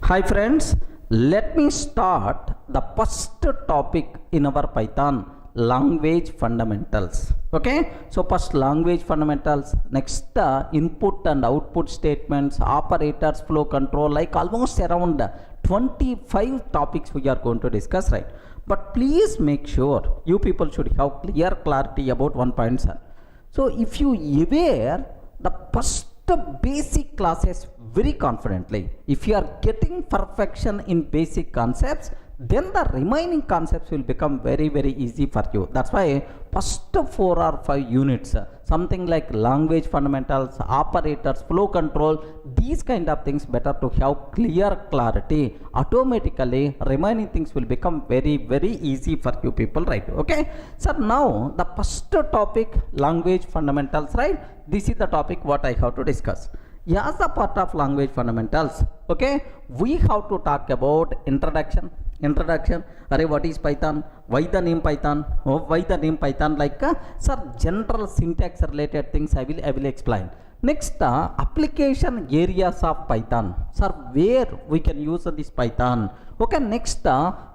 Hi friends, let me start the first topic in our Python language fundamentals. Okay, so first language fundamentals, next input and output statements, operators, flow control, like almost around 25 topics we are going to discuss, right? But please make sure you people should have clear clarity about one point, sir. So if you aware the first basic classes very confidently, if you are getting perfection in basic concepts, then the remaining concepts will become very easy for you. That's why first 4 or 5 units, something like language fundamentals, operators, flow control, these kind of things better to have clear clarity. Automatically remaining things will become very easy for you people, right? Okay, so now the first topic, language fundamentals, right? This is the topic what I have to discuss. As a part of language fundamentals, okay, we have to talk about introduction. What is Python? Why the name Python? Why the name Python? Like sir, general syntax related things I will explain. Next, application areas of Python, sir, where we can use this Python. Okay, next,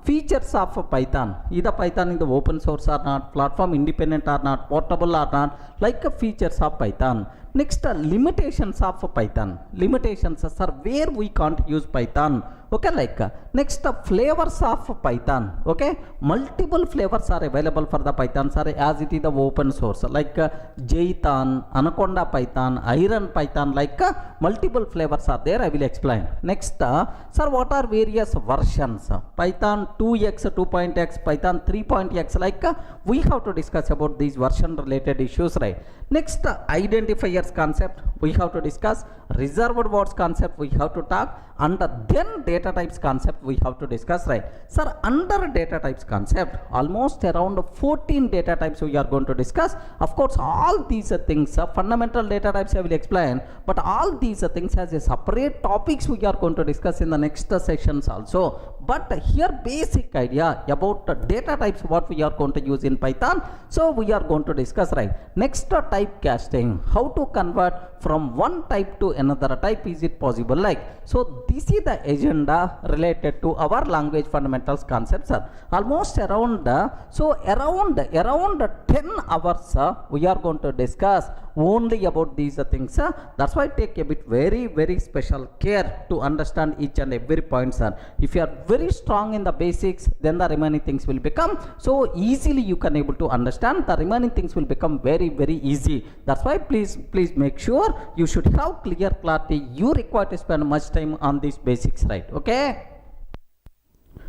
features of Python, either Python in the open source or not, platform independent or not, portable or not, like features of Python. Next, limitations of Python. Limitations, sir, where we can't use Python. Okay, like next, flavors of Python. Okay, multiple flavors are available for the Python, sir, as it is the open source, like Jython, Anaconda Python, Iron Python, like multiple flavors are there. I will explain. Next, sir, what are various versions? Python 2x, 2.x, Python 3.x, like we have to discuss about these version related issues, right? Next, identifiers concept we have to discuss, reserved words concept we have to talk, and then data types concept we have to discuss, right? Sir, under data types concept, almost around 14 data types we are going to discuss. Of course, all these things, fundamental data types I will explain, but all these things has a separate topics we are going to discuss in the next sessions also. But here basic idea about data types what we are going to use in Python, so we are going to discuss, right? Next, typecasting, how to convert from one type to another type, is it possible? Like, so this is the agenda related to our language fundamentals concepts, sir. Almost around around 10 hours we are going to discuss only about these things, sir. That's why take a bit very special care to understand each and every point, sir. If you are very strong in the basics, then the remaining things will become so easily you can able to understand. The remaining things will become very easy. That's why please make sure you should have clear clarity. You require to spend much time on these basics, right? Okay,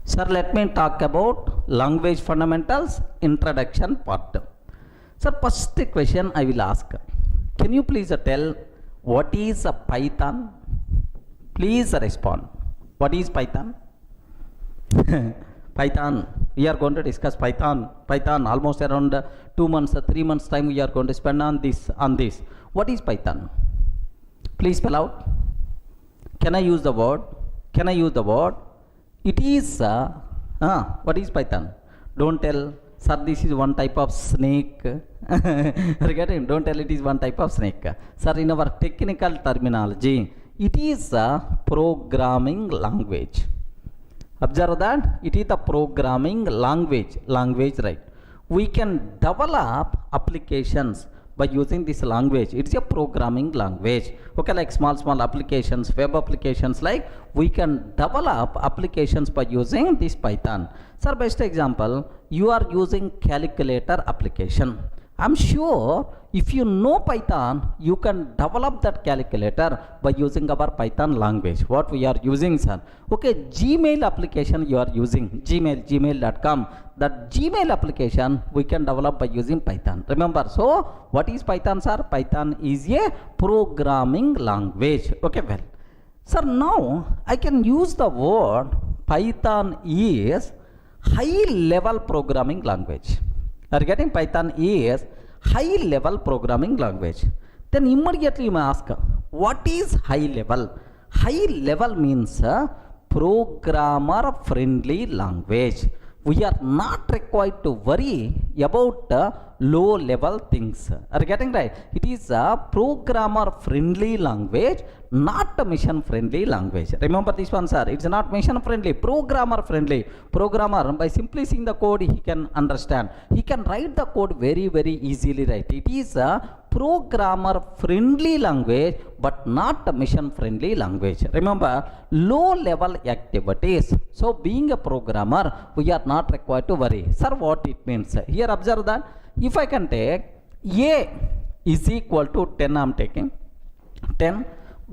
sir, let me talk about language fundamentals introduction part. Sir, first question I will ask, can you please tell what is a Python? Please respond. What is Python? Python, we are going to discuss Python almost around 2 months 3 months time we are going to spend on this. What is Python? Please spell out. Can I use the word? It is what is Python? Don't tell, sir, this is one type of snake. Regarding, don't tell it is one type of snake. Sir, in our technical terminology, it is a programming language. Observe that it is the programming language, right? We can develop applications by using this language. It's a programming language. Okay, like small applications, web applications, like we can develop applications by using this Python. Sir, best example, you are using calculator application. I'm sure if you know Python, you can develop that calculator by using our Python language. What we are using, sir? Okay, Gmail application you are using, gmail.com. That Gmail application we can develop by using Python. Remember, so what is Python, sir? Python is a programming language. Okay, well, sir, now I can use the word Python is high level programming language. Are you getting? Python is high level programming language. Then immediately you may ask, what is high level? High level means programmer friendly language. we are not required to worry about low level things. Are you getting right? It is a programmer friendly language, not a mission friendly language. Remember this one, sir. It's not mission friendly, programmer friendly. Programmer, by simply seeing the code, he can understand, he can write the code very very easily, right? It is a programmer friendly language but not a mission friendly language. Remember, low level activities. So being a programmer, we are not required to worry. Sir, what it means? Here observe that if I can take A is equal to 10, I am taking 10,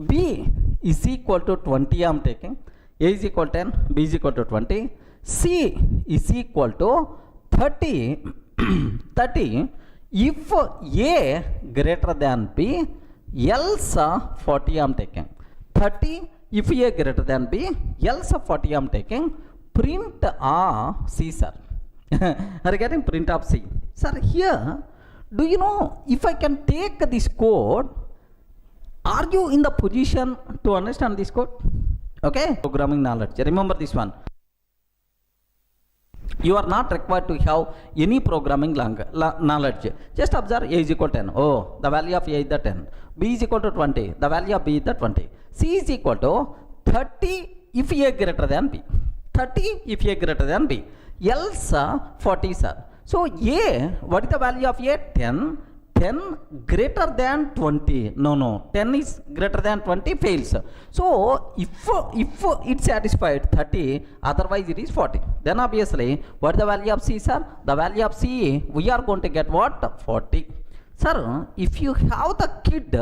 B is equal to 20, I am taking, A is equal to 10, B is equal to 20, C is equal to 30 30. If A greater than B, else 40 I am taking. 30, if A greater than B, else 40 I am taking. Print C, sir. Are you getting print of C? Sir, here, do you know, if I can take this code, are you in the position to understand this code? Okay, programming knowledge. Remember this one. You are not required to have any programming knowledge. Just observe A is equal to 10. Oh, the value of A is the 10. B is equal to 20. The value of B is the 20. C is equal to 30 if A greater than B. 30 if A greater than B. Else 40, sir. So A, what is the value of A? 10. 10 greater than 20. No. 10 is greater than 20, fails. So if it satisfied 30, otherwise it is 40. Then obviously, what is the value of C, sir? The value of C, we are going to get what? 40. Sir, if you have the kid,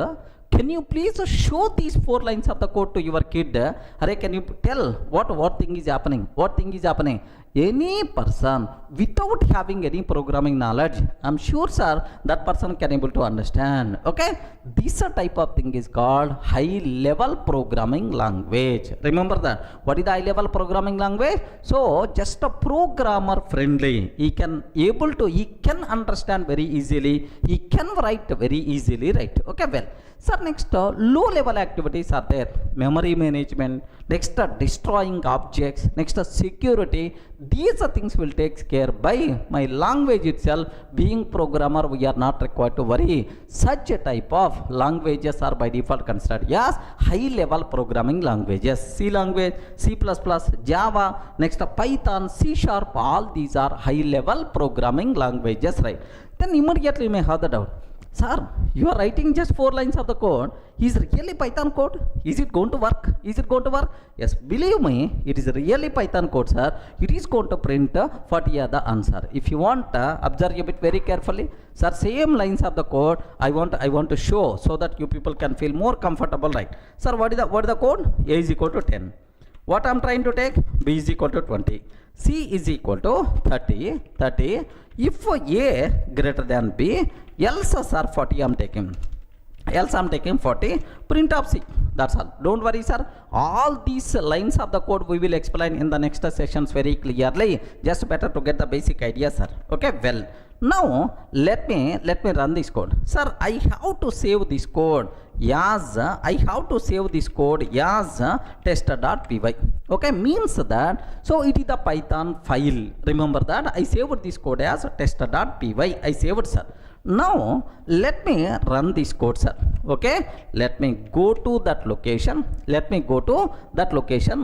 can you please show these 4 lines of the code to your kid? Array, can you tell what thing is happening? What thing is happening? Any person without having any programming knowledge, I'm sure, sir, that person can able to understand. Okay, this type of thing is called high level programming language. Remember that. What is the high level programming language? So just a programmer friendly. He can understand very easily. He can write very easily, right? Okay, well, sir, next low level activities are there. Memory management, next destroying objects, next security. These things will take care by my language itself. Being programmer, we are not required to worry. Such a type of languages are by default considered as high level programming languages. C language, C++, Java, next Python, C#, all these are high level programming languages, right? Then immediately you may have the doubt. Sir, you are writing just 4 lines of the code. Is really Python code? Is it going to work? Is it going to work? Yes, believe me, it is really Python code, sir. It is going to print 40 the answer. If you want, observe a bit very carefully. Sir, same lines of the code I want to show so that you people can feel more comfortable, right? Sir, what is the code? A is equal to 10. What I am trying to take? B is equal to 20. C is equal to 30. If A greater than B, else sir 40 I am taking. Else I am taking 40. Print of C. That's all. Don't worry, sir. All these lines of the code we will explain in the next sessions very clearly. Just better to get the basic idea, sir. Okay, well. Now let me run this code. Sir, I have to save this code as test.py. Okay, means that, so it is the Python file. Remember that I saved this code as test.py. I saved, sir. Now let me run this code, sir. Okay, let me go to that location.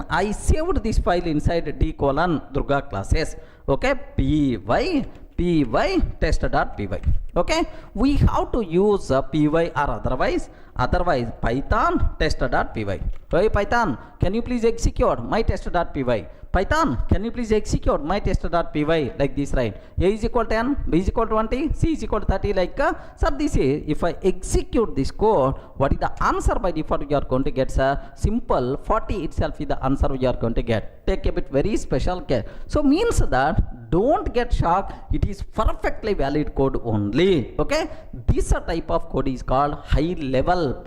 I saved this file inside d:\Durga classes. Okay, py test.py. Okay, we have to use py or otherwise Python test.py. Hey Python, can you please execute my test.py? Python, can you please execute my test.py like this, right? A is equal to 10, B is equal to 20, C is equal to 30, like sir, this is, if I execute this code, what is the answer by default you are going to get, sir? Simple, 40 itself is the answer you are going to get. Take a bit very special care. So means that don't get shocked, it is perfectly valid code only. Okay, this type of code is called high level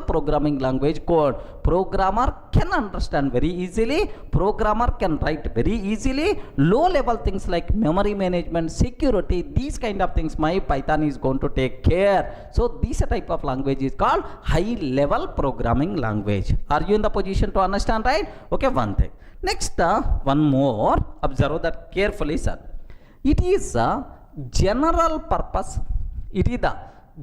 programming language code. Programmer can understand very easily, programmer can write very easily. Low level things like memory management, security, these kind of things my Python is going to take care. So this type of language is called high level programming language. Are you in the position to understand, right? Okay, one thing. Next, one more. Observe that carefully, sir. It is a general purpose. It is the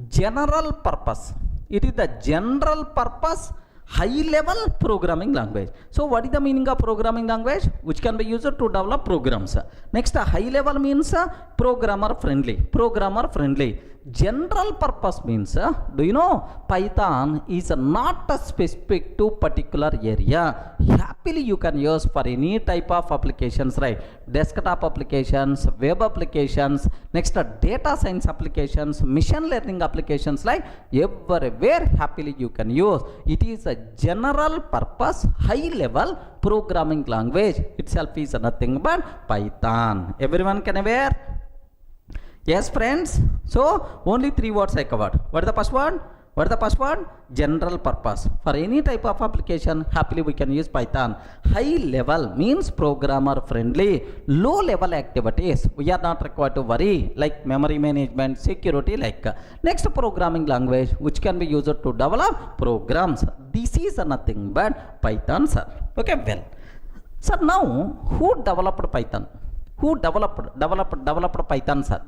general purpose. It is the general purpose high level programming language. So what is the meaning of programming language? Which can be used to develop programs. Next, high level means programmer friendly. Programmer friendly. General purpose means, do you know, Python is not specific to particular area. Happily you can use for any type of applications, right? Desktop applications, web applications, next data science applications, machine learning applications, like everywhere happily you can use. It is a general purpose high level programming language. Itself is nothing but Python. Everyone can aware? Yes, friends. So only 3 words I covered. What is the first one? What is the first one? General purpose. For any type of application, happily we can use Python. High level means programmer friendly. Low level activities, we are not required to worry, like memory management, security, like. Next, programming language which can be used to develop programs. This is nothing but Python, sir. Okay, well. Sir, now who developed Python? Who developed Python, sir?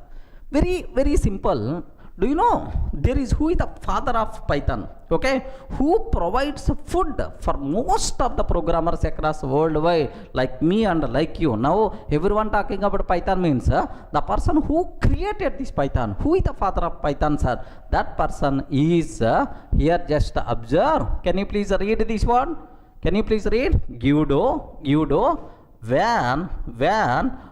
Very simple. Do you know there is who is the father of Python? Okay, who provides food for most of the programmers across worldwide, like me and like you. Now everyone talking about Python means the person who created this Python. Who is the father of Python, sir? That person is here. Just observe. Can you please read this one? Can you please read? Guido van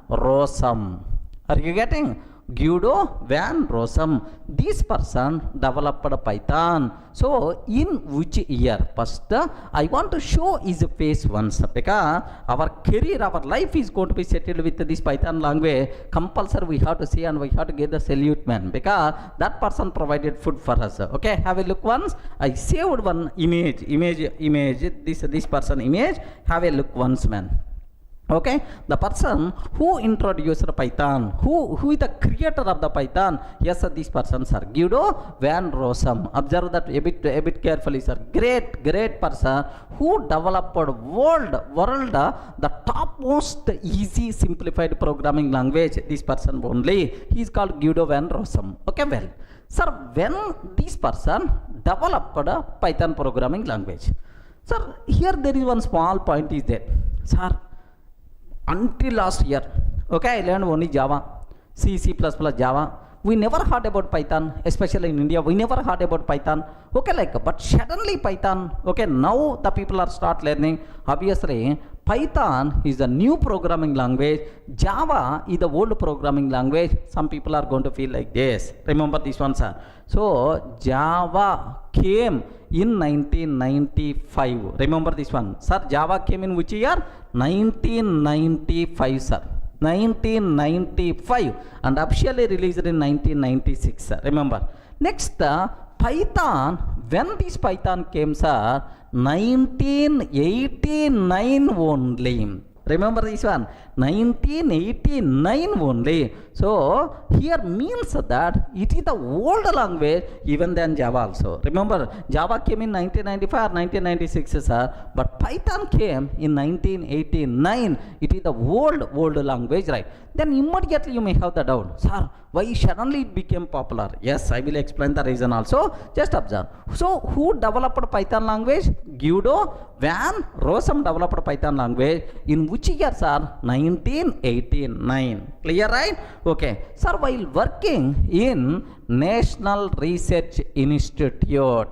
Rossum. Are you getting? Guido van Rossum. This person developed Python. So in which year? First, I want to show his face once, because our career, our life is going to be settled with this Python language. Compulsory we have to see and we have to give the salute, man, because that person provided food for us. Okay, have a look once. I saved one image. This person image. Have a look once, man. Okay, the person who introduced Python, who is the creator of the Python? Yes, sir, this person, sir, Guido van Rossum. Observe that a bit carefully, sir. Great person who developed world the topmost easy simplified programming language. This person only. He is called Guido van Rossum. Okay, well, sir, when this person developed Python programming language, sir, here there is one small point is there, sir. Until last year, okay, I learned only Java, C++, Java. We never heard about Python, especially in India. We never heard about Python. Okay, like, but suddenly Python. Okay, now the people are start learning. Obviously, Python is the new programming language. Java is the old programming language. Some people are going to feel like this. Remember this one, sir. So Java came in 1995. Remember this one, sir. Java came in which year? 1995, sir. 1995, and officially released in 1996, sir. Remember. Next, Python, when this Python came, sir, 1989 only. Remember this one, 1989 only. So here means that it is the old language even than Java also. Remember, Java came in 1995 or 1996, sir, but Python came in 1989. It is the old language, right? Then immediately you may have the doubt, sir, why suddenly it became popular? Yes, I will explain the reason also. Just observe. So who developed Python language? Guido van Rossum developed Python language. In which year, sir? 1989. Clear, right? Okay. Sir, while working in National Research Institute,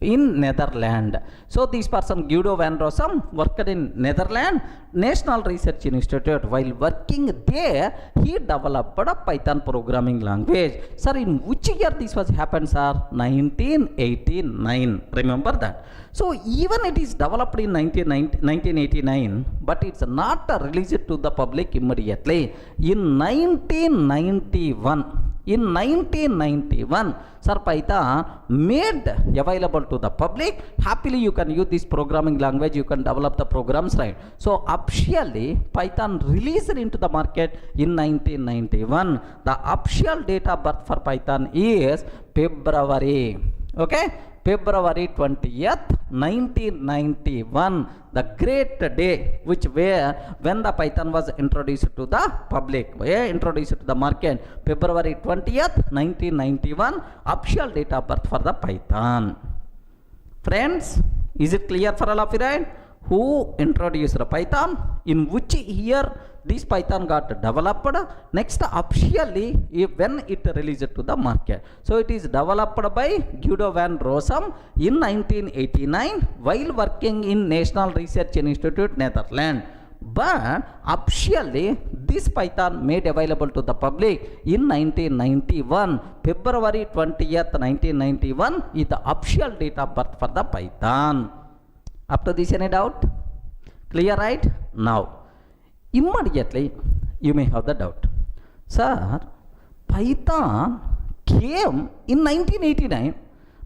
in Netherlands. So this person Guido van Rossum worked in Netherlands National Research Institute. While working there, he developed a Python programming language. Sir, in which year this was happened, sir? 1989. Remember that. So even it is developed in 1989, but it's not released to the public immediately. In 1991, sir, Python made available to the public. Happily you can use this programming language, you can develop the programs, right? So officially Python released into the market in 1991. The official date of birth for Python is February. Okay, February 20th, 1991, the great day when the Python was introduced to the public, introduced to the market. February 20th, 1991, official date of birth for the Python. Friends, is it clear for all of you, right? Who introduced the Python? In which year this Python got developed? Next, officially when it released to the market. So it is developed by Guido van Rossum in 1989 while working in National Research Institute, Netherlands. But officially this Python made available to the public in 1991. February 20th, 1991 is the official date of birth for the Python. Up to this, any doubt? Clear, right? Now, immediately you may have the doubt. Sir, Python came in 1989,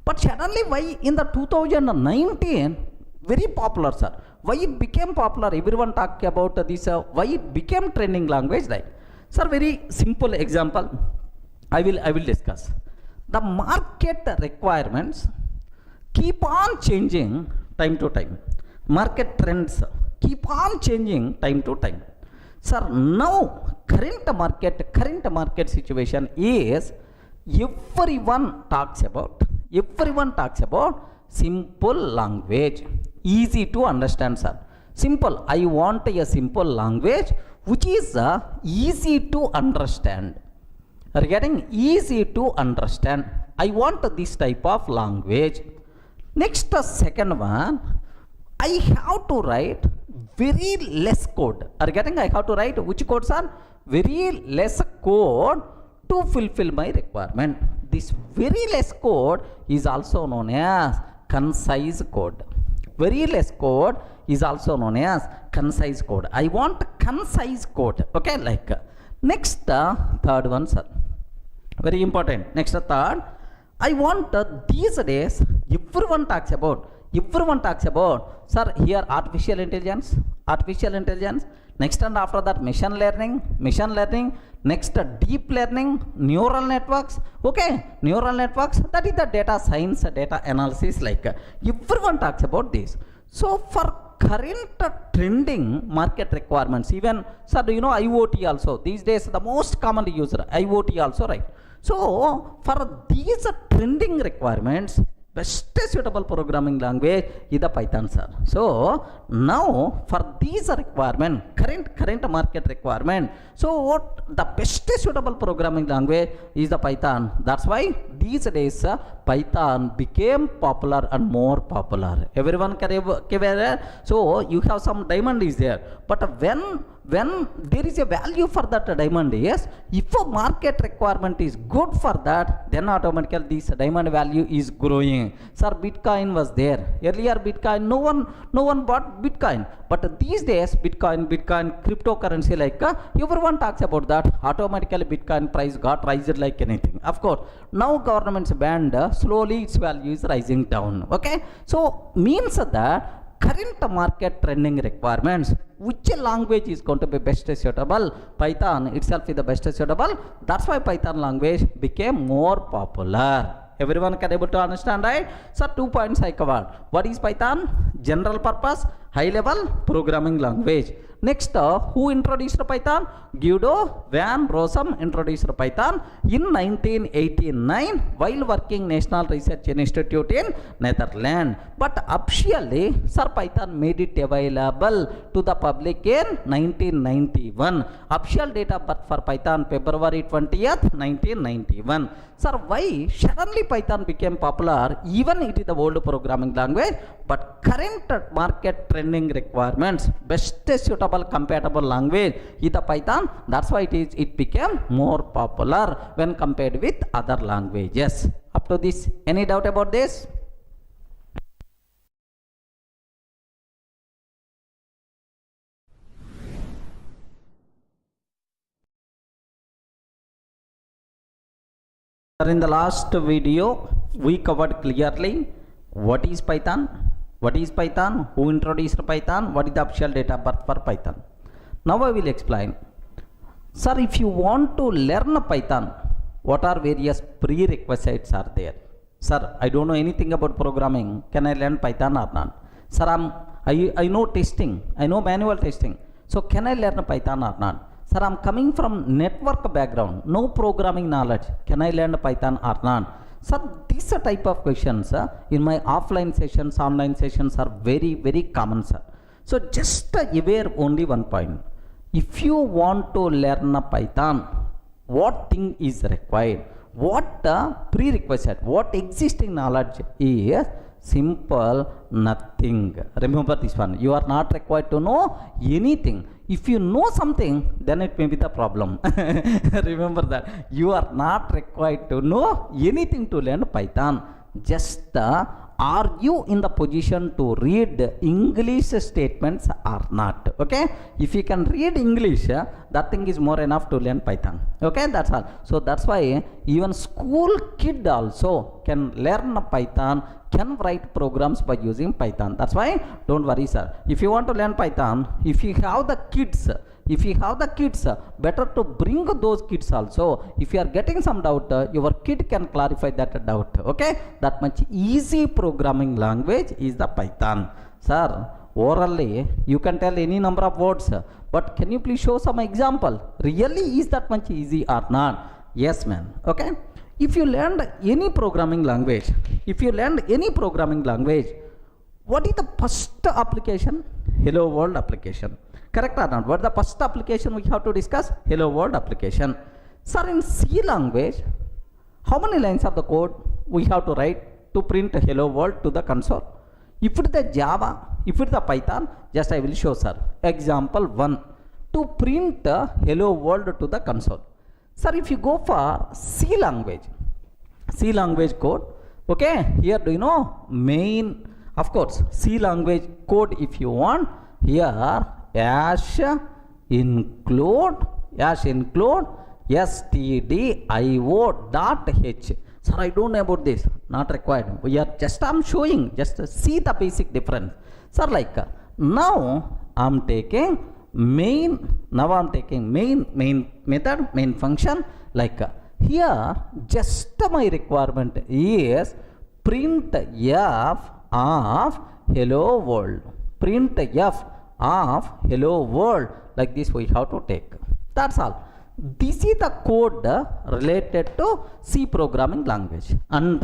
but suddenly why in the 2019 very popular, sir? Why it became popular? Everyone talk about this. Why it became trending language, right? Sir, very simple example. I will discuss. The market requirements keep on changing time to time. Market trends keep on changing time to time. Sir, now current market situation is everyone talks about simple language, easy to understand, sir. Simple. I want a simple language which is easy to understand. Are you getting? Easy to understand. I want this type of language. Next, second one, I have to write very less code. Are you getting? I have to write which codes are? Very less code to fulfill my requirement. This very less code is also known as concise code. Very less code is also known as concise code. I want concise code. Okay, like next third one, sir. Very important. Next third, I want these days everyone talks about, sir, here artificial intelligence. Next and after that machine learning. Next deep learning, neural networks. Okay, neural networks, that is the data science, data analysis, like everyone talks about this. So for current trending market requirements, even, sir, do you know IoT also? These days the most commonly used IoT also, right? So for these trending requirements, best suitable programming language is the Python, sir. So now for these requirement, current market requirement, so what the best suitable programming language is the Python. That's why these days Python became popular and more popular. Everyone can, so you have some diamond is there, but when there is a value for that diamond, yes, if a market requirement is good for that, then automatically this diamond value is growing. Sir, Bitcoin was there earlier. Bitcoin, no one bought Bitcoin, but these days Bitcoin cryptocurrency, like everyone talks about that. Automatically Bitcoin price got raised like anything. Of course, now government's banned, slowly its value is rising down. Okay, so means that current market trending requirements, which language is going to be best suitable? Python itself is the best suitable. That's why Python language became more popular. Everyone can able to understand, right? So 2 points I covered. What is Python? General purpose, high level programming language. Next, who introduced Python? Guido van Rossum introduced Python in 1989 while working National Research Institute in Netherlands. But officially, Sir, Python made it available to the public in 1991. Official date of birth for Python, February 20th, 1991. Sir, why suddenly Python became popular? Even it is the old programming language, but current market trending requirements, best suitable compatible language is the Python. That's why it became more popular when compared with other languages. Up to this, any doubt about this? In the last video, we covered clearly what is Python, who introduced Python, what is the official date of birth for Python. Now I will explain. Sir, if you want to learn Python, what are various prerequisites are there? Sir, I don't know anything about programming. Can I learn Python or not? Sir, I know testing. I know manual testing. So can I learn Python or not? Sir, I'm coming from network background. No programming knowledge. Can I learn Python or not? Sir, these type of questions in my offline sessions, online sessions are very, very common, sir. So just aware only one point. If you want to learn Python, what thing is required? What prerequisite? What existing knowledge is? Simple, nothing. Remember this one. You are not required to know anything. If you know something, then it may be the problem. Remember that. You are not required to know anything to learn Python. Just are you in the position to read English statements or not? Okay. If you can read English, that thing is more enough to learn Python. Okay, that's all. So that's why even school kid also can learn Python, can write programs by using Python. That's why don't worry, sir. If you want to learn Python, if you have the kids, better to bring those kids also. If you are getting some doubt, your kid can clarify that doubt. Okay, that much easy programming language is the Python. Sir, orally you can tell any number of words, but can you please show some example? Really, is that much easy or not? Yes, man. Okay. If you learned any programming language, what is the first application? Hello world application. Correct or not? What is the first application we have to discuss? Hello world application. Sir, in C language, how many lines of the code we have to write to print hello world to the console? If it is the Java, if it is the Python, just I will show, sir. Example 1. To print hello world to the console. Sir, if you go for C language code, okay, here do you know main, of course, C language code if you want, here hash include stdio.h. Sir, I don't know about this, not required. We are just, I'm showing, just see the basic difference. Sir, like now I'm taking main method, main function, like here just my requirement is print f of hello world, like this we have to take. That's all. This is the code related to C programming language, and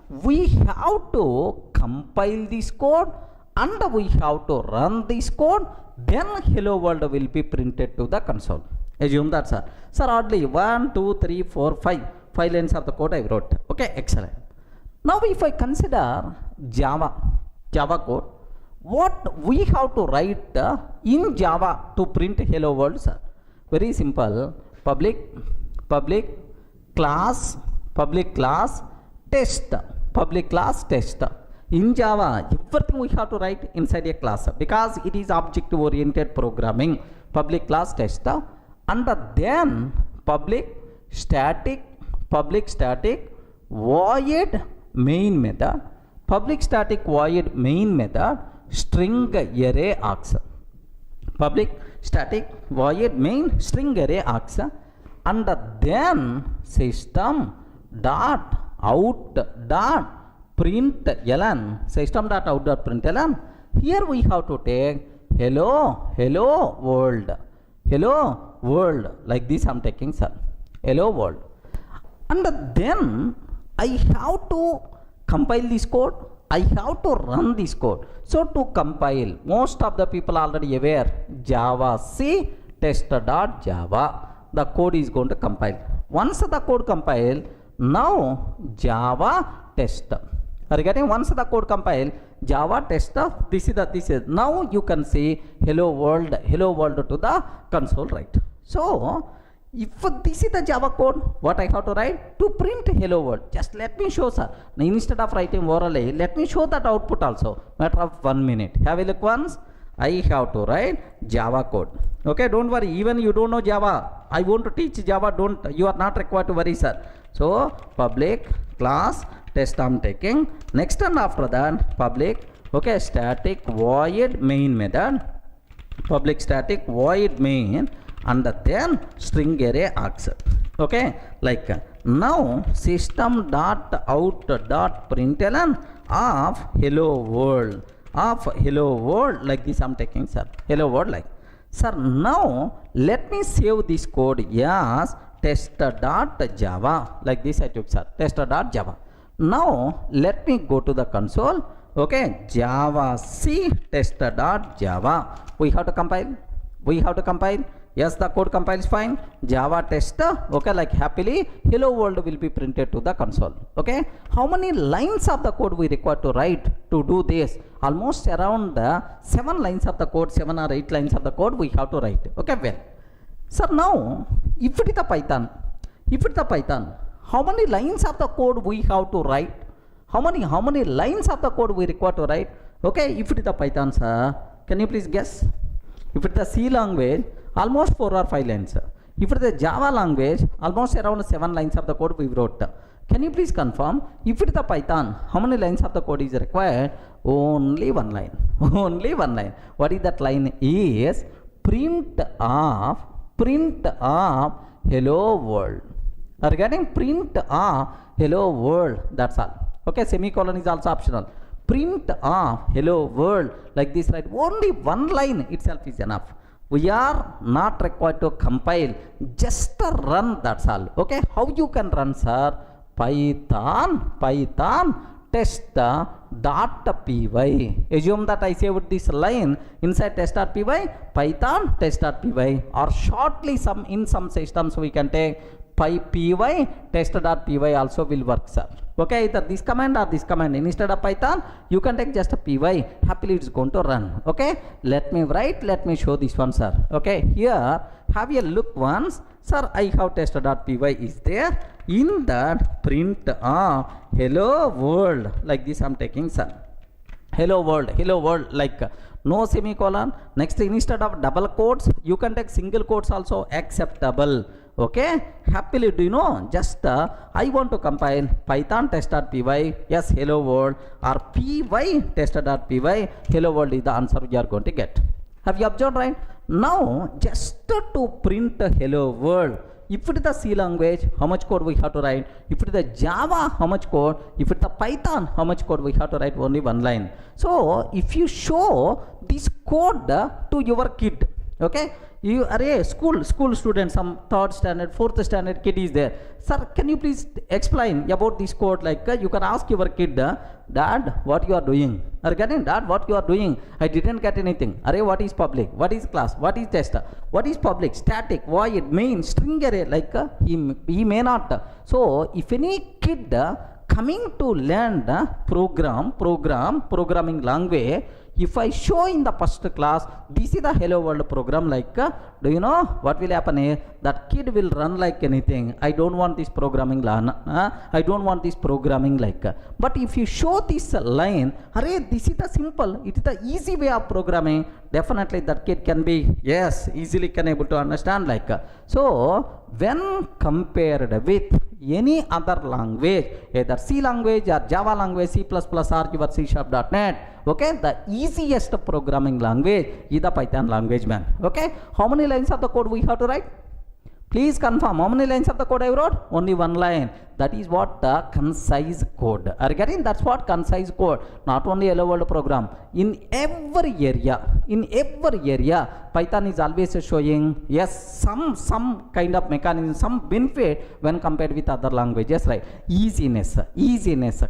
we have to compile this code and we have to run this code, then hello world will be printed to the console. Assume that, sir. Sir, oddly 1, 2, 3, 4, 5 lines of the code I wrote. Okay, excellent. Now if I consider Java code, what we have to write in Java to print hello world, sir? Very simple. Public class test. In Java, everything we have to write inside a class because it is object oriented programming. Public class test, and then public static void main method, string array args. Public static void main string array args, and then system dot out dot println, here we have to take hello world, like this I'm taking, sir, hello world, and then I have to compile this code, I have to run this code. So to compile, most of the people already aware, Java C test.java, the code is going to compile. Once the code compile, now Java test. Are you getting? Once the code compile, Java test, this is now you can see hello world to the console, right? So if this is the Java code, what I have to write? To print hello world. Just let me show, sir. Now instead of writing orally, let me show that output also. Matter of 1 minute. Have a look once. I have to write Java code. Okay, don't worry. Even you don't know Java, I want to teach Java. You are not required to worry, sir. So public class test I'm taking. Next and after that, public static void main method, public static void main, and then string array args. Okay, like Now system dot out dot println of hello world like this I'm taking, sir. Hello world like. Sir, now let me save this code as tester.java like this I took, sir. Tester.java. Now let me go to the console. Okay, java c tester.java. We have to compile. Yes, the code compiles fine. Java tester. Okay, like happily hello world will be printed to the console. Okay, how many lines of the code we require to write to do this? Almost around 7 lines of the code, 7 or 8 lines of the code we have to write. Okay, well, sir, now if it is the Python, how many lines of the code we have to write? How many lines of the code we require to write? Okay, if it is the Python, sir, can you please guess? If it is the C language, almost 4 or 5 lines. If it is the Java language, almost around 7 lines of the code we wrote. Can you please confirm? If it is the Python, how many lines of the code is required? Only 1 line. Only 1 line. What is that line? Is print of hello world. Are you getting? Print of hello world. That's all. Okay, semicolon is also optional. Print of hello world like this, right? Only 1 line itself is enough. We are not required to compile, just run, that's all. Okay, how you can run, sir? Python test.py. Assume that I saved this line inside test.py, Python test.py, or shortly in some systems we can take py test.py also will work, sir. Okay, either this command or this command. Instead of Python, you can take just a py. Happily it's going to run. Okay, let me show this one, sir. Okay, here have a look once. Sir, I have test.py is there. In that print hello world like this I'm taking, sir. Hello world like no semicolon. Next, instead of double quotes, you can take single quotes also acceptable. Okay, happily, do you know, just I want to compile Python test.py, yes, hello world, or py test.py, hello world is the answer we are going to get. Have you observed, right? Now just to print hello world, if it is the C language, how much code we have to write? If it is the Java, how much code? If it is the Python, how much code we have to write? Only 1 line. So if you show this code to your kid, okay, you are a school student, some 3rd standard, 4th standard kid is there. Sir, can you please explain about this code? Like you can ask your kid, Dad, what you are doing? Are you getting? Dad, what you are doing? I didn't get anything. Array, what is public? What is class? What is test? What is public? Static, void, main, string array. Like he may not. So if any kid coming to learn programming language, if I show in the first class, this is the hello world program, like do you know what will happen here? That kid will run like anything. I don't want this programming I don't want this programming like. But if you show this line, array, this is the simple, it is the easy way of programming, definitely that kid can be, yes, easily can able to understand like. So when compared with any other language, either C language or Java language, C++ or your C#.net, okay, the easiest programming language is the Python language, man. Okay, how many lines of the code we have to write? Please confirm, how many lines of the code I wrote? Only 1 line. That is what the concise code. Are you getting? That's what concise code. Not only hello world program. In every area, Python is always showing, yes, some kind of mechanism, some benefit when compared with other languages, right? Easiness,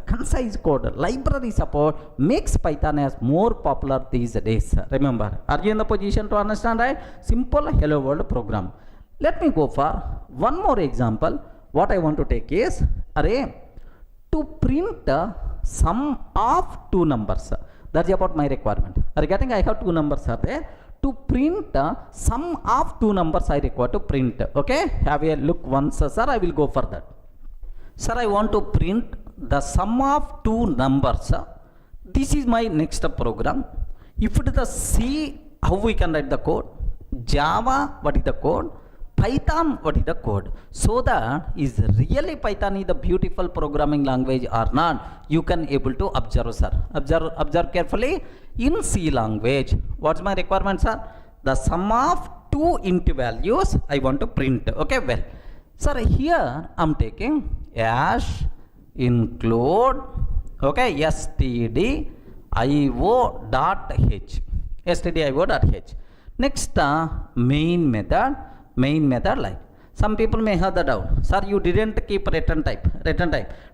concise code, library support makes Python as more popular these days. Remember, are you in the position to understand, right? Simple hello world program. Let me go for one more example. What I want to take is array to print sum of 2 numbers. That's about my requirement. Are you getting? I have 2 numbers are there. To print sum of 2 numbers I require to print. Okay, have a look once, sir. I will go for that. Sir, I want to print the sum of 2 numbers. This is my next program. If it is the C, how we can write the code? Java, what is the code? Python, what is the code? So that is really Python is the beautiful programming language or not, you can able to observe, sir. Observe carefully. In C language, what's my requirement, sir? The sum of 2 int values I want to print. Okay, well, Sir, here I'm taking hash include, okay, stdio dot h, stdio dot h. Next, main method like. Some people may have the doubt, sir, you didn't keep return type.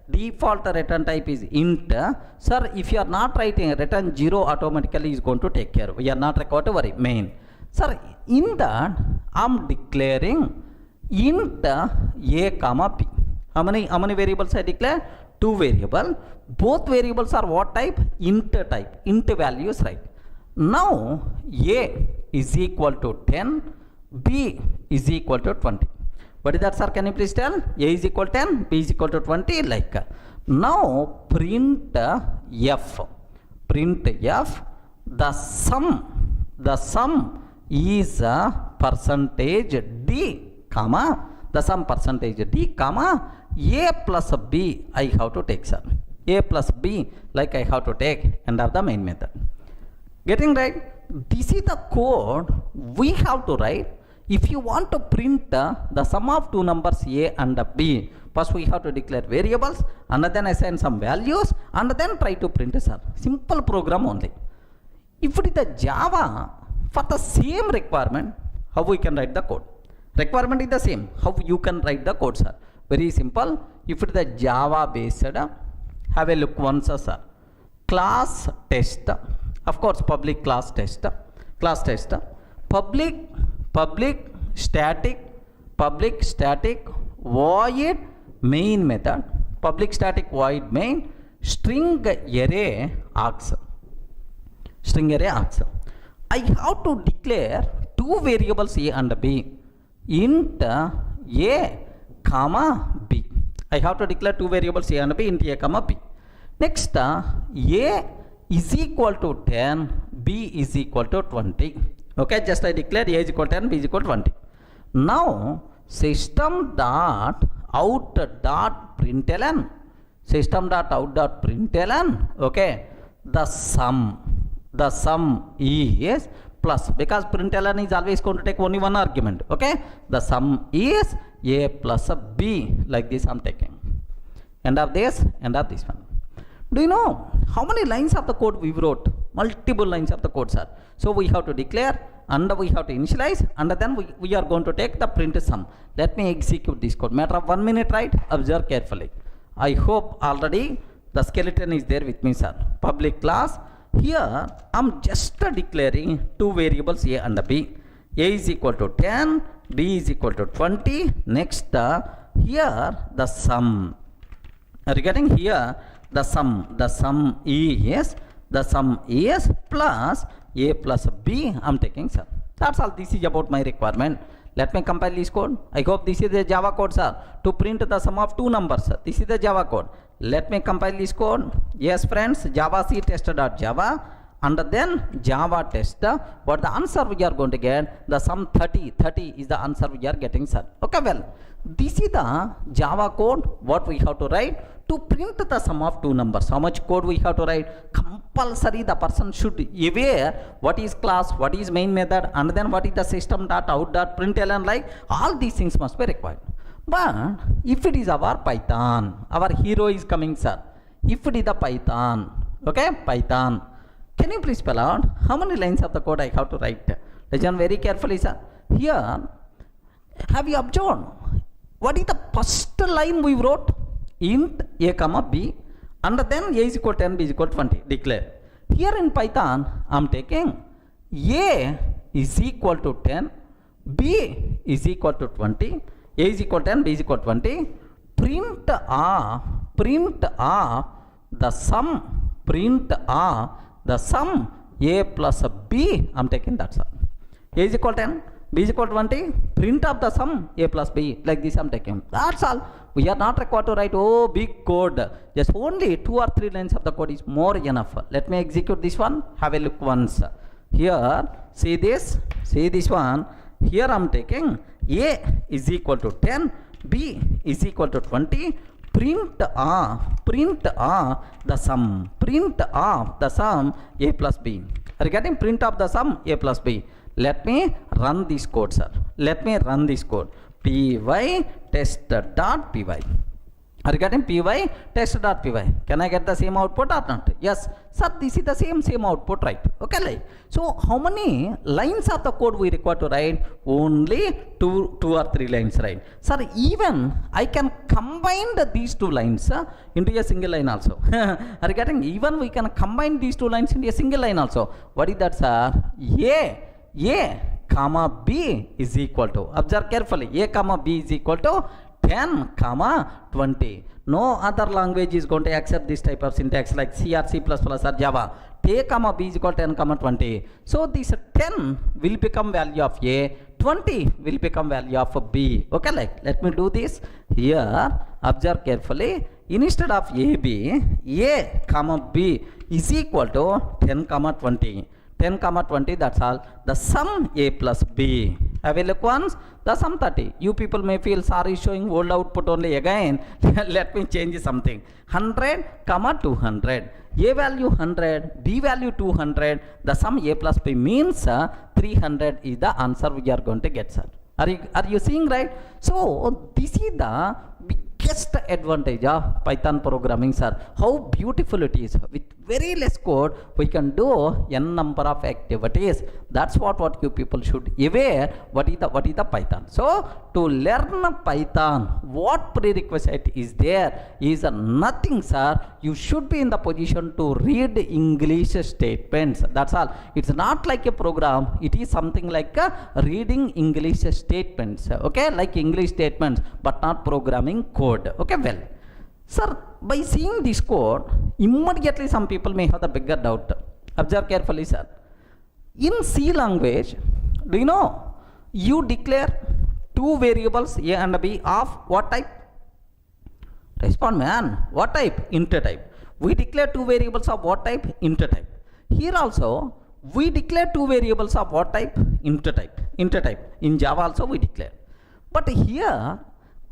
Default return type is int. Sir, if you are not writing return 0, automatically is going to take care. We are not required to worry. Main. Sir, in that I'm declaring int a comma b. How many variables I declare? 2 variables. Both variables are what type? Int type. Int values, right? Now a is equal to 10, b is equal to 20. What is that, sir? Can you please tell? A is equal to 10, b is equal to 20, like. Now print f, the sum is percentage d, comma, the sum percentage d, comma, a plus b I have to take, sir. A plus b, like I have to take, end of the main method. Getting right? This is the code we have to write. If you want to print the sum of two numbers a and b, first we have to declare variables and then assign some values and then try to print, sir. Simple program only. If it is the Java, for the same requirement, how we can write the code? Requirement is the same. How you can write the code, sir? Very simple. If it is the Java based, have a look once, sir. Class test, of course, public class test, public static void main method, public static void main, string array args. I have to declare two variables a and b, int a comma b. I have to declare two variables a and b, int a comma b. Next, a is equal to 10, b is equal to 20. Okay, just I declare a is equal to 10, b is equal to 20. Now system dot out dot println, okay, the sum is plus, because println is always going to take only one argument. Okay, the sum is a plus b, like this I'm taking. End of this one. Do you know how many lines of the code we wrote? Multiple lines of the code, sir. So we have to declare and we have to initialize and then we are going to take the print sum. Let me execute this code. Matter of 1 minute, right? Observe carefully. I hope already the skeleton is there with me, sir. Public class. Here I'm just declaring two variables a and b. A is equal to 10, b is equal to 20. Next, here the sum. Regarding here, the sum is plus a plus b I'm taking, sir. That's all. This is about my requirement. Let me compile this code. I hope this is the Java code, sir, to print the sum of two numbers, sir. This is the Java code. Let me compile this code. Yes, friends, Java C test.java and then Java test. What the answer we are going to get? The sum 30 is the answer we are getting, sir. Okay, well, this is the Java code what we have to write to print the sum of two numbers. How much code we have to write? Compulsory the person should aware what is class, what is main method, and then what is the system.out.println, like all these things must be required. But if it is our Python, our hero is coming, sir. If it is the Python, okay, Python, can you please spell out how many lines of the code I have to write? Listen very carefully, sir. Here, have you observed what is the first line we wrote? Int a comma b and then a is equal to 10, b is equal to 20. Declare. Here in Python, I'm taking a is equal to 10, b is equal to 20, a is equal to 10, b is equal to 20. Print the sum a plus b. I'm taking that, sir. A is equal to 10, b is equal to 20. Print of the sum a plus b, like this I'm taking. That's all. We are not required to write big code. Just only 2 or 3 lines of the code is more enough. Let me execute this one. Have a look once. Here, see this one. Here I'm taking a is equal to 10, b is equal to 20. Print the sum a plus b. Regarding print of the sum a plus b, let me run this code, sir. Let me run this code. py test.py. Are you getting py test.py? Can I get the same output or not? Yes, sir, this is the same output, right? Okay, like, so how many lines of the code we require to write? Only two or three lines, right? Sir, even I can combine these two lines into a single line also. Are you getting? Even we can combine these two lines into a single line also. What is that, sir? A comma B is equal to, observe carefully, A comma B is equal to 10 comma 20. No other language is going to accept this type of syntax like C or C++ or Java. A comma B is equal to 10 comma 20. So this 10 will become value of A, 20 will become value of B. Okay, like, let me do this here. Observe carefully. Instead of AB, A comma B is equal to 10 comma 20. 10 comma 20, that's all. The sum A plus B. I will look once, the sum 30. You people may feel sorry showing old output only again. Let me change something. 100 comma 200. A value 100, B value 200. The sum A plus B means 300 is the answer we are going to get, sir. Are you seeing, right? So this is the biggest advantage of Python programming, sir. How beautiful it is. With very less code, we can do n number of activities. That's what you people should aware. What is the Python? So to learn Python, what prerequisite is there is nothing, sir. You should be in the position to read English statements. That's all. It's not like a program. It is something like reading English statements. Okay, like English statements, but not programming code. Okay, well, sir, by seeing this code, immediately some people may have the bigger doubt. Observe carefully, sir. In C language, do you know, you declare two variables A and B of what type? Respond, man. What type? Integer type. We declare two variables of what type? Integer type. Here also, we declare two variables of what type? Integer type. Integer type. In Java also we declare. But here,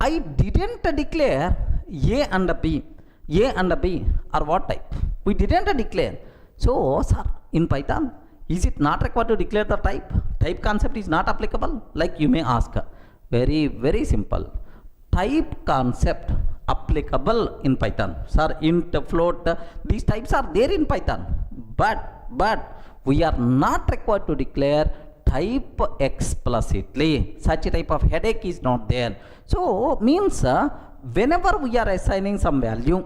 I didn't declare A and B. A and B are what type? We didn't declare. So, sir, in Python, is it not required to declare the type? Type concept is not applicable? Like you may ask. Very, very simple. Type concept applicable in Python. Sir, int, float, these types are there in Python. But we are not required to declare type explicitly. Such a type of headache is not there. So means whenever we are assigning some value,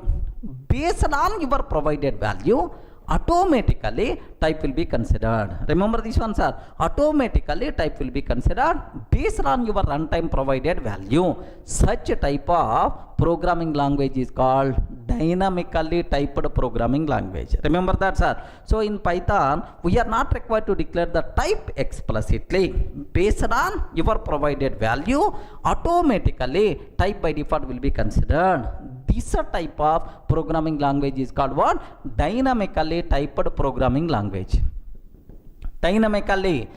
based on your provided value, automatically type will be considered. Remember this one, sir. Automatically type will be considered based on your runtime provided value. Such a type of programming language is called dynamically typed programming language. Remember that, sir. So in Python, we are not required to declare the type explicitly. Based on your provided value, automatically type by default will be considered. This type of programming language is called what? Dynamically typed programming language. Dynamically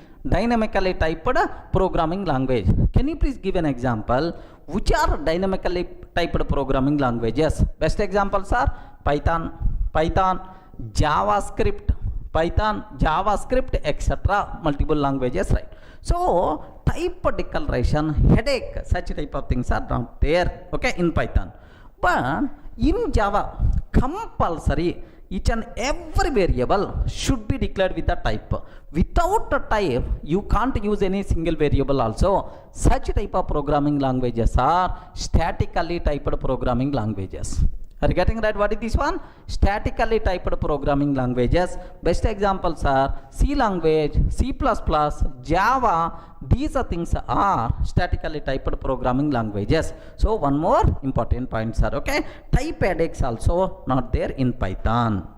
typed programming language. Can you please give an example? Which are dynamically typed programming languages? Best examples are Python, JavaScript, etc. Multiple languages, right? So type declaration headache, such type of things are not there, okay, in Python. But in Java, compulsory each and every variable should be declared with a type. Without a type, you can't use any single variable also. Such type of programming languages are statically typed programming languages. Are you getting right? What is this one? Statically typed programming languages. Best examples are C language, C++, Java. These are things are statically typed programming languages. So one more important point, sir. Okay, type headaches also not there in Python.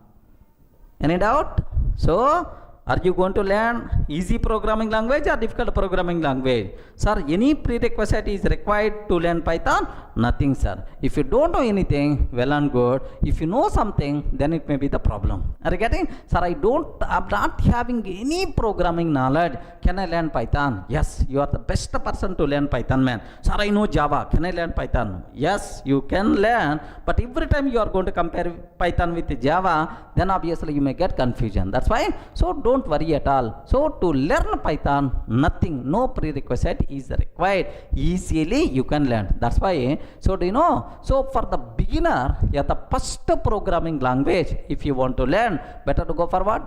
Any doubt? So are you going to learn easy programming language or difficult programming language? Sir, any prerequisite is required to learn Python? Nothing, sir. If you don't know anything, well and good. If you know something, then it may be the problem. Are you getting? Sir, I'm not having any programming knowledge. Can I learn Python? Yes, you are the best person to learn Python, man. Sir, I know Java. Can I learn Python? Yes, you can learn. But every time you are going to compare Python with Java, then obviously you may get confusion. That's why. So don't don't worry at all. So to learn Python, nothing, no prerequisite is required. Easily you can learn. That's why, so do you know, so for the beginner, yeah, the first programming language, if you want to learn, better to go for what?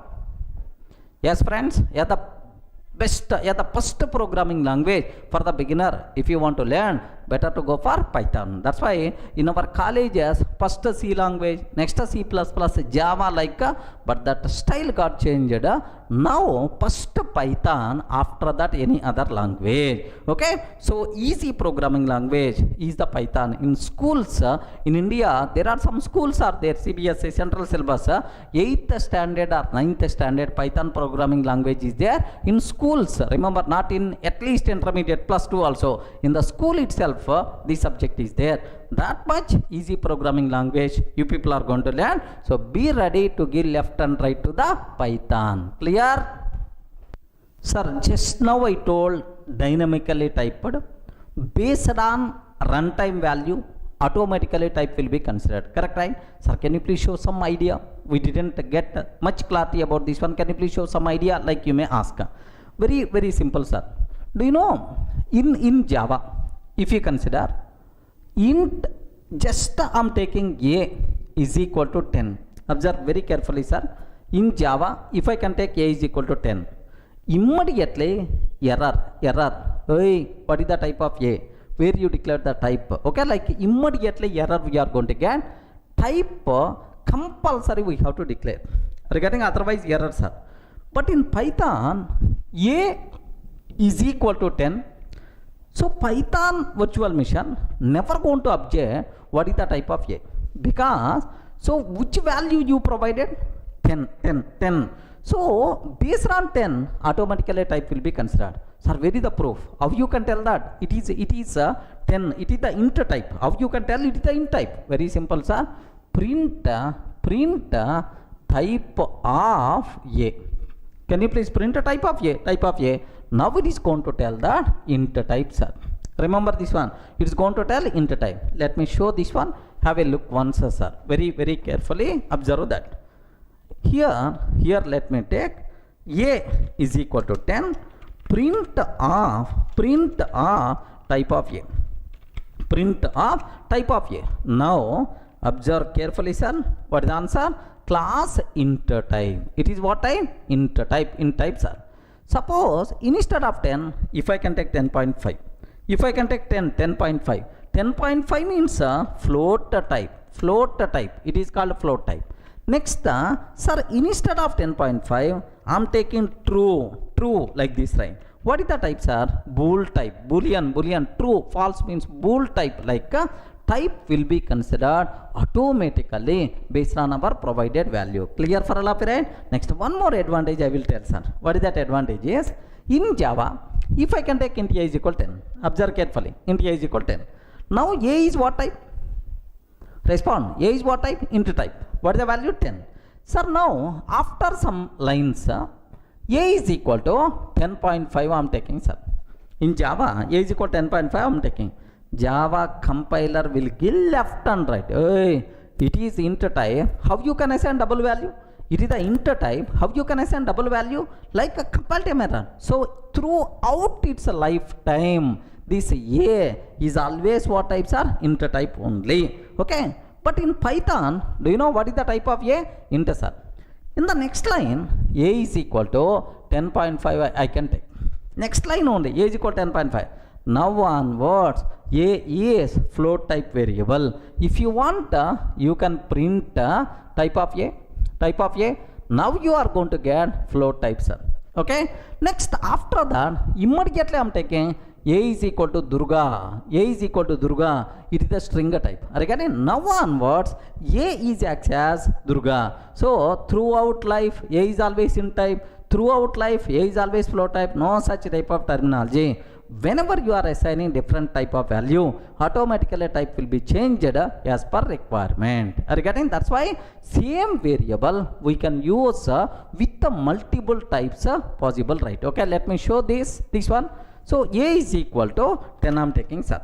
Yes friends, yeah, the best, yeah, the first programming language for the beginner, if you want to learn, better to go for Python. That's why in our colleges, first C language, next C++, Java like, but that style got changed. Now first Python, after that any other language. Okay, so easy programming language is the Python. In schools in India, there are some schools are there, CBSE central syllabus, 8th standard or 9th standard Python programming language is there in schools. Remember, not in at least intermediate +2 also. In the school itself, this subject is there. That much easy programming language you people are going to learn. So be ready to give left and right to the Python. Clear? Sir, just now I told dynamically typed, based on runtime value, automatically type will be considered. Correct, right? Sir, can you please show some idea? We didn't get much clarity about this one. Can you please show some idea, like you may ask? Very, very simple, sir. Do you know, in Java, if you consider int, just I'm taking a is equal to 10. Observe very carefully, sir. In Java, if I can take a is equal to 10, immediately error. Hey, what is the type of a? Where you declare the type? Okay, like immediately error we are going to get. Type compulsory we have to declare. Regarding otherwise error, sir. But in Python, a is equal to 10. So Python virtual machine never going to object what is the type of a, because so which value you provided? 10. So based on 10, automatically type will be considered. Sir, where is the proof? How you can tell that it is 10? It is the int type. How you can tell it is the int type? Very simple, sir. Print type of a. Can you please print a type of a? Type of a. Now it is going to tell that int type, sir. Remember this one. It is going to tell int type. Let me show this one. Have a look once, sir. Very, very carefully observe that. Here let me take a is equal to 10. Print of type of a. Print of type of a. Now observe carefully, sir. What is the answer? Class int type. It is what type? Int type, sir. Suppose instead of 10, if I can take 10.5, if I can take 10.5, 10.5 means float type. It is called float type. Next, sir, instead of 10.5, I am taking true like this, right? What is the type, sir? Bool type, boolean, true, false means bool type, like type will be considered automatically based on our provided value. Clear for all of you, right? Next, one more advantage I will tell, sir. What is that advantage? Is in Java, if I can take int a is equal 10, observe carefully, int a is equal 10. Now a is what type? Respond. A is what type? Int type. What is the value? 10. Sir, now after some lines, a is equal to 10.5 I am taking, sir. In Java, a is equal to 10.5 I am taking. Java compiler will give left and right. Hey, it is int type. How you can assign double value? It is the int type. How you can assign double value? Like a compile time error. So throughout its lifetime, this a is always what types are? Int type only. Okay. But in Python, do you know what is the type of a? Int, sir. In the next line, a is equal to 10.5 I can take. Next line only, a is equal to 10.5. Now onwards, a is float type variable. If you want, you can print type of a. Now you are going to get float type, sir. Okay. Next, after that, immediately I am taking a is equal to Durga. A is equal to Durga. It is the string type. Again, now onwards, a is acts as Durga. So throughout life, a is always int type. Throughout life, a is always float type. No such type of terminology. Whenever you are assigning different type of value, automatically type will be changed as per requirement. Regarding, that's why same variable we can use with the multiple types possible, right? Okay, let me show this one. So a is equal to 10 I am taking, sir.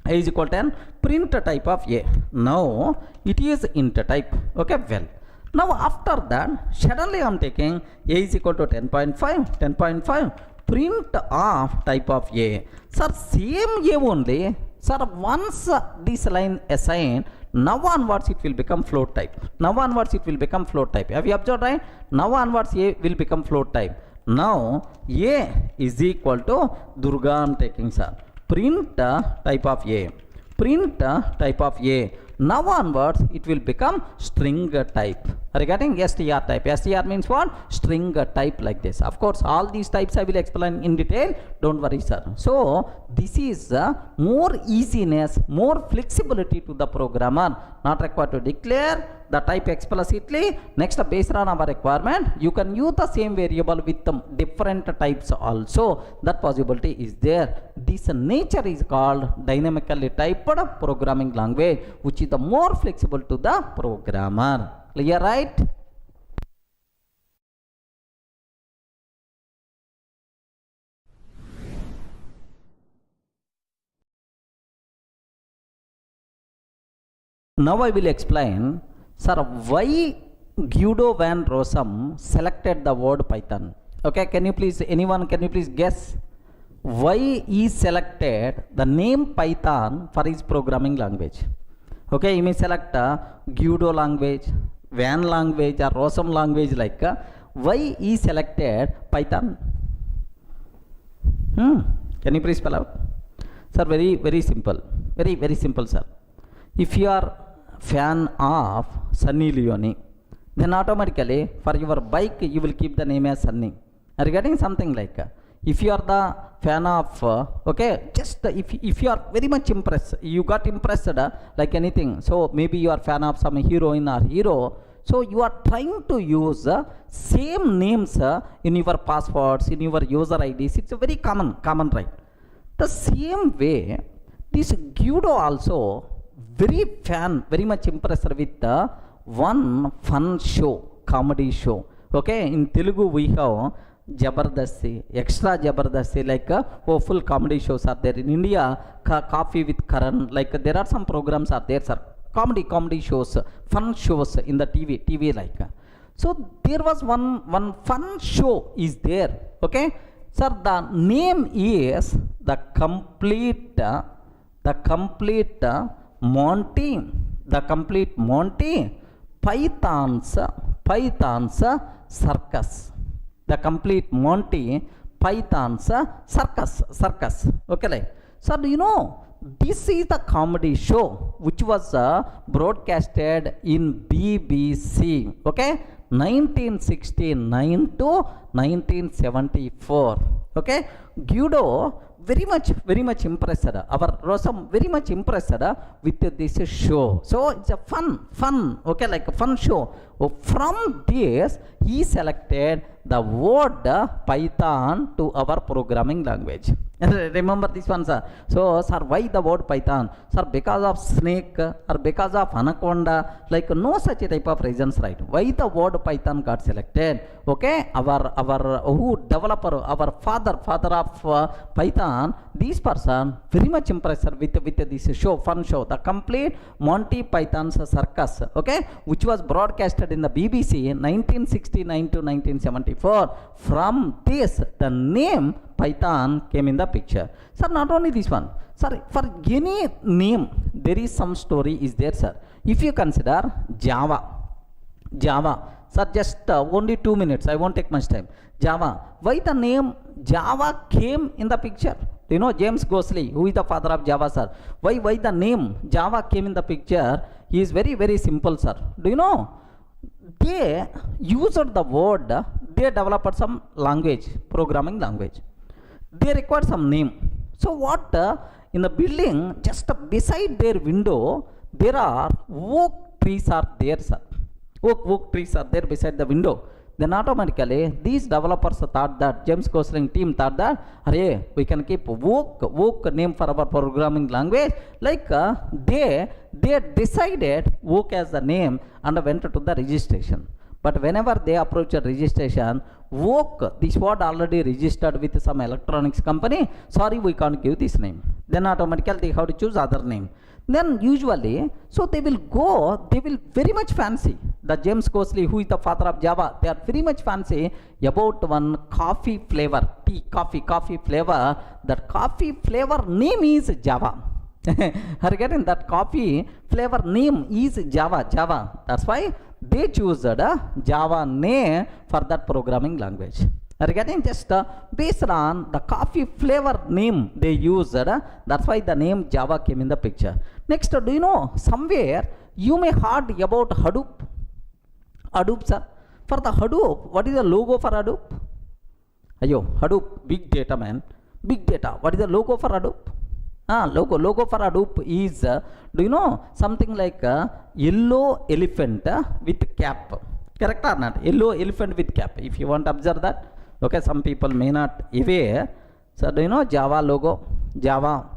A is equal to 10, print type of a. Now it is int type. Okay, well. Now after that, suddenly I'm taking a is equal to 10.5, print of type of a. Sir, same a only. Sir, once this line assigned, now onwards it will become float type. Now onwards it will become float type. Have you observed, right? Now onwards a will become float type. Now a is equal to Durga I'm taking, sir. Print type of a. Print type of a. Now onwards it will become string type. Regarding str type, str means what? String type, like this. Of course all these types I will explain in detail, don't worry, sir. So this is more easiness, more flexibility to the programmer, not required to declare the type explicitly. Next, based on our requirement, you can use the same variable with different types also. That possibility is there. This nature is called dynamically typed programming language, which is the more flexible to the programmer. Clear, right? Now I will explain, sir, why Guido van Rossum selected the word Python. Okay, can you please guess why he selected the name Python for his programming language? Okay, you may select Guido language, Van language, or Rossum language, like why he selected Python? Can you please spell out? Sir, very simple. Very simple, sir. If you are fan of Sunny Leone, then automatically for your bike you will keep the name as Sunny. Regarding something like if you are the fan of okay, just if you are very much impressed, you got impressed like anything, so maybe you are fan of some heroine or hero, so you are trying to use same names in your passwords, in your user IDs. It's a very common, right? The same way this Guido also very much impressed with one fun show, comedy show. Okay, in Telugu we have Jabardasti, Extra Jabardasti, like full comedy shows are there. In India, Coffee with Karan, like there are some programs are there, sir. Comedy shows, fun shows in the TV like. So there was one fun show is there. Okay, sir, the name is the complete Monty Python's circus. The complete Monty Python's circus. Okay, like, so do you know this is the comedy show which was broadcasted in BBC. Okay, 1969 to 1974. Okay, Guido very much impressed. Our Rossum very much impressed with this show. So it's a fun. Okay, like a fun show. From this, he selected the word Python to our programming language. Remember this one, sir. So, sir, why the word Python? Sir, because of snake or because of anaconda, like no such type of reasons, right? Why the word Python got selected? Okay, our who developer, our father of Python, this person very much impressed with this show, fun show, the complete Monty Python's circus. Okay, which was broadcasted in the BBC in 1969 to 1974. From this, the name Python came in the picture. Sir, not only this one, sir, for any name there is some story is there, sir. If you consider Java, sir, just only 2 minutes, I won't take much time. Java, why the name Java came in the picture? Do you know James Gosling, who is the father of Java, sir? Why the name Java came in the picture? He is very simple, sir. Do you know? They used the word, they developed some language, programming language. They required some name. So what, in the building, just beside their window, there are oak trees are there, sir. Oak trees are there beside the window. Then automatically these developers thought that, James Gosling team thought that, hey, we can keep oak name for our programming language. Like they decided oak as the name and went to the registration. But whenever they approach a registration, oak, this word already registered with some electronics company. Sorry, we can't give this name. then automatically they have to choose other name. Then usually, so they will very much fancy. The James Cosley, who is the father of Java, they are very much fancy about one coffee flavor, tea, coffee flavor. That coffee flavor name is Java. Are you getting that? Coffee flavor name is Java. That's why they choose the Java name for that programming language. Are you getting? Just based on the coffee flavor name they used, that's why the name Java came in the picture. Next, do you know, somewhere you may heard about Hadoop? Hadoop, sir. For the Hadoop, what is the logo for Hadoop? Ayo, Hadoop, big data, man. Big data. What is the logo for Hadoop? Logo for Hadoop is, do you know, something like a yellow elephant with cap. Correct or not? Yellow elephant with cap. If you want to observe that, okay, some people may not aware. So do you know Java logo? Java.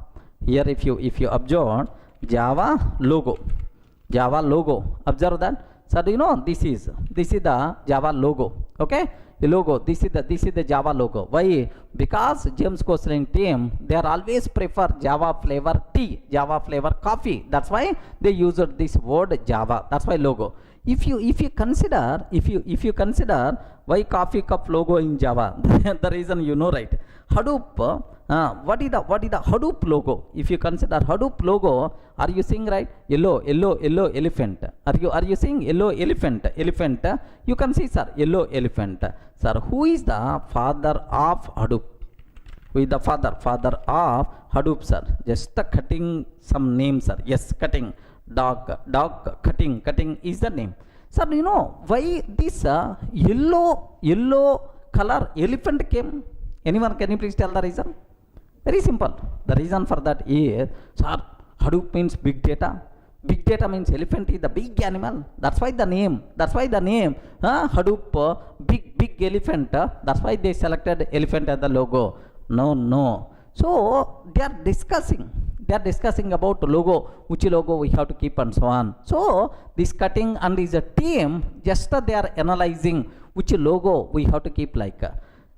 Here, if you observe Java logo. Observe that. So do you know this is the Java logo. Okay, the logo. This is the Java logo. Why? Because James Cosley team, they are always prefer Java flavor tea, Java flavor coffee. That's why they used this word Java. That's why logo. If you consider why coffee cup logo in Java, the reason you know, right? Hadoop. What is the Hadoop logo? If you consider Hadoop logo, are you seeing, right? Yellow elephant. Are you seeing yellow elephant? You can see, sir, yellow elephant. Sir, who is the father of Hadoop? Who is the father of Hadoop, sir? Just cutting some names, sir. Yes, cutting. Dog cutting is the name. Sir, you know why this yellow color elephant came? Anyone, can you please tell the reason? Very simple. The reason for that is, sir, Hadoop means big data. Big data means elephant is the big animal. That's why the name. Hadoop, big elephant. That's why they selected elephant as the logo. No. So they are discussing about logo, which logo we have to keep and so on. So this cutting and this team, just they are analyzing which logo we have to keep like.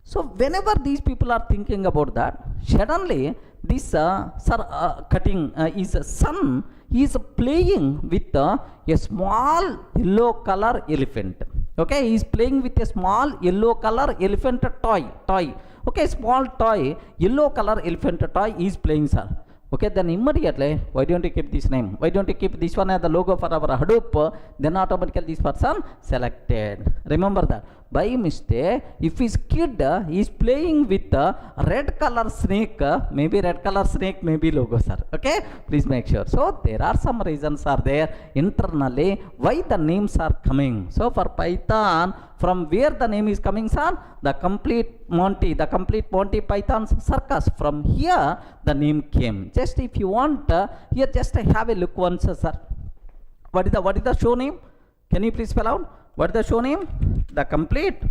So whenever these people are thinking about that, suddenly this cutting is son is playing with a small yellow color elephant. Okay, he is playing with a small yellow color elephant toy. Okay, small toy, yellow color elephant toy is playing, sir. Okay, then immediately, why don't you keep this name? Why don't you keep this one as the logo for our Hadoop? Then automatically this person selected. Remember that. By mistake, if his kid is playing with a red color snake, maybe red color snake, maybe logo, sir. Okay, please make sure. So there are some reasons are there internally why the names are coming. So for Python, from where the name is coming, sir? The complete Monty Python's circus. From here the name came. Just if you want, here just have a look once, sir. What is the show name? Can you please spell out? What is the show name? The complete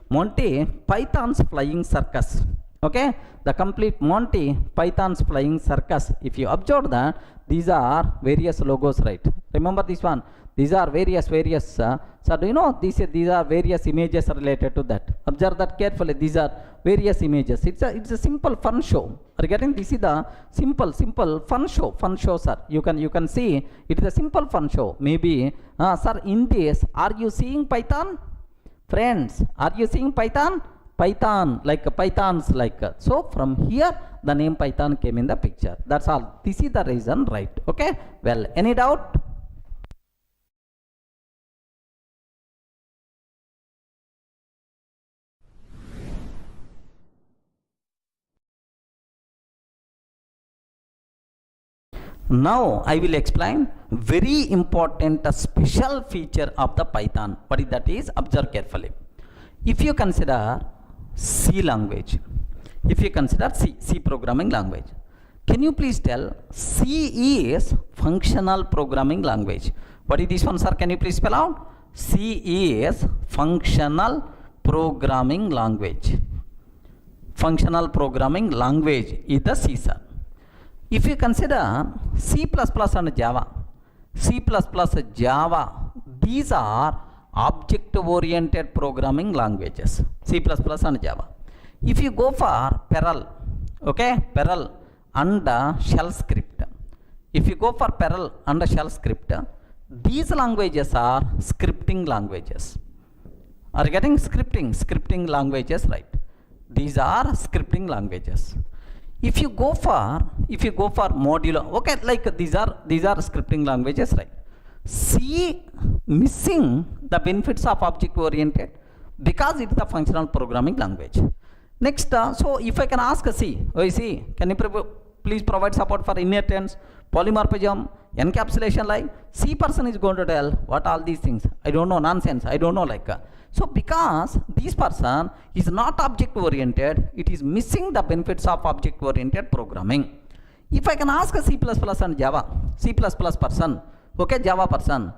Monty Python's flying circus. Okay, the complete Monty Python's flying circus. If you observe that, these are various logos, right? Remember this one. These are various. So do you know these are various images related to that? Observe that carefully. These are various images. It's a simple fun show. Are you getting? This is the simple fun show, sir. You can see it is a simple fun show. Maybe, sir, in this, are you seeing Python? Friends, are you seeing Python? Pythons like. So from here the name Python came in the picture. That's all. This is the reason, right? Okay. Well, any doubt? Now I will explain very important special feature of the Python. What is that is? Observe carefully. If you consider C language, C programming language, can you please tell C is functional programming language? What is this one, sir? Can you please spell out? C is functional programming language. Functional programming language is the C, sir. If you consider C++ and Java, these are object-oriented programming languages, C++ and Java. If you go for Perl, okay, Perl and shell script. If you go for Perl and shell script, these languages are scripting languages. Are you getting scripting languages, right? These are scripting languages. If you go for modular, okay, like these are scripting languages, right? C missing the benefits of object oriented because it is a functional programming language. Next, so if I can ask C, can you please provide support for inheritance, polymorphism, encapsulation, like C person is going to tell what all these things. I don't know, nonsense. I don't know, like. So because this person is not object oriented, it is missing the benefits of object oriented programming. If I can ask a C++ and Java, C++ person, okay, Java person,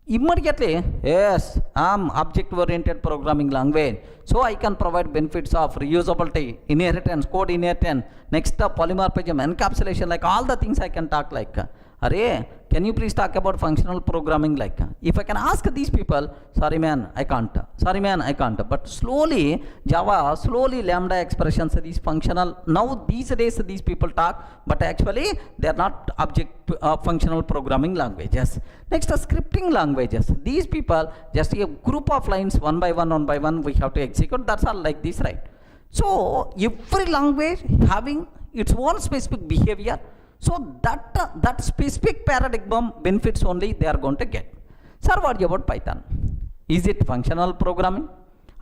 immediately, yes, I'm object oriented programming language, so I can provide benefits of reusability, inheritance, code inheritance, next polymorphism, encapsulation, like all the things I can talk, like. Array, can you please talk about functional programming, like. If I can ask these people, sorry man, I can't. But slowly Java, slowly lambda expressions, these functional, now these days these people talk, but actually they are not object functional programming languages. Next, scripting languages. These people just a group of lines one by one we have to execute. That's all, like this, right? So every language having its own specific behavior. So that specific paradigm benefits only they are going to get. Sir, what about Python? Is it functional programming,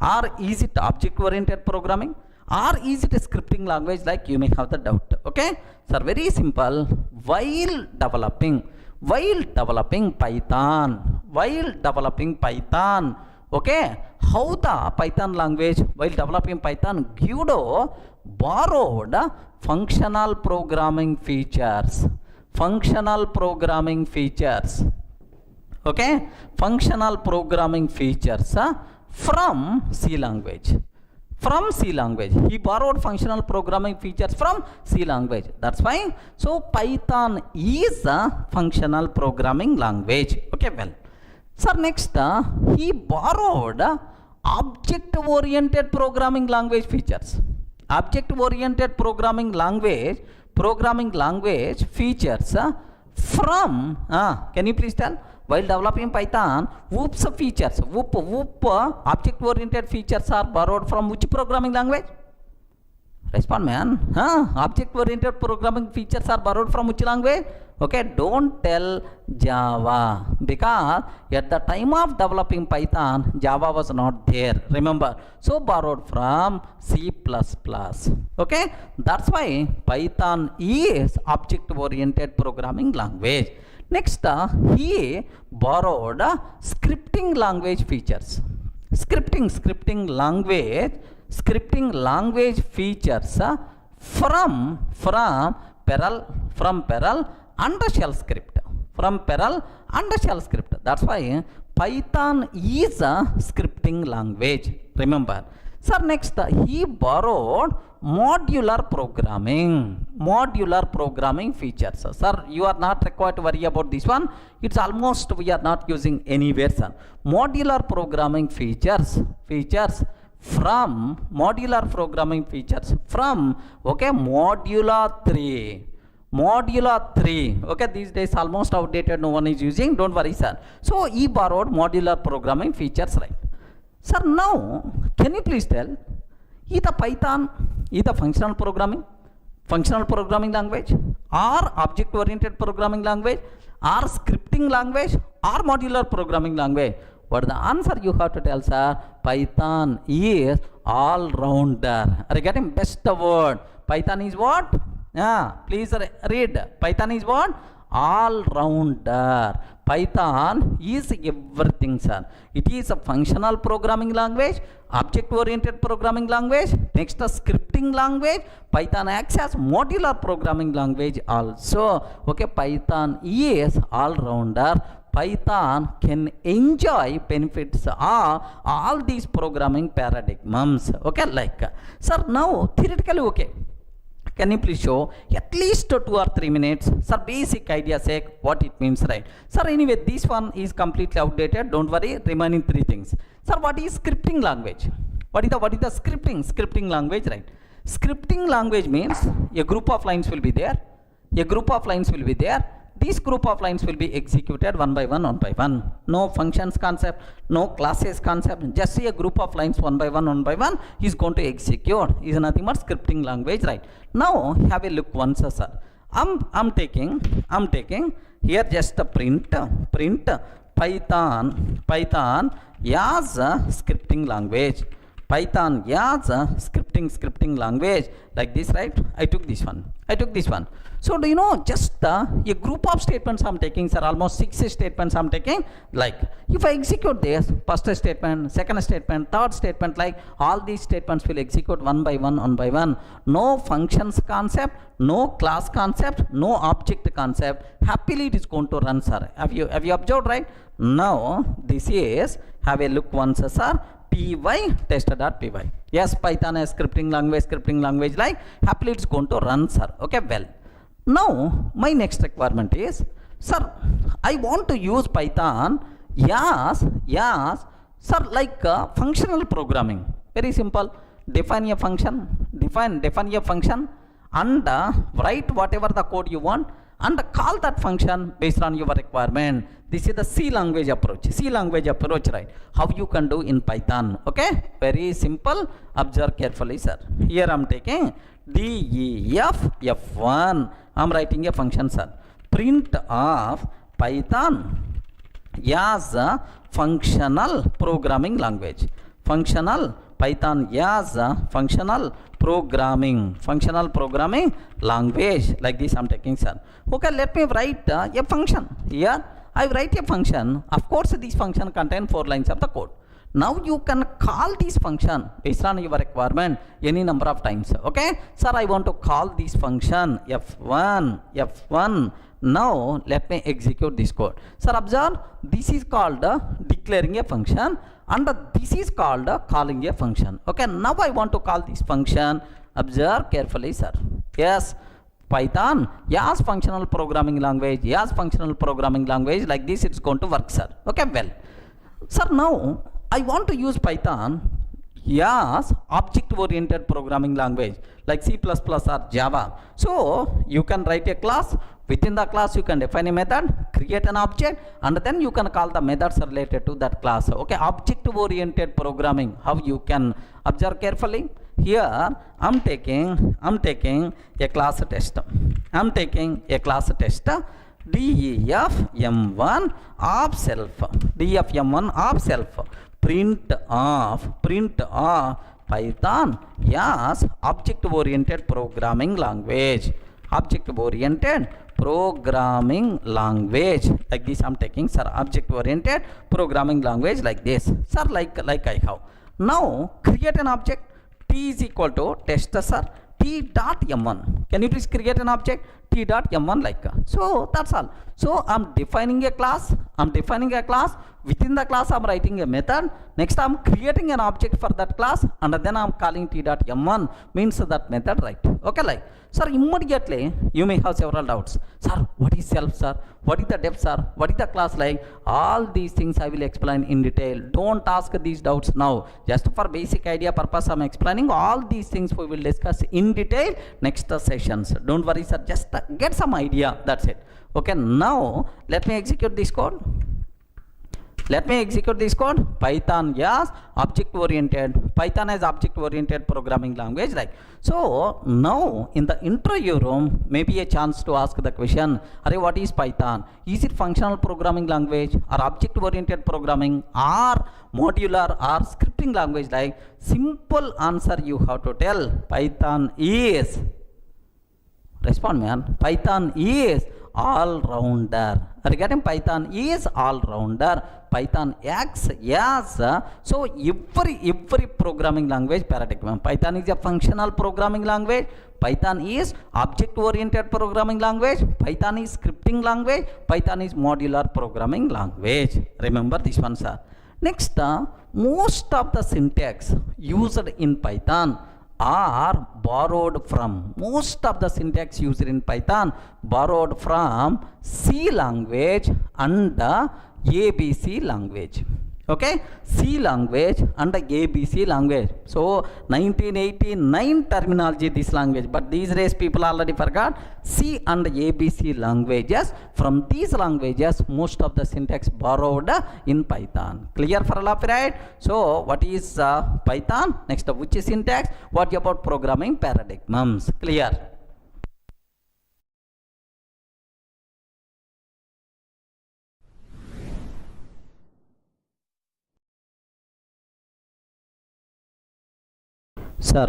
or is it object oriented programming, or is it a scripting language, like you may have the doubt? Okay, sir, very simple. While developing Python, okay, how the Python language, while developing Python, Guido borrowed functional programming features, okay, functional programming features from C language. He borrowed functional programming features from C language. That's why, so Python is a functional programming language. Okay, well, sir, next he borrowed object oriented programming language features. Object oriented programming language features from, can you please tell, while developing Python, whoops features, object oriented features are borrowed from which programming language? Respond, man. Object oriented programming features are borrowed from which language? Okay, don't tell Java, because at the time of developing Python, Java was not there, remember. So borrowed from C++. Okay, that's why Python is object oriented programming language. Next, he borrowed scripting language features. Scripting language features from Perl and shell script. That's why Python is a scripting language, remember. Sir, next, he borrowed modular programming features. Sir, you are not required to worry about this one. It's almost we are not using anywhere, sir. Modular programming features from okay, Modula 3. Okay, these days almost outdated, no one is using, don't worry, sir. So he borrowed modular programming features, right? Sir, now can you please tell, either Python, either functional programming language, or object oriented programming language, or scripting language, or modular programming language? What the answer you have to tell, sir? Python is all rounder. Are you getting best word? Python is what? Please read. Python is what? All rounder. Python is everything, sir. It is a functional programming language, object oriented programming language, next a scripting language. Python acts as modular programming language also. Okay, Python is all rounder. Python can enjoy benefits of all these programming paradigms. Okay, like, sir, now theoretically, okay, can you please show at least 2 or 3 minutes, sir, basic idea sake what it means, right? Sir, anyway, this one is completely outdated, don't worry, remaining 3 things. Sir, what is scripting language? What is the scripting language, right? Scripting language means a group of lines will be there. These group of lines will be executed one by one. No functions concept, no classes concept, just a group of lines one by one is going to execute. Is nothing but scripting language, right? Now have a look once, sir. I'm taking here just a print Python as a scripting language. Python as a scripting language, like this, right? I took this one. So do you know, just a group of statements I'm taking, sir, almost 6 statements I'm taking. Like if I execute this first statement, second statement, third statement, like all these statements will execute one by one. No functions concept, no class concept, no object concept. Happily it is going to run, sir. Have you observed, right? Now this is, have a look once, sir. py test.py. Yes, Python is scripting language, like happily it's going to run, sir. Okay, well, now my next requirement is, sir, I want to use Python as sir, like functional programming. Very simple. Define a function and write whatever the code you want and call that function based on your requirement. This is the C language approach, right? How you can do in Python. Okay, very simple. Observe carefully, sir. Here I'm taking def f1. I'm writing a function, sir. Print of Python as a functional programming language. Python as a functional programming language, like this I'm taking, sir. Okay, let me write a function. Here I write a function. Of course this function contains 4 lines of the code. Now you can call this function based on your requirement any number of times. Okay, sir, I want to call this function f1. Now let me execute this code. Sir, observe, this is called declaring a function and this is called calling a function. Okay, now I want to call this function. Observe carefully, sir. Yes, Python as functional programming language, like this it's going to work, sir. Okay, well, sir, now I want to use Python as object oriented programming language like C++ or Java. So you can write a class. Within the class you can define a method, create an object, and then you can call the methods related to that class. Okay, object oriented programming, how you can. Observe carefully. Here I'm taking a class test. def m1 of self. Print of Python as object oriented programming language. Like this I'm taking, sir. Object oriented programming language, like this, sir. Like I have. Now create an object. T is equal to test, sir. T.m1. Can you please create an object? T.m1, like so. That's all. So I'm defining a class. Within the class I'm writing a method. Next I'm creating an object for that class and then I'm calling T.m1, means that method, right? Okay, like, sir, immediately you may have several doubts. Sir, what is self, sir? What is the def, sir? What is the class, like? All these things I will explain in detail. Don't ask these doubts now. Just for basic idea purpose I'm explaining. All these things we will discuss in detail next sessions. Don't worry, sir. Just get some idea. That's it. Okay, now let me execute this code. Python as object oriented programming language, like so. Now in the interview room, maybe a chance to ask the question, Arey, what is Python? Is it functional programming language or object oriented programming or modular or scripting language? Like, simple answer you have to tell. Python is, respond, man. Python is all-rounder. Regarding Python is all-rounder. Python acts as so every programming language paradigm. Python is a functional programming language. Python is object-oriented programming language. Python is scripting language. Python is modular programming language. Remember this one, sir. Next, most of the syntax used in Python are borrowed from. Most of the syntax used in Python borrowed from C language and ABC language. Okay, C language and ABC language. So 1989 terminology this language, but these days people already forgot C and ABC languages. From these languages most of the syntax borrowed in Python. Clear for all of you, right? So what is Python? Next, which is syntax? What about programming paradigms? Clear? Sir,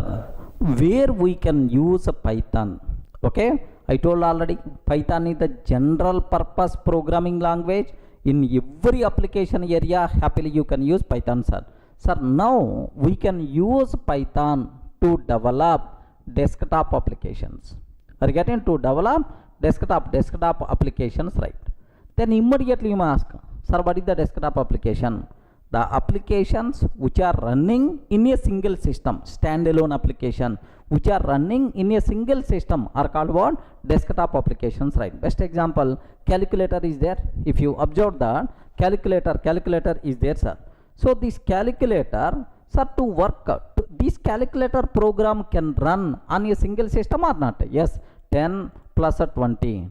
where we can use Python? Okay, I told already Python is the general purpose programming language. In every application area happily you can use Python, sir. Sir, now we can use Python to develop desktop applications. Are you getting? To develop desktop applications, right? Then immediately you must ask, sir, what is the desktop application? The applications which are running in a single system, standalone application which are running in a single system are called what? Desktop applications, right? Best example, calculator is there. If you observe that calculator is there, sir. So this calculator, sir, to work this calculator program can run on a single system or not? Yes, 10 plus 20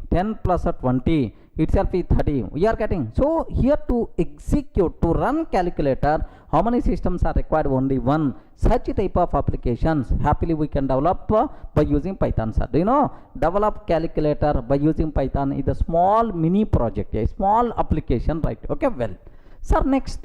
itself is 30. We are getting. So here to execute, to run calculator, how many systems are required? Only one. Such type of applications happily we can develop by using Python, sir. Do you know? Develop calculator by using Python is a small mini project, a small application, right? Okay, well, sir, next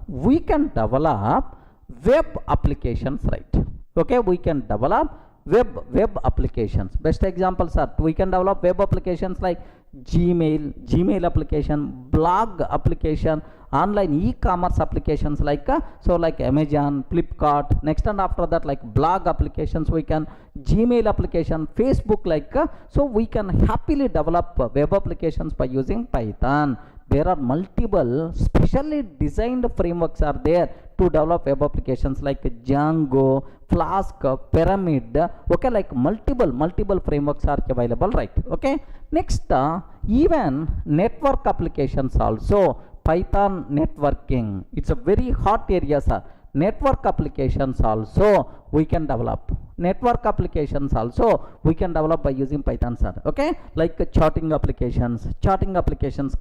we can develop web applications, right? Okay, we can develop web applications. Best example, sir, we can develop web applications like Gmail application, blog application, online e-commerce applications like like Amazon, Flipkart. Next and after that, like blog applications, we can Gmail application, Facebook, like so we can happily develop web applications by using Python. There are multiple specially designed frameworks are there to develop web applications like Django, Flask, Pyramid. Okay, like multiple frameworks are available, right? Okay, next even network applications also. Python networking, it's a very hot area, sir. Network applications also we can develop. Network applications also we can develop by using Python, sir. Okay, like chatting applications,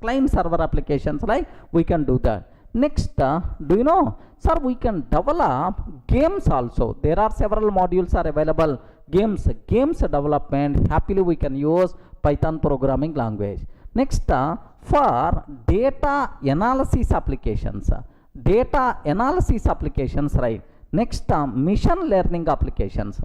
client server applications, like we can do that. Next, do you know, sir, we can develop games also. There are several modules are available. Games development, happily we can use Python programming language. Next, for data analysis applications, right? Next, machine learning applications,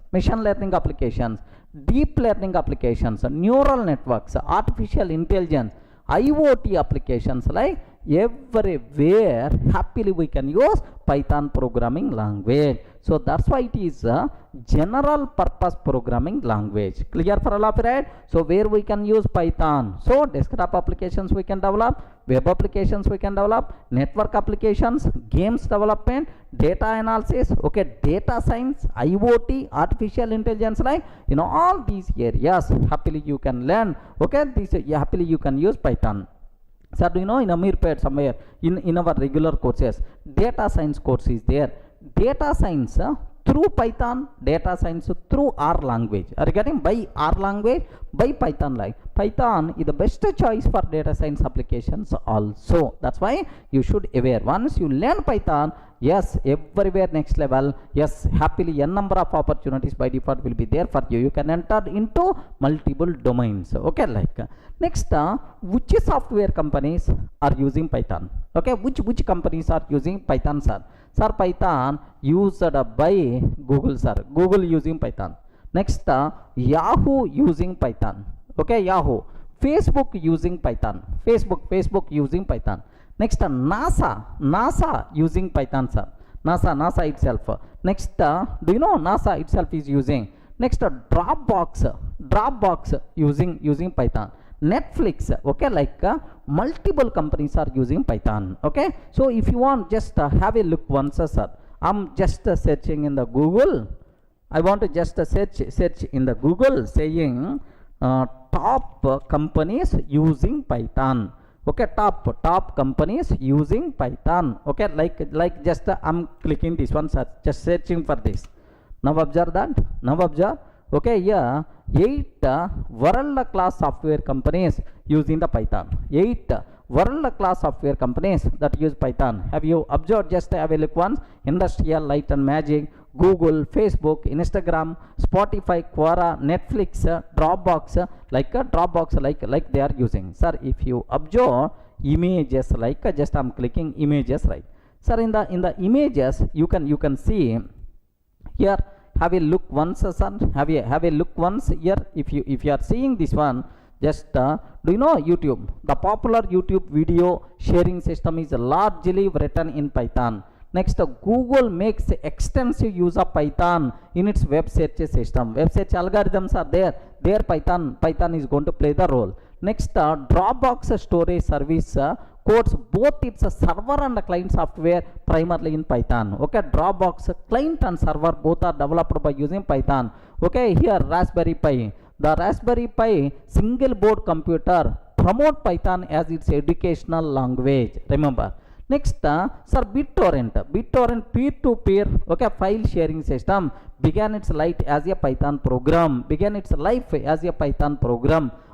deep learning applications, neural networks, artificial intelligence, IoT applications, like everywhere happily we can use Python programming language. So that's why it is a general purpose programming language. Clear for all of you, right? So where we can use Python? So desktop applications we can develop, web applications we can develop, network applications, games development, data analysis, okay, data science, IoT, artificial intelligence, like all these areas happily you can learn. Okay, this happily you can use Python. Sir, do you know in Amirpet somewhere in our regular courses, data science course is there. Data science through Python, data science through R language. Are you getting? By R language, by Python, like Python is the best choice for data science applications also. That's why you should aware. Once you learn Python, yes, everywhere next level, yes, happily n number of opportunities by default will be there for you. You can enter into multiple domains. Okay, like next, which software companies are using Python? Okay, which companies are using Python, sir? Sir, Python used by Google, sir. Google using Python. Next, Yahoo using Python. Okay, Yahoo. Facebook using Python. Facebook using Python. Next, NASA using Python, sir. NASA itself. Next, do you know NASA itself is using? Next, Dropbox using Python. Netflix, okay, like multiple companies are using Python. Okay, so if you want, just have a look once, sir. I'm just searching in the Google. I want to just search in the Google saying top companies using Python. Okay, top companies using Python. Okay, like just I'm clicking this one, just searching for this. Now observe that. Now observe. Okay, yeah, 8 world class software companies using the Python. 8 world class software companies that use Python. Have you observed? Just have a look once. Industrial Light and Magic, Google, Facebook, Instagram, Spotify, Quora, Netflix, Dropbox, like they are using. Sir, if you observe images, like just I'm clicking images, right? Sir, in the images you can see here. Have a look once, son. Have a look once here. If you are seeing this one, just do you know YouTube? The popular YouTube video sharing system is largely written in Python. Next, Google makes extensive use of Python in its web search system. Web search algorithms are there. There Python is going to play the role. Next, Dropbox storage service codes both its server and client software primarily in Python. Okay, Dropbox client and server both are developed by using Python. Okay, here Raspberry Pi. The Raspberry Pi single board computer promote Python as its educational language. Remember. Next, sir, BitTorrent peer-to-peer, okay, file sharing system began its life as a Python program.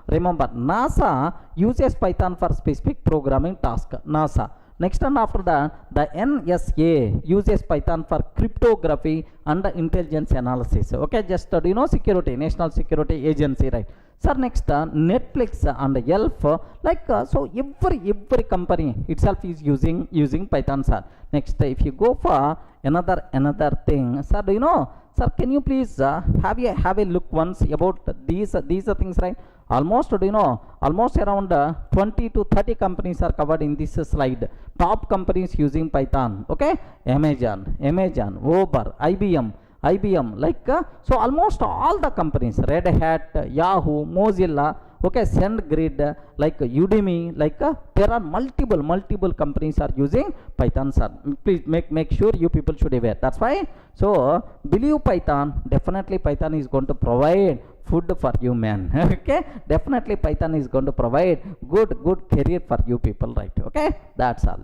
Remember, NASA uses Python for specific programming task. NASA. Next, and after that, the NSA uses Python for cryptography and intelligence analysis. Okay, just do you know security, National Security Agency, right? Sir, next, Netflix and Yelp, so every company itself is using Python, sir. Next, if you go for another thing, sir, do you know, sir, can you please have a look once about these things, right? Almost, do you know, almost around 20 to 30 companies are covered in this slide. Top companies using Python. Okay, Amazon, Uber, IBM, so almost all the companies, Red Hat, Yahoo, Mozilla, okay, SendGrid, like Udemy, there are multiple companies are using Python, sir. Please make sure you people should aware. That's why, so believe Python. Definitely Python is going to provide food for you, man. Okay, definitely Python is going to provide good career for you people, right? Okay, that's all.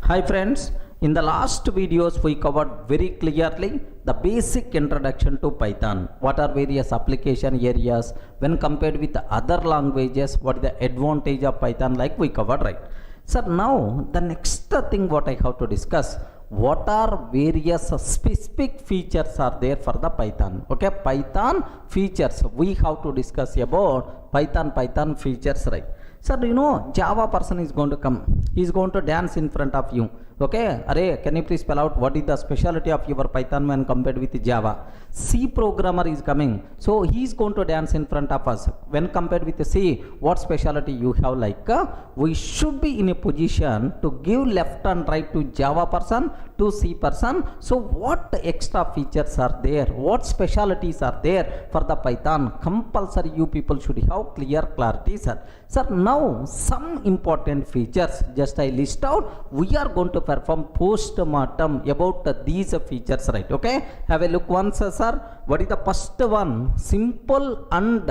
Hi friends, in the last videos we covered very clearly the basic introduction to Python. What are various application areas when compared with the other languages? What is the advantage of Python, like we covered, right? Sir, now the next thing what I have to discuss, what are various specific features are there for the Python. Okay, Python features we have to discuss about Python features, right? Sir, do you know Java person is going to come, he is going to dance in front of you. Okay, array, can you please spell out what is the specialty of your Python when compared with Java? C programmer is coming, so he is going to dance in front of us. When compared with C, what specialty you have? We should be in a position to give left and right to Java person, to C person. So what extra features are there, what specialties are there for the Python? Compulsory you people should have clear clarity, sir. Sir, now some important features just I list out. We are going to perform post-mortem about these features, right? Okay, have a look once, sir. What is the first one? Simple and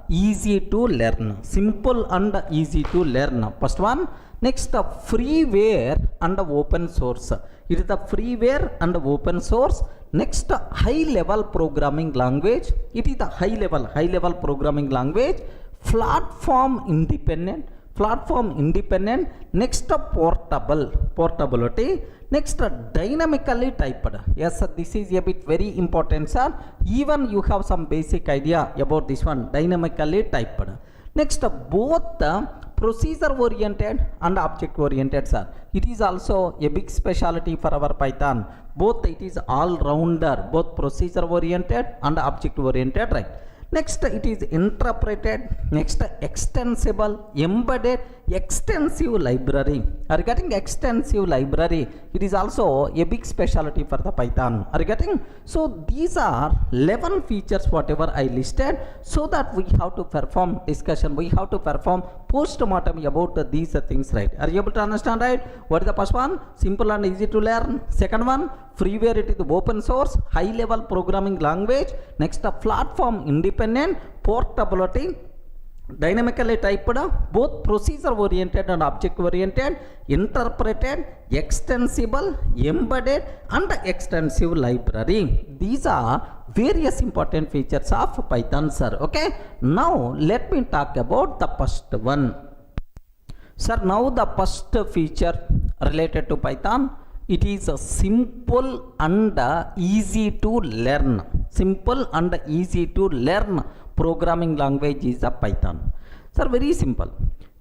easy to learn. Simple and easy to learn, first one. Next, freeware and open source. It is the freeware and open source. Next, high level programming language. It is the high level programming language. Platform independent. Next, portability. Next, dynamically typed. Yes, this is a bit very important, sir. Even you have some basic idea about this one, dynamically typed. Next, both procedure oriented and object oriented, sir. It is also a big specialty for our Python. Both it is all rounder, both procedure oriented and object oriented, right? Next, it is interpreted. Next, extensible, embedded, extensive library. Are you getting extensive library? It is also a big specialty for the Python. Are you getting? So these are 11 features whatever I listed, so that we have to perform discussion, we have to perform post-mortem about these things, right? Are you able to understand, right? What is the first one? Simple and easy to learn. Second one, freeware, it is open source, high level programming language. Next, platform independent, portability, dynamically typed, both procedure oriented and object oriented, interpreted, extensible, embedded, and extensive library. These are various important features of Python, sir. Okay, now let me talk about the first one, sir. Now the first feature related to Python, it is a simple and easy to learn. Simple and easy to learn programming language is a Python. Sir, very simple.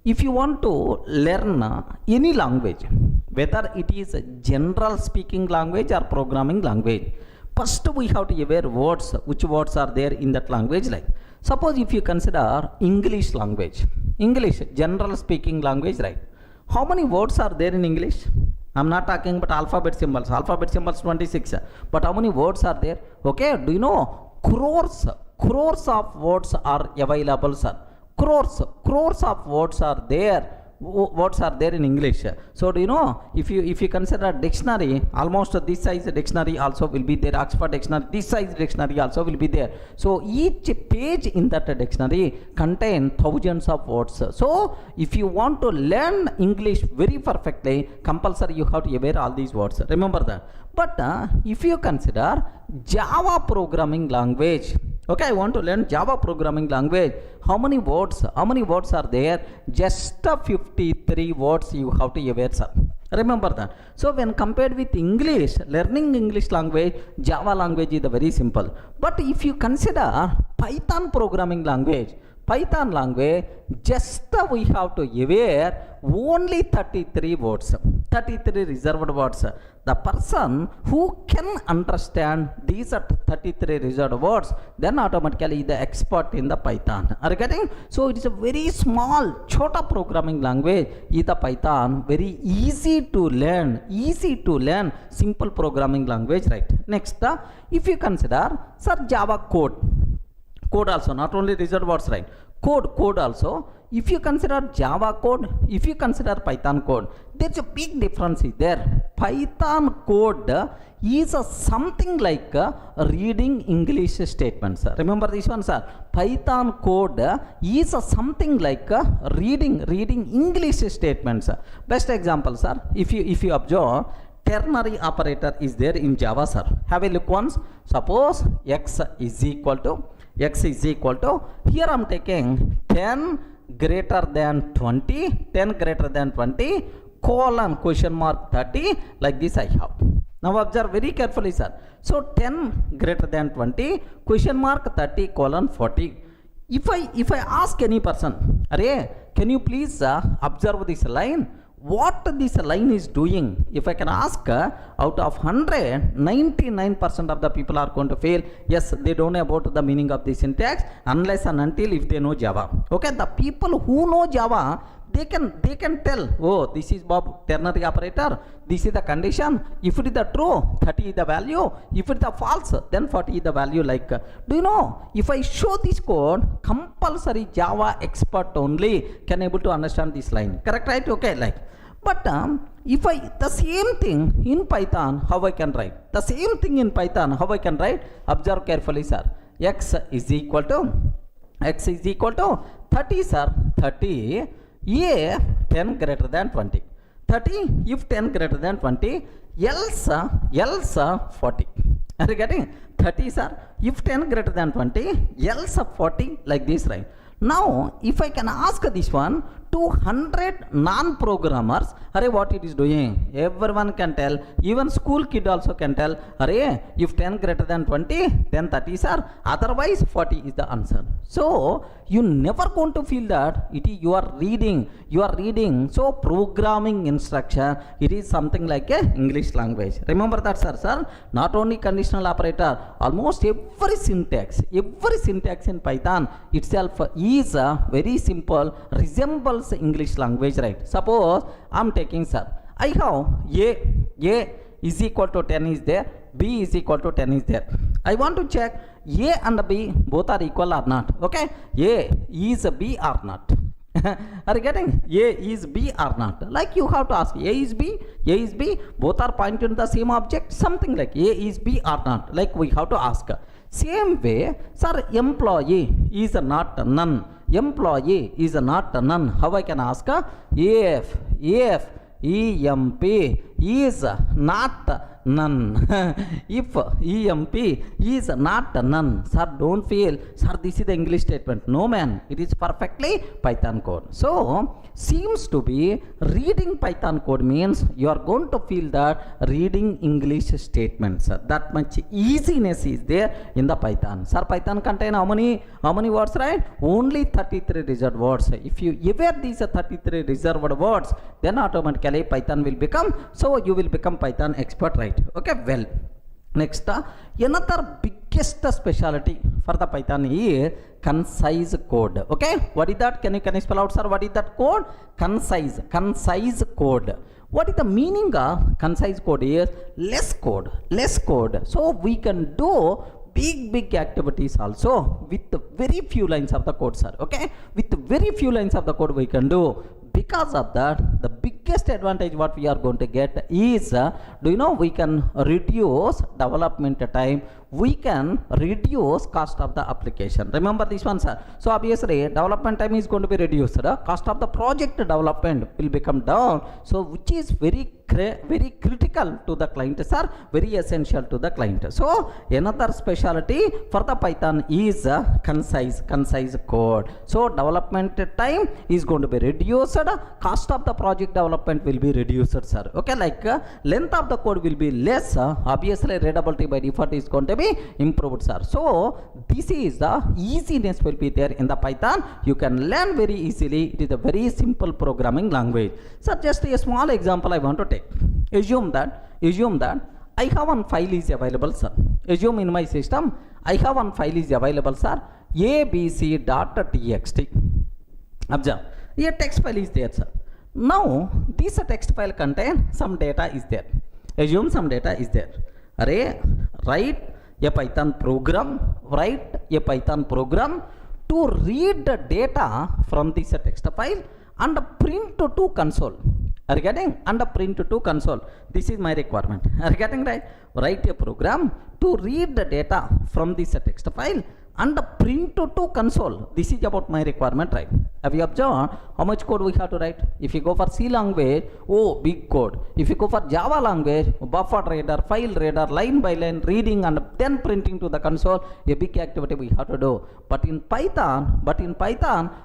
If you want to learn any language, whether it is a general speaking language or programming language, first we have to aware words, which words are there in that language. Like suppose if you consider English language, English general speaking language, right? How many words are there in English? I'm not talking about alphabet symbols. Alphabet symbols 26, but how many words are there? Okay, do you know crores of words are available, sir? Crores of words are there. Words are there in English. So do you know, if you consider dictionary, almost this size dictionary also will be there. Oxford dictionary, this size dictionary also will be there. So each page in that dictionary contain thousands of words. So if you want to learn English very perfectly, compulsory you have to aware all these words. Remember that. But if you consider Java programming language, okay, I want to learn Java programming language. How many words are there? Just 53 words you have to aware, sir. Remember that. So when compared with English, learning English language, Java language is very simple. But if you consider Python programming language, just we have to aware only 33 words, 33 reserved words. The person who can understand these 33 reserved words, then automatically the expert in the Python. Are you getting? So it is a very small, chota programming language is the Python, very easy to learn, simple programming language, right? Next, if you consider, sir, Java code also, not only reserved words, right? Code also. If you consider Java code, if you consider Python code, there's a big difference there. Python code is something like reading English statements. Remember this one, sir? Python code is something like reading English statements. Best example, sir, if you observe, ternary operator is there in Java, sir. Have a look once. Suppose x is equal to, here I'm taking 10 greater than 20, colon question mark 30, like this I have. Now observe very carefully, sir. So 10 greater than 20, question mark 30, colon 40. If I ask any person, Arey, can you please observe this line? What this line is doing? If I can ask, out of 100, 99% of the people are going to fail. Yes, they don't know about the meaning of the syntax unless and until if they know Java. Okay, the people who know Java, they can tell, oh, this is Bob ternary operator, this is the condition. If it is the true, 30 is the value. If it is the false, then 40 is the value. Like, do you know, if I show this code, compulsory Java expert only can able to understand this line. Correct, right? Okay, like. But if the same thing in Python, how I can write? The same thing in Python, how I can write? Observe carefully, sir. X is equal to 30, sir. 30, A 10 greater than 20. 30, if 10 greater than 20, else 40. Are you getting? 30, sir. If 10 greater than 20, else 40, like this, right? Now, if I can ask this one, 200 non-programmers, array, what it is doing? Everyone can tell, even school kid also can tell, array, if 10 greater than 20, then 30, sir, otherwise 40 is the answer. So, you never going to feel that you are reading. So, programming instruction, it is something like a English language. Remember that, sir? Not only conditional operator, almost every syntax in Python itself is very simple, resembles equals English language, right? Suppose I'm taking, sir, I have A is equal to 10 is there, B is equal to 10 is there. I want to check A and B both are equal or not. Okay, A is B or not. Are you getting? A is B or not? Like you have to ask, A is B, both are pointing to the same object, something like A is B or not. Like we have to ask. Same way, sir, employee is not none. Employee is not none. How I can ask? If EMP is not none. If EMP is not none, sir, don't feel, sir, this is the English statement. No, man, it is perfectly Python code. So, seems to be reading Python code means you are going to feel that reading English statements. That much easiness is there in the Python. Sir, Python contain how many words, right? Only 33 reserved words. If you ever these 33 reserved words, then automatically Python will become, so you will become Python expert, right? Okay, well, next another biggest specialty for the Python is concise code. Okay, what is that? Can you spell out, sir? What is that code? Concise code. What is the meaning of concise code? Is less code. So we can do big activities also with very few lines of the code, sir. Okay, with very few lines of the code we can do. Because of that, the biggest advantage what we are going to get is, do you know, we can reduce development time, we can reduce cost of the application. Remember this one, sir. So obviously development time is going to be reduced, cost of the project development will become down, so which is very critical to the client, sir, very essential to the client. So another specialty for the Python is concise code. So development time is going to be reduced, cost of the project development will be reduced, sir. Okay, like length of the code will be less, obviously readability by default is going to be improved, sir. So this is the easiness will be there in the Python. You can learn very easily. It is a very simple programming language. So just a small example I want to take. Assume that I have one file is available, sir. Assume in my system I have one file is available, sir, abc.txt. Observe, a text file is there, sir. Now this text file contains some data is there. Assume some data is there. Write a Python program to read the data from this text file and print to console. Are you getting? And print to console. This is my requirement. Are you getting, right? Write a program to read the data from this text file and print to console. This is about my requirement, right? Have you observed how much code we have to write? If you go for C language, oh, big code. If you go for Java language, buffer reader, file reader, line by line reading and then printing to the console, a big activity we have to do. But in Python,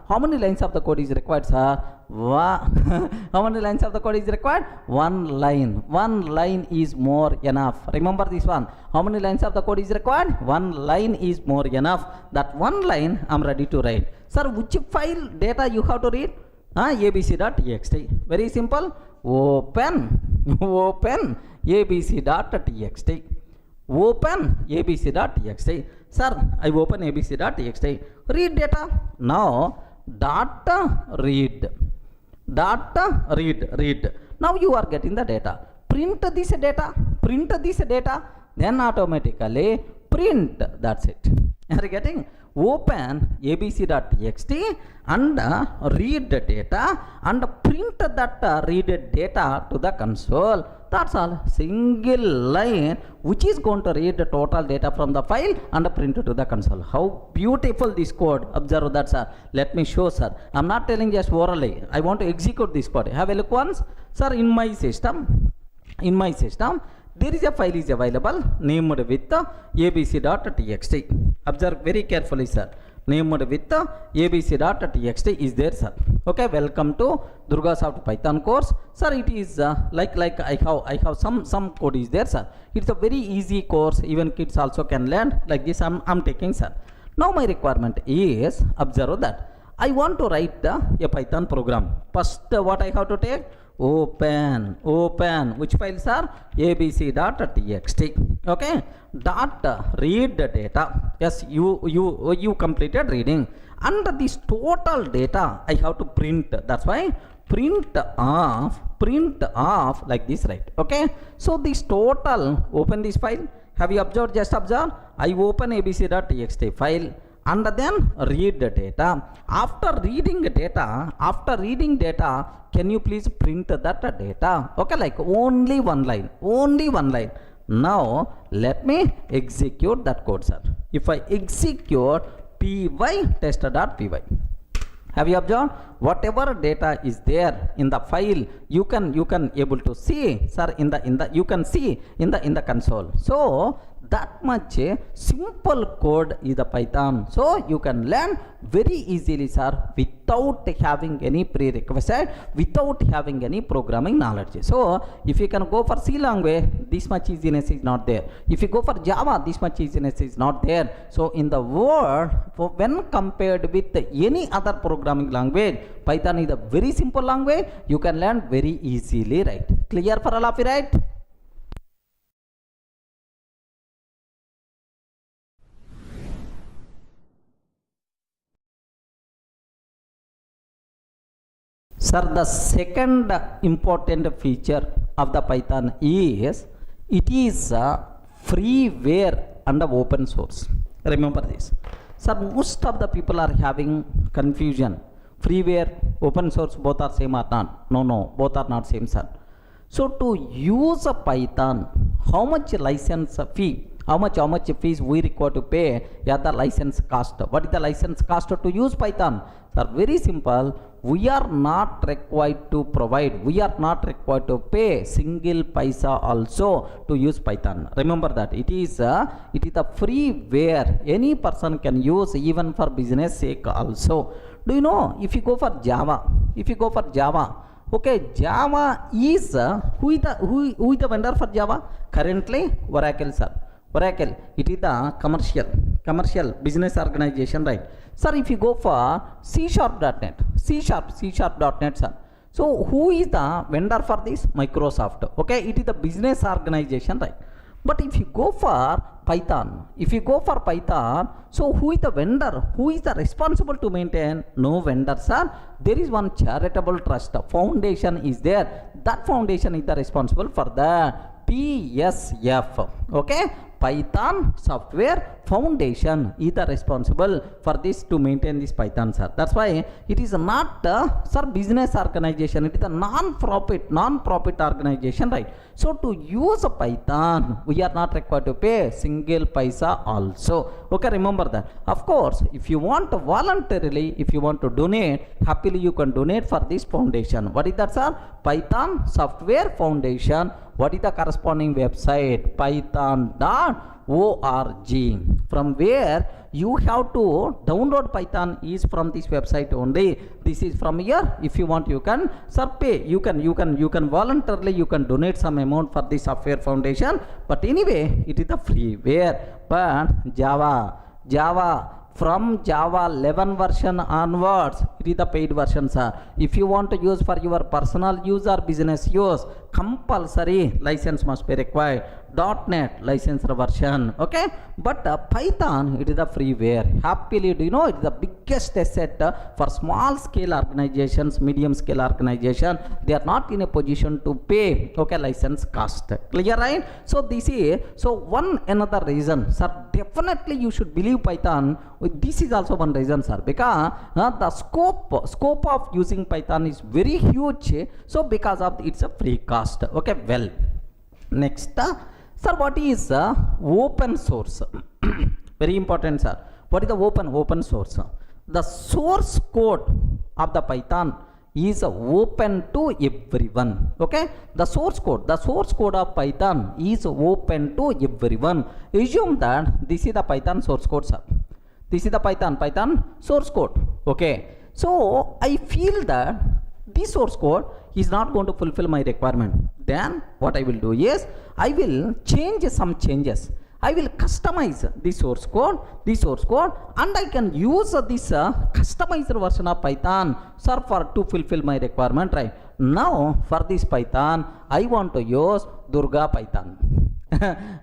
how many lines of the code is required, sir? How many lines of the code is required? One line. One line is more enough. Remember this one. How many lines of the code is required? One line is more enough. That one line I am ready to write. Sir, which file data you have to read? abc.txt. Very simple. Open abc.txt. Open abc.txt. Sir, I open abc.txt. Read data. Now data read. Now you are getting the data. Print this data, then automatically print. That's it. Are you getting? Open abc.txt and read the data and print that read data to the console. That's all. Single line which is going to read the total data from the file and print it to the console. How beautiful this code. Observe that, sir. Let me show, sir. I'm not telling just orally. I want to execute this code. Have a look once. Sir, in my system, there is a file is available named with abc.txt. Observe very carefully, sir. Named with abc.txt is there, sir. Okay, welcome to Durga Soft Python course, sir. It is like I have some code is there, sir. It's a very easy course. Even kids also can learn like this. I'm taking, sir. Now my requirement is, observe that I want to write a Python program. First, what I have to take? open which files are abc.txt. Okay, dot read the data. Yes, you completed reading, and this total data I have to print. That's why print off like this, right? Okay, so this total, open this file. Have you observed? Just observe. I open abc.txt file and then read the data. After reading data, can you please print that data? Okay, like only one line. Now let me execute that code, sir. If I execute py test.py, have you observed? Whatever data is there in the file, you can able to see, sir, in the you can see in the console. So that much simple code is the Python. So you can learn very easily, sir, without having any prerequisite, without having any programming knowledge. So if you can go for C language, this much easiness is not there. If you go for Java, this much easiness is not there. So in the world, when compared with any other programming language, Python is a very simple language. You can learn very easily, right? Clear for all of you, right? Sir, the second important feature of the Python is it is freeware and open source. Remember this. Sir, most of the people are having confusion. Freeware, open source, both are same or not? No, both are not same, sir. So to use a Python, how much license fee? How much fees we require to pay? Yeah, the license cost. What is the license cost to use Python? Sir, very simple. We are not required to provide. We are not required to pay single paisa also to use Python. Remember that it is a freeware. Any person can use, even for business sake also. Do you know? If you go for Java, okay, Java is who is the vendor for Java? Currently, Oracle, sir. Oracle, it is the commercial business organization, right? Sir, if you go for C#.net, sir. So who is the vendor for this? Microsoft. Okay, it is the business organization, right? But if you go for Python, so who is the vendor? Who is the responsible to maintain? No vendor, sir. There is one charitable trust. Foundation is there. That foundation is the responsible for the PSF. Okay, Python Software Foundation is the responsible for this to maintain this Python, sir. That's why it is not sir, business organization. It is a non-profit organization, right? So to use a Python, we are not required to pay single paisa also. Okay, remember that. Of course, if you want to voluntarily, if you want to donate, happily you can donate for this foundation. What is that, sir? Python Software Foundation. What is the corresponding website? Python.org. From where you have to download Python is from this website only. This is from here. If you want, you can, sir, pay. You can voluntarily, you can donate some amount for the software foundation. But anyway, it is the freeware. But Java, from Java 11 version onwards, it is the paid version, sir. If you want to use for your personal use or business use, compulsory license must be required. .NET licensed version, okay? But Python, it is the freeware. Happily, do you know, it is the biggest asset for small scale organizations, medium scale organization. They are not in a position to pay, okay, license cost. Clear, right? So this is, so one another reason, sir, definitely you should believe Python. This is also one reason, sir, because the scope of using Python is very huge. So because of it's a free cost. Okay, well, next, sir, what is open source? Very important, sir. What is the open source? The source code of the Python is open to everyone. Okay, the source code of Python is open to everyone. Assume that this is the Python source code, sir. This is the Python source code. Okay, so I feel that this source code is not going to fulfill my requirement. Then what I will do is I will change some changes. I will customize this source code, and I can use this customized version of Python, sir, for to fulfill my requirement, right? Now for this Python, I want to use Durga Python.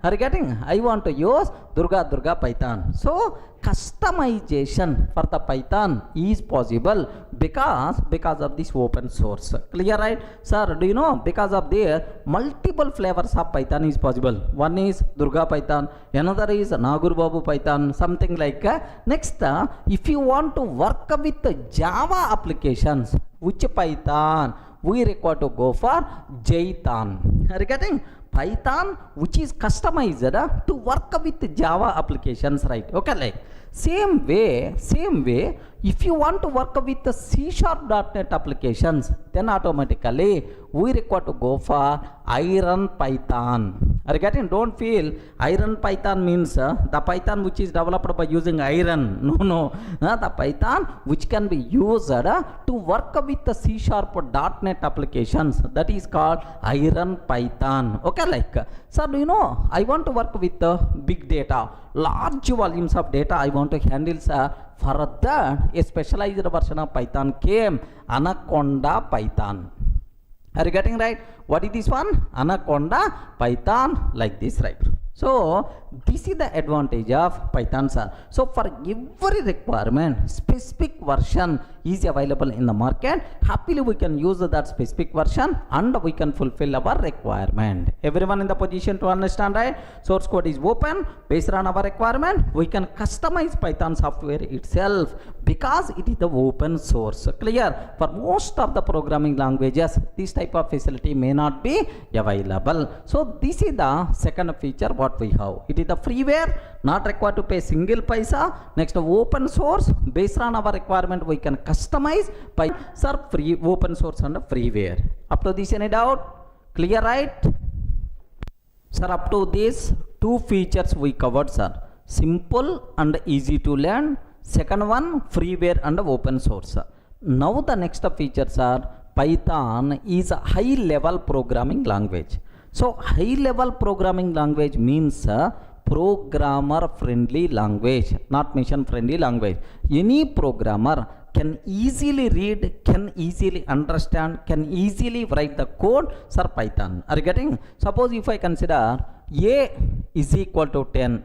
Are you getting? I want to use Durga Python. So customization for the Python is possible because of this open source. Clear, right? Sir, do you know because of there multiple flavors of Python is possible. One is Durga Python, another is Nagur Babu Python, something like next if you want to work with the Java applications, which Python we require to go for Jython. Are you getting? Python which is customized to work with Java applications, right? Okay, like same way if you want to work with the C#.NET applications, then automatically we require to go for Iron Python. Are you getting? Don't feel Iron Python means the Python which is developed by using iron. No. The Python which can be used to work with the C#.NET applications, that is called Iron Python. Okay, like sir, do you know I want to work with the big data, large volumes of data I want to handle, sir. For that a specialized version of Python came, Anaconda Python. Are you getting, right? What is this one? Anaconda Python, like this, right? So this is the advantage of Python, sir. So for every requirement, specific version is available in the market. Happily we can use that specific version and we can fulfill our requirement. Everyone in the position to understand, right? Source code is open. Based on our requirement, we can customize Python software itself because it is the open source. Clear? For most of the programming languages, this type of facility may not be available. So this is the second feature what we have. It is the freeware, not required to pay single paisa. Next, open source. Based on our requirement, we can customize by free open source and freeware. Up to this, any doubt? Clear, right? Sir, up to these two features we covered, sir. Simple and easy to learn. Second one, freeware and open source. Now the next features are Python is a high level programming language. So high level programming language means programmer friendly language, not mission friendly language. Any programmer can easily read, can easily understand, can easily write the code, sir, Python. Are you getting? Suppose if I consider A is equal to 10,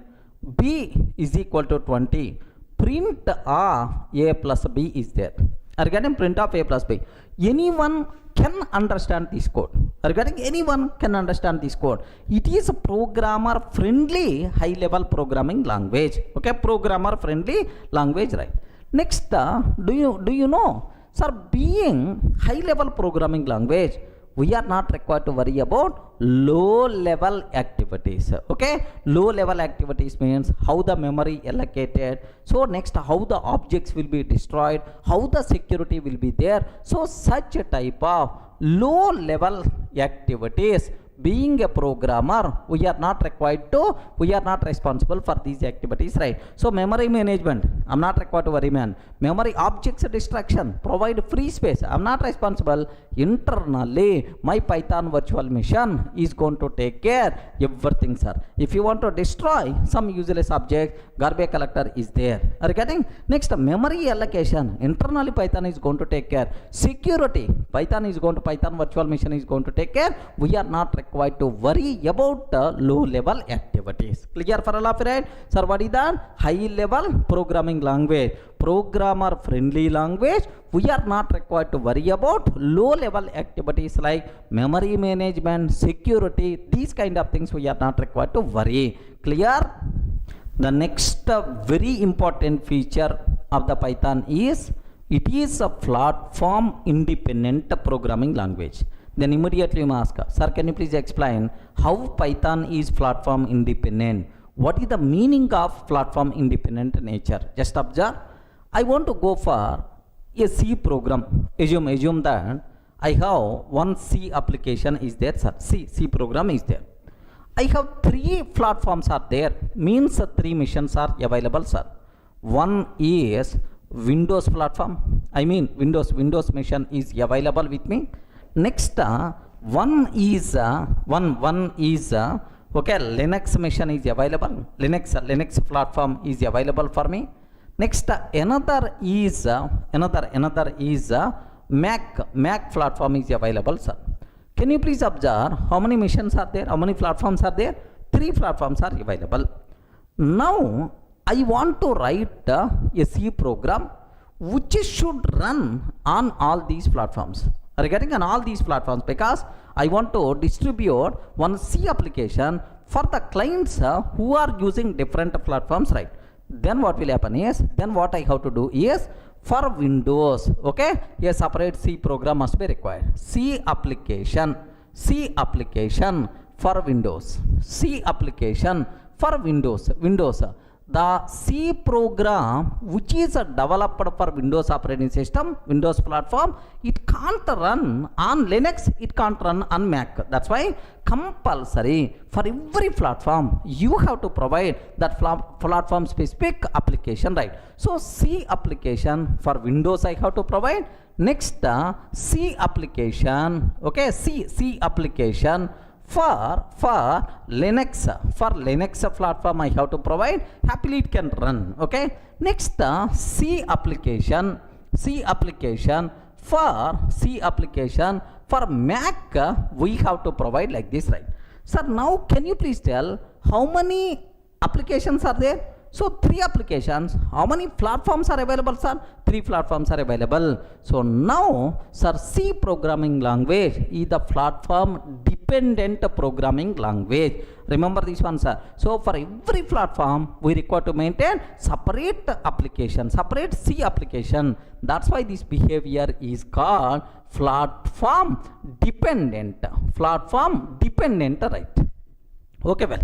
B is equal to 20, print A plus B is there. Are you getting? Print of A plus B. Anyone can understand this code. Are you getting? Anyone can understand this code. It is a programmer friendly high level programming language. Okay, programmer friendly language, right? Next, do you know, sir, being high level programming language, we are not required to worry about low level activities. Okay, low level activities means how the memory allocated, so next how the objects will be destroyed, how the security will be there. So such a type of low level activities, being a programmer, we are not responsible for these activities, right? So memory management, I'm not required to worry, man. Memory objects distraction, provide free space, I'm not responsible. Internally my Python virtual machine is going to take care everything, sir. If you want to destroy some useless object, garbage collector is there. Are you getting? Next, memory allocation, internally Python is going to take care. Security, Python virtual machine is going to take care. We are not required to worry about low level activities. Clear for all of you, right? Sir, what is that? High level programming language, programmer friendly language. We are not required to worry about low level activities like memory management, security, these kind of things we are not required to worry. Clear? The next very important feature of the Python is it is a platform independent programming language. Then immediately you must ask, sir, can you please explain how Python is platform independent? What is the meaning of platform independent nature? Just observe. I want to go for a C program. Assume that I have one C application is there, sir. C program is there. I have three platforms are there, means three missions are available, sir. One is Windows platform. I mean Windows mission is available with me. Next, one is okay, Linux mission is available. Linux platform is available for me. Next, another is Mac platform is available, sir. Can you please observe how many missions are there? How many platforms are there? 3 platforms are available. Now, I want to write a C program which should run on all these platforms. Are you getting on all these platforms? Because I want to distribute one C application for the clients who are using different platforms, right? Then what will happen is, then what I have to do is, for Windows, okay, a separate C program must be required. C application for Windows, C application for Windows. The C program which is developed for Windows operating system, Windows platform, it can't run on Linux, it can't run on Mac. That's why compulsory for every platform you have to provide that platform specific application, right? So C application for Windows I have to provide. Next C application, okay, C application for Linux platform I have to provide. Happily it can run, okay. Next C application for Mac we have to provide like this, right? Sir, now can you please tell how many applications are there? So 3 applications. How many platforms are available, sir? 3 platforms are available. So now, sir, C programming language is the platform dependent programming language. Remember this one, sir. So for every platform, we require to maintain separate application, separate C application. That's why this behavior is called platform dependent, right? Okay, well.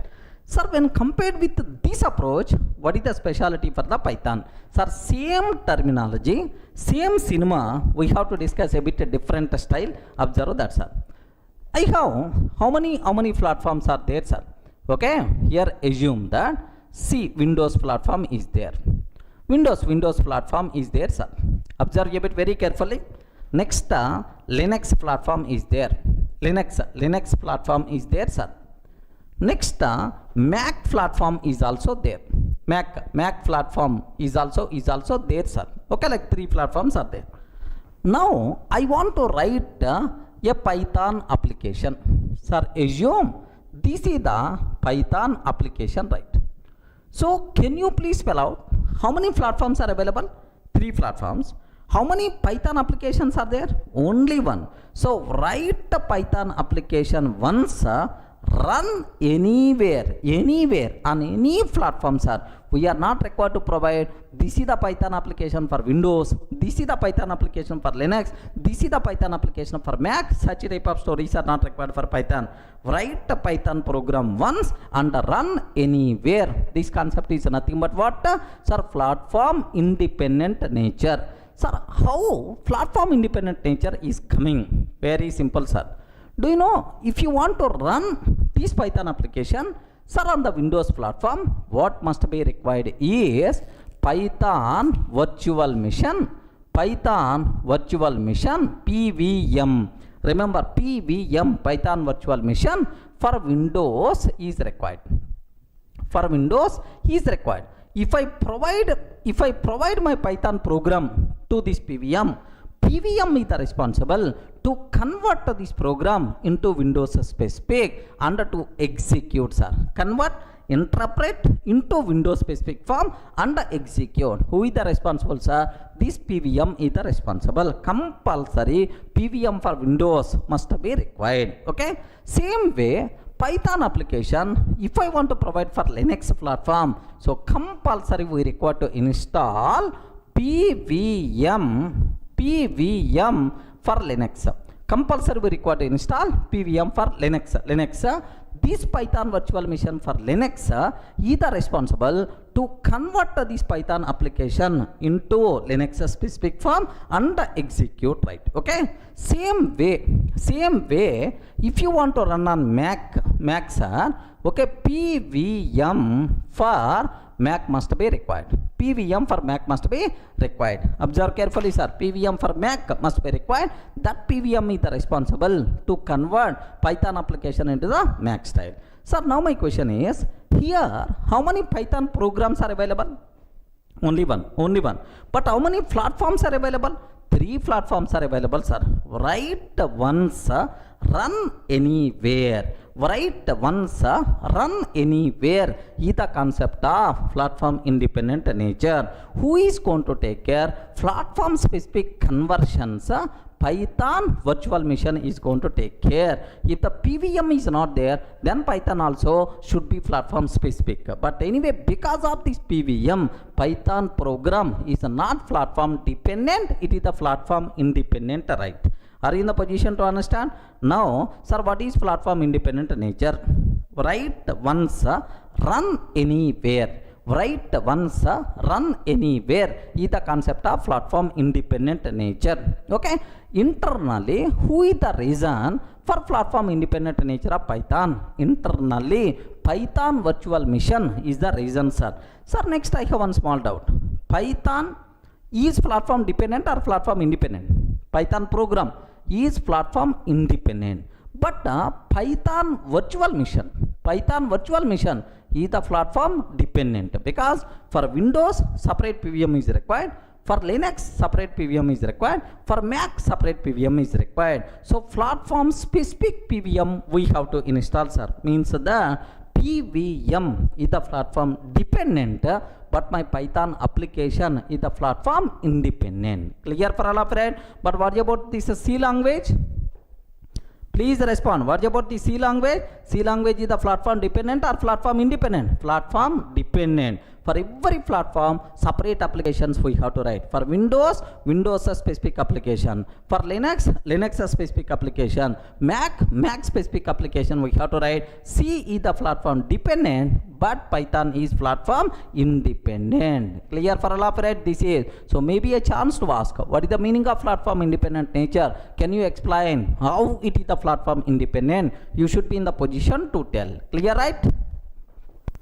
Sir, when compared with this approach, what is the specialty for the Python? Sir, same terminology, same cinema, we have to discuss a bit different style. Observe that, sir. I have how many platforms are there, sir? Okay, here assume that C Windows platform is there. Windows platform is there, sir. Observe a bit very carefully. Next, Linux platform is there. Linux platform is there, sir. Next, Mac platform is also there. Mac platform is also there, sir. Okay, like 3 platforms are there. Now, I want to write a Python application. Sir, assume this is the Python application, right? So, can you please spell out how many platforms are available? 3 platforms. How many Python applications are there? Only 1. So, write a Python application once. Run anywhere on any platform, sir. We are not required to provide this is the Python application for Windows, this is the Python application for Linux, this is the Python application for Mac. Such type of stories are not required for Python. Write a Python program once and run anywhere. This concept is nothing but what? Sir, platform independent nature. Sir, how platform independent nature is coming? Very simple, sir. Do you know, if you want to run this Python application, sir, on the Windows platform, what must be required is Python virtual machine, PVM. Remember, PVM, Python virtual machine for Windows is required. If I provide my Python program to this PVM is responsible to convert this program into Windows specific and to execute, sir. Interpret into Windows specific form and execute. Who is the responsible, sir? This PVM is the responsible. Compulsory PVM for Windows must be required. Okay. Same way, Python application, if I want to provide for Linux platform, so compulsory we require to install PVM for Linux. Compulsory we require to install PVM for Linux. This Python virtual machine for Linux is responsible to convert this Python application into Linux specific form and execute, right? Okay. Same way, if you want to run on Mac, sir, okay, PVM for Mac must be required. PVM for Mac must be required. Observe carefully, sir. PVM for Mac must be required. That PVM is responsible to convert Python application into the Mac style. Sir, now my question is, here, how many Python programs are available? Only one. But how many platforms are available? three platforms are available, sir. Write once, run anywhere. Write once, run anywhere is the concept of platform independent nature. Who is going to take care? Platform specific conversions, Python virtual machine is going to take care. If the PVM is not there, then Python also should be platform specific. But anyway, because of this PVM, Python program is not platform dependent, it is the platform independent, right? Are you in the position to understand? Now, sir, what is platform independent nature? Write once, run anywhere. Write once, run anywhere is the concept of platform independent nature. Okay. Internally, who is the reason for platform independent nature of Python? Internally, Python virtual machine is the reason, sir. Sir, next I have one small doubt. Python is platform dependent or platform independent? Python program is platform independent. But Python virtual machine is the platform dependent, because for Windows separate PVM is required, for Linux separate PVM is required, for Mac separate PVM is required. So platform specific PVM we have to install, sir. Means the PVM is the platform dependent, but my Python application is the platform independent. Clear for all of it? But what about this C language? Please respond. What about the C language? C language is the platform dependent or platform independent? Platform dependent. For every platform, separate applications we have to write. For Windows, Windows a specific application. For Linux, Linux a specific application. Mac specific application we have to write. C is the platform dependent, but Python is platform independent. Clear for all of it? This is. So maybe a chance to ask, what is the meaning of platform independent nature? Can you explain how it is the platform independent? You should be in the position to tell. Clear, right?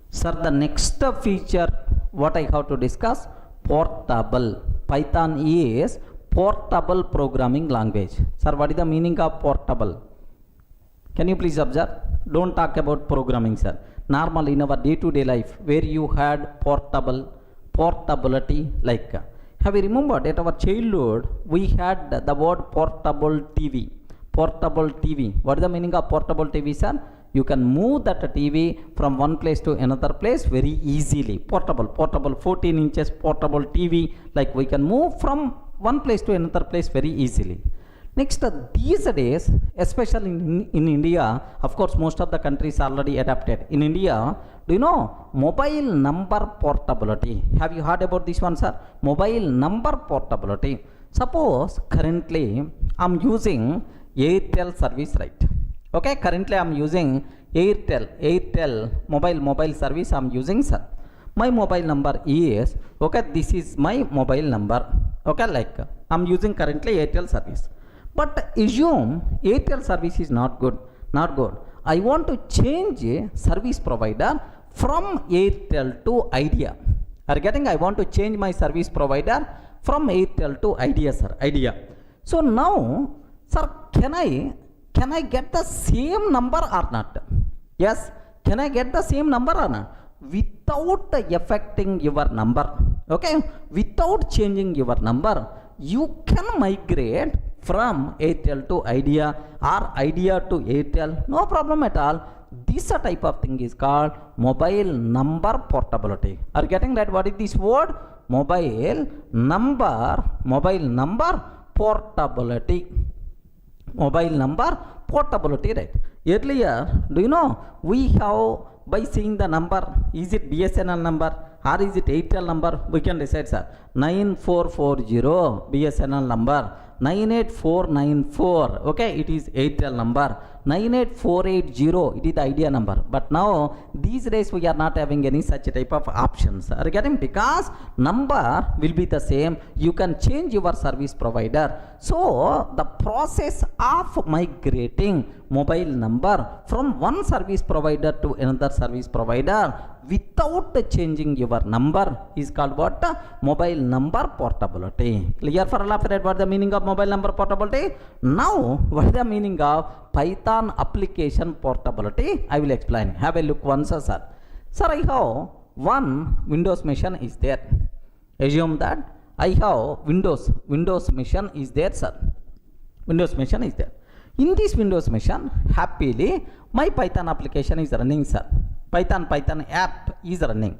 Sir, the next feature what I have to discuss, portable. Python is portable programming language. Sir, what is the meaning of portable? Can you please observe? Don't talk about programming, sir. Normal in our day-to-day life, where you had portability, like have you remembered at our childhood we had the word portable TV. Portable TV. What is the meaning of portable TV, sir? You can move that TV from one place to another place very easily. Portable 14 inches portable TV, like we can move from one place to another place very easily. Next, these days, especially in India, of course most of the countries already adapted. In India, do you know mobile number portability? Have you heard about this one, sir? Mobile number portability. Suppose currently I am using Airtel service, right? Okay, currently I am using Airtel mobile service I am using, sir. My mobile number is, okay, this is my mobile number. Okay, like I am using currently Airtel service. But assume Airtel service is not good. I want to change service provider from Airtel to Idea. Are you getting? I want to change my service provider from Airtel to Idea, sir. Idea. So now, sir, can I get the same number or not? Yes, can I get the same number or not? Without affecting your number, okay, without changing your number, you can migrate from Airtel to Idea or Idea to Airtel, no problem at all. This type of thing is called mobile number portability. Are you getting that? What is this word? Mobile number portability. Mobile number portability, right? Earlier, do you know, we have, by seeing the number, is it BSNL number or is it Airtel number, we can decide, sir. 9440 BSNL number, 98494, okay, it is Airtel number, 98480, it is the Idea number. But now these days we are not having any such type of options. Are you getting? Because number will be the same, you can change your service provider. So the process of migrating mobile number from one service provider to another service provider without changing your number is called what? Mobile number portability. Clear for all of it? What is the meaning of mobile number portability? Now, what is the meaning of Python application portability? I will explain. Have a look once, sir. Sir, I have one Windows machine is there. Assume that I have Windows machine is there, sir. Windows machine is there. In this Windows machine, happily, my Python application is running, sir. Python app is running.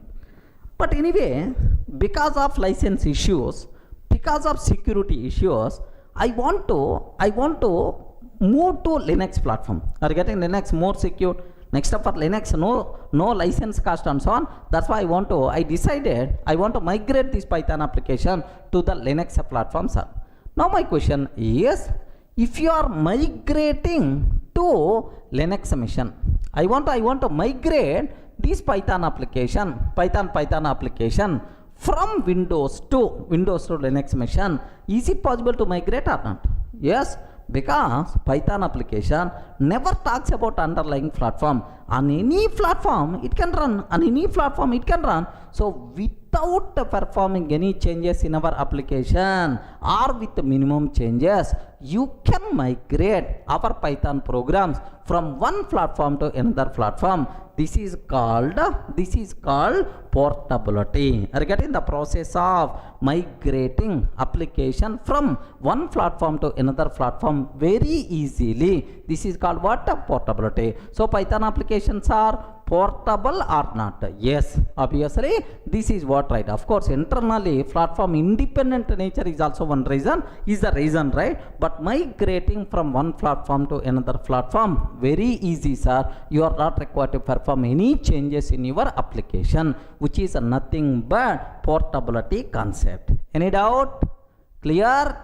But anyway, because of license issues, because of security issues, I want to move to Linux platform. Are getting Linux more secure? Next up for Linux, no license cost and so on. That's why I decided I want to migrate this Python application to the Linux platform, sir. Now my question is, if you are migrating to Linux machine, I want to migrate this Python application from Windows to Linux machine. Is it possible to migrate or not? Yes, because Python application never talks about underlying platform. On any platform it can run. So without performing any changes in our application or with minimum changes, you can migrate our Python programs from one platform to another platform. This is called portability. Are you getting the process of migrating application from one platform to another platform very easily? This is called what? Portability. So Python applications are portable or not? Yes, obviously this is what, right? Of course, internally platform independent nature is also one reason, right? But migrating from one platform to another platform very easy, sir. You are not required to perform any changes in your application, which is nothing but portability concept. Any doubt? Clear?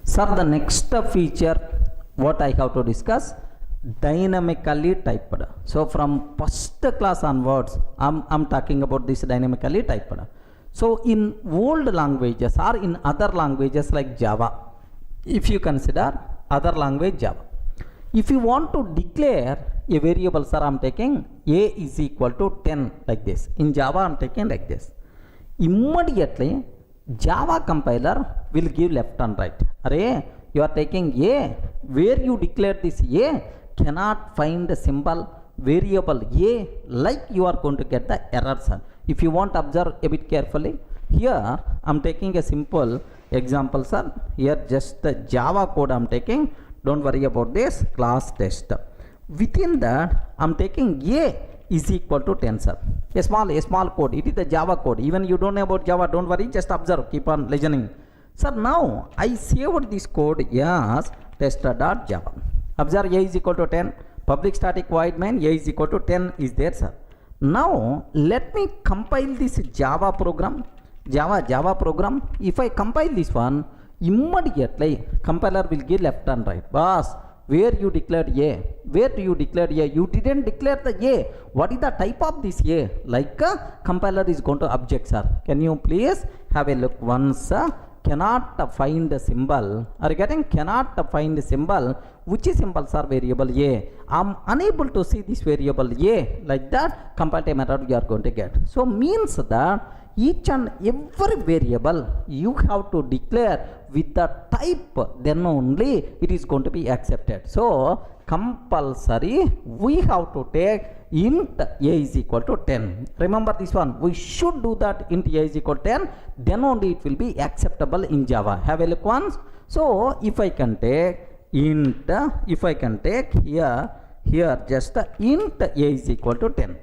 Sir, the next feature what I have to discuss, dynamically typed. So from first class onwards, I'm talking about this dynamically typed. So in old languages or in other languages like Java, if you consider other language Java, if you want to declare a variable, sir, I'm taking a is equal to 10 like this. In Java I'm taking like this. Immediately Java compiler will give left and right. Array, you are taking a, where you declare this a, cannot find the symbol variable a, like you are going to get the error, sir. If you want to observe a bit carefully, here I am taking a simple example, sir. Here just the Java code I am taking. Don't worry about this class test. Within that I am taking a is equal to 10, sir. A small code. It is the Java code. Even you don't know about Java, don't worry, just observe, keep on listening. Sir, now I saved this code as tester.java. Observe, a is equal to 10. Public static void main, a is equal to 10 is there, sir. Now let me compile this Java program. If I compile this one, immediately compiler will give left and right. Boss, where you declared a, where do you declare a? You didn't declare the a. What is the type of this a? Like a compiler is going to object, sir. Can you please have a look once? Cannot find the symbol. Are you getting? Cannot find the symbol. Which symbols are variable a? I'm unable to see this variable a. Like that, compile time error you are going to get. So means that each and every variable you have to declare with the type, then only it is going to be accepted. So compulsory we have to take int a is equal to 10. Remember this one, we should do that. Int a is equal to 10, then only it will be acceptable in Java. Have a look once. So if I can take int, if I can take here just int a is equal to 10,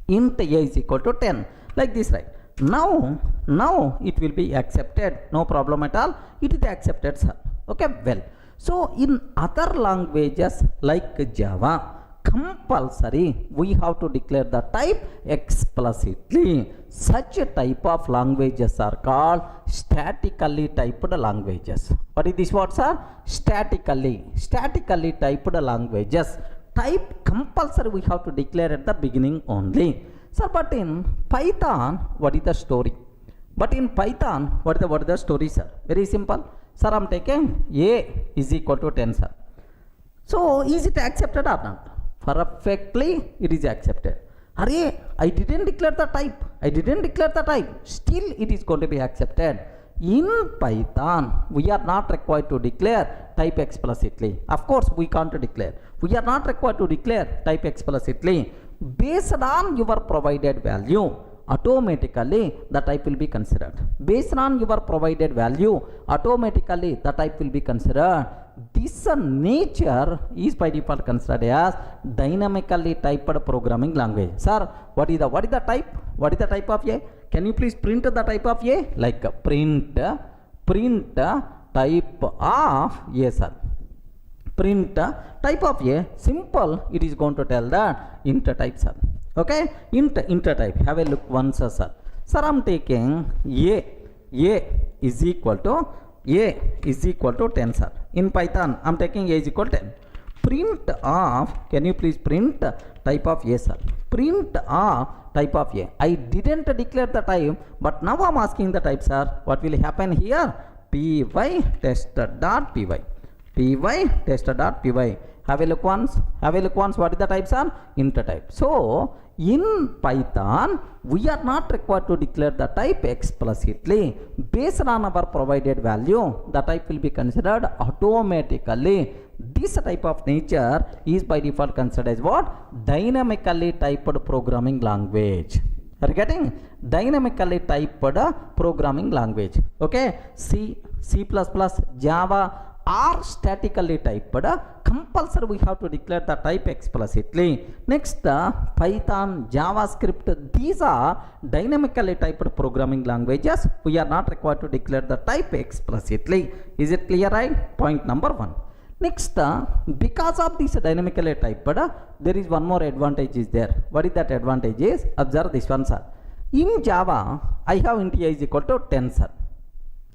int a is equal to 10, like this, right? Now it will be accepted, no problem at all. It is accepted, sir. Okay, well, so in other languages like Java, compulsory we have to declare the type explicitly. Such a type of languages are called statically typed languages. What is this word, sir? Statically typed languages. Type compulsory we have to declare at the beginning only. Sir, but in Python, what is the story? What is the story, sir? Very simple. Sir, I am taking a is equal to 10, sir. So, is it accepted or not? Perfectly, it is accepted. Array, I didn't declare the type. Still, it is going to be accepted. In Python, we are not required to declare type explicitly. Of course, we can't declare. We are not required to declare type explicitly. Based on your provided value, automatically the type will be considered. Based on your provided value, automatically the type will be considered. This nature is by default considered as dynamically typed programming language. Sir, what is the type? What is the type of A? Can you please print the type of A? Like print type of A, sir. Print type of A. Simple. It is going to tell that int type, sir. Okay, int type. Have a look once, sir. Sir, I'm taking A is equal to 10, sir. In Python, I'm taking A is equal to 10. Print of, can you please print type of A, sir? Print of type of A. I didn't declare the type, but now I'm asking the type, sir. What will happen here? Py test.py. Py test.py. Have a look once. What is the type, sir? Int type. So in Python, we are not required to declare the type explicitly. Based on our provided value, the type will be considered automatically. This type of nature is by default considered as what? Dynamically typed programming language. Are you getting? Dynamically typed programming language. Okay, C++, Java are statically typed. Compulsory we have to declare the type explicitly. Next, Python, JavaScript, these are dynamically typed programming languages. We are not required to declare the type explicitly. Is it clear, right? Point number 1. Next, because of this dynamically typed, there is one more advantage is there. What is that advantage is? Observe this one, sir. In Java, I have int A is equal to 10, sir.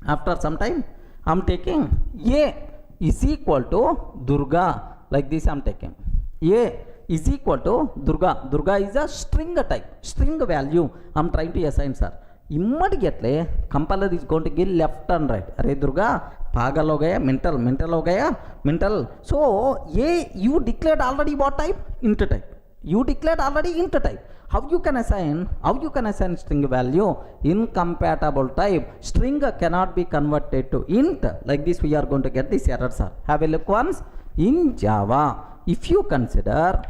After some time, I'm taking A is equal to Durga. Like this I'm taking. A is equal to Durga. Durga is a string type, string value I'm trying to assign, sir. Immediately compiler is going to give left and right. Arey Durga, pagal ho gaya, mental ho gaya, mental. So A, you declared already what type? Int type. You declared already int type. How you can assign string value? Incompatible type. String cannot be converted to int. Like this we are going to get this error, sir. Have a look once. In Java, if you consider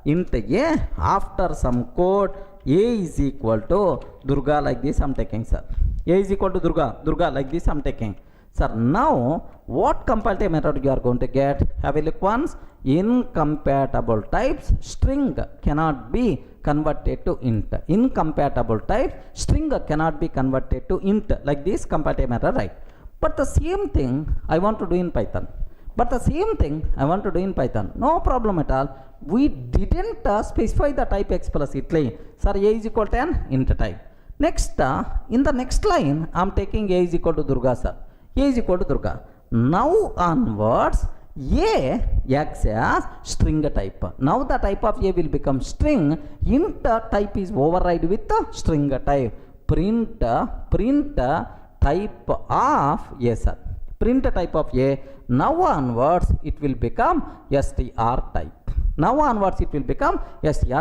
int A, after some code, A is equal to Durga, like this I'm taking, sir. A is equal to Durga, like this I'm taking. Sir, now what compile method you are going to get? Have a look once. Incompatible types, string cannot be converted to int. Incompatible type, string cannot be converted to int. Like this compile method, right? But the same thing I want to do in Python. No problem at all. We didn't specify the type explicitly. Sir, A is equal to an int type. Next, in the next line, I'm taking A is equal to Durga, sir. A is equal to Durga. Now onwards, A acts as string type. Now the type of A will become string. Int type is override with the string type. Print type of A, sir. Print type of A. Now onwards, it will become str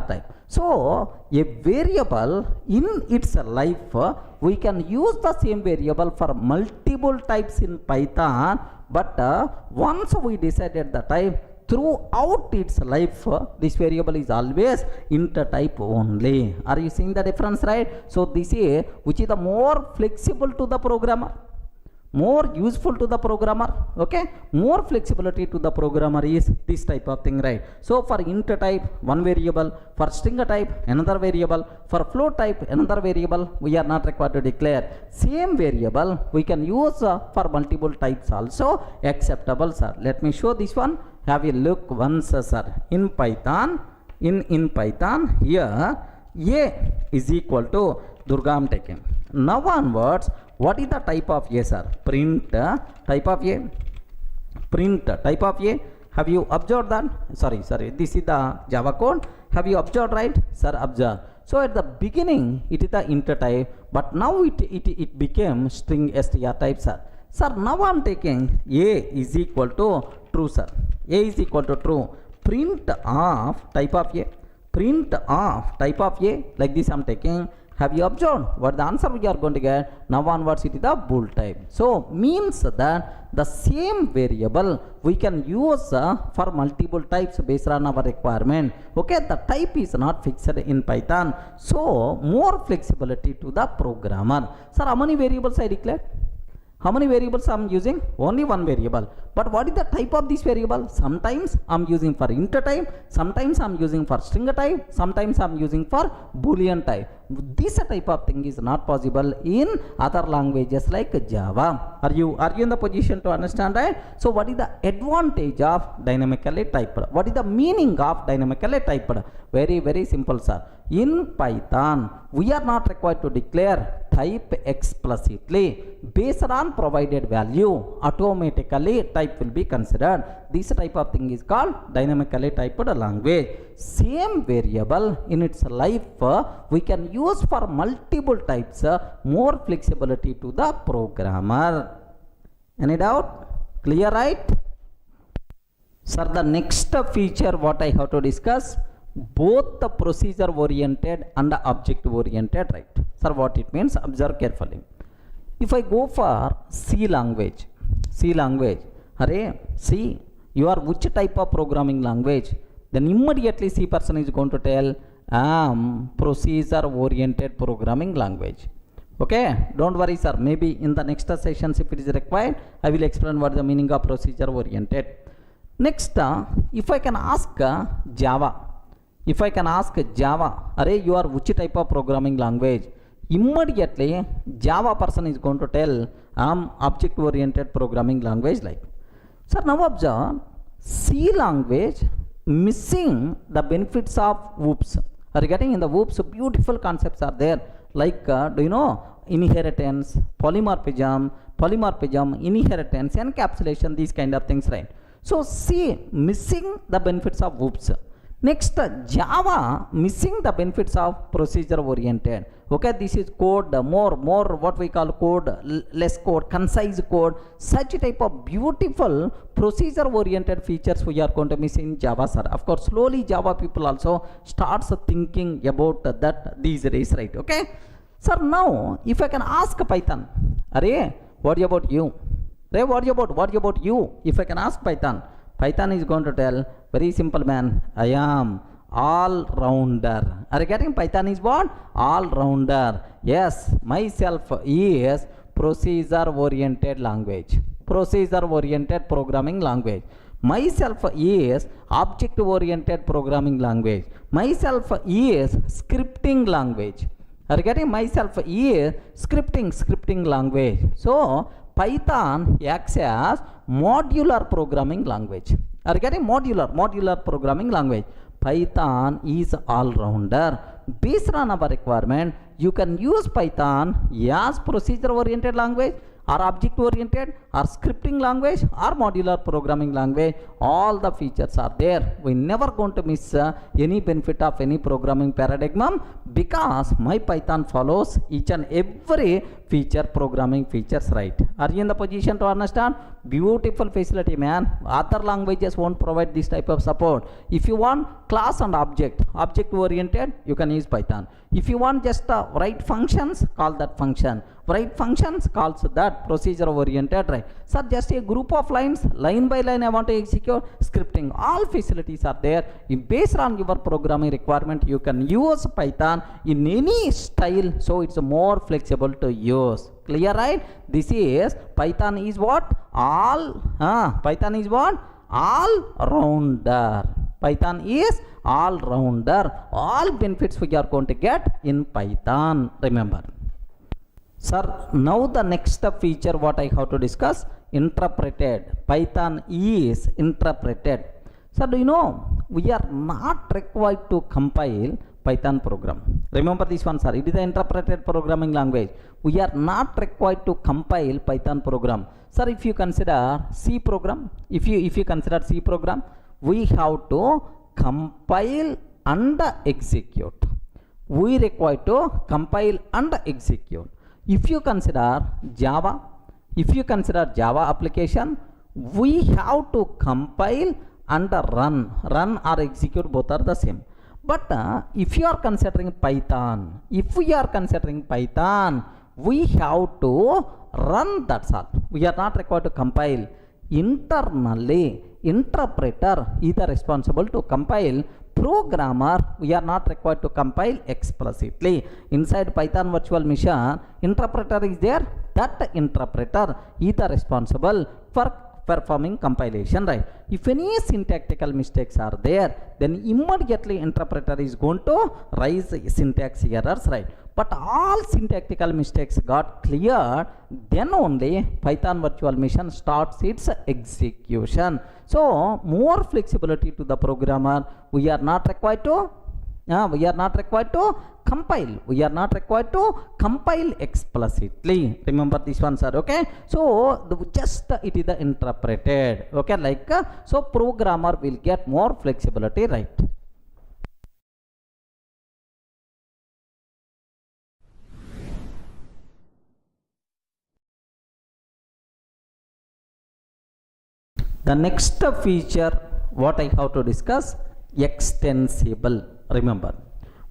type. So a variable in its life, we can use the same variable for multiple types in Python, but once we decided the type, throughout its life, this variable is always int type only. Are you seeing the difference, right? So this is which is the more flexible to the programmer, more useful to the programmer. Okay, more flexibility to the programmer is this type of thing, right? So for int type, one variable, for string type, another variable, for float type, another variable, we are not required to declare. Same variable we can use for multiple types also acceptable, sir. Let me show this one. Have a look once, sir. In Python, in Python, here A is equal to Durga I'm taking. Now onwards, what is the type of A, sir? Print type of A. Print type of A. Have you observed that? Sorry. This is the Java code. Have you observed, right? Sir, observe. So at the beginning, it is the int type, but now it became string str type, sir. Sir, now I'm taking A is equal to true, sir. A is equal to true. Print of type of A. Print of type of A. Like this I'm taking. Have you observed what the answer we are going to get? Now onwards it is the bool type. So means that the same variable we can use for multiple types based on our requirement. Okay, the type is not fixed in Python. So more flexibility to the programmer. Sir, how many variables I declared? How many variables I am using? Only one variable. But what is the type of this variable? Sometimes I am using for int type, sometimes I am using for string type, sometimes I am using for boolean type. This type of thing is not possible in other languages like Java. Are you in the position to understand that? So what is the advantage of dynamically typed? What is the meaning of dynamically typed? Very, very simple, sir. In Python, we are not required to declare type explicitly. Based on provided value, automatically type will be considered. This type of thing is called dynamically typed language. Same variable in its life we can use for multiple types, more flexibility to the programmer. Any doubt? Clear, right? Sir, the next feature what I have to discuss, both the procedure oriented and the object oriented, right? Sir, what it means? Observe carefully. If I go for C language, array, C, you are which type of programming language? Then immediately C person is going to tell, I am procedure oriented programming language. Okay, don't worry, sir. Maybe in the next sessions, if it is required, I will explain what the meaning of procedure oriented. Next, if I can ask Java, array, you are which type of programming language? Immediately Java person is going to tell, I am object oriented programming language like. Sir, now observe, C language missing the benefits of whoops. Are you getting? In the whoops, beautiful concepts are there, like do you know inheritance, polymorphism, inheritance, encapsulation, these kind of things, right? So C missing the benefits of whoops. Next, Java missing the benefits of procedure oriented. Okay, this is code, more what we call code, less code, concise code. Such type of beautiful procedure oriented features we are going to miss in Java, sir. Of course, slowly Java people also starts thinking about that these days, right? Okay, sir, now if I can ask Python, array, what about you? Array, what about you? If I can ask Python is going to tell, very simple, man, I am all-rounder. Are you getting? Python is what? All-rounder. Yes, myself is procedure-oriented language. Procedure-oriented programming language. Myself is object-oriented programming language. Myself is scripting language. Are you getting? Myself is scripting language. So, Python acts as modular programming language. Are you getting? Modular programming language. Python is all-rounder. Based on our requirement, you can use Python as procedure-oriented language, or object-oriented, or scripting language, or modular programming language. All the features are there. We never going to miss any benefit of any programming paradigm, because my Python follows each and every feature, programming features, right? Are you in the position to understand? Beautiful facility, man. Other languages won't provide this type of support. If you want class and object oriented, you can use Python. If you want just write functions, call that function. Write functions calls that procedure oriented, right? So just a group of lines, line by line I want to execute, scripting. All facilities are there. Based on your programming requirement, you can use Python in any style, so it's more flexible to use. Clear, right? This is Python is what? Python is what? All-rounder. Python is all-rounder. All benefits we are going to get in Python, remember. Sir, now the next feature what I have to discuss, interpreted. Python is interpreted. Sir, do you know we are not required to compile Python program? Remember this one, sir. It is the interpreted programming language. We are not required to compile Python program. Sir, if you consider C program, if you consider C program, we have to compile and execute. We require to compile and execute. If you consider Java application, we have to compile and run or execute, both are the same. But if you are considering Python, if we are considering Python, we have to run, that's all. We are not required to compile. Internally, interpreter is responsible to compile. Programmer, we are not required to compile explicitly. Inside Python virtual machine, interpreter is there. That interpreter is responsible for performing compilation, right? If any syntactical mistakes are there, then immediately interpreter is going to raise syntax errors, right? But all syntactical mistakes got cleared, then only Python virtual machine starts its execution. So more flexibility to the programmer. We are not required to compile. We are not required to compile explicitly. Remember this one, sir. Okay. So just it is the interpreted. Okay, like so programmer will get more flexibility, right? The next feature what I have to discuss, extensible. Remember,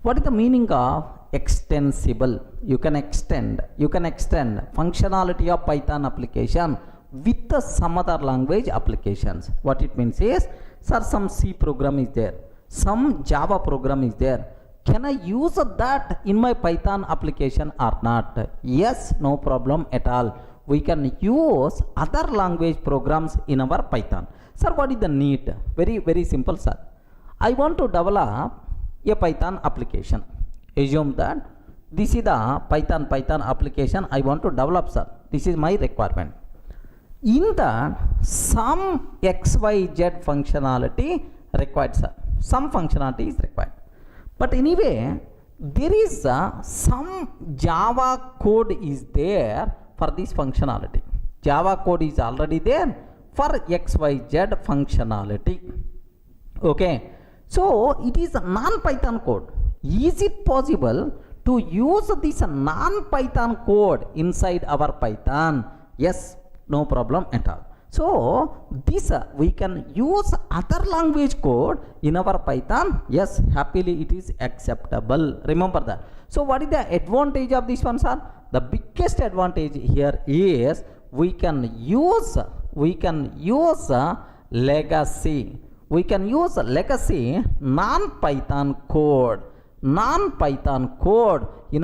what is the meaning of extensible? You can extend functionality of Python application with some other language applications. What it means is, sir, some C program is there, some Java program is there. Can I use that in my Python application or not? Yes, no problem at all. We can use other language programs in our Python. Sir, what is the need? Very simple, sir. I want to develop a Python application. Assume that this is the Python application I want to develop, sir. This is my requirement. In that, some XYZ functionality required, sir. Some functionality is required. But anyway, there is some Java code is there for this functionality. Java code is already there for XYZ functionality. Okay. So it is a non-Python code. Is it possible to use this non-Python code inside our Python? Yes, no problem at all. So this we can use other language code in our Python. Yes, happily it is acceptable. Remember that. So what is the advantage of this one, sir? The biggest advantage here is we can use legacy. We can use legacy non-Python code in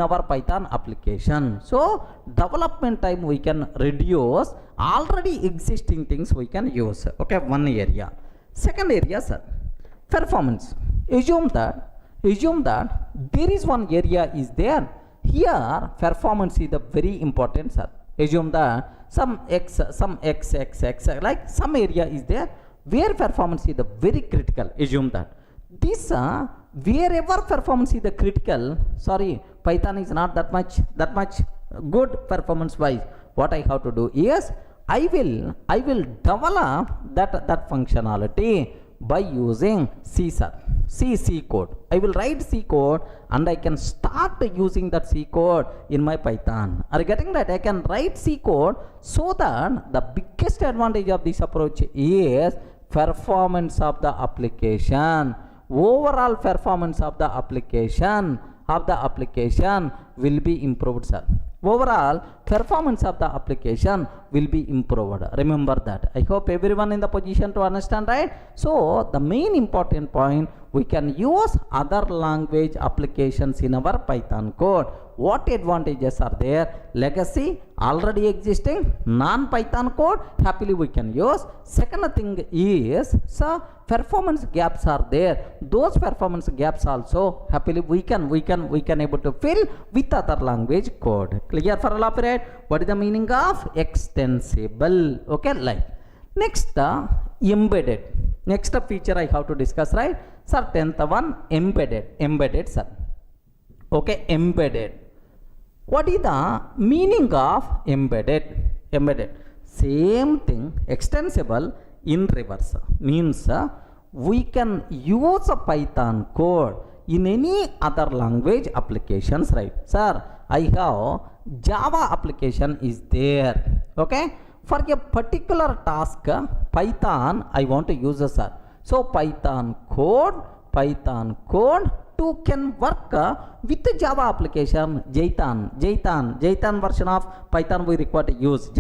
our Python application. So development time we can reduce, already existing things we can use. Okay, one area. Second area, sir, performance. Assume that there is one area is there. Here performance is the very important, sir. Assume that some x, like some area is there where performance is the very critical. Assume that this wherever performance is the critical, sorry, Python is not that much good performance wise. What I have to do is I will develop that functionality by using C code. I will write C code and I can start using that C code in my Python. Are you getting that? I can write C code, so that the biggest advantage of this approach is performance of the application. Overall performance of the application will be improved, sir. Overall performance of the application will be improved. Remember that. I hope everyone in the position to understand, right? So the main important point, we can use other language applications in our Python code. What advantages are there? Legacy, already existing, non-Python code, happily we can use. Second thing is, sir, performance gaps are there. Those performance gaps also happily we can able to fill with other language code. Clear for all of it? What is the meaning of extensible? Okay, like next embedded. Next feature I have to discuss, right? Sir, 10th one, embedded, sir. Okay, embedded. What is the meaning of embedded? Same thing, extensible in reverse. Means we can use a Python code in any other language applications, right? Sir, I have Java application is there. Okay, for a particular task, Python I want to use, sir. So Python code Python code to can work with Java application. Jython version of Python we require to use.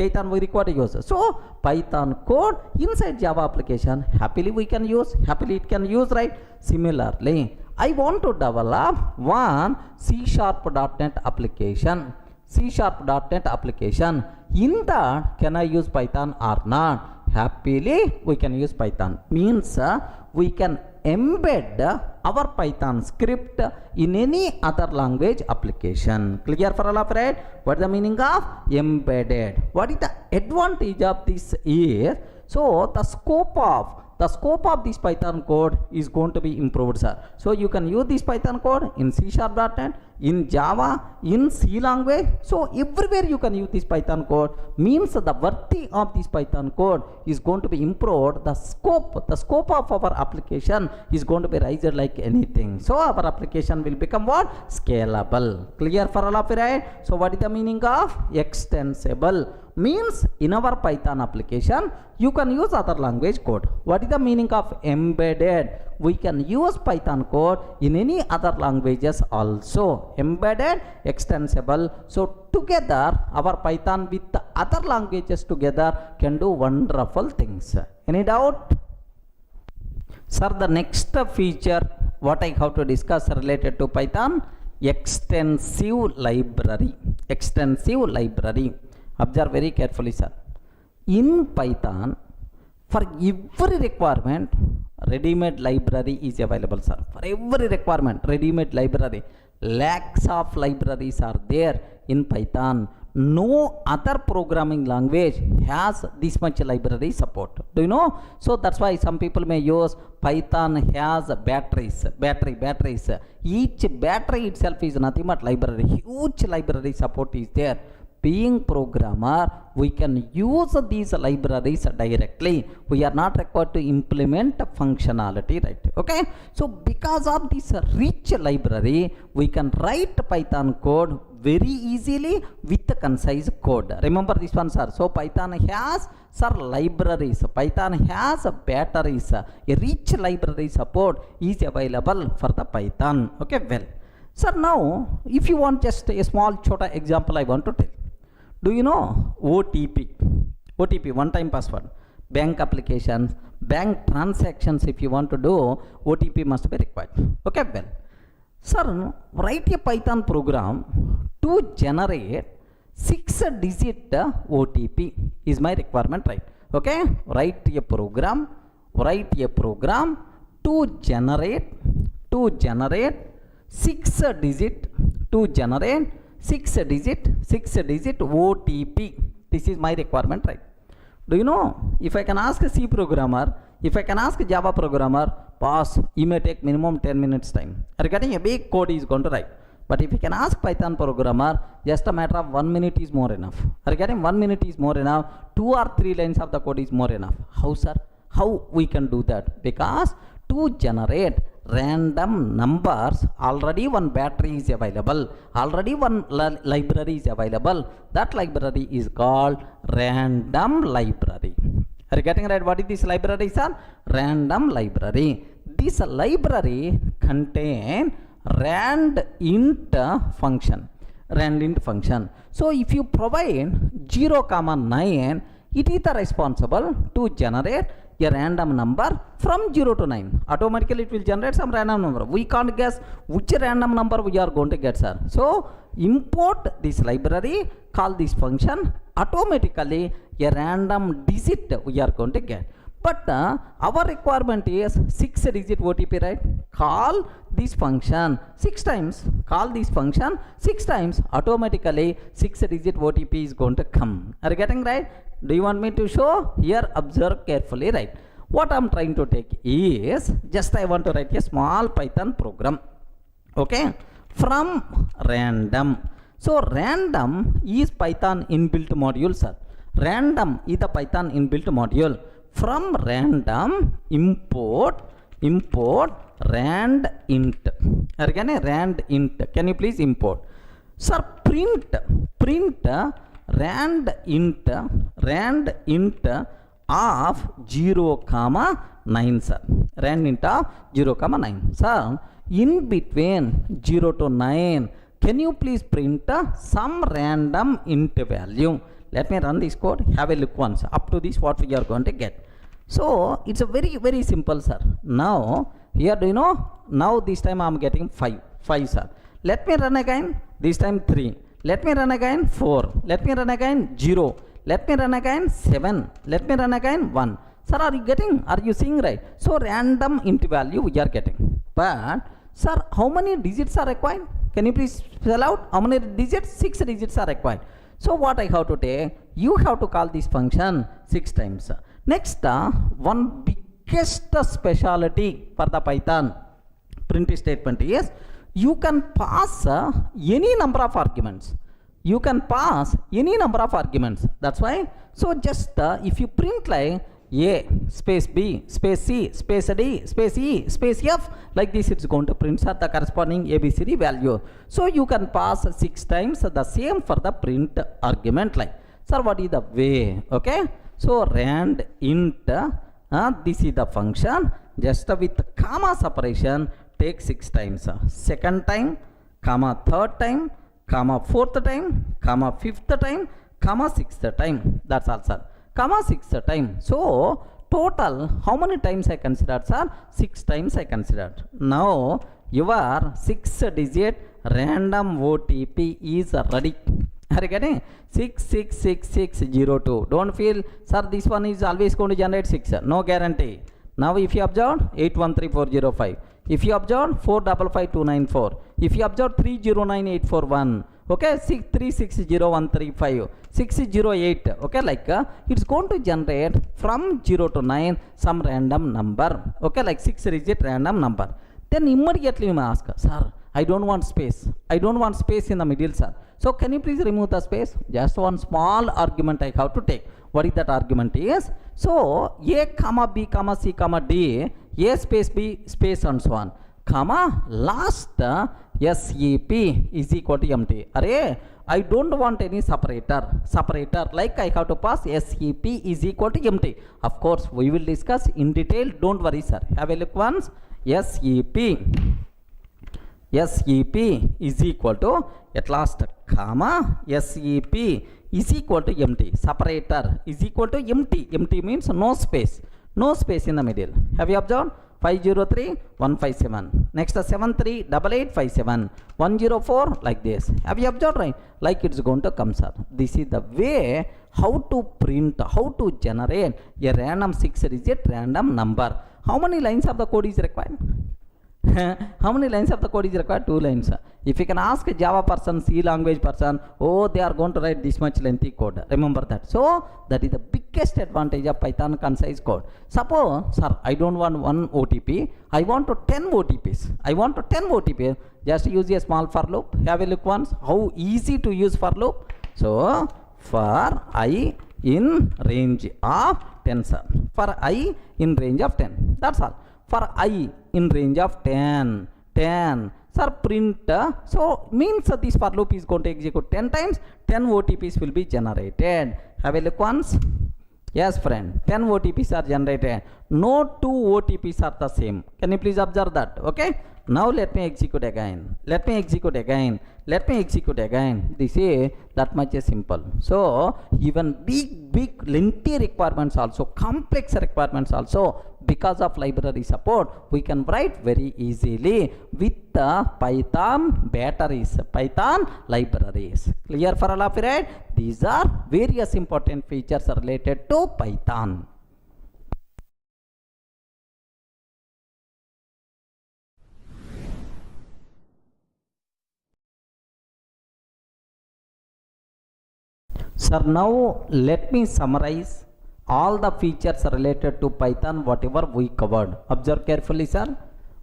So Python code inside Java application happily we can use. Happily it can use, right? Similarly, I want to develop one C#.NET application. C#.NET application. In that, can I use Python or not? Happily we can use Python. Means we can embed our Python script in any other language application. Clear for all of right? What is the meaning of embedded? What is the advantage of this is, so the scope of this Python code is going to be improved, sir. So you can use this Python code in C#.NET, in Java, in C language. So everywhere you can use this Python code. Means the worthy of this Python code is going to be improved. The scope of our application is going to be raised like anything. So our application will become what? Scalable. Clear for all of you, right? So what is the meaning of extensible? Means in our Python application you can use other language code. What is the meaning of embedded? We can use Python code in any other languages also. Embedded, extensible. So together our Python with the other languages together can do wonderful things. Any doubt? Sir, the next feature what I have to discuss related to Python, extensive library. Observe very carefully, sir. In Python, for every requirement, ready-made library is available, sir. For every requirement, ready-made library. Lakhs of libraries are there in Python. No other programming language has this much library support. Do you know? So that's why some people may use Python has batteries. Each battery itself is nothing but library. Huge library support is there. Being programmer, we can use these libraries directly. We are not required to implement functionality, right? Okay. So because of this rich library, we can write Python code very easily with the concise code. Remember this one, sir. So Python has, sir, libraries. Python has batteries. A rich library support is available for the Python. Okay, well. Sir, now if you want just a small chota example I want to tell. Do you know OTP, one-time password? Bank applications, bank transactions, if you want to do, OTP must be required. Okay, well. Sir, write a Python program to generate 6-digit OTP is my requirement, right? Okay, write a program to generate 6-digit OTP. This is my requirement, right? Do you know, if I can ask a C programmer, if I can ask a Java programmer, boss, you may take minimum 10 minutes time. Regarding a big code is going to write. But if you can ask Python programmer, just a matter of 1 minute is more enough. Regarding 1 minute is more enough. 2 or 3 lines of the code is more enough. How, sir? How we can do that? Because to generate random numbers, already one battery is available, already one library is available. That library is called random library. Are you getting right? What is this library, sir? Random library. This library contain randint function. So if you provide 0, 9, it is responsible to generate a random number from 0 to 9. Automatically it will generate some random number. We can't guess which random number we are going to get, sir. So import this library, call this function, automatically a random digit we are going to get. But our requirement is 6-digit OTP, right? Call this function 6 times. Call this function 6 times. Automatically 6-digit OTP is going to come. Are you getting right? Do you want me to show? Here, observe carefully, right? What I'm trying to take is, just I want to write a small Python program. Okay? From random. So random is Python inbuilt module, sir. Random is the Python inbuilt module. From random, import rand int. Again, rand int. Can you please import? Sir, print rand int of 0, 9, sir. Rand int of 0, 9. Sir, in between 0 to 9, can you please print some random int value? Let me run this code. Have a look once. Up to this, what we are going to get. So it's a very simple, sir. Now here, do you know? Now this time I am getting 5, sir. Let me run again. This time 3. Let me run again 4. Let me run again 0. Let me run again 7. Let me run again 1. Sir, are you getting? Are you seeing right? So random int value we are getting. But sir, how many digits are required? Can you please spell out how many digits? 6 digits are required. So what I have to take? You have to call this function 6 times. Next, one biggest specialty for the Python print statement is you can pass any number of arguments. You can pass any number of arguments. That's why. So just if you print like A space B space C space D space E space F, like this it's going to print the corresponding ABCD value. So you can pass 6 times the same for the print argument like. Sir, what is the way? Okay. So rand int, this is the function, just with comma separation, take 6 times. Second time, comma third time, comma fourth time, comma fifth time, comma sixth time. That's all, sir. Comma sixth time. So total, how many times I considered, sir? 6 times I considered. Now your 6-digit random OTP is ready. Are you getting? 666602. Don't feel, sir, this one is always going to generate 6. No guarantee. Now if you observe 813405, if you observe 455294, if you observe 309841, okay, 36035, 608, okay, like it's going to generate from 0 to 9 some random number, okay, like 6-digit random number. Then immediately you may ask, sir, I don't want space. I don't want space in the middle, sir. So can you please remove the space? Just one small argument I have to take. What is that argument is? So A comma B comma C comma D, A space B space and so on, comma last SEP is equal to empty. Array, I don't want any separator. Like I have to pass SEP is equal to empty. Of course, we will discuss in detail. Don't worry, sir. Have a look once. SEP is equal to at last comma SEP is equal to empty. Separator is equal to empty. Empty means no space. No space in the middle. Have you observed? 503157. Next 738857. 104 like this. Have you observed, right? Like it's going to come, sir. This is the way how to print, how to generate a random 6-digit random number. How many lines of the code is required? How many lines of the code is required? 2 lines. If you can ask a Java person, C language person, oh, they are going to write this much lengthy code. Remember that. So that is the biggest advantage of Python concise code. Suppose, sir, I don't want 1 OTP. I want to 10 OTPs. I want to 10 OTPs. Just use a small for loop. Have a look once. How easy to use for loop. So for I in range of 10, sir. For I in range of 10. That's all. For I in range of 10, sir, print, so means this for loop is going to execute 10 times, 10 OTPs will be generated. Have a look once. Yes, friend, 10 OTPs are generated. No 2 OTPs are the same. Can you please observe that? Okay. Now let me execute again. Let me execute again. This is that much simple. So even big lengthy requirements also, complex requirements also, because of library support, we can write very easily with the Python batteries, Python libraries. Clear for all of you, right? These are various important features related to Python. Sir, now let me summarize all the features related to Python, whatever we covered. Observe carefully, sir.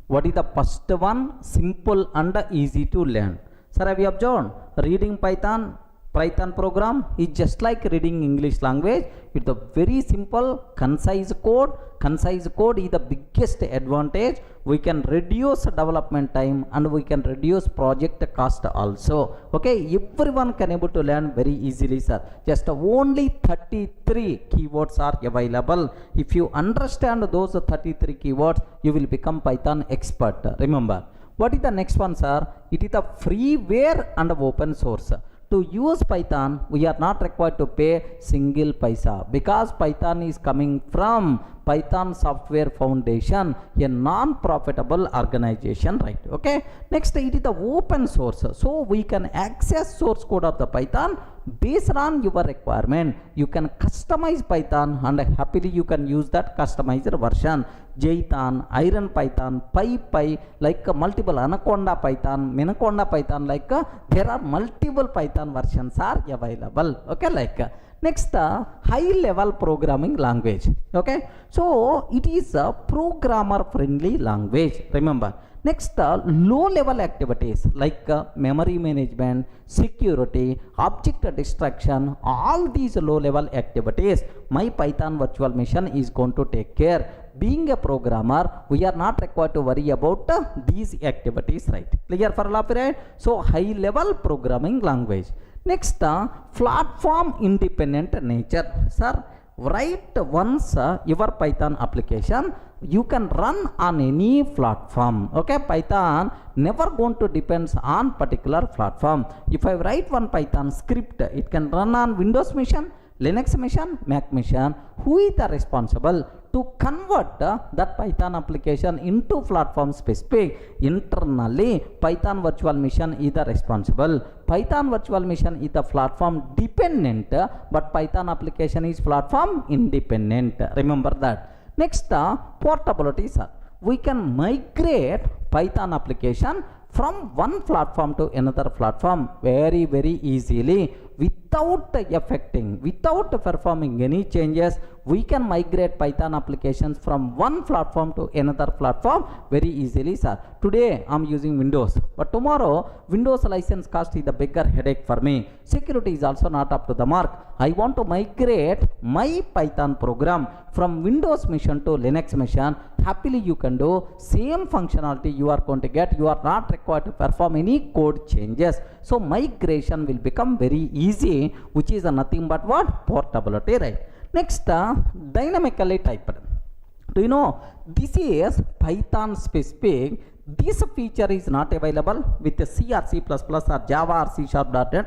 What is the first one? Simple and easy to learn. Sir, have you observed? Reading Python, Python program is just like reading English language. It's a very simple, concise code. Concise code is the biggest advantage. We can reduce development time and we can reduce project cost also. Okay, everyone can able to learn very easily, sir. Just only 33 keywords are available. If you understand those 33 keywords, you will become Python expert. Remember, what is the next one, sir? It is the freeware and open source. To use Python, we are not required to pay single paisa because Python is coming from Python Software Foundation, a non-profitable organization, right? Okay. Next, it is the open source. So we can access source code of the Python based on your requirement. You can customize Python and happily you can use that customized version. Jython, Iron Python, PyPy, like multiple Anaconda Python, Minaconda Python, like there are multiple Python versions are available. Okay, like next, high level programming language. Okay, so it is a programmer friendly language. Remember, next, low level activities like memory management, security, object destruction, all these low level activities my Python virtual machine is going to take care. Being a programmer, we are not required to worry about these activities, right? Clear for all, right? So high level programming language. Next, platform independent nature. Sir, write once your Python application, you can run on any platform. Okay, Python never going to depends on particular platform. If I write one Python script, it can run on Windows machine, Linux machine, Mac machine. Who is the responsible to convert that Python application into platform specific? Internally, Python virtual machine is the responsible. Python virtual machine is the platform dependent, but Python application is platform independent. Remember that. Next, portability, sir. We can migrate Python application from one platform to another platform very easily without performing any changes. We can migrate Python applications from one platform to another platform very easily, sir. Today I'm using Windows, but tomorrow Windows license cost is the bigger headache for me. Security is also not up to the mark. I want to migrate my Python program from Windows machine to Linux machine. Happily you can do same functionality you are going to get. You are not required to perform any code changes. So migration will become very easy, which is nothing but what? Portability, right? Next, dynamically typed. Do you know this is Python specific? This feature is not available with C or C++ or Java or C#,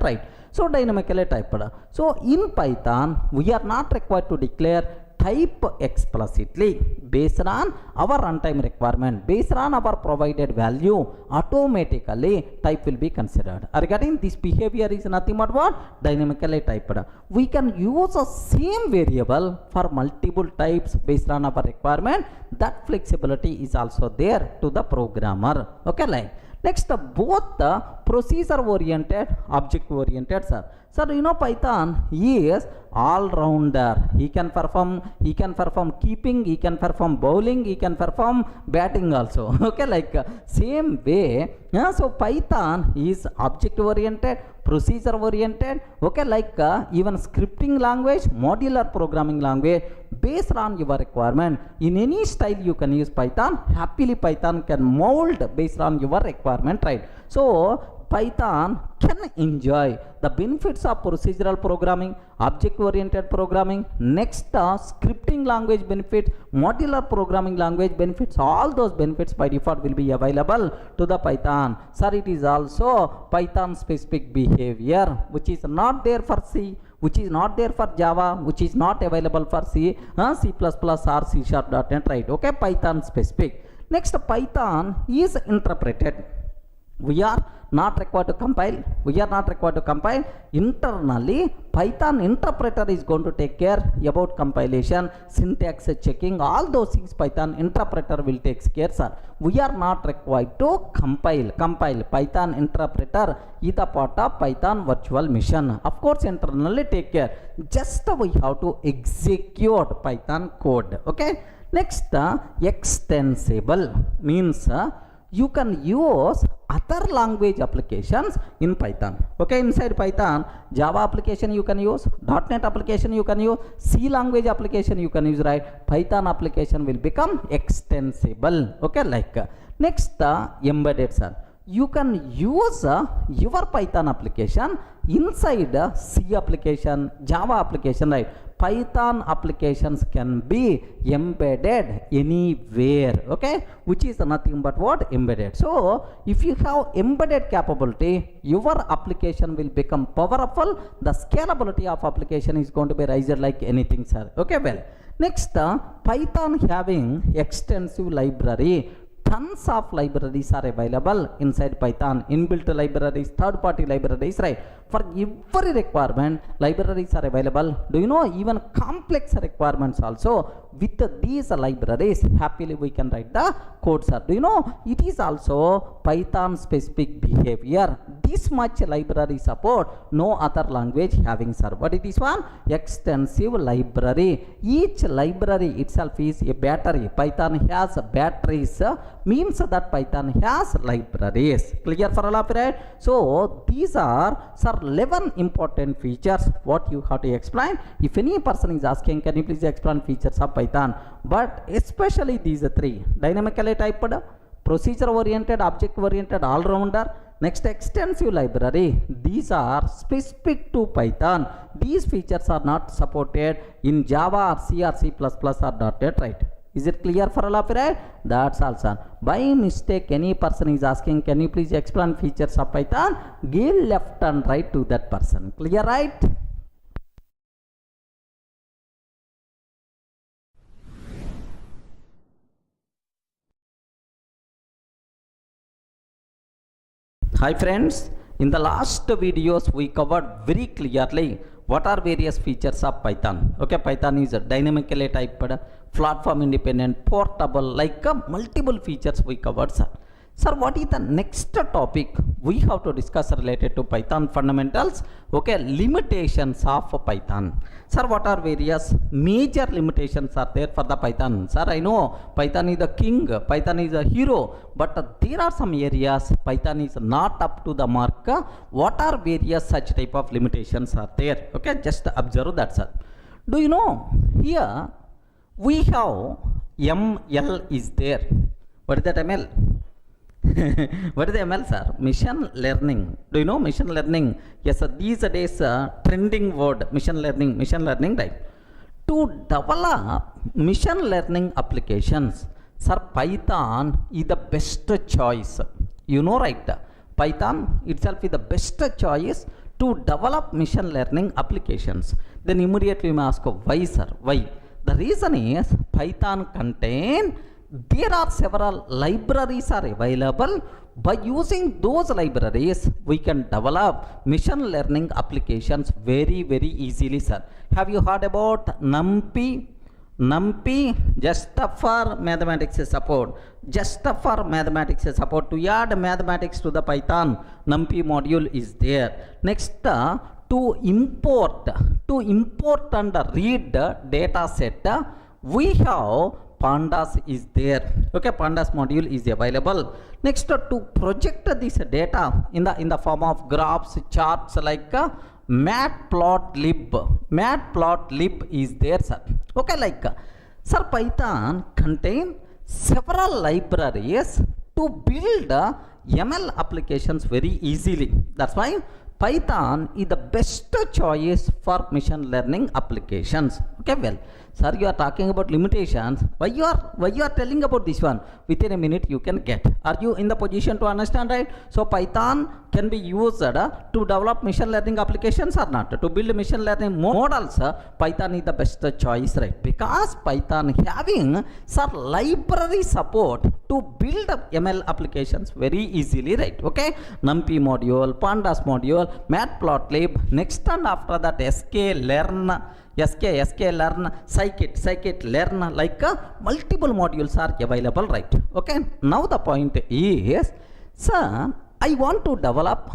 right? So dynamically typed. So in Python, we are not required to declare type explicitly. Based on our runtime requirement, based on our provided value, automatically type will be considered. Regarding this behavior is nothing but what? Dynamically typed. We can use the same variable for multiple types based on our requirement. That flexibility is also there to the programmer. Okay, like next, both the procedure oriented, object oriented, sir. Sir, you know Python is all rounder. He can perform keeping, he can perform bowling, he can perform batting also. Okay, like same way. Yeah, so Python is object oriented, procedure oriented. Okay, like even scripting language, modular programming language, based on your requirement. In any style you can use Python. Happily Python can mold based on your requirement, right? So Python can enjoy the benefits of procedural programming, object-oriented programming, next scripting language benefits, modular programming language benefits. All those benefits by default will be available to the Python. Sir, it is also Python-specific behavior, which is not there for C, which is not there for Java, which is not available for C, C++ or C#.NET, right? Okay, Python-specific. Next, Python is interpreted. We are not required to compile. Internally, Python interpreter is going to take care about compilation, syntax checking, all those things Python interpreter will take care, sir. We are not required to compile. Python interpreter is a part of Python virtual machine. Of course, internally take care. Just we have to execute Python code. Okay. Next, extensible means you can use other language applications in Python. Okay, inside Python, Java application you can use, .NET application you can use, C language application you can use, right? Python application will become extensible. Okay, like next embedded, sir. You can use your Python application inside C application, Java application, right? Python applications can be embedded anywhere, okay, which is nothing but what? Embedded. So if you have embedded capability, your application will become powerful. The scalability of application is going to be raised like anything, sir. Okay, well, next Python having extensive library. Tons of libraries are available inside Python, inbuilt libraries, third-party libraries, right? For every requirement, libraries are available. Do you know, even complex requirements also, with these libraries, happily we can write the code, sir. Do you know, it is also Python specific behavior. This much library support, no other language having, sir. What it is one? Extensive library. Each library itself is a battery. Python has batteries, means that Python has libraries. Clear for all of you, right? So these are, sir, 11 important features what you have to explain. If any person is asking, can you please explain features of Python? But especially these three: dynamically typed, procedure oriented, object oriented, all rounder. Next, extensive library. These are specific to Python. These features are not supported in Java or C or C++ or .NET, right? Is it clear for all of you, right? That's all, sir. By mistake, any person is asking, can you please explain features of Python? Give left and right to that person. Clear, right? Hi friends, in the last videos we covered very clearly what are various features of Python. Okay, Python is dynamically typed, platform independent, portable, like multiple features we covered, sir. Sir, what is the next topic we have to discuss related to Python fundamentals? Okay, limitations of Python. Sir, what are various major limitations are there for the Python? Sir, I know Python is the king, Python is a hero, but there are some areas Python is not up to the mark. What are various such type of limitations are there? Okay, just observe that, sir. Do you know, here we have ML is there. What is that ML? What is the ML, sir? Machine learning. Do you know machine learning? Yes, sir. These days trending word, machine learning, right? To develop machine learning applications, sir, Python is the best choice. You know, right? Python itself is the best choice to develop machine learning applications. Then immediately we may ask, why, sir? Why? The reason is Python contain, there are several libraries are available. By using those libraries, we can develop machine learning applications very, very easily, sir. Have you heard about NumPy? NumPy, just for mathematics support. Just for mathematics support. To add mathematics to the Python, NumPy module is there. Next, to import and read data set, we have pandas is there. Okay, pandas module is available. Next, to project this data in the form of graphs, charts, like matplotlib is there, sir. Okay, like sir, Python contain several libraries to build ML applications very easily. That's why Python is the best choice for machine learning applications. Okay, well, sir, you are talking about limitations. Why you are telling about this one? Within a minute you can get. Are you in the position to understand, right? So Python can be used to develop machine learning applications or not? To build machine learning models, Python is the best choice, right? Because Python having, sir, library support to build up ML applications very easily, right? Okay, NumPy module, pandas module, matplotlib. Next, and after that sklearn, sklearn, scikit-learn, like multiple modules are available, right? Okay, now the point is, sir, I want to develop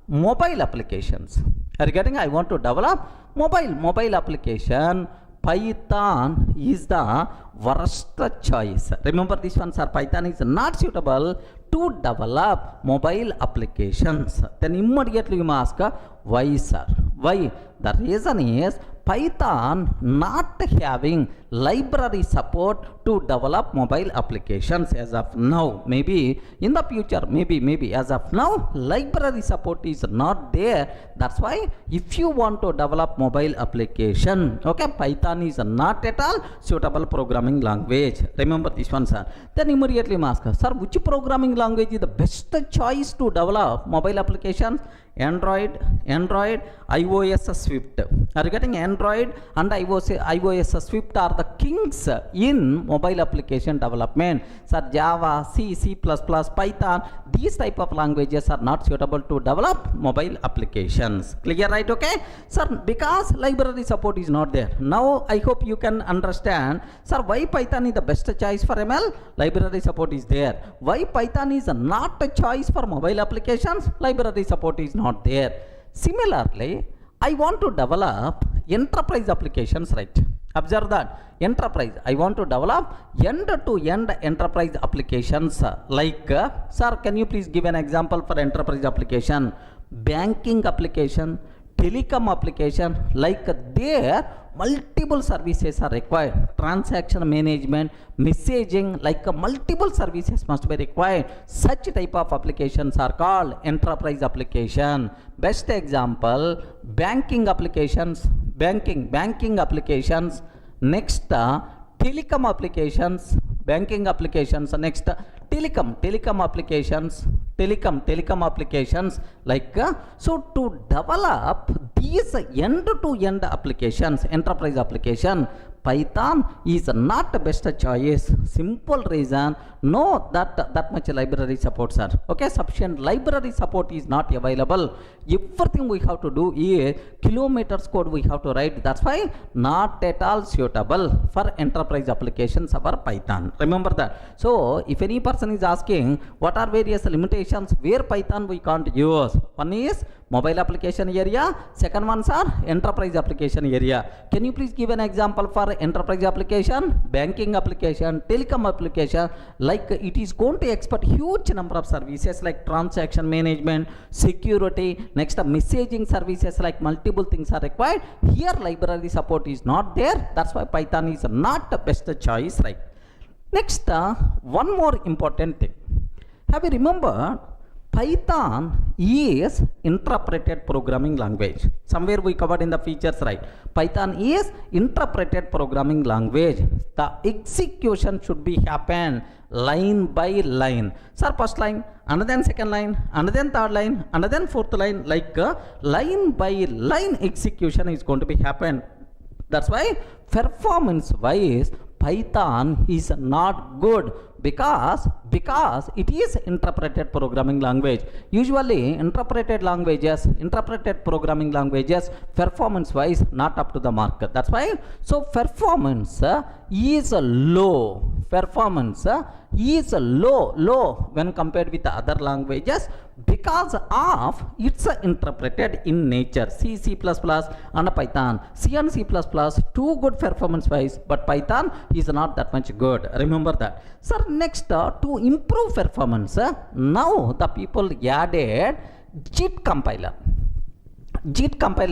mobile applications. Regarding I want to develop mobile application, Python is the worst choice. Remember this one, sir. Python is not suitable to develop mobile applications. Then immediately you must ask, why, sir? Why? The reason is Python not having library support to develop mobile applications as of now. Maybe in the future, maybe as of now, library support is not there. That's why if you want to develop mobile application, okay, Python is not at all suitable programming language. Remember this one, sir. Then immediately ask, sir, which programming language is the best choice to develop mobile applications? Android, iOS, Swift. Are you getting? Android and iOS, Swift are the kings in mobile application development. Sir, Java, C++, Python, these type of languages are not suitable to develop mobile applications. Clear, right? Okay, sir, because library support is not there. Now I hope you can understand, sir, why Python is the best choice for ML. Library support is there. Why Python is not a choice for mobile applications? Library support is not there. Similarly, I want to develop enterprise applications, right? Observe that. Enterprise, I want to develop end-to-end enterprise applications. Like, sir, can you please give an example for enterprise application? Banking application, telecom application, like there multiple services are required. Transaction management, messaging, like multiple services must be required. Such type of applications are called enterprise application. Best example, banking applications, banking applications. Next, telecom applications, banking applications. Next, telecom applications, like so to develop these end-to-end applications, enterprise application, Python is not the best choice. Simple reason, no that much library support, sir. Okay, sufficient library support is not available. Everything we have to do is kilometers code we have to write. That's why not at all suitable for enterprise applications for Python. Remember that. So if any person is asking what are various limitations where Python we can't use, one is mobile application area, second ones are enterprise application area. Can you please give an example for enterprise application, banking application, telecom application? Like it is going to expect huge number of services like transaction management, security, next messaging services, like multiple things are required. Here library support is not there. That's why Python is not the best choice, right? Next, one more important thing. Have you remembered Python is interpreted programming language? Somewhere we covered in the features, right? Python is interpreted programming language. The execution should be happen line by line. Sir, first line, and then second line, and then third line, and then fourth line, like line by line execution is going to be happen. That's why performance wise Python is not good, because it is interpreted programming language. Usually interpreted programming languages performance wise not up to the mark. That's why so performance is low when compared with other languages, because of it's interpreted in nature. C++ and Python, C and C++ too good performance wise, but Python is not that much good. Remember that. Sir, next to improve performance, now the people added JIT compiler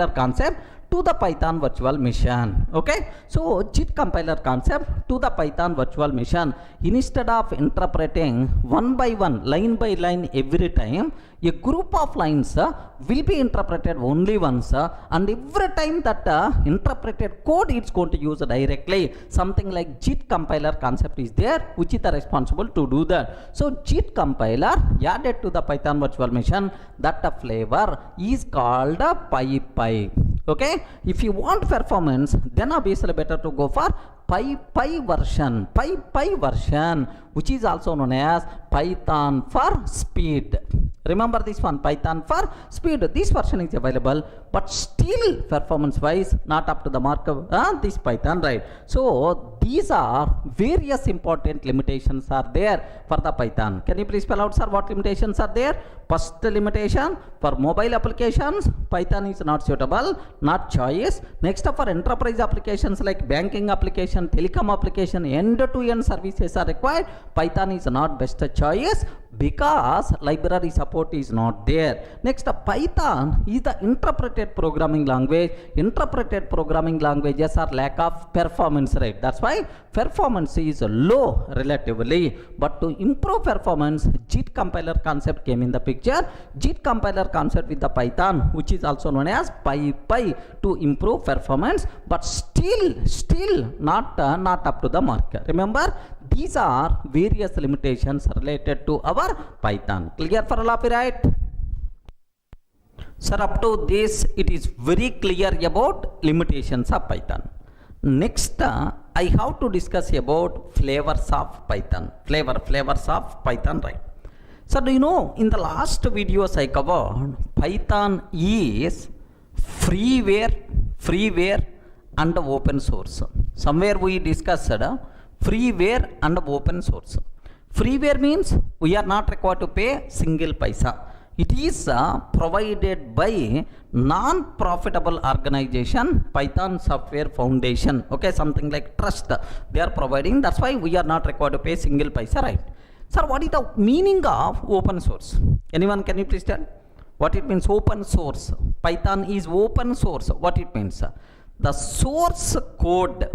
concept to the Python virtual machine. Okay, so JIT compiler concept to the Python virtual machine. Instead of interpreting one by one, line by line every time, a group of lines will be interpreted only once, and every time that interpreted code it's going to use directly. Something like JIT compiler concept is there, which is responsible to do that. So JIT compiler added to the Python virtual machine, that flavor is called PyPy. Okay, if you want performance, then obviously better to go for PyPy version. which is also known as Python for speed. Remember this one, Python for speed. This version is available, but still performance wise not up to the mark of this Python, right? So these are various important limitations are there for the Python. Can you please spell out, sir, what limitations are there? First limitation, for mobile applications Python is not suitable, not choice. Next, for enterprise applications like banking application, telecom application, end-to-end services are required, Python is not best choice because library support is not there. Next, Python is the interpreted programming language. Interpreted programming languages are lack of performance, right? That's why performance is low relatively. But to improve performance, JIT compiler concept came in the picture. JIT compiler concept with the Python, which is also known as PyPy, to improve performance, but still not up to the mark. Remember, these are various limitations related to our Python. Clear for all of you, right? Sir, up to this it is very clear about limitations of Python. Next, I have to discuss about flavors of Python. Flavors of Python, right? So do you know, in the last videos I covered, Python is freeware and open source. Somewhere we discussed freeware and open source. Freeware means we are not required to pay single paisa. It is provided by non-profitable organization, Python Software Foundation. Okay, something like trust they are providing. That's why we are not required to pay single paisa, right? Sir, what is the meaning of open source? Anyone, can you please tell what it means? Open source. Python is open source. What it means? The source code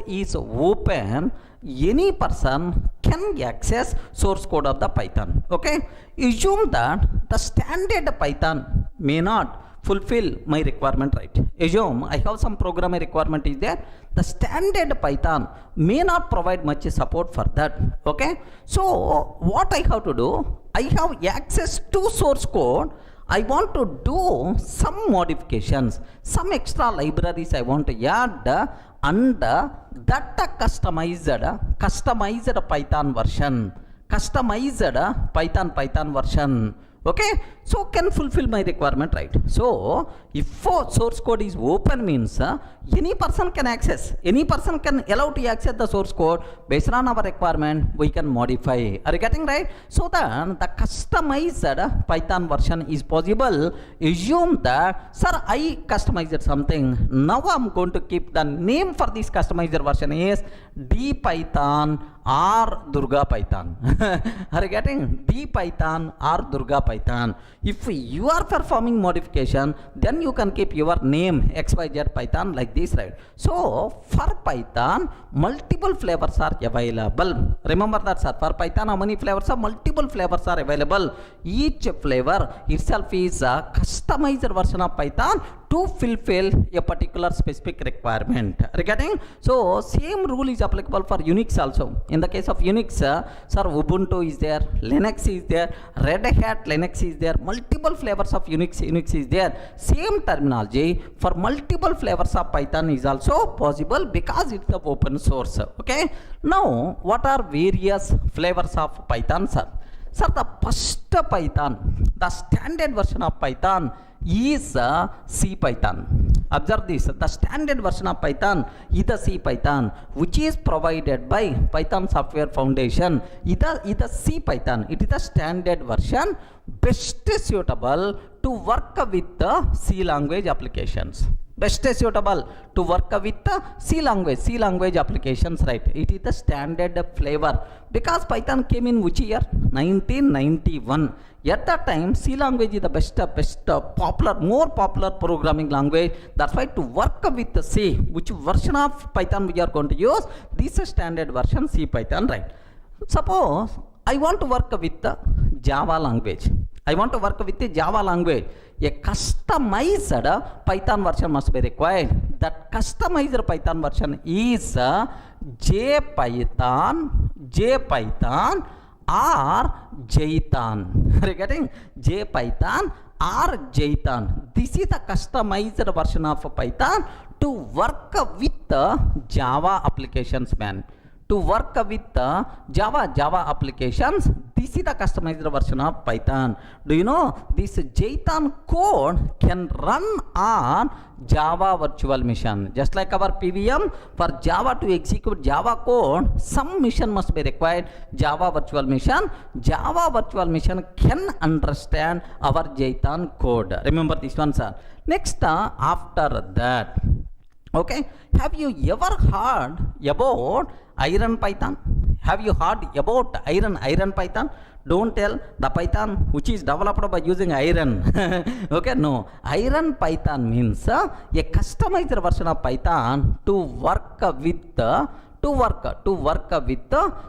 is open. Any person can access source code of the Python. Okay, assume that the standard Python may not fulfill my requirement, right? Assume I have some programming requirement is there. The standard Python may not provide much support for that. Okay, so what I have to do? I have access to source code. I want to do some modifications, some extra libraries I want to add, and that customized Python version. Okay, so can fulfill my requirement, right? So if source code is open means any person can access, any person can allow to access the source code. Based on our requirement we can modify. Are you getting, right? So then the customized Python version is possible. Assume that, sir, I customized something. Now I'm going to keep the name for this customized version is dpython or Durga Python. Are you getting? dpython or Durga Python. If you are performing modification, then you can keep your name XYZ Python like this, right? So for Python, multiple flavors are available. Remember that, sir. For Python, how many flavors are? Multiple flavors are available. Each flavor itself is a customized version of Python to fulfill a particular specific requirement. Regarding, so same rule is applicable for Unix also. In the case of Unix, sir, Ubuntu is there, Linux is there, Red Hat Linux is there, multiple flavors of Unix is there. Same terminology for multiple flavors of Python is also possible because it's the open source. Okay, now what are various flavors of Python, sir? Sir, the first Python, the standard version of Python is C Python. Observe this, the standard version of Python is the C Python, which is provided by Python Software Foundation. It is the C Python. It is the standard version, best suitable to work with the C language applications. Best suitable to work with the C language applications, right? It is the standard flavor because Python came in which year? 1991. At that time, C language is the best more popular programming language. That's why to work with the C, which version of Python we are going to use? This is standard version C Python, right? Suppose I want to work with the Java language. A customized Python version must be required. That customized Python version is JPython or Jython. Are you getting? JPython or Jython. This is the customized version of Python to work with the Java applications, man. to work with Java applications. This is the customized version of Python. Do you know this Jython code can run on Java virtual machine? Just like our PVM, for Java to execute Java code, some mission must be required. Java virtual machine can understand our Jython code. Remember this one, sir. Next, after that, okay, have you ever heard about Iron Python? Have you heard about Iron Python? Don't tell the Python which is developed by using iron. Okay, no. Iron Python means a customized version of Python to work with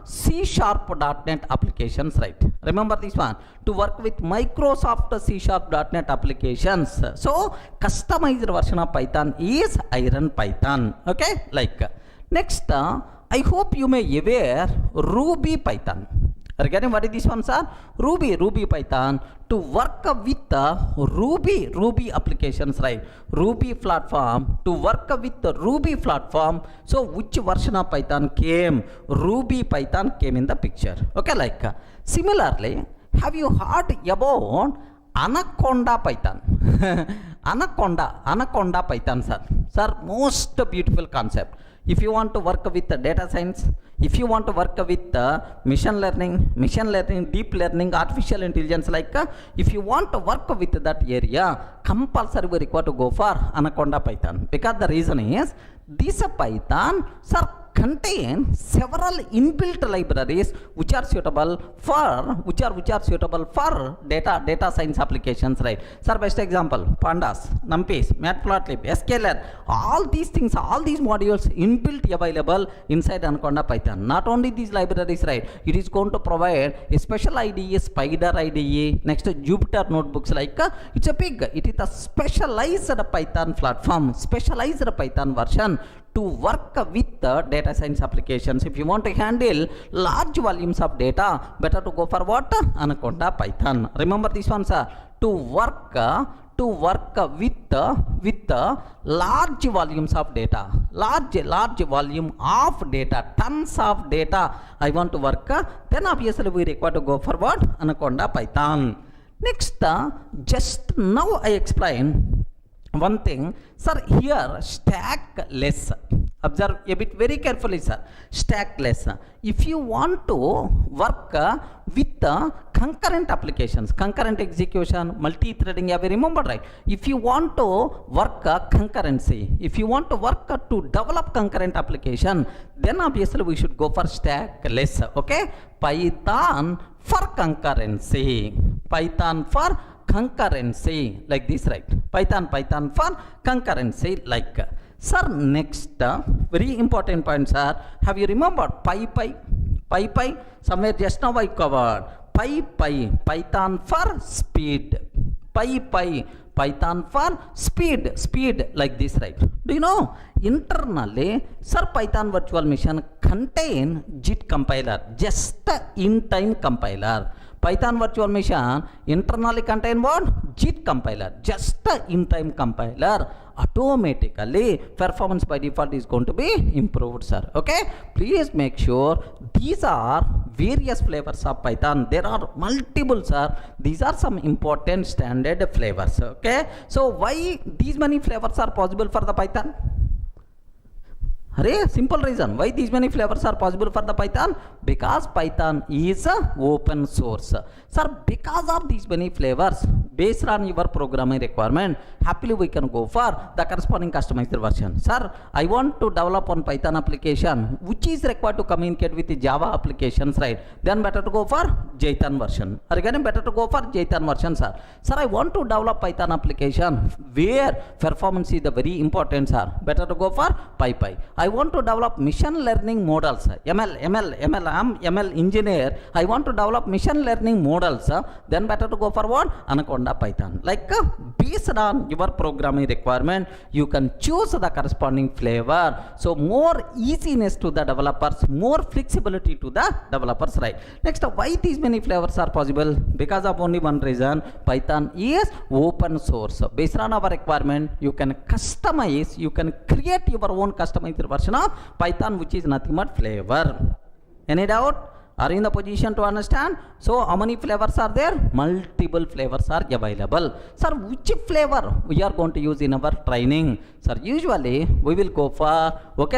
C#.NET applications, right? Remember this one, to work with Microsoft C#.NET applications. So customized version of Python is Iron Python. Okay, like next, I hope you may aware Ruby Python. Regarding what is this one, sir? Ruby Python to work with Ruby applications, right? Ruby platform, to work with the Ruby platform. So which version of Python came? Ruby Python came in the picture. Okay, like similarly, have you heard about Anaconda Python? Anaconda Python, sir. Sir, most beautiful concept. If you want to work with data science, if you want to work with machine learning, deep learning, artificial intelligence, like if you want to work with that area, compulsory we require to go for Anaconda Python. Because the reason is, this Python, sir, contain several inbuilt libraries which are suitable for data science applications, right? Sir, best example, pandas, numpys, matplotlib, sklearn, all these things, all these modules inbuilt available inside Anaconda Python. Not only these libraries, right, it is going to provide a special IDE, Spider IDE, next Jupyter notebooks, like it is a specialized Python platform, specialized Python version to work with data science applications. If you want to handle large volumes of data, better to go for what? Anaconda Python. Remember this one, sir. To work with large volumes of data, large volume of data, tons of data I want to work, then obviously we require to go for what? Anaconda Python. Next, just now I explain one thing, sir. Here stackless, observe a bit very carefully, sir. Stackless, if you want to work with concurrent applications, concurrent execution, multi-threading, have you remembered, right? If you want to work concurrency, if you want to work to develop concurrent application, then obviously we should go for stackless. Okay, Python for concurrency, like this, right? Python for concurrency, like. Sir, next, very important point, sir. Have you remembered PyPy? Somewhere just now I covered Python for speed. Python for speed, like this, right? Do you know internally, sir, Python virtual machine contain JIT compiler, just in-time compiler. Python virtual machine internally contain what? JIT compiler, just in-time compiler. Automatically performance by default is going to be improved, sir. Okay, please make sure these are various flavors of Python. There are multiple, sir. These are some important standard flavors. Okay, so why these many flavors are possible for the Python? Simple reason why these many flavors are possible for the Python, because Python is open source, sir. Because of these many flavors, based on your programming requirement, happily we can go for the corresponding customized version. Sir, I want to develop one Python application which is required to communicate with the Java applications, right? Then better to go for Jython version. Again, better to go for Jython version, sir. Sir, I want to develop Python application where performance is the very important, sir. Better to go for PyPy. I want to develop machine learning models, ML engineer. I want to develop machine learning models, then better to go for what? Anaconda Anaconda Python. Like based on your programming requirement, you can choose the corresponding flavor. So more easiness to the developers, more flexibility to the developers, right? Next, why these many flavors are possible? Because of only one reason: Python is open source. Based on our requirement, you can customize, you can create your own customized version of Python, which is nothing but flavor. Any doubt? Are you in the position to understand? So how many flavors are there? Multiple flavors are available. Sir, which flavor we are going to use in our training? Sir, usually we will go for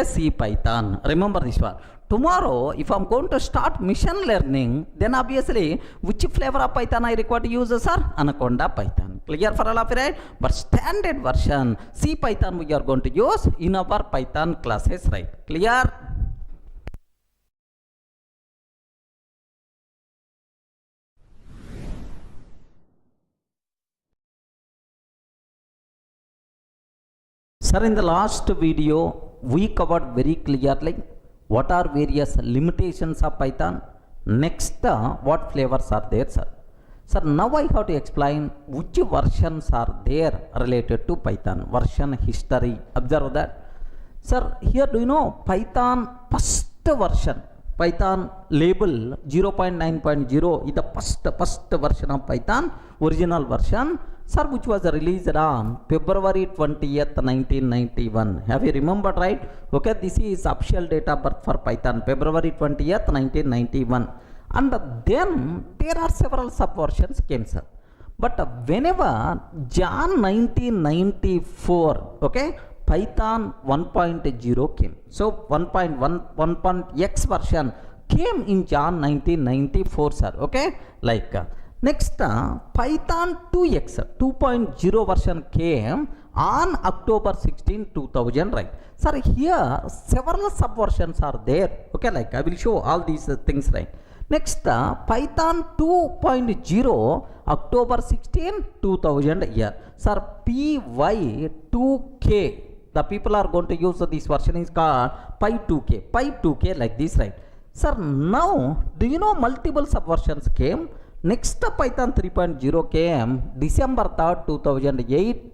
C Python. Remember this one. Tomorrow, if I'm going to start machine learning, then obviously which flavor of Python I require to use, sir? Anaconda Python. Clear for all of you, right? But standard version C Python we are going to use in our Python classes, right? Clear? Sir, in the last video, we covered very clearly what are various limitations of Python. Next, what flavors are there, sir? Sir, now I have to explain which versions are there related to Python. Version history. Observe that. Sir, here do you know Python first version? Python label 0.9.0 is the first version of Python, original version. Sir, which was released on February 20th, 1991. Have you remembered, right? Okay, this is official date of birth for Python, February 20th, 1991. And then there are several subversions came, sir. But whenever Jan 1994, okay, Python 1.0 came. So 1.x version came in Jan 1994, sir. Okay, like next, Python 2x 2.0 version came on October 16, 2000, right? Sir, here several subversions are there. Okay, like I will show all these things, right? Next, Python 2.0 October 16, 2000 year. Sir, PY2K. The people are going to use this version is called Py2K. Py2K like this, right? Sir, now do you know multiple subversions came? Next, Python 3.0 came December 3rd, 2008,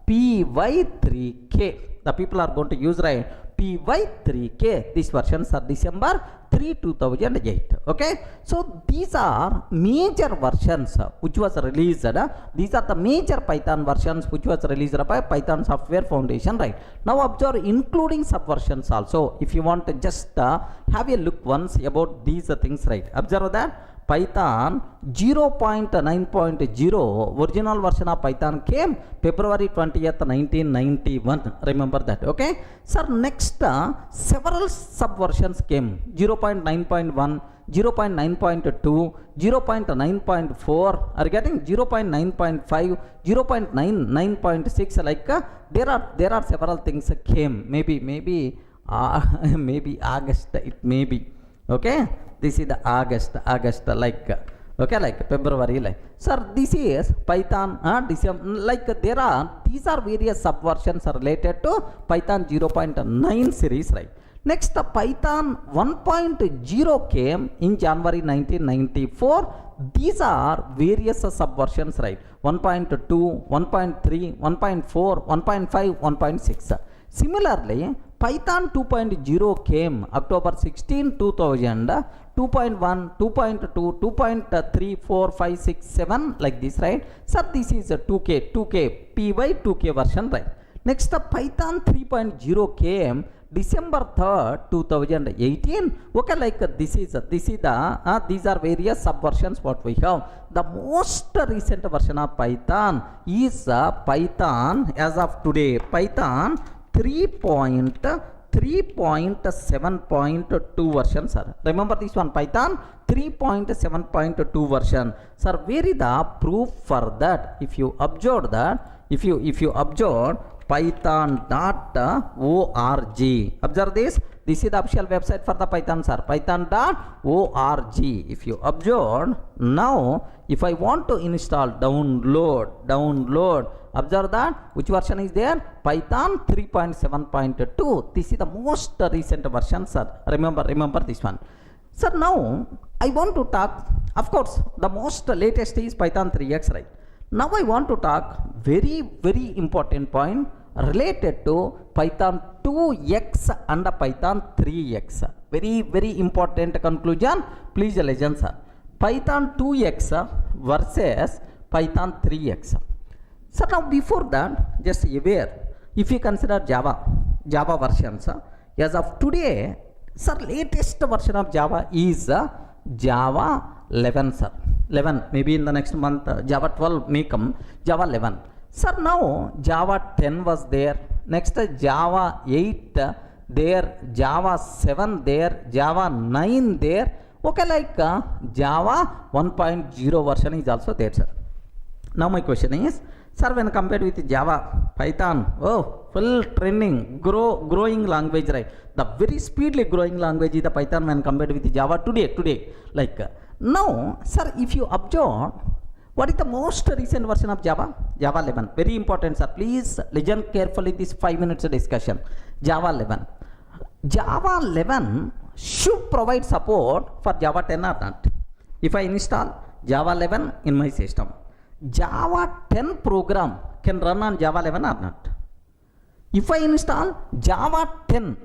PY3K. The people are going to use, right? PY3K. These versions are December 3, 2008. Okay. So these are major versions which was released. These are the major Python versions which was released by Python Software Foundation, right? Now observe including subversions also. If you want to just have a look once about these things, right? Observe that. Python 0.9.0 original version of Python came February 20th, 1991. Remember that, okay? Sir, next several subversions came 0.9.1, 0.9.2, 0.9.4, are getting 0.9.5, 0.9.6, like there are several things came. Maybe August, it may be, okay? This is the August like okay, like February, like. Sir, this is Python December, like these are various subversions related to Python 0.9 series, right? Next, Python 1.0 came in January 1994. These are various subversions, right? 1.2, 1.3, 1.4, 1.5, 1.6. Similarly, Python 2.0 came October 16, 2000, 2.1, 2.2, 2.3, 4, 5, 6, 7, like this, right? So this is a 2K, PY2K version, right? Next, Python 3.0 came December 3rd, 2018. Okay, like this is the these are various subversions what we have. The most recent version of Python is Python as of today, Python 3.7.2 version, sir. Remember this one, Python 3.7.2 version, sir. Where is the proof for that? If you observe that, if you observe python.org, observe this. This is the official website for the Python, sir. Python.org. If you observe now, if I want to install, download, observe that which version is there? Python 3.7.2. This is the most recent version, sir. Remember this one. Sir, now I want to talk, of course, the most latest is Python 3x, right? Now I want to talk very important point related to Python 2x and Python 3x. Very important conclusion. Please listen, sir. Python 2x versus Python 3x. So now before that, just aware, if you consider Java versions, as of today, sir, latest version of Java is Java 11, sir. 11, maybe in the next month, Java 12 may come, Java 11. Sir, now Java 10 was there, next Java 8 there, Java 7 there, Java 9 there, okay, like Java 1.0 version is also there, sir. Now my question is, sir, when compared with Java, Python, oh, full trending, growing language, right? The very speedily growing language is the Python when compared with Java today. Like, now, sir, if you observe, what is the most recent version of Java? Java 11. Very important, sir. Please listen carefully this 5 minutes discussion. Java 11. Java 11 should provide support for Java 10 or not. If I install Java 11 in my system, Java 10 program can run on Java 11 or not. If I install Java 10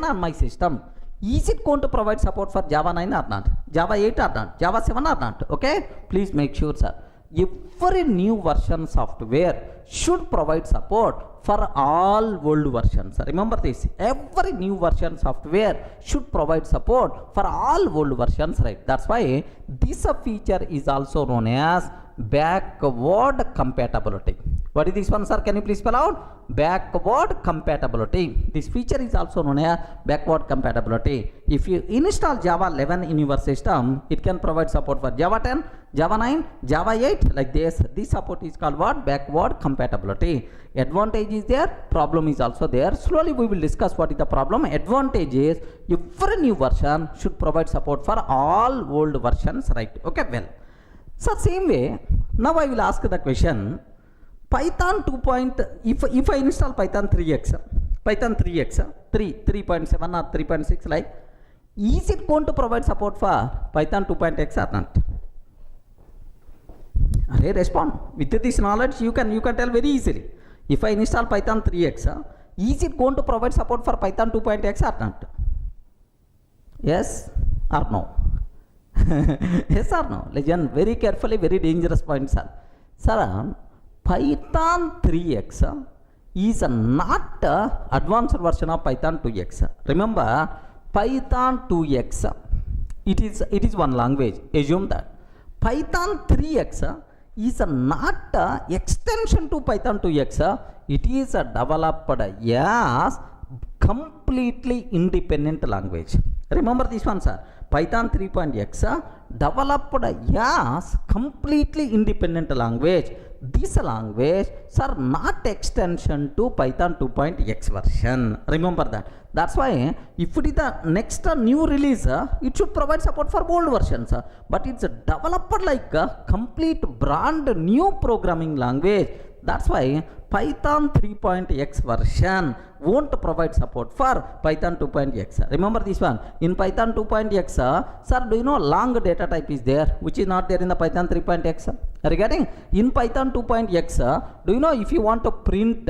on my system, is it going to provide support for Java 9 or not? Java 8 or not? Java 7 or not? Okay? Please make sure, sir. Every new version software should provide support for all old versions. Remember this. Every new version software should provide support for all old versions, right? That's why this feature is also known as backward compatibility. What is this one, sir? Can you please spell out? Backward compatibility. This feature is also known as backward compatibility. If you install Java 11 in your system, it can provide support for Java 10, Java 9, Java 8, like this. This support is called what? Backward compatibility. Advantage is there, problem is also there. Slowly we will discuss what is the problem. Advantage is every new version should provide support for all old versions, right? Okay, well. So same way, now I will ask the question, Python 2. If I install Python 3x, 3.7 or 3.6, like, is it going to provide support for Python 2.x or not? Respond. With this knowledge, you can tell very easily. If I install Python 3x, is it going to provide support for Python 2.x or not? Yes or no? Yes or no? Listen very carefully, very dangerous point, sir. Sir, Python 3x is not advanced version of Python 2x. Remember, Python 2x, it is one language. Assume that. Python 3x is not extension to Python 2x. It is developed as completely independent language. Remember this one, sir. Python 3.x developed as completely independent language. This language, sir, not extension to Python 2.x version. Remember that. That's why if it is the next new release, it should provide support for old versions. But it's developed like a complete brand new programming language. That's why Python 3.x version won't provide support for Python 2.x. Remember this one. In Python 2.x, sir, do you know long data type is there, which is not there in the Python 3.x? Regarding in Python 2.x, do you know if you want to print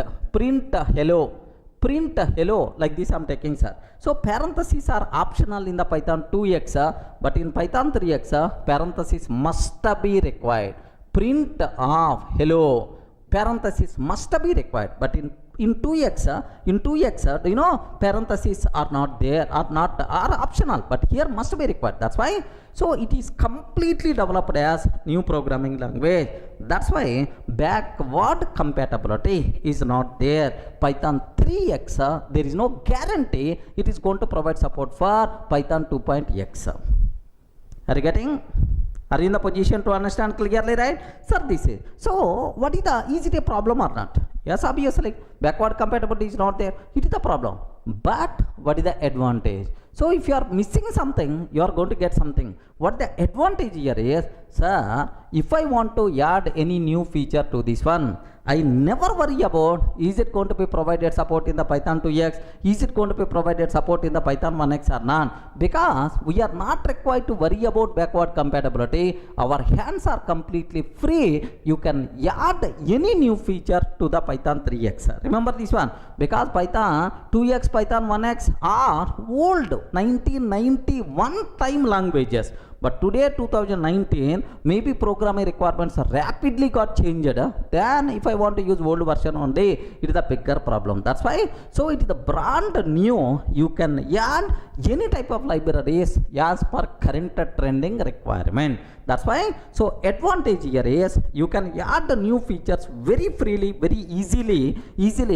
hello, like this I'm taking, sir. So parentheses are optional in the Python 2x, but in Python 3x, parentheses must be required. Print of hello, parentheses must be required, but in 2x, do you know parentheses are not there, are optional, but here must be required. That's why, so it is completely developed as new programming language. That's why backward compatibility is not there. Python 3x, there is no guarantee it is going to provide support for Python 2.x. Are you getting? Are you in the position to understand clearly, right? Sir, this is. So, what is it a problem or not? Yes, obviously, backward compatibility is not there. It is the problem. But, what is the advantage? So if you are missing something, you are going to get something. What the advantage here is, sir, if I want to add any new feature to this one, I never worry about is it going to be provided support in the Python 2x, is it going to be provided support in the Python 1x or not, because we are not required to worry about backward compatibility. Our hands are completely free. You can add any new feature to the Python 3x. Remember this one, because Python 2x, Python 1x are old 1991 time languages. But today 2019, maybe programming requirements rapidly got changed. Then if I want to use old version only, it is a bigger problem. That's why, so it is the brand new. You can add any type of libraries as per current trending requirement. That's why, so advantage here is you can add the new features very freely, very easily,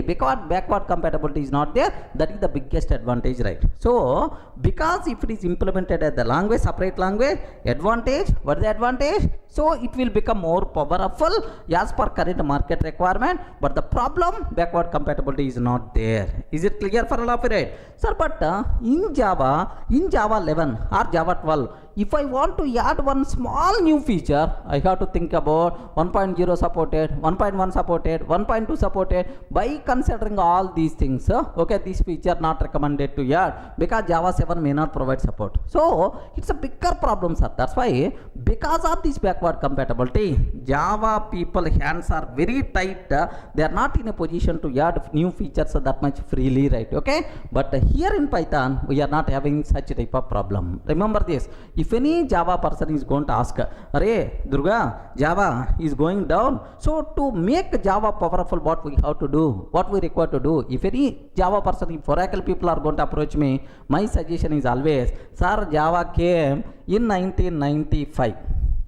because backward compatibility is not there. That is the biggest advantage, right? So because if it is implemented as the language, separate language, advantage, what is the advantage? So it will become more powerful as per current market requirement. But the problem, backward compatibility is not there. Is it clear for all of you, right? Sir, but in Java 11 or Java 12, if I want to add one small new feature, I have to think about 1.0 supported, 1.1 supported, 1.2 supported. By considering all these things, okay, this feature not recommended to add because Java 7 may not provide support. So it's a bigger problem, sir. That's why, because of this backward compatibility, Java people hands are very tight. They are not in a position to add new features that much freely, right? Okay, but here in Python, we are not having such type of problem. Remember this. If any Java person is going to ask, "Arey, Durga, Java is going down." So to make Java powerful, what we have to do, what we require to do? If any Java person, if Oracle people are going to approach me, my suggestion is always, sir, Java came in 1995.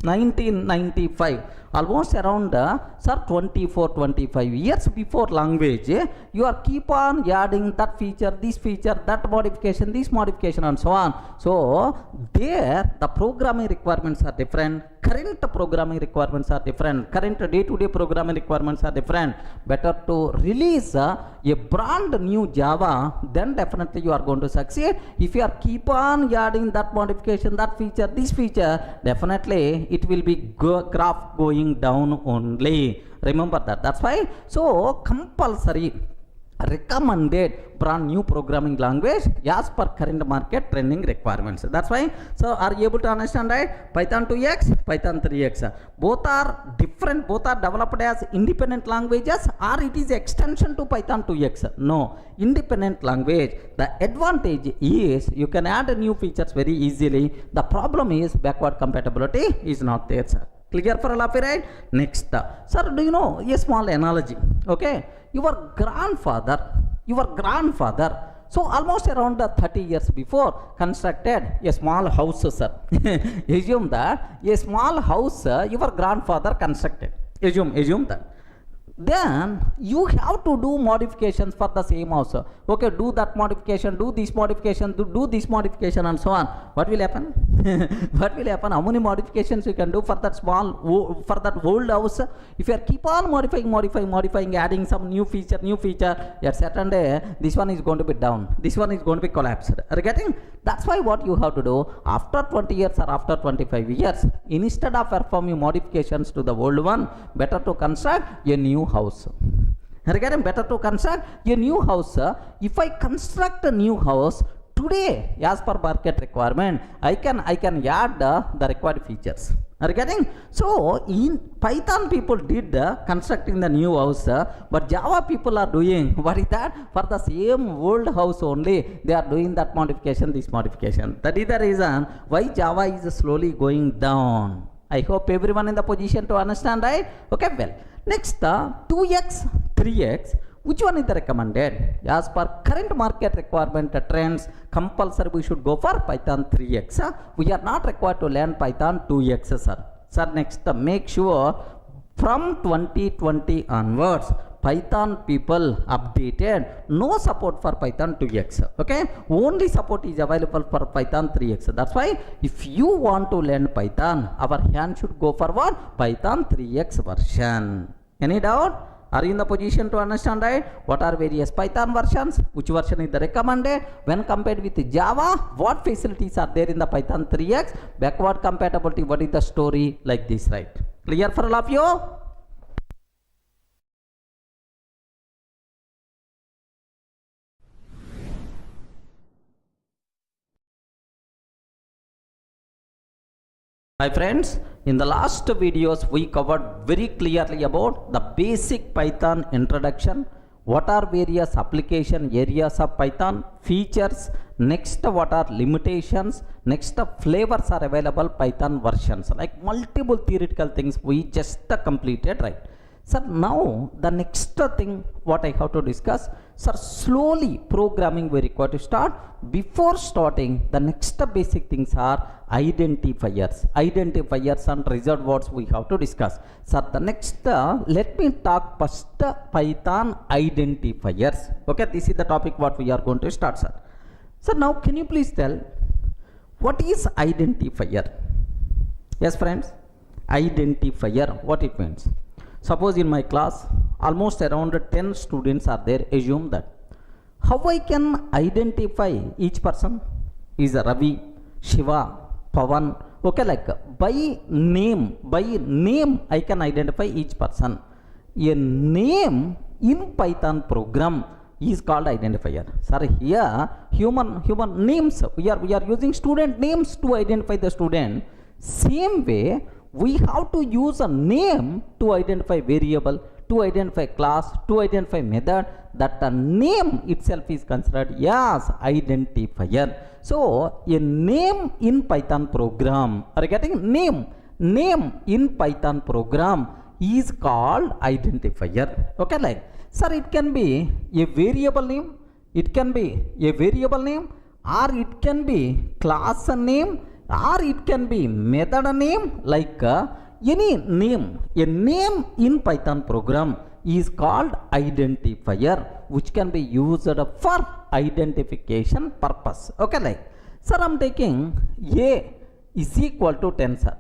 1995, almost around 24-25 years before language. You are keep on adding that feature, this feature, that modification, this modification, and so on. So there the programming requirements are different, current programming requirements are different, current day-to-day programming requirements are different. Better to release a brand new Java, then definitely you are going to succeed. If you are keep on adding that modification, that feature, this feature, definitely it will be graph going down only. Remember that. That's why, so compulsory recommended brand new programming language as per current market trending requirements. That's why, so are you able to understand, right? Python 2x, Python 3x, both are different, both are developed as independent languages, or it is extension to Python 2x. No, independent language. The advantage is you can add new features very easily. The problem is backward compatibility is not there, sir. Clear for all of you, right? Next, sir, do you know a small analogy? Okay, your grandfather, so almost around 30 years before, constructed a small house, sir. Assume that a small house your grandfather constructed. Assume that. Then you have to do modifications for the same house. Okay, do that modification, do this modification, do this modification, and so on. What will happen? What will happen? How many modifications you can do for that small, for that old house? If you are keep on modifying, adding some new feature, at certain day, this one is going to be down, this one is going to be collapsed. Are you getting? That's why what you have to do after 20 years or after 25 years, instead of performing modifications to the old one, better to construct a new house. Again, better to construct a new house. If I construct a new house today as per market requirement, I can add the required features. Are you getting? So in Python people did constructing the new house, but Java people are doing what is that? For the same old house only, they are doing that modification, this modification. That is the reason why Java is slowly going down. I hope everyone in the position to understand, right? Okay, well, next 2x, 3x, which one is the recommended? As per current market requirement trends, compulsory we should go for Python 3x. We are not required to learn Python 2x, sir. Sir, next, make sure from 2020 onwards, Python people updated no support for Python 2x. Okay, only support is available for Python 3x. That's why if you want to learn Python, our hand should go for what? Python 3x version. Any doubt? Are you in the position to understand, right? What are various Python versions? Which version is the recommended? When compared with Java, what facilities are there in the Python 3x? Backward compatibility, what is the story? Like this, right? Clear for all of you? Hi friends, in the last videos we covered very clearly about the basic Python introduction, what are various application areas of Python, features, next what are limitations, next flavors are available Python versions, like multiple theoretical things we just completed, right? Sir, now the next thing what I have to discuss, sir, slowly programming we require to start. Before starting, the next basic things are identifiers and reserved words we have to discuss. Sir, the next, let me talk first Python identifiers. Okay, this is the topic what we are going to start, sir. So now can you please tell what is identifier? Yes friends, identifier, what it means? Suppose in my class almost around 10 students are there. Assume that how I can identify each person is Ravi, Shiva, Pavan. Okay, like by name I can identify each person. A name in Python program is called identifier. Sir, here human names, we are using student names to identify the student. Same way we have to use a name to identify variable, to identify class, to identify method. That the name itself is considered as identifier. So a name in Python program, are you getting? Name in Python program is called identifier. Okay, like sir, it can be a variable name, it can be a variable name, or it can be class name, or it can be method name, like any name. A name in Python program is called identifier, which can be used for identification purpose. Okay, like sir, I'm taking a is equal to 10, sir.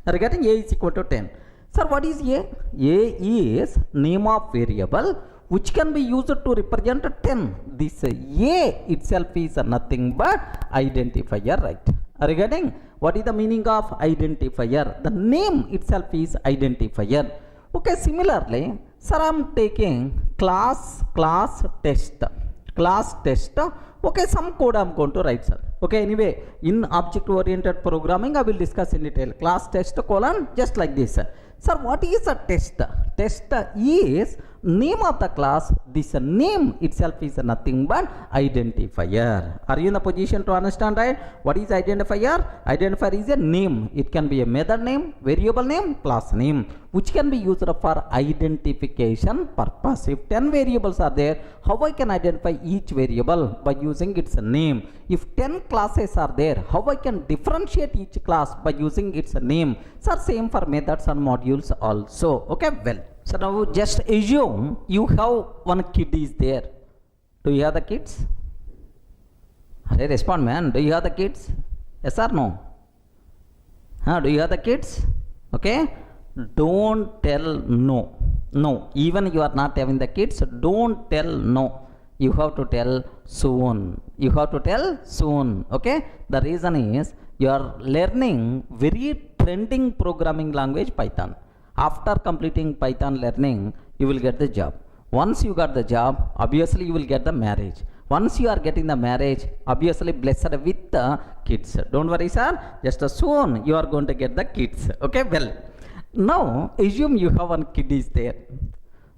Are you getting? A is equal to 10. Sir, what is A? A is name of variable which can be used to represent 10. This A itself is nothing but identifier, right? Are you getting? What is the meaning of identifier? The name itself is identifier. Okay, similarly, sir, I am taking class test. Okay, some code I am going to write, sir. Okay, anyway, in object oriented programming I will discuss in detail. Class test colon, just like this. Sir, what is a test? Test is name of the class. This name itself is nothing but identifier. Are you in the position to understand, right? What is identifier? Identifier is a name. It can be a method name, variable name, class name, which can be used for identification purpose. If 10 variables are there, how I can identify each variable? By using its name. If 10 classes are there, how I can differentiate each class? By using its name. So same for methods and modules also. Okay, well, so now just assume you have one kid is there. Do you have the kids? Hey, respond, man. Do you have the kids? Yes or no? Do you have the kids? Okay, don't tell no. No, even you are not having the kids, don't tell no. You have to tell soon. You have to tell soon. Okay, the reason is you are learning very trending programming language Python. After completing Python learning, you will get the job. Once you got the job, obviously you will get the marriage. Once you are getting the marriage, obviously blessed with the kids. Don't worry, sir. Just soon you are going to get the kids. Okay, well, now assume you have one kid is there.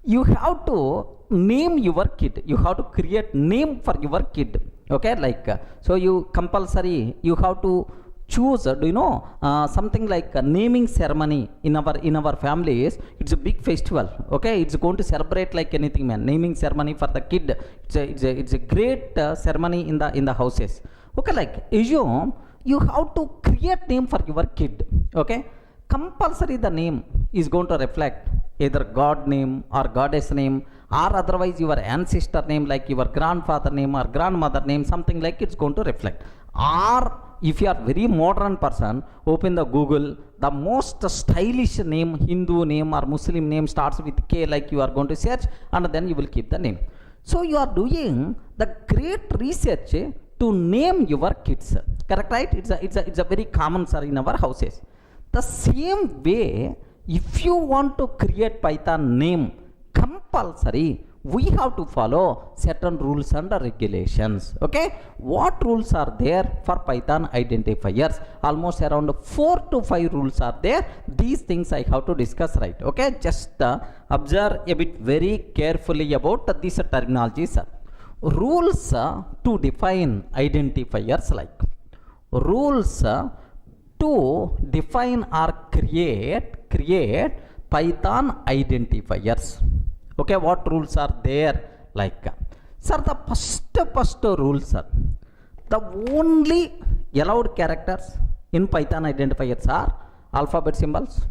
You have to name your kid. You have to create name for your kid. Okay, like so you compulsory you have to choose. Do you know something like a naming ceremony in our families? It's a big festival. Okay, it's going to celebrate like anything, man. Naming ceremony for the kid. It's a great ceremony in the houses. Okay, like assume you have to create name for your kid. Okay, compulsory the name is going to reflect either God name or goddess name or otherwise your ancestor name like your grandfather name or grandmother name, something like it's going to reflect. Or if you are very modern person, open the Google, the most stylish name, Hindu name or Muslim name starts with K, like you are going to search, and then you will keep the name. So you are doing the great research to name your kids, correct, right? It's a very common, sir, in our houses. The same way, if you want to create Python name, compulsory we have to follow certain rules and regulations. Okay, what rules are there for Python identifiers? Almost around 4 to 5 rules are there. These things I have to discuss, right? Okay, just observe a bit very carefully about these terminologies. Rules to define identifiers, like rules to define or create Python identifiers. Okay, what rules are there? Like, sir, the first rule, sir, the only allowed characters in Python identifiers are alphabet symbols,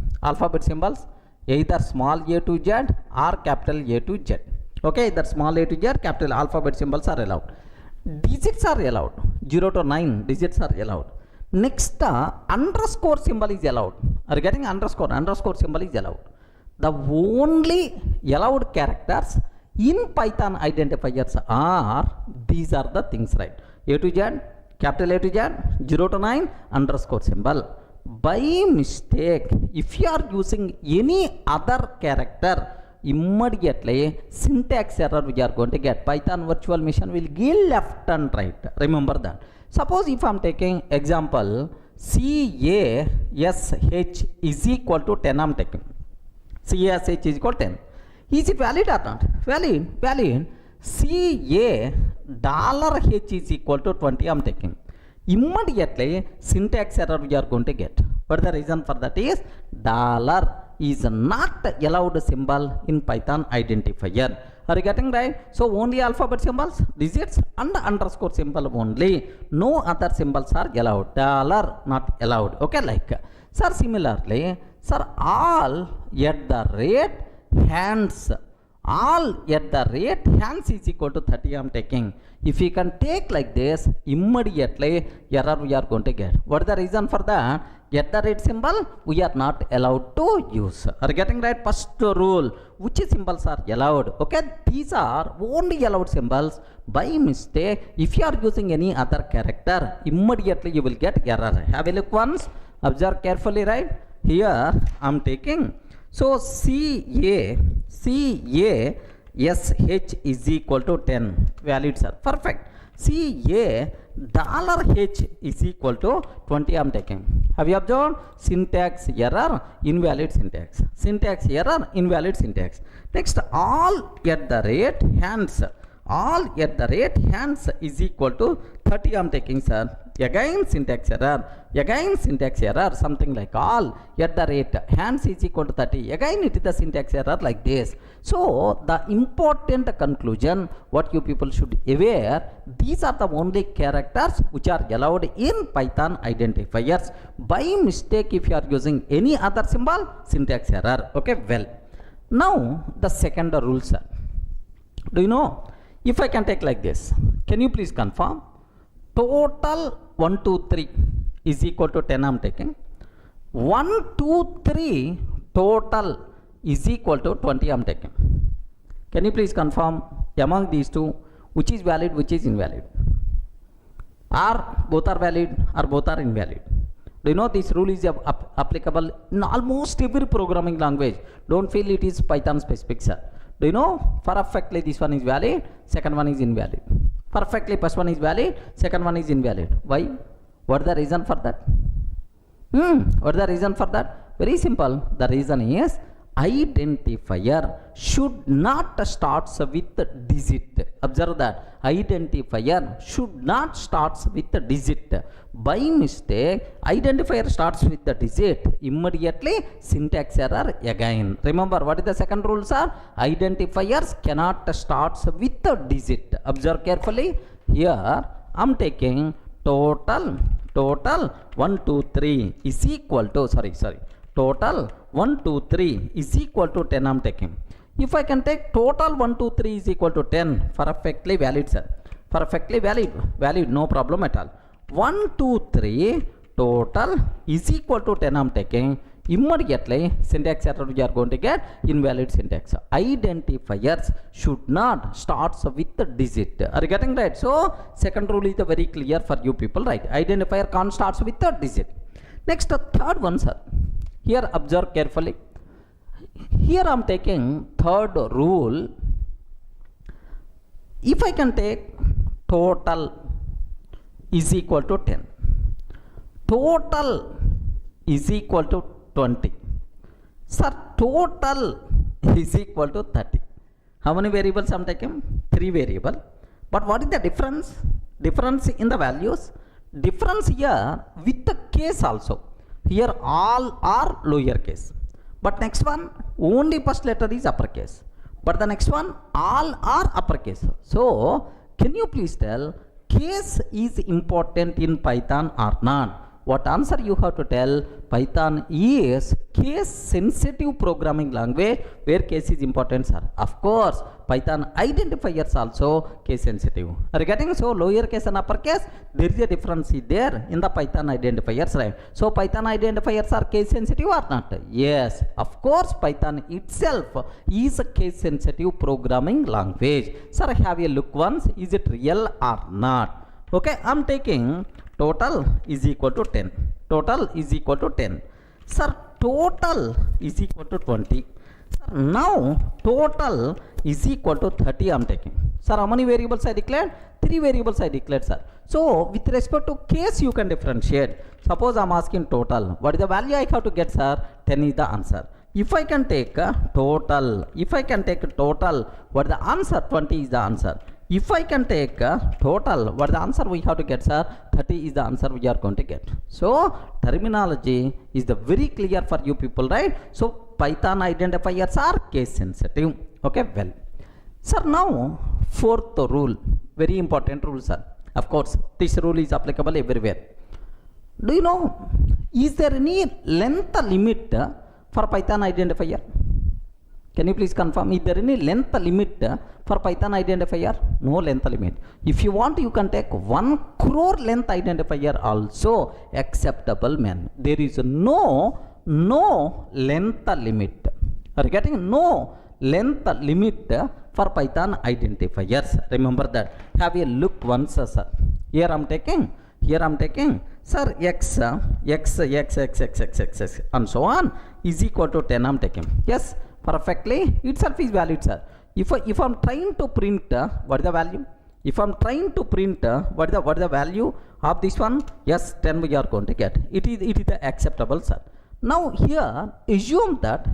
either small a to z or capital A to z. Okay, either small a to z, capital alphabet symbols are allowed. Digits are allowed, 0 to 9 digits are allowed. Next, underscore symbol is allowed. Are you getting underscore symbol is allowed. The only allowed characters in Python identifiers are, these are the things, right? A to Z, capital A to Z, 0 to 9, underscore symbol. By mistake, if you are using any other character, immediately syntax error we are going to get. Python virtual machine will give left and right. Remember that. Suppose if I am taking example, CASH is equal to 10, I am taking. CASH is equal to 10. Is it valid or not? Valid. CA $H is equal to 20, I am taking. Immediately syntax error we are going to get. But the reason for that is dollar is not allowed symbol in Python identifier. Are you getting right? So only alphabet symbols, digits and underscore symbol only. No other symbols are allowed. Dollar not allowed. Okay, like, sir, similarly, sir, all at the rate hands is equal to 30, I am taking. If we can take like this, immediately error we are going to get. What is the reason for that? At the rate symbol we are not allowed to use. Are you getting right? First rule, which symbols are allowed? Okay, these are only allowed symbols. By mistake, if you are using any other character, immediately you will get error. Have a look once, observe carefully, right? Here I am taking, so CASH is equal to 10, valid, sir, perfect. CA $H is equal to 20, I am taking. Have you observed? Syntax error, invalid syntax. Syntax error, invalid syntax. Next, all at the rate hands is equal to 30, I am taking, sir. Again syntax error, something like all at the rate hands is equal to 30. Again it is the syntax error like this. So the important conclusion what you people should aware, these are the only characters which are allowed in Python identifiers. By mistake, if you are using any other symbol, syntax error. Okay, well, now the second rule, sir. Do you know, if I can take like this, can you please confirm? Total 1, 2, 3 is equal to 10, I am taking. 1, 2, 3 total is equal to 20, I am taking. Can you please confirm among these two which is valid, which is invalid? Or both are valid or both are invalid? Do you know this rule is applicable in almost every programming language? Don't feel it is Python specific, sir. Do you know perfectly this one is valid, second one is invalid? Perfectly, first one is valid, second one is invalid. Why? What is the reason for that? What is the reason for that? Very simple. The reason is identifier should not start with digit. Observe that. Identifier should not start with digit. By mistake, identifier starts with the digit. Immediately, syntax error again. Remember, what is the second rule, sir? Identifiers cannot start with the digit. Observe carefully. Here, I am taking total 1, 2, 3 is equal to, total 1, 2, 3 is equal to 10, I am taking. If I can take total 1, 2, 3 is equal to 10, perfectly valid, sir. Perfectly valid, no problem at all. 1, 2, 3 total is equal to 10 I'm taking. Immediately syntax error you are going to get invalid syntax. Identifiers should not start with the digit. Are you getting right? So second rule is very clear for you people, right? Identifier can't start with the digit. Next, third one, sir. Here observe carefully. Here I am taking third rule. If I can take total is equal to 10, total is equal to 20, sir, total is equal to 30. How many variables I am taking? 3 variables. But what is the difference? Difference in the values? Difference here with the case also. Here all are lower case. But next one, only first letter is uppercase. But the next one, all are uppercase. So, can you please tell, case is important in Python or not? What answer you have to tell? Python is case sensitive programming language where case is important, sir. Of course, Python identifiers also case sensitive. Are you getting? So lower case and upper case, there is a difference there in the Python identifiers, right? So Python identifiers are case sensitive or not? Yes, of course, Python itself is a case sensitive programming language. Sir, have a look once. Is it real or not? Okay, I'm taking total is equal to 10. Total is equal to 10. Sir, total is equal to 20. Sir, now total is equal to 30 I am taking. Sir, how many variables I declared? 3 variables I declared, sir. So, with respect to case, you can differentiate. Suppose I am asking total. What is the value I have to get, sir? 10 is the answer. If I can take total, what is the answer? 20 is the answer. If I can take total, what is the answer we have to get, sir? 30 is the answer we are going to get. So, terminology is the very clear for you people, right? So, Python identifiers are case sensitive. Okay, well. Sir, now, fourth rule, very important rule, sir. Of course, this rule is applicable everywhere. Do you know, is there any length limit for Python identifier? Can you please confirm, is there any length limit for Python identifier? No length limit. If you want, you can take 1 crore length identifier also acceptable, man. There is no length limit. Are you getting? No length limit for Python identifiers. Remember that. Have a look once, sir. Here I am taking, sir, x and so on is equal to 10 I am taking. Yes, perfectly itself is valid, sir. If I am trying to print what is the value? If I am trying to print what is the value of this one? Yes, 10 we are going to get. It is the acceptable, sir. Now here assume that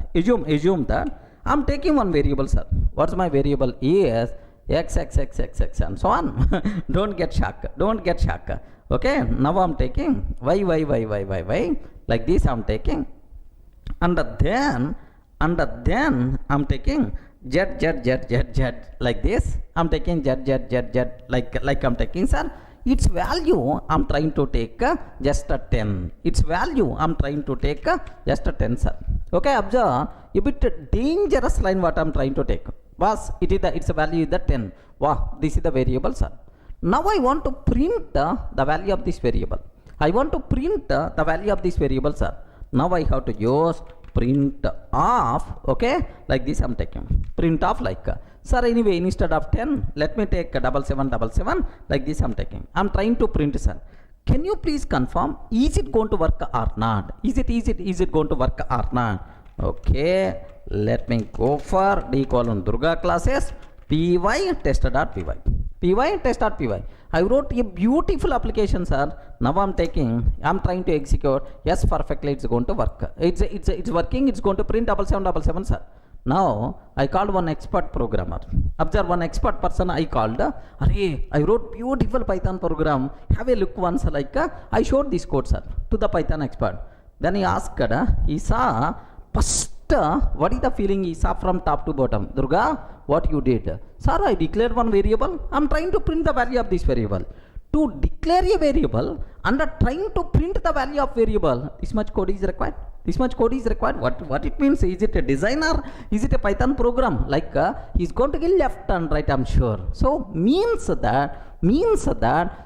I am taking one variable, sir. What's my variable? Is x and so on. Don't get shocked. Okay, now I am taking y like this I am taking, and then I am taking z like this. I am taking z like I am taking, sir. Its value I am trying to take just a 10. Its value I am trying to take just a 10, sir. Okay, observe a bit dangerous line what I am trying to take. Was its value is the 10. Wow, this is the variable, sir. Now I want to print the value of this variable. Sir. Now I have to use print off. Okay, like this I am taking. Print off like, sir, anyway, instead of 10, let me take 7777. Like this I am taking. I am trying to print, sir. Can you please confirm, is it going to work or not? Is it going to work or not? Okay, let me go for Durga classes, py test.py. I wrote a beautiful application, sir. Now I am trying to execute. Yes, perfectly, it's going to work. It's working. It's going to print 7777, sir. Now I called one expert programmer. Observe, one expert person I called. I wrote beautiful Python program. Have a look once. Like I showed this code, sir, to the Python expert. Then he asked. He saw first. What is the feeling he saw from top to bottom? Durga, what you did? Sir, I declared one variable. I am trying to print the value of this variable. To declare a variable and trying to print the value of variable, this much code is required. This much code is required. What it means? Is it a designer? Is it a Python program? Like he's going to get left and right, I'm sure. So means that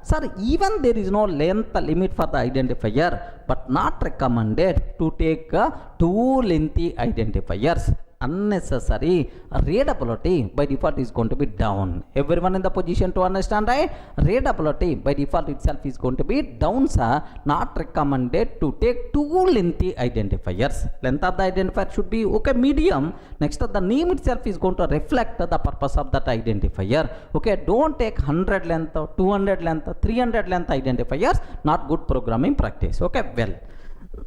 sir, even there is no length limit for the identifier, but not recommended to take too lengthy identifiers. Unnecessary readability by default is going to be down. Everyone in the position to understand, right? Readability by default itself is going to be down, sir. Not recommended to take too lengthy identifiers. Length of the identifier should be okay, medium. Next, the name itself is going to reflect the purpose of that identifier. Okay, don't take 100 length, 200 length, 300 length identifiers. Not good programming practice. Okay, well,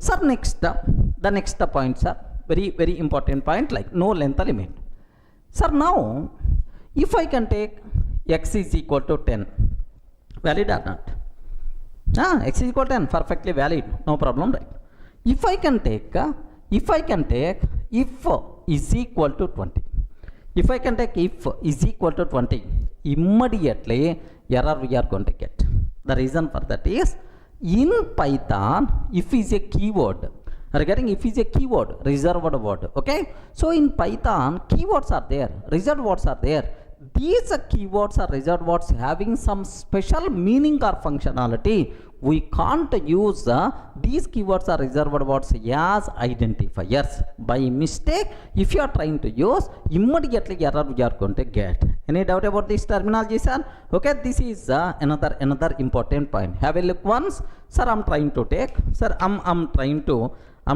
sir, next the next point, sir. Very important point, like no length limit. Sir, now if I can take x is equal to 10, valid or not? X is equal to 10, perfectly valid, no problem, right? If I can take if is equal to 20, if I can take if is equal to 20, immediately error we are going to get. The reason for that is, in Python, if is a keyword. Regarding if is a keyword, reserved word. Okay, so in Python, keywords are there, reserved words are there. These keywords are reserved words having some special meaning or functionality. We can't use these keywords or reserved words as identifiers. By mistake, if you are trying to use, immediately error we are going to get. Any doubt about this terminology, sir? Okay, this is another important point. Have a look once. Sir, I'm trying to take, sir, I'm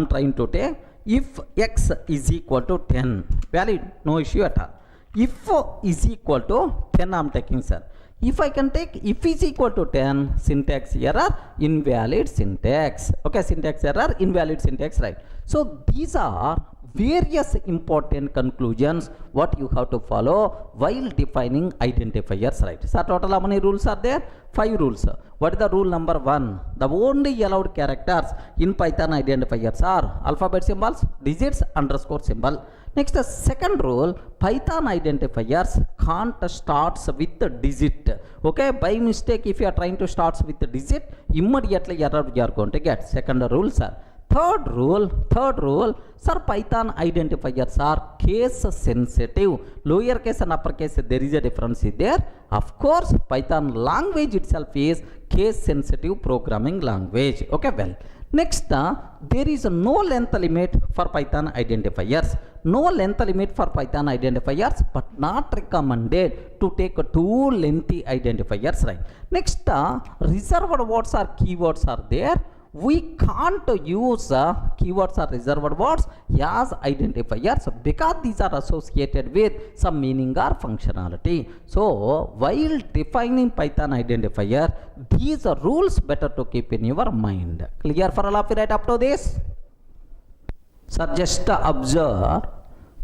trying to take if x is equal to 10, valid, no issue at all. If is equal to 10, I'm taking, sir. If I can take if is equal to 10, syntax error, invalid syntax. Okay, syntax error, invalid syntax, right? So these are various important conclusions what you have to follow while defining identifiers, right? So total how many rules are there? 5 rules. What is the rule number 1? The only allowed characters in Python identifiers are alphabet symbols, digits, underscore symbol. Next, the second rule, Python identifiers can't start with the digit. Okay, by mistake, if you are trying to start with the digit, immediately error you are going to get. Second rule, sir. Third rule, sir, Python identifiers are case sensitive. Lowercase and uppercase, there is a difference there. Of course, Python language itself is case sensitive programming language. Okay, well. Next, there is no length limit for Python identifiers. No length limit for Python identifiers, but not recommended to take too lengthy identifiers, right? Next, reserved words or keywords are there. We can't use keywords or reserved words as identifiers because these are associated with some meaning or functionality. So while defining Python identifier, these are rules better to keep in your mind. Clear for all of you right up to this? So just observe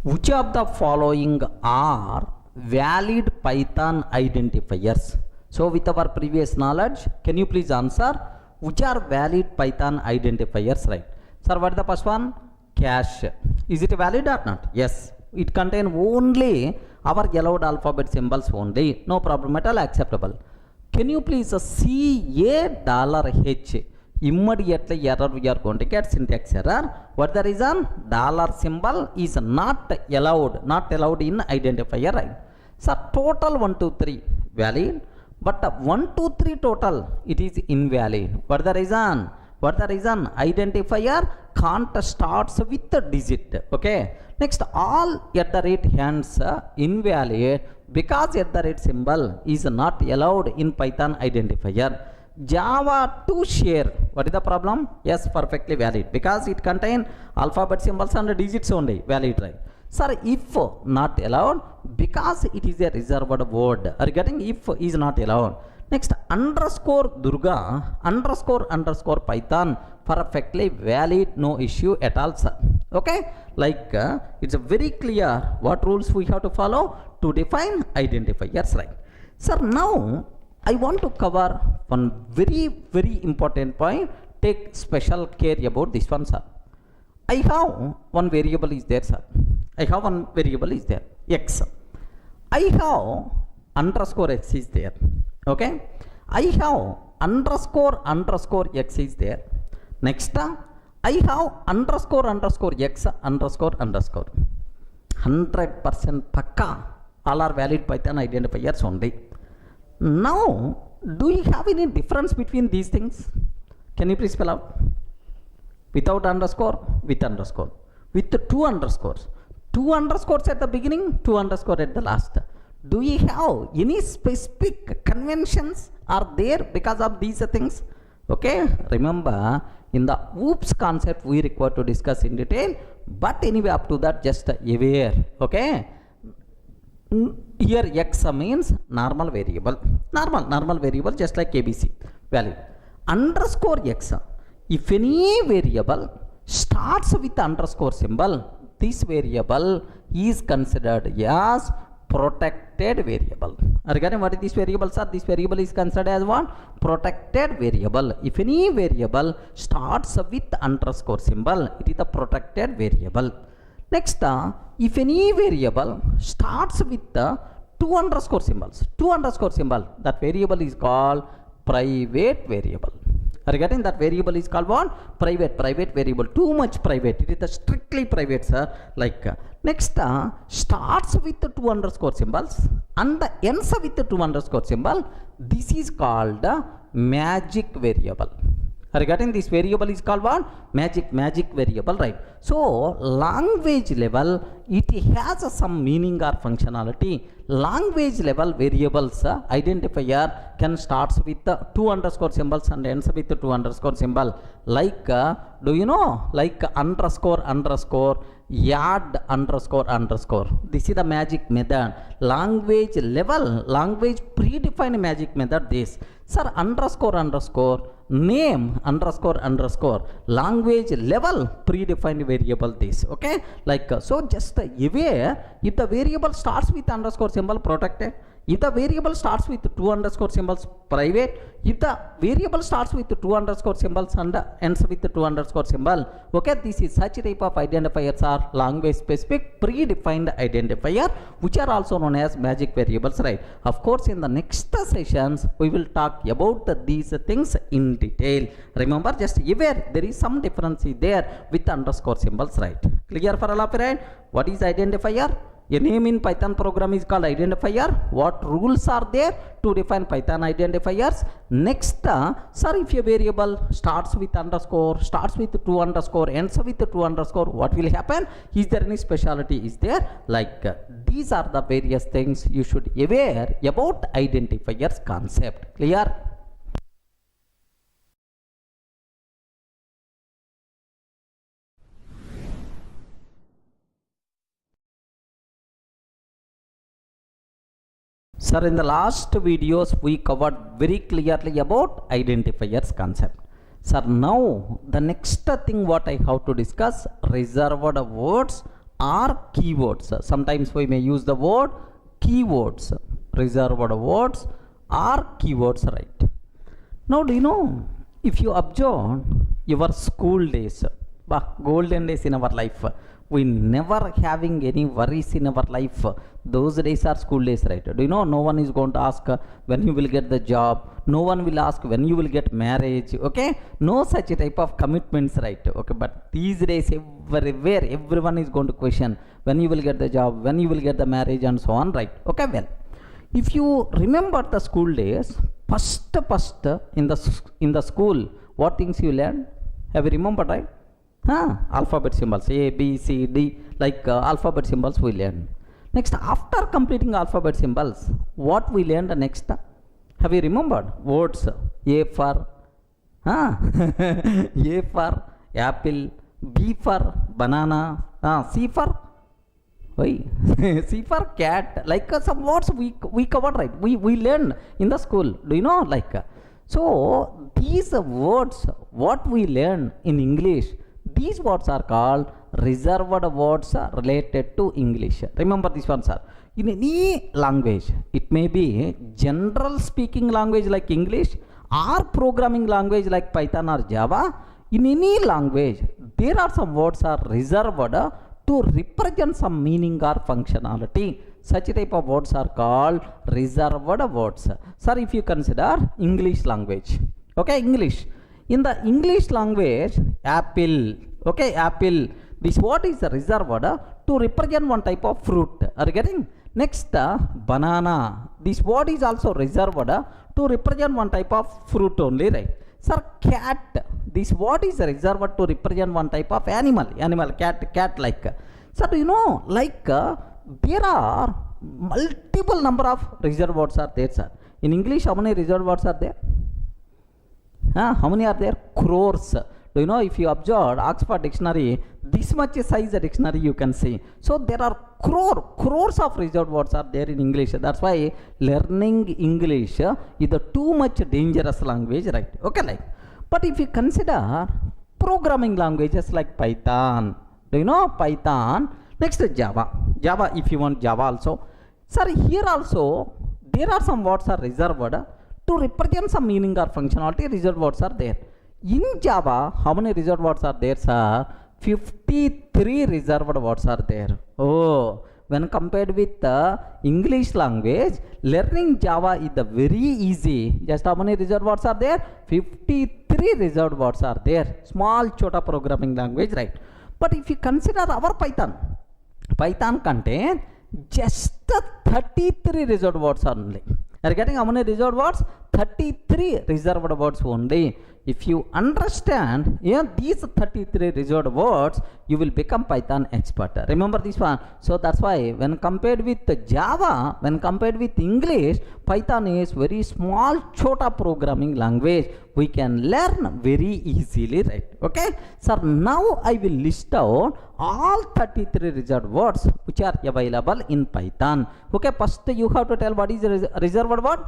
which of the following are valid Python identifiers. So with our previous knowledge, can you please answer? Which are valid Python identifiers, right? Sir, what is the first one? Cache. Is it valid or not? Yes. It contains only our allowed alphabet symbols only. No problem at all, acceptable. Can you please see $H? Immediately error we are going to get, syntax error. What the reason? Dollar symbol is not allowed in identifier, right? So total 1, 2, 3 valid. But 1, 2, 3 total, it is invalid. What the reason? Identifier can't start with the digit. Okay. Next, all @hands invalid because symbol is not allowed in Python identifier. Java to share. What is the problem? Yes, perfectly valid because it contains alphabet symbols and digits only. Valid, right? Sir, if not allowed because it is a reserved word. Regarding if is not allowed. Next, underscore Durga, underscore Python, perfectly valid, no issue at all, sir. Okay, like it's very clear what rules we have to follow to define identifiers, right? Sir, now I want to cover one very important point. Take special care about this one, sir. I have one variable is there, sir. X. I have underscore x is there. Okay. I have underscore x is there. Next, I have underscore underscore x underscore underscore. 100% pakka. All are valid Python identifiers only. Now, do you have any difference between these things? Can you please spell out? Without underscore, with underscore. With the two underscores. Two underscores at the beginning, two underscore at the last. Do you have any specific conventions are there because of these things? Okay, remember in the oops concept we require to discuss in detail, but anyway up to that just aware. Okay, here x means normal variable, normal variable just like abc value. Underscore x, if any variable starts with underscore symbol, this variable is considered as protected variable. Regarding what is this variable, sir? This variable is considered as what? Protected variable. If any variable starts with underscore symbol, it is a protected variable. Next, if any variable starts with two underscore symbols, that variable is called private variable. Regarding that variable is called what? Private variable. Too much private. It is the strictly private, sir. Like next, starts with the two underscore symbols and ends with the two underscore symbol. This is called magic variable. Regarding this variable is called what? Magic variable, right? So language level, it has some meaning or functionality. Language level variables identifier can starts with two underscore symbols and ends with the two underscore symbol. Like do you know, like underscore add underscore. This is the magic method. Language level, language predefined magic method. This, sir, underscore name underscore language level predefined variable. This, okay, like so just aware, if the variable starts with underscore symbol, protected. If the variable starts with two underscore symbols, private. If the variable starts with two underscore symbols and ends with two underscore symbol, okay, this is such type of identifiers are language specific predefined identifier, which are also known as magic variables, right? Of course, in the next sessions we will talk about these things in detail. Remember, just aware there is some difference there with underscore symbols, right? Clear for all of you, right? What is identifier? A name in Python program is called identifier. What rules are there to define Python identifiers? Next, sir, if a variable starts with underscore, starts with two underscore, ends with two underscore, what will happen? Is there any specialty? Is there? Like these are the various things you should aware about identifiers concept. Clear? Sir, in the last videos we covered very clearly about identifiers concept. Sir, now the next thing what I have to discuss, reserved words or keywords. Sometimes we may use the word keywords, reserved words or keywords, right? Now, do you know, if you observe your school days, golden days in our life, we never having any worries in our life. Those days are school days, right? Do you know, no one is going to ask when you will get the job, no one will ask when you will get marriage, okay? No such type of commitments, right? Okay, but these days everywhere everyone is going to question when you will get the job, when you will get the marriage, and so on, right? Okay, well, if you remember the school days, first in the school, what things you learned? Have you remembered, right? Alphabet symbols, A, B, C, D, like alphabet symbols we learned. Next, after completing alphabet symbols, what we learned next? Have you remembered? Words, A for, A for apple, B for banana, C for, C for cat, like some words we covered, right? We learned in the school, do you know, like, so these words, what we learn in English, these words are called reserved words related to English. Remember this one, sir. In any language, it may be general speaking language like English or programming language like Python or Java. In any language, there are some words are reserved to represent some meaning or functionality. Such type of words are called reserved words. Sir, if you consider English language, okay, English In the English language, apple, okay, apple, this word is reserved to represent one type of fruit. Are you getting? Next, banana, this word is also reserved to represent one type of fruit only, right? Sir, cat, this word is reserved to represent one type of animal, cat like. Sir, do you know, like, there are multiple number of reserved words are there, sir. In English, how many reserved words are there? How many are there? Crores. Do you know, if you observe Oxford dictionary, this much size a dictionary you can see. So there are crores of reserved words are there in English. That's why learning English is a too much dangerous language, right? Okay, like. But if you consider programming languages like Python, do you know Python? Next, Java, if you want Java also. Sir, here also there are some words are reserved to represent some meaning or functionality. Reserved words are there. In Java, how many reserved words are there, sir? 53 reserved words are there. Oh, when compared with the English language, learning Java is the very easy. Just how many reserved words are there? 53 reserved words are there. Small chota programming language, right? But if you consider our Python contain just 33 reserved words only. Are you getting how many reserved words? 33 reserved words only. If you understand these 33 reserved words, you will become Python expert. Remember this one. So that's why when compared with Java, when compared with English, Python is very small chota programming language. We can learn very easily, right? Okay. So now I will list out all 33 reserved words which are available in Python. Okay. First you have to tell what is a reserved word.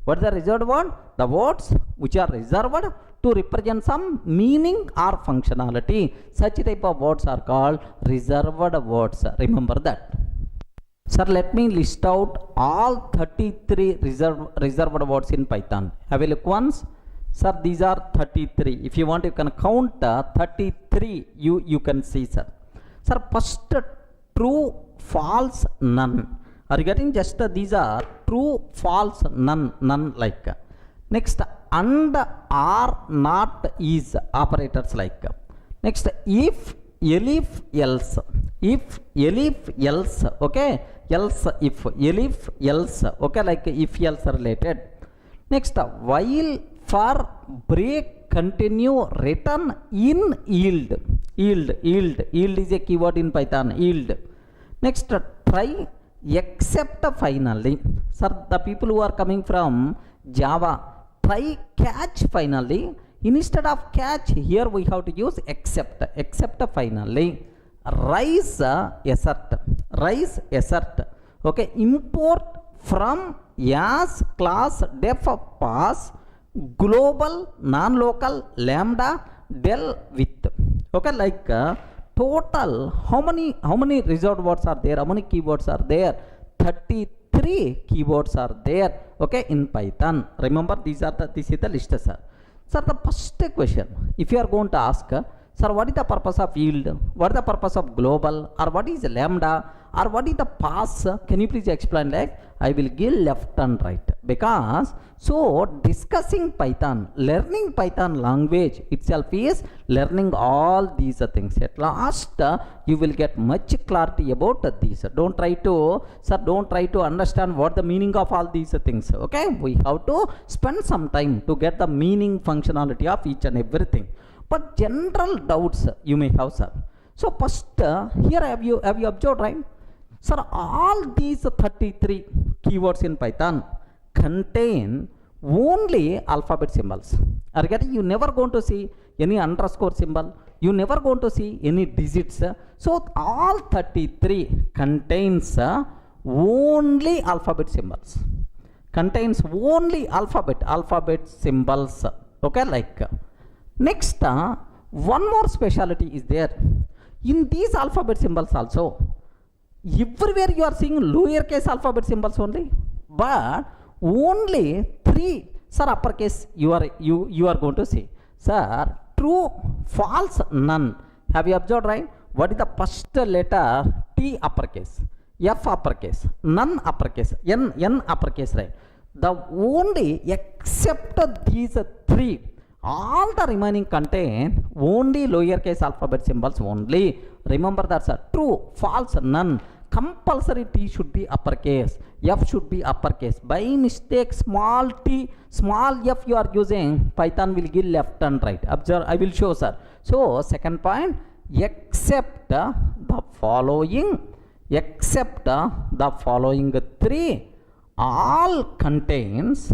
What is the reserved word? The words which are reserved to represent some meaning or functionality. Such type of words are called reserved words. Remember that. Sir, let me list out all 33 reserved words in Python. Have a look once. Sir, these are 33. If you want, you can count 33. You can see, sir. Sir, first true, false, none. Are you getting? Just these are true, false, none like. Next, and, are, not, is operators like. Next, if, elif, else. If, elif, else. Okay. Else, if, elif, else. Okay, like if, else related. Next, while, for, break, continue, return, in, yield. Yield is a keyword in Python. Yield. Next, try, except finally. Sir, the people who are coming from Java, try, catch finally. Instead of catch, here we have to use except finally. Rise, assert. Okay, import from, as, class, def, pass, global, non-local, lambda, del, with. Okay, like total, how many reserved words are there? How many keywords are there? 33 keywords are there. Okay, in Python. Remember, this is the list, sir. Sir, the first question, if you are going to ask, sir, what is the purpose of yield? What is the purpose of global? Or what is lambda? Or what is the pass? Can you please explain? Like, I will give left and right. Because, so discussing Python, learning Python language itself is learning all these things. At last, you will get much clarity about these. Don't try to understand what the meaning of all these things. Okay, we have to spend some time to get the meaning, functionality of each and everything. But general doubts you may have, sir. So first, here have you observed, right? Sir, all these 33 keywords in Python contain only alphabet symbols. Are you getting? You never going to see any underscore symbol. You never going to see any digits. So all 33 contains only alphabet symbols. Contains only alphabet symbols. Okay, like. Next, one more specialty is there. In these alphabet symbols also, everywhere you are seeing lowercase alphabet symbols only, but only 3, sir, uppercase you are going to see. Sir, true, false, none. Have you observed, right? What is the first letter? T uppercase, F uppercase, none uppercase, N uppercase, right? The only except these 3, all the remaining contain only lowercase alphabet symbols only. Remember that's a true, false, none. Compulsory T should be uppercase, F should be uppercase. By mistake small t, small f you are using, Python will give left and right. Observe, I will show, sir. So second point, except the following, except the following three, all contains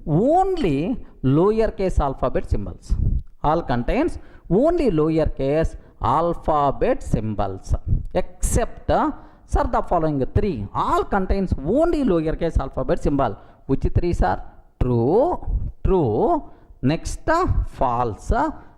only lowercase alphabet symbols. All contains only lowercase alphabet symbols, except sir the following three, all contains only lowercase alphabet symbol. Which three, sir? True, next false,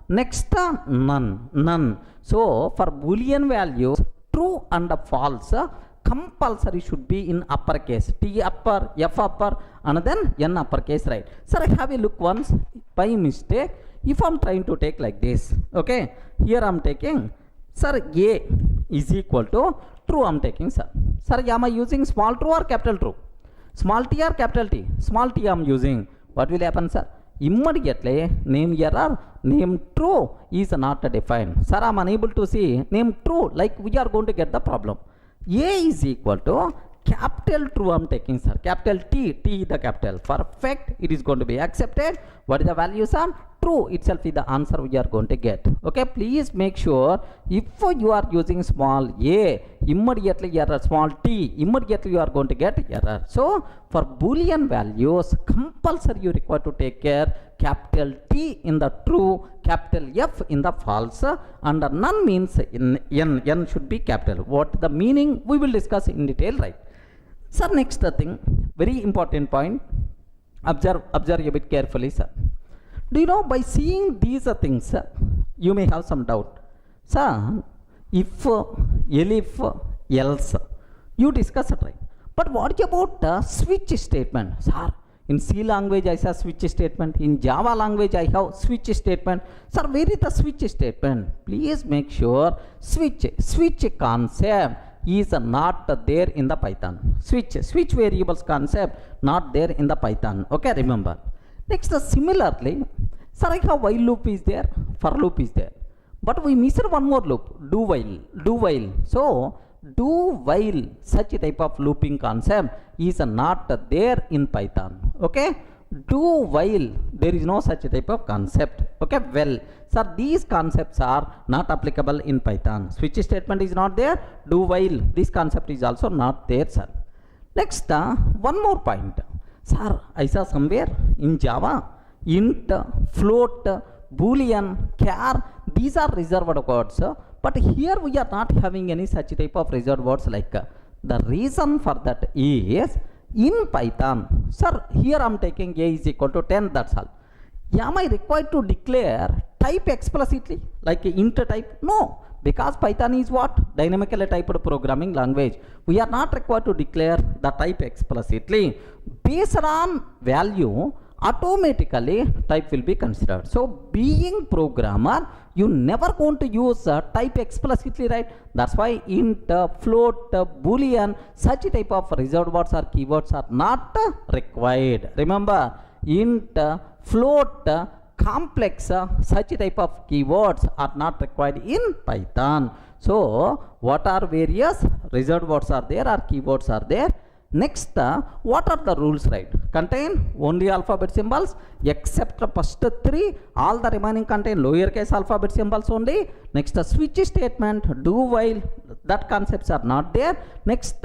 next none. So for boolean values, true and false compulsory should be in uppercase, T upper, F upper, and then N uppercase, right? Sir, I have a look once by mistake. If I'm trying to take like this, okay, here I'm taking, sir, A is equal to true, I'm taking, sir. Sir, am I using small true or capital true? Small t or capital T? Small t I'm using. What will happen, sir? Immediately name error, name true is not defined. Sir, I'm unable to see name true, like we are going to get the problem. A is equal to capital true, I'm taking, sir. Capital T is the capital. Perfect, it is going to be accepted. What is the value, sir? True itself is the answer we are going to get. Okay, please make sure if you are using small a, immediately error, small t, immediately you are going to get error. So for boolean values, compulsory you require to take care capital T in the true, capital F in the false, and none means N should be capital. What the meaning we will discuss in detail, right? Sir, next thing, very important point. Observe a bit carefully, sir. Do you know, by seeing these things, you may have some doubt. Sir, if, elif, else, you discuss it, right? But what about switch statement? Sir, in C language I have switch statement. In Java language I have switch statement. Sir, where is the switch statement? Please make sure switch concept is not there in the Python. Switch variables concept not there in the Python. Okay, remember. Next, similarly, sir, I have while loop is there, for loop is there. But we missed one more loop, do while. So, do while, such a type of looping concept is not there in Python. Okay, do while, there is no such a type of concept. Okay, well, sir, these concepts are not applicable in Python. Switch statement is not there, do while, this concept is also not there, sir. Next, one more point. Sir, I saw somewhere in Java, int, float, boolean, char, these are reserved words. But here we are not having any such type of reserved words like the reason for that is in Python. Sir, here I am taking a is equal to 10, that's all. Am I required to declare type explicitly like int type? No, because Python is what? Dynamically typed programming language. We are not required to declare the type explicitly. Based on value, automatically type will be considered. So being programmer, you never going to use type explicitly, right? That's why int, float, boolean, such type of reserved words or keywords are not required. Remember, int, float, complex, such type of keywords are not required in Python. So what are various reserved words are there or keywords are there? Next, what are the rules, right? Contain only alphabet symbols except the first three, all the remaining contain lowercase alphabet symbols only. Next, switch statement, do while, that concepts are not there. Next,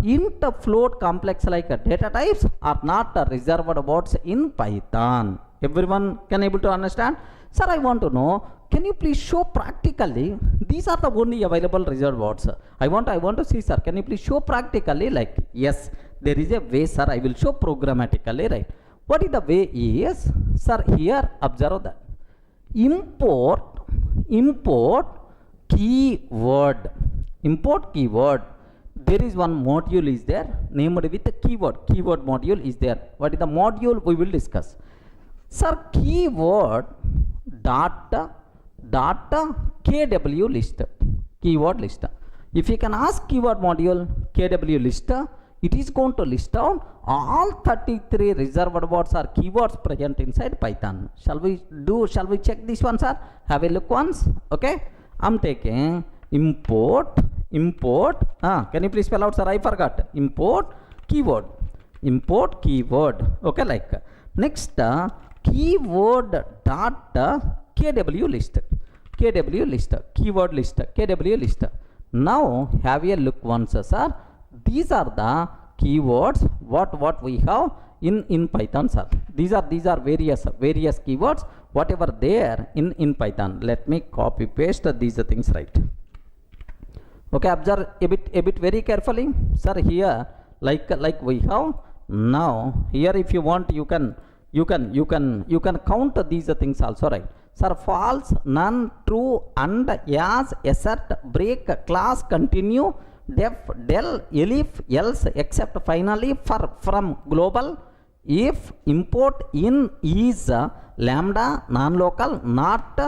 int, float, complex like data types are not reserved words in Python. Everyone can able to understand? Sir, I want to know, can you please show practically, these are the only available reserved words. I want to see, sir, can you please show practically, like, yes, there is a way, sir, I will show programmatically, right? What is the way is, sir, here, observe that. Import keyword. There is one module is there, named with the keyword module is there. What is the module? We will discuss. Sir, keyword dot KW list, keyword list. If you can ask keyword module KW list, it is going to list down all 33 reserved words or keywords present inside Python. Shall we check this one, sir? Have a look once. Okay, I'm taking import, can you please spell out, sir? I forgot. Import keyword, okay, like next keyword dot kw list, keyword list, kw list. Now have a look once, sir. These are the keywords what we have in Python, sir. These are various keywords whatever there in Python. Let me copy paste these things, right? Okay, observe a bit very carefully, sir. Here like we have now here, if you want you can count these things also, right? Sir, false, none, true, and, as, assert, break, class, continue, def, del, elif, else, except, finally, for, from, global, if, import, in, is, lambda, non-local, not,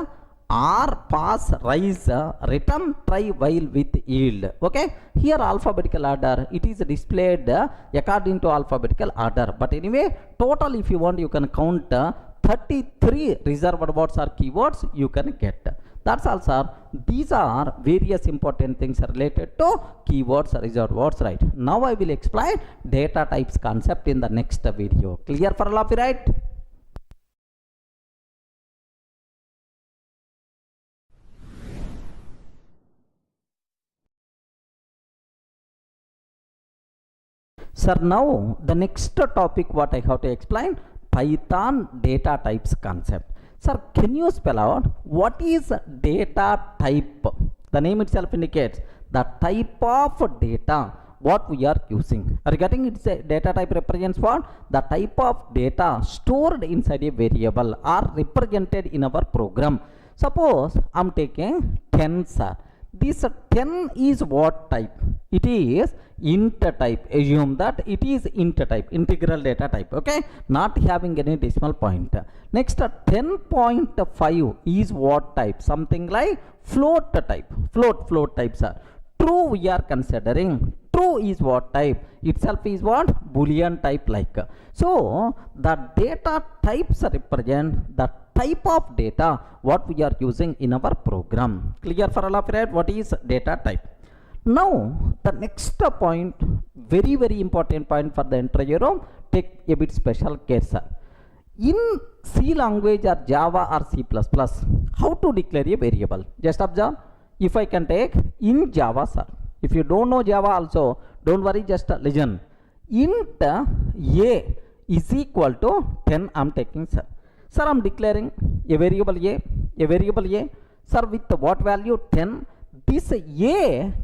or, pass, rise, return, try, while, with, yield. Okay, here alphabetical order, it is displayed according to alphabetical order, but anyway total if you want you can count 33 reserved words or keywords you can get. That's all, sir. These are various important things related to keywords, reserved words, right? Now I will explain data types concept in the next video. Clear for all of you, right? Sir, now the next topic what I have to explain, Python data types concept. Sir, can you spell out what is data type? The name itself indicates the type of data what we are using. Are you getting it? Data type represents what? The type of data stored inside a variable or represented in our program. Suppose I am taking 10, sir. This 10 is what type? It is int type. Assume that it is int type, integral data type. Okay, not having any decimal point. Next 10.5 is what type? Something like float type. Float types are true. We are considering true is what type? Itself is what? Boolean type like. So the data types represent the type of data what we are using in our program. Clear for all of you, right? What is data type? Now the next point, very important point for the entire room, take a bit special care, sir. In C language or Java or C++, how to declare a variable? Just observe. If I can take in Java, sir. If you don't know Java also, don't worry, just listen. Int a is equal to 10 I am taking, sir. Sir, I am declaring a variable a, sir, with what value? 10. This a,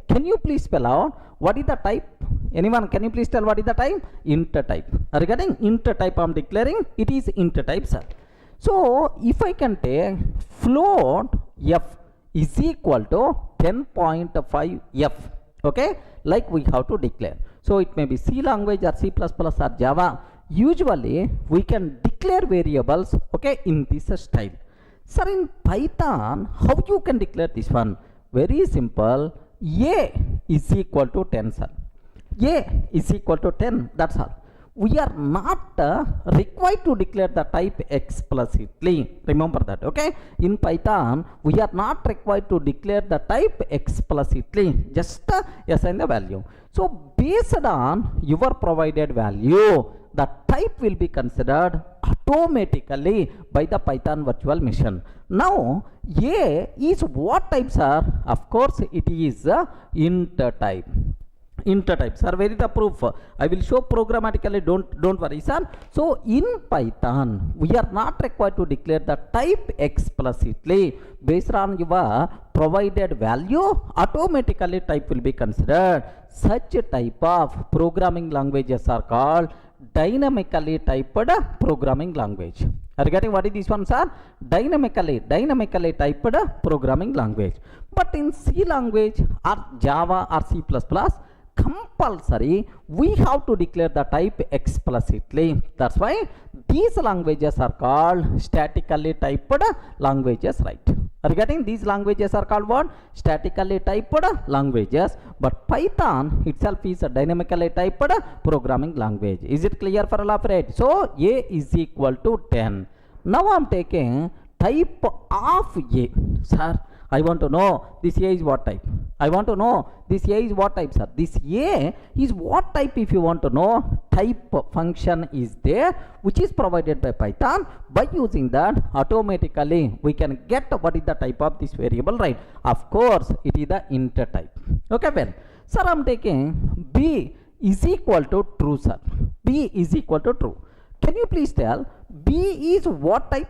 can you please spell out what is the type? Anyone, can you please tell what is the type? Int type. Are you getting? Int type I am declaring, it is int type, sir. So if I can take float f is equal to 10.5 f, okay, like we have to declare. So it may be C language or C++ or Java. Usually we can declare variables, okay, in this style. Sir, in Python, how you can declare this one? Very simple. A is equal to 10, sir. A is equal to 10, that's all. We are not required to declare the type explicitly. Remember that, okay? In Python, we are not required to declare the type explicitly. Just assign the value. So based on your provided value, the type will be considered automatically by the Python virtual machine. Now A is what type, sir? Of course it is int type. Int type, sir. Where is the proof? I will show programmatically, don't worry, sir. So in Python we are not required to declare the type explicitly. Based on your provided value, automatically type will be considered. Such type of programming languages are called dynamically typed programming language. Are you getting what is this one, sir? Dynamically typed programming language. But in C language or Java or C++, compulsory we have to declare the type explicitly. That's why these languages are called statically typed languages, right? Are you getting? These languages are called what? Statically typed languages. But Python itself is a dynamically typed programming language. Is it clear for all of it? So A is equal to 10. Now I am taking type of A. Sir, I want to know this A is what type? I want to know this A is what type, sir? This A is what type? If you want to know, type function is there which is provided by Python. By using that, automatically we can get what is the type of this variable, right? Of course, it is the int type. Okay, well, sir, I am taking B is equal to true, sir. B is equal to true. Can you please tell B is what type?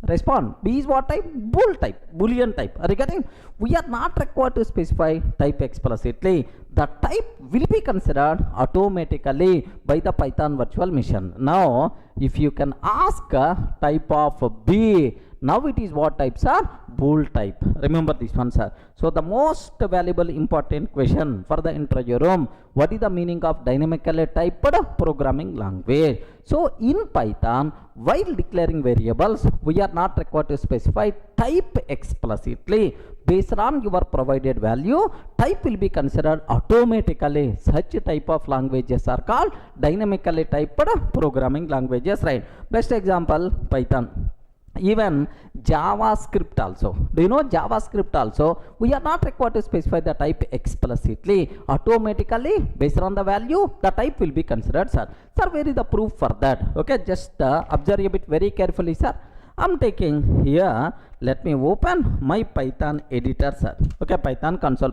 Respond. B is what type? Bool type, Boolean type. Are you getting? We are not required to specify type explicitly. The type will be considered automatically by the Python virtual machine. Now, if you can ask type of B, now it is what type, sir? Bool type. Remember this one, sir. So the most valuable important question for the interview room: what is the meaning of dynamically typed programming language? So in Python, while declaring variables, we are not required to specify type explicitly. Based on your provided value, type will be considered automatically. Such type of languages are called dynamically typed programming languages, right? Best example, Python. Even JavaScript also. Do you know JavaScript also? We are not required to specify the type explicitly. Automatically, based on the value, the type will be considered, sir. Sir, where is the proof for that? Okay, just observe a bit very carefully, sir. I'm taking here, let me open my Python editor, sir. Okay, Python console,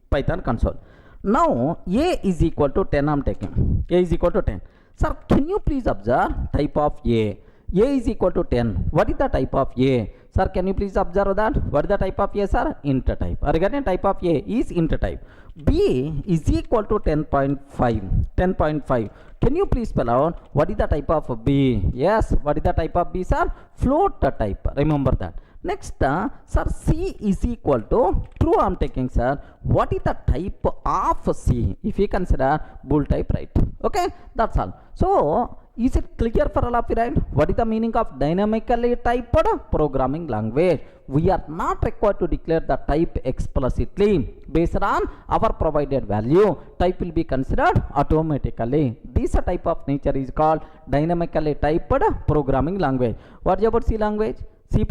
Python console. Now, A is equal to 10, I'm taking. A is equal to 10. Sir, can you please observe type of A? A is equal to 10. What is the type of A? Sir, can you please observe that? What is the type of A, sir? Int type. Regarding type of A is int type. B is equal to 10.5. 10.5. Can you please spell out what is the type of B? Yes, what is the type of B, sir? Float type. Remember that. Next, sir, C is equal to true. I am taking, sir. What is the type of C? If you consider bool type, right? Okay, that's all. So, is it clear for all of you, right? What is the meaning of dynamically typed programming language? We are not required to declare the type explicitly. Based on our provided value, type will be considered automatically. This type of nature is called dynamically typed programming language. What about C language? C++,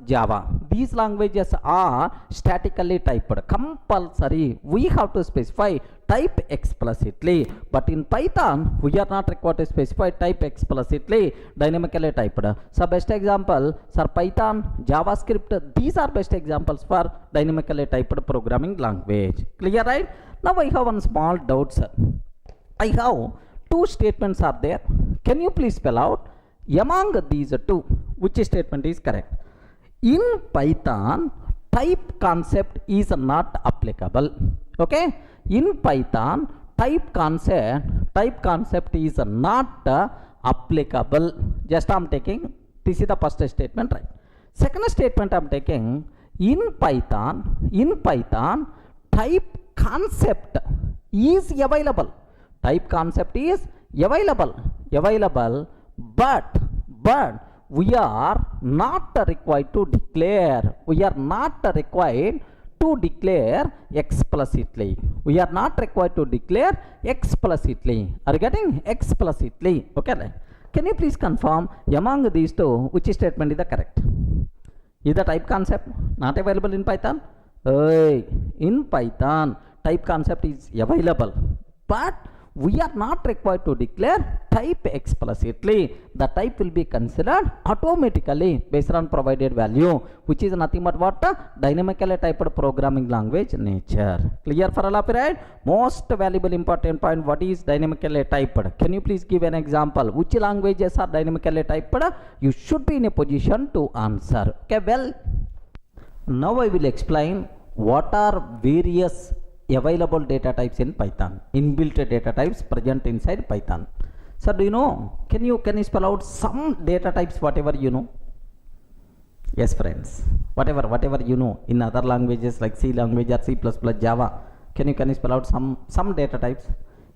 Java. These languages are statically typed. Compulsory. We have to specify type explicitly. But in Python, we are not required to specify type explicitly. Dynamically typed. So best example, sir, Python, JavaScript. These are best examples for dynamically typed programming language. Clear, right? Now I have one small doubt, sir. I have two statements are there. Can you please spell out among these two, which statement is correct? In Python, type concept is not applicable. Okay? In Python, type concept is not applicable. Just I am taking, this is the first statement, right? Second statement I am taking, in Python, type concept is available. Type concept is available, but we are not required to declare. We are not required to declare explicitly. We are not required to declare explicitly. Are you getting? Explicitly. Okay. Can you please confirm among these two which statement is the correct? Is the type concept not available in Python? In Python, type concept is available, but we are not required to declare type explicitly. The type will be considered automatically based on provided value, which is nothing but what? Dynamically typed programming language nature. Clear for all of you, right? Most valuable important point, what is dynamically typed? Can you please give an example? Which languages are dynamically typed? You should be in a position to answer. Okay, well, now I will explain what are various available data types in Python, inbuilt data types present inside Python. So do you know, can you spell out some data types, whatever you know? Yes, friends, whatever you know in other languages like C language or C++, Java, can you spell out some data types?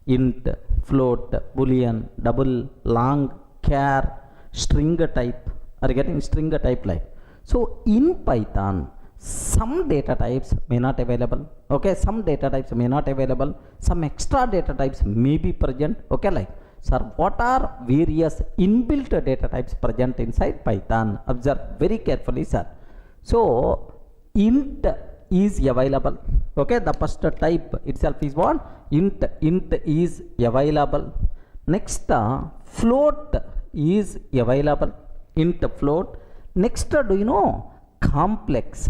Int, float, boolean, double, long, char, string type. Are you getting string type like? So in Python, some data types may not available. Okay, some data types may not available. Some extra data types may be present. Okay, like, sir, what are various inbuilt data types present inside Python? Observe very carefully, sir. So int is available. Okay, the first type itself is what? Int is available. Next, float is available. Int float. Next, do you know complex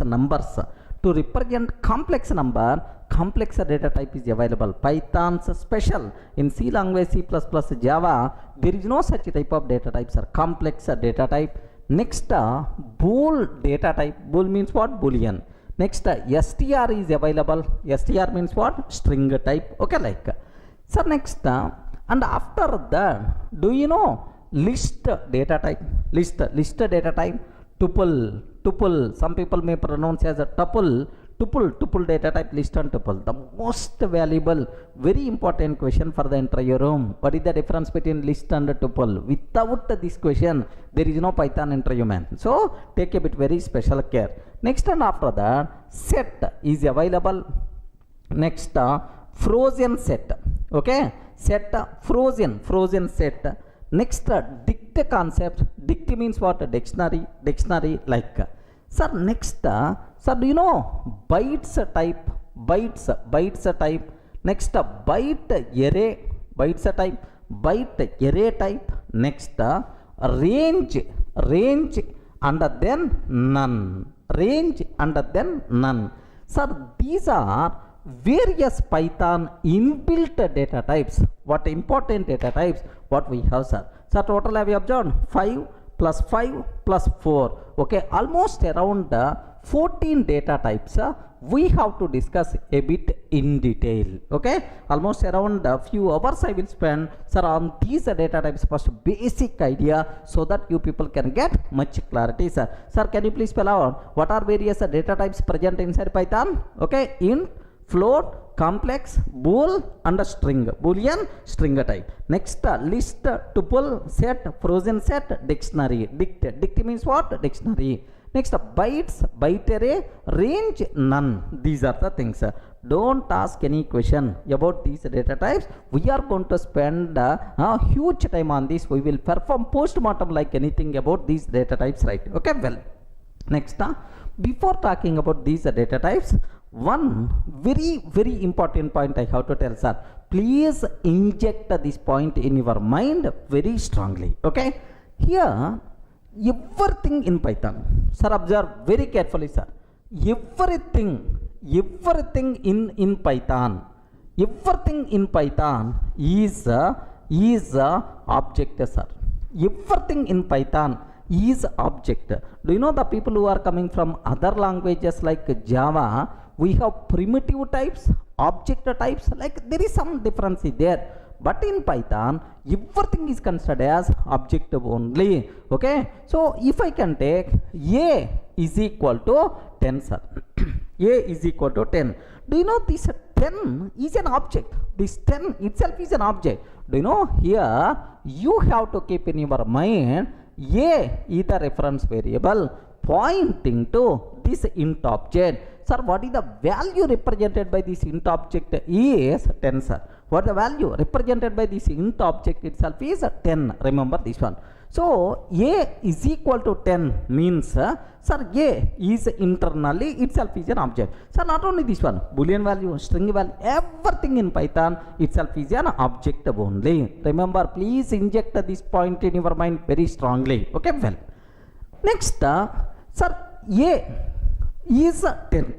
numbers? To represent complex number, complex data type is available. Python's special. In C language, C++, Java, there is no such type of data types, or complex data type. Next, bool data type. Bool means what? Boolean. Next, str is available. Str means what? String type. Okay, like. So next, and after that, do you know list data type? List data type. Tuple. Some people may pronounce as a tuple. Tuple data type, list and tuple. The most valuable, very important question for the interview room. What is the difference between list and tuple? Without this question, there is no Python interview, man. So take a bit very special care. Next, and after that, set is available. Next, frozen set. Okay, set, frozen set. Next, dict concept. Dict means what? Dictionary like. Sir, next, sir, do you know bytes type? Bytes type. Next, byte array type. Next, range and then none. Sir, these are various Python inbuilt data types. What important data types? What we have, sir? So total have you observed? 5 plus 5 plus 4. Okay, almost around 14 data types. We have to discuss a bit in detail. Okay, almost around a few hours I will spend, sir, on these data types. First basic idea, so that you people can get much clarity, sir. Sir, can you please spell out what are various data types present inside Python? Okay, int, float, complex, bool and a string. Boolean, string type. Next, list, tuple, set, frozen set, dictionary. Dict means what? Dictionary. Next, bytes, byte array, range, none. These are the things. Don't ask any question about these data types. We are going to spend a huge time on this. We will perform post-mortem like anything about these data types, right? Okay, well. Next, before talking about these data types, one very important point I have to tell, sir. Please inject this point in your mind very strongly. Okay, here everything in Python, sir, observe very carefully, sir. Everything in Python, everything in Python is object, sir. Everything in Python is object. Do you know the people who are coming from other languages like Java, we have primitive types, object types, like there is some difference there. But in Python, everything is considered as object only. Okay, so if I can take a is equal to 10, sir. A is equal to 10. Do you know this 10 is an object? This 10 itself is an object. Do you know here you have to keep in your mind a is the reference variable pointing to this int object. Sir, what is the value represented by this int object is 10, sir. What the value represented by this int object itself is 10. Remember this one. So a is equal to 10 means, sir, a is internally itself is an object. So not only this one, boolean value, string value, everything in Python itself is an object only. Remember, please inject this point in your mind very strongly. Okay, well. Next, sir, a is 10.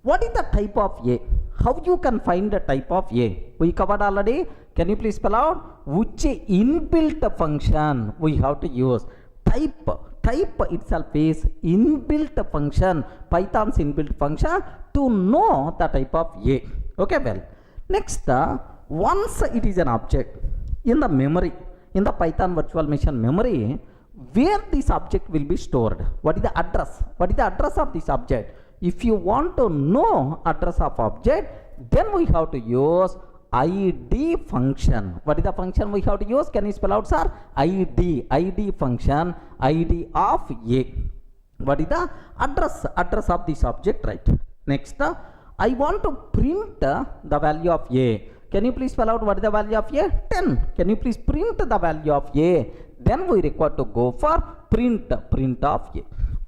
What is the type of a? How you can find the type of a? We covered already. Can you please spell out which inbuilt function we have to use? Type itself is inbuilt function, Python's inbuilt function to know the type of a. Okay, well. Next, once it is an object in the memory, in the Python virtual machine memory, where this object will be stored? What is the address? What is the address of this object? If you want to know address of object, then we have to use id function. What is the function we have to use? Can you spell out, sir? id function, id of a. What is the address of this object, right? Next, I want to print the value of a. Can you please spell out what is the value of a? 10. Can you please print the value of a? Then we require to go for print of a.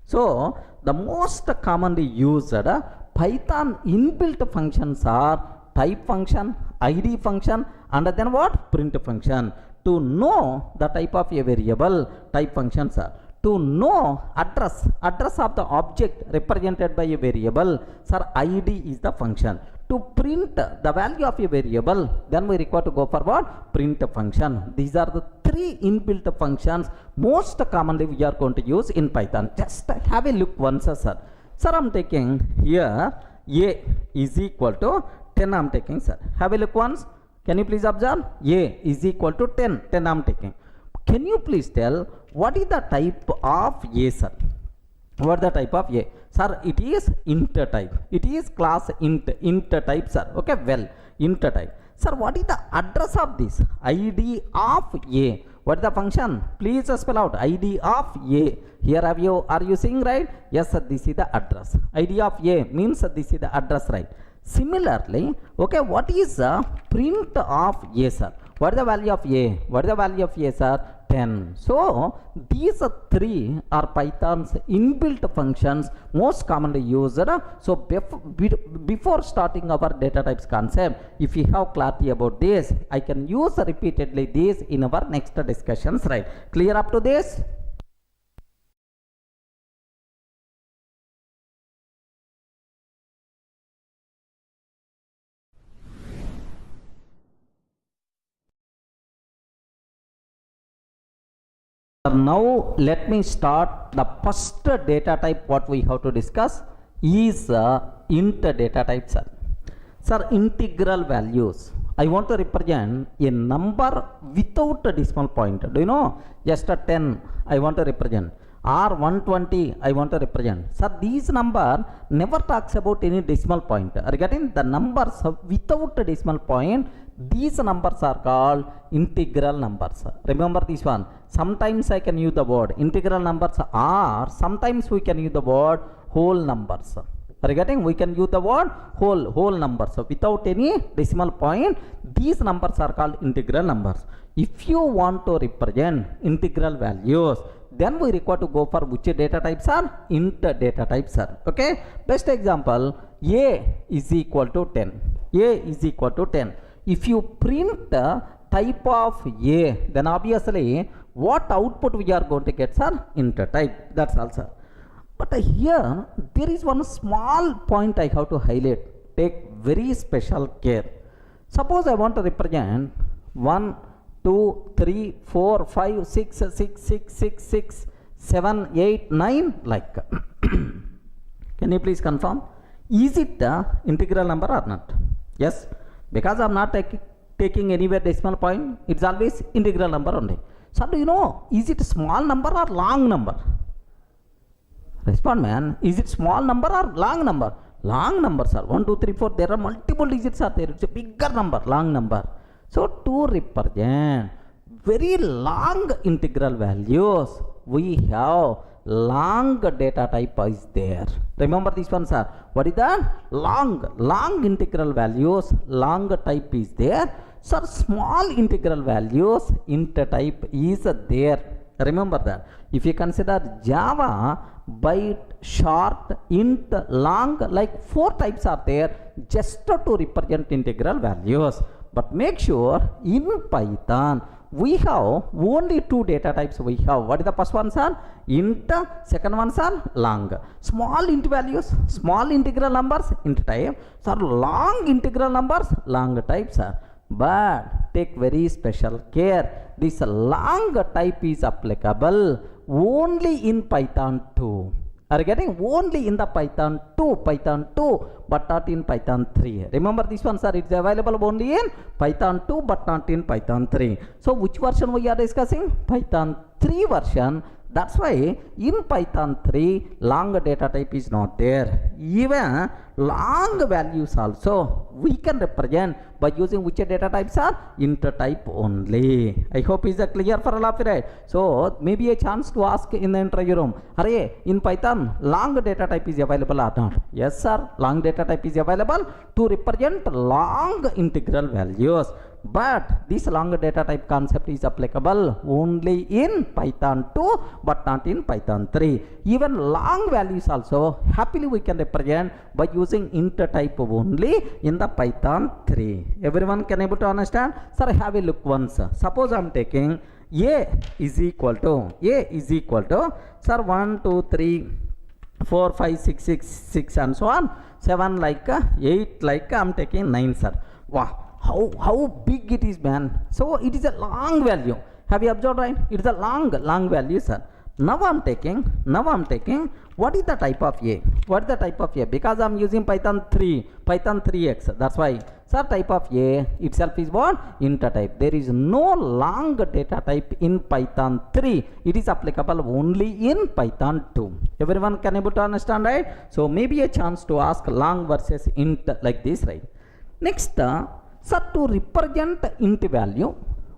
So the most commonly used Python inbuilt functions are type function, id function, and then what? Print function. To know the type of a variable, type functions are. To know address of the object represented by a variable, sir, id is the function. To print the value of a variable, then we require to go for what? Print function. These are the three inbuilt functions most commonly we are going to use in Python. Just have a look once, sir. Sir, I'm taking here a is equal to 10. I'm taking, sir. Have a look once. Can you please observe? A is equal to 10. 10 I'm taking. Can you please tell what is the type of a, sir? What is the type of a? Sir, it is int type. It is class int type, sir. Okay, well, int type. Sir, what is the address of this? id of a. What is the function? Please spell out id of a. Here are you seeing, right? Yes, sir, this is the address. id of a means this is the address, right? Similarly, okay, what is the print of a, sir? What is the value of a? What is the value of a, sir? 10. So these three are Python's inbuilt functions most commonly used. So before starting our data types concept, if you have clarity about this, I can use repeatedly this in our next discussions, right? Clear up to this? Now let me start the first data type. What we have to discuss is int data type, sir. Sir, integral values. I want to represent a number without a decimal point. Do you know? Just a 10 I want to represent, or 120 I want to represent. Sir, these number never talks about any decimal point. Regarding the numbers without a decimal point, these numbers are called integral numbers. Remember this one. Sometimes I can use the word integral numbers, or sometimes we can use the word whole numbers. Regarding, we can use the word whole numbers without any decimal point. These numbers are called integral numbers. If you want to represent integral values, then we require to go for which data types are? Int data types are. Okay. Best example, a is equal to 10. A is equal to 10. If you print the type of a, then obviously what output we are going to get, sir? Int type. That's all, sir. But here there is one small point I have to highlight. Take very special care. Suppose I want to represent 1, 2, 3, 4, 5, 6, 6, 6, 6, 6, 7, 8, 9 like. Can you please confirm? Is it the integral number or not? Yes. Because I am not taking anywhere decimal point, it's always integral number only. So do you know, is it small number or long number? Respond, man. Is it small number or long number? Long number, sir. 1, 2, 3, 4. There are multiple digits are there. It's a bigger number, long number. So to represent very long integral values, we have long data type is there. Remember this one, sir. What is that? Long integral values, long type is there. Sir, small integral values, int type is there. Remember that. If you consider Java, byte, short, int, long, like 4 types are there just to represent integral values. But make sure in Python we have only 2 data types we have. What is the first one, sir? Int, second one, sir? Long. Small int values, small integral numbers, int type. Sir, long integral numbers, long type, sir. But take very special care. This long type is applicable only in Python 2. Are you getting? Only in the Python 2, but not in Python 3. Remember this one, sir. It's available only in Python 2, but not in Python 3. So which version we are discussing? Python 3 version. That's why in Python 3 long data type is not there. Even long values also we can represent by using which data types are int type only. I hope is clear for all of you, right? So maybe a chance to ask in the interview room, Hare, in Python long data type is available or not? Yes sir, long data type is available to represent long integral values. But this long data type concept is applicable only in Python 2 but not in Python 3. Even long values also happily we can represent by using int type only in the Python 3. Everyone can able to understand? Sir, have a look once. Suppose I am taking a is equal to sir 1 2 3 4 5 6 6 6 and so on, 7 like 8 like I am taking 9 sir. Wow, how big it is, man. So it is a long value. Have you observed, right? It is a long value, sir. Now I'm taking what is the type of a? What is the type of a? Because I'm using Python 3x. That's why, sir, type of a itself is what? Int type. There is no long data type in Python 3. It is applicable only in Python 2. Everyone can able to understand, right? So maybe a chance to ask long versus int like this, right? Next, sir, to represent int value,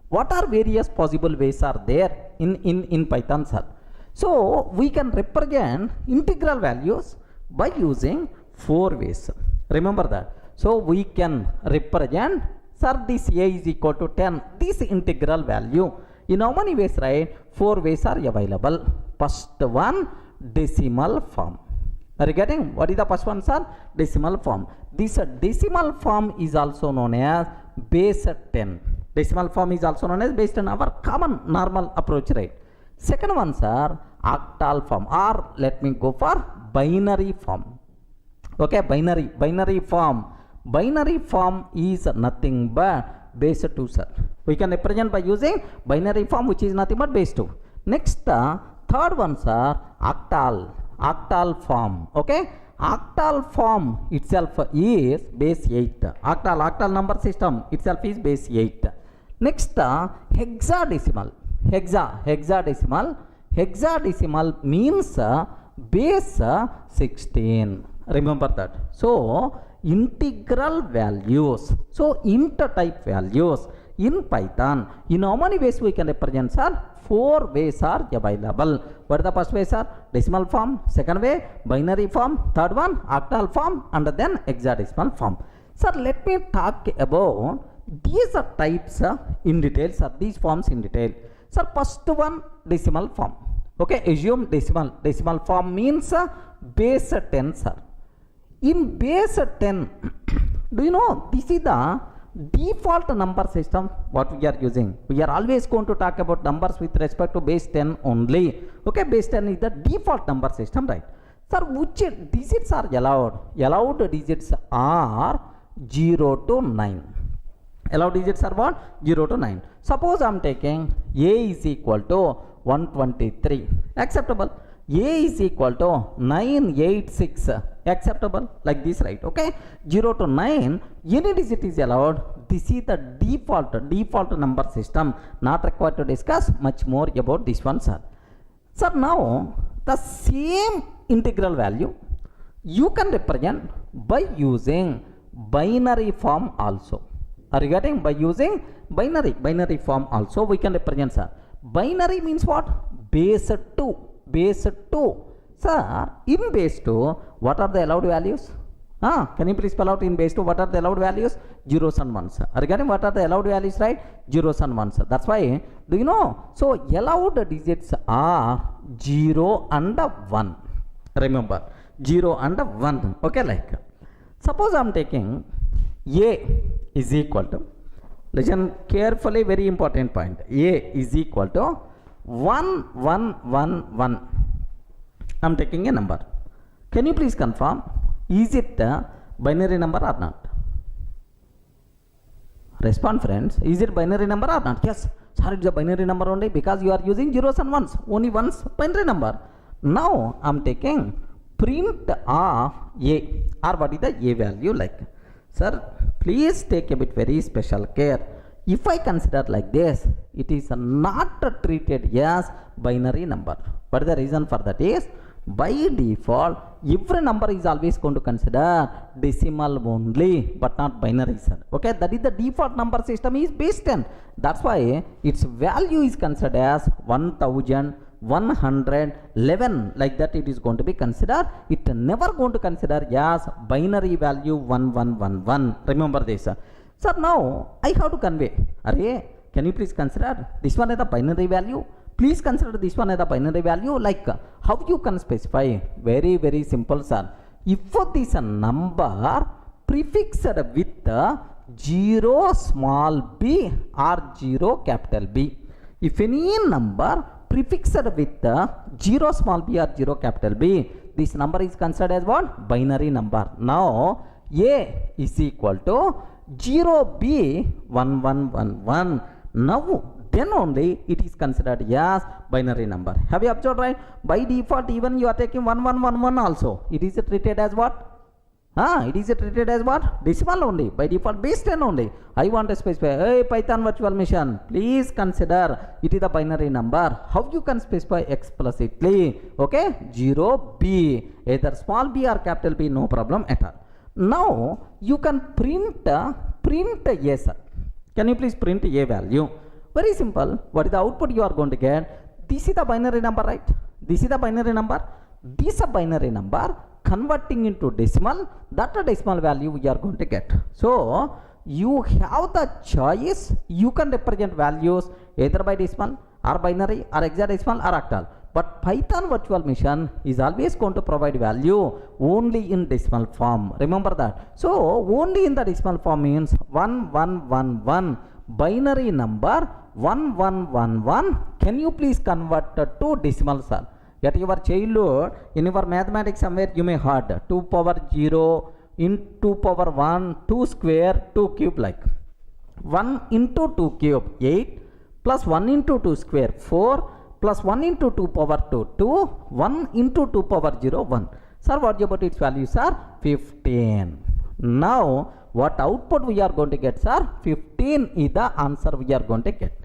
what are various possible ways are there in Python, sir? So we can represent integral values by using 4 ways. Remember that. So we can represent, sir, this a is equal to 10, this integral value. In how many ways, right? 4 ways are available. First one, decimal form. Are you getting? What is the first one, sir? Decimal form. This decimal form is also known as base 10. Decimal form is also known as based on our common normal approach, right? Second one, sir, octal form, or let me go for binary form. Okay, binary form. Binary form is nothing but base 2, sir. We can represent by using binary form, which is nothing but base 2. Next, third one, sir, octal form. Okay, octal form itself is base 8. Octal number system itself is base 8. Next, hexadecimal. Hexadecimal means base 16. Remember that. So integral values, so int type values in Python, in how many ways we can represent, sir? 4 ways are available. What is the first way, sir? Decimal form. Second way, binary form. Third one, octal form, and then hexadecimal form. Sir, let me talk about these are types in detail, sir, these forms in detail. Sir, first one, decimal form. Okay, assume decimal form means base 10, sir. In base 10, do you know this is the default number system what we are using? We are always going to talk about numbers with respect to base 10 only. Okay, base 10 is the default number system, right? Sir, which digits are allowed? Allowed digits are 0 to 9. Allowed digits are what? 0 to 9. Suppose I am taking a is equal to 123. Acceptable. A is equal to 986. Acceptable. Like this, right? Okay. 0 to 9. Any digit is allowed. This is the default number system. Not required to discuss much more about this one, sir. Sir, now the same integral value you can represent by using binary form also. Are you getting? By using binary form also we can represent, sir. Binary means what? Base 2. Sir, in base 2, what are the allowed values? Can you please spell out in base 2 what are the allowed values? Zeros and ones. Are you getting? What are the allowed values, right? Zeros and ones. That's why, do you know? So allowed digits are 0 and 1. Remember, 0 and 1. Okay, like suppose I am taking a is equal to, listen carefully, very important point. A is equal to 1 1 1 1. I am taking a number. Can you please confirm, is it a binary number or not? Respond, friends. Is it binary number or not? Yes, sir, it's a binary number only because you are using zeros and ones. Only ones binary number. Now I am taking print of a, or what is the a value like? Sir, please take a bit very special care. If I consider like this, it is not treated as binary number. What is the reason for that is, by default, every number is always going to consider decimal only, but not binary, sir. Okay, that is the default number system is based on. That's why its value is considered as 1111, like that it is going to be considered. It never going to consider as binary value 1111. Remember this, sir. Sir, now I have to convey. Array, can you please consider this one as the binary value? Please consider this one as the binary value. Like how you can specify? Very, very simple, sir. If this number prefixed with 0 small b or 0 capital B. If any number prefixed with 0 small b or 0 capital B, this number is considered as what? Binary number. Now A is equal to 0b1111. Now then only it is considered as binary number. Have you observed, right? By default, even you are taking 1111 also, it is treated as what? It is treated as what? Decimal only. By default, base 10 only. I want to specify, hey Python virtual machine, please consider it is a binary number. How you can specify explicitly? Okay, 0b, either small b or capital B, no problem at all. Now you can print a, sir. Can you please print a value? Very simple. What is the output you are going to get? This is the binary number, right? This is the binary number. This is a binary number converting into decimal. That decimal value we are going to get. So you have the choice. You can represent values either by decimal or binary or hexadecimal or octal. But Python virtual machine is always going to provide value only in decimal form. Remember that. So only in the decimal form means 1111. Binary number 1111. Can you please convert to decimal, sir? At your childhood, in your mathematics somewhere you may heard 2 power 0 into 2 power 1, 2 square, 2 cube, like 1 into 2 cube 8 plus 1 into 2 square 4 plus 1 into 2 power 2 2, 1 into 2 power 0 1. Sir, what about its values, sir? 15. Now what output we are going to get, sir? 15 is the answer we are going to get.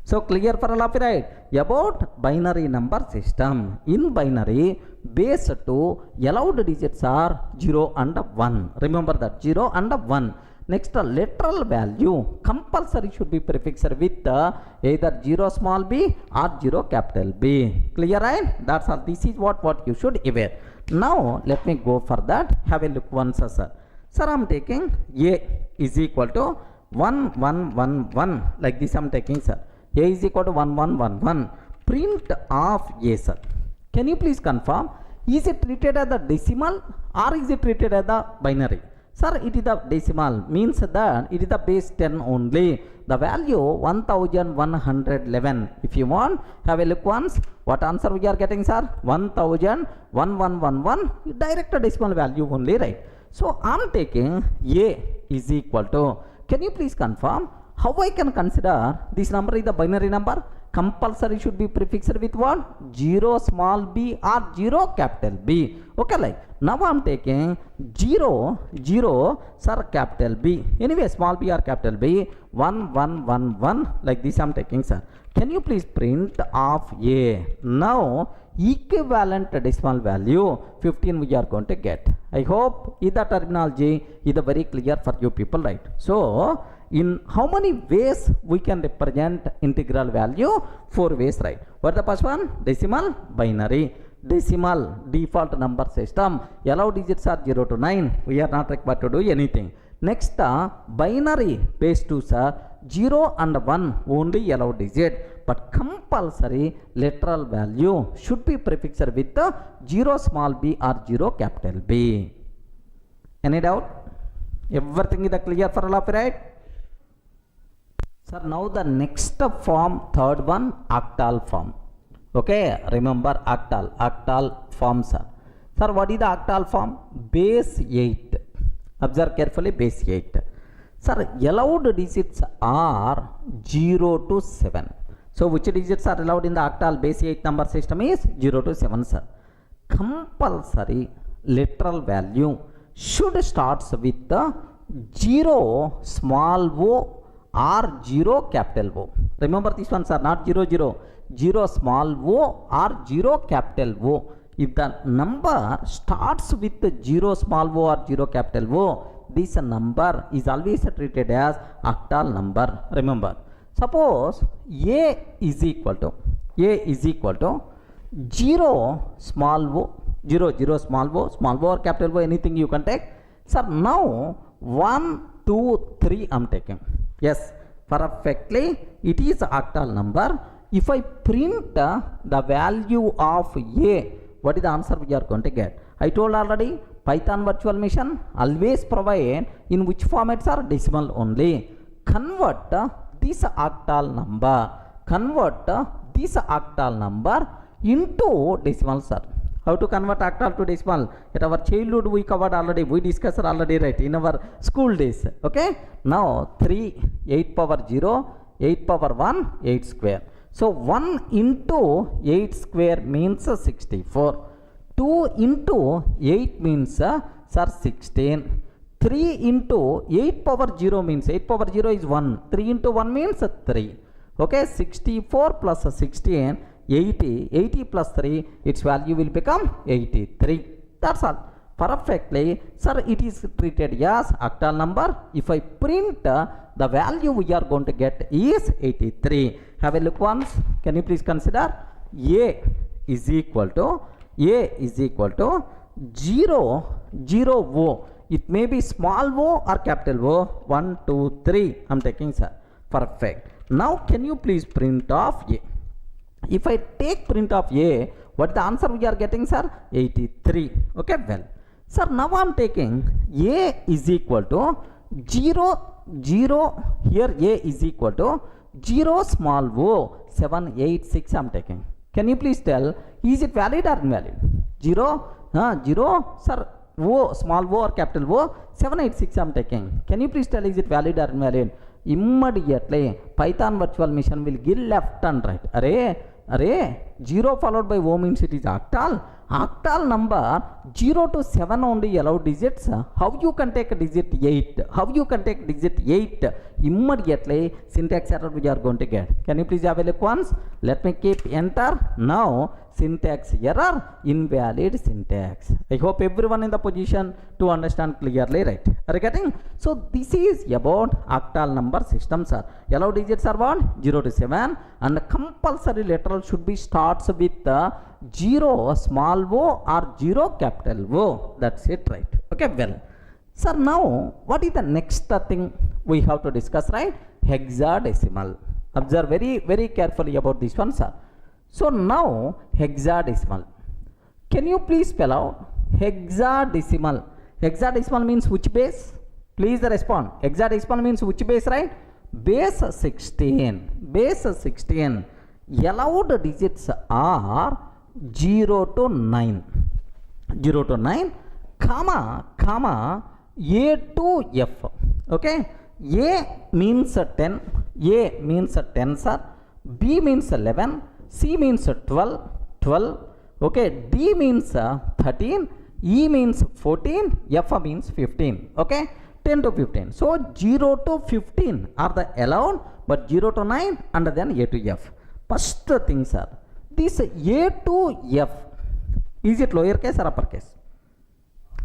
So clear for all of you, right? About binary number system. In binary, base 2 allowed digits are 0 and 1. Remember that, 0 and 1. Next, literal value compulsory should be prefixed with either 0 small b or 0 capital B. Clear, right? That's all. This is what you should aware. Now let me go for that. Have a look once, sir. Sir, I am taking A is equal to 1111. Like this I am taking, sir. A is equal to 1111. Print of A, sir. Can you please confirm? Is it treated as the decimal or is it treated as the binary? Sir, it is the decimal, means that it is the base 10 only. The value 1111. If you want, have a look once. What answer we are getting, sir? 1111. Direct decimal value only, right? So I am taking A is equal to, can you please confirm how I can consider this number is the binary number? Compulsory should be prefixed with what? 0 small b or 0 capital B. Okay, like now I am taking 0, sir, capital B. Anyway, small b or capital B, 1111. Like this I am taking, sir. Can you please print of A? Now equivalent decimal value 15 we are going to get. I hope the terminology is very clear for you people, right? So in how many ways we can represent integral value? 4 ways, right? What the first one? Decimal, binary. Decimal, default number system. Allowed digits are 0 to 9. We are not required to do anything. Next, binary, base 2, sir. 0 and 1 only allowed digit. But compulsory literal value should be prefixed with 0 small b or 0 capital B. Any doubt? Everything is clear for all of you, right? Sir, now the next form, third one, octal form. Okay, remember octal form, sir. Sir, what is the octal form? Base 8. Observe carefully, base 8. Sir, allowed digits are 0 to 7. So, which digits are allowed in the octal base 8 number system is 0 to 7, sir. Compulsory literal value should start with the 0 small o or 0 capital O. Remember these ones are not 0 0. 0 small o or 0 capital O. If the number starts with 0 small o or 0 capital O, this number is always treated as octal number. Remember, suppose a is equal to 0 small o, 0 small o or capital O, anything you can take. Sir, now 1 2 3 I'm taking. Yes, perfectly it is octal number. If I print the value of a, what is the answer we are going to get? I told already, Python virtual machine always provide in which formats are decimal only. Convert this octal number into decimal, sir. How to convert octal to decimal? At our childhood we covered already, we discussed already, right, in our school days. Okay, now 3 8 power 0, 8 power 1, 8 square. So 1 into 8 square means 64. 2 into 8 means sir 16. 3 into 8 power 0 means 8 power 0 is 1. 3 into 1 means 3. Okay, 64 plus 16, 80. 80 plus 3, its value will become 83. That's all. Perfectly, sir, it is treated as octal number. If I print the value we are going to get is 83. Have a look once. Can you please consider a is equal to 0 o. It may be small o or capital O. 1 2 3 I'm taking, sir. Perfect. Now can you please print off a? If I take print of a, what the answer we are getting, sir? 83. Okay, well, sir, now I'm taking a is equal to 0 here. A is equal to 0 small o 786 I'm taking. Can you please tell, is it valid or invalid? 0 sir, o small o or capital O 786 I'm taking. Can you please tell, is it valid or invalid? Immediately Python virtual machine will give left and right. Array 0 followed by O means it is octal. Octal number 0 to 7 only allow digits. How you can take digit 8? How you can take digit 8? Immediately syntax error we are going to get. Can you please have a look once? Let me keep enter. Now syntax error, invalid syntax. I hope everyone in the position to understand clearly, right? Are you getting? So this is about octal number system, sir. Allow digits are what? 0 to 7, and compulsory literal should be starts with 0 small o or 0 capital O. That's it, right? Okay, well, sir, now what is the next thing we have to discuss, right? Hexadecimal. Observe very carefully about this one, sir. So now hexadecimal. Can you please spell out hexadecimal? Hexadecimal means which base? Please respond. Hexadecimal means which base, right? Base 16. Base 16. Allowed digits are 0 to 9. 0 to 9, comma, A to F. Okay. A means 10. A means 10, sir. B means 11. C means 12. Okay. D means 13. E means 14. F means 15. Okay. 10 to 15. So 0 to 15 are the allowed, but 0 to 9 and then A to F. First thing, sir, this A to F, is it lowercase or uppercase?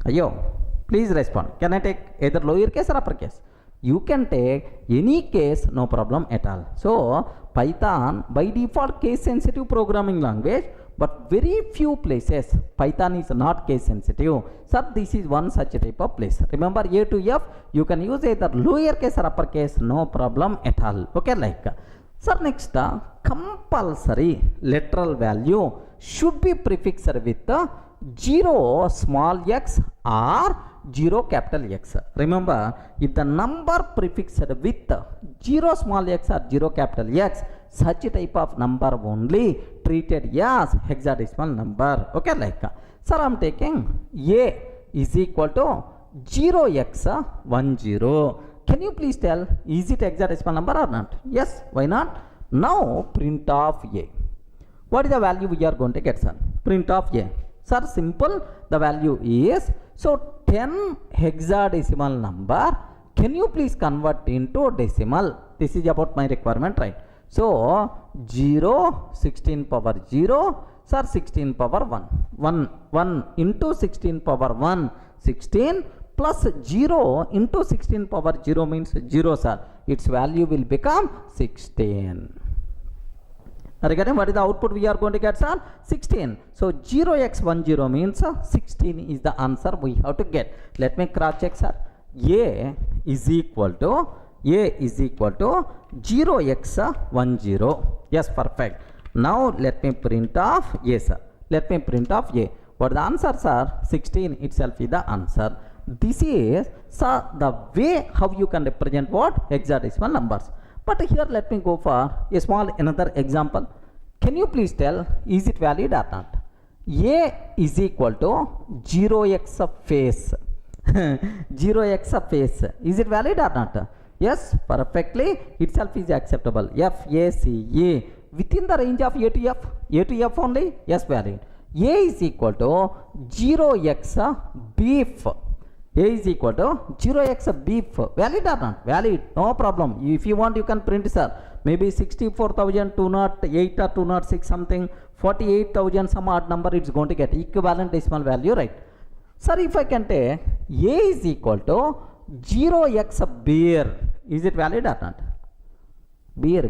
Ayo, please respond. Can I take either lowercase or uppercase? You can take any case, no problem at all. So Python by default case sensitive programming language, but very few places Python is not case sensitive. So this is one such type of place. Remember, A to F, you can use either lowercase or uppercase, no problem at all. Okay, like. Sir, next, compulsory literal value should be prefixed with 0 small x or 0 capital X. Remember, if the number prefixed with 0 small x or 0 capital X, such type of number only treated as hexadecimal number. Okay, like. Sir, I am taking A is equal to 0x10. Can you please tell, is it hexadecimal number or not? Yes, why not? Now print of A. What is the value we are going to get, sir? Print of A. Sir, simple. The value is, so 10 hexadecimal number. Can you please convert into decimal? This is about my requirement, right? So 0, 16 power 0, sir, 16 power 1. 1 into 16 power 1, 16 plus 0 into 16 power 0 means 0, sir. Its value will become 16. Regarding what is the output we are going to get, sir? 16. So 0x10 means 16 is the answer we have to get. Let me cross check, sir. A is equal to 0x10. Yes, perfect. Now let me print off A, sir. Let me print off A. What the answers are? 16 itself is the answer. This is, sir, the way how you can represent what? Hexadecimal numbers. But here let me go for a small another example. Can you please tell, is it valid or not? A is equal to 0x of face. 0x of face. Is it valid or not? Yes, perfectly. Itself is acceptable. F, A, C, A. Within the range of A to F. A to F only? Yes, valid. A is equal to 0x beef. A is equal to 0x beef. Valid or not? Valid. No problem. If you want, you can print, sir. Maybe 64,208 or 206 something. 48,000 some odd number it's going to get. Equivalent decimal value, right? Sir, if I can take A is equal to 0x beer. Is it valid or not? Beer.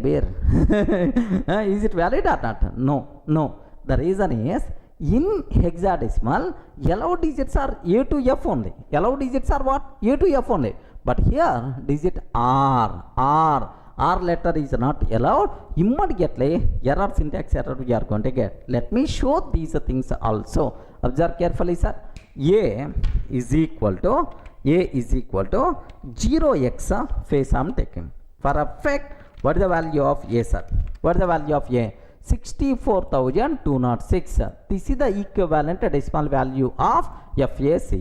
Is it valid or not? No. The reason is, in hexadecimal, allowed digits are A to F only. Allowed digits are what? A to F only. But here, digit R letter is not allowed. Immediately, error, syntax error we are going to get. Let me show these things also. Observe carefully, sir. A is equal to 0x face I am taking. For a fact, what is the value of A, sir? What is the value of A? 64,206. This is the equivalent decimal value of FACE.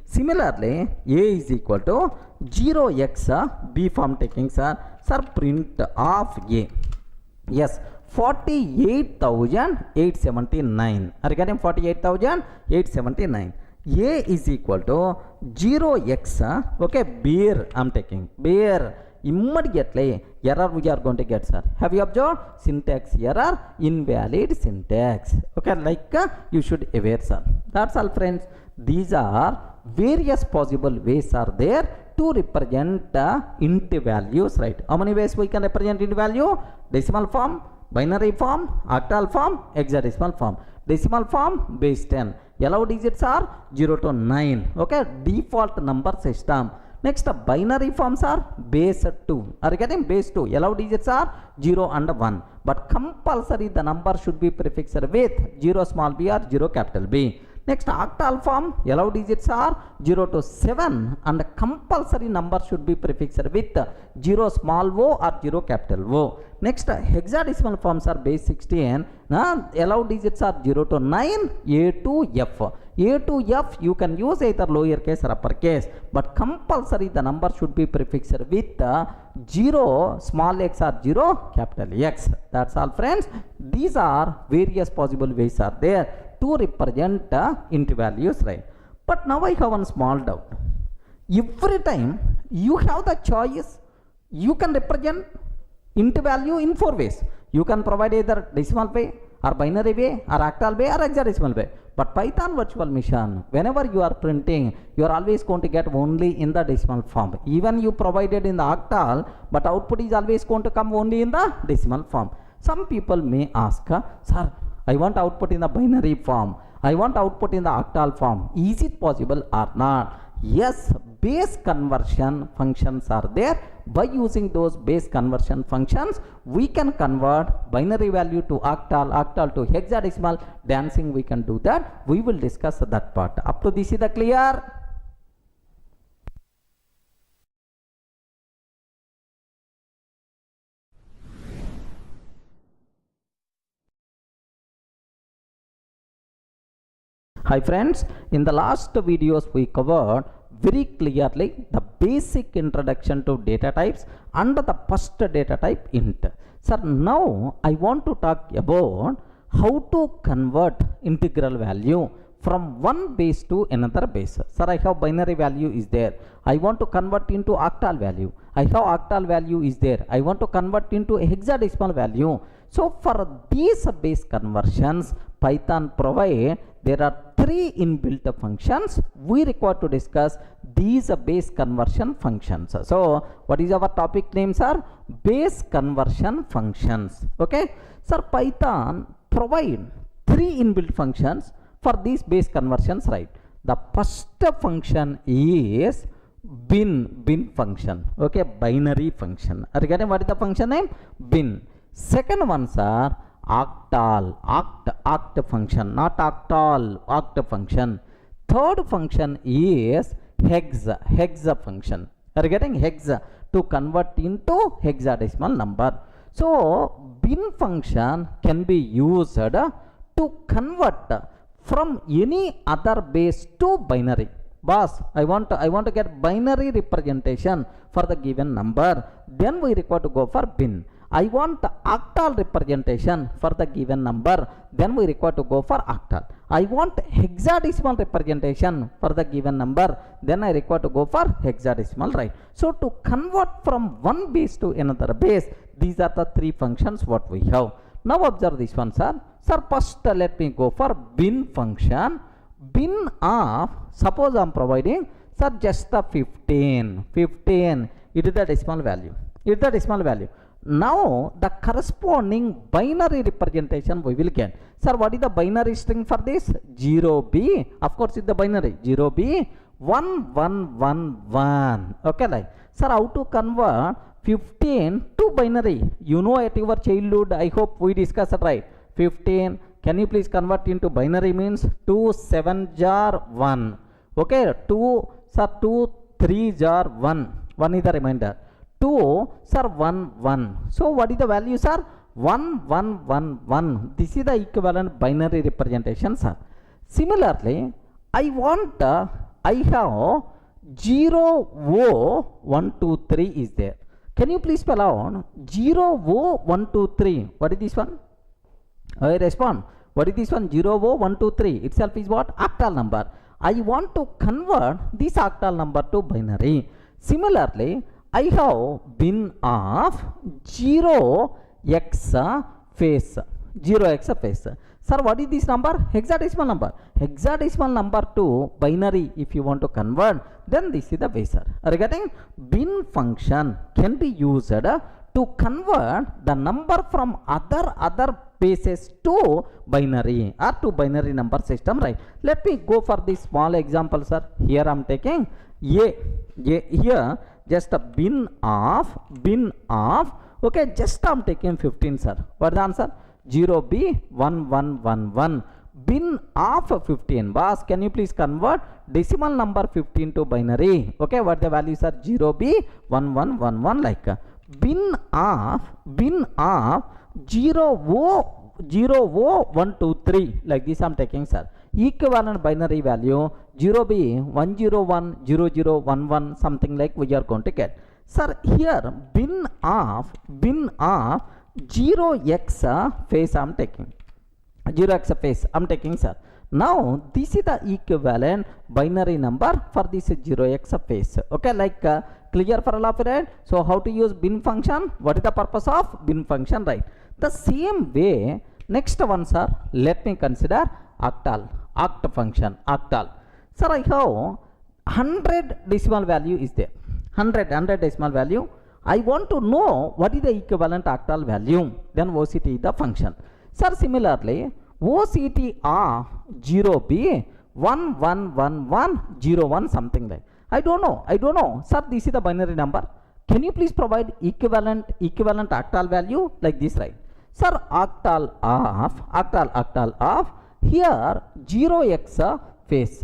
Similarly, A is equal to 0x B form taking, sir. Sir, print of A. Yes, 48,879. Are you getting 48,879? A is equal to 0x, okay, beer I am taking. Beer. Immediately error we are going to get, sir. Have you observed? Syntax error, invalid syntax. Okay, like you should aware, sir. That's all, friends. These are various possible ways are there to represent int values, right? How many ways we can represent int value? Decimal form, binary form, octal form, hexadecimal form. Decimal form, base 10. Allowed digits are 0 to 9. Okay, default number system. Next, binary forms are base 2. Are you getting base 2? Allowed digits are 0 and 1. But compulsory the number should be prefixed with 0 small b or 0 capital B. Next, octal form, allowed digits are 0 to 7 and compulsory number should be prefixed with 0 small o or 0 capital O. Next, hexadecimal forms are base 16. Allowed digits are 0 to 9, A to F. A to F you can use either lowercase or uppercase, but compulsory the number should be prefixed with 0 small x or 0 capital X. That's all, friends. These are various possible ways are there to represent int values, right? But now I have one small doubt. Every time you have the choice, you can represent int value in 4 ways. You can provide either decimal way or binary way or octal way or hexadecimal way. But Python virtual machine, whenever you are printing, you are always going to get only in the decimal form. Even you provided in the octal, but output is always going to come only in the decimal form. Some people may ask, sir, I want output in the binary form. I want output in the octal form. Is it possible or not? Yes, base conversion functions are there. By using those base conversion functions, we can convert binary value to octal, octal to hexadecimal. Dancing we can do that. We will discuss that part. Up to this is the clear? Hi friends, in the last videos we covered very clearly the basic introduction to data types and the first data type int. Sir, now I want to talk about how to convert integral value from one base to another base. Sir, I have binary value is there. I want to convert into octal value. I have octal value is there. I want to convert into hexadecimal value. So for these base conversions, Python provide there are 3 inbuilt functions. We require to discuss these base conversion functions. So what is our topic name, sir? Base conversion functions. Okay, sir, Python provide 3 inbuilt functions for these base conversions, right? The first function is bin function. Okay, binary function. Regarding what is the function name? Bin. Second ones are octal, oct function, not octal, oct function. Third function is hexa function. Are you getting hexa to convert into hexadecimal number? So bin function can be used to convert from any other base to binary. Boss, I want to get binary representation for the given number. Then we require to go for bin. I want octal representation for the given number. Then we require to go for octal. I want hexadecimal representation for the given number. Then I require to go for hexadecimal, right? So to convert from one base to another base, these are the 3 functions what we have. Now observe this one, sir. Sir, first let me go for bin function. Bin of, suppose I am providing, sir, just the 15. It is the decimal value. It is the decimal value. Now the corresponding binary representation we will get. Sir, what is the binary string for this? 0b. Of course it's the binary 0b 1111. Okay, like, sir, how to convert 15 to binary? You know, at your childhood, I hope we discussed it, right? 15, can you please convert into binary? Means 2 7 jar 1. Okay, 2, sir, 2 3 jar 1. 1 is the remainder. 2, sir, 1 1. So what is the value, sir? 1 1 1 1. This is the equivalent binary representation, sir. Similarly, I have 0 O 1 2 3 is there. Can you please spell out 0 O 1 2 3? What is this one? I respond. What is this one? 0 O 1 2 3 itself is what? Octal number. I want to convert this octal number to binary. Similarly, I have bin of 0x face. 0x face. Sir, what is this number? Hexadecimal number. Hexadecimal number to binary if you want to convert, then this is the way, sir. Are you getting? Bin function can be used to convert the number from other bases to binary or to binary number system, right? Let me go for this small example, sir. Here I am taking A here just a bin of okay, just I am taking 15, sir. What is the answer? 0b 1111. Bin of 15. Boss, can you please convert decimal number 15 to binary? Okay, what the value, sir? 0b 1111, like bin of 0O123, like this I am taking, sir. Equivalent binary value 0b 1010011, something like we are going to get. Sir, here bin of 0x face I am taking. 0x face I am taking, sir. Now this is the equivalent binary number for this 0x face. Okay, like clear for all of it? So how to use bin function? What is the purpose of bin function, right? The same way, next one, sir, let me consider octal, oct function, octal. Sir, I have 100 decimal value is there. 100 decimal value. I want to know what is the equivalent octal value. Then OCT is the function. Sir, similarly, OCT of 0b 111101, something like. I don't know. Sir, this is the binary number. Can you please provide equivalent octal value like this, right? Sir, octal of here 0x face.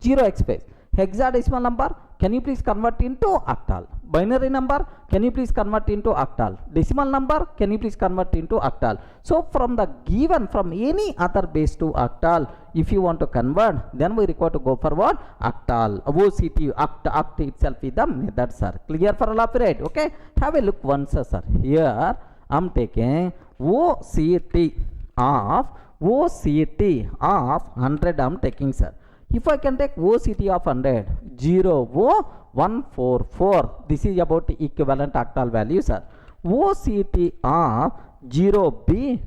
0x face. Hexadecimal number, can you please convert into octal? Binary number, can you please convert into octal? Decimal number, can you please convert into octal? So from the given, from any other base to octal, if you want to convert, then we require to go for what? Octal. OCT, oct itself is the method, sir. Clear for all of it? Okay. Have a look once, sir. Here I am taking OCT of OCT of 100 I am taking, sir. If I can take OCT of 100, 00144, this is about equivalent octal value, sir. OCT of 0B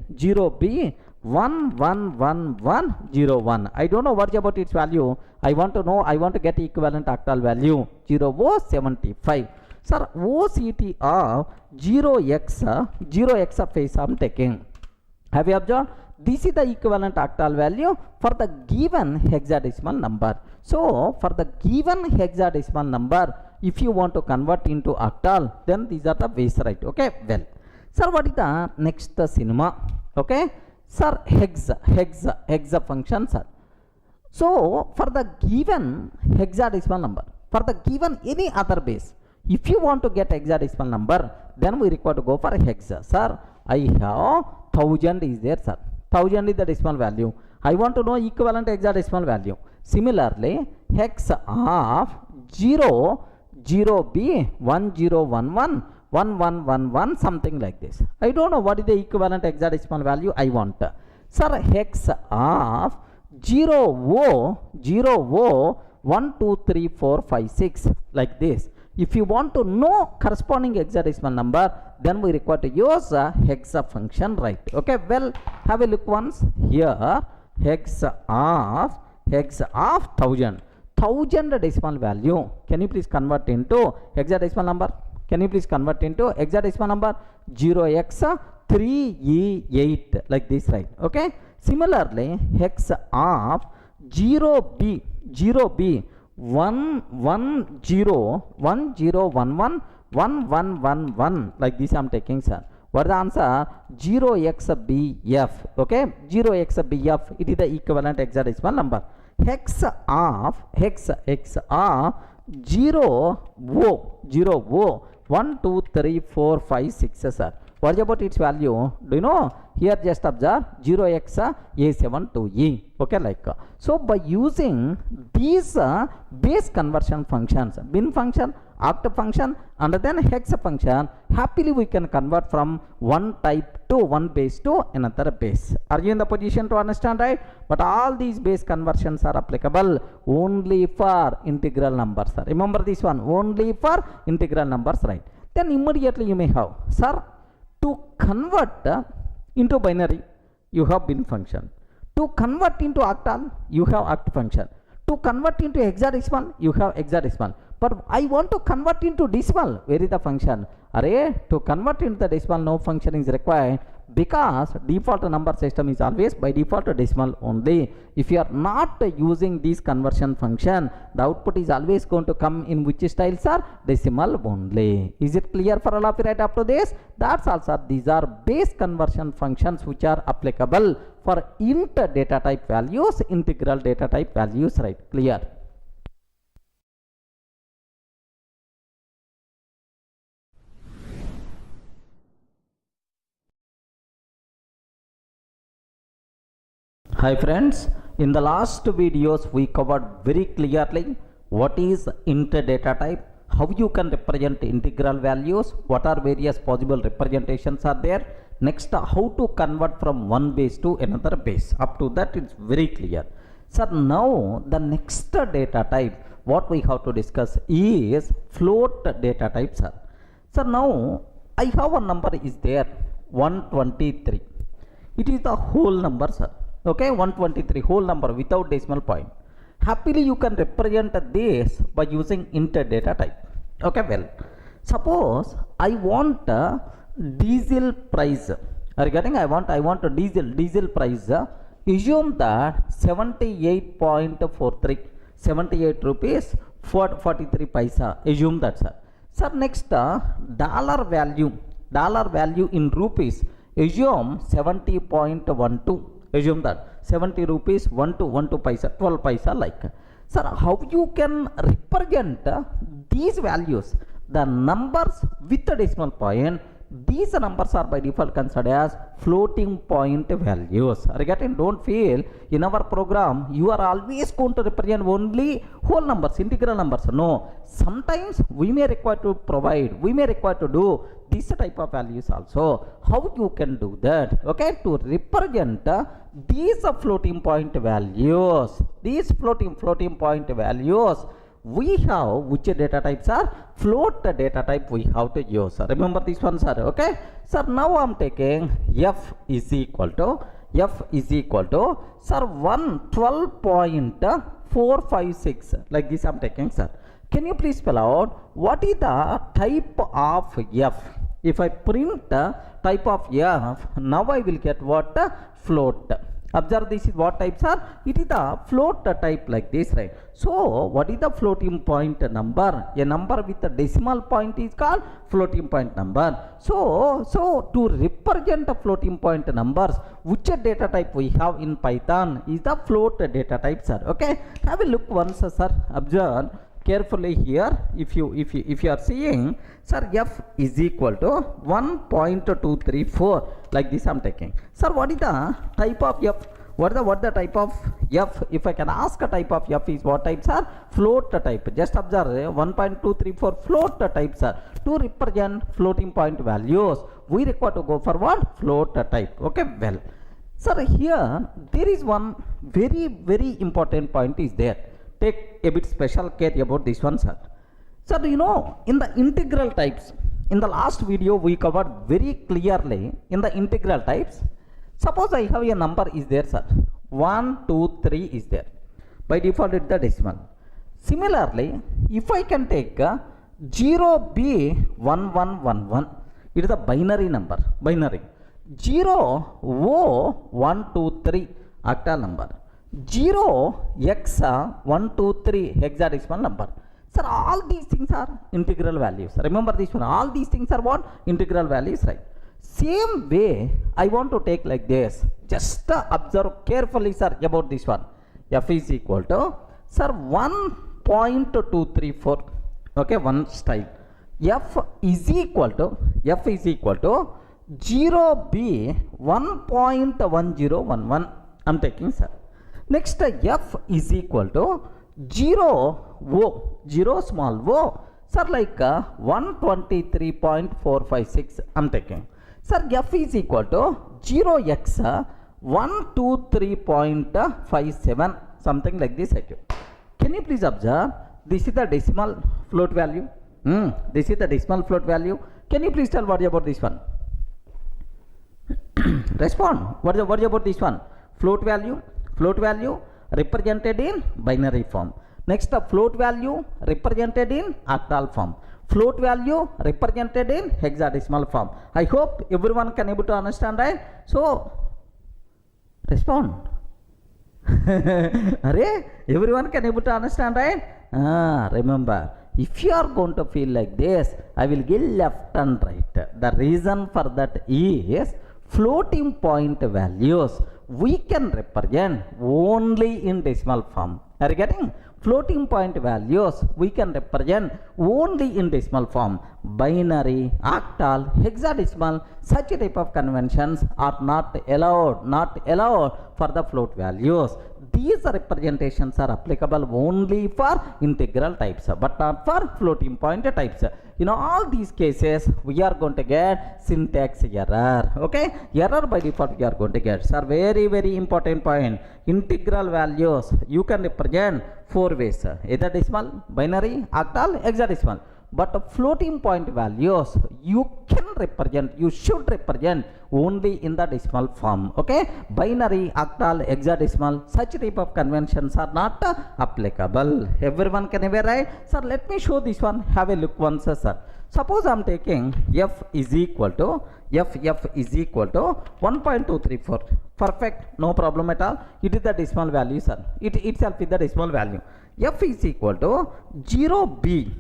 111101. I don't know what about its value. I want to know, I want to get equivalent octal value 0.075. Sir, OCT of 0x phase I am taking. Have you observed? This is the equivalent octal value for the given hexadecimal number. So, for the given hexadecimal number, if you want to convert into octal, then these are the ways, right? Okay, well. Sir, what is the next cinema? Okay, sir, hexa function, sir. So, for the given hexadecimal number, for the given any other base, if you want to get hexadecimal number, then we require to go for hexa. Sir, I have 1000 is there, sir. 1000 is the decimal value. I want to know equivalent hexadecimal value. Similarly, hex of 0B 1011 1111 something like this. I don't know what is the equivalent hexadecimal value I want. Sir, hex of 0 1 2 3 4 5 6 like this. If you want to know corresponding hexadecimal number, then we require to use a hexa function, right? Okay, well, have a look once here. Hex of 1000 decimal value. Can you please convert into hexadecimal number? Can you please convert into hexadecimal number? 0x3e8 like this, right? Okay. Similarly, hex of 0b 1111 like this I am taking, sir. What is the answer? 0xbf. Okay, 0xbf, it is the equivalent hexadecimal number. Hex of 0 1 2 3 4 5 6, sir. What is about its value? Do you know? Here just observe 0x-a72e. Okay, like so by using these base conversion functions, bin function, oct function, and then hex function, happily we can convert from one type to one base to another base. Are you in the position to understand, right? But all these base conversions are applicable only for integral numbers, sir. Remember this one, only for integral numbers, right? Then immediately you may have, sir, to convert into binary, you have bin function. To convert into octal, you have oct function. To convert into hexadecimal, you have hexadecimal. But I want to convert into decimal. Where is the function? Array, to convert into the decimal, no function is required, because default number system is always by default decimal only. If you are not using this conversion function, the output is always going to come in which style, sir? Decimal only. Is it clear for all of you right up to this? That's all, sir. These are base conversion functions which are applicable for int data type values, integral data type values, right? Clear? Hi friends, in the last videos we covered very clearly what is int data type, how you can represent integral values, what are various possible representations are there. Next, how to convert from one base to another base. Up to that it's very clear. So now the next data type what we have to discuss is float data type, sir. So now I have a number is there 123. It is the whole number, sir. Okay, 123 whole number without decimal point. Happily you can represent this by using int data type. Okay, well, suppose I want diesel price. Regarding I want a diesel price. Assume that 78.43, 78 rupees 43 paisa. Assume that, sir. Sir, next dollar value in rupees. Assume 70.12. Assume that 70 rupees 12 paisa, 12 paisa like. Sir, how you can represent these values, the numbers with the decimal point, these numbers are by default considered as floating point values. Are you getting? Don't feel in our program you are always going to represent only whole numbers, integral numbers. No, sometimes we may require to provide, we may require to do this type of values also. How you can do that? Okay, to represent these floating point values, these floating point values, we have which data types are float data type we have to use. Remember this one, sir. Okay, sir, now I'm taking f is equal to sir 112.456 like this I'm taking, sir. Can you please spell out what is the type of f? If I print the type of f, now I will get what? Float. Observe, this is what types are. It is the float type like this, right? So what is the floating point number? A number with a decimal point is called floating point number. So to represent the floating point numbers, which data type we have in Python is the float data type, sir. Okay, have a look once, sir. Observe carefully here. If you are seeing, sir, f is equal to 1.234 like this I'm taking. Sir, what is the type of f? What the type of f? If I can ask a type of f is what types are? Float type. Just observe 1.234 float types are. To represent floating point values, we require to go for what? Float type. Okay, well, sir, here there is one very important point is there. Take a bit special care about this one, sir. Sir, you know, in the integral types, in the last video we covered very clearly in the integral types. Suppose I have a number is there, sir. 1, 2, 3 is there. By default it's the decimal. Similarly, if I can take 0B1111, it is a binary number. Binary. 0O123 octal number. 0x123 hexadecimal number. Sir, all these things are integral values. Remember this one. All these things are what? Integral values, right? Same way, I want to take like this. Just observe carefully, sir, about this one. F is equal to, sir, 1.234. Okay, one style. F is equal to 0B1.1011. I'm taking, sir. Next, f is equal to 0 small o, sir, like 123.456 I'm taking. Sir, f is equal to 0x 123.57 something like this. Can you please observe? This is the decimal float value. This is the decimal float value. Can you please tell what about this one? Respond. What about this one? Float value represented in binary form. Next, the float value represented in octal form. Float value represented in hexadecimal form. I hope everyone can able to understand, right? So, respond. Everyone can able to understand, right? Remember, if you are going to feel like this, I will give left and right. The reason for that is floating point values we can represent only in decimal form. Are you getting? Floating point values we can represent only in decimal form. Binary, octal, hexadecimal, such type of conventions are not allowed for the float values. These representations are applicable only for integral types, but not for floating point types. In all these cases, we are going to get syntax error. Okay, error by default we are going to get. Sir, very important point. Integral values you can represent 4 ways: either decimal, binary, octal, hexadecimal. But floating point values you should represent only in the decimal form. Okay, binary, octal, hexadecimal, such type of conventions are not applicable. Everyone can ever write. Sir, let me show this one. Have a look once, sir. Suppose I am taking f is equal to 1.234. Perfect, no problem at all. It is the decimal value, sir. It itself is the decimal value. F is equal to 0b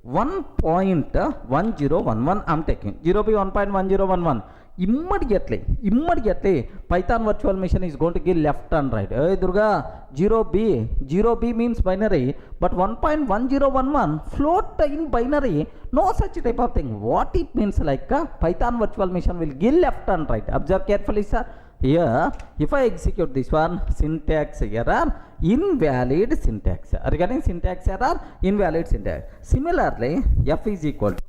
1.1011. I'm taking 0b 1.1011. immediately Python virtual machine is going to give left and right. Hey Durga, 0b means binary, but 1.1011 float in binary, no such type of thing. What it means, like Python virtual machine will give left and right. Observe carefully, sir. Here if I execute this one, syntax error, invalid syntax. Regarding syntax error, invalid syntax. Similarly, f is equal to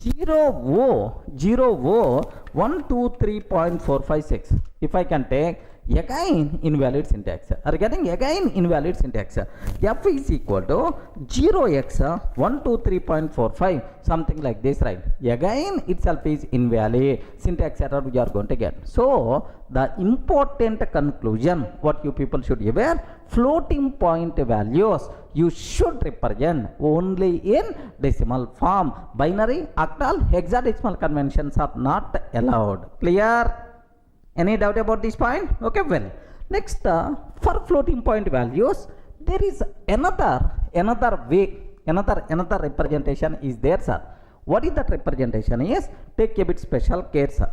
0.456. If I can take again invalid syntax. Regarding again invalid syntax, f is equal to 0x123.45, something like this, right? Again itself is invalid syntax error we are going to get. So the important conclusion what you people should be aware, floating point values you should represent only in decimal form. Binary, octal, hexadecimal conventions are not allowed. Clear? Any doubt about this point? Okay, well, next for floating point values there is another way, another representation is there, sir. What is that representation is? Take a bit special care, sir.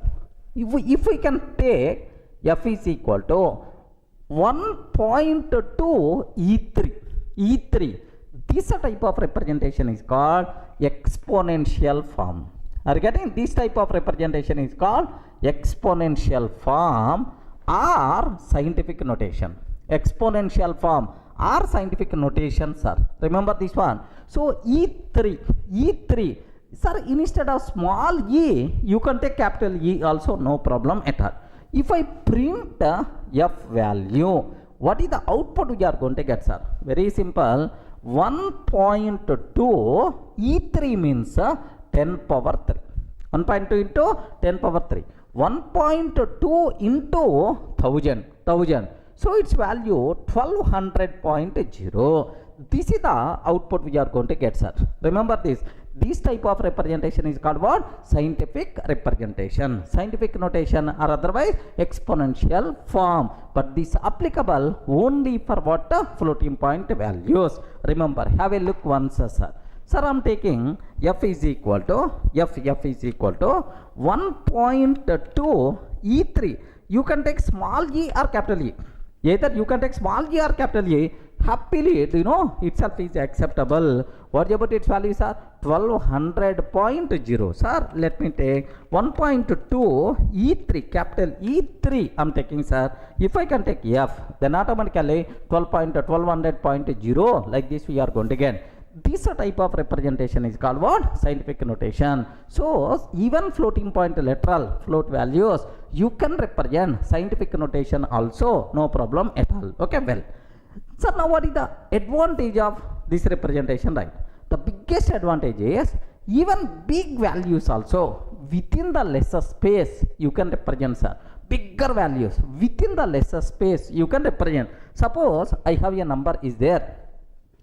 If we can take f is equal to 1.2 E3, this type of representation is called exponential form. Are you getting? This type of representation is called exponential form or scientific notation. Exponential form or scientific notation, sir. Remember this one. So E3, sir, instead of small e, you can take capital E also, no problem at all. If I print f value, what is the output we are going to get, sir? Very simple. 1.2 E3 means 10 power 3. 1.2 into 10 power 3. 1.2 into 1000. So its value 1200.0. This is the output we are going to get, sir. Remember this. This type of representation is called what? Scientific representation. Scientific notation or otherwise exponential form. But this applicable only for what? Floating point values. Remember, have a look once, sir. Sir, I am taking f is equal to 1.2 E3. You can take small e or capital E. Either you can take small e or capital E. Happily, itself is acceptable. What about its value, sir? 1200.0. Sir, let me take 1.2 E3, capital E3 I am taking, sir. If I can take f, then automatically 1200.0, like this we are going to get. This type of representation is called what? Scientific notation. So even floating point literal float values you can represent scientific notation also, no problem at all. Okay, well, so now what is the advantage of this representation, right? The biggest advantage is even big values also within the lesser space you can represent, sir. Bigger values within the lesser space you can represent. Suppose I have a number is there.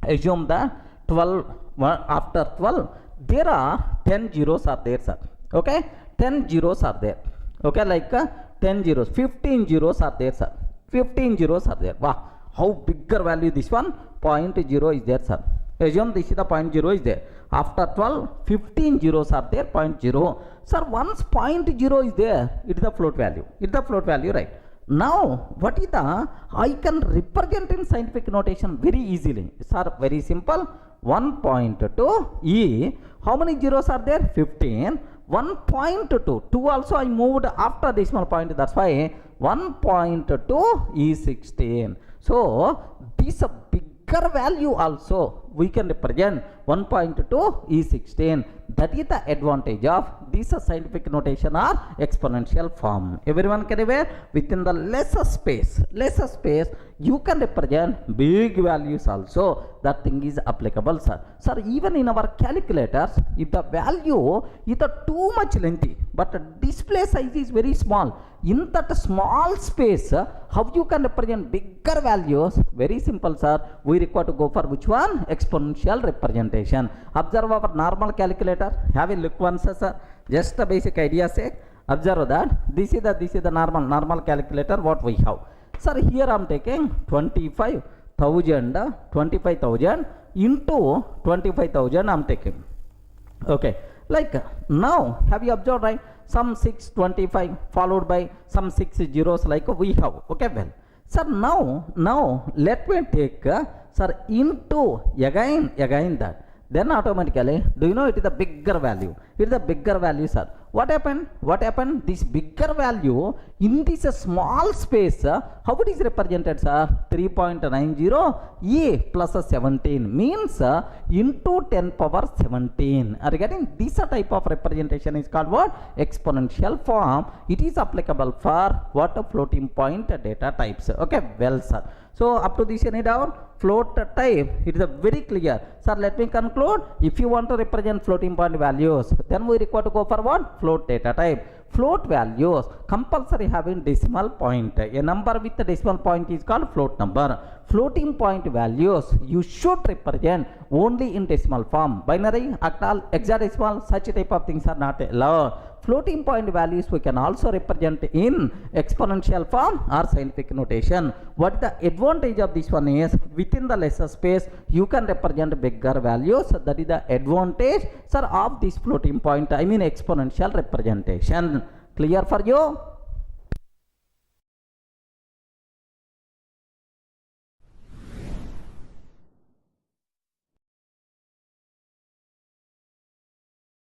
Assume that 12, after 12 there are 10 zeros are there, sir. Okay, 10 zeros are there. Okay, like 10 zeros, 15 zeros are there, sir. 15 zeros are there. Wow, how bigger value this one? 0.0 is there, sir. Assume this is the 0.0 is there. After 12, 15 zeros are there, 0.0. Sir, once 0.0 is there, it is the float value. It is the float value, right? Now, what is the, I can represent in scientific notation very easily. Sir, very simple. 1.2 E, how many zeros are there? 15. 1.2, 2 also I moved after decimal point, that's why 1.2 is 16. So this bigger value also we can represent 1.2 is 16. That is the advantage of this scientific notation or exponential form. Everyone can aware within the lesser space you can represent big values also. That thing is applicable, sir. Sir, even in our calculators, if the value is too much lengthy but display size is very small, in that small space how you can represent bigger values? Very simple, sir. We require to go for which one? Exponential representation. Observe our normal calculator. Have a look once, sir. Just a basic idea sake. Observe that this is the normal calculator what we have. Sir, here I am taking 25,000 into 25,000 I am taking. Okay, like now have you observed, right? some 625 followed by some 6 zeros like we have. Okay, well, sir, now let me take sir into again that, then automatically, do you know it is the bigger value? It is the bigger value, sir. What happened? This bigger value in this small space, how it is represented, sir? 3.90 e plus 17 means into 10 power 17. Are you getting? This type of representation is called what? Exponential form. It is applicable for what? Floating point data types. Okay, well, sir. So up to this, any doubt? Float type, it is very clear. Sir, let me conclude. If you want to represent floating point values, then we require to go for what? Float data type. Float values compulsory having decimal point. A number with a decimal point is called float number. Floating point values you should represent only in decimal form. Binary, octal, hexadecimal, such type of things are not allowed. Floating point values we can also represent in exponential form or scientific notation. What the advantage of this one is, within the lesser space you can represent bigger values. That is the advantage, sir, of this floating point, I mean exponential representation. Clear for you?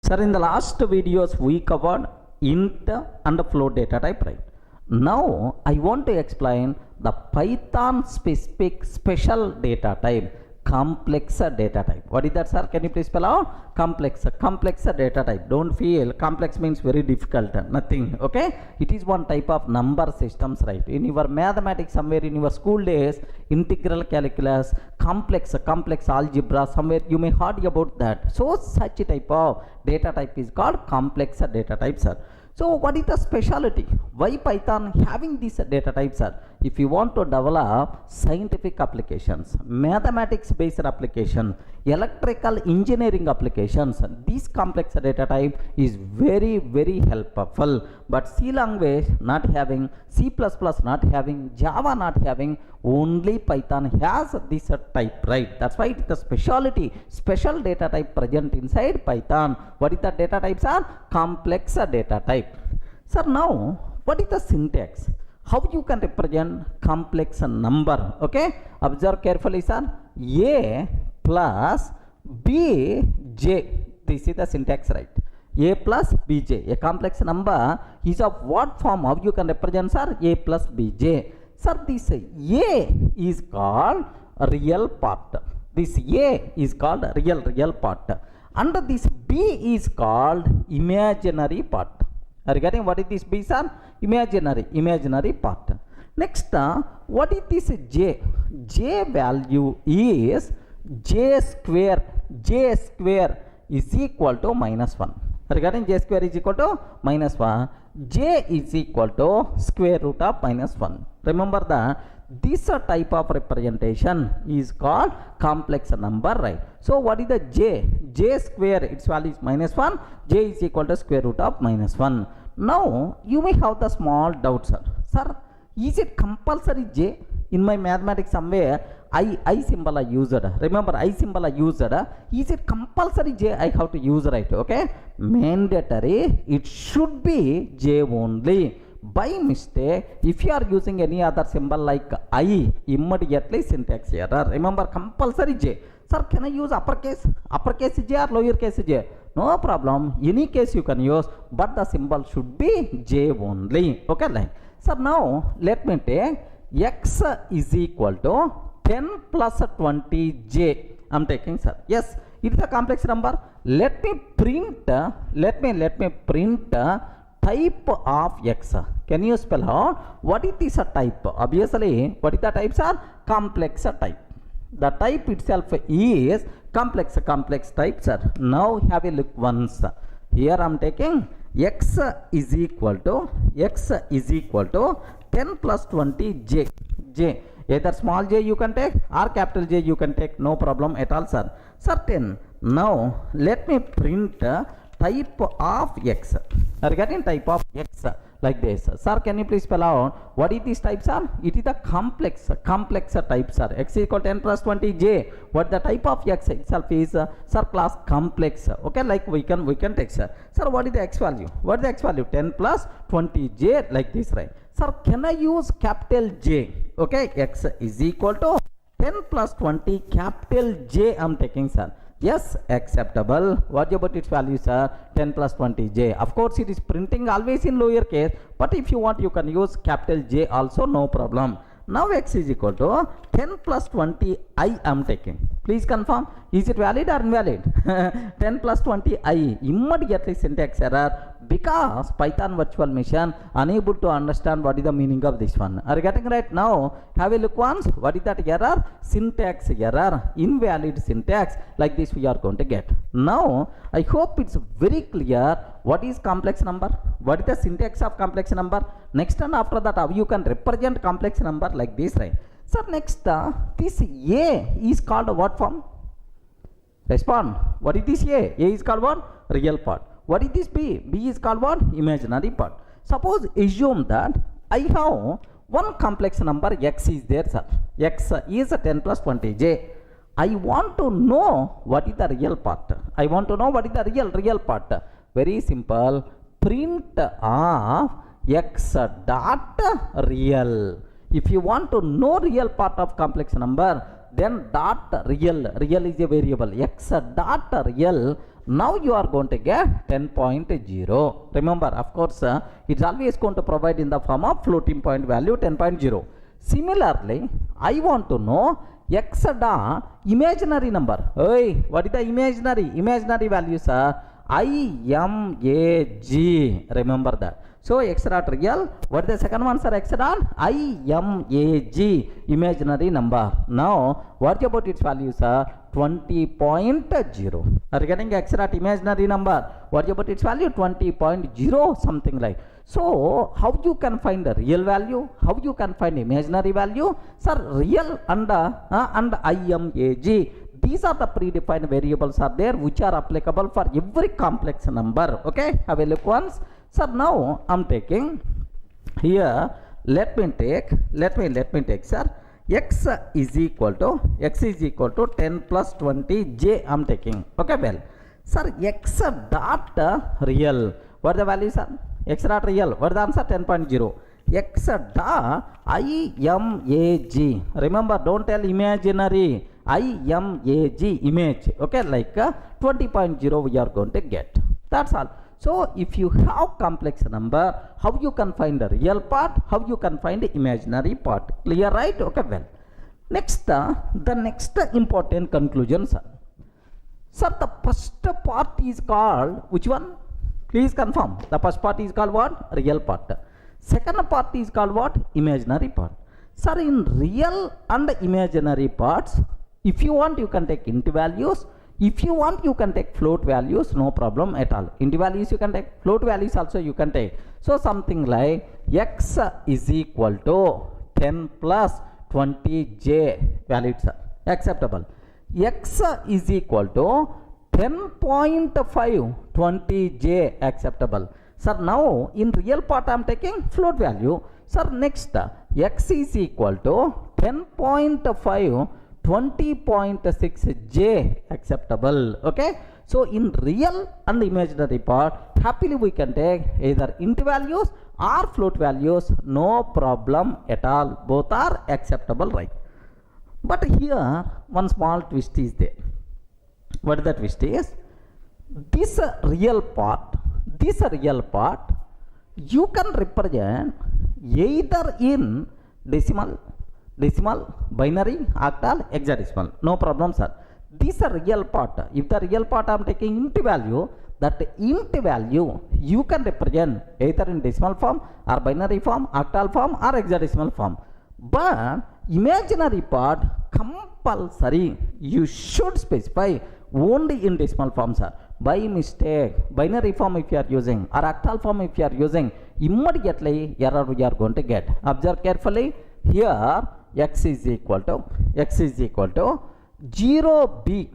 Sir, in the last videos we covered int and float data type, right? Now I want to explain the Python specific special data type, complex data type. What is that, sir? Can you please spell out? Complex data type. Don't feel complex means very difficult, nothing. Okay, it is one type of number systems, right? In your mathematics, somewhere in your school days, integral calculus, complex algebra, somewhere you may heard about that. So such a type of data type is called complex data type, sir. So what is the specialty? Why Python having these data types, sir? If you want to develop scientific applications, mathematics based application, electrical engineering applications, this complex data type is very, very helpful. But C language not having, C++ not having, Java not having, only Python has this type, right? That's why it's the specialty, special data type present inside Python. What is the data types are? Complex data type. Sir, now what is the syntax? How you can represent complex number? Okay, observe carefully, sir. A plus bj, this is the syntax, right? A plus bj, a complex number is of what form? How you can represent, sir? A plus bj. Sir, this A is called real part. This A is called real part. And this B is called imaginary part. Are you getting what is this B, sir? Imaginary part. Next, what is this J? J value is J square. J square is equal to -1. Regarding J square is equal to -1, J is equal to square root of -1. Remember that this type of representation is called complex number, right? So what is the J? J square, its value is -1. J is equal to square root of -1. Now you may have the small doubt, sir. Sir, is it compulsory J? In my mathematics somewhere I symbol I used. Remember, I symbol I used. Is it compulsory J I have to use, right? Okay, mandatory, it should be J only. By mistake, if you are using any other symbol like I, immediately syntax error. Remember, compulsory J. Sir, can I use uppercase J or lowercase J? No problem, any case you can use, but the symbol should be J only. Okay, like. Sir, now let me take x is equal to 10 plus 20j. I'm taking, sir. Yes, it is a complex number. Let me print type of x. Can you spell out what is this type? Obviously, what is the types are? Complex type. The type itself is complex type, sir. Now have a look once. Here I'm taking x is equal to 10 plus 20j. J. Either small j you can take or capital J you can take, no problem at all, sir. Certain. Now let me print type of x. Regarding type of x, like this. Sir, can you please spell out what is these types are? It is the complex types are. X is equal to 10 plus 20j. What the type of x itself is, sir, class complex. Okay, like we can take, sir, what is the x value? What is the x value? 10 plus 20j, like this, right? Sir, can I use capital J? Okay, x is equal to 10 plus 20 capital J I'm taking, sir. Yes, acceptable. What about its value, sir? 10 plus 20j. Of course, it is printing always in lower case, but if you want, you can use capital J also, no problem. Now x is equal to 10 plus 20 I am taking. Please confirm, is it valid or invalid? 10 plus 20 I, immediately syntax error, because Python virtual machine unable to understand what is the meaning of this one. Are you getting right? Now have a look once. What is that error? Syntax error, invalid syntax, like this we are going to get. Now I hope it's very clear what is complex number, what is the syntax of complex number. Next and after that, how you can represent complex number, like this, right? So next, this A is called what form? Respond. What is this A? A is called what? Real part. What is this B? B is called what? Imaginary part. Suppose assume that I have one complex number x is there, sir. X is 10 plus 20j. I want to know what is the real part. I want to know what is the real part. Very simple. Print of x dot real. If you want to know real part of complex number, then dot real is a variable, x dot real. Now you are going to get 10.0. Remember, of course, it's always going to provide in the form of floating point value 10.0. Similarly, I want to know x dot imaginary number. Hey, what is the imaginary value, sir? IMAG. Remember that. So x dot real. What is the second one, sir? X dot IMAG, imaginary number. Now what about its value, sir? 20.0. Are you getting x dot imaginary number? What about its value? 20.0, something like. So how you can find the real value? How you can find imaginary value? Sir, real and IMAG. These are the predefined variables are there which are applicable for every complex number. Okay, have a look once. So now I'm taking here, let me take, sir, x is equal to 10 plus 20j I'm taking. Okay, well, sir, x dot real. What are the values, sir? X dot real. What is the answer? 10.0. X dot IMAG. Remember, don't tell imaginary. IMAG, image. Okay, like 20.0 we are going to get. That's all. So if you have complex number, how you can find the real part, how you can find the imaginary part. Clear, right? Okay, well. Next, the next important conclusion, sir. Sir, the first part is called which one? Please confirm. The first part is called what? Real part. Second part is called what? Imaginary part. Sir, in real and imaginary parts, if you want, you can take int values. If you want, you can take float values, no problem at all. Int values you can take, float values also you can take. So something like x is equal to 10 plus 20j, valid, sir. Acceptable. X is equal to 10.5 20j, acceptable. Sir, now in real part I am taking float value. Sir, next x is equal to 10.5 20.6j, acceptable. Okay, so in real and imaginary part, happily we can take either int values or float values, no problem at all. Both are acceptable, right? But here one small twist is there. What the twist is? This real part you can represent either in decimal, binary, octal, hexadecimal, no problem, sir. This is a real part. If the real part I am taking int value, that int value you can represent either in decimal form or binary form, octal form or hexadecimal form. But imaginary part compulsory you should specify only in decimal form, sir. By mistake, binary form if you are using or octal form if you are using, immediately error we are going to get. Observe carefully. Here x is equal to 0b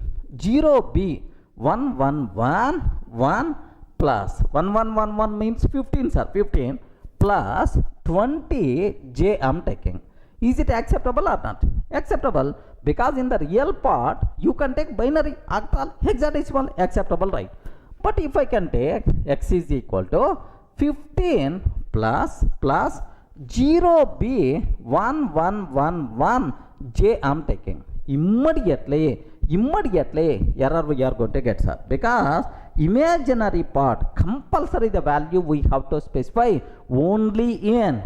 1111 plus 1111 means 15, sir, 15 plus 20j I'm taking. Is it acceptable or not? Acceptable, because in the real part you can take binary, octal, hexadecimal, acceptable, right? But if I can take x is equal to 15 plus 0b1111j I'm taking. Immediately error we are going to get, sir, because imaginary part compulsory the value we have to specify only in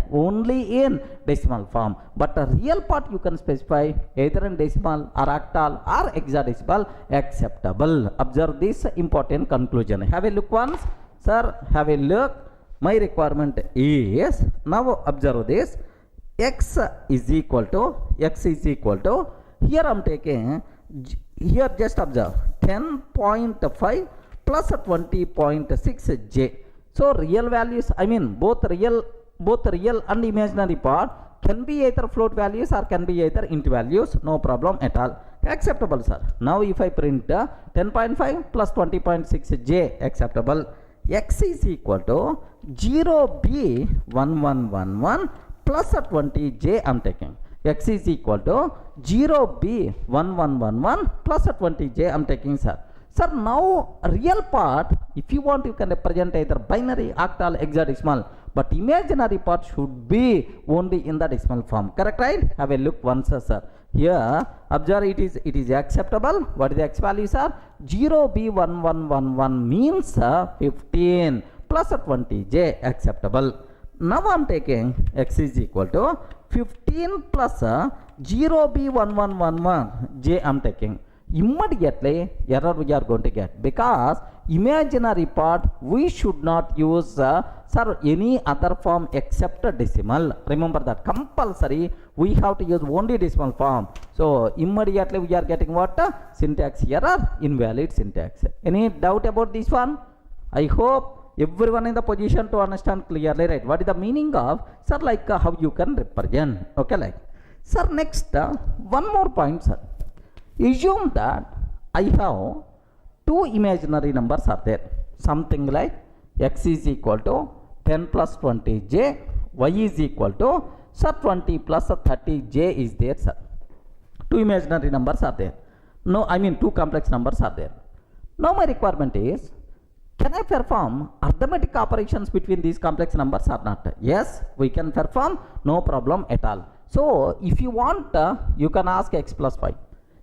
decimal form, but the real part you can specify either in decimal or octal or hexadecimal, acceptable. Observe this important conclusion. Have a look once, sir. Have a look. My requirement is, now observe this, x is equal to here I'm taking, here just observe 10.5 plus 20.6 j. So real values, I mean both real and imaginary part can be either float values or can be either int values, no problem at all, acceptable, sir. Now if I print 10.5 plus 20.6 j, acceptable. X is equal to 0b1111 plus 20j I'm taking. X is equal to 0b1111 plus 20j I'm taking, sir. Sir, now real part, if you want you can represent either binary, octal, hexadecimal, but imaginary part should be only in the decimal form. Correct, right? Have a look once, sir. Here observe, it is acceptable. What is the x values are? 0b1111 means 15 plus 20j, acceptable. Now I am taking x is equal to 15 plus 0b1111j I am taking. Immediately error we are going to get, because imaginary part we should not use sir any other form except decimal. Remember that compulsory we have to use only decimal form. So immediately we are getting what? Syntax error, invalid syntax. Any doubt about this one? I hope everyone in the position to understand clearly, right? What is the meaning of, sir, like how you can represent? Okay, like, sir, next one more point, sir. Assume that I have two imaginary numbers are there, something like x is equal to 10 plus 20j, y is equal to, sir, 20 plus 30j is there, sir. Two imaginary numbers are there. No, I mean two complex numbers are there. Now my requirement is, can I perform arithmetic operations between these complex numbers or not? Yes, we can perform, no problem at all. So if you want, you can ask x plus y.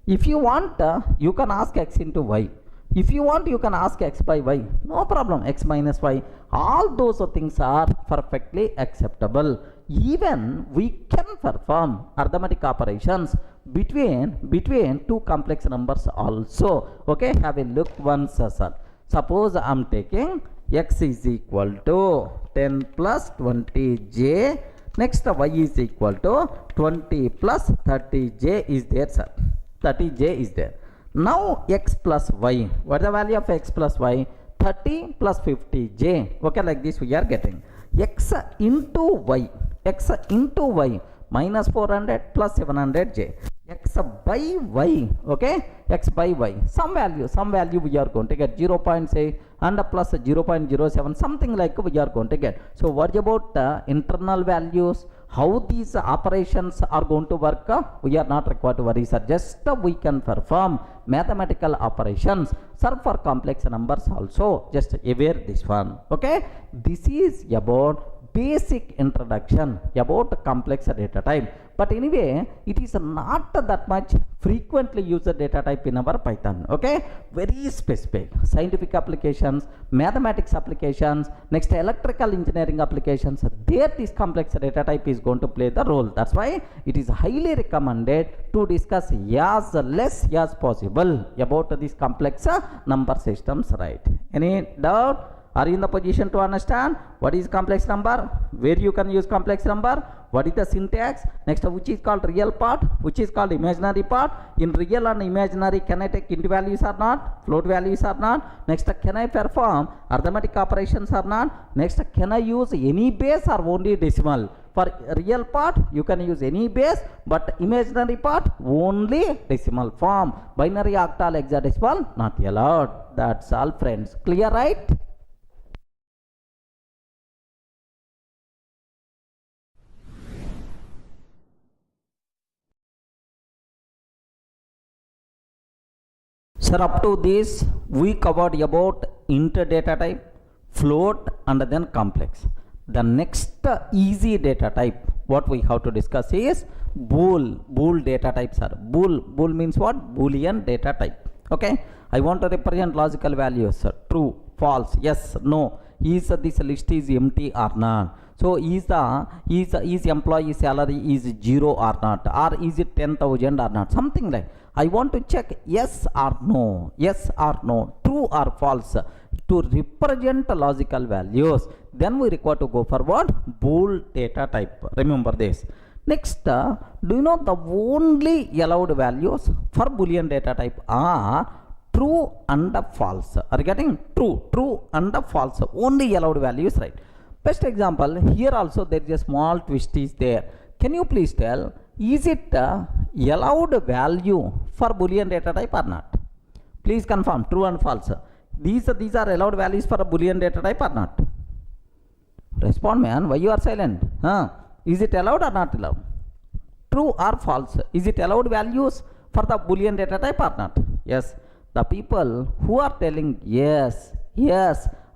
If you want, you can ask x into y. If you want, you can ask x by y. No problem, x minus y. All those things are perfectly acceptable. Even we can perform arithmetic operations between two complex numbers also. Okay, have a look once, sir. Suppose I am taking x is equal to 10 plus 20j. Next y is equal to 20 plus 30j is there, sir. 30j is there. Now x plus y. What is the value of x plus y? 30 plus 50j. Okay, like this we are getting x into y. X into y minus 400 plus 700j. X by y. Okay, x by y. Some value we are going to get 0.6 and plus 0.07, something like we are going to get. So what about internal values? How these operations are going to work, we are not required to worry, sir. Just we can perform mathematical operations, sir, for complex numbers also. Just aware this one. Okay, this is about basic introduction about complex data type. But anyway, it is not that much frequently used data type in our Python. Okay, very specific scientific applications, mathematics applications, next electrical engineering applications, there this complex data type is going to play the role. That's why it is highly recommended to discuss as less as possible about this complex number systems, right? Any doubt? Are you in the position to understand what is complex number, where you can use complex number, what is the syntax, next which is called real part, which is called imaginary part? In real and imaginary, can I take int values or not, float values or not? Next, can I perform arithmetic operations or not? Next, can I use any base or only decimal? For real part you can use any base, but imaginary part only decimal form. Binary, octal, hexadecimal not allowed. That's all, friends. Clear, right? Sir, up to this we covered about int data type, float, and then complex. The next easy data type what we have to discuss is bool data type, sir. Bool means what? Boolean data type. Okay, I want to represent logical values, sir. True, false, yes, no. Is this list is empty or not? So is employee salary is 0 or not, or is it 10,000 or not, something like. I want to check yes or no, yes or no, true or false, to represent logical values. Then we require to go for what? Bool data type. Remember this. Next, do you know the only allowed values for Boolean data type are true and false? Are you getting? True and false, only allowed values, right? Best example, here also there is a small twist is there. Can you please tell, is it allowed value for Boolean data type or not? Please confirm, true and false. These are allowed values for a Boolean data type or not? Respond, man. Why you are silent? Is it allowed or not allowed? True or false? Is it allowed values for the Boolean data type or not? Yes. The people who are telling yes,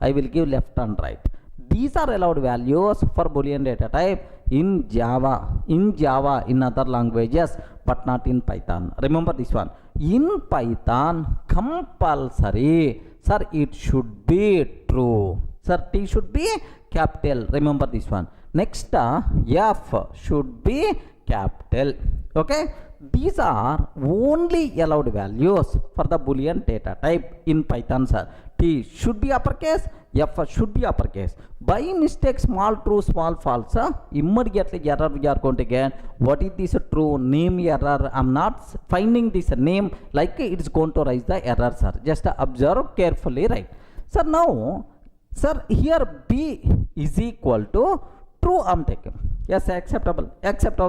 I will give left and right. These are allowed values for Boolean data type in Java, in other languages, but not in Python. Remember this one. In Python, compulsory, sir, it should be true. Sir, T should be capital. Remember this one. Next, F should be capital. Okay. These are only allowed values for the Boolean data type in Python, sir. T should be uppercase, F should be uppercase. By mistake, small true, small false, immediately error we are going to get. What is this true? Name error. I'm not finding this name, like it is going to raise the error, sir. Just observe carefully, right? Sir, now, sir, here B is equal to true, I'm taking. Yes, acceptable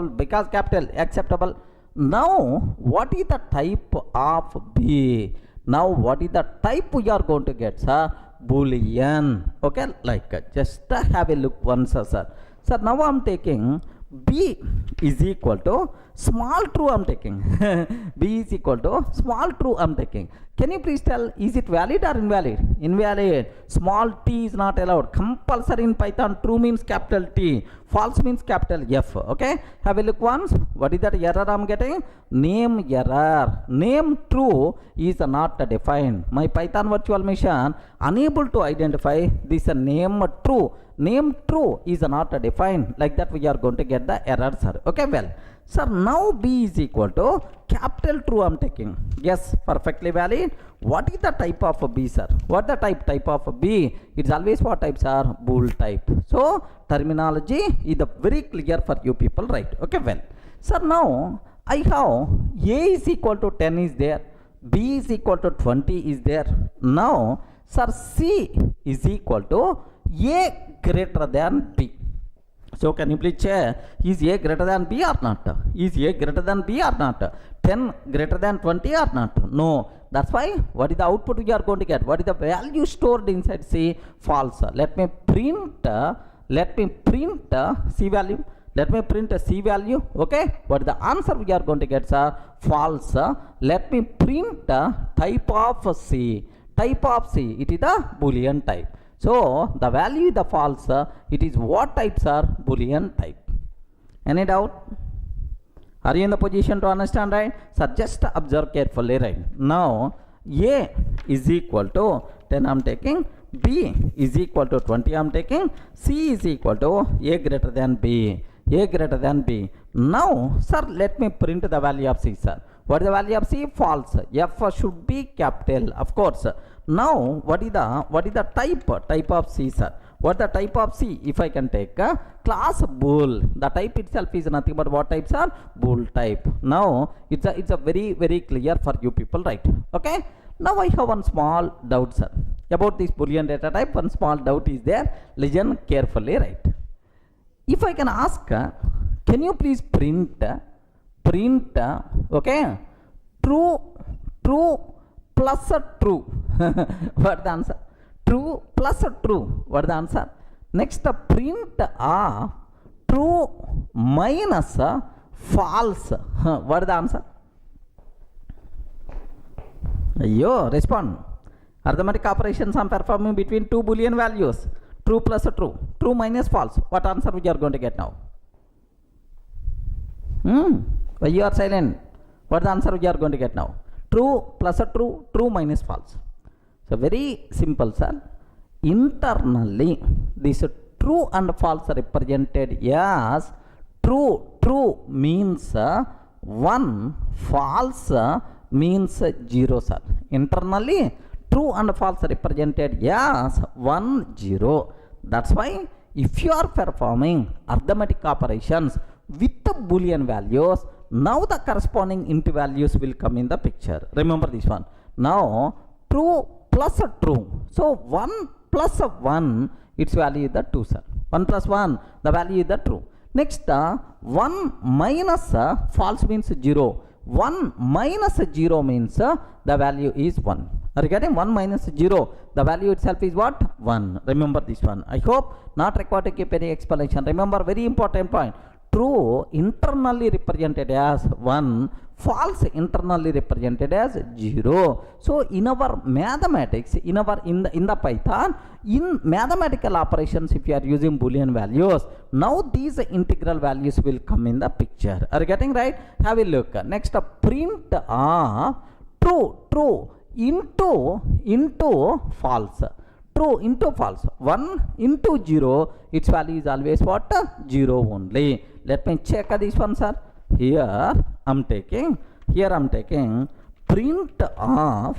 because capital, acceptable. Now, what is the type of B? Now, what is the type we are going to get, sir? Boolean. Okay, like just have a look once, sir. Sir, now I'm taking B is equal to small true, I'm taking. B is equal to small true, I'm taking. Can you please tell, is it valid or invalid? Invalid. Small t is not allowed. Compulsory in Python. True means capital T. False means capital F. Okay. Have a look once. What is that error I'm getting? Name error. Name true is not defined. My Python virtual machine unable to identify this name true. Name true is not defined. Like that we are going to get the error, sir. Okay, well. Sir, now B is equal to capital true, I'm taking. Yes, perfectly valid. What is the type of B, sir? What the type of B? It's always what types are? Bool type. So, terminology is very clear for you people, right? Okay, well. Sir, now I have A is equal to 10 is there. B is equal to 20 is there. Now, sir, C is equal to A greater than B. So, can you please check, is A greater than B or not? Is A greater than B or not? 10 greater than 20 or not? No. That's why, what is the output we are going to get? What is the value stored inside C? False. Let me print C value. Let me print a C value. Okay. What is the answer we are going to get, sir? False. Let me print type of C. Type of C. It is the Boolean type. So, the value is the false. It is what types are? Boolean type. Any doubt? Are you in the position to understand, right? So, just observe carefully, right? Now, A is equal to 10 I'm taking. B is equal to 20 I'm taking. C is equal to A greater than B. A greater than B. Now, sir, let me print the value of C, sir. What is the value of C? False. F should be capital, of course. Now, what is the type of C, sir? What the type of C? If I can take class bool, the type itself is nothing but what types are? Bool type. Now, it's a very clear for you people, right? Okay. Now I have one small doubt, sir, about this Boolean data type. One small doubt is there. Listen carefully, right? If I can ask, can you please print, okay, true plus true. What the answer? True plus true. What the answer? Next, print true minus false. What the answer? అయ్యో respond. Arithmetic operations are performing between two Boolean values, true plus true, true minus false. What answer we are going to get now? Why you are silent? What the answer we are going to get now? True plus a true, true minus false. So very simple, sir. Internally, this true and false are represented as true. True means 1, false means 0, sir. Internally, true and false are represented as 1, 0. That's why if you are performing arithmetic operations with the boolean values, now the corresponding int values will come in the picture. Remember this one. Now true plus a true, so 1 plus 1, its value is the 2, sir. 1 plus 1, the value is the true. Next 1 minus false means 0. 1 minus 0 means the value is 1. Are you getting? 1 minus 0, the value itself is what? 1. Remember this one. I hope not required to keep any explanation. Remember very important point. True internally represented as 1, false internally represented as 0. So in our mathematics, in the Python, in mathematical operations, if you are using boolean values, now these integral values will come in the picture. Are you getting right? Have a look. Next print true into false. True into false. 1 into 0, its value is always what? 0 only. Let me check this one, sir. Here I'm taking print of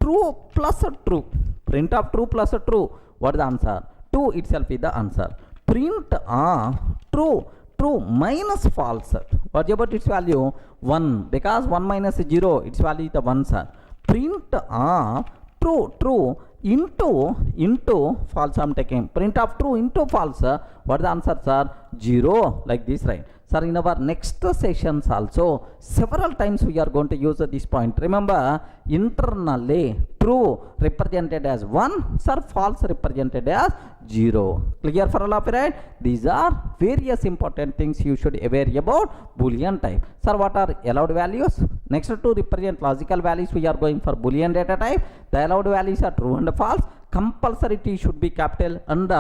true plus true. Print of true plus true. What is the answer? 2 itself is the answer. Print of true minus false. What about its value? 1, because 1 minus 0, its value is the 1, sir. Print of true into false. I'm taking print of true into false. What is the answer, sir? 0, like this, right? Sir, in our next sessions also several times we are going to use this point. Remember, internally true represented as 1, sir, false represented as 0. Clear for all of you, right? These are various important things you should aware about boolean type. Sir, what are allowed values? Next to represent logical values, we are going for boolean data type. The allowed values are true and false. Compulsory T should be capital and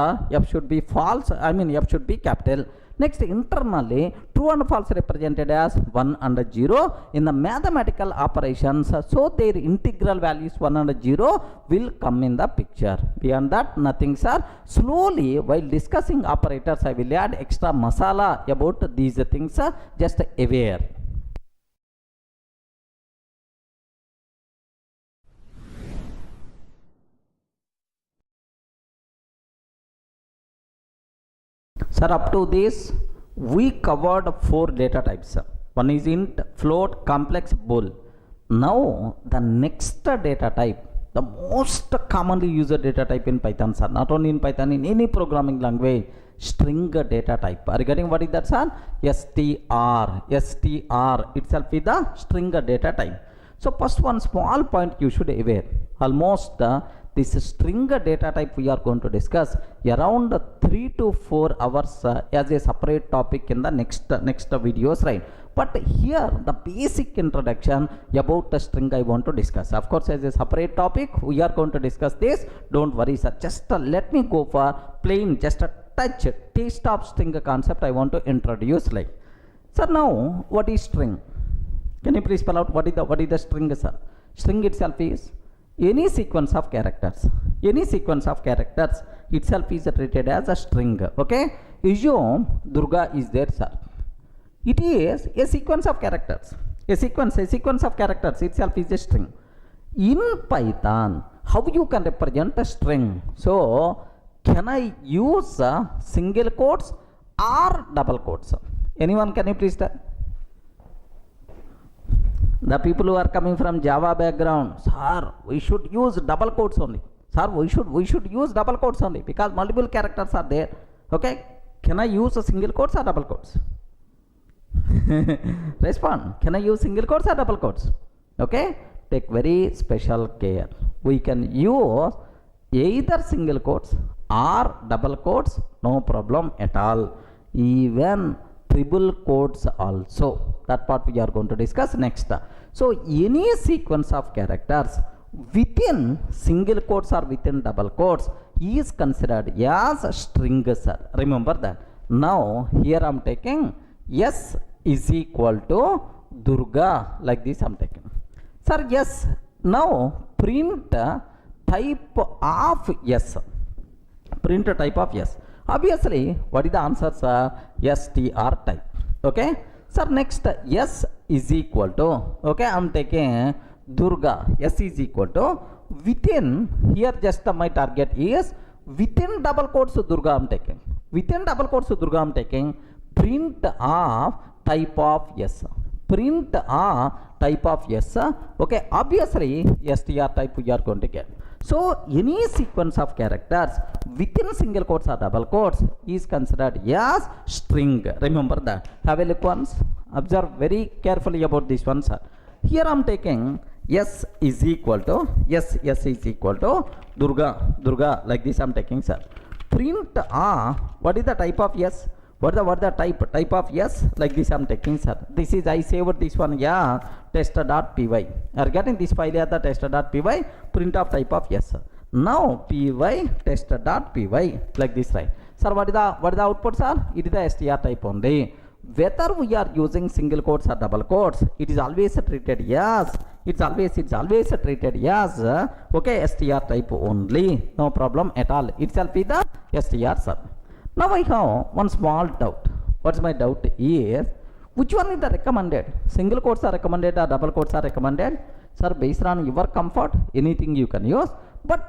F should be false. F should be capital. Next, internally true and false represented as 1 and 0 in the mathematical operations, so their integral values 1 and 0 will come in the picture. Beyond that, nothing, sir. Slowly, while discussing operators, I will add extra masala about these things, just aware. Sir, up to this we covered 4 data types. One is int, float, complex, bool. Now the next data type, the most commonly used data type in Python, sir, not only in Python, in any programming language, string data type. Are you getting what is that, sir? str itself is the string data type. So first one small point you should aware. Almost this string data type we are going to discuss around 3 to 4 hours as a separate topic in the next videos, right? But here the basic introduction about the string I want to discuss. Of course, as a separate topic we are going to discuss this. Don't worry, sir. Just let me go for plain, just a touch taste of string concept I want to introduce. Like, sir, now what is string? Can you please spell out what is the string, sir? String itself is any sequence of characters. Any sequence of characters itself is treated as a string. Okay, assume Durga is there, sir. It is a sequence of characters. A sequence of characters itself is a string. In Python, how you can represent a string? So can I use single quotes or double quotes? Anyone, can you please tell? The people who are coming from Java background, sir, we should use double quotes only. Sir, we should use double quotes only because multiple characters are there. Okay, can I use a single quotes or double quotes? Respond. Can I use single quotes or double quotes? Okay, take very special care. We can use either single quotes or double quotes, no problem at all. Even triple quotes also. That part we are going to discuss next. So any sequence of characters within single quotes or within double quotes is considered as a string, sir. Remember that. Now here I am taking S is equal to Durga, like this I am taking. Sir, yes. Now print type of S. Print type of S. Obviously, what is the answer, sir? str type. Okay. Sir, next S is equal to, okay, I am taking Durga. S is equal to within, here just my target is within double quotes Durga I am taking. Within double quotes Durga I am taking print of type of S. Print a type of S. Okay, obviously str type we are going to get. So any sequence of characters within single quotes or double quotes is considered as string. Remember that. Have a look once. Observe very carefully about this one, sir. Here I am taking S is equal to S is equal to Durga, like this I am taking, sir. Print a, what is the type of S? What the type of S, like this I am taking, sir. This is, I saved this one, yeah, test.py. Are getting this file as the test.py, print of type of S. Now py test.py, like this, right? Sir, what is the output, sir? It is the str type only. Whether we are using single quotes or double quotes, it is always treated as, it's always treated as, okay, str type only. No problem at all. Itself is the str, sir. Now I have one small doubt. What's my doubt is, which one is the recommended? Single quotes are recommended or double quotes are recommended? Sir, based on your comfort, anything you can use. But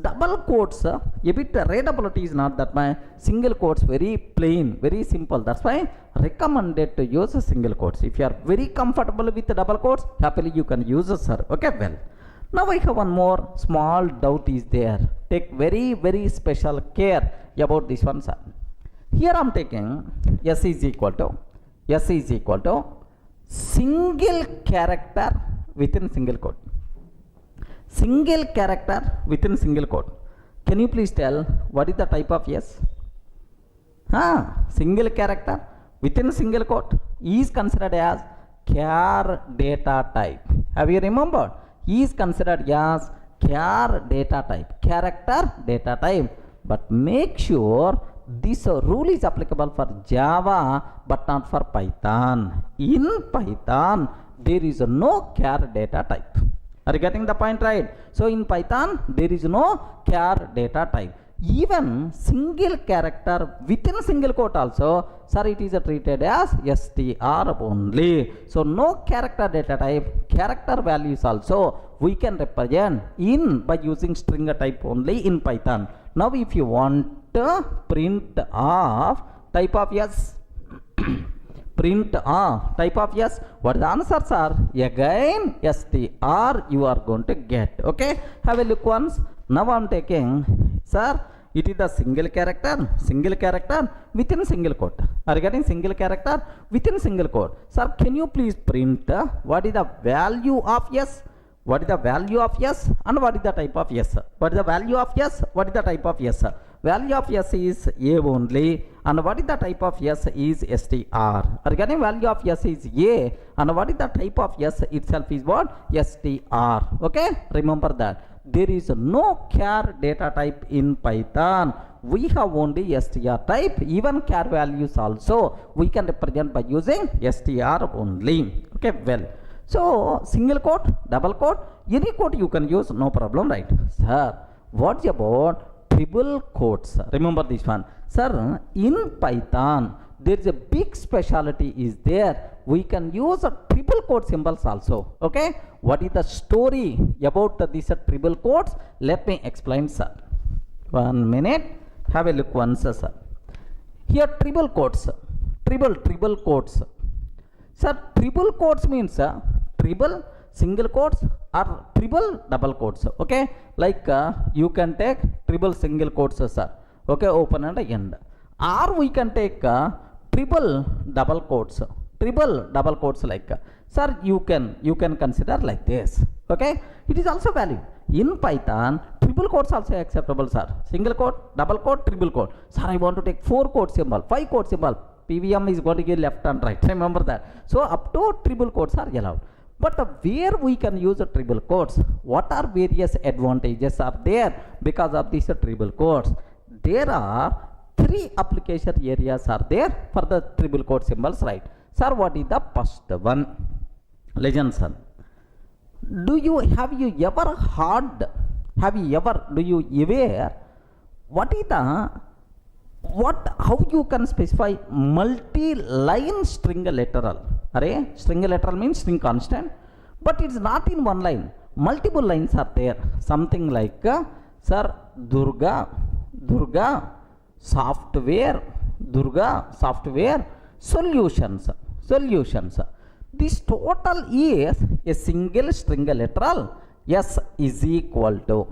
double quotes, a bit readability is not that my single quotes very plain, very simple. That's why recommended to use single quotes. If you are very comfortable with the double quotes, happily you can use it, sir. Okay, well. Now I have one more small doubt is there. Take very special care about this one, sir. Here I am taking S is equal to single character within single quote. Single character within single quote. Can you please tell what is the type of S? Single character within single quote is considered as char data type. Have you remembered? Is considered as char data type, character data type. But make sure this rule is applicable for Java but not for Python. In Python, there is no char data type. Are you getting the point, right? So in Python, there is no char data type. Even single character within single quote also, sir, it is treated as str only. So no character data type, character values also we can represent in by using string type only in Python. Now if you want to print of type of S, print type of S, what the answers are? Again str you are going to get. Okay, have a look once. Now I am taking, sir, it is the single character within single quote. Are you getting single character within single quote? Sir, can you please print what is the value of S? What is the value of S and what is the type of S? What is the value of S? What is the type of S? Value of S is A only, and what is the type of S is str. Are you getting value of S is A, and what is the type of S itself is what? str. Okay, remember that. There is no char data type in Python. We have only str type. Even char values also we can represent by using str only. Okay, well. So single quote, double quote, any quote you can use, no problem, right? Sir, what's about triple quotes? Remember this one. Sir, in Python, there is a big specialty is there. We can use a triple quote symbols also. Okay, what is the story about these triple quotes? Let me explain, sir. 1 minute. Have a look once, sir. Here triple quotes, triple quotes. Sir, triple quotes means triple single quotes or triple double quotes. Okay, like you can take triple single quotes, sir. Okay, open and end. Or we can take triple double quotes. Triple double quotes like, sir, you can consider like this. Okay, it is also valid. In Python, triple quotes also acceptable, sir. Single quote, double quote, triple quote. Sir, I want to take 4 quote symbol, 5 quote symbol. PVM is going to give left and right. Remember that. So up to triple quotes are allowed. But where we can use triple quotes, what are various advantages are there because of these triple quotes? There are 3 application areas are there for the triple quote symbols, right? Sir, what is the first one? Legend, sir. Do you ever what is the how you can specify multi-line string literal? Array, string literal means string constant, but it's not in one line. Multiple lines are there. Something like, sir, Durga software, solutions. This total is a single string literal. S is equal to.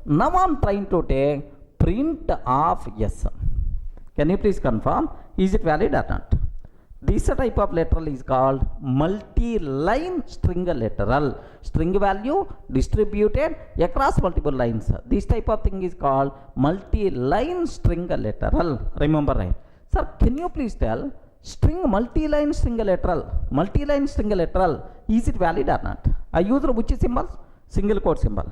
Now I'm trying to take print of S. Can you please confirm? Is it valid or not? This type of literal is called multi-line string literal. String value distributed across multiple lines. This type of thing is called multi-line string literal. Remember, right? Sir, can you please tell multi-line string literal, is it valid or not? I use which symbol? Single quote symbol.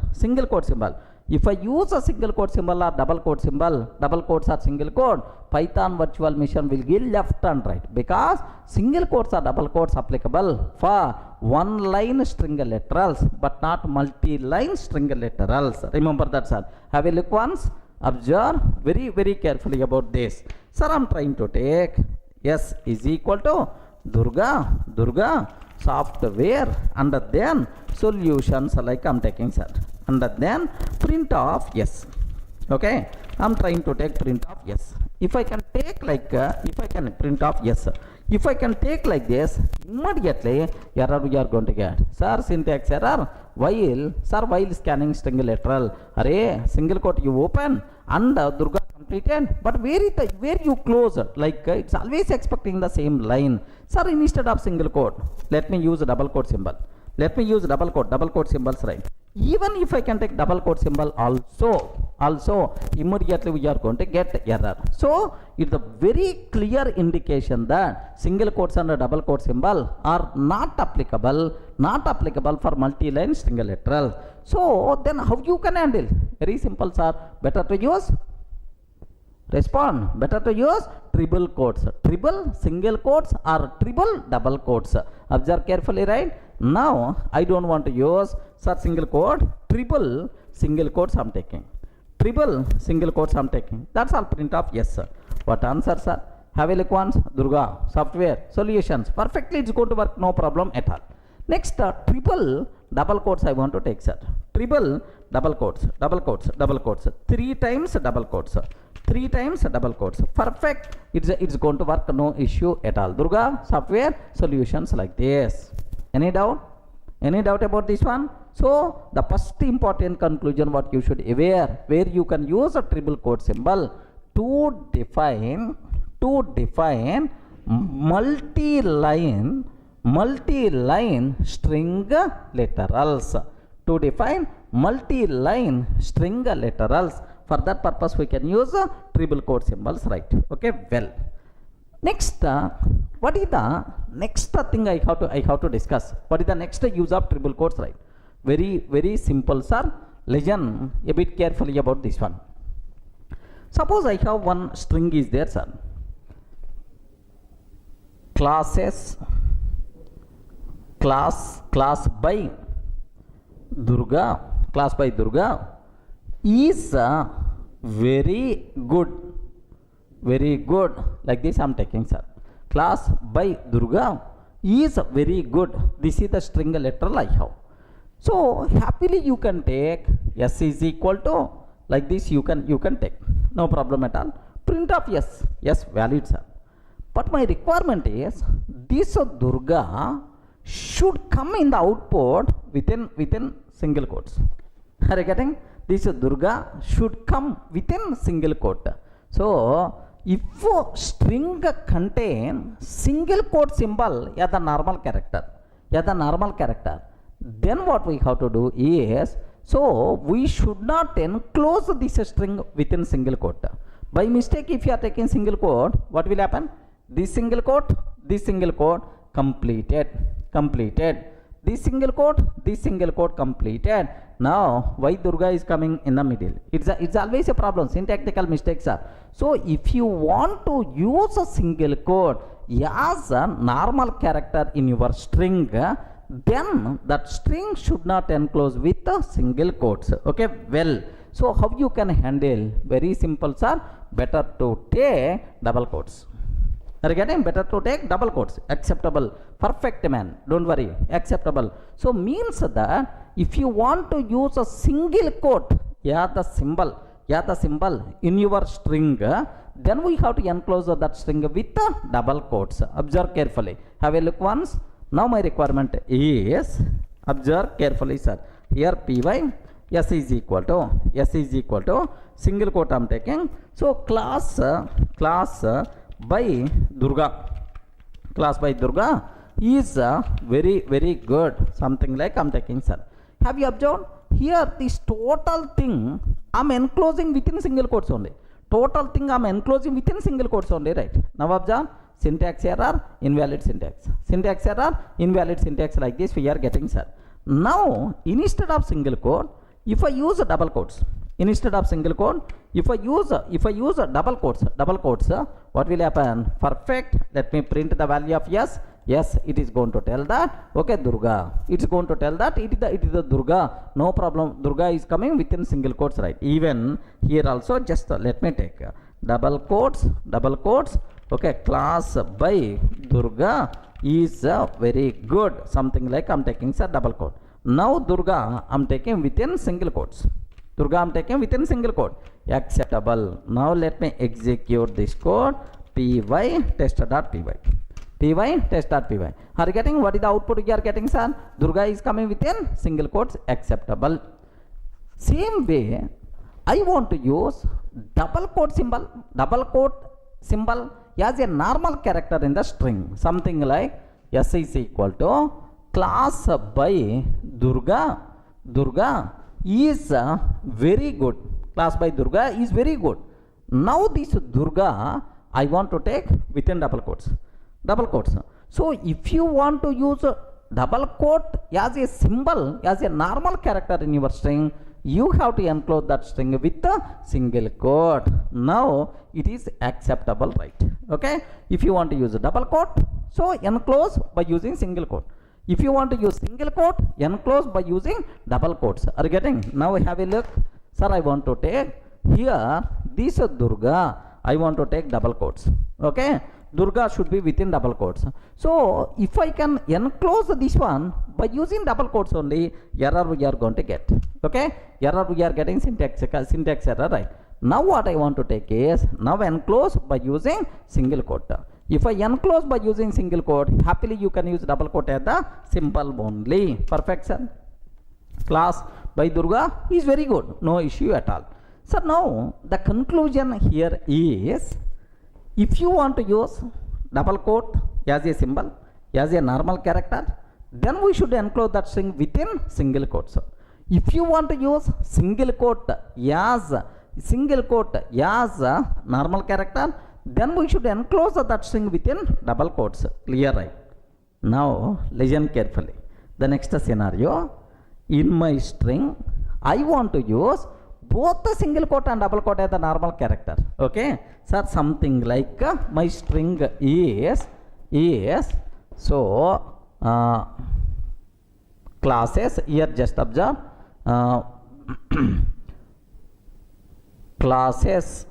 If I use a single quote symbol or double quote symbol, double quotes or single quote, Python virtual machine will give left and right, because single quotes or double quotes applicable for one line string literals but not multi-line string literals. Remember that, sir. Have a look once. Observe very carefully about this. Sir, I'm trying to take S is equal to Durga software, and then solutions, like I'm taking, sir, and then print of S. Okay, I'm trying to take print of S. If I can take print of S, if I can take like this, immediately error we are going to get. Sir, syntax error. While scanning string literal, array single quote you open and Durga completed, but where you close, like it's always expecting the same line. Sir, instead of single quote, let me use a double quote symbol. Double quote symbols, right? Even if I can take double quote symbol also immediately we are going to get error. So it's a very clear indication that single quotes and a double quote symbol are not applicable for multi-line string literal. So then how you can handle? Very simple, sir. Better to use triple quotes, triple single quotes or triple double quotes. Observe carefully, right? Now I don't want to use single quote, triple single quotes I'm taking. That's all. Print of yes, sir. What answer, sir? Have a look once. Durga software solutions. Perfectly, it's going to work, no problem at all. Next, triple double quotes I want to take, sir. Triple double quotes. 3 times double quotes. Perfect. It's going to work, no issue at all. Durga software solutions, like this. Any doubt about this one? So the first important conclusion what you should aware, where you can use a triple quote symbol to define multi-line string literals. For that purpose we can use triple quote symbols, right? Okay, well. Next, what is the next thing I have to discuss? What is the next use of triple quotes, right? Very simple, sir. Listen a bit carefully about this one. Suppose I have one string is there, sir. Class by Durga is very good. Like this I'm taking, sir. Class by Durga is very good. This is the string literal I have. So happily you can take S is equal to, like this you can take, no problem at all. Print of yes, valid, sir. But my requirement is this Durga should come in the output within single quotes. Are you getting? This Durga should come within single quote. So if string contain single quote symbol as the normal character, then what we have to do is, so we should not enclose this string within single quote. By mistake, if you are taking single quote, what will happen? This single quote completed. This single quote completed. Now why Durga is coming in the middle? It's always a problem. Syntactical mistakes are. So if you want to use a single quote as a normal character in your string, then that string should not enclose with a single quotes. Okay, well, so how you can handle? Very simple, sir. Better to take double quotes. Are you getting? Better to take double quotes. Acceptable. Perfect, man. Don't worry. Acceptable. So means that if you want to use a single quote, the symbol in your string, then we have to enclose that string with double quotes. Observe carefully. Have a look once. Now my requirement is, observe carefully, sir. Here py s is equal to single quote I am taking. So class by Durga is very good, something like I am taking, sir. Have you observed here? This total thing I am enclosing within single quotes only. Right? Now observe, syntax error, invalid syntax, like this we are getting, sir. Now instead of single quote, if I use a double quotes, instead of single quote, if I use a double quotes, what will happen? Perfect. Let me print the value of yes. Yes, it is going to tell that, okay, Durga. It's going to tell that it is the Durga. No problem. Durga is coming within single quotes, right? Even here also, just let me take double quotes. Okay, class by Durga is very good. Something like I'm taking, sir, double quote. Now Durga I'm taking within single quotes. Acceptable. Now let me execute this code. Py test.py. Are you getting what is the output you are getting, sir? Durga is coming within single quotes. Acceptable. Same way, I want to use double quote symbol as a normal character in the string. Something like s is equal to class by Durga is very good. Class by Durga is very good. Now this Durga I want to take within double quotes. So if you want to use a double quote as a symbol, as a normal character in your string, you have to enclose that string with a single quote. Now it is acceptable, right? Okay. If you want to use a double quote, so enclose by using single quote. If you want to use single quote, enclose by using double quotes. Are you getting? Now have a look. Sir, I want to take here this Durga, I want to take double quotes. Okay. Durga should be within double quotes. So if I can enclose this one by using double quotes only, error we are going to get. Okay. Error we are getting syntax error, right? Now what I want to take is, now enclose by using single quote. If I enclose by using single quote, happily you can use double quote as the symbol only. Perfect, sir. Class by Durga is very good. No issue at all. So now the conclusion here is, if you want to use double quote as a symbol, as a normal character, then we should enclose that string within single quotes. If you want to use single quote as a normal character, then we should enclose that string within double quotes. Clear, right? Now listen carefully. The next scenario, in my string I want to use both the single quote and double quote as the normal character. Okay, sir, something like my string is so classes, here just observe, classes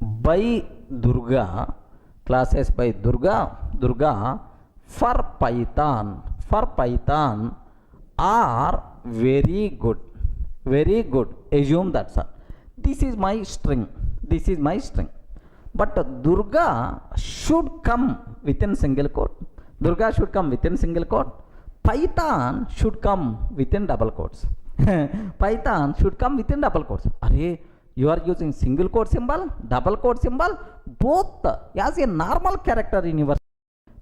by Durga for Python are very good. Assume that, sir. This is my string. But Durga should come within single quote. Python should come within double quotes. Array, you are using single quote symbol, double quote symbol, both as a normal character in your.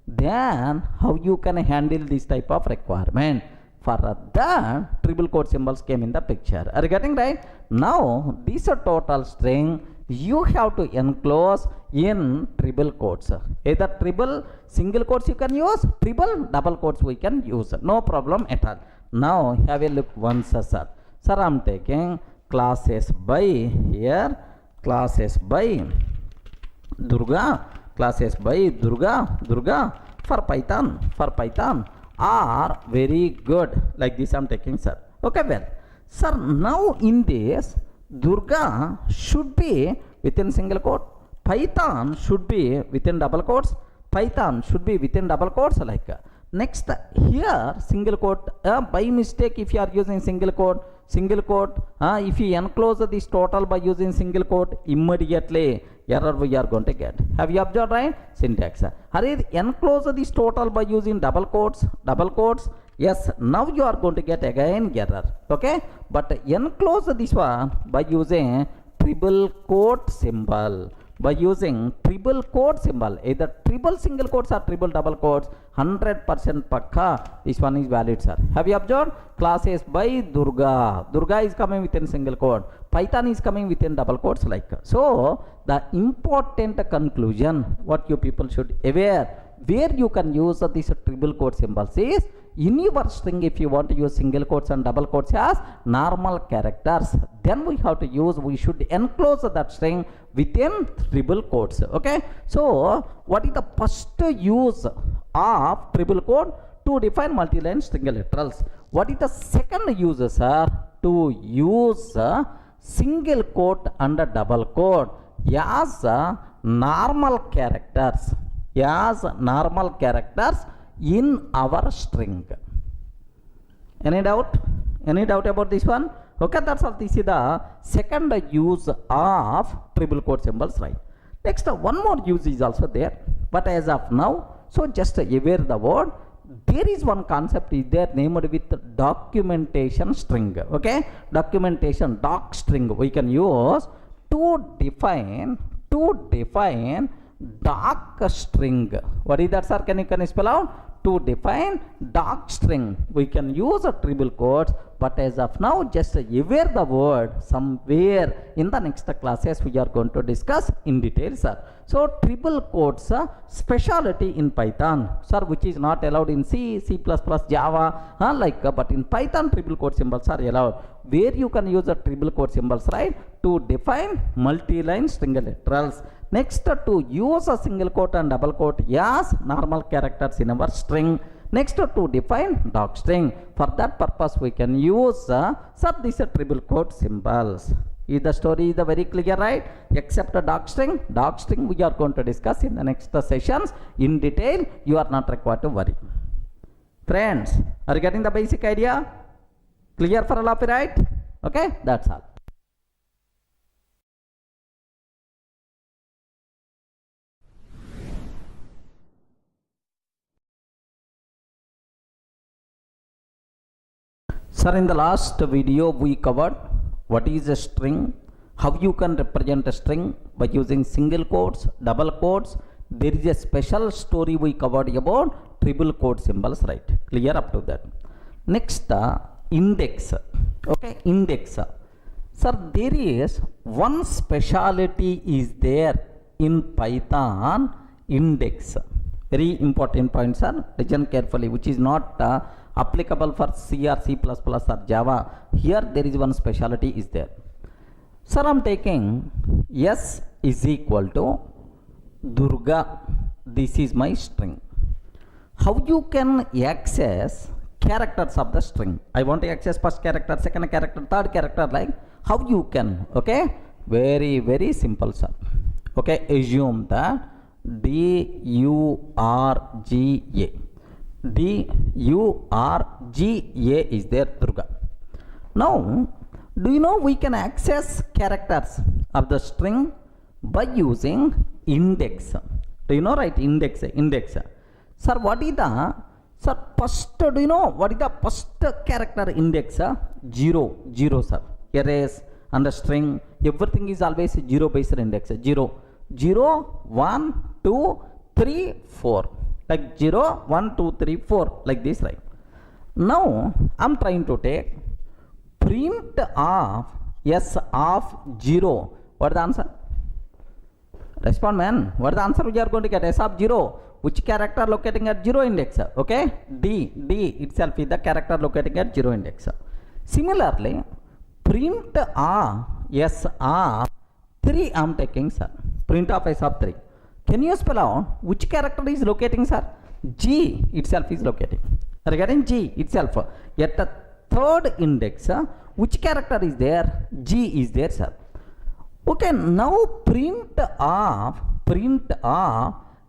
Then how you can handle this type of requirement? For that, triple quote symbols came in the picture. Are you getting right? Now this total string you have to enclose in triple quotes. Either triple single quotes you can use, triple double quotes we can use, no problem at all. Now have a look once, sir. Sir, I'm taking classes by here, classes by Durga, classes by Durga for Python are very good. Like this I'm taking, sir. Okay, well, sir, now in this Durga should be within single quote, Python should be within double quotes, Python should be within double quotes, like next here single quote, by mistake if you are using single quote, if you enclose this total by using single quote, immediately error we are going to get. Have you observed, right? Syntax. Hurry, enclose this total by using double quotes, yes, now you are going to get again error. Okay, but enclose this one by using triple quote symbol, either triple single quotes or triple double quotes, 100% pakka this one is valid, sir. Have you observed? Classes by Durga is coming within single quote, Python is coming within double quotes, like so. The important conclusion what you people should aware where you can use this triple quote symbols is in your string. If you want to use single quotes and double quotes as normal characters, then we have to use, we should enclose that string within triple quotes. Okay, so what is the first use of triple quote? To define multi-line string literals. What is the second use, sir? To use single quote and double quote as normal characters, in our string. Any doubt about this one? Okay, that's all. This is the second use of triple quote symbols, right? Next, one more use is also there, but as of now, so just aware the word, there is one concept is there named with documentation string. Okay, documentation doc string we can use to define doc string. What is that, sir? Can you spell out? To define doc string we can use a triple quotes, but as of now just aware the word. Somewhere in the next classes we are going to discuss in detail, sir. So triple quotes speciality in Python, sir, which is not allowed in C, C++, Java, but in Python triple quote symbols are allowed, where you can use a triple quote symbols, right, to define multi-line string literals. Next, to use a single quote and double quote as normal characters in our string. Next, to define doc string. For that purpose we can use these triple quote symbols. Is the story is very clear, right? Except a doc string we are going to discuss in the next sessions in detail. You are not required to worry. Friends, are you getting the basic idea? Clear for all of you, right? Okay, that's all. Sir, in the last video we covered what is a string, how you can represent a string by using single quotes, double quotes. There is a special story we covered about triple quote symbols, right? Clear up to that. Next, index. Okay, index. Sir, there is one speciality is there in Python, index. Very important point, sir. Listen carefully, which is not applicable for C or C++ or Java. Here there is one speciality is there. Sir, I'm taking S is equal to Durga. This is my string. How you can access characters of the string? I want to access first character, second character, third character, like how you can? Okay, very, very simple, sir. Okay, assume that D-U-R-G-A is there, Durga. Now, do you know we can access characters of the string by using index? Do you know, right? Index. Sir, what is the, sir, first, do you know what is the first character index? 0, sir. Erase and the string, everything is always 0 based index. 0, 1, 2, 3, 4. Like 0, 1, 2, 3, 4. Like this, right? Now, I'm trying to take print of S of 0. What is the answer? Respond, man. What is the answer we are going to get? S of 0. Which character locating at 0 index? Okay. D itself is the character locating at 0 index. Similarly, print S of 3 I am taking, sir. Print of S of 3. Can you spell out which character is locating, sir? G itself is locating. Regarding G itself, at the third index, which character is there? G is there, sir. Okay, now print of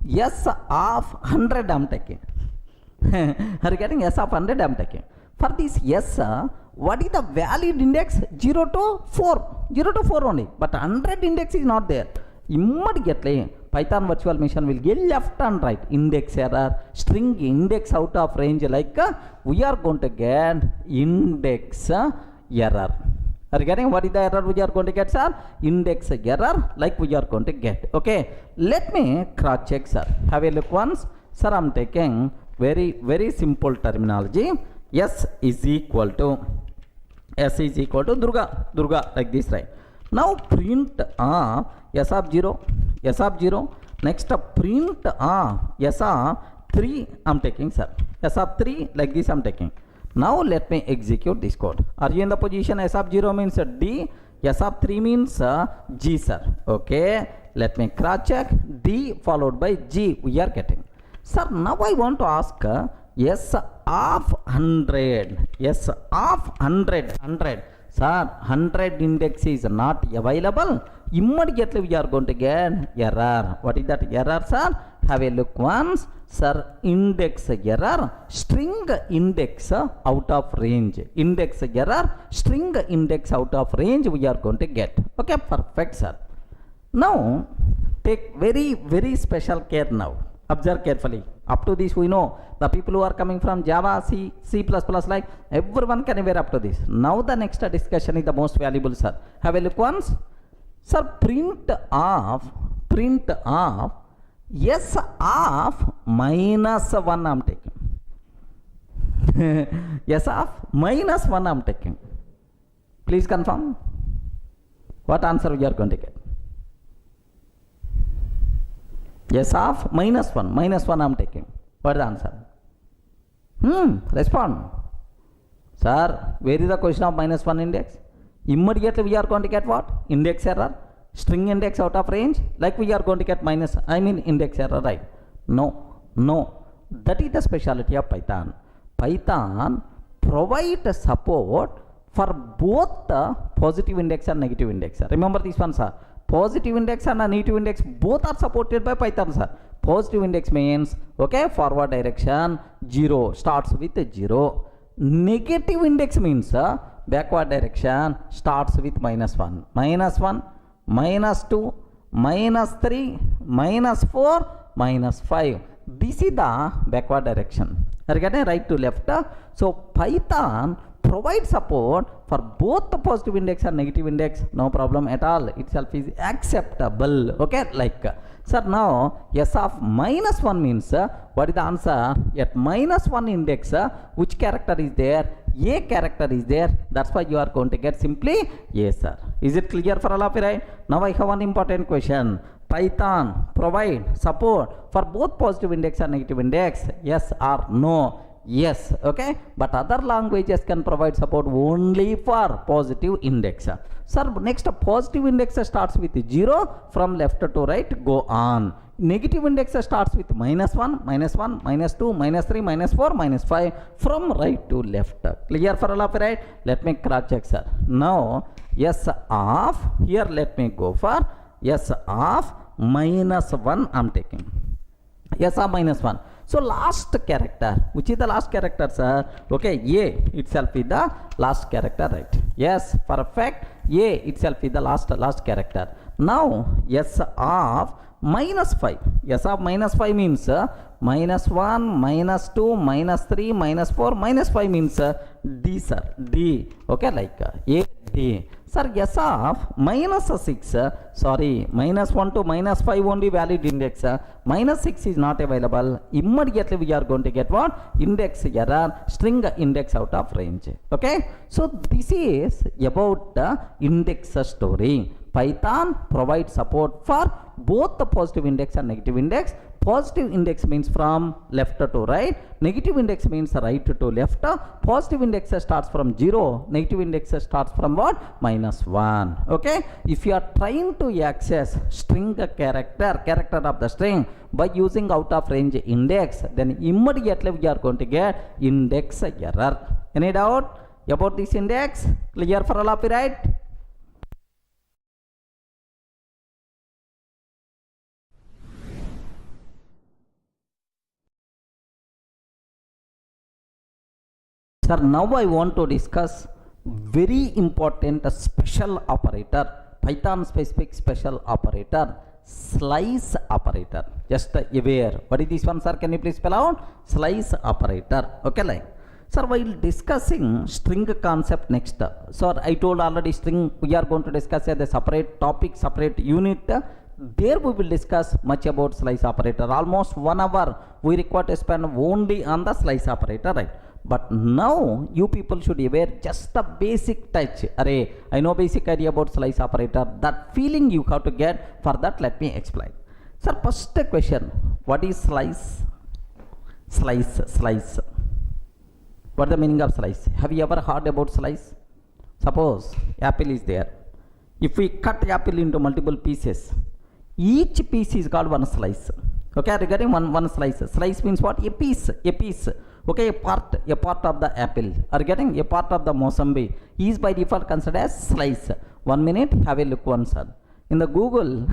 S of 100 I am taking. Regarding S of 100 I am taking. For this S, what is the valid index? 0 to 4. 0 to 4 only. But 100 index is not there. Immediately, Python virtual machine will get left and right. Index error, string index out of range, like we are going to get index error. Regarding what is the error we are going to get, sir? Index error, like we are going to get. Okay, let me cross check, sir. Have a look once. Sir, I am taking very simple terminology. S is equal to Durga, like this, right? Now print S of 0. Next print S of 3 I am taking, sir. S of 3, like this I am taking. Now let me execute this code. Are you in the position? S of 0 means D, S of 3 means G, sir. Okay, let me cross check. D followed by G we are getting. Sir, now I want to ask S of 100. S of 100. Sir, 100 index is not available. Immediately we are going to get error. What is that error, sir? Have a look once. Sir, index error, string index out of range. Index error, string index out of range we are going to get. Okay, perfect, sir. Now, take very special care now. Observe carefully. Up to this we know the people who are coming from Java, C++, like everyone can aware up to this. Now the next discussion is the most valuable, sir. Have a look once. Sir, print of S of -1 I am taking. S of -1 I am taking. Please confirm. What answer we are going to get? S of -1 I am taking. What is the answer? Respond. Sir, where is the question of -1 index? Immediately we are going to get what? Index error, string index out of range, like we are going to get index error, right? No. That is the specialty of Python. Python provides support for both the positive index and negative index. Remember this one, sir. Positive index and negative index both are supported by Python, sir. Positive index means, okay, forward direction 0, starts with 0. Negative index means backward direction starts with -1, -2, -3, -4, -5. This is the backward direction. Regarding right to left. So Python provides support for both the positive index and negative index. No problem at all. Itself is acceptable. Okay, like sir, now S of -1 means what is the answer? At -1 index, which character is there? A character is there. That's why you are going to get simply A, sir. Is it clear for all of you, right? Now I have one important question. Python provide support for both positive index and negative index? Yes or no? Yes. Okay, but other languages can provide support only for positive index. Sir, next positive index starts with 0, from left to right go on. Negative index starts with -1, -1, -2, -3, -4, -5, from right to left. Clear for all of you, right? Let me cross check, sir. Now S of, here let me go for S of -1 I am taking. S of -1. So last character, which is the last character, sir? Okay, A itself is the last character, right? Yes, perfect. A itself is the last character. Now S of -5. S of -5 means -1, -2, -3, -4, -5 means D, sir. D. Okay, like A, D. Sir, S of -6, sorry, -1 to -5 only valid index. -6 is not available. Immediately we are going to get what? Index error, string index out of range. Okay, so this is about the index story. Python provides support for both the positive index and negative index. Positive index means from left to right, negative index means right to left. Positive index starts from 0, negative index starts from what? -1. Okay, if you are trying to access string character of the string by using out of range index, then immediately we are going to get index error. Any doubt about this index? Clear for all of you, right? Sir, now I want to discuss very important special operator, Python specific special operator, slice operator. Just aware. What is this one, sir? Can you please spell out? Slice operator. Okay, like. Sir, while discussing string concept next, sir, I told already string we are going to discuss as a separate topic, separate unit. There we will discuss much about slice operator. Almost 1 hour we require to spend only on the slice operator, right? But now you people should aware just the basic touch. Array, I know basic idea about slice operator. That feeling you have to get. For that, let me explain. Sir, first question. What is slice? Slice. What is the meaning of slice? Have you ever heard about slice? Suppose apple is there. If we cut apple into multiple pieces, each piece is called one slice. Okay, are you getting one slice? Slice means what? A piece. Okay, a part of the apple. Are you getting? A part of the Mosambi is by default considered as slice. 1 minute, have a look once, sir. In the Google,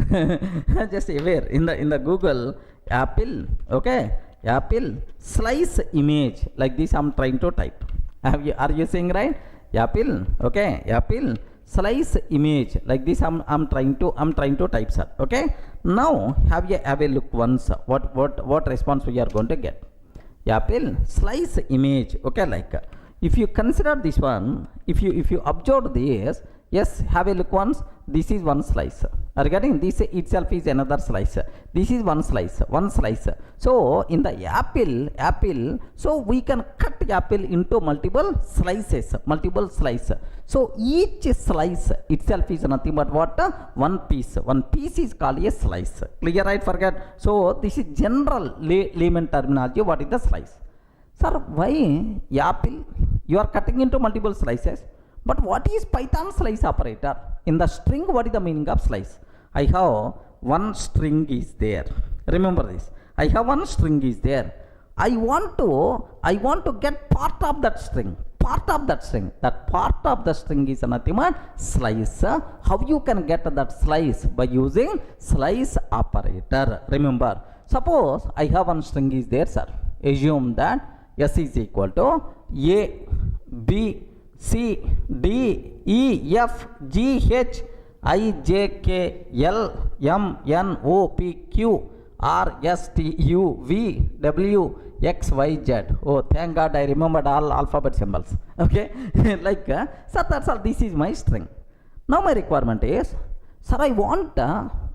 just aware, in the Google, apple, okay, apple slice image, like this I'm trying to type. Are you saying right? Apple, okay, apple slice image, like this I'm trying to type, sir. Okay, now have a look once. What response we are going to get? Apple slice image. Okay, like if you consider this one, if you observe this, yes, have a look once. This is one slice. Are you getting? This itself is another slice. This is one slice. So in the apple, so we can cut apple into multiple slices. So each slice itself is nothing but what? One piece. One piece is called a slice. Clear, right? Forget. So this is general layman terminology. What is the slice? Sir, why apple? You are cutting into multiple slices. But what is Python slice operator? In the string, what is the meaning of slice? I have one string is there. Remember this. I have one string is there. I want to get part of that string. That part of the string is nothing but slice. How you can get that slice? By using slice operator. Remember, suppose I have one string is there, sir. Assume that S is equal to A, B, C, D, E, F, G, H, I, J, K, L, M, N, O, P, Q, R, S, T, U, V, W, X, Y, Z. Oh, thank God I remembered all alphabet symbols. Okay, like, sir, that's all. This is my string. Now my requirement is, sir, I want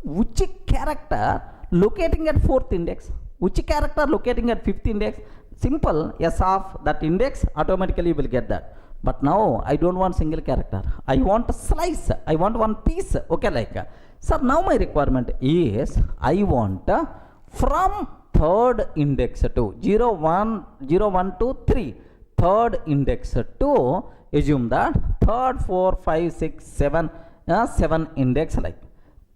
which character locating at 4th index, which character locating at 5th index. Simple, S of that index, automatically you will get that. But now I don't want single character. I want a slice. I want one piece. Okay, like, sir, now my requirement is I want from 3rd index to 0, 1, 2, 3. 3rd index to, assume that 3rd, 4, 5, 6, 7, 7 index, like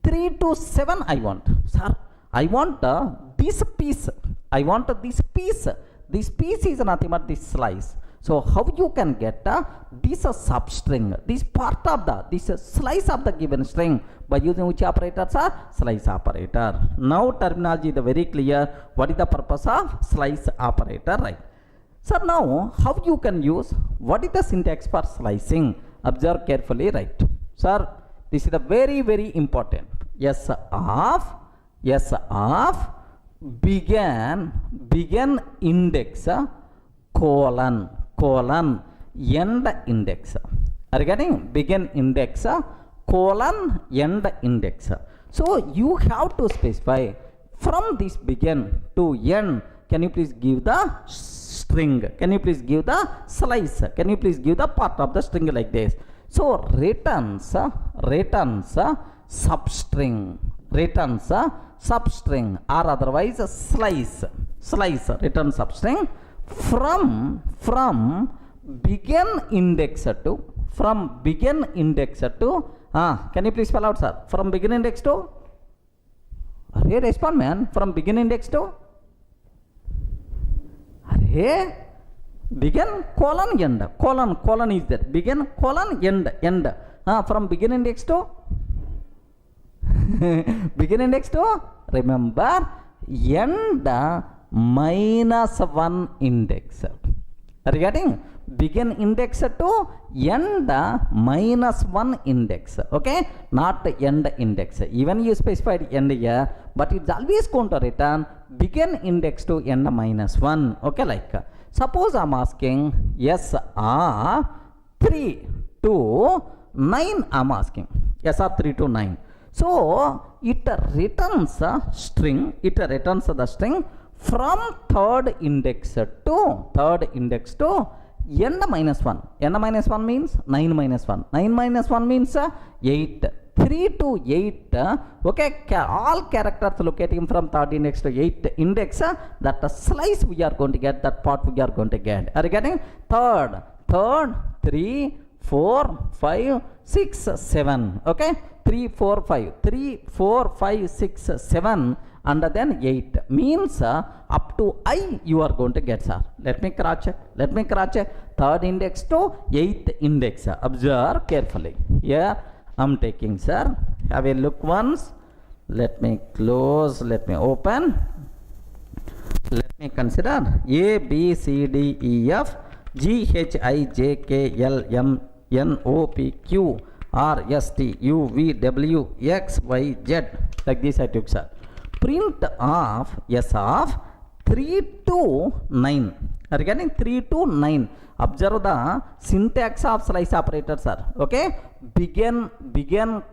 3 to 7 I want. Sir, I want this piece. I want this piece. This piece is nothing but this slice. So how you can get this substring, this part of this slice of the given string by using which operators are? Slice operator. Now terminology is very clear. What is the purpose of slice operator, right? So now how you can use, what is the syntax for slicing? Observe carefully, right? Sir, this is the very, very important. S of begin index colon end index. Are you getting? Begin index colon end index. So you have to specify from this begin to end. Can you please give the string? Can you please give the slice? Can you please give the part of the string like this? So returns substring, returns a substring or otherwise a slice, return substring from begin index to, can you please spell out, sir? From begin index to, array respond man, from begin index to, array begin colon end, colon is there, begin colon end, from begin index to begin index to, remember, end minus 1 index. Are you getting? Begin index to end minus 1 index. Okay, not end index. Even you specified end here, but it's always going to return begin index to end minus 1. Okay, like suppose I'm asking yes or 3 to 9. I'm asking yes or 3 to 9. So it returns a string. The string from third index to n minus 1. n minus 1 means 9 minus 1. 9 minus 1 means 8. 3 to 8. Okay, all characters locating from third index to 8 index. That slice we are going to get. That part we are going to get. Are you getting? Third, 3, 4, 5, 6, 7. Okay, 3, 4, 5, 6, 7. And then 8 means up to I you are going to get, sir. Let me cross check. Third index to 8th index. Observe carefully. Here I am taking, sir. Have a look once. Let me close. Let me open. Let me consider A, B, C, D, E, F, G, H, I, J, K, L, M, N, O, P, Q, R, S, T, U, V, W, X, Y, Z. Like this I took, sir. Print of S of 3 to 9. Are you getting? 3 to 9. Observe the syntax of slice operator, sir. Okay, begin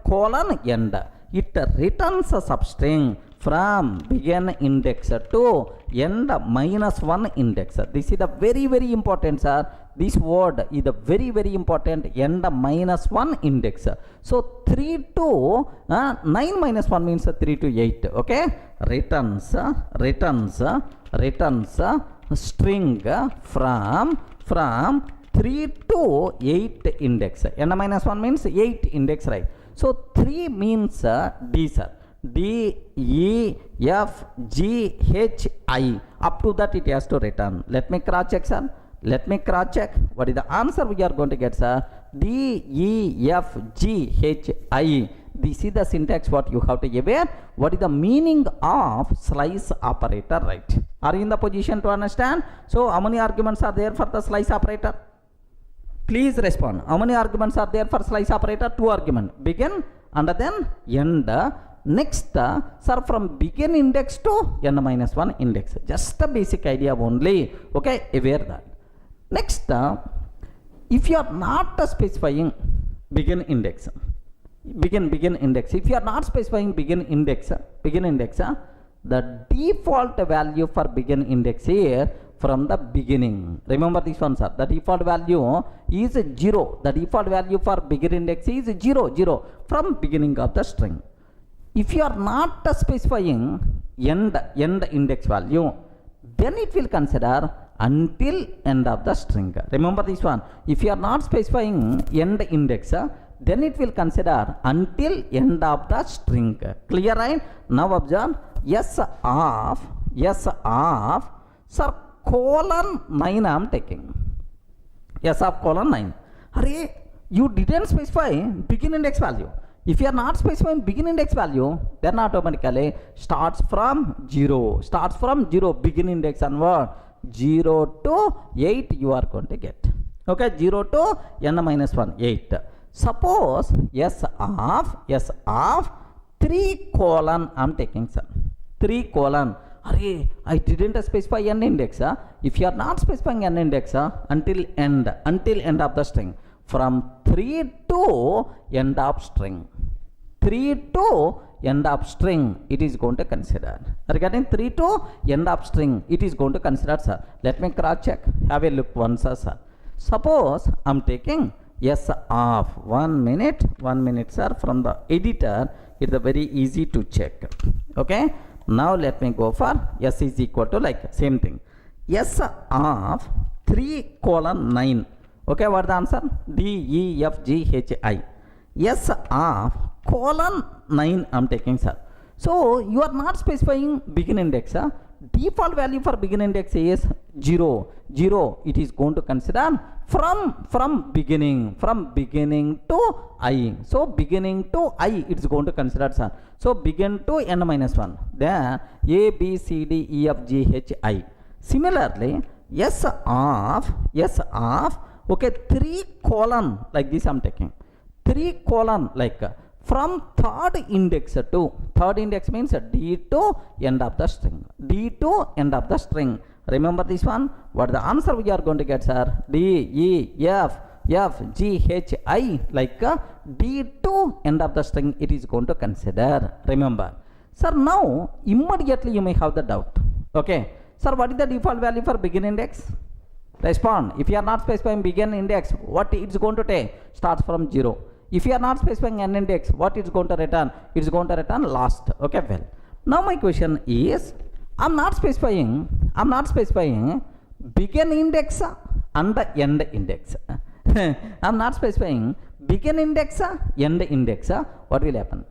colon end. It returns a substring from begin index to end minus 1 index. This is the very important, sir. This word is the very important, end minus 1 index. So 3 to 9 minus 1 means 3 to 8. Okay, returns string from 3 to 8 index. N minus 1 means 8 index, right? So 3 means D, sir. D, E, F, G, H, I. Up to that it has to return. Let me cross check, sir. What is the answer we are going to get, sir? D, E, F, G, H, I. This is the syntax what you have to be aware. What is the meaning of slice operator, right? Are you in the position to understand? So how many arguments are there for the slice operator? Please respond. How many arguments are there for slice operator? 2 arguments. Begin and then end. Next, sir, from begin index to n minus 1 index. Just a basic idea only. Okay, aware that. Next, if you are not specifying begin index, if you are not specifying begin index, the default value for begin index here from the beginning. Remember this one, sir. The default value is 0. The default value for begin index is 0 from beginning of the string. If you are not specifying end index value, then it will consider until end of the string. Remember this one. If you are not specifying end index, then it will consider until end of the string. Clear, right? Now observe S of sir colon 9 I am taking. S of colon 9. Array, you didn't specify begin index value. If you are not specifying begin index value, then automatically starts from 0. Begin index and what? 0 to 8 you are going to get. Okay, 0 to n minus 1, 8. Suppose S of 3 colon I am taking, sir. 3 colon. Array, I didn't specify n index. If you are not specifying n index until end of the string, from 3 to end of string. 3 to end of string it is going to consider. Regarding 3 to end of string it is going to consider, sir. Let me cross check. Have a look once, sir. Suppose I am taking S of 1 minute, sir. From the editor it's very easy to check. Okay, now let me go for s is equal to like same thing, s of 3 colon 9. Okay, what the answer? D E F G H I. S of colon 9 I'm taking, sir. So you are not specifying begin index. Default value for begin index is 0. It is going to consider from beginning to I. So beginning to I it's going to consider, sir. So begin to n minus 1. Then A B C D E F G H I. Similarly, s of okay 3 colon like this I'm taking. 3 colon like from third index to third index means D to end of the string. D to end of the string. Remember this one? What the answer we are going to get, sir? D E F G H I like D to end of the string it is going to consider. Remember, sir. Now immediately you may have the doubt. Okay, sir, what is the default value for begin index? Respond. If you are not specifying begin index, what it's going to take? Starts from 0. If you are not specifying n index, what it's going to return? It's going to return last. Okay, well. Now my question is, I'm not specifying begin index and the end index. I'm not specifying begin index, end index. What will happen?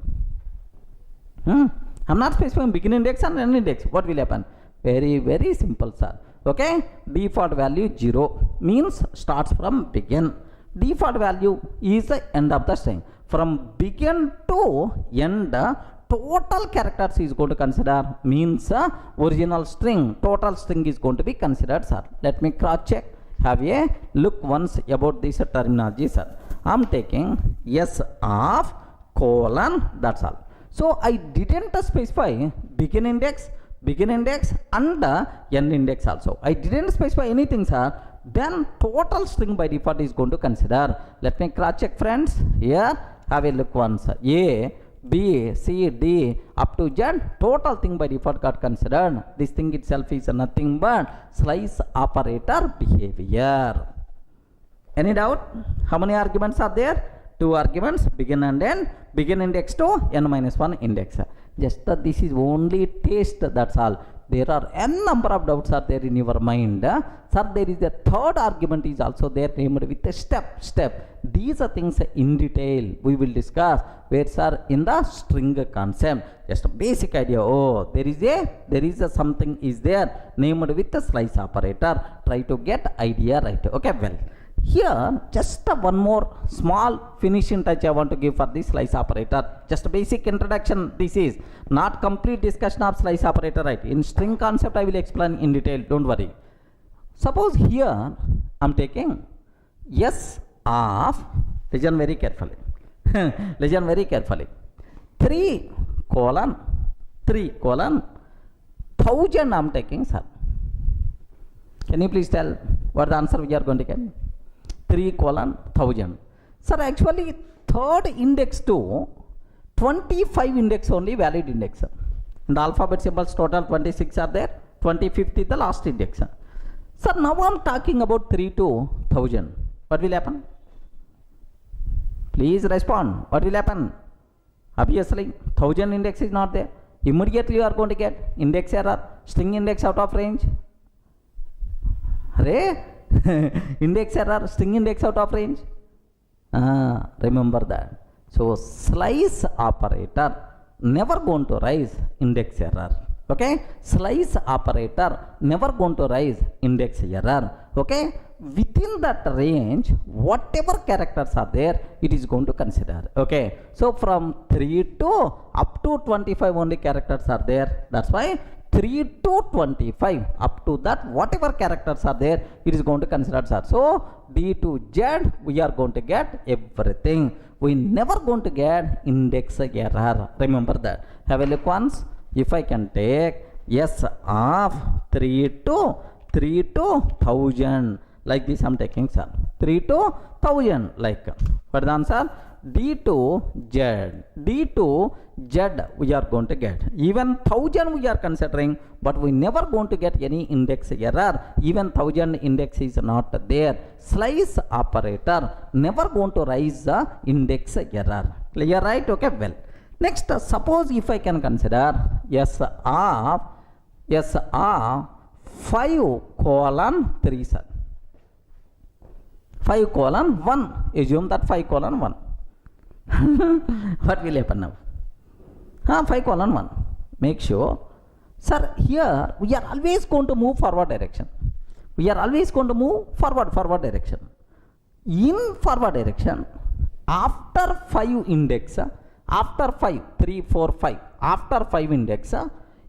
I'm not specifying begin index and end index. What will happen? Very, very simple, sir. Okay, default value 0 means starts from begin. Default value is the end of the string. From begin to end, total characters is going to consider means original string. Total string is going to be considered, sir. Let me cross check. Have a look once about this terminology, sir. I'm taking s of colon. That's all. So I didn't specify begin index and end index also. I didn't specify anything, sir. Then total string by default is going to consider. Let me cross check, friends. Here, have a look once. A, B, C, D up to Z, total thing by default got considered. This thing itself is nothing but slice operator behavior. Any doubt? How many arguments are there? 2 arguments, begin and end. Begin index to n minus 1 index. Just that this is only taste, that's all. There are n number of doubts are there in your mind. Sir, there is a third argument is also there named with a step. These are things in detail we will discuss where, sir, in the string concept. Just a basic idea. Oh, there is a something is there named with the slice operator. Try to get idea right. Okay, well. Here, just one more small finishing touch I want to give for this slice operator. Just a basic introduction. This is not complete discussion of slice operator, right? In string concept, I will explain in detail. Don't worry. Suppose here, I'm taking s of, listen very carefully. Listen very carefully. 3 colon 1000 I'm taking, sir. Can you please tell what the answer we are going to get? 3 colon 1000. Sir, actually third index to 25 index only valid index. In the alphabet symbols total 26 are there. 25th is the last index. Sir, now I'm talking about 3 to 1000. What will happen? Please respond. What will happen? Obviously 1000 index is not there. Immediately you are going to get index error, string index out of range. Hooray! Index error, string index out of range. Remember that. So slice operator never going to raise index error. Okay, slice operator never going to raise index error. Okay, within that range, whatever characters are there, it is going to consider. Okay, so from 3 to up to 25 only characters are there. That's why 3 to 25 up to that whatever characters are there, it is going to consider, sir. So D to Z we are going to get everything. We never going to get index error. Remember that. Have a look once. If I can take s of 3 to 1000 like this, I'm taking, sir. 3 to 1000 like what is the answer? D to Z we are going to get. Even 1000 we are considering, but we never going to get any index error. Even 1000 index is not there. Slice operator never going to raise the index error. Clear, right? Okay, well. Next, suppose if I can consider s of 5 colon 3, sir. 5 colon 1. Assume that 5 colon 1. What will happen now? 5 colon 1. Make sure, sir, here we are always going to move forward direction. We are always going to move forward direction. In forward direction, after 5 index, after 5, 3, 4, 5, after 5 index,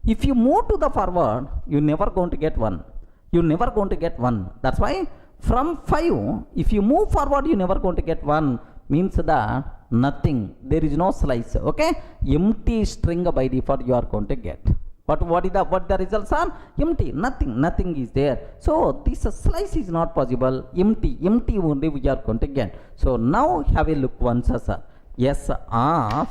if you move to the forward, you never going to get 1. You never going to get 1. That's why from 5, if you move forward, you never going to get 1. Means that nothing. There is no slice. Okay? Empty string by default you are going to get. What the results are? Empty. Nothing is there. So this slice is not possible. Empty only we are going to get. So now have a look once, sir. S of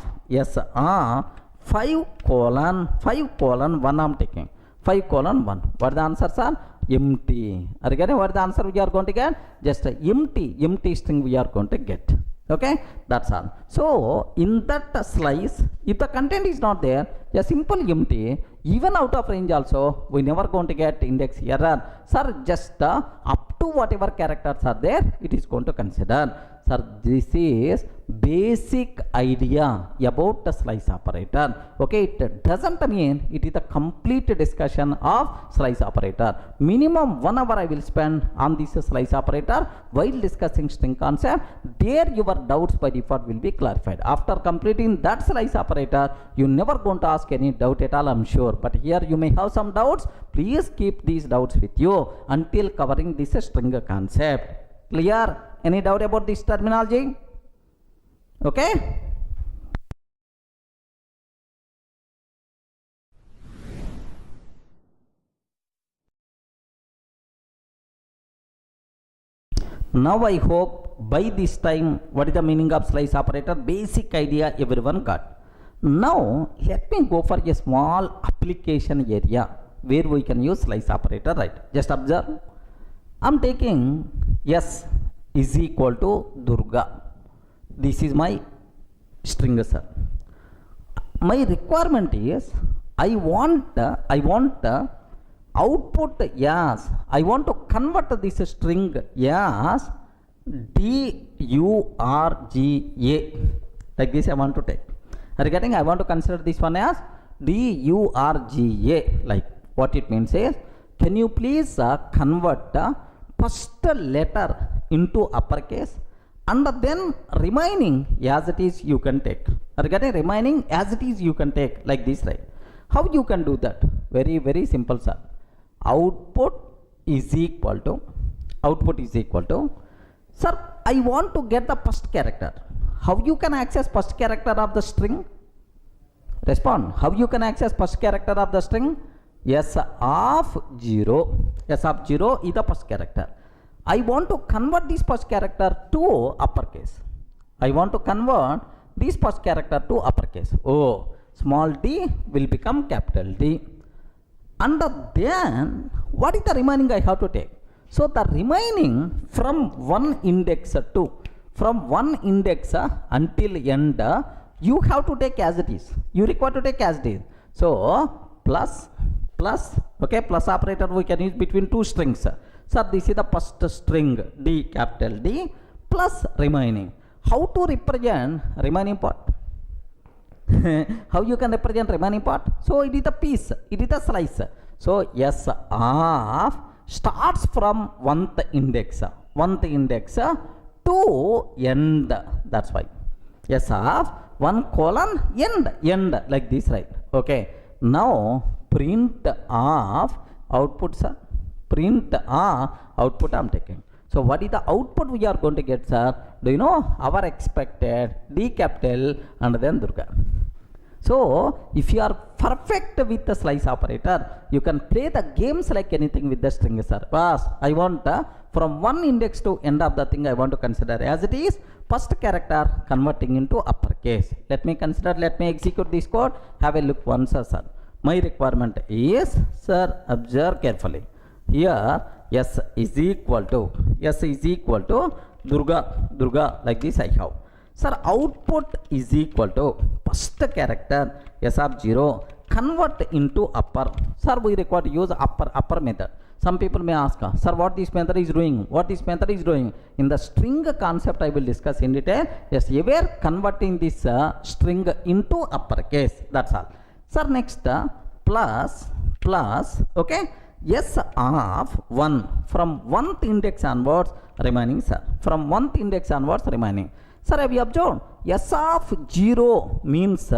5 colon 1 I am taking. 5 colon 1. What the answers are? Empty. Are you getting what the answer we are going to get? Just empty string we are going to get. Okay, that's all. So in that slice, if the content is not there, a simple empty, even out of range also, we never going to get index error. Sir, just up to whatever characters are there, it is going to consider. Sir, this is basic idea about the slice operator. Okay, it doesn't mean it is a complete discussion of slice operator. Minimum 1 hour I will spend on this slice operator while discussing string concept. There your doubts by default will be clarified. After completing that slice operator, you never going to ask any doubt at all, I'm sure. But here you may have some doubts. Please keep these doubts with you until covering this string concept. Clear? Any doubt about this terminology? Okay? Now I hope by this time what is the meaning of slice operator, basic idea everyone got. Now let me go for a small application area where we can use slice operator, right? Just observe. I'm taking S is equal to Durga. This is my string, sir. My requirement is I want output as, I want to convert this string as DURGA. Like this I want to take. Regarding I want to consider this one as DURGA. Like what it means is, can you please convert first letter into uppercase and then remaining as it is you can take. Regarding remaining as it is you can take like this, right? How you can do that? Very simple, sir. Output is equal to, sir, I want to get the first character. How you can access first character of the string? Respond. How you can access first character of the string? S of 0. S of 0 is the first character. I want to convert this first character to uppercase. I want to convert this first character to uppercase. Oh, small d will become capital D. And then what is the remaining I have to take? So the remaining from one index to, from one index until end, you have to take as it is. You require to take as it is. So plus, okay, plus operator we can use between two strings. So this is the first string D, capital D, plus remaining. How to represent remaining part? How you can represent remaining part? So it is a piece, it is a slice. So S of starts from one index to end. That's why S of 1 colon end like this, right? Okay. Now print of output, sir. Print output I am taking. So what is the output we are going to get, sir? Do you know? Our expected D capital and then Durga. So if you are perfect with the slice operator, you can play the games like anything with the string, sir. First, I want from one index to end of the thing I want to consider as it is first character converting into uppercase. Let me execute this code. Have a look once, sir. My requirement is, sir, observe carefully. Here S is equal to Durga like this I have. Sir, output is equal to first character s of 0 convert into upper. Sir, we require to use upper method. Some people may ask, sir, what this method is doing? What this method is doing? In the string concept, I will discuss in detail. Yes, we are converting this string into uppercase. That's all. Sir, next plus, okay, s of 1 from 1th index onwards remaining, sir. From 1th index onwards remaining. Sir, have you observed? S of 0 means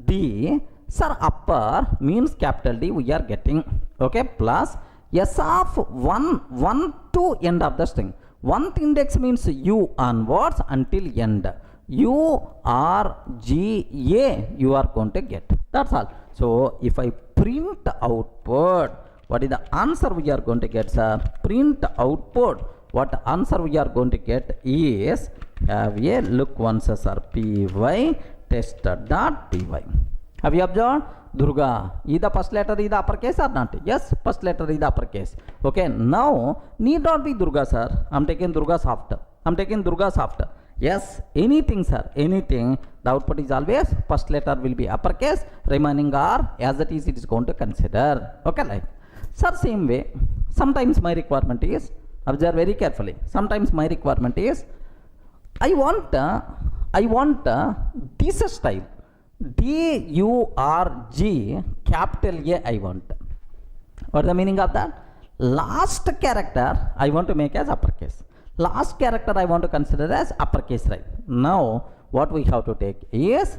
D. Sir, upper means capital D we are getting. Okay, plus S of 1 to end of the string. 1th index means U onwards until end. U R G A you are going to get. That's all. So if I print output, what is the answer we are going to get, sir? Print output. What answer we are going to get is, have a look once, sir. Py test.py. Have you observed? Durga, is the first letter is the uppercase or not? Yes, first letter is the uppercase. Okay, now need not be Durga, sir. I'm taking Durga's after. Yes, anything, sir, anything. The output is always first letter will be uppercase, remaining are as it is going to consider. Okay, like. Sir, same way, sometimes my requirement is, observe very carefully, sometimes my requirement is, I want this style. DURG capital A I want. What is the meaning of that? Last character I want to make as uppercase. Last character I want to consider as uppercase, right? Now what we have to take is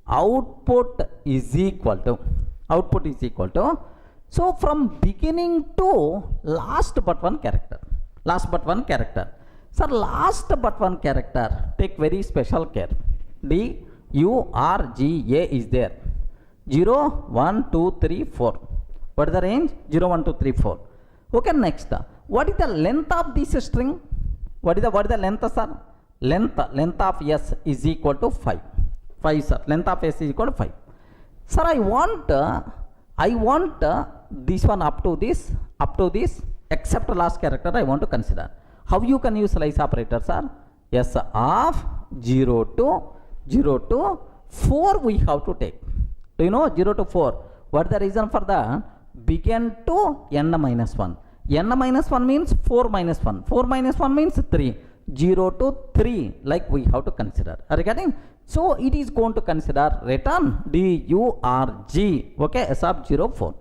output is equal to, so from beginning to last but one character. Sir, last but one character, take very special care. DURGA is there. 0, 1, 2, 3, 4. What is the range? 0, 1, 2, 3, 4. Okay, next. What is the length of this string? What is the length, sir? Length of S is equal to 5. 5, sir. Length of S is equal to 5. Sir, I want this one up to this, except last character I want to consider. How you can use slice operator, sir? S of 0 to 4 we have to take. Do you know 0 to 4? What is the reason for that? Begin to n minus 1. N minus 1 means 4 minus 1. 4 minus 1 means 3. 0 to 3 like we have to consider. Are you getting? So it is going to consider return DURG. Okay, S of 0, 4.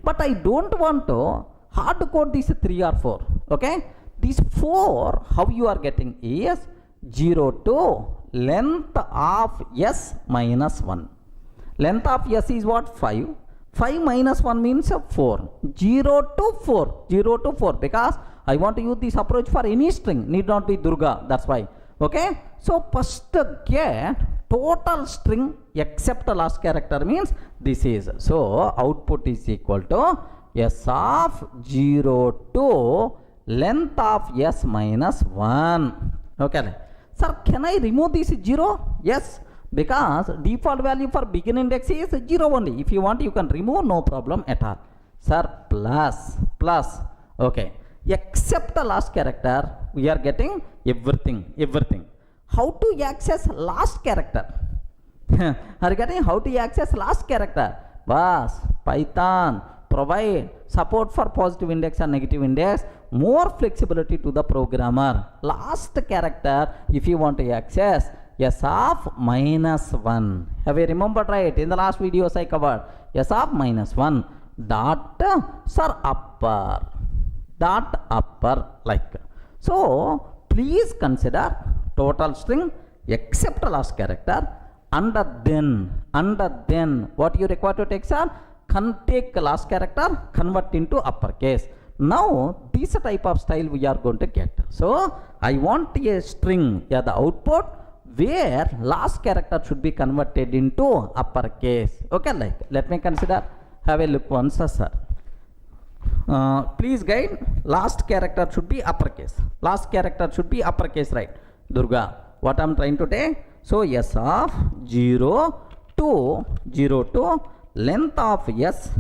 But I don't want to hard code this 3 or 4. Okay, this 4 how you are getting is 0 to length of S minus 1. Length of S is what? 5. 5 minus 1 means 4. 0 to 4 because I want to use this approach for any string, need not be Durga, that's why. Okay, so first get total string except the last character means this is. So output is equal to S of 0 to length of S minus 1. Okay, sir, can I remove this 0? Yes, because default value for begin index is 0 only. If you want, you can remove, no problem at all. Sir, plus, okay, except the last character, we are getting everything. How to access last character? Are you getting how to access last character? Bas, Python provide support for positive index and negative index, more flexibility to the programmer. Last character, if you want to access, S of minus 1. Have you remembered, right? In the last videos I covered S of minus 1 dot, sir, upper like. So please consider total string except last character, and then what you require to take, sir? Take last character, convert into uppercase. Now this type of style we are going to get. So I want a string, yeah, the output where last character should be converted into uppercase. Okay, like, let me consider. Have a look once, sir. Please guide. Last character should be uppercase. Right? Durga, what I'm trying to take? So S of 0 to length of S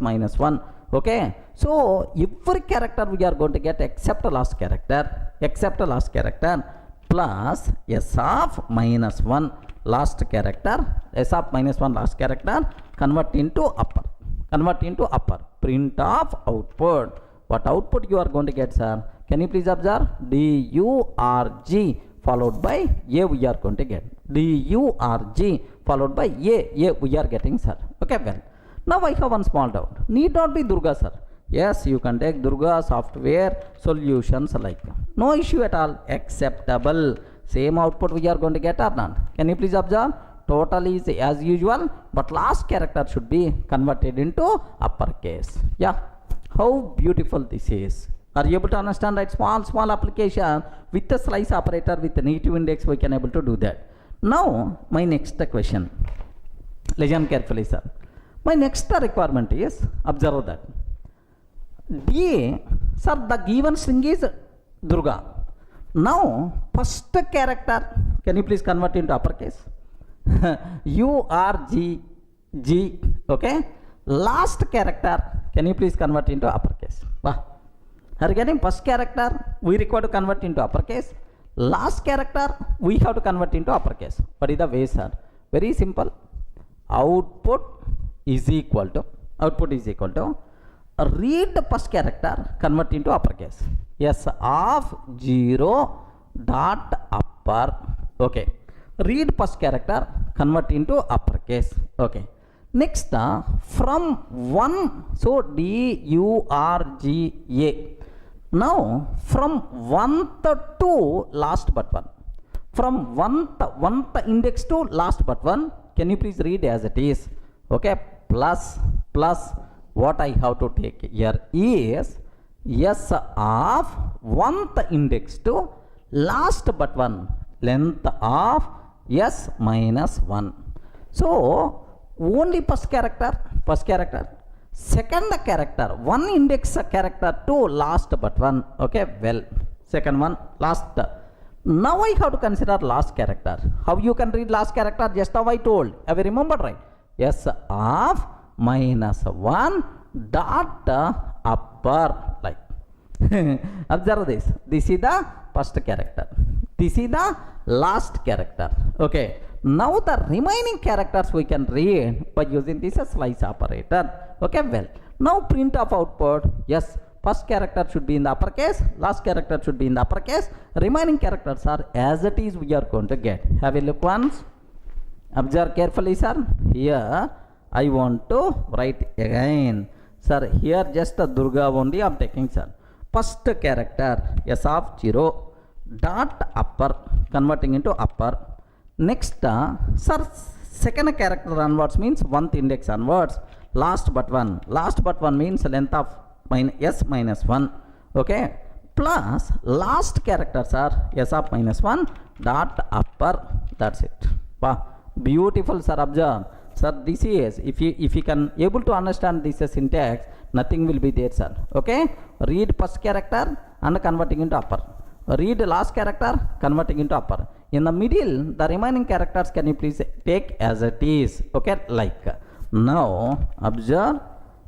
minus 1. Okay, so every character we are going to get except last character, plus s of minus 1 last character, s of minus 1 last character, convert into upper, print of output. What output you are going to get, sir? Can you please observe? DURG followed by a we are going to get. DURG followed by a we are getting, sir. Okay, well, now I have one small doubt. Need not be Durga, sir. Yes, you can take Durga software solutions like. No issue at all. Acceptable. Same output we are going to get or not? Can you please observe? Total is as usual, but last character should be converted into uppercase. Yeah, how beautiful this is. Are you able to understand, right? Small application with the slice operator with the native index, we can able to do that. Now my next question, listen carefully, sir. My next requirement is, observe that sir, the given string is Durga. Now first character, can you please convert into uppercase? URG, okay. Last character, can you please convert into uppercase? Wow. Are you getting? First character we require to convert into uppercase, last character we have to convert into uppercase. What is the way, sir? Very simple. Output is equal to read the first character, convert into uppercase. S of 0 dot upper, okay. Read first character, convert into uppercase, okay. Next from 1, so DURGA. Now from 1th to last but 1, from 1th index to last but 1, can you please read as it is? Okay, plus what I have to take here is s of 1th index to last but 1, length of s minus 1. So only first character, second character, one index character to last but 1, okay. Well, second one last. Now I have to consider last character. How you can read last character? Just how I told. Have you remembered, right? S of minus 1 dot upper, like. Observe this. This is the first character, this is the last character, okay. Now the remaining characters we can read by using this slice operator, okay. Well, now print of output, yes, first character should be in the uppercase, last character should be in the uppercase, remaining characters are as it is we are going to get. Have a look once. Observe carefully, sir. Here I want to write again, sir. Here just the Durga only I am taking, sir. First character s of 0 dot upper, converting into upper. Next sir, second character onwards means 1th index onwards, last but 1 means length of s minus 1, okay. Plus last characters are s of minus 1 dot upper. That's it. Wow, beautiful, sir. Observe, sir, this is, if you can able to understand this syntax, nothing will be there, sir, okay. Read first character and converting into upper, read last character, converting into upper. In the middle, the remaining characters can you please take as it is, okay. Like, now observe,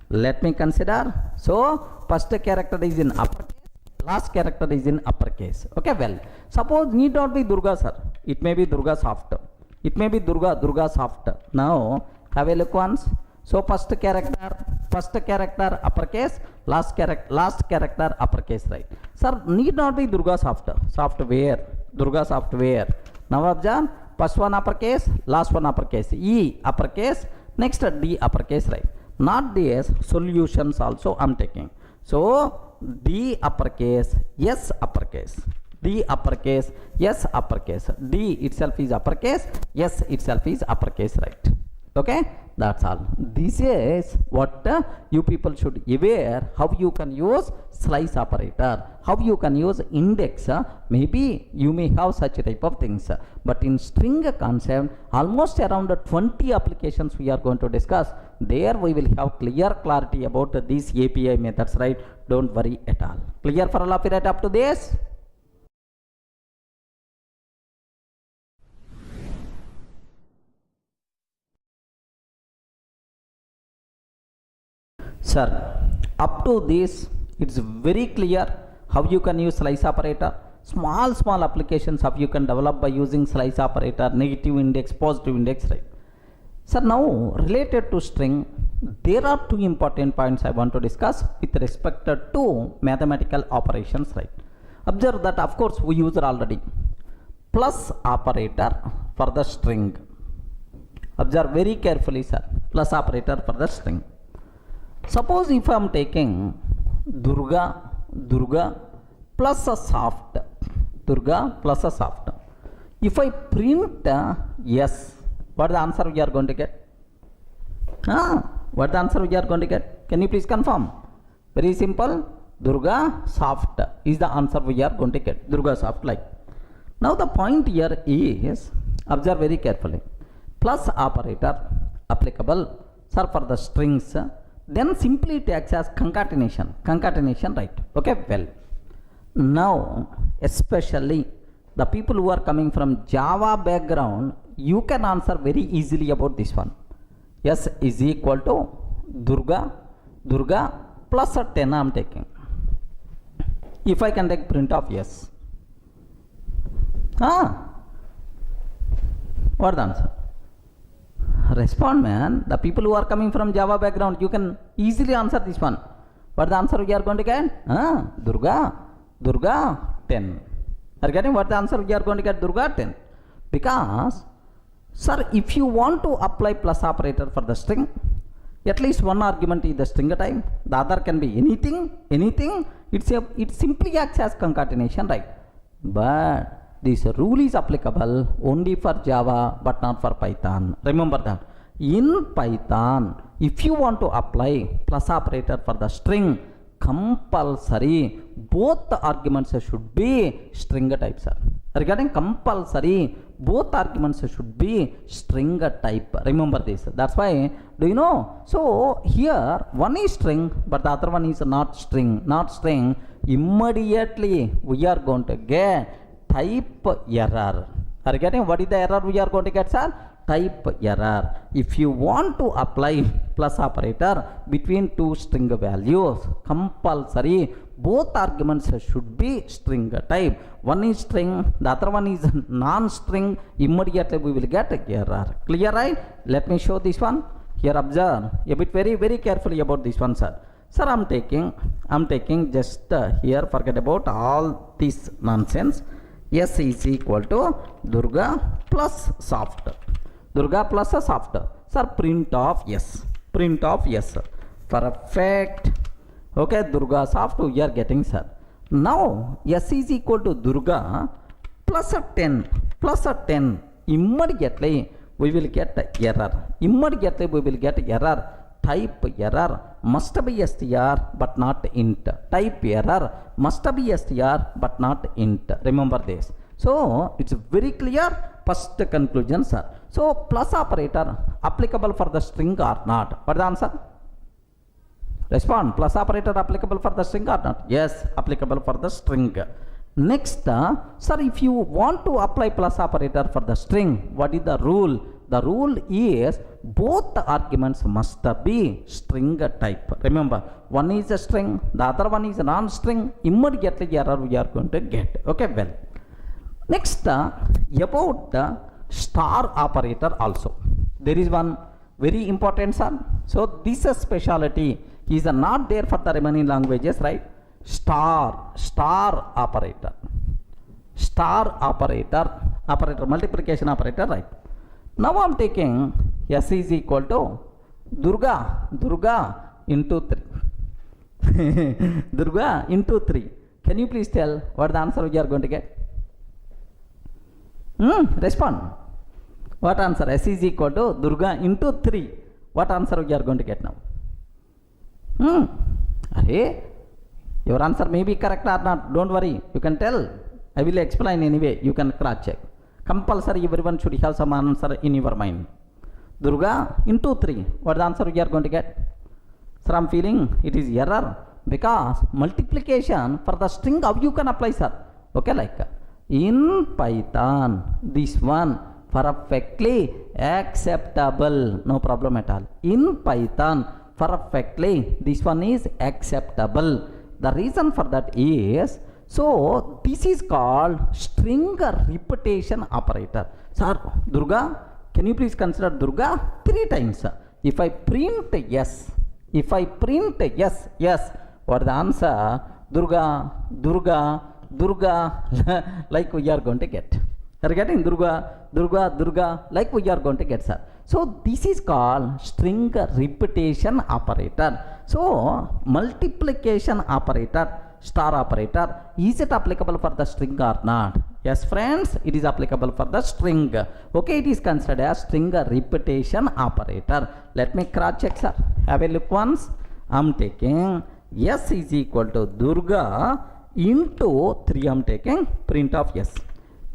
let me consider. So first character is in uppercase, last character is in uppercase, okay. Well, suppose need not be Durga, sir. It may be Durga soft, it may be Durga soft. Now have a look once. So first character uppercase, last character uppercase, right? Sir, need not be Durga software. Now observe, first one uppercase, last one uppercase, E uppercase, next D uppercase, right? Not this, solutions also I'm taking. So D uppercase, S uppercase, D uppercase, S uppercase, D itself is uppercase, S itself is uppercase, right? Okay, that's all. This is what you people should aware, how you can use slice operator, how you can use index. Maybe you may have such type of things, but in string concept almost around 20 applications we are going to discuss. There we will have clear clarity about these API methods, right? Don't worry at all. Clear for all of you right up to this? Sir, up to this it's very clear how you can use slice operator, Small applications of you can develop by using slice operator, negative index, positive index, right? So now related to string, there are two important points I want to discuss with respect to mathematical operations, right? Observe that of course we used already plus operator for the string. Observe very carefully, sir. Plus operator for the string. Suppose if I am taking Durga plus a soft, Durga plus a soft. If I print yes, what is the answer we are going to get? What is the answer we are going to get? Can you please confirm? Very simple. Durga soft is the answer we are going to get. Durga soft, like. Now the point here is, observe very carefully. Plus operator applicable, sir, for the strings. Then simply it acts as concatenation, right? Okay, well, now especially the people who are coming from Java background, you can answer very easily about this one. Yes is equal to Durga plus a 10 I am taking. If I can take print of yes, what the answer? Respond, man. The people who are coming from Java background, you can easily answer this one. What the answer we are going to get? Durga 10. Are you getting what the answer we are going to get? Durga 10. Because, sir, if you want to apply plus operator for the string, at least one argument is the string type. The other can be anything. It simply acts as concatenation, right? But this rule is applicable only for Java but not for Python. Remember that. In Python, if you want to apply plus operator for the string, compulsory both the arguments should be string type, sir. Regarding compulsory, both arguments should be string type. Remember this. That's why, do you know? So here one is string but the other one is not string. Immediately we are going to get type error. Are you getting what is the error we are going to get, sir? Type error. If you want to apply plus operator between two string values, compulsory both arguments should be string type. One is string, the other one is non-string. Immediately we will get error. Clear, right? Let me show this one. Here observe a bit very carefully about this one, sir. Sir, I'm taking just here, forget about all this nonsense. S is equal to Durga plus soft. Durga plus a soft. Sir, print of yes. Perfect. Okay, Durga soft we are getting, sir. Now S is equal to Durga plus a 10. Immediately we will get error. Type error must be str but not int. Type error must be str but not int. Remember this. So it's very clear. First conclusion, sir. So plus operator applicable for the string or not? What is the answer? Respond. Plus operator applicable for the string or not? Yes, applicable for the string. Next, sir, if you want to apply plus operator for the string, what is the rule? The rule is both the arguments must be string type. Remember, one is a string, the other one is a non-string. Immediately error we are going to get. Okay, well. Next, about the star operator also. There is one very important, sir. So this specialty is not there for the remaining languages, right? Star operator, multiplication operator, right? Now I am taking S is equal to Durga into 3. Durga into 3. Can you please tell what the answer we are going to get? Respond. What answer? S is equal to Durga into 3. What answer we are going to get now? Your answer may be correct or not. Don't worry. You can tell. I will explain anyway. You can cross check. Compulsory everyone should have some answer in your mind. Durga into 3. What the answer we are going to get? Sir, I am feeling it is error because multiplication for the string how you can apply, sir? Okay, like in Python, this one perfectly acceptable, no problem at all. In Python, perfectly this one is acceptable. The reason for that is, So this is called string repetition operator. Sir, Durga, can you please consider Durga 3 times? If I print yes, yes, what is the answer? Durga, Durga, Durga, like we are going to get. Are you getting? Durga, Durga, Durga, like we are going to get, sir. So this is called string repetition operator. So multiplication operator, star operator, is it applicable for the string or not? Yes friends, it is applicable for the string. Okay, it is considered as string repetition operator. Let me cross check, sir. Have a look once. I am taking s is equal to Durga into 3. I am taking print of s.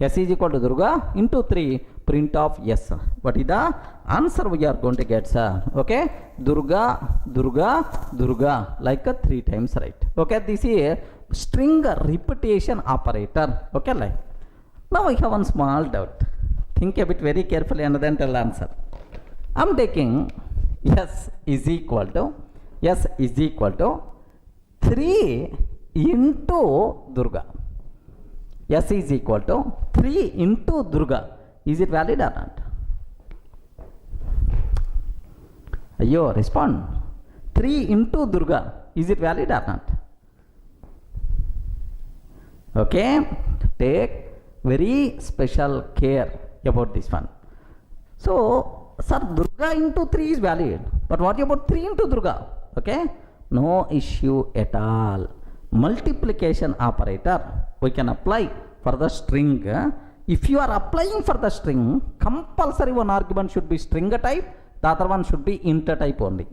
S is equal to Durga into 3, print of yes. What is the answer we are going to get, sir? Okay, Durga, Durga, Durga, like 3 times, right? Okay, this is string repetition operator. Okay, like. Now I have one small doubt. Think a bit very carefully and then tell answer. I am taking s is equal to 3 into Durga. S is equal to 3 into Durga. Is it valid or not? Ayyo, respond. 3 into Durga. Is it valid or not? Okay, take very special care about this one. So, sir, Durga into 3 is valid. But what about 3 into Durga? Okay, no issue at all. Multiplication operator we can apply for the string. If you are applying for the string, compulsory one argument should be string type, the other one should be int type only.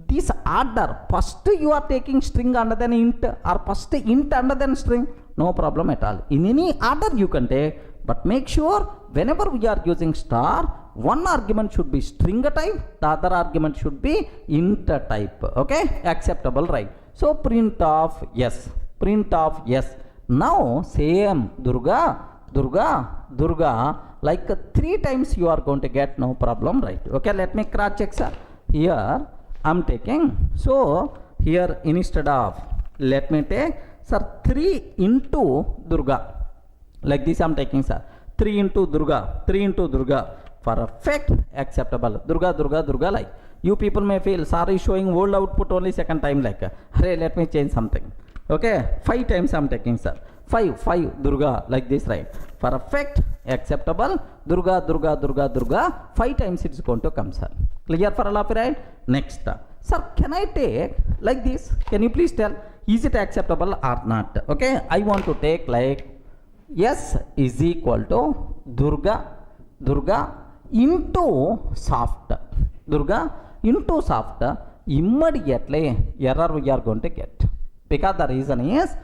This order, first you are taking string under then int, or first int under then string, no problem at all. In any order you can take, but make sure whenever we are using star, one argument should be string type, the other argument should be int type. Okay, acceptable, right? So print of yes, print of yes. Now same Durga, Durga, Durga, like 3 times you are going to get, no problem, right? Okay, let me cross check, sir. Here I am taking, so here instead of, let me take, sir, 3 into Durga. Like this I am taking, sir. 3 into Durga, 3 into Durga. Perfect, acceptable. Durga, Durga, Durga, like. You people may feel, sorry, showing old output only second time, like, hey, let me change something. Okay, 5 times I am taking, sir. 5 Durga, like this, right? Perfect, acceptable. Durga, Durga, Durga, Durga, 5 times it is going to come, sir. Clear for all of you, right? Next, sir, can I take like this? Can you please tell, is it acceptable or not? Okay, I want to take like s is equal to Durga, Durga into soft. Durga into soft, immediately error we are going to get. Because the reason is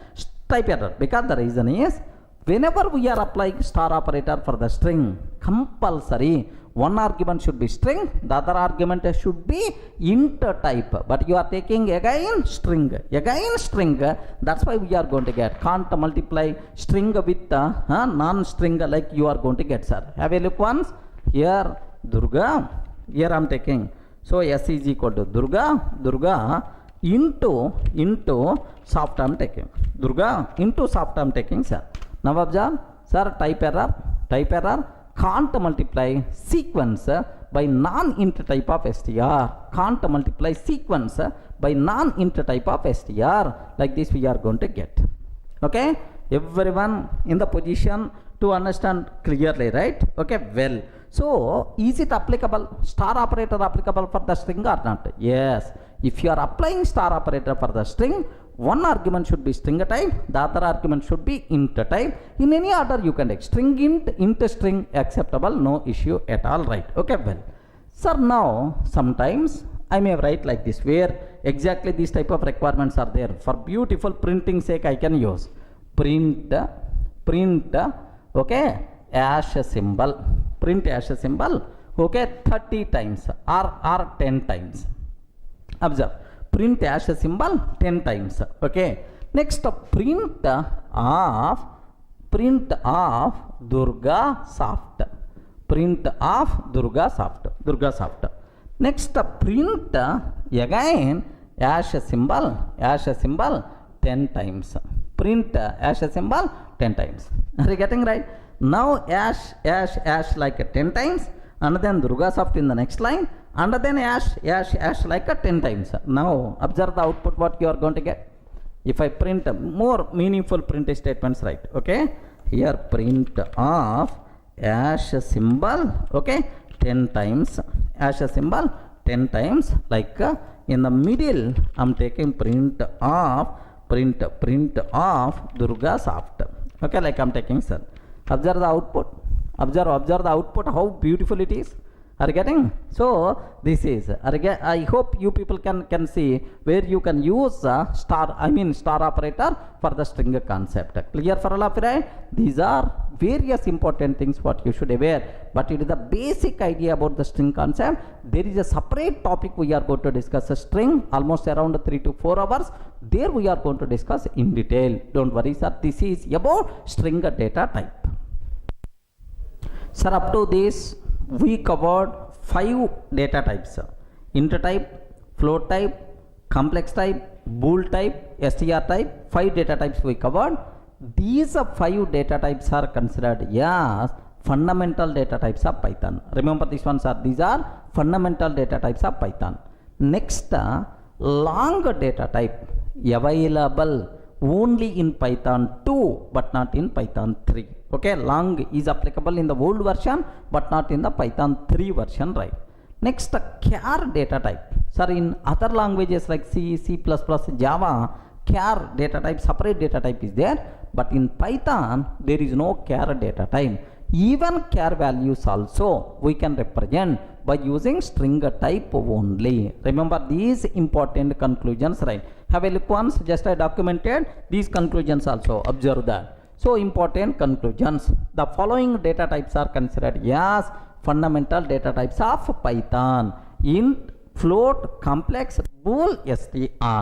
type error. Because the reason is whenever we are applying star operator for the string, compulsory one argument should be string, the other argument should be int type. But you are taking again string. That's why we are going to get. Can't multiply string with non-string like you are going to get, sir. Have a look once. Here Durga. Here I am taking. So s is equal to Durga, Durga into soft I am taking. Durga into soft I am taking, sir. Now observe, sir, type error, can't multiply sequence by non-int type of str. Can't multiply sequence by non-int type of str. Like this we are going to get. Okay, everyone in the position to understand clearly, right? Okay, well. So, is it applicable, star operator applicable for the string or not? Yes. If you are applying star operator for the string, one argument should be string type, the other argument should be int type. In any order you can take string int string, acceptable, no issue at all, right? Okay, well. Sir, now sometimes I may write like this, where exactly these type of requirements are there. For beautiful printing sake, I can use print, okay, hash symbol, print hash symbol, okay, 30 times or 10 times. Observe, print hash symbol 10 times. Okay, next print of Durga soft, print of Durga soft. Next print again hash symbol 10 times. print hash symbol 10 times. Are you getting right? Now hash like 10 times, and then Durga soft in the next line, and then hash like 10 times. Now observe the output what you are going to get. If I print more meaningful print statements, right? Okay, here print of hash symbol, okay, 10 times, hash symbol 10 times, like in the middle I'm taking print of Durga soft, okay, like I'm taking sir. Observe the output, observe the output, how beautiful it is. Are you getting? So this is, I hope you people can see where you can use star operator for the string concept. Clear for all of you, right? These are various important things what you should aware, but it is the basic idea about the string concept. There is a separate topic we are going to discuss, a string, almost around 3 to 4 hours. There we are going to discuss in detail. Don't worry sir, this is about string data type. Sir, up to this we covered 5 data types: int type, float type, complex type, bool type, str type. 5 data types we covered. These 5 data types are considered as fundamental data types of Python. Remember this one, sir. These are fundamental data types of Python. Next, long data type available only in Python 2 but not in Python 3. Okay, long is applicable in the old version but not in the Python 3 version, right? Next, char data type. Sir, in other languages like C, C++, Java, char data type, separate data type is there, but in Python there is no char data type. Even char values also we can represent by using string type only. Remember these important conclusions, right? Have a look once, just I documented these conclusions also, observe that. So important conclusions. The following data types are considered as fundamental data types of Python: int, float, complex, bool, str.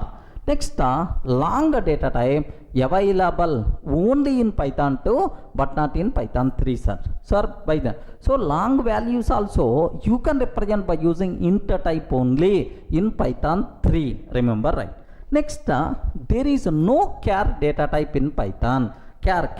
Next, long data type available only in Python 2 but not in Python 3, sir. By the so long values also you can represent by using int type only in Python 3. Remember, right? Next, there is no char data type in Python. Char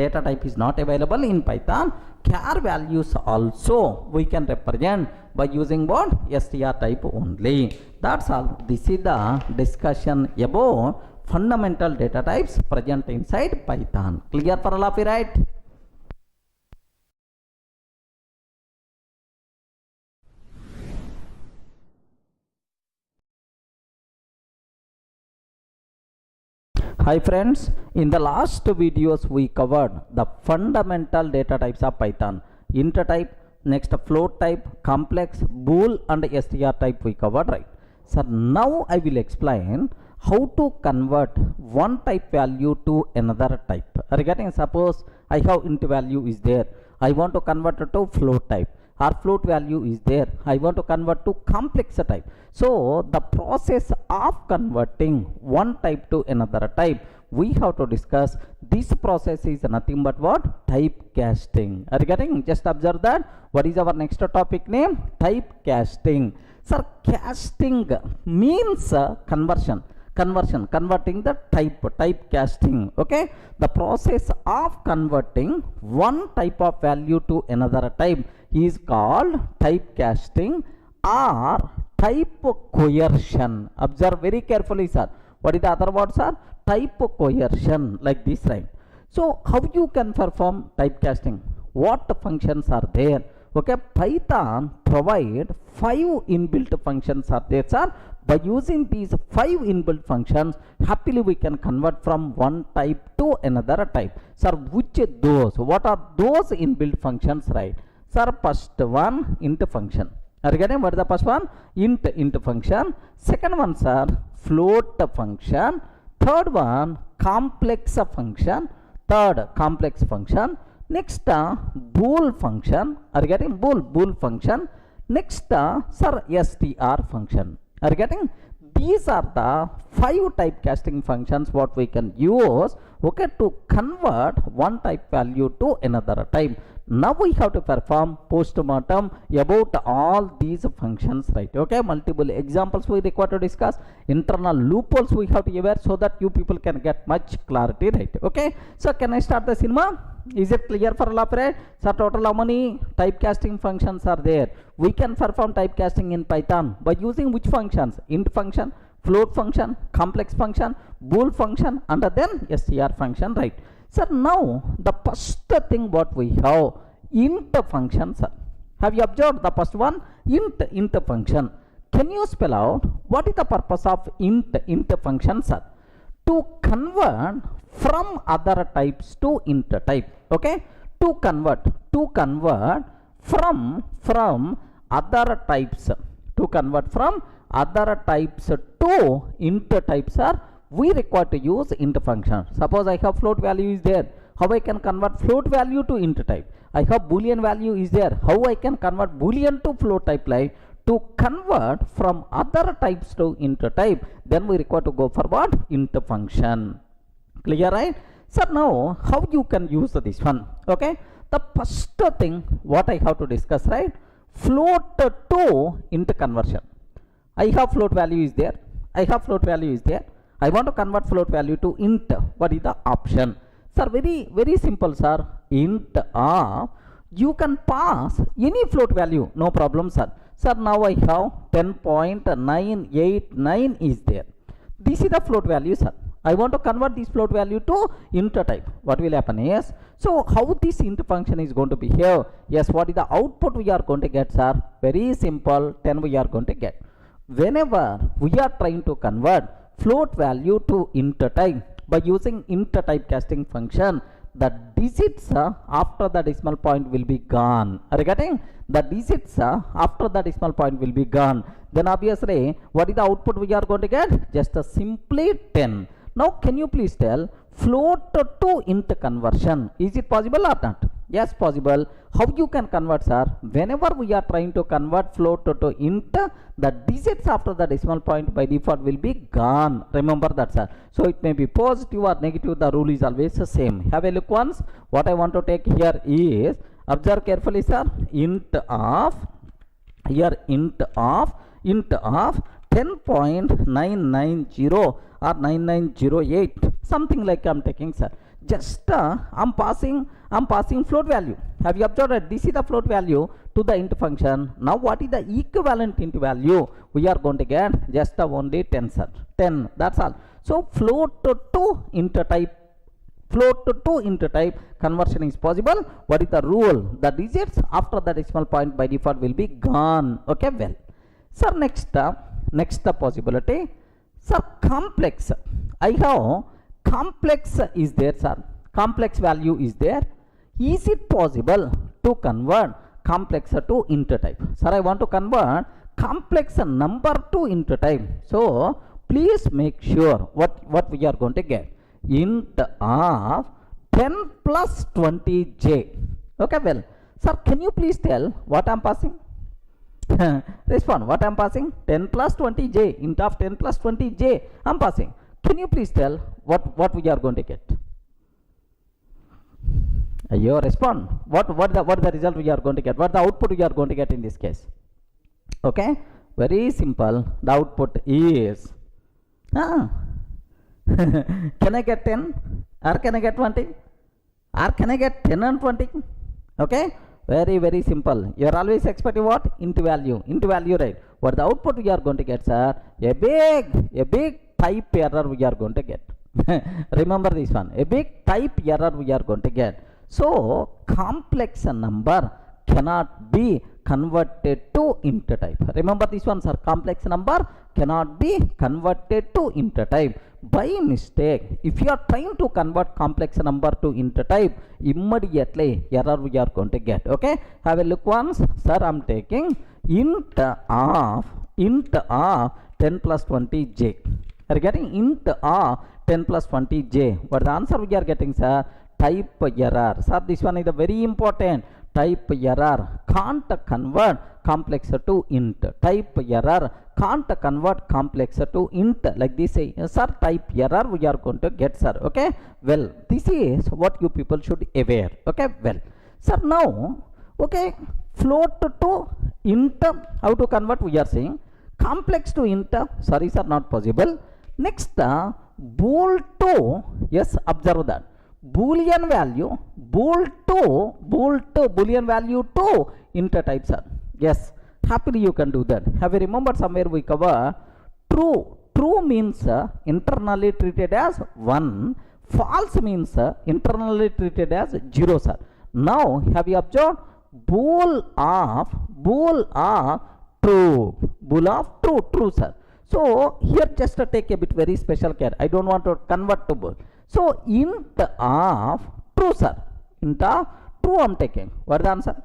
data type is not available in Python. Char values also we can represent by using what? str type only. That's all. This is the discussion about fundamental data types present inside Python. Clear for all of you, right? Hi friends, in the last videos we covered the fundamental data types of Python: int type, next float type, complex, bool and str type we covered, right? So now I will explain how to convert one type value to another type. Regarding, suppose I have int value is there, I want to convert it to float type, or float value is there, I want to convert to complex type. So the process of converting one type to another type we have to discuss. This process is nothing but what? Typecasting. Are you getting? Just observe that. What is our next topic name? Typecasting. Sir, casting means converting the typecasting. Okay, the process of converting one type of value to another type is called typecasting or type coercion. Observe very carefully, sir. What is the other word, sir? Type coercion, like this, right? So how you can perform typecasting? What functions are there? Okay, Python provide 5 inbuilt functions are there, sir. By using these 5 inbuilt functions, happily we can convert from one type to another type. Sir, which those? What are those inbuilt functions, right? Sir, first one, int function. Are you getting? What is the first one? Int function. Second one, sir, float function. Third one, complex function. Next, bool function. Are you getting? Bool function. Next, sir, str function. Are you getting? These are the 5 typecasting functions what we can use, okay, to convert one type value to another type. Now we have to perform postmortem about all these functions, right? Okay, multiple examples we require to discuss, internal loopholes we have to aware, so that you people can get much clarity, right? Okay, so can I start the cinema? Is it clear for all of it? So total how many typecasting functions are there? We can perform typecasting in Python by using which functions? Int function, float function, complex function, bool function, and then str function, right? So now the first thing what we have, int function, sir. Have you observed the first one? Int function. Can you spell out what is the purpose of int function, sir? To convert from other types to int type. Okay, to convert from other types, to convert from other types to int types, are we require to use int function. Suppose I have float value is there, how I can convert float value to int type? I have boolean value is there, how I can convert boolean to float type? Like to convert from other types to int type, then we require to go for what? Int function. Clear, right? So now how you can use this one? Okay, the first thing what I have to discuss, right? Float to int conversion. I have float value is there, I want to convert float value to int. What is the option? Sir, very simple, sir. Int of, you can pass any float value, no problem, sir. Sir, now I have 10.989 is there. This is the float value, sir. I want to convert this float value to int type. What will happen is, so how this int function is going to be here? Yes, what is the output we are going to get, sir? Very simple, 10 we are going to get. Whenever we are trying to convert float value to int type by using int typecasting function, the digits after the decimal point will be gone. Are you getting? The digits after the decimal point will be gone. Then obviously, what is the output we are going to get? Just simply 10. Now, can you please tell float to int conversion? Is it possible or not? Yes, possible. How you can convert, sir? Whenever we are trying to convert float to int, the digits after the decimal point by default will be gone. Remember that, sir. So it may be positive or negative. The rule is always the same. Have a look once. What I want to take here is, observe carefully, sir. Int of 10.990 or 9908, something like I'm taking, sir. Just I'm passing float value. Have you observed that this is the float value to the int function? Now what is the equivalent int value? We are going to get just only 10, sir. 10, that's all. So float to int type conversion is possible. What is the rule? The digits after the decimal point by default will be gone. Okay, well, sir, next possibility, sir, complex. I have complex is there, sir. Complex value is there. Is it possible to convert complex to int type? Sir, I want to convert complex number to int type. So please make sure what we are going to get. Int of 10 plus 20j. Okay, well, sir, can you please tell what I'm passing? Respond. What I'm passing? 10 plus 20j. Int of 10 plus 20j I'm passing. Can you please tell what we are going to get? You respond. What the result we are going to get? What the output we are going to get in this case? Okay, very simple. The output is can I get 10 or can I get 20 or can I get 10 and 20? Okay, very simple. You are always expecting what? Int value, right? What the output we are going to get, sir? A big type error we are going to get. Remember this one, a big type error we are going to get. So complex number cannot be converted to int type. Remember this one, sir. Complex number cannot be converted to int type. By mistake, if you are trying to convert complex number to int type, immediately error we are going to get. Okay, have a look once, sir. I'm taking int of 10 plus 20j. Are you getting? Int of 10 plus 20j. What the answer we are getting, sir? Type error. Sir, this one is a very important. Type error. Can't convert complex to int. Type error. Can't convert complex to int. Like this, sir, type error we are going to get, sir. Okay, well, this is what you people should aware. Okay, well, Sir, now, okay, float to int, how to convert we are saying, complex to int, sorry sir, not possible. Next, bool to, yes, observe that, boolean value, bool to boolean value to int type, sir. Yes, happily you can do that. Have you remembered somewhere we cover true? True means internally treated as 1, false means internally treated as 0, sir. Now have you observed bool of true, sir. So here just take a bit very special care. I don't want to convert to bool. So int of true, sir. Int of true I'm taking. What is the answer?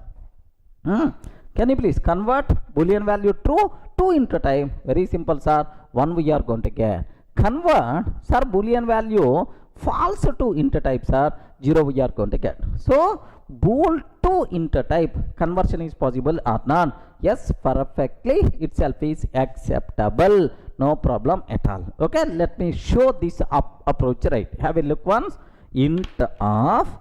Can you please convert boolean value true to int type? Very simple, sir. 1 we are going to get. Convert, sir, boolean value false to int type, sir. 0 we are going to get. So bool to int type conversion is possible or not? Yes, perfectly itself is acceptable. No problem at all. Okay, let me show this approach, right? Have a look once. Int of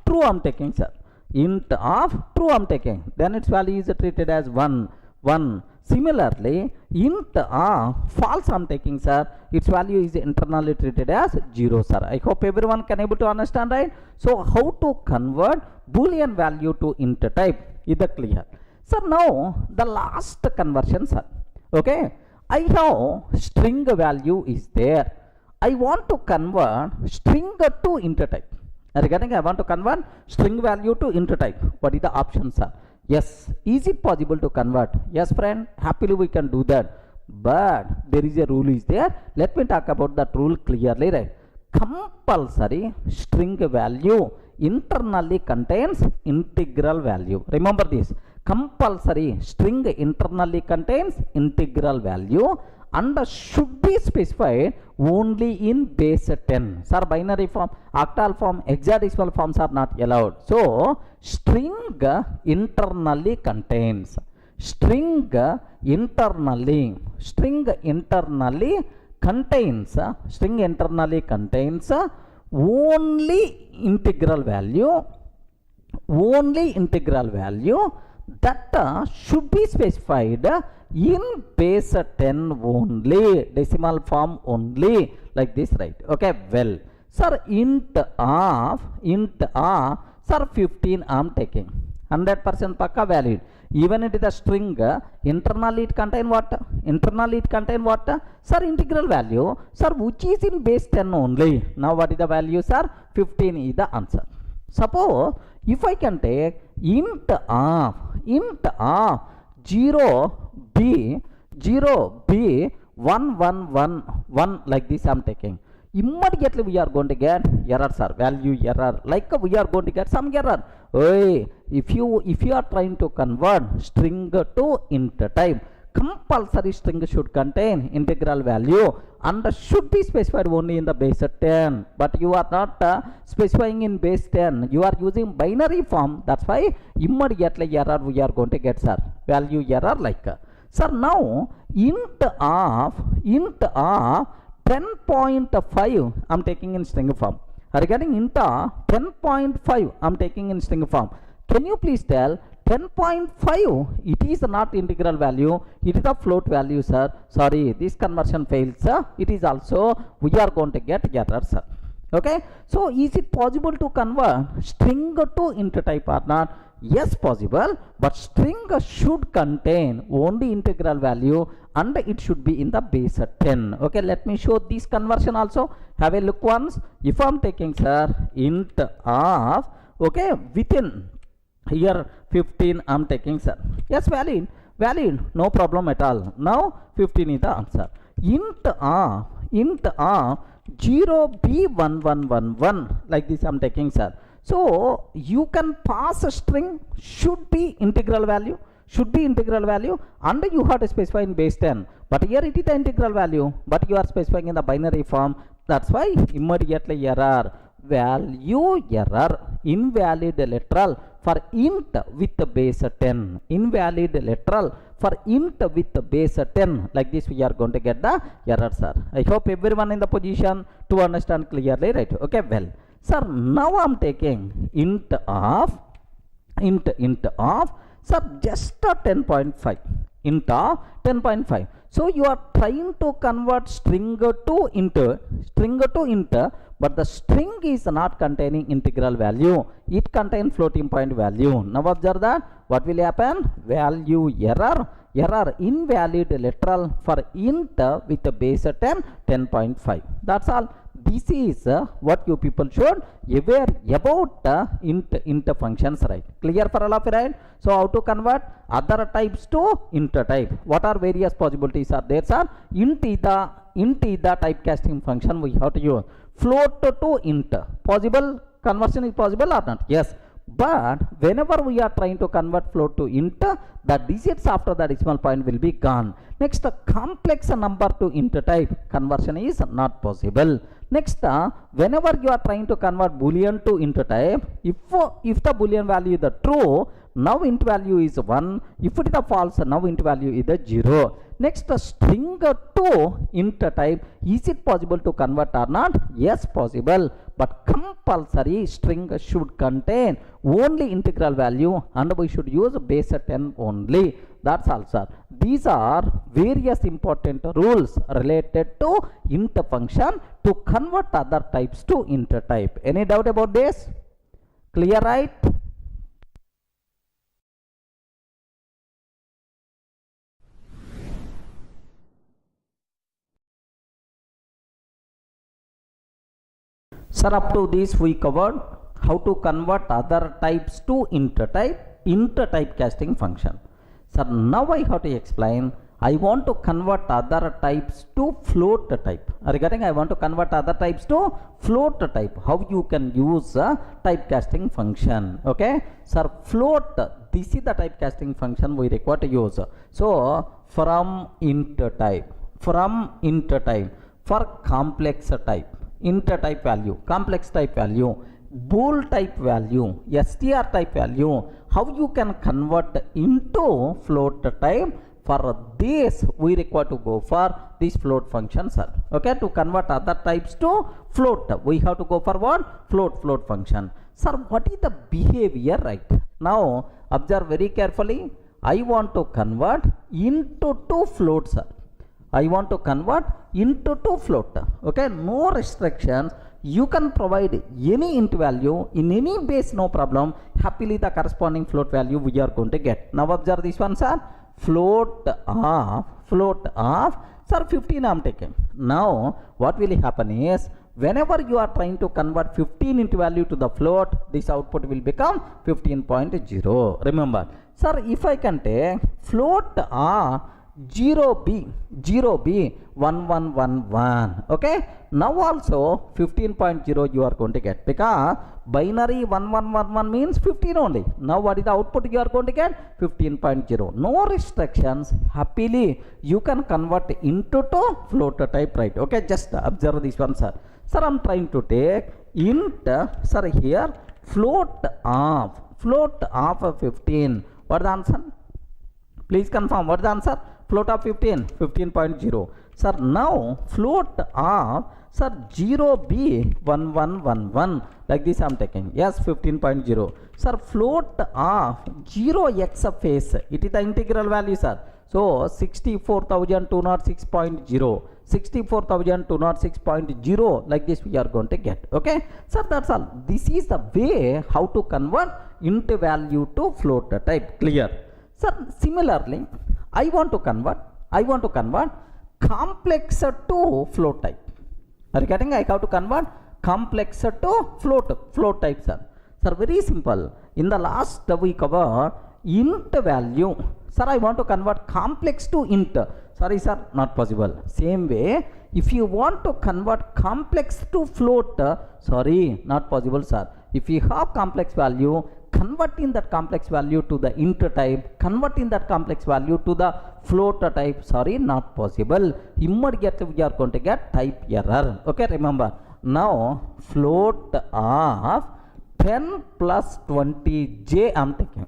true I'm taking, sir. Int of true I'm taking, then its value is treated as 1. Similarly, int of false I'm taking, sir. Its value is internally treated as 0, sir. I hope everyone can able to understand, right? So how to convert boolean value to int type? Is that clear? Sir, now the last conversion, sir. Okay, I have string value is there. I want to convert string to int type. Regarding I want to convert string value to int type. What is the option, sir? Yes, is it possible to convert? Yes, friend, happily we can do that. But there is a rule is there. Let me talk about that rule clearly, right? Compulsory string value internally contains integral value. Remember this. Compulsory string internally contains integral value and should be specified only in base 10. Sir, binary form, octal form, hexadecimal forms are not allowed. So string internally contains only integral value that should be specified in base 10 only, decimal form only, like this, right? Okay, well, sir, int of sir 15 I'm taking, 100% pakka valid. Even it is a string, internally it contain what? Sir, integral value, sir, which is in base 10 only. Now what is the value, sir? 15 is the answer. Suppose if I can take int of 0b 1111, like this I'm taking. Immediately we are going to get error, sir, value error, like we are going to get some error. Hey, if you are trying to convert string to int type, compulsory string should contain integral value and should be specified only in the base 10. But you are not specifying in base 10. You are using binary form. That's why immediately error we are going to get, sir. Value error like. Sir, now int of 10.5 I'm taking in string form. Regarding int 10.5 I'm taking in string form. Can you please tell 10.5 it is not integral value, it is a float value, sir. Sorry, this conversion fails, sir. It is also we are going to get error, sir. Okay, so is it possible to convert string to int type or not? Yes, possible, but string should contain only integral value and it should be in the base 10. Okay, let me show this conversion also. Have a look once. If I'm taking, sir, int of, okay, within here 15 I'm taking, sir. Yes, valid, no problem at all. Now 15 is the answer. Int of 0b1111, like this I'm taking, sir. So you can pass a string should be integral value, and you have to specify in base 10. But here it is the integral value, but you are specifying in the binary form. That's why immediately error, value error, invalid literal for int with the base 10, invalid literal for int with the base 10. Like this we are going to get the error, sir. I hope everyone in the position to understand clearly, right? Okay, well, Sir, now I'm taking int of sir just a 10.5, int of 10.5. So you are trying to convert string to int, but the string is not containing integral value, it contains floating point value. Now observe that what will happen, value error, invalid literal for int with a base 10.5. That's all. This is what you people should aware about int functions, right? Clear for all of you, right? So how to convert other types to int type? What are various possibilities are there, sir? Int is the typecasting function we have to use. Float to int, possible conversion is possible or not? Yes. But whenever we are trying to convert float to int, the digits after the decimal point will be gone. Next, a complex number to int type conversion is not possible. Next, whenever you are trying to convert boolean to int type, if the boolean value is the true, now int value is 1. If it is a false, now int value is the 0. Next, string to int type, is it possible to convert or not? Yes, possible, but compulsory string should contain only integral value and we should use base 10 only. That's all, sir. These are various important rules related to int function to convert other types to int type. Any doubt about this? Clear, right? Sir, up to this we covered how to convert other types to int type casting function. Sir, now I have to explain. I want to convert other types to float type. Regarding I want to convert other types to float type. How you can use a typecasting function. Okay. Sir, float. This is the typecasting function we require to use. So from int type for complex type. Int type value, complex type value, bool type value, str type value, how you can convert into float type. For this we require to go for this float function, sir. Okay, to convert other types to float, we have to go for what? Float function. Sir, what is the behavior, right? Now observe very carefully. I want to convert into to float, sir. I want to convert into to float. Okay, no restrictions. You can provide any int value in any base, no problem. Happily the corresponding float value we are going to get. Now observe this one, sir. Float of sir 15 I am taking. Now what will happen is, whenever you are trying to convert 15 into value to the float, this output will become 15.0. Remember, sir, if I can take float 0b 1111. Okay, now also 15.0 you are going to get, because binary 1111 means 15 only. Now what is the output you are going to get? 15.0. No restrictions. Happily you can convert into to float type, right? Okay, just observe this one, sir. Sir, I am trying to take int, sir, here float of 15. What is the answer? Please confirm. What is the answer? Float of 15.0. Sir, now float of, sir, 0b 1111. Like this I am taking. Yes, 15.0. Sir, float of 0x face. It is the integral value, sir. So 64,206.0. 64,206.0, like this we are going to get. Okay, sir, that's all. This is the way how to convert int value to float type. Clear? Sir, similarly, I want to convert complex to float type. Regarding I have to convert complex to float type, sir. Sir, very simple. In the last we covered int value. Sir, I want to convert complex to int. Sorry, sir, not possible. Same way, if you want to convert complex to float, sorry, not possible, sir. If you have complex value, converting that complex value to the int type, converting that complex value to the float type, sorry, not possible. Immediately we are going to get type error. Okay, remember. Now float of 10 plus 20j I am taking.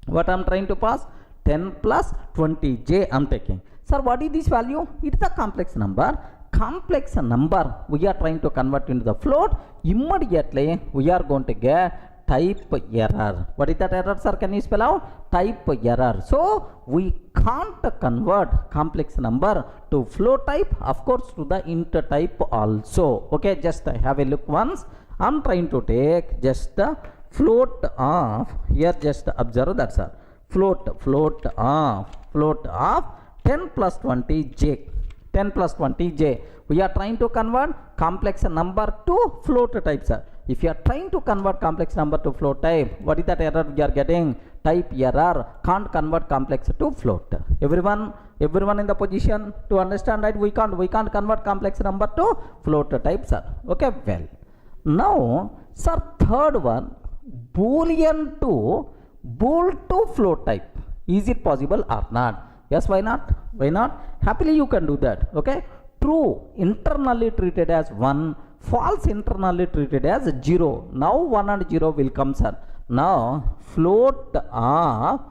What I am trying to pass? 10 plus 20j I am taking. Sir, what is this value? It is a complex number. complex number we are trying to convert into the float, immediately we are going to get type error. What is that error, sir? Can you spell out? Type error. So we can't convert complex number to float type, of course to the int type also. Okay, just have a look once. I'm trying to take just the float of, here just observe that, sir. Float of 10 plus 20j. 10 plus 20j. We are trying to convert complex number to float type, sir. If you are trying to convert complex number to float type, what is that error we are getting? Type error. Can't convert complex to float. Everyone in the position to understand, right? We can't convert complex number to float type, sir. Okay, well. Now, sir, third one, boolean to bool to float type. Is it possible or not? Yes, why not? Why not? Happily you can do that. Okay, true internally treated as 1, false internally treated as 0. Now 1 and 0 will come, sir. Now float of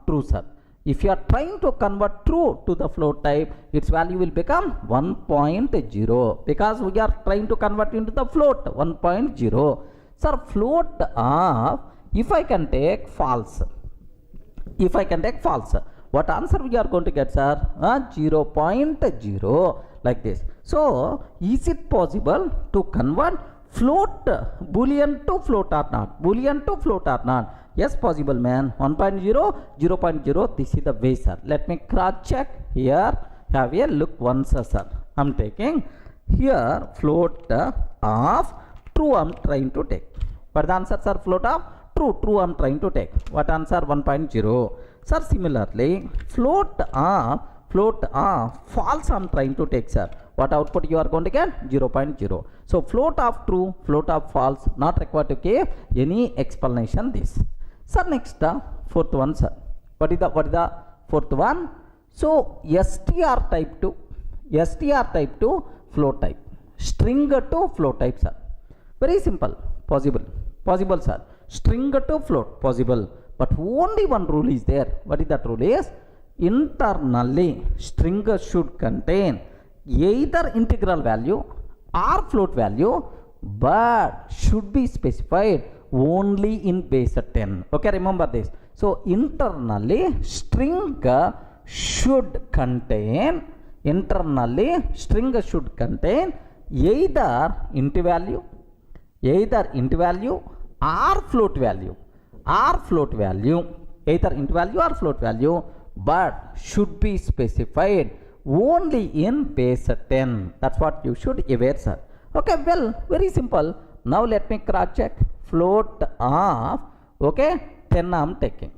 true, sir. If you are trying to convert true to the float type, its value will become 1.0, because we are trying to convert into the float 1.0. Sir, float of, if I can take false, what answer we are going to get, sir? 0.0, like this. So is it possible to convert float boolean to float or not? Boolean to float or not? Yes, possible, man. 1.0, 0.0, this is the way, sir. Let me cross check here. Have a look once, sir. I'm taking here float of true. I'm trying to take. What the answer, sir? Float of true. I'm trying to take. What answer? 1.0. Sir, similarly, float of false I'm trying to take, sir. What output you are going to get? 0.0. So float of true, float of false, not required to give any explanation this. Sir, next fourth one, sir. What is the fourth one? So str type to float type, string to float type, sir. Very simple. Possible, sir. String to float, possible. But only one rule is there. What is that rule? Is internally string should contain either integral value or float value, but should be specified only in base 10. Okay, remember this. So internally string should contain either int value or float value, either int value or float value, but should be specified only in base 10. That's what you should aware, sir. Okay, well, very simple. Now let me cross check. Float of 10 I'm taking.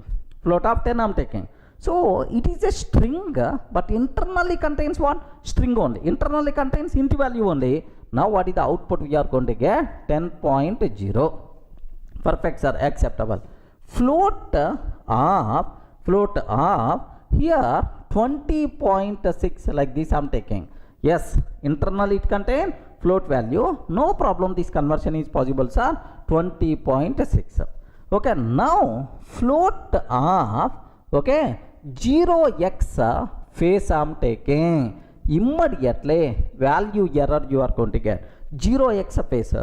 So it is a string, but internally contains what? String only. Internally contains int value only. Now what is the output we are going to get? 10.0. Perfect, sir. Acceptable. Float of here 20.6, like this I'm taking. Yes, internally it contains float value. No problem. This conversion is possible, sir. 20.6. Okay, now float of 0x face I'm taking. Immediately value error you are going to get. 0x face.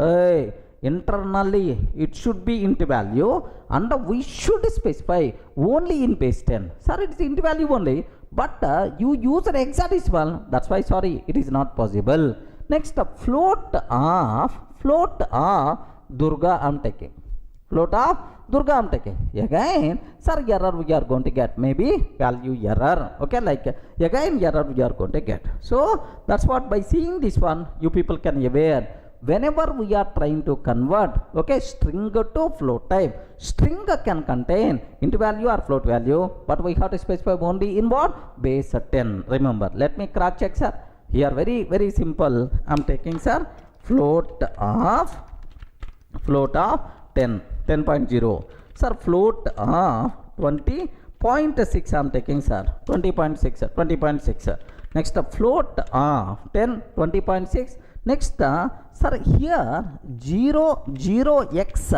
Internally it should be int value, and we should specify only in base 10. Sir, it is int value only, but you use an hexadecimal. That's why, sorry, it is not possible. Next, float of Durga I'm taking. Again, sir, error we are going to get, maybe value error. Okay, like again error we are going to get. So that's what, by seeing this one, you people can aware. Whenever we are trying to convert string to float type, string can contain int value or float value, but we have to specify only in what? Base 10. Remember, let me cross check, sir. Here very, very simple. I'm taking, sir, float of 10.0. Sir, float of 20.6 I'm taking, sir. 20.6. Next, float of 20.6. Next, sir, here 0x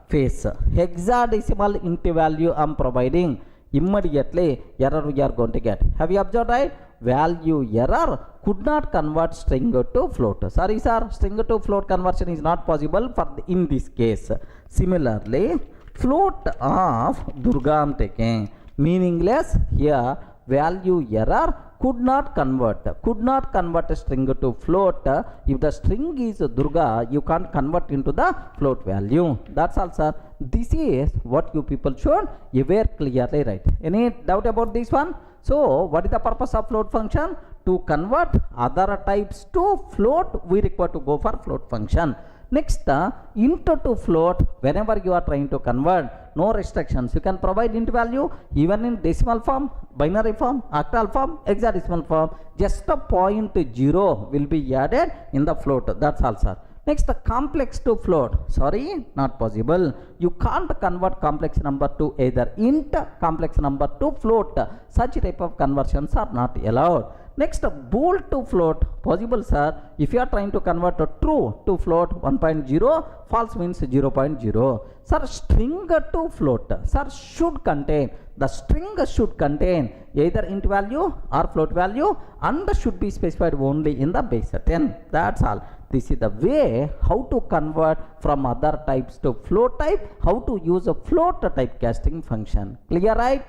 face hexadecimal int value I'm providing. Immediately error we are going to get. Have you observed, right? value error, could not convert string to float. Sorry sir, string to float conversion is not possible in this case. Similarly, float of Durga I am taking, meaningless here, value error, could not convert a string to float. If the string is Durga, you can't convert into the float value. That's all sir. This is what you people should aware clearly, right? Any doubt about this one? So what is the purpose of float function? To convert other types to float, we require to go for float function. Next, int to float, whenever you are trying to convert, no restrictions. You can provide int value even in decimal form, binary form, octal form, hexadecimal form. Just a 0.0 will be added in the float. That's all sir. Next, complex to float. Sorry, not possible. You can't convert complex number to either int, complex number to float. Such type of conversions are not allowed. Next, bool to float, possible sir. If you are trying to convert a true to float 1.0, false means 0.0. Sir, string to float, sir, should contain, the string should contain either int value or float value and should be specified only in the base 10. That's all. This is the way how to convert from other types to float type, how to use a float typecasting function. Clear, right?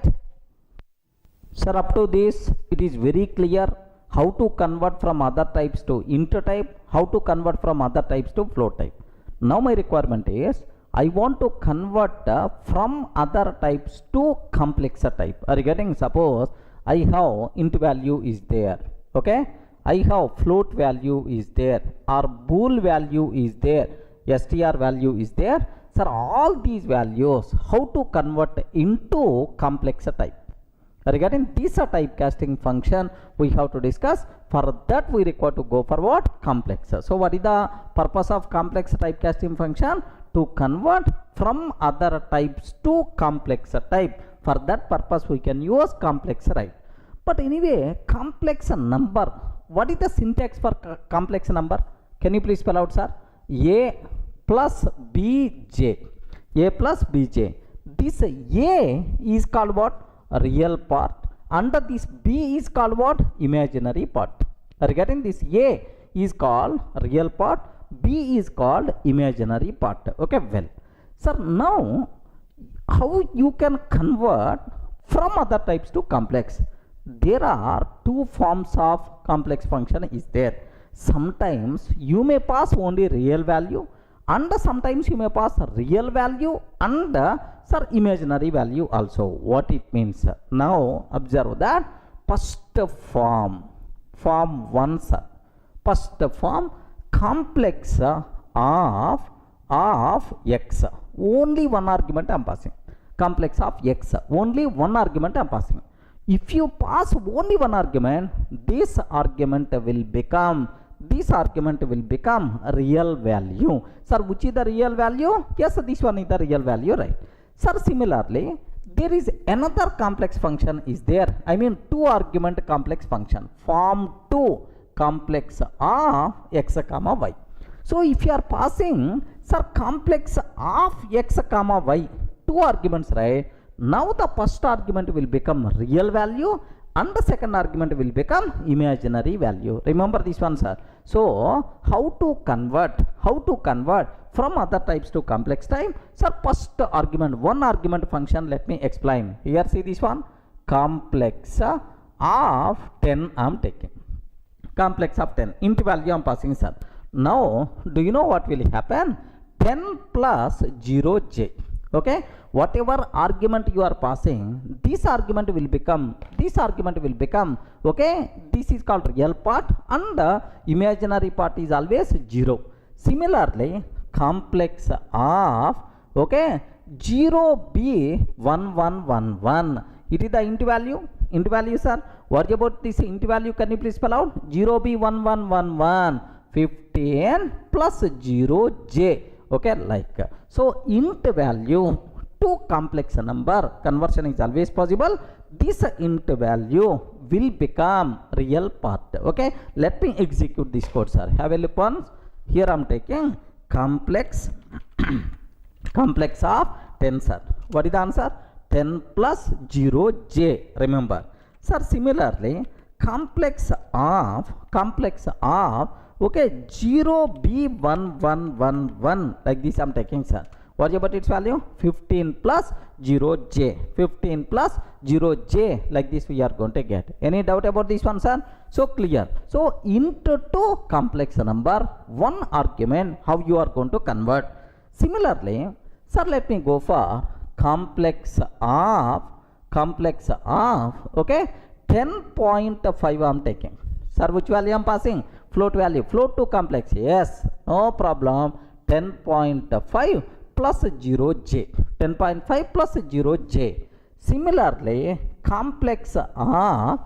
Sir, up to this, it is very clear how to convert from other types to int type, how to convert from other types to float type. Now my requirement is, I want to convert from other types to complex type. Are you getting? Suppose I have int value is there, okay? I have float value is there, or bool value is there, str value is there. Sir, all these values, how to convert into complex type? Regarding this typecasting function, we have to discuss. For that, we require to go for what? Complex. So, what is the purpose of complex typecasting function? To convert from other types to complex type. For that purpose, we can use complex, right? But anyway, complex number. What is the syntax for complex number? Can you please spell out, sir? A plus bj. A plus bj. This A is called what? Real part, under this B is called what? Imaginary part. Regarding this A is called real part, B is called imaginary part. Okay, well, sir, now how you can convert from other types to complex? There are two forms of complex function is there. Sometimes you may pass only real value, and sometimes you may pass real value and sir, imaginary value also. What it means? Now observe that first form 1 sir. First form, complex of x. Only one argument I am passing. Complex of x. Only one argument I am passing. If you pass only one argument, this argument will become real value. Sir, which is the real value? Yes, this one is the real value, right? Sir, similarly, there is another complex function is there. I mean, two argument complex function. Form 2 complex of x comma y. So, if you are passing, sir, complex of x comma y, two arguments, right? Now, the first argument will become real value and the second argument will become imaginary value. Remember this one, sir. So, how to convert from other types to complex type? Sir, first argument, one argument function, let me explain. Here, see this one, complex of 10 I am taking. Complex of 10, int value I am passing, sir. Now, do you know what will happen? 10 plus 0j. Okay, whatever argument you are passing, this argument will become, okay, this is called real part and the imaginary part is always 0. Similarly, complex of, okay, 0b1111, it is the int value, sir. What about this int value? Can you please spell out? 0b1111, 15 plus 0j. Okay, like so, int value to complex number conversion is always possible. This int value will become real part. Okay, let me execute this code, sir. Have a look once. Here I am taking complex complex of 10, sir. What is the answer? 10 plus 0j. Remember, sir. Similarly, complex of okay 0b1111 like this I'm taking, sir. What about its value? 15 plus 0j, 15 plus 0j, like this we are going to get. Any doubt about this one, sir? So clear. So into two complex number, one argument, how you are going to convert. Similarly, sir, let me go for complex of okay 10.5 I'm taking. Sir, which value I'm passing? Float value, float to complex. Yes, no problem. 10.5 plus 0j, 10.5 plus 0j. Similarly, complex of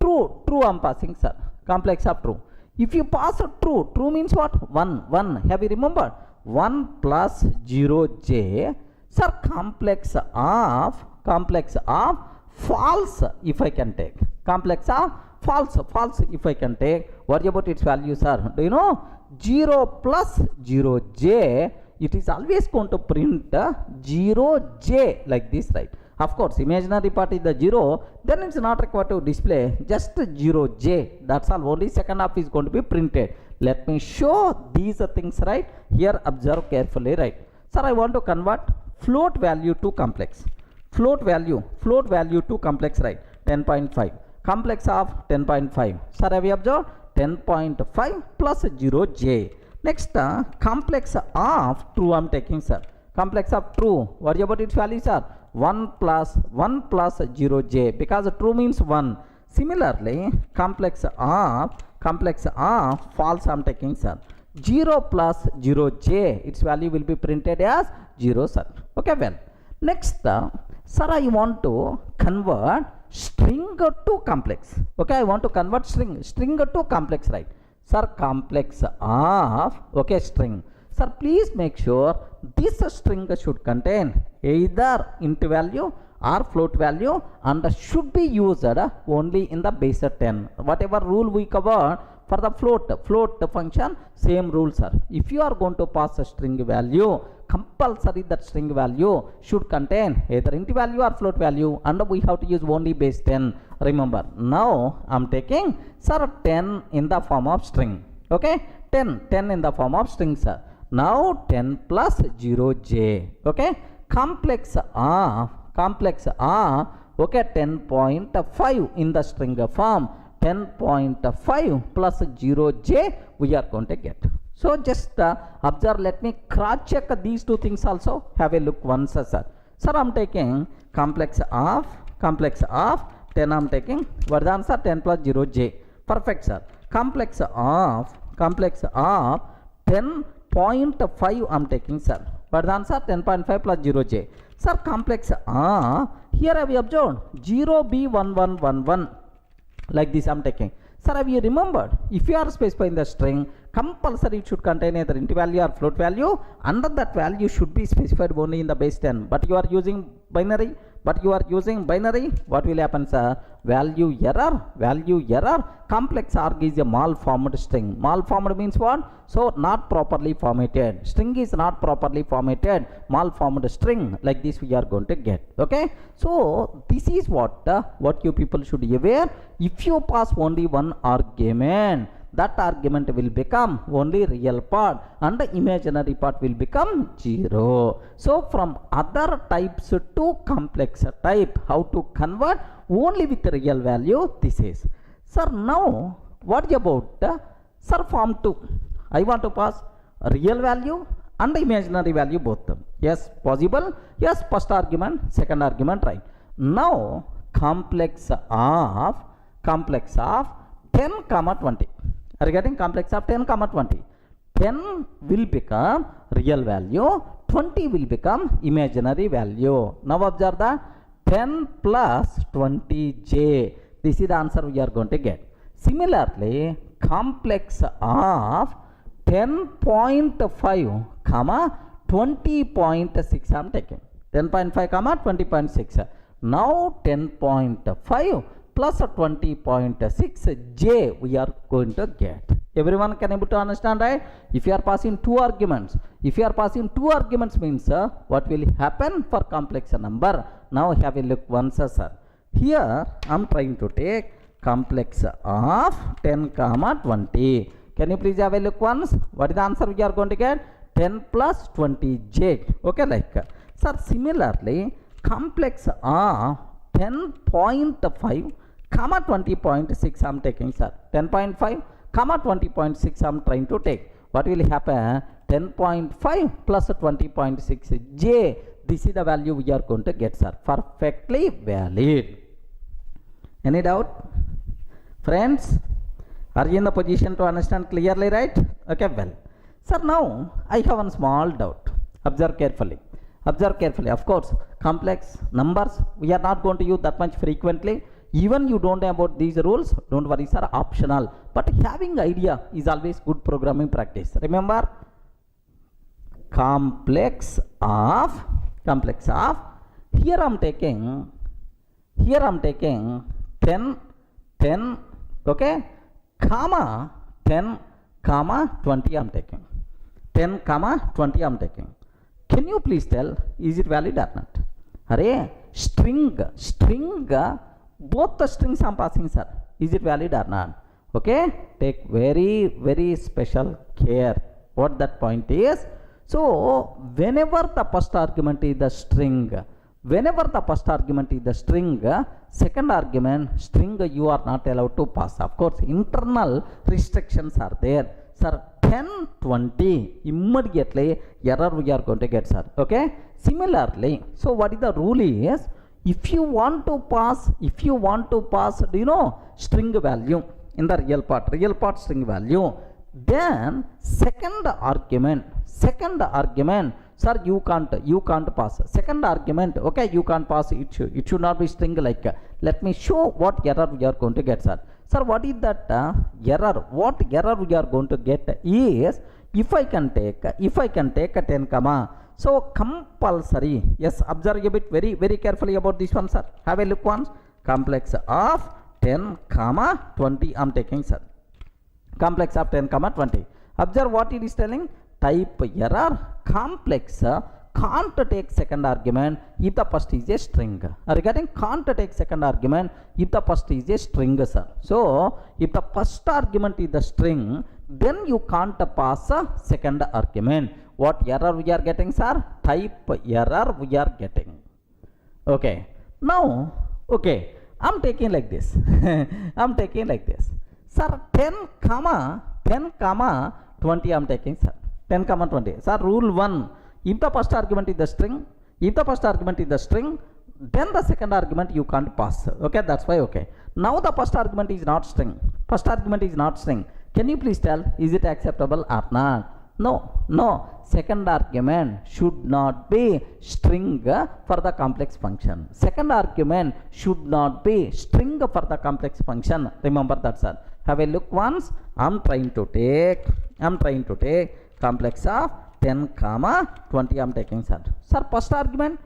true I'm passing, sir. Complex of true. If you pass a true means what? 1. Have you remembered? 1 plus 0j. Sir, complex of false if I can take. Complex of false if I can take. What about its value, sir? Do you know? 0 plus 0j, it is always going to print 0j like this, right? Of course, imaginary part is the 0, then it's not required to display, just 0j. That's all. Only second half is going to be printed. Let me show these things, right? Here, observe carefully, right? Sir, I want to convert float value to complex. Float value to complex, right? 10.5. Complex of 10.5. Sir, have you observed? 10.5 plus 0j. Next, complex of true I'm taking, sir. Complex of true. What about its value, sir? 1 plus 0j, because true means 1. Similarly, complex of false I'm taking, sir. 0 plus 0j, its value will be printed as 0, sir. Okay, well. Next, sir, I want to convert string to complex. Okay, I want to convert string to complex, right? Sir, complex of okay string. Sir, please make sure this string should contain either int value or float value and should be used only in the base 10. Whatever rule we covered for the float function, same rule, sir. If you are going to pass a string value, compulsory that string value should contain either int value or float value, and we have to use only base 10. Remember, now I'm taking, sir, 10 in the form of string. Okay, 10 in the form of string, sir. Now 10 plus 0j. Okay, complex of okay 10.5 in the string form. 10.5 plus 0j we are going to get. So just observe, let me cross check these two things also. Have a look once, sir. Sir, I'm taking complex of 10 I'm taking. What is the answer? 10 plus 0j. Perfect, sir. Complex of 10.5 I'm taking, sir. What is the answer? 10.5 plus 0j. Sir, complex here have you observed 0b1111 like this I'm taking. Sir, have you remembered, if you are specifying the string, compulsory it should contain either int value or float value. Under that value should be specified only in the base 10. But you are using binary. What will happen, sir? Value error. Complex arg is a malformed string. Malformed means what? So not properly formatted. String is not properly formatted. Malformed string, like this we are going to get. Okay. So this is what you people should be aware. If you pass only one argument, that argument will become only real part and the imaginary part will become 0. So from other types to complex type, how to convert only with real value, this is. Sir, now what about sir, form 2? I want to pass real value and imaginary value both. Yes, possible. Yes, first argument, second argument, right. Now complex of 10 comma 20. Are you getting? Complex of 10 comma 20. 10 will become real value, 20 will become imaginary value. Now observe that 10 plus 20j. This is the answer we are going to get. Similarly, complex of 10.5 comma 20.6 I am taking. 10.5 comma 20.6. Now 10.5 plus 20.6j we are going to get. Everyone can able to understand, right? If you are passing two arguments, means what will happen for complex number? Now have a look once, sir. Here I am trying to take complex of 10 comma 20. Can you please have a look once? What is the answer we are going to get? 10 plus 20j. Okay, like sir, similarly complex of 10.5 comma 20.6 I'm taking, sir. 10.5 comma 20.6 I'm trying to take. What will happen? 10.5 plus 20.6 j. This is the value we are going to get, sir. Perfectly valid. Any doubt? Friends, are you in the position to understand clearly, right? Okay, well. Sir, now I have one small doubt. Observe carefully. Observe carefully. Of course, complex numbers, we are not going to use that much frequently. Even you don't know about these rules, don't worry, sir, optional. But having idea is always good programming practice. Remember, complex of, here I'm taking 10, okay, comma 10, comma 20 I'm taking. 10, comma 20 I'm taking. Can you please tell, is it valid or not? Array, string, both the strings I'm passing, sir. Is it valid or not? Okay, take very special care what that point is. So whenever the first argument is the string, second argument string you are not allowed to pass. Of course, internal restrictions are there, sir. 10, 20 immediately error we are going to get, sir. Okay, similarly, so what is the rule is, if you want to pass, do you know, string value in the real part string value, then second argument, sir, you can't pass second argument. Okay, you can't pass it. It should not be string like. Let me show what error we are going to get, sir. Sir, what is that error? What error we are going to get is, if I can take a 10 comma, so compulsory, yes, observe a bit very carefully about this one, sir. Have a look once. Complex of 10 comma 20 I'm taking, sir. Complex of 10 comma 20. Observe what it is telling. Type error, complex can't take second argument if the first is a string. Regarding can't take second argument if the first is a string, sir. So if the first argument is the string, then you can't pass a second argument. What error we are getting, sir? Type error we are getting. Okay, now, okay, I'm taking like this. Sir, 10 comma 20 I'm taking, sir. 10 comma 20. Sir, rule 1, if the first argument is the string, then the second argument you can't pass. Okay, that's why. Okay, now the first argument is not string. Can you please tell, is it acceptable or not? No. Second argument should not be string for the complex function. Remember that, sir. Have a look once. I'm trying to take complex of 10 comma 20 I'm taking, sir. Sir, first argument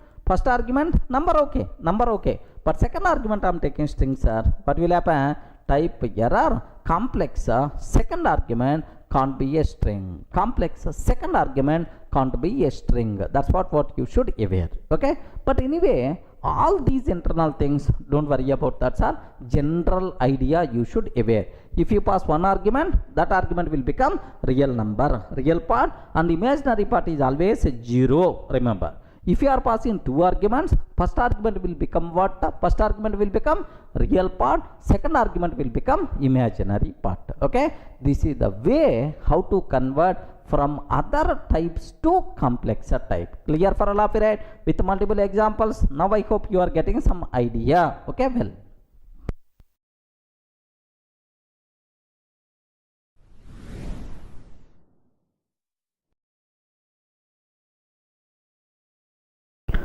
number okay, but second argument I'm taking string, sir. What will happen? Type error, complex second argument can't be a string. That's what you should aware. Okay, but anyway, all these internal things, don't worry about that, sir. General idea you should aware. If you pass one argument, that argument will become real number, real part, and imaginary part is always 0. Remember, if you are passing two arguments, first argument will become what? First argument will become real part, second argument will become imaginary part. Okay, this is the way how to convert from other types to complex type. Clear for all of you, right? With multiple examples. Now I hope you are getting some idea. Okay, well.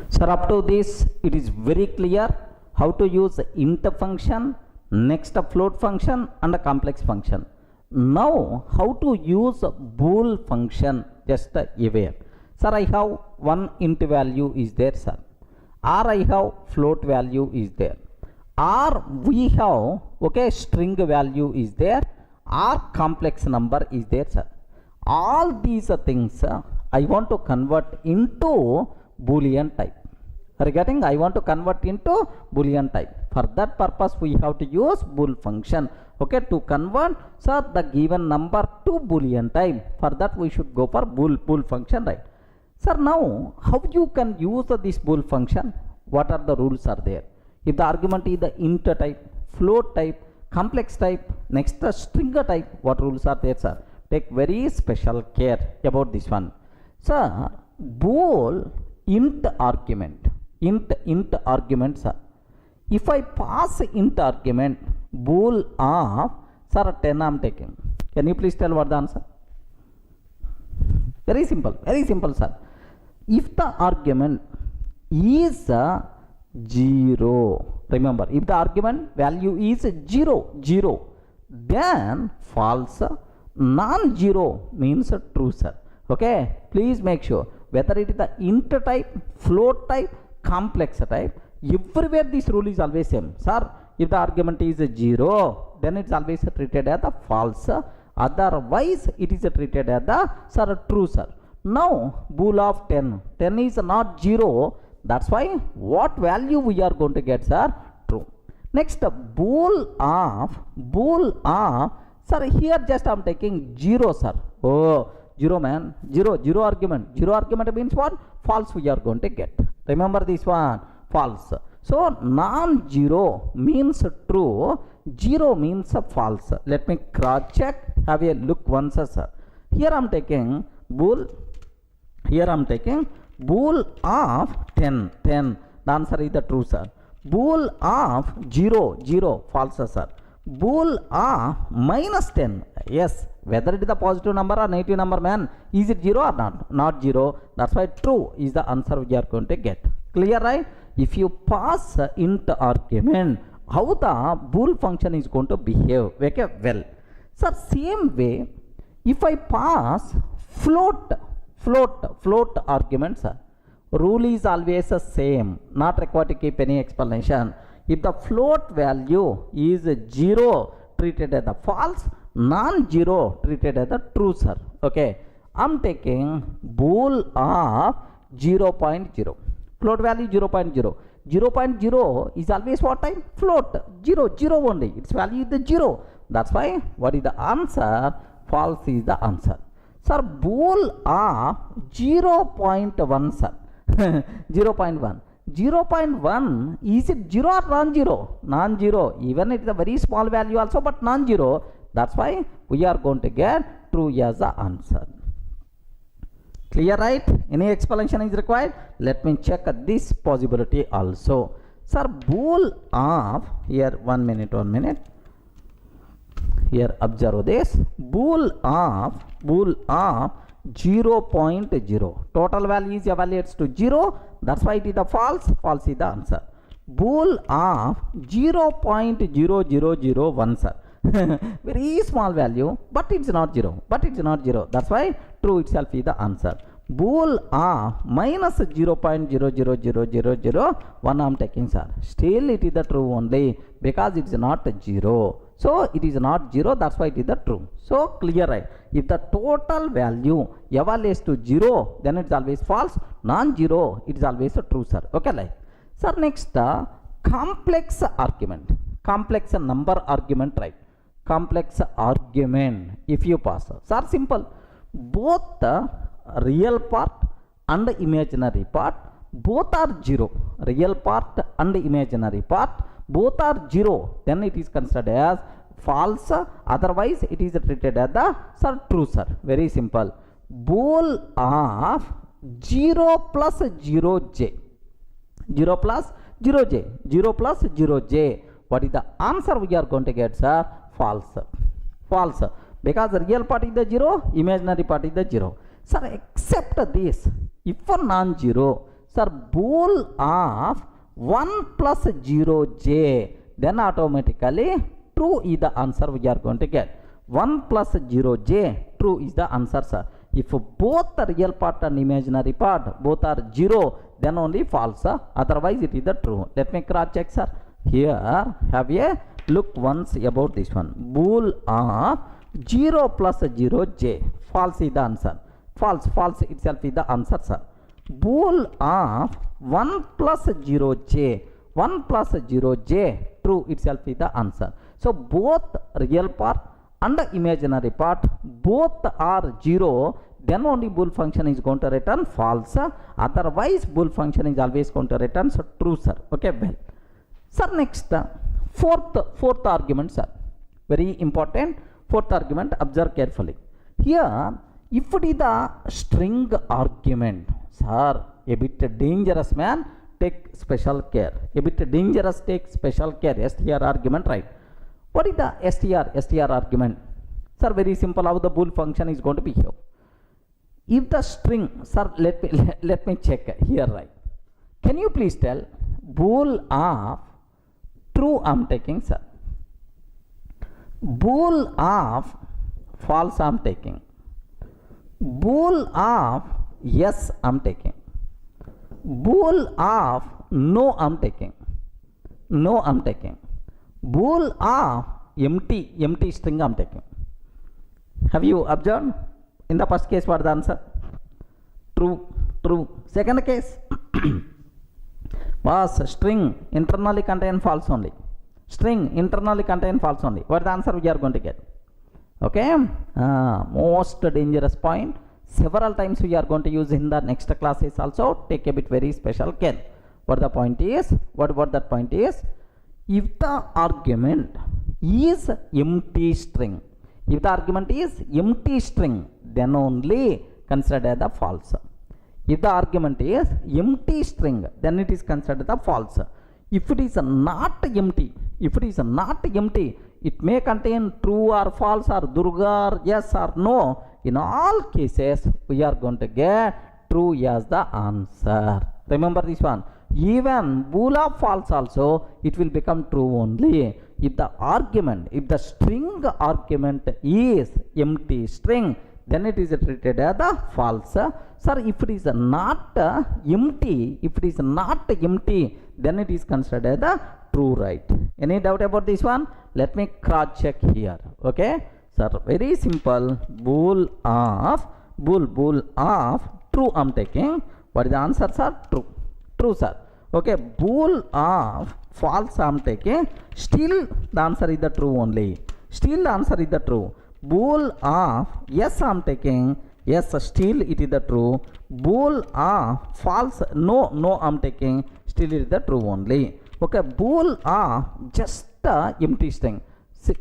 Sir, up to this it is very clear how to use int function, next a float function and a complex function. Now how to use bool function, just aware. Sir, I have one int value is there, sir, or I have float value is there, or we have, okay, string value is there, or complex number is there, sir. All these things I want to convert into Boolean type. Regarding I want to convert into boolean type. For that purpose we have to use bool function. Okay, to convert sir the given number to boolean type. For that we should go for bool function, right? Sir, now how you can use this bool function? What are the rules are there? If the argument is the int type, float type, complex type, next the string type, what rules are there, sir? Take very special care about this one. Sir, bool int argument, int argument, sir. If I pass int argument, bool of, sir, 10 I am taking. Can you please tell what the answer? Very simple, sir. If the argument is 0, remember, if the argument value is 0, then false. Non-zero means true, sir. Okay, please make sure whether it is the int type, float type, complex type, everywhere this rule is always same, sir. If the argument is 0, then it's always treated as the false. Otherwise it is treated as the, sir, true, sir. Now bool of 10 is not 0, that's why what value we are going to get, sir? True. Next, bool of, sir, here just I am taking 0, sir. Oh, 0 man, 0 argument. 0 argument means what? False we are going to get. Remember this one, false. So non-zero means true, 0 means false. Let me cross check, have a look once, sir. Here I am taking bool, bool of 10. The answer is the true, sir. Bool of 0, false, sir. Bool of minus 10, yes, whether it is a positive number or negative number, man, is it 0 or not? Not 0, that's why true is the answer we are going to get. Clear, right? If you pass int argument, how the bool function is going to behave? Okay, well, sir, same way, if I pass float argument, sir, rule is always the same, not required to keep any explanation. If the float value is 0, treated as the false, non-zero treated as the true, sir. Okay, I'm taking bool of 0.0. Float value 0.0. 0.0 is always what type? Float. 0 only. Its value is the 0. That's why what is the answer? False is the answer. Sir, bool of 0.1, sir. 0.1. 0.1, is it 0 or non-zero? Non-zero. Even it is a very small value also, but non-zero. That's why we are going to get true as the answer. Clear, right? Any explanation is required? Let me check this possibility also. Sir, bool of, here 1 minute. Here observe this. Bool of 0.0. Total value is evaluates to 0. That's why it is the false. False is the answer. Bool of 0.0001, sir. Very small value, but it's not 0. That's why true itself is the answer. Bool of minus 0.00001 I am taking, sir. Still it is the true only because it is not 0. So it is not 0, that's why it is the true. So clear, right? If the total value evaluates to 0, then it is always false. Non-zero, it is always a true, sir. Okay, like. Sir, next complex argument. Complex number argument, right? Complex argument, if you pass, sir, simple. Both the real part and the imaginary part, both are 0. Real part and the imaginary part, both are 0. Then it is considered as false. Otherwise, it is treated as the, sir, true, sir. Very simple. Bool of 0 plus 0j. 0 plus 0j. 0 plus 0j. What is the answer we are going to get, sir? False. False. Because the real part is the 0, imaginary part is the 0. Sir, except this, if for non-zero, sir, bool of 1 plus 0j, then automatically true is the answer we are going to get. 1 plus 0j, true is the answer, sir. If both the real part and imaginary part, both are 0, then only false, sir. Otherwise it is the true. Let me cross check, sir. Here, have a look once about this one. Bool of 0 plus 0j, false is the answer. False itself is the answer, sir. Bool of 1 plus 0j. 1 plus 0j, true itself is the answer. So both real part and imaginary part, both are 0, then only bool function is going to return false. Otherwise bool function is always going to return true, sir. Okay, well. Sir, next fourth argument, sir. Very important. Fourth argument, observe carefully. Here, if it is the string argument, sir, a bit dangerous, man, take special care. A bit dangerous, take special care. STR argument, right? What is the STR argument? Sir, very simple, how the bool function is going to behave. If the string, sir, let me check here, right? Can you please tell bool of true I'm taking, sir? Bool of false I'm taking. Bool of yes I'm taking. Bool of no I'm taking. No I'm taking. Bool of empty string I'm taking. Have you observed? In the first case, what is the answer? True. Second case, was string internally contain false only. String internally contain false only. What is the answer we are going to get? Okay, most dangerous point. Several times we are going to use in the next classes also. Take a bit very special care. What the point is? What that point is? If the argument is empty string, if the argument is empty string, then only considered the false. If the argument is empty string, then it is considered the false. If it is not empty, it may contain true or false or Durga or yes or no. In all cases, we are going to get true as the answer. Remember this one. Even bool of false also, it will become true only if the string argument is empty string, then it is treated as the false. Sir, if it is not empty, then it is considered as the true, right? Any doubt about this one? Let me cross check here. Okay, sir, very simple. Bool of true I'm taking. What is the answer, sir? True, sir. Okay, bool of false I'm taking. Still the answer is the true only. Bool of yes I'm taking. Yes, still it is the true. Bool of false no I'm taking. Still it is the true only. Okay, bool of just empty string.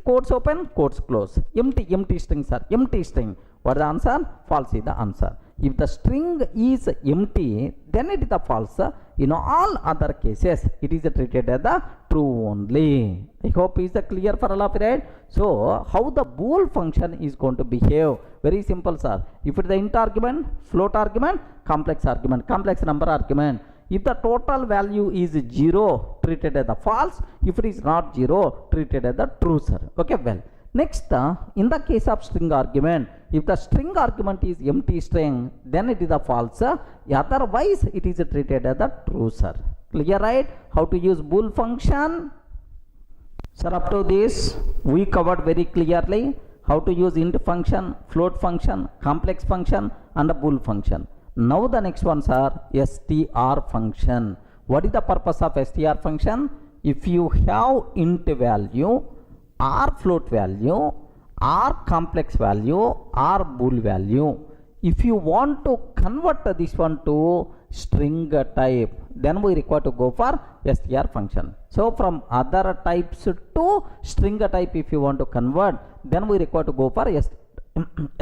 Quotes open, quotes close. Empty string, sir. Empty string. What is the answer? False is the answer. If the string is empty, then it is the false. In all other cases, it is treated as the true only. I hope is clear for all of you, right? So, how the bool function is going to behave? Very simple, sir. If it is the int argument, float argument, complex number argument. If the total value is 0, treated as the false. If it is not 0, treated as the true, sir. Okay, well. Next, in the case of string argument, if the string argument is empty string, then it is a false. Otherwise, it is treated as the true, sir. Clear, right? How to use bool function? Sir, up to this, we covered very clearly how to use int function, float function, complex function, and a bool function. Now the next ones are str function. What is the purpose of str function? If you have int value, or float value, or complex value, or bool value, if you want to convert this one to string type, then we require to go for str function. So from other types to string type, if you want to convert, then we require to go for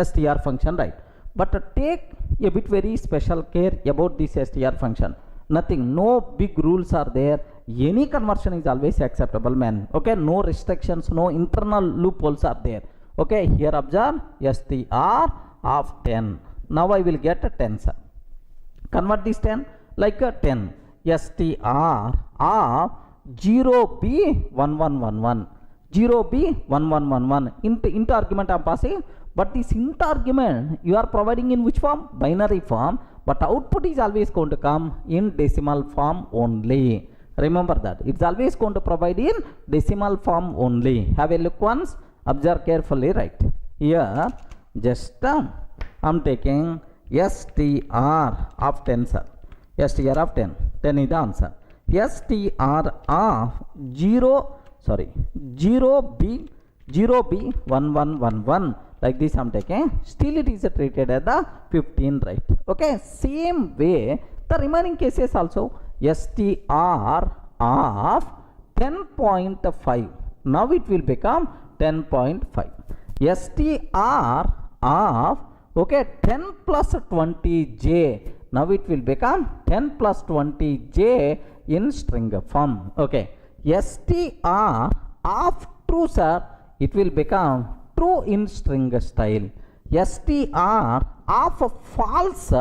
str function, right? But take a bit very special care about this str function. Nothing, no big rules are there. Any conversion is always acceptable, man. Okay, no restrictions, no internal loopholes are there. Okay, here observe str of 10. Now I will get a 10, sir. Convert this 10 like a 10. str of 0b1111. 0b1111. Int argument I am passing. But this int argument you are providing in which form? Binary form. But output is always going to come in decimal form only. Remember that. It's always going to provide in decimal form only. Have a look once. Observe carefully, right? Here, just I'm taking str of 10, sir. str of 10. 10 is the answer. STR of 0B1111, like this I'm taking, still it is treated as the 15, right? Okay, same way the remaining cases also. STR of 10.5, now it will become 10.5. STR of, okay, 10 plus 20j, now it will become 10 plus 20j in string form. Okay, STR of true, sir, it will become true in string style. STR of false,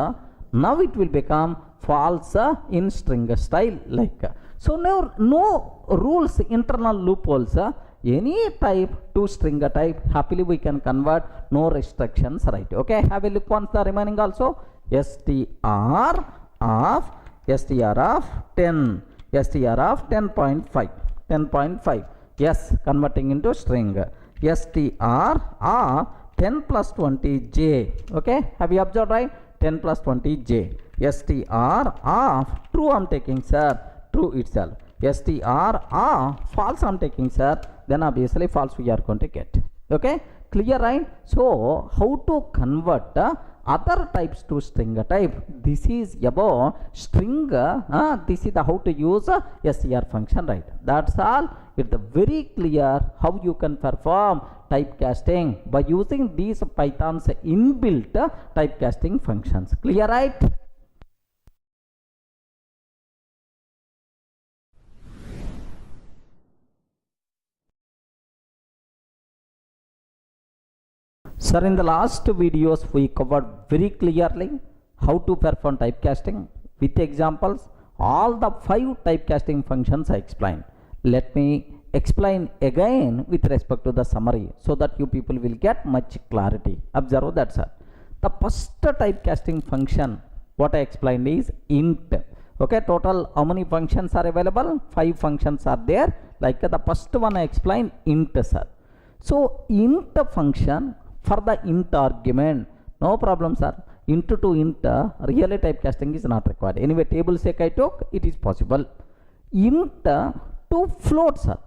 now it will become false in string style, like. So now no rules, internal loopholes, any type to string type happily we can convert, no restrictions, right? Okay, have a look once the remaining also. STR of 10, STR of 10.5, yes, converting into string. STR of 10 plus 20j, okay, have you observed, right? 10 plus 20j. STR of true I'm taking, sir, true itself. STR of false I'm taking, sir, then obviously false we are going to get. Okay, clear, right? So how to convert other types to string type? This is about string, this is the how to use str function, right? That's all. It's very clear how you can perform typecasting by using these Python's inbuilt typecasting functions. Clear, right? Sir, in the last videos we covered very clearly how to perform typecasting with examples. All the 5 typecasting functions I explained. Let me explain again with respect to the summary so that you people will get much clarity. Observe that, sir. The first typecasting function what I explained is int. Okay, total how many functions are available? 5 functions are there. Like the first one I explained, int, sir. So int function, for the int argument, no problem, sir. Int to int, really typecasting is not required. Anyway, table sake I took, it is possible. Int to float, sir.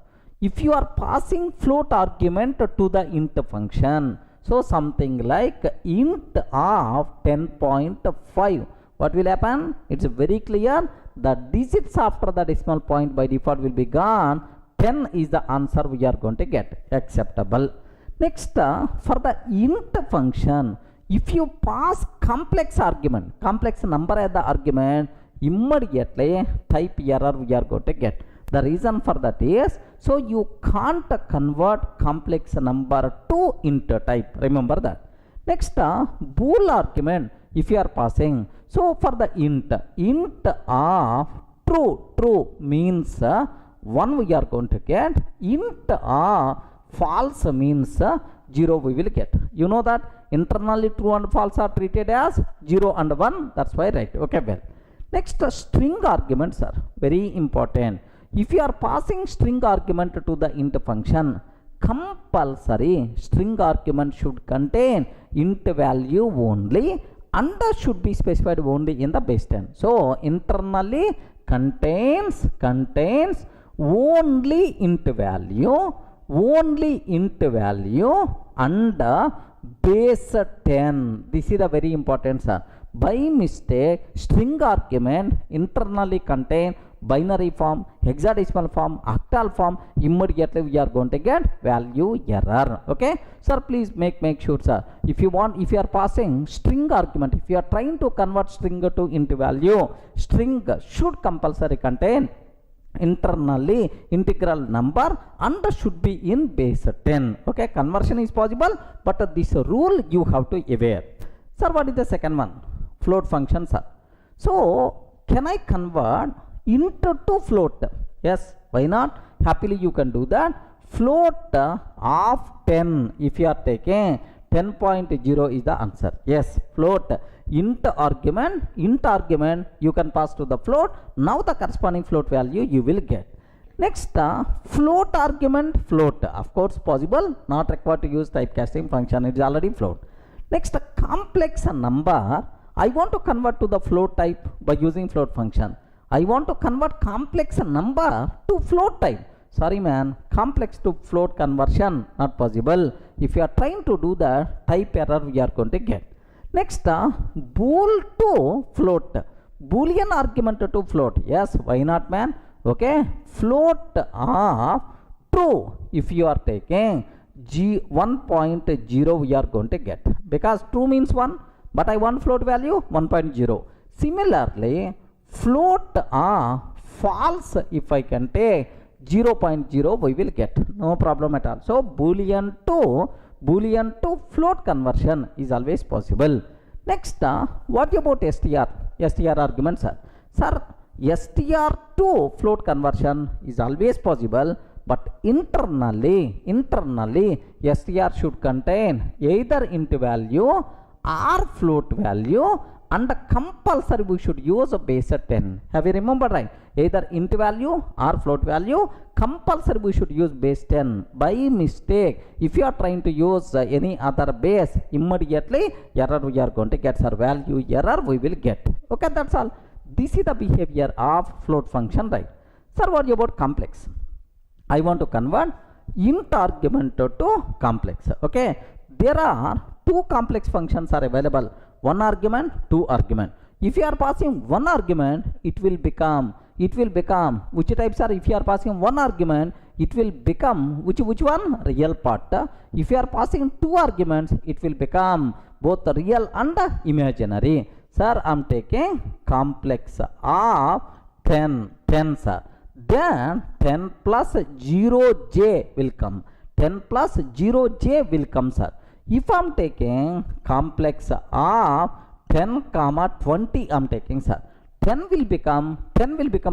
If you are passing float argument to the int function, so something like int of 10.5, what will happen? It's very clear. The digits after the decimal point by default will be gone. 10 is the answer we are going to get. Acceptable. Next, for the int function, if you pass complex argument, complex number as the argument, immediately type error we are going to get. The reason for that is, so you can't convert complex number to int type. Remember that. Next, bool argument, if you are passing, so for the int of true means 1 we are going to get. Int of false means 0 we will get. You know that internally true and false are treated as 0 and 1. That's why, right? Okay, well. Next, string arguments are very important. If you are passing string argument to the int function, compulsory string argument should contain int value only and should be specified only in the base 10. So internally contains only int value and base 10. This is a very important, sir. By mistake, string argument internally contain binary form, hexadecimal form, octal form, immediately we are going to get value error. Okay, sir, please make sure, sir, if you are passing string argument, if you are trying to convert string to int value, string should compulsory contain internally integral number and should be in base 10. Okay, conversion is possible, but this rule you have to aware. Sir, what is the second one? Float function, sir. So can I convert int to float? Yes, why not? Happily you can do that. Float of 10, if you are taking 10.0 is the answer. Yes, float int argument you can pass to the float. Now the corresponding float value you will get. Next, float argument float, of course possible, not required to use typecasting function, it is already float. Next, complex number I want to convert to the float type by using float function. I want to convert complex number to float type. Sorry man, complex to float conversion not possible. If you are trying to do that, type error we are going to get. Next, bool to float. Boolean argument to float. Yes, why not man? Okay, float of true. If you are taking G 1.0 we are going to get, because true means 1, but I want float value 1.0. Similarly, float false, if I can take 0.0 we will get, no problem at all. So boolean to float conversion is always possible. Next, what about str argument, sir? Sir, str to float conversion is always possible, but internally str should contain either int value or float value, and compulsory we should use a base 10. Have you remembered, right? Either int value or float value, compulsory we should use base 10. By mistake, if you are trying to use any other base, immediately error we are going to get, sir. Value error we will get. Okay, that's all. This is the behavior of float function, right? Sir, what about complex? I want to convert int argument to complex. Okay, there are two complex functions are available. One argument, two argument. If you are passing one argument, it will become which types are, if you are passing one argument, it will become which one? Real part. If you are passing two arguments, it will become both real and imaginary. Sir, I am taking complex of 10, sir. Then 10 plus 0j will come. 10 plus 0j will come, sir. If I am taking complex of 10 comma 20, I am taking, sir. 10 will become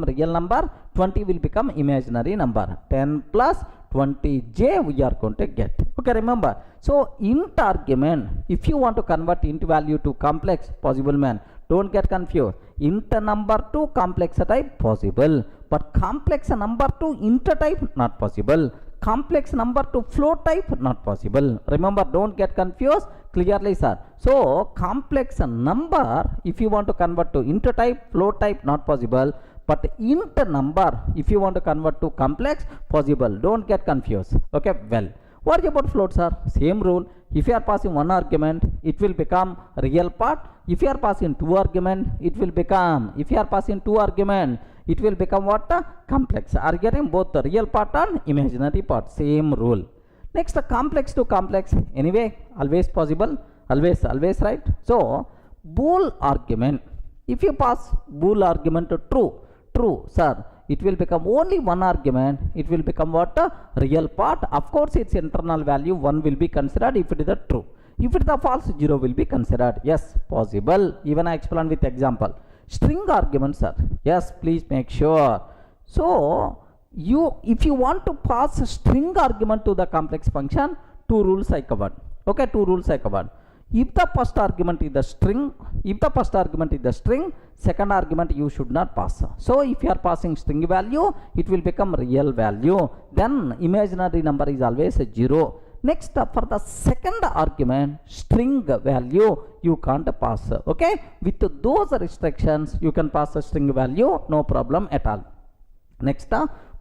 real number, 20 will become imaginary number. 10 plus 20j we are going to get. Okay, remember. So int argument, if you want to convert int value to complex, possible man. Don't get confused. Int number to complex type possible, but complex number to int type not possible. Complex number to float type not possible. Remember, don't get confused clearly, sir. So complex number, if you want to convert to int type, float type not possible, but int number if you want to convert to complex, possible. Don't get confused. Okay, well, what about float, sir? Same rule. If you are passing one argument, it will become real part. If you are passing two argument, it will become, if you are passing two argument, it will become what? Complex. Are getting both the real part and imaginary part. Same rule. Next, complex to complex. Anyway, always possible. Always, right? So, bool argument. If you pass bool argument to true, sir, it will become only one argument. It will become what? Real part. Of course, its internal value 1 will be considered if it is a true. If it is a false, 0 will be considered. Yes, possible. Even I explain with example. String arguments, sir. Yes, please make sure. So, if you want to pass a string argument to the complex function, two rules I covered. Okay, two rules I covered. If the first argument is the string, second argument you should not pass. So, if you are passing string value, it will become real value. Then imaginary number is always 0. Next, for the second argument, string value, you can't pass. Okay, with those restrictions, you can pass a string value, no problem at all. Next,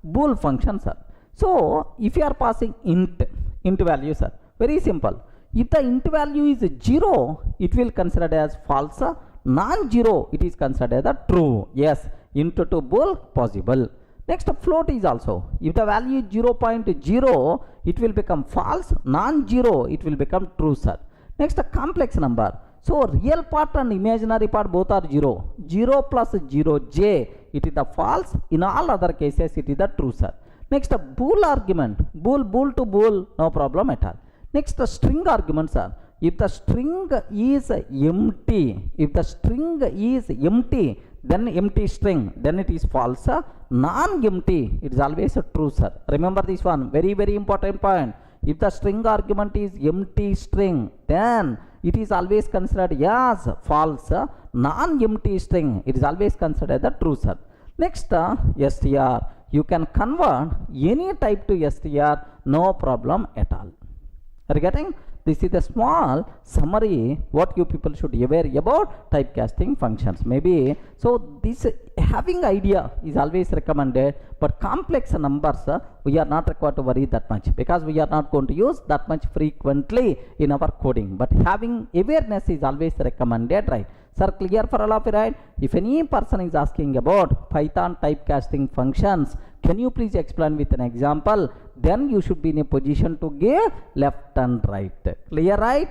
bool function, sir. So, if you are passing int value, sir, very simple. If the int value is 0, it will considered as false. Non-zero, it is considered as true. Yes, int to bool possible. Next, float is also. If the value is 0.0, it will become false. Non-zero, it will become true, sir. Next, complex number. So, real part and imaginary part both are 0. 0 plus 0j, it is the false. In all other cases, it is the true, sir. Next, bool argument. Bool to bool, no problem at all. Next, string arguments are, if the string is empty, then empty string, then it is false. Non-empty, it is always a true, sir. Remember this one, very, very important point. If the string argument is empty string, then it is always considered as false. Non-empty string, it is always considered the true, sir. Next, str. You can convert any type to str, no problem at all. Are you getting? this is the small summary what you people should be aware about typecasting functions. Maybe so this having idea is always recommended, but complex numbers we are not required to worry that much because we are not going to use that much frequently in our coding, but having awareness is always recommended, right? Sir, clear for all of you, right? If any person is asking about Python typecasting functions, can you please explain with an example? Then you should be in a position to give left and right. Clear, right?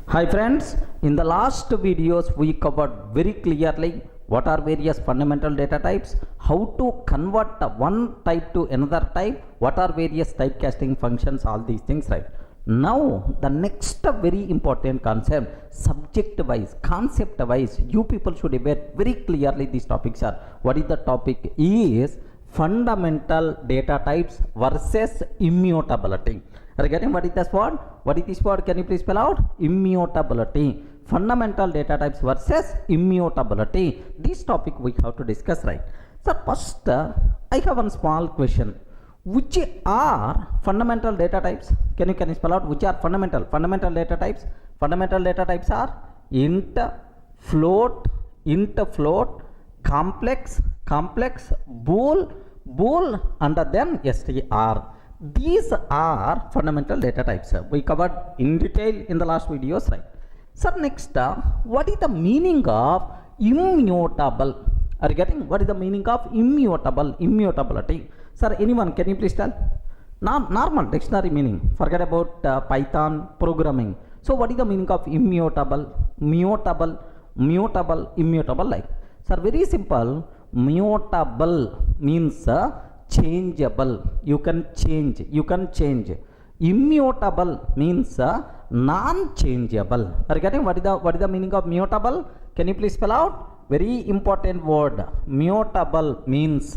Hi friends, in the last videos we covered very clearly what are various fundamental data types, how to convert one type to another type, what are various typecasting functions, all these things, right? Now the next very important concept, subject wise, concept wise, you people should aware very clearly these topics are. What is the topic is fundamental data types versus immutability. Are you getting what is this word? What is this word? Can you please spell out? Immutability. Fundamental data types versus immutability. This topic we have to discuss, right? So first I have one small question. Which are fundamental data types? Can you spell out which are fundamental data types? Fundamental data types are int, float, complex, bool, and then str. These are fundamental data types. We covered in detail in the last videos, right? So next, what is the meaning of immutable? Are you getting what is the meaning of immutability? Sir, anyone can you please tell? Normal dictionary meaning. Forget about Python programming. So what is the meaning of immutable? Immutable, like. Sir, very simple. Mutable means changeable. You can change. Immutable means non-changeable. Are you getting what is the meaning of mutable? Can you please spell out? Very important word. Mutable means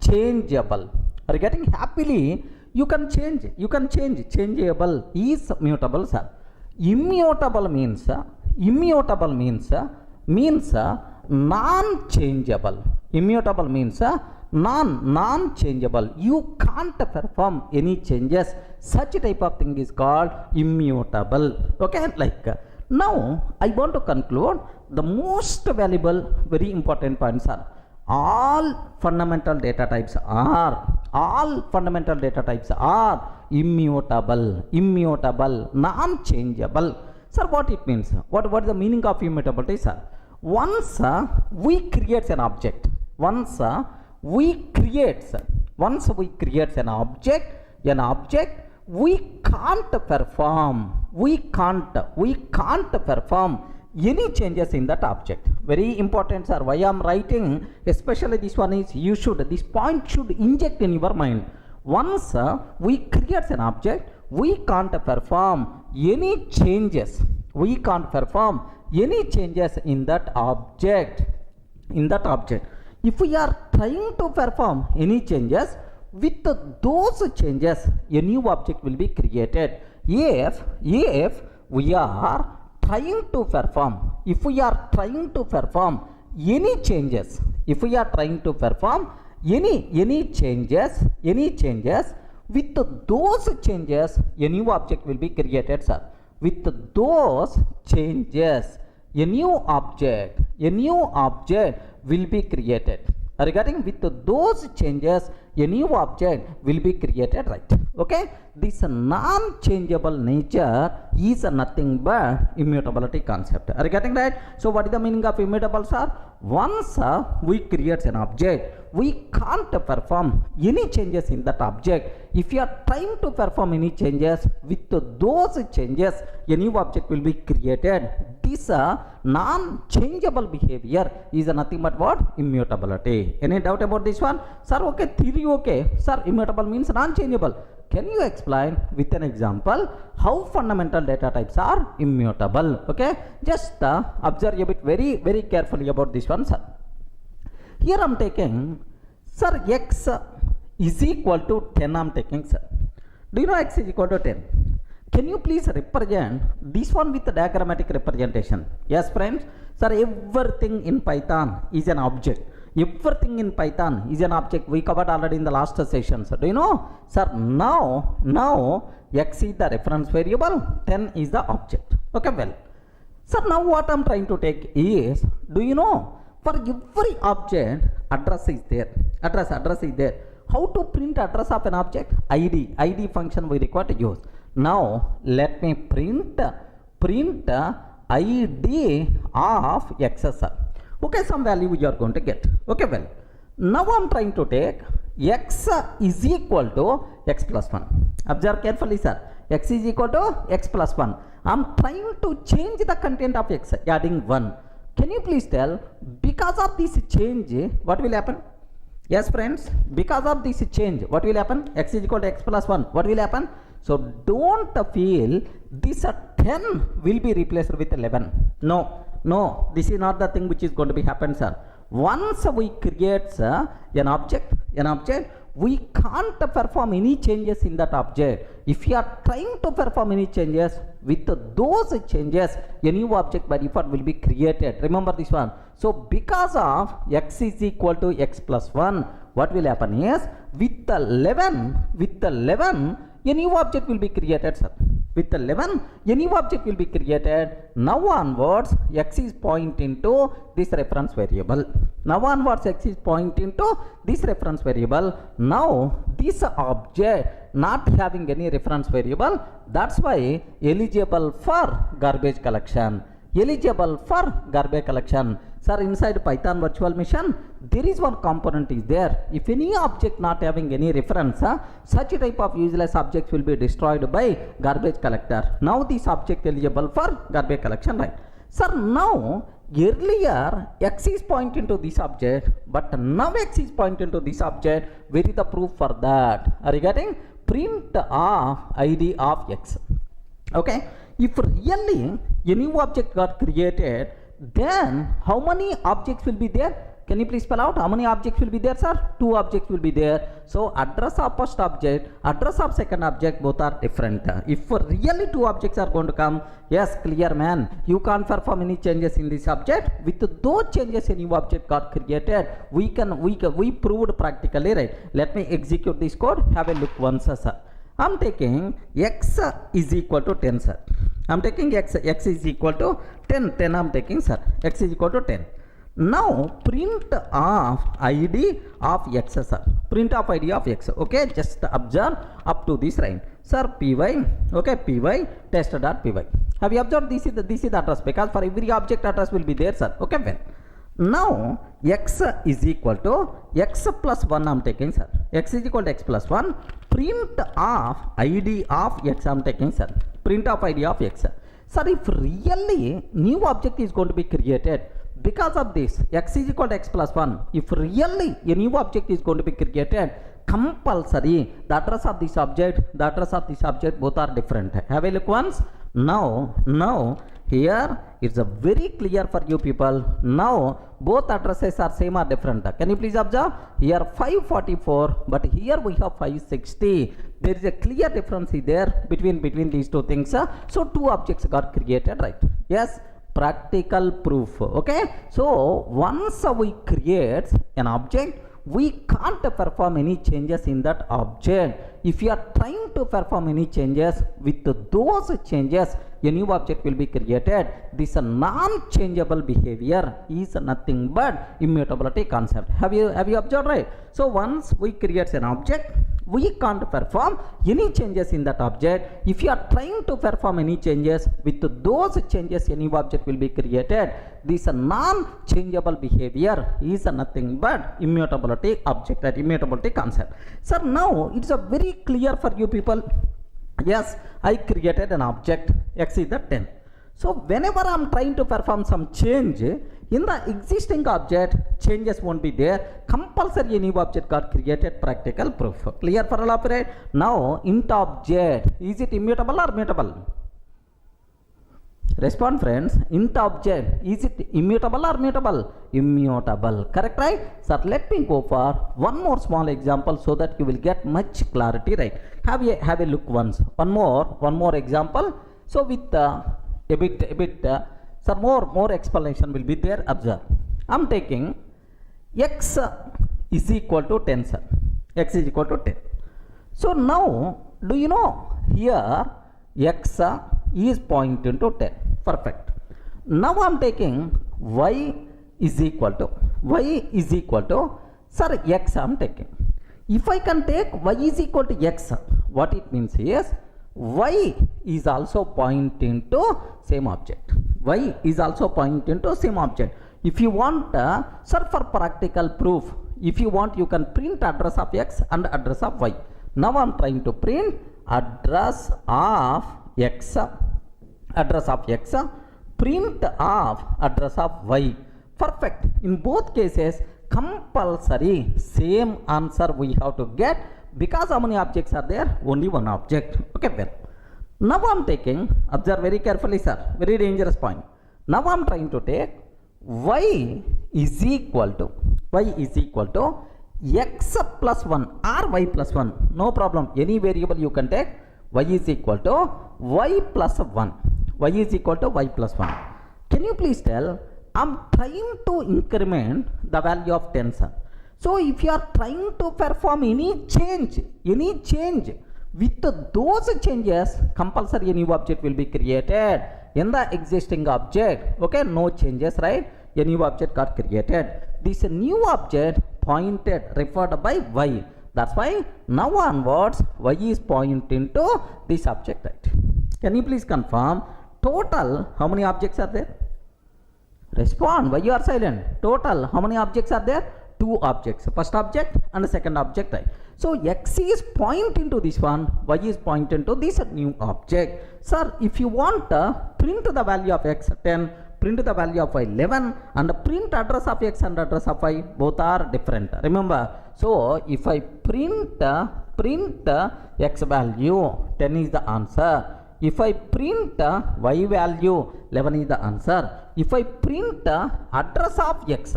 changeable. Are you getting? Happily you can change. Changeable is mutable, sir. Immutable means non-changeable. Immutable means non-changeable. You can't perform any changes. Such type of thing is called immutable. Okay, like now I want to conclude the most valuable, very important points are all fundamental data types are immutable, non-changeable. Sir, what it means? What is the meaning of immutability, sir? Once we create an object, once we create an object, we can't perform any changes in that object. Very important, sir. Why I am writing, especially this one is, this point should inject in your mind. Once we create an object, we can't perform any changes. In that object. If we are trying to perform any changes, with those changes a new object will be created. If we are trying to perform any changes, with those changes a new object will be created, sir. With those changes a new object will be created. Regarding with those changes a new object will be created, right? Okay, this non-changeable nature is nothing but immutability concept. Are you getting right? So what is the meaning of immutable, sir? Once we create an object, we can't perform any changes in that object. If you are trying to perform any changes, with those changes a new object will be created. This non-changeable behavior is nothing but what? Immutability. Any doubt about this one, sir? Okay, theory okay, sir. Immutable means non-changeable. Can you explain with an example how fundamental data types are immutable? Okay, just observe a bit very carefully about this one, sir. Here I am taking, sir, x is equal to 10. I am taking, sir. Do you know x is equal to 10? Can you please represent this one with the diagrammatic representation? Yes, friends. Sir, everything in Python is an object. Everything in Python is an object. We covered already in the last session. So, do you know? Sir, now x is the reference variable, 10 is the object. Okay, well. Sir, now what I'm trying to take is, do you know? For every object, address is there. Address is there. How to print address of an object? ID function we require to use. Now let me print ID of x, sir. Okay, some value you are going to get. Okay, well, now I'm trying to take x is equal to x plus 1. Observe carefully, sir. X is equal to x plus 1. I'm trying to change the content of x, adding 1. Can you please tell, because of this change, what will happen? Yes, friends, because of this change, what will happen? X is equal to x plus 1. What will happen? So, don't feel this 10 will be replaced with 11. No, this is not the thing which is going to be happen, sir. Once we create an object, we can't perform any changes in that object. If you are trying to perform any changes, with those changes, a new object by default will be created. Remember this one. So, because of x is equal to x plus 1, what will happen is, with the 11, a new object will be created, sir. With 11, a new object will be created. Now onwards, x is pointing to this reference variable. Now x is pointing to this reference variable. Now, this object not having any reference variable, that's why eligible for garbage collection. Sir, inside Python virtual machine, there is one component is there. If any object not having any reference, such type of useless objects will be destroyed by garbage collector. Now this object eligible for garbage collection, right? Sir, now earlier x is pointing to this object, but now x is pointing to this object. Where is the proof for that? Are you getting? Print of ID of x. Okay. If really a new object got created, then how many objects will be there? Can you please spell out how many objects will be there, sir? 2 objects will be there. So address of first object, address of second object, both are different. If really 2 objects are going to come, yes, clear, man, you can't perform any changes in this object. With those changes a new object got created, we proved practically, right? Let me execute this code. Have a look once, sir. I'm taking x is equal to 10, sir. I'm taking x is equal to 10. I'm taking, sir. X is equal to 10. Now print of ID of x, sir. Print of ID of x. Okay, just observe up to this line, sir. Py. Okay, py test.py. Have you observed this is the address, because for every object address will be there, sir. Okay, well. Now x is equal to x plus 1 I'm taking, sir. X is equal to x plus 1. Print of ID of x I'm taking, sir. Print of ID of x. Sir, if really new object is going to be created, because of this x is equal to x plus 1, if really a new object is going to be created, compulsory the address of this object, both are different. Have a look once. Now here it's a very clear for you people. Now both addresses are same or different. Can you please observe? Here 544, but here we have 560. There is a clear difference there between these two things. So 2 objects got created, right? Yes, practical proof. Okay, so once we create an object, we can't perform any changes in that object. If you are trying to perform any changes, with those changes a new object will be created. This non-changeable behavior is nothing but immutability concept. Have you observed, right? So once we create an object, we can't perform any changes in that object. If you are trying to perform any changes, with those changes a new object will be created. This non-changeable behavior is nothing but immutability object, that immutability concept. Sir, now it's a very clear for you people. Yes, I created an object, x is the 10. So whenever I'm trying to perform some change in the existing object, changes won't be there. Compulsory a new object got created. Practical proof. Clear for all of you, right? Now int object, is it immutable or mutable? Respond friends. Int object, is it immutable or mutable? Immutable. Correct, right? Sir, let me go for one more small example so that you will get much clarity, right? Have a look once. One more example. So with a bit sir, more explanation will be there. Observe. I'm taking x is equal to 10, sir. X is equal to 10. So now, do you know here x is pointing to 10. Perfect. Now I am taking y is equal to sir x I am taking. If I can take y is equal to x, what it means is y is also pointing to same object. Y is also pointing to same object. If you want, sir, for practical proof, if you want, you can print address of x and address of y. Now I am trying to print address of x, print of address of y. Perfect. In both cases, compulsory same answer we have to get, because how many objects are there? Only one object. Okay, well. Now I am taking, observe very carefully, sir, very dangerous point. Now I am trying to take y is equal to x plus 1 or y plus 1. No problem. Any variable you can take. Y is equal to y plus 1. Y is equal to y plus 1. Can you please tell? I'm trying to increment the value of 10, sir. So if you are trying to perform any change with those changes, compulsory a new object will be created in the existing object. Okay, no changes, right? A new object got created. This new object pointed, referred by y. That's why now onwards y is pointing to this object, right? Can you please confirm total how many objects are there? Respond. Why you are silent? Total how many objects are there? 2 objects. First object and the second object, right? So x is pointing to this one, y is pointing to this new object. Sir, if you want print the value of x 10, print the value of y 11, and print address of x and address of y, both are different. Remember, so if I print x value 10 is the answer. If I print y value 11 is the answer. If I print address of x,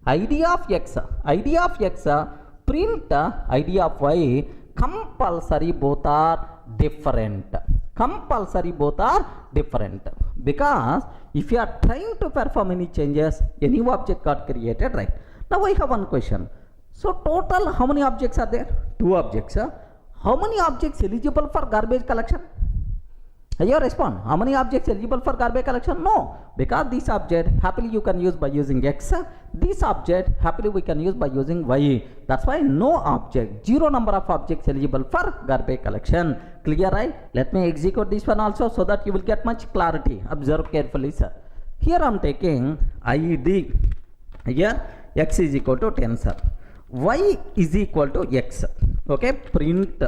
id of x, print id of y, compulsory both are different. Because if you are trying to perform any changes, a new object got created, right? Now I have one question. So total how many objects are there? 2 objects. How many objects eligible for garbage collection? You respond. How many objects eligible for garbage collection? No. Because this object happily you can use by using x. This object happily we can use by using y. That's why no object, 0 number of objects eligible for garbage collection. Clear, right? Let me execute this one also so that you will get much clarity. Observe carefully, sir. Here I am taking id. Here x is equal to 10, sir. Y is equal to x. Okay. Print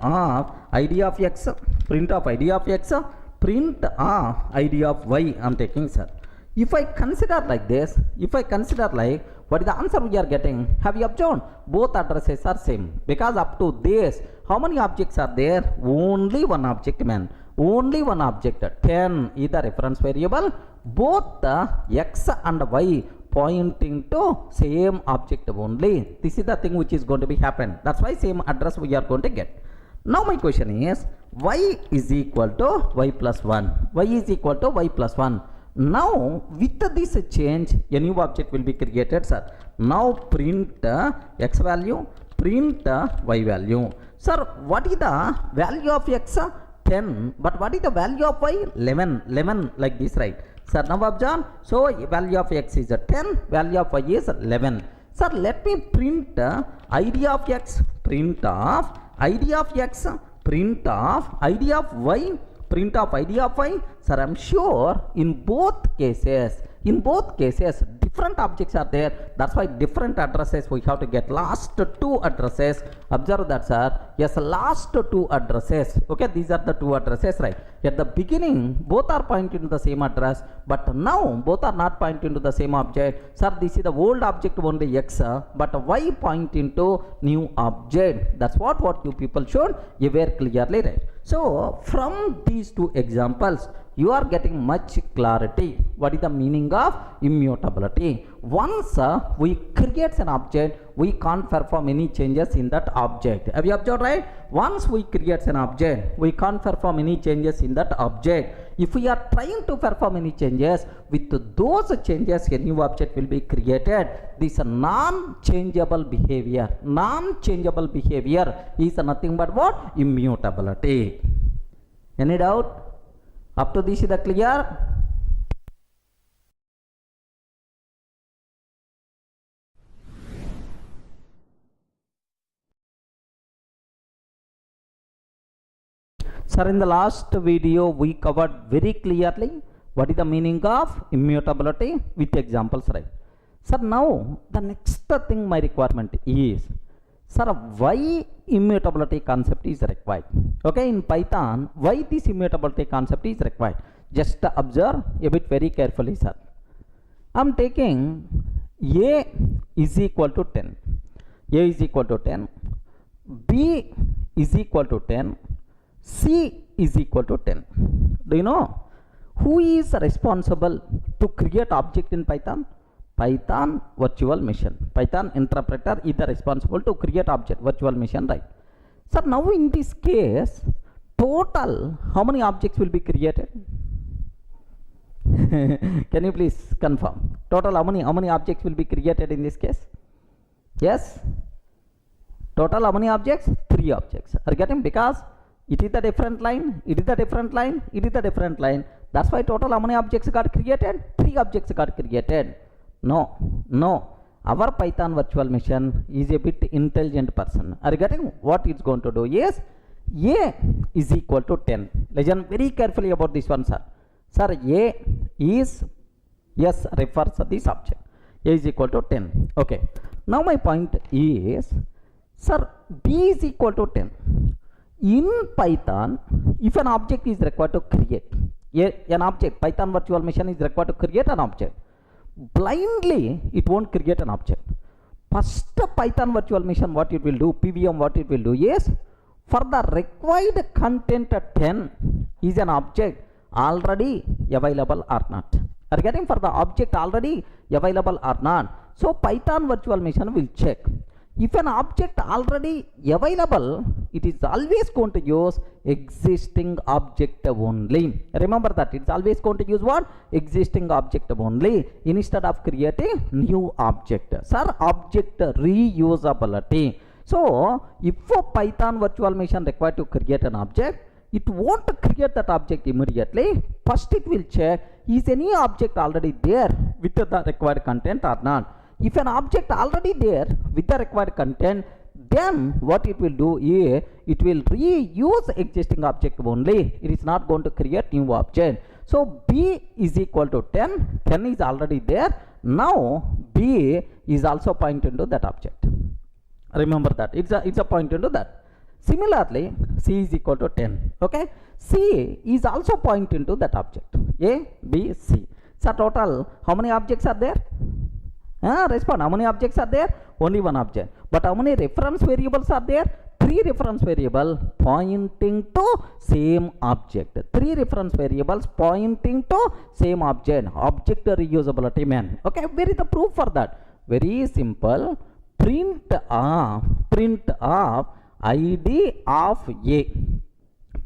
of id of x, print of id of x, print of id of y I am taking, sir. If I consider like this, what is the answer we are getting? Have you observed? Both addresses are same, because up to this, how many objects are there? Only one object, man. Only one object. 10 is the reference variable. Both x and y pointing to same object only. This is the thing which is going to be happen. That's why same address we are going to get. Now my question is, y is equal to y plus 1. Y is equal to y plus 1. Now with this change, a new object will be created, sir. Now print x value, print y value. Sir, what is the value of x? 10. But what is the value of y? 11. 11 like this, right? Sir, now observe. So value of x is 10, value of y is 11. Sir, let me print id of x, print of id of x, print of id of y, print of id of y. Sir, I am sure in both cases, different objects are there. That's why different addresses we have to get. Last 2 addresses. Observe that, sir. Yes, last 2 addresses. Okay, these are the 2 addresses, right? At the beginning, both are pointing to the same address, but now both are not pointing to the same object. Sir, this is the old object only x, but y pointing to new object. That's what you people should aware clearly, right? So from these 2 examples, you are getting much clarity. What is the meaning of immutability? Once we create an object, we can't perform any changes in that object. Have you observed, right? Once we create an object, we can't perform any changes in that object. If we are trying to perform any changes, with those changes a new object will be created. This non-changeable behavior. Non-changeable behavior is nothing but what? Immutability. Any doubt? Up to this is the clear? Sir, in the last video we covered very clearly what is the meaning of immutability with examples, right? Sir, now the next thing my requirement is, sir, why immutability concept is required? Okay, in Python, why this immutability concept is required? Just observe a bit very carefully, sir. I am taking A is equal to 10. A is equal to 10. B is equal to 10. C is equal to 10. Do you know who is responsible to create object in Python? Python virtual machine. Python interpreter is the responsible to create object, virtual machine, right? So now in this case, total how many objects will be created? Can you please confirm? Total how many objects will be created in this case? Yes? Total how many objects? 3 objects. Are you getting? Because it is a different line, it is a different line, it is a different line. That's why total how many objects got created? 3 objects got created. No. Our Python virtual machine is a bit intelligent person. Are you getting? What it's going to do is, A is equal to 10. Listen very carefully about this one, sir. Sir, A is, yes, refers to this object. A is equal to 10. Okay. Now my point is, sir, B is equal to 10. In Python, if an object is required to create, an object, Python virtual machine is required to create an object. Blindly, it won't create an object. First, Python virtual machine, what it will do, PVM, what it will do is, for the required content 10 is an object already available or not. Are you getting? For the object already available or not. So, Python virtual machine will check. If an object already available, it is always going to use existing object only. Remember that it's always going to use what? Existing object only instead of creating new object. Sir, object reusability. So, if a Python virtual machine required to create an object, it won't create that object immediately. First, it will check, is any object already there with the required content or not? If an object already there with the required content, then what it will do is, it will reuse existing object only. It is not going to create new object. So, B is equal to 10. 10 is already there. Now, B is also pointing to that object. Remember that. It's a point into that. Similarly, C is equal to 10. Okay. C is also pointing to that object. A, B, C. So, total, how many objects are there? Respond. How many objects are there? Only one object. But how many reference variables are there? 3 reference variables pointing to same object. 3 reference variables pointing to same object. Object reusability, man. Okay, where is the proof for that? Very simple. Print of ID of A.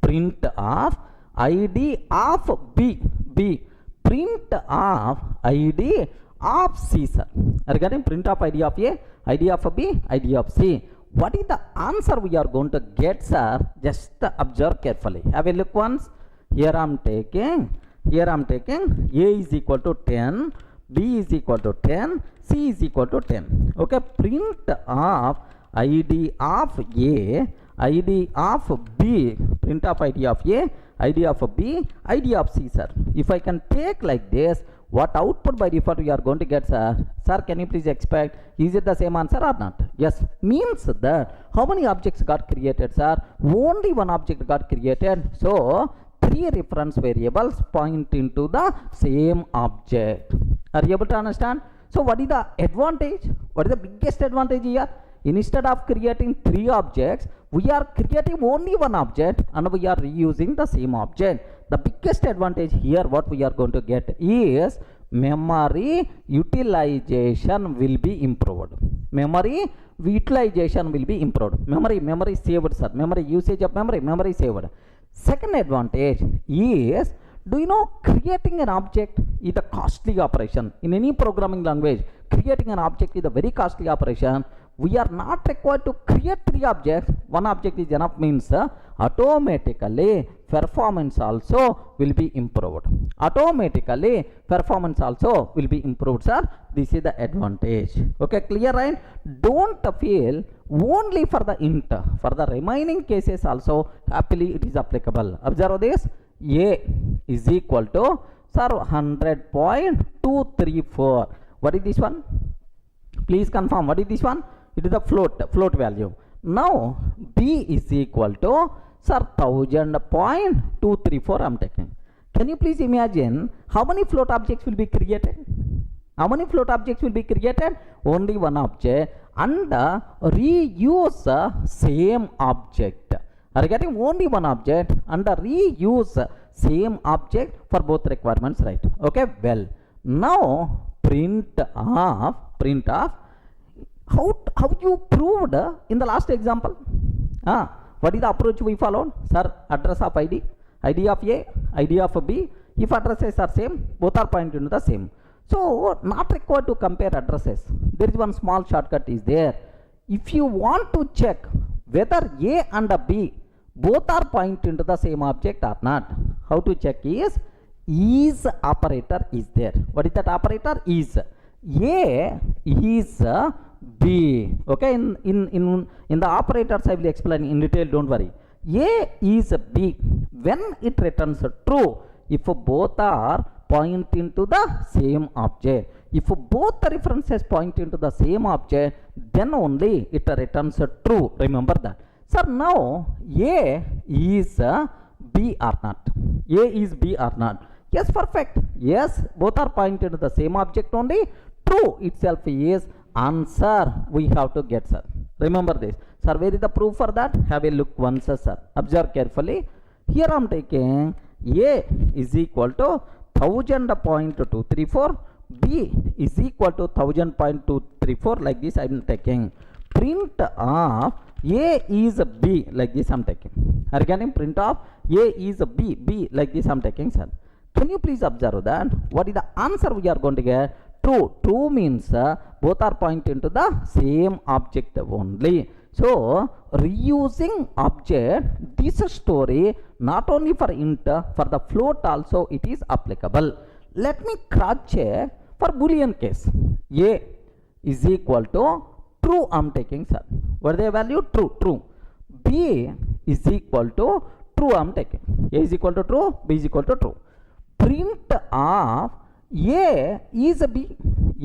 Print of ID of B. Print of ID of C, sir. Regarding print of ID of A, ID of B, ID of C. What is the answer we are going to get, sir? Just observe carefully. Have a look once. Here I am taking A is equal to 10, B is equal to 10, C is equal to 10. Okay, print of ID of A, ID of B, print of ID of A, ID of B, ID of C, sir. If I can take like this, what output by default we are going to get, sir? Sir, can you please expect, is it the same answer or not? Yes, means that how many objects got created, sir? Only one object got created. So, 3 reference variables point into the same object. Are you able to understand? So, what is the advantage? What is the biggest advantage here? Instead of creating 3 objects, we are creating only one object and we are reusing the same object. The biggest advantage here what we are going to get is memory utilization will be improved. Memory utilization will be improved. Memory saved, sir. Memory usage of memory saved. Second advantage is, do you know, creating an object is a costly operation. In any programming language, creating an object is a very costly operation. We are not required to create 3 objects. One object is enough means automatically performance also will be improved. Automatically performance also will be improved, sir. This is the advantage. Okay, clear, right? Don't feel only for the int. For the remaining cases also happily it is applicable. Observe this. A is equal to, sir, 100.234. What is this one? Please confirm. What is this one? It is a float value. Now B is equal to, sir, 1000.234 I am taking. Can you please imagine how many float objects will be created? How many float objects will be created? Only one object, and reuse same object. Are you getting? Only one object and reuse same object for both requirements, right? Okay, well, now print of how you proved in the last example. What is the approach we followed? Sir, address of ID of A, ID of B. If addresses are same, both are pointing to the same. So not required to compare addresses. There is one small shortcut is there. If you want to check whether A and B both are pointing to the same object or not, how to check is operator is there. What is that operator? Is. A is B. Okay, in the operators I will explain in detail, don't worry. A is B when it returns true if both are pointing to the same object. If both the references pointing to the same object, then only it returns true. Remember that. Sir, now A is B or not? A is B or not? Yes, perfect. Yes, both are pointing to the same object only. True itself is answer we have to get, sir. Remember this. Sir, where is the proof for that? Have a look once, sir. Observe carefully. Here I am taking A is equal to 1000.234. B is equal to 1000.234. Like this I am taking. Print of A is B. Like this I am taking. Are you getting? Print of A is B. B like this I am taking, sir. Can you please observe that? What is the answer we are going to get? True. True means both are pointing to the same object only. So reusing object, this story not only for int, for the float also it is applicable. Let me cross check for Boolean case. A is equal to true I am taking, sir. What is the value? True. True. B is equal to true I am taking. A is equal to true, B is equal to true. Print of A is a B.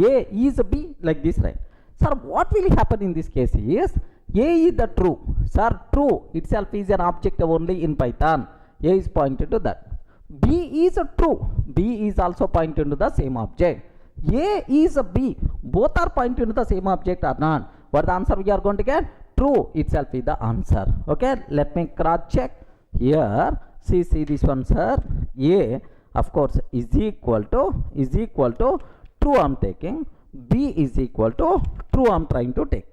A is a B like this, right? Sir, what will happen in this case is A is the true. Sir, true itself is an object only in Python. A is pointed to that. B is a true. B is also pointed to the same object. A is a B. Both are pointing to the same object or not. What the answer we are going to get? True itself is the answer. Okay, let me cross check here. See this one, sir. A of course is equal to true I am taking. B is equal to true I am trying to take.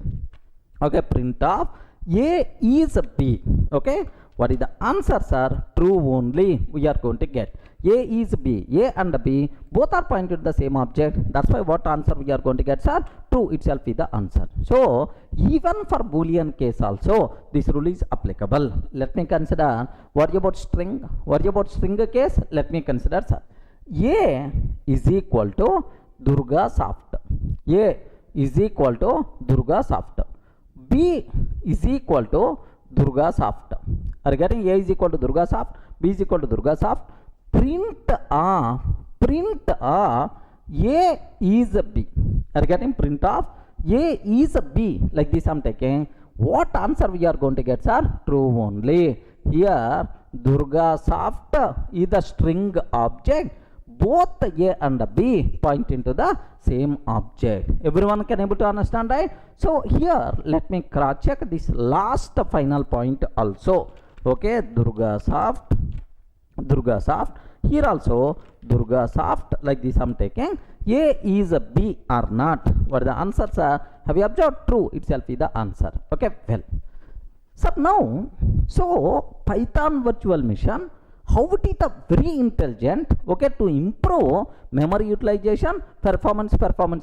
Okay, print of A is B. Okay, what is the answer, sir? True only we are going to get. A is B. A and B both are pointed to the same object. That's why what answer we are going to get, sir? True itself is the answer. So even for Boolean case also this rule is applicable. Let me consider what about string. What about string case? Let me consider, sir. A is equal to Durga soft. A is equal to Durga soft. B is equal to Durga soft. Are you getting? A is equal to Durga soft. B is equal to Durga soft. Print of A is B. Are you getting? Print of A is B. Like this I am taking. What answer we are going to get, sir? True only. Here Durga soft is the string object. both A and B point into the same object. Everyone can able to understand, right? So here let me cross check this last final point also. Okay, Durga soft. Here also Durga soft, like this I'm taking. A is a B or not. What are the answers are? Have you observed? True itself is the answer. Okay, well. So now, so Python virtual machine, how it is very intelligent, okay, to improve memory utilization, performance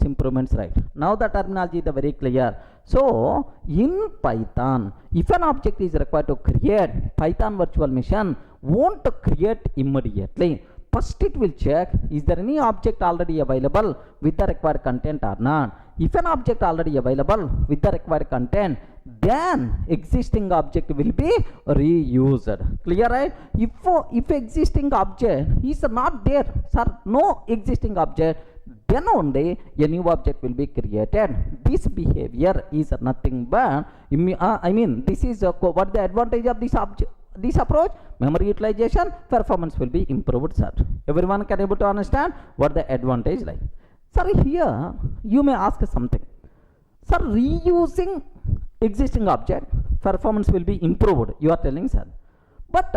improvements, right? Now the terminology is very clear. So in Python, if an object is required to create, Python virtual machine won't create immediately. First it will check, is there any object already available with the required content or not? If an object already available with the required content, then existing object will be reused. Clear, right? If existing object is not there, sir, no existing object, then only a new object will be created. This behavior is nothing but, this is what the advantage of this object. This approach, memory utilization, performance will be improved, sir. Everyone can able to understand what the advantage like. Sir, here you may ask something. Sir, reusing existing object, performance will be improved, you are telling, sir. But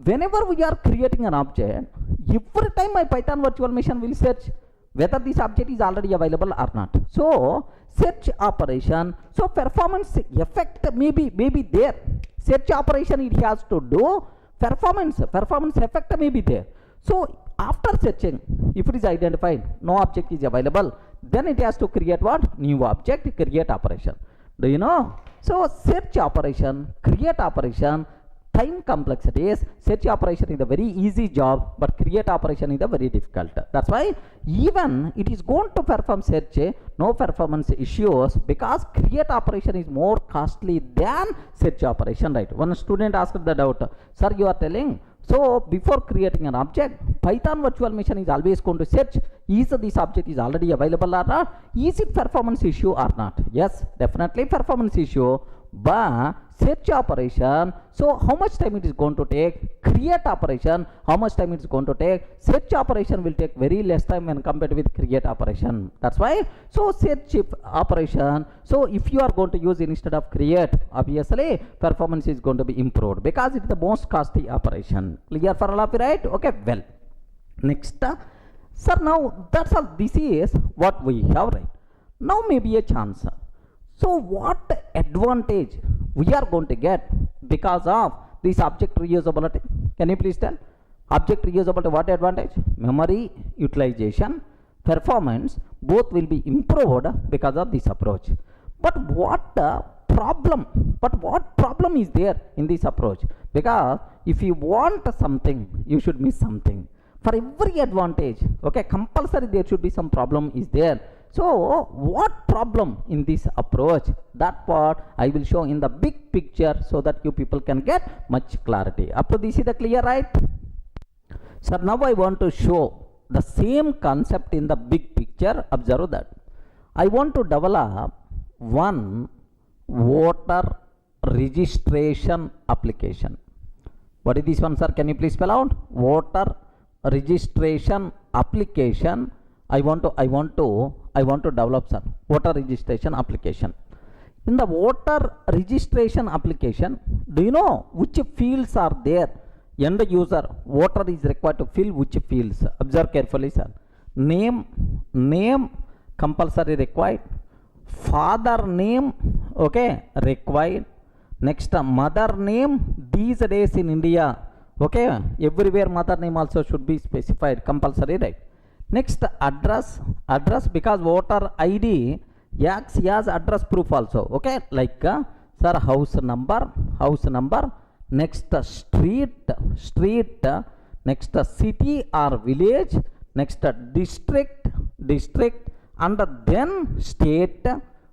whenever we are creating an object, every time my Python virtual machine will search whether this object is already available or not. So search operation, so performance effect may be there. Search operation it has to do, performance effect may be there. So after searching, if it is identified no object is available, then it has to create what? New object, create operation. Do you know? So search operation, create operation, time complexities. Search operation is a very easy job, but create operation is a very difficult. That's why even it is going to perform search, no performance issues, because create operation is more costly than search operation, right? One student asked the doubt, sir, you are telling, so before creating an object, Python virtual machine is always going to search, is this object is already available or not? Is it performance issue or not? Yes, definitely performance issue. But search operation, so how much time it is going to take? Create operation, how much time it is going to take? Search operation will take very less time when compared with create operation. That's why, so search operation, so if you are going to use instead of create, obviously performance is going to be improved because it is the most costly operation. Clear for all of you, right? Okay, well, next, sir, now that's all. This is what we have, right? Now maybe a chance. So what advantage we are going to get because of this object reusability? Can you please tell? Object reusability, what advantage? Memory utilization, performance, both will be improved because of this approach. But what problem? But what problem is there in this approach? Because if you want something, you should miss something. For every advantage, okay, compulsory there should be some problem is there. So what problem in this approach? That part I will show in the big picture so that you people can get much clarity. Up to this is the clear, right? So now I want to show the same concept in the big picture. Observe that. I want to develop one voter registration application. What is this one, sir? Can you please spell out? Voter registration application. I want to develop some voter registration application. In the voter registration application, do you know which fields are there? End user, voter is required to fill which fields? Observe carefully, sir. Name compulsory required. Father name, okay, required. Next, mother name. These days in India, okay, everywhere mother name also should be specified, compulsory, right? Next, address because voter ID acts as address proof also, okay, like sir, house number, next street, next city or village, next district, and then state,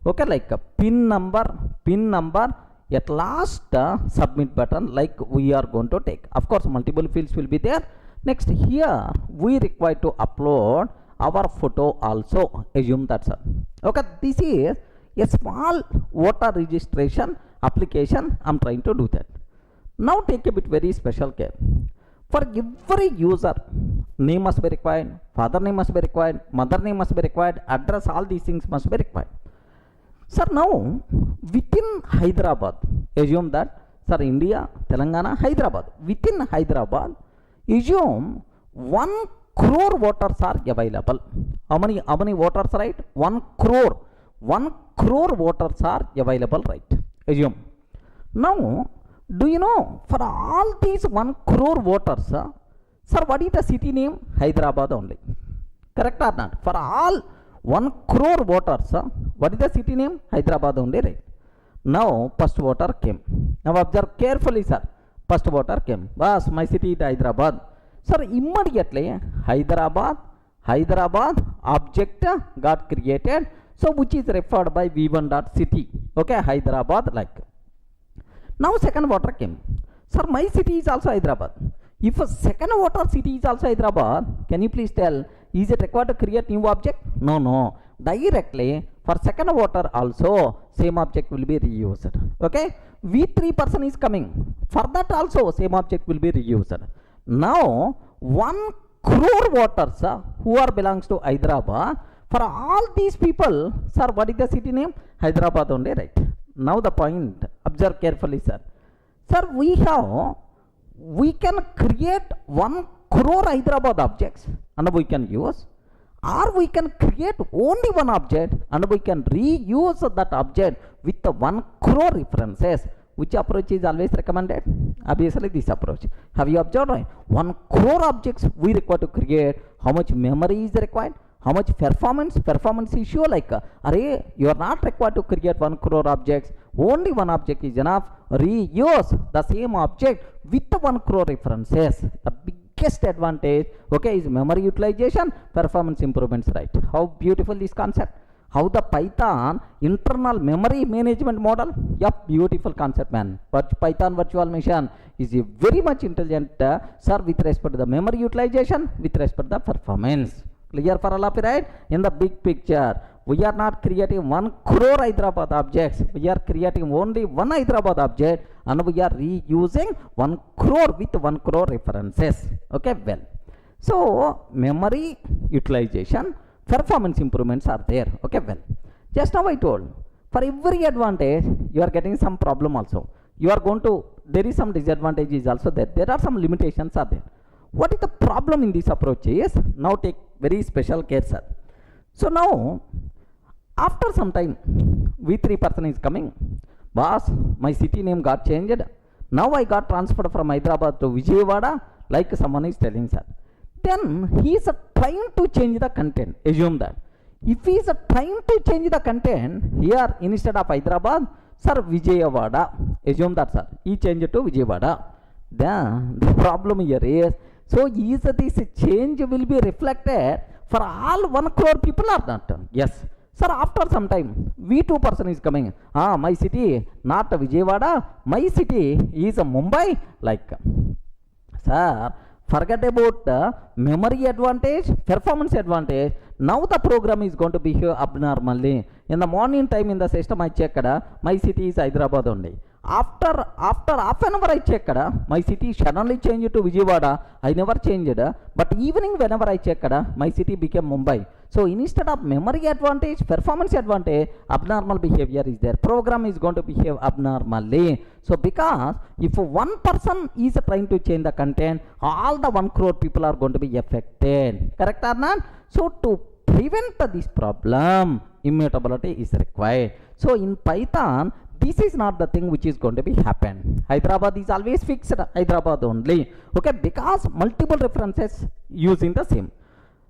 okay, like pin number, at last submit button, like we are going to take. Of course multiple fields will be there. Next, here we require to upload our photo also. Assume that, sir. Okay, this is a small voter registration application. I'm trying to do that. Now take a bit very special care. For every user, name must be required, father name must be required, mother name must be required, address, all these things must be required. Sir, now within Hyderabad, assume that, sir, India, Telangana, Hyderabad, within Hyderabad, assume 1 crore voters are available. How many voters, right? 1 crore. 1 crore voters are available, right? Assume. Now, do you know, for all these 1 crore voters, sir, what is the city name? Hyderabad only. Correct or not? For all 1 crore voters, what is the city name? Hyderabad only, right? Now, first voter came. Now, observe carefully, sir. First voter came. Boss, my city is Hyderabad. Sir, immediately, Hyderabad object got created. So, which is referred by v1.city. Okay, Hyderabad, like. Now, second voter came. Sir, my city is also Hyderabad. If a second voter city is also Hyderabad, can you please tell, is it required to create new object? No. Directly, for second voter also, same object will be reused. Okay, V3 person is coming. For that also, same object will be reused. Now, 1 crore voters who are belongs to Hyderabad, for all these people, sir, what is the city name? Hyderabad only, right? Now the point, observe carefully, sir. Sir, we can create 1 crore Hyderabad objects and we can use, or we can create only one object and we can reuse that object with the 1 crore references. Which approach is always recommended? Obviously this approach. Have you observed, right? 1 crore objects we require to create. How much memory is required? How much performance issue, like, array, you are not required to create 1 crore objects. Only one object is enough. Reuse the same object with the 1 crore references. The biggest advantage, okay, is memory utilization, performance improvements, right? How beautiful this concept. How the Python internal memory management model, yep, beautiful concept, man. But Python virtual machine is a very much intelligent, sir, with respect to the memory utilization, with respect to the performance. Clear for all of you, right? In the big picture, we are not creating 1 crore Hyderabad objects. We are creating only one Hyderabad object and we are reusing 1 crore with 1 crore references. Okay, well. So, memory utilization, performance improvements are there. Okay, well. Just now I told, for every advantage, you are getting some problem also. You are going to, there is some disadvantages also there. There are some limitations are there. What is the problem in this approach is, now take very special care, sir. So now, after some time, V3 person is coming. Boss, my city name got changed. Now I got transferred from Hyderabad to Vijayawada, like someone is telling, sir. Then he is trying to change the content. Assume that. If he is trying to change the content, here instead of Hyderabad, sir, Vijayawada. Assume that, sir. He changed to Vijayawada. Then the problem here is, so is this change will be reflected for all 1 crore people or not? Yes. Sir, after some time, V2 person is coming. My city, not Vijayawada. My city is Mumbai. Like, sir, forget about memory advantage, performance advantage. Now the program is going to behave abnormally. In the morning time in the system I checked, my city is Hyderabad only. After half an hour I checked, my city suddenly changed to Vijayawada. I never changed. But evening whenever I checked, my city became Mumbai. So instead of memory advantage, performance advantage, abnormal behavior is there. Program is going to behave abnormally. So because if one person is trying to change the content, all the 1 crore people are going to be affected. Correct or not? So to prevent this problem, immutability is required. So in Python, this is not the thing which is going to be happen. Hyderabad is always fixed, Hyderabad only. Okay, because multiple references using the same.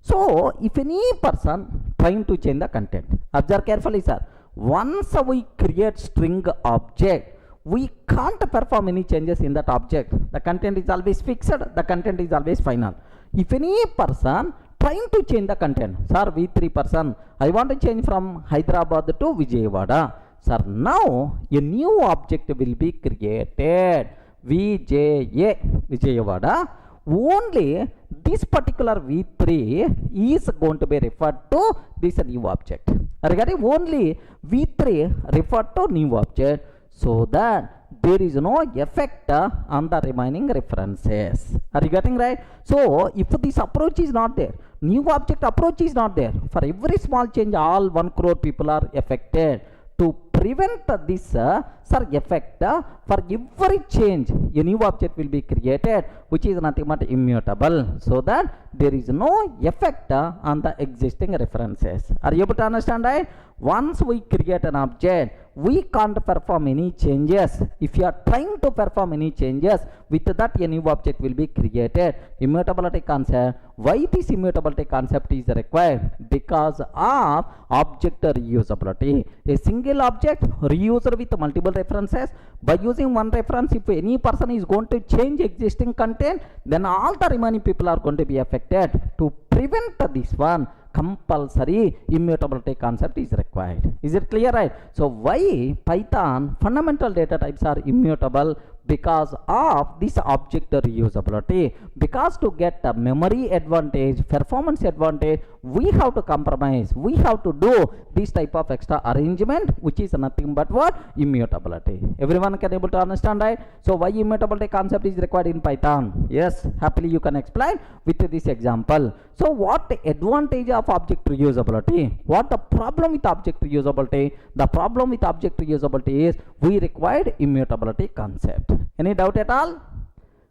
So if any person trying to change the content, observe carefully, sir. Once we create string object, we can't perform any changes in that object. The content is always fixed, the content is always final. If any person trying to change the content, sir, V3 person, I want to change from Hyderabad to Vijayawada. Sir, now a new object will be created, Vijayawada. Only this particular V3 is going to be referred to this new object. Regarding only V3 referred to new object, so that there is no effect on the remaining references. Are you getting right? So if this approach is not there, new object approach is not there, for every small change all 1 crore people are affected. To prevent this effect, for every change a new object will be created which is nothing but immutable, so that there is no effect on the existing references. Are you able to understand, right? Once we create an object, we can't perform any changes. If you are trying to perform any changes, with that a new object will be created. Immutability concept. Why this immutability concept is required? Because of object reusability. A single object reused with multiple references. By using one reference, if any person is going to change existing content, then all the remaining people are going to be affected. To prevent this one, compulsory immutability concept is required. Is it clear, right? So why Python fundamental data types are immutable? Because of this object reusability. Because to get a memory advantage, performance advantage, we have to compromise. We have to do this type of extra arrangement, which is nothing but what? Immutability. Everyone can able to understand, right? So why immutability concept is required in Python? Yes, happily you can explain with this example. So what advantage of object reusability? What the problem with object reusability? The problem with object reusability is we required immutability concept. Any doubt at all?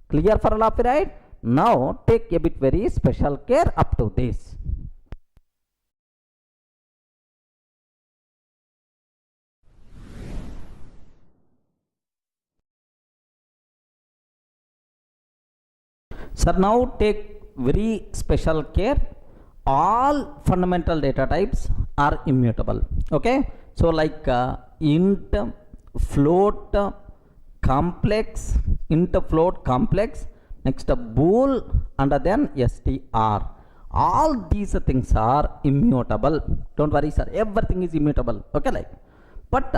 Clear for all of you, right? Now take a bit very special care up to this. Sir, now take very special care. All fundamental data types are immutable. Okay, so like int, float, complex, int, float, complex, next bool, and then str. All these things are immutable. Don't worry, sir, everything is immutable. Okay, like, but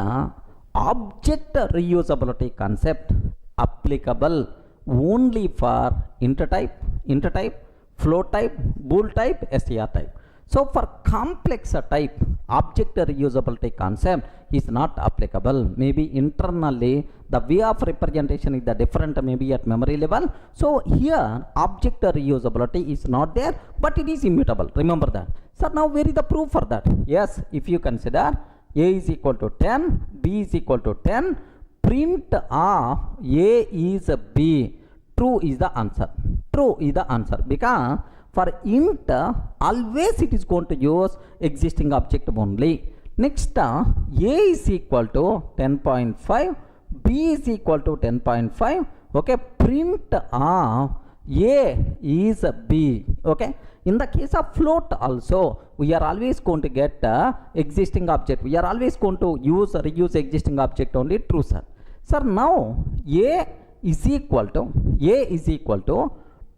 object reusability concept applicable only for int type, float type, bool type, str type. So for complex type, object reusability concept is not applicable. Maybe internally the way of representation is the different, maybe at memory level. So here object reusability is not there, but it is immutable. Remember that. So now where is the proof for that? Yes, if you consider a is equal to 10, b is equal to 10, print of a is b, true is the answer. True is the answer, because for int always it is going to use existing object only. Next a is equal to 10.5, b is equal to 10.5. okay, print of a is b. okay, in the case of float also we are always going to get existing object. We are always going to reuse existing object only. True, sir. Sir, now a is equal to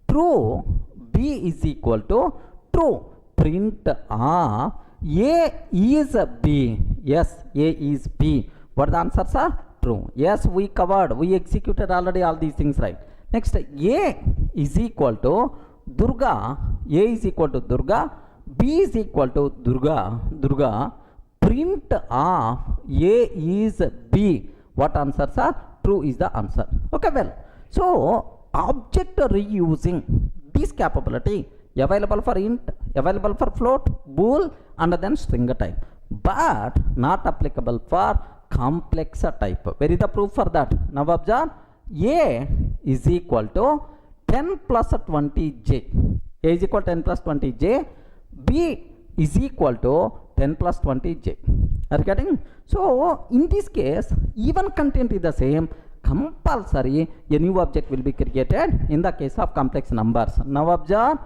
true, b is equal to true, print of a is b. Yes, a is b. What the answers are? True. Yes, we covered, we executed already all these things, right? Next, a is equal to Durga, a is equal to Durga, b is equal to Durga, print of a is b. What answers are? True is the answer. Okay, well, so object reusing this capability available for int, available for float, bool, and then string type, but not applicable for complex type. Where is the proof for that? Now observe, a is equal to 10 plus 20j. A is equal to 10 plus 20j. B is equal to 10 plus 20j. Are you getting? So in this case, even content is the same. Compulsory a new object will be created in the case of complex numbers. Now observe,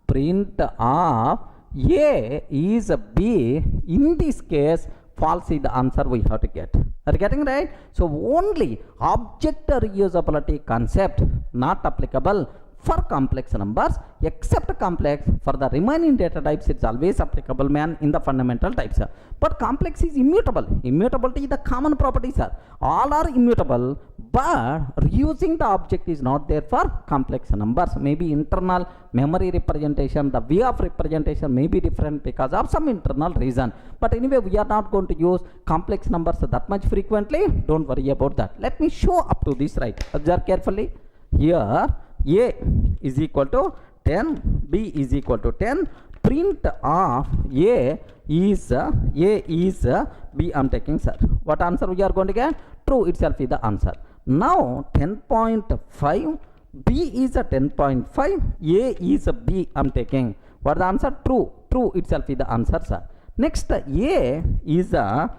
print of a is b. In this case, false is the answer we have to get. Are you getting, right? So only object reusability concept not applicable for complex numbers, except complex. For the remaining data types, it's always applicable, man, in the fundamental types. But complex is immutable. Immutability is the common property, sir. All are immutable, but reusing the object is not there for complex numbers. Maybe internal memory representation, the way of representation may be different because of some internal reason. But anyway, we are not going to use complex numbers that much frequently. Don't worry about that. Let me show up to this, right? Observe carefully. Here a is equal to 10, b is equal to 10. Print of a is b. I'm taking, sir. What answer we are going to get? True itself is the answer. Now 10.5, b is a 10.5, a is a b. I'm taking. What the answer? True. True itself is the answer, sir. Next, a is a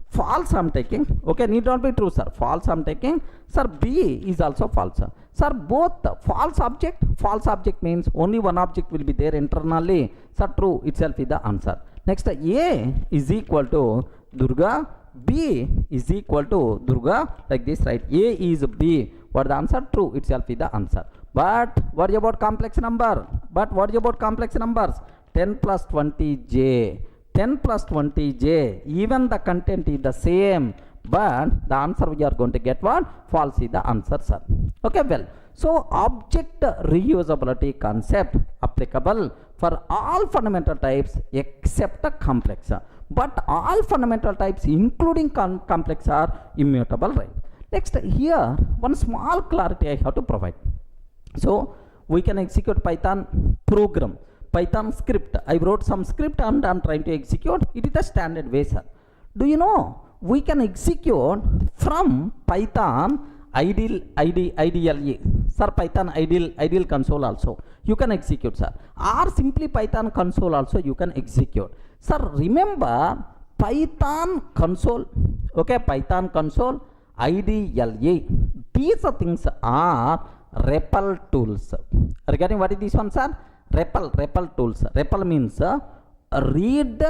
false. I'm taking. Okay, need not be true, sir. False I'm taking. Sir, b is also false, sir. Sir, both false object means only one object will be there internally. Sir, true itself is the answer. Next, a is equal to Durga, b is equal to Durga, like this, right? A is b. What the answer? True itself is the answer. But what about complex number? 10 plus 20j. 10 plus 20j, even the content is the same, but the answer we are going to get what? False is the answer, sir. Okay, well, so object reusability concept applicable for all fundamental types except the complex, but all fundamental types including complex are immutable, right? Next, here one small clarity I have to provide. So we can execute Python program, Python script. I wrote some script and I'm trying to execute. It is the standard way, sir. Do you know we can execute from Python IDLE, sir, Python ideal console also you can execute, sir, or simply Python console also you can execute, sir. Remember Python console, okay, Python console, IDLE, these things are REPL tools. Regarding what is this one, sir? REPL tools. REPL means read,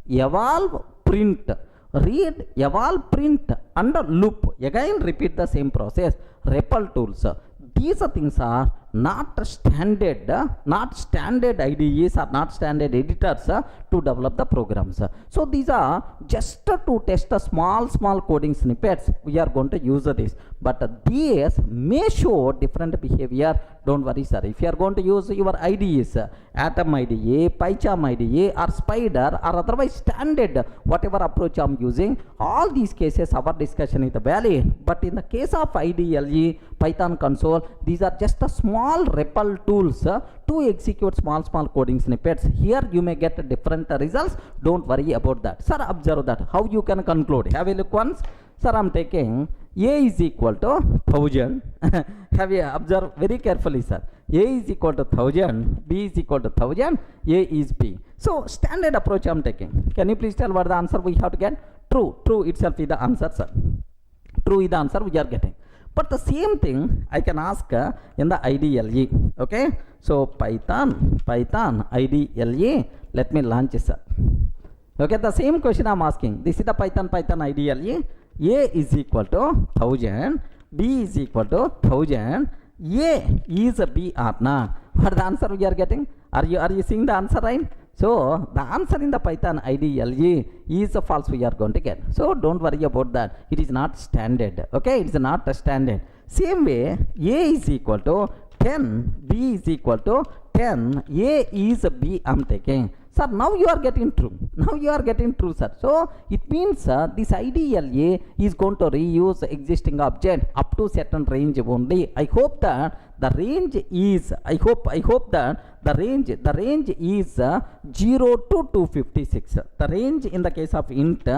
evolve, print. Read, evolve, print, and loop. Again repeat the same process. REPL tools. These things are not standard IDEs or not standard editors to develop the programs. So these are just to test the small coding snippets. We are going to use this, but these may show different behavior. Don't worry, sir. If you are going to use your IDEs, Atom IDE, PyCharm IDE, or Spider, or otherwise standard whatever approach I am using, all these cases our discussion is valid. But in the case of IDLE, Python console, these are just a small REPL tools to execute small coding snippets. Here you may get different results. Don't worry about that, sir. Observe that how you can conclude. Have a look once, sir. I'm taking a is equal to 1000. Have you observed very carefully, sir? A is equal to 1000, b is equal to 1000, a is b. So standard approach I'm taking. Can you please tell what the answer we have to get? True itself is the answer, sir. True is the answer we are getting. But the same thing I can ask in the IDLE. Okay, so Python IDLE. Let me launch it, sir. Okay, the same question I'm asking. This is the Python IDLE. A is equal to 1000, b is equal to 1000, a is a b or not. What the answer we are getting? Are you seeing the answer, right? So the answer in the Python IDLE is a false we are going to get. So don't worry about that. It is not standard. Okay, it is not a standard. Same way, a is equal to 10, b is equal to 10, a is a b I'm taking. Sir, now you are getting true. Now you are getting true, sir. So it means this IDLE is going to reuse existing object up to certain range only. I hope that the range is, I hope that the range is 0 to 256. The range in the case of int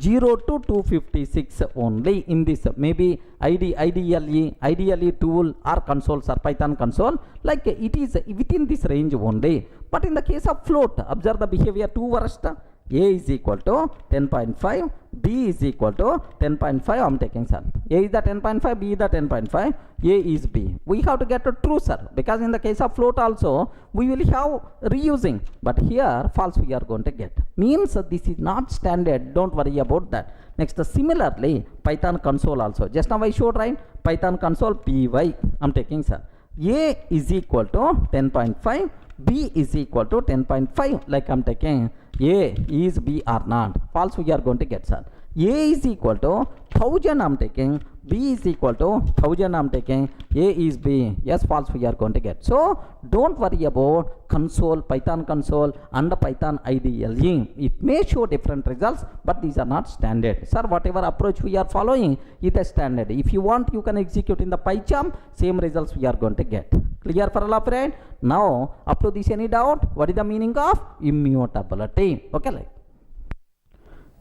0 to 256 only in this. Maybe IDLE tool or consoles or Python console, like it is within this range only. But in the case of float, observe the behavior two worst. A is equal to 10.5, b is equal to 10.5. I am taking, sir. A is the 10.5, b is the 10.5, a is b. We have to get a true, sir, because in the case of float also we will have reusing, but here false we are going to get. Means this is not standard. Don't worry about that. Next, similarly Python console also. Just now I showed, right? Python console py. I am taking, sir. A is equal to 10.5, b is equal to 10.5, like I am taking. A is b or not. False we are going to get, sir. A is equal to 1000 I'm taking, B is equal to 1000 I'm taking, A is B, yes, false we are going to get. So don't worry about console, Python console and Python IDLE. It may show different results, but these are not standard. Sir, whatever approach we are following is the standard. If you want, you can execute in the PyCharm, same results we are going to get. Clear for all of right? Now, up to this any doubt? What is the meaning of immutability? Okay, like.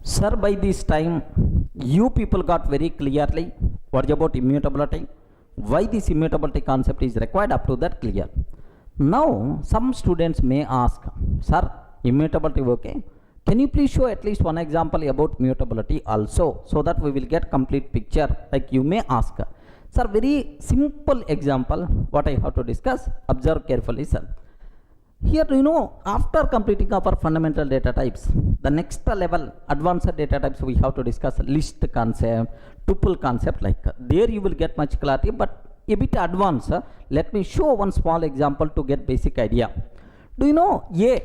Sir, by this time, you people got very clearly what is about immutability, why this immutability concept is required, up to that clear. Now, some students may ask, sir, immutability okay? Can you please show at least one example about mutability also, so that we will get complete picture? Like you may ask, sir, very simple example, what I have to discuss, observe carefully, sir. Here, after completing our fundamental data types, the next level advanced data types we have to discuss list concept, tuple concept, like there you will get much clarity, but a bit advanced. Let me show one small example to get basic idea. Do you know A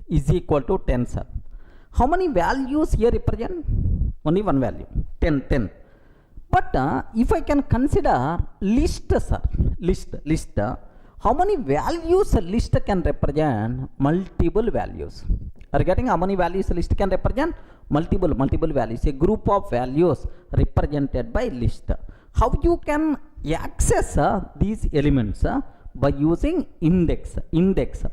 is equal to 10, sir? How many values here represent? Only one value, 10. But if I can consider list, sir, list, how many values a list can represent? Multiple values. Are you getting how many values a list can represent? Multiple values. A group of values represented by list. How you can access these elements? By using index.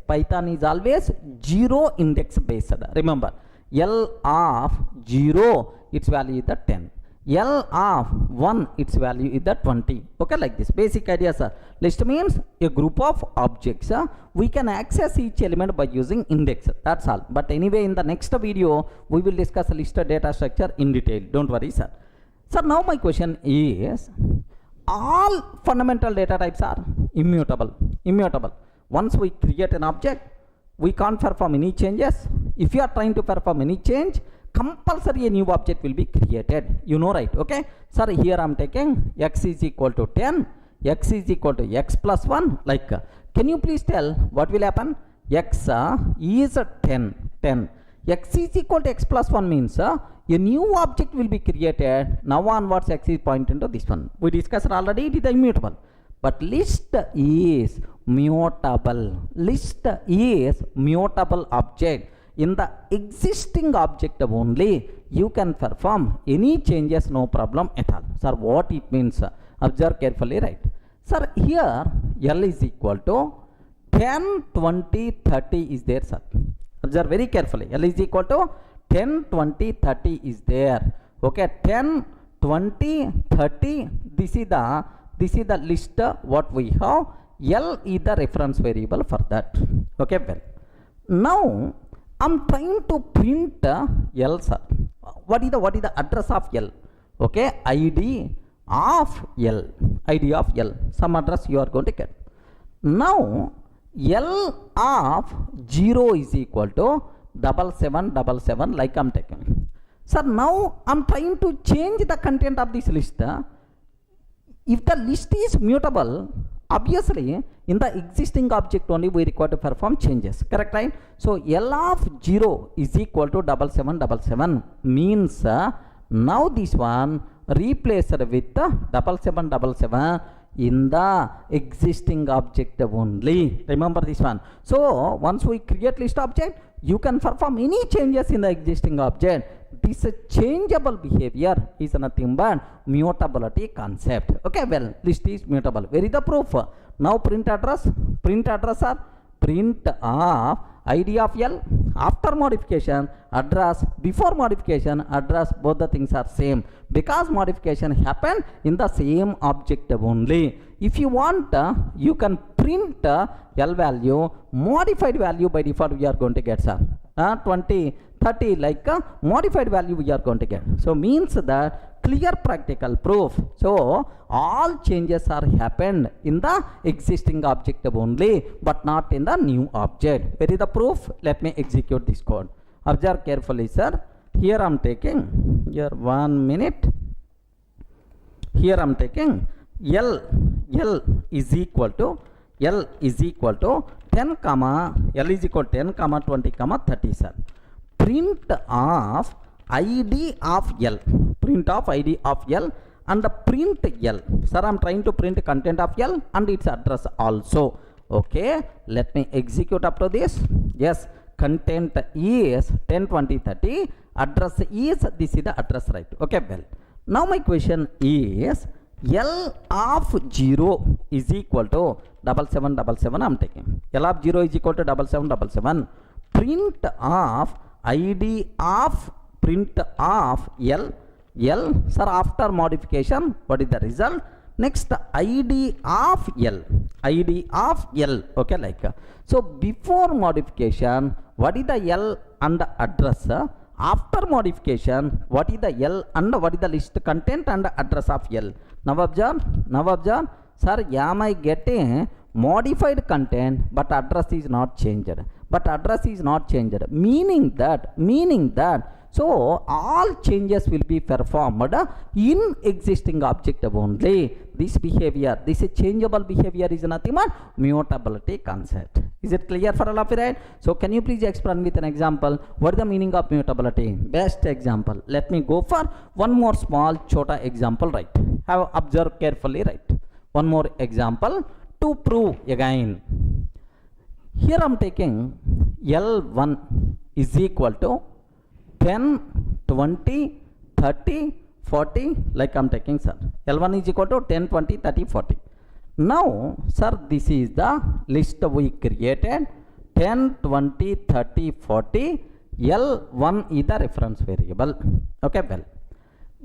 Python is always zero index based. Remember, L of 0, its value is the 10. L of 1, its value is the 20. Okay, like this. Basic idea, sir. List means a group of objects. We can access each element by using index. That's all. But anyway, in the next video, we will discuss list data structure in detail. Don't worry, sir. Sir, now my question is, all fundamental data types are immutable. Once we create an object, we can't perform any changes. If you are trying to perform any change, compulsory a new object will be created. You know, right? Okay. Sir, here I am taking x is equal to 10, x is equal to x plus 1. Like, can you please tell what will happen? X is 10. X is equal to x plus 1 means a new object will be created. Now onwards, x is pointing to this one. We discussed already, it is immutable. But list is mutable. List is mutable object. In the existing object only, you can perform any changes, no problem at all. Sir, what it means? Observe carefully, right? Sir, here L is equal to 10, 20, 30 is there, sir. Observe very carefully. L is equal to 10, 20, 30 is there. Okay, 10, 20, 30. This is the list what we have. L is the reference variable for that. Okay, well. Now, I'm trying to print L, sir. What is the address of L? Okay, ID of L. Some address you are going to get. Now, L of 0 is equal to 7777, like I'm taking. Sir, now I'm trying to change the content of this list. If the list is mutable, obviously in the existing object only we require to perform changes. Correct, right? So L of 0 is equal to 7777 means now this one replaced with 7777 in the existing object only. Remember this one. So once we create list object, you can perform any changes in the existing object. This changeable behavior is nothing but mutability concept. Okay, well, list is mutable. Where is the proof? Now print address are print of ID of L, after modification address, before modification address, both the things are same because modification happened in the same object only. If you want, you can print L value, modified value by default we are going to get, sir. 20, 30 like a modified value we are going to get. So means that clear practical proof. So all changes are happened in the existing object only, but not in the new object. Where is the proof? Let me execute this code. Observe carefully, sir. Here I am taking, here 1 minute. Here I am taking L is equal to 10 comma L is equal to 10 comma 20 comma 30, sir. Print of id of L, print of id of L and print L. Sir, I'm trying to print content of L and its address also. Okay, let me execute up to this. Yes, content is 10 20 30, address is, this is the address, right? Okay, well, now my question is L of 0 is equal to 7777. I'm taking L of 0 is equal to 7777. Print of id of print of L. L, sir, after modification, what is the result? Next, id of L, id of L. Okay, like so before modification, what is the L and the address? After modification, what is the L and what is the list content and address of L? Now observe, sir, am I getting modified content but address is not changed? But address is not changed, meaning that so all changes will be performed in existing object only. This behavior, this changeable behavior is nothing but mutability concept. Is it clear for all of you, right? So can you please explain with an example what is the meaning of mutability? Best example. Let me go for one more small chota example, right? Have observed carefully, right? One more example to prove again. Here I am taking L1 is equal to 10, 20, 30, 40, like I am taking, sir. L1 is equal to 10, 20, 30, 40. Now, sir, this is the list we created. 10, 20, 30, 40. L1 is the reference variable. Okay, well,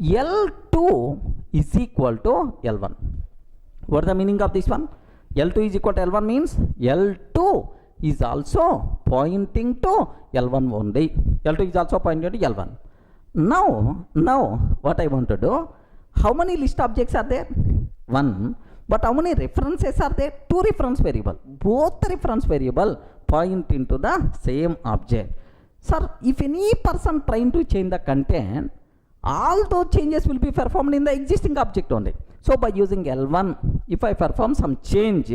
L2 is equal to L1. What is the meaning of this one? L2 is equal to L1 means L2 is also pointing to L1 only. L2 is also pointing to L1. Now what I want to do, how many list objects are there? 1. But how many references are there? 2 reference variable. Both reference variable point into the same object. Sir, if any person trying to change the content, all those changes will be performed in the existing object only. So by using L1, if I perform some change,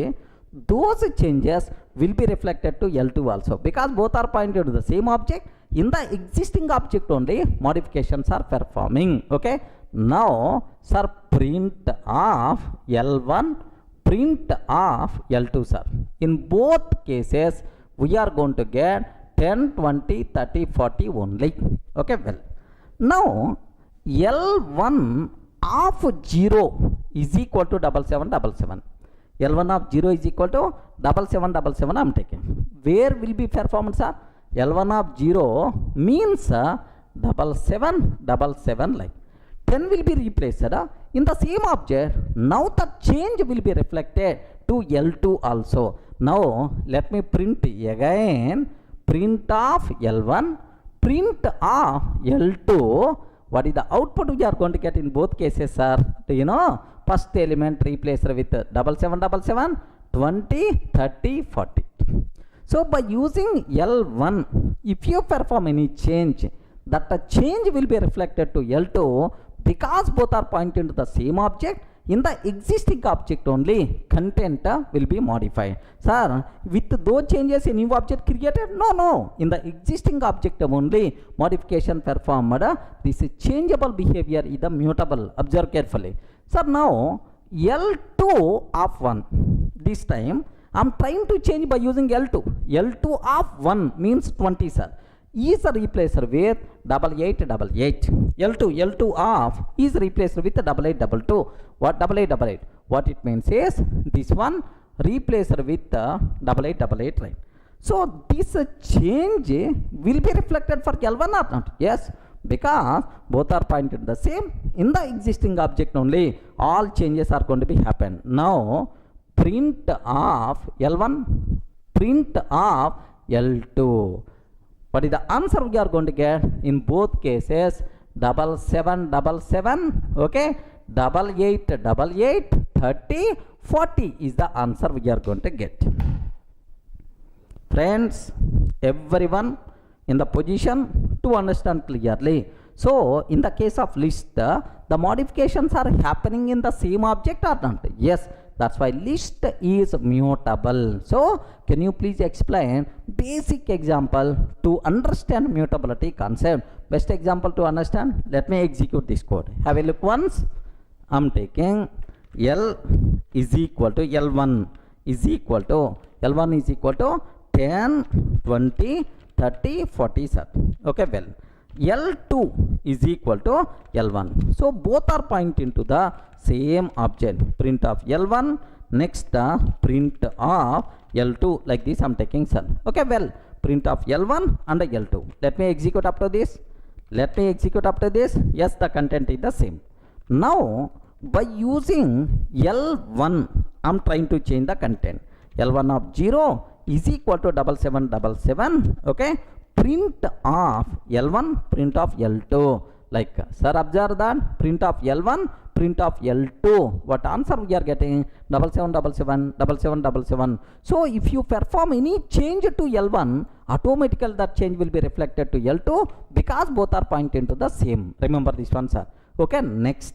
those changes will be reflected to L2 also, because both are pointed to the same object. In the existing object only modifications are performing. Okay, now sir, print of L1, print of L2, sir. In both cases we are going to get 10, 20, 30, 40 only. Okay, well, now L1 of 0 is equal to 7777. L1 of 0 is equal to 7777. I am taking. Where will be performed, sir? L1 of 0 means 7777, like 10 will be replaced in the same object. Now the change will be reflected to L2 also. Now let me print again. Print of L1, print of L2. What is the output we are going to get in both cases, sir? Do you know? First element replaced with 7777, 20, 30, 40. So by using L1, if you perform any change, that the change will be reflected to L2, because both are pointing to the same object. In the existing object only content will be modified. Sir, with those changes a new object created? No. In the existing object only modification performed. This changeable behavior is the mutable. Observe carefully. Sir, now L2 of 1. This time I am trying to change by using L2. L2 of 1 means 20, sir. Is replaced with 8888. L2 of is replaced with 8822. What 8888? What it means is this one replaced with 8888, right? So this change will be reflected for L1 or not? Yes, because both are pointed the same. In the existing object only all changes are going to be happen. Now print of L1, print of L2. What is the answer we are going to get in both cases? 7777, okay, 8888, 30, 40 is the answer we are going to get. Friends, everyone in the position to understand clearly. So in the case of list, the modifications are happening in the same object or not? Yes, that's why list is mutable. So can you please explain basic example to understand mutability concept? best example to understand, let me execute this code. Have a look once. I'm taking L is equal to L1 is equal to 10, 20, 30, 40, sir. Okay, well, L2 is equal to L1. So both are pointing to the same object. Print of L1, next print of L2, like this I'm taking, sir. Okay, well, print of L1 and L2. Let me execute after this. Yes, the content is the same. Now by using L1, I'm trying to change the content. L1 of 0 is equal to 7777. Okay, print of L1, print of L2. Like, sir, observe that print of L1, print of L2. What answer we are getting? 7777, 7777. So if you perform any change to L1, automatically that change will be reflected to L2 because both are pointing to the same. Remember this one, sir. Okay, next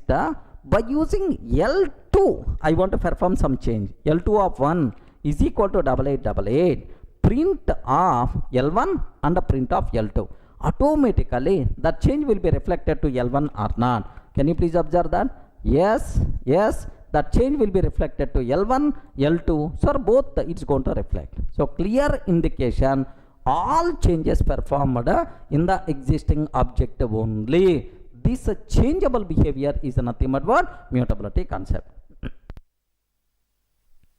by using L2, I want to perform some change. L2 of 1 is equal to 8888. Print of L1 and the print of L2. Automatically that change will be reflected to L1 or not. Can you please observe that? Yes, that change will be reflected to L1, L2. So both it's going to reflect. So clear indication, all changes performed in the existing object only. This changeable behavior is nothing but what? Mutability concept.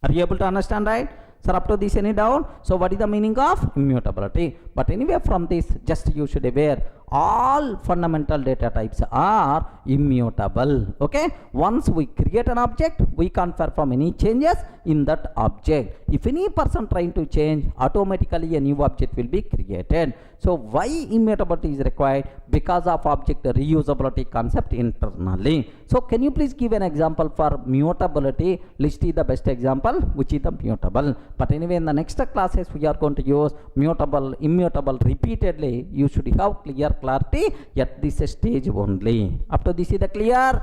Are you able to understand, right? Sir, up to this, any doubt? So what is the meaning of immutability? But anyway, from this, just you should be aware, all fundamental data types are immutable. Okay, once we create an object, we can't perform any changes in that object. If any person trying to change, automatically a new object will be created. So why immutability is required? Because of object reusability concept internally. So can you please give an example for mutability? List is the best example, which is the mutable. But anyway, in the next classes we are going to use mutable, immutable repeatedly. You should have clear clarity at this stage only. Up to this is the clear.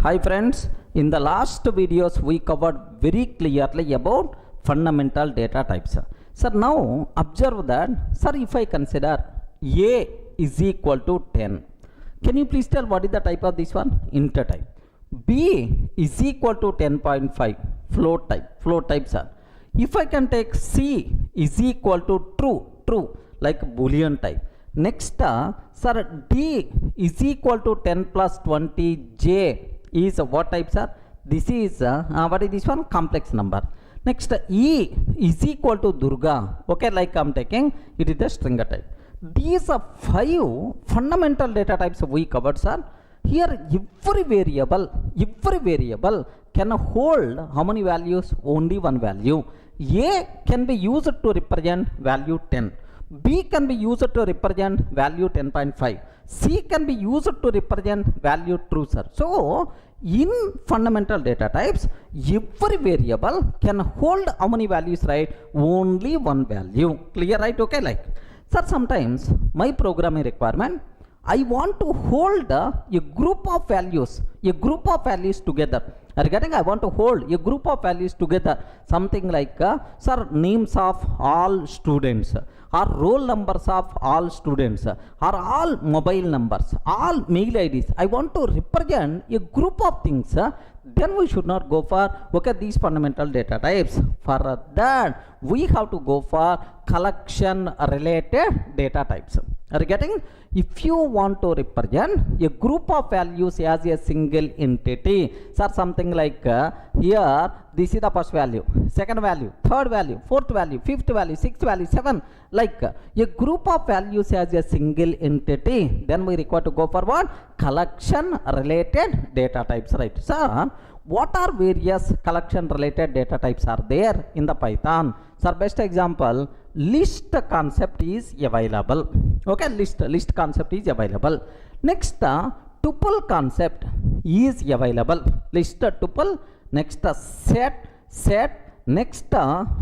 Hi friends, in the last videos we covered very clearly about fundamental data types. Sir, now observe that, sir, if I consider A is equal to 10, can you please tell what is the type of this one? Integer type. B is equal to 10.5, float type, sir. If I can take C is equal to true, like Boolean type. Next, sir, D is equal to 10 plus 20, J is what type, sir? This is, what is this one? Complex number. Next, E is equal to Durga. Okay, like I'm taking, it is the stringer type. These are 5 fundamental data types we covered, sir. Here, every variable can hold how many values? Only one value. A can be used to represent value 10. B can be used to represent value 10.5. C can be used to represent value true, sir. So in fundamental data types, every variable can hold how many values, right? Only one value. Clear, right? Okay, like, sir, sometimes my programming requirement, I want to hold a group of values together. Regarding, I want to hold a group of values together, something like, sir, names of all students, or roll numbers of all students, or all mobile numbers, all mail IDs. I want to represent a group of things. Then we should not go for, okay, these fundamental data types. For that, we have to go for collection related data types. Are you getting? If you want to represent a group of values as a single entity, sir, something like here, this is the first value, second value, third value, fourth value, fifth value, sixth value, 7, like a group of values as a single entity, then we require to go for what? Collection related data types, right? Sir, what are various collection related data types are there in the Python? Sir, best example, list concept is available. Okay, list concept is available. Next, tuple concept is available. List tuple. Next, set. Next,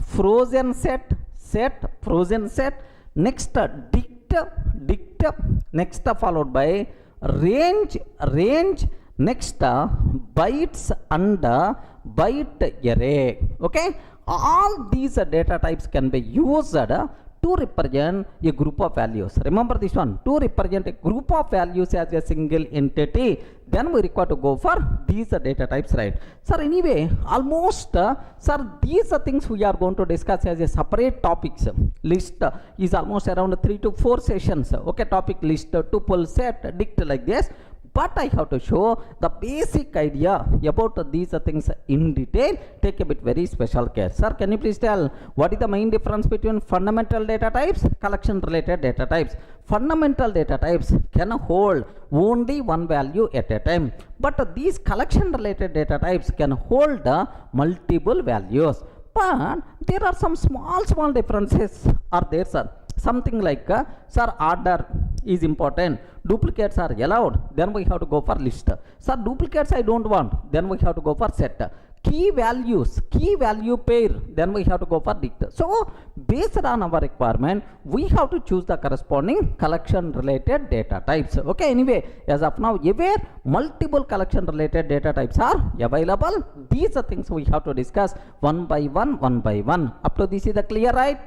frozen set. Next, dict. Next, followed by range. Next, bytes and byte array. Okay, all these data types can be used to represent a group of values. Remember this one, to represent a group of values as a single entity, then we require to go for these data types, right? Sir, anyway, almost sir, these are things we are going to discuss as a separate topics. List is almost around 3 to 4 sessions. Okay, topic list, tuple, set, dict, like this. But I have to show the basic idea about these things in detail. Take a bit very special care. Sir, can you please tell what is the main difference between fundamental data types, collection related data types? Fundamental data types can hold only one value at a time, but these collection related data types can hold multiple values. But there are some small differences are there, sir. Something like sir, order is important, duplicates are allowed, then we have to go for list. Sir, duplicates I don't want, then we have to go for set. Key values, key value pair, then we have to go for dict. So based on our requirement, we have to choose the corresponding collection related data types. Okay, anyway, as of now, aware multiple collection related data types are available. These are things we have to discuss one by one. Up to this is the clear, right?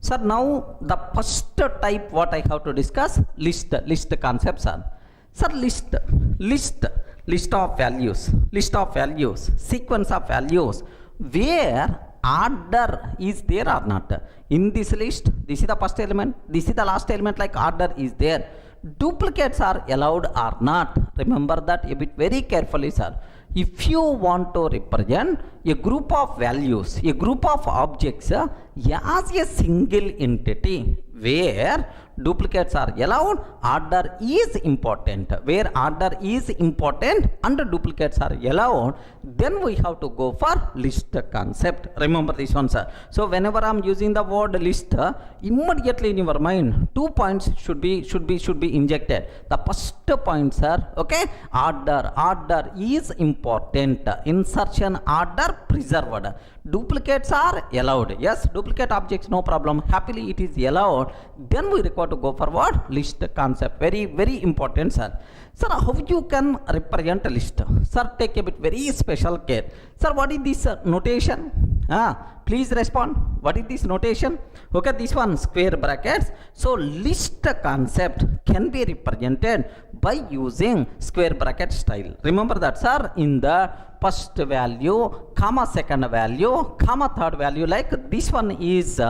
Sir, now the first type what I have to discuss, list concepts are. Sir, list of values, sequence of values, where order is there or not. In this list, this is the first element, this is the last element, like order is there. Duplicates are allowed or not. Remember that a bit very carefully, sir. If you want to represent a group of values, a group of objects as a single entity, where duplicates are allowed, order is important. Where order is important and duplicates are allowed, then we have to go for list concept. Remember this one, sir. So whenever I am using the word list, immediately in your mind 2 points should be injected. The first point, sir, okay, order is important. Insertion order preserved. Duplicates are allowed. Yes, duplicate objects, no problem. Happily it is allowed. Then we require to go for what? List concept. Very important, sir. Sir, how you can represent a list? Sir, take a bit very special care. Sir, what is this notation? Please respond. What is this notation? Okay, this one, square brackets. So list concept can be represented by using square bracket style. Remember that, sir. In the first value, comma second value, comma third value, like this one is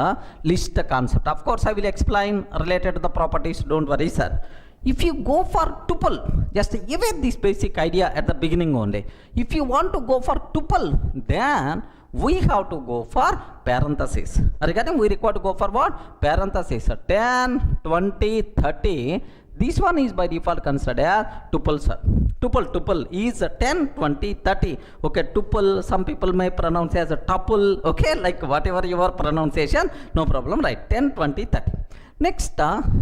list concept. Of course, I will explain related to the properties. Don't worry, sir. If you go for tuple, just evade this basic idea at the beginning only. If you want to go for tuple, then we have to go for parenthesis. Regarding, we require to go for what? Parenthesis. 10, 20, 30. This one is by default considered as tuple, sir. Tuple is 10, 20, 30. Okay, tuple, some people may pronounce as a tuple. Okay, like whatever your pronunciation, no problem, right? 10, 20, 30. Next,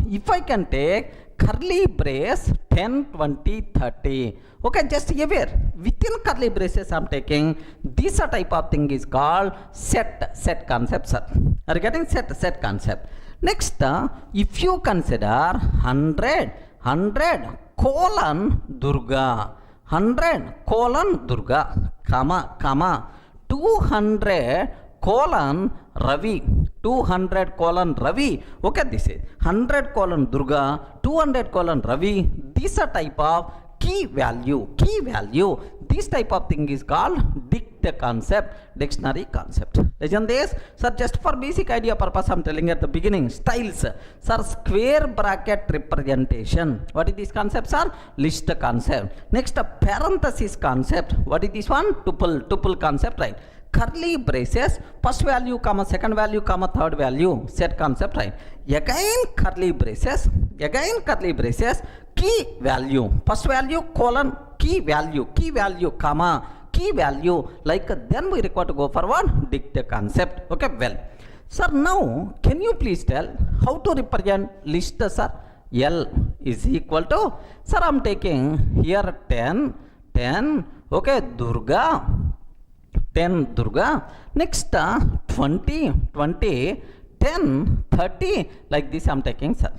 if I can take curly brace 10, 20, 30. Okay, just aware, within curly braces I'm taking this type of thing is called set concept, sir. Regarding set concept. Next, if you consider 100 colon Durga, 100 colon Durga, comma 200 colon Ravi, 200 colon Ravi. Okay, this is 100 colon Durga, 200 colon Ravi. This a type of key value. This type of thing is called dict concept, dictionary concept. Legend this, sir, just for basic idea purpose I'm telling at the beginning. Styles, sir, square bracket representation. What is this concept, sir? List concept. Next, parenthesis concept. What is this one? Tuple concept, right? Curly braces, first value, comma second value, comma third value, set concept, right? Again curly braces, key value, first value, colon, key value, comma, key value, like then we require to go for what? Dict concept. Okay, well, sir, now can you please tell how to represent list, sir? L is equal to, sir, I'm taking here 10, okay, Durga, 10 Durga. Next, 20, 10, 30, like this I'm taking, sir.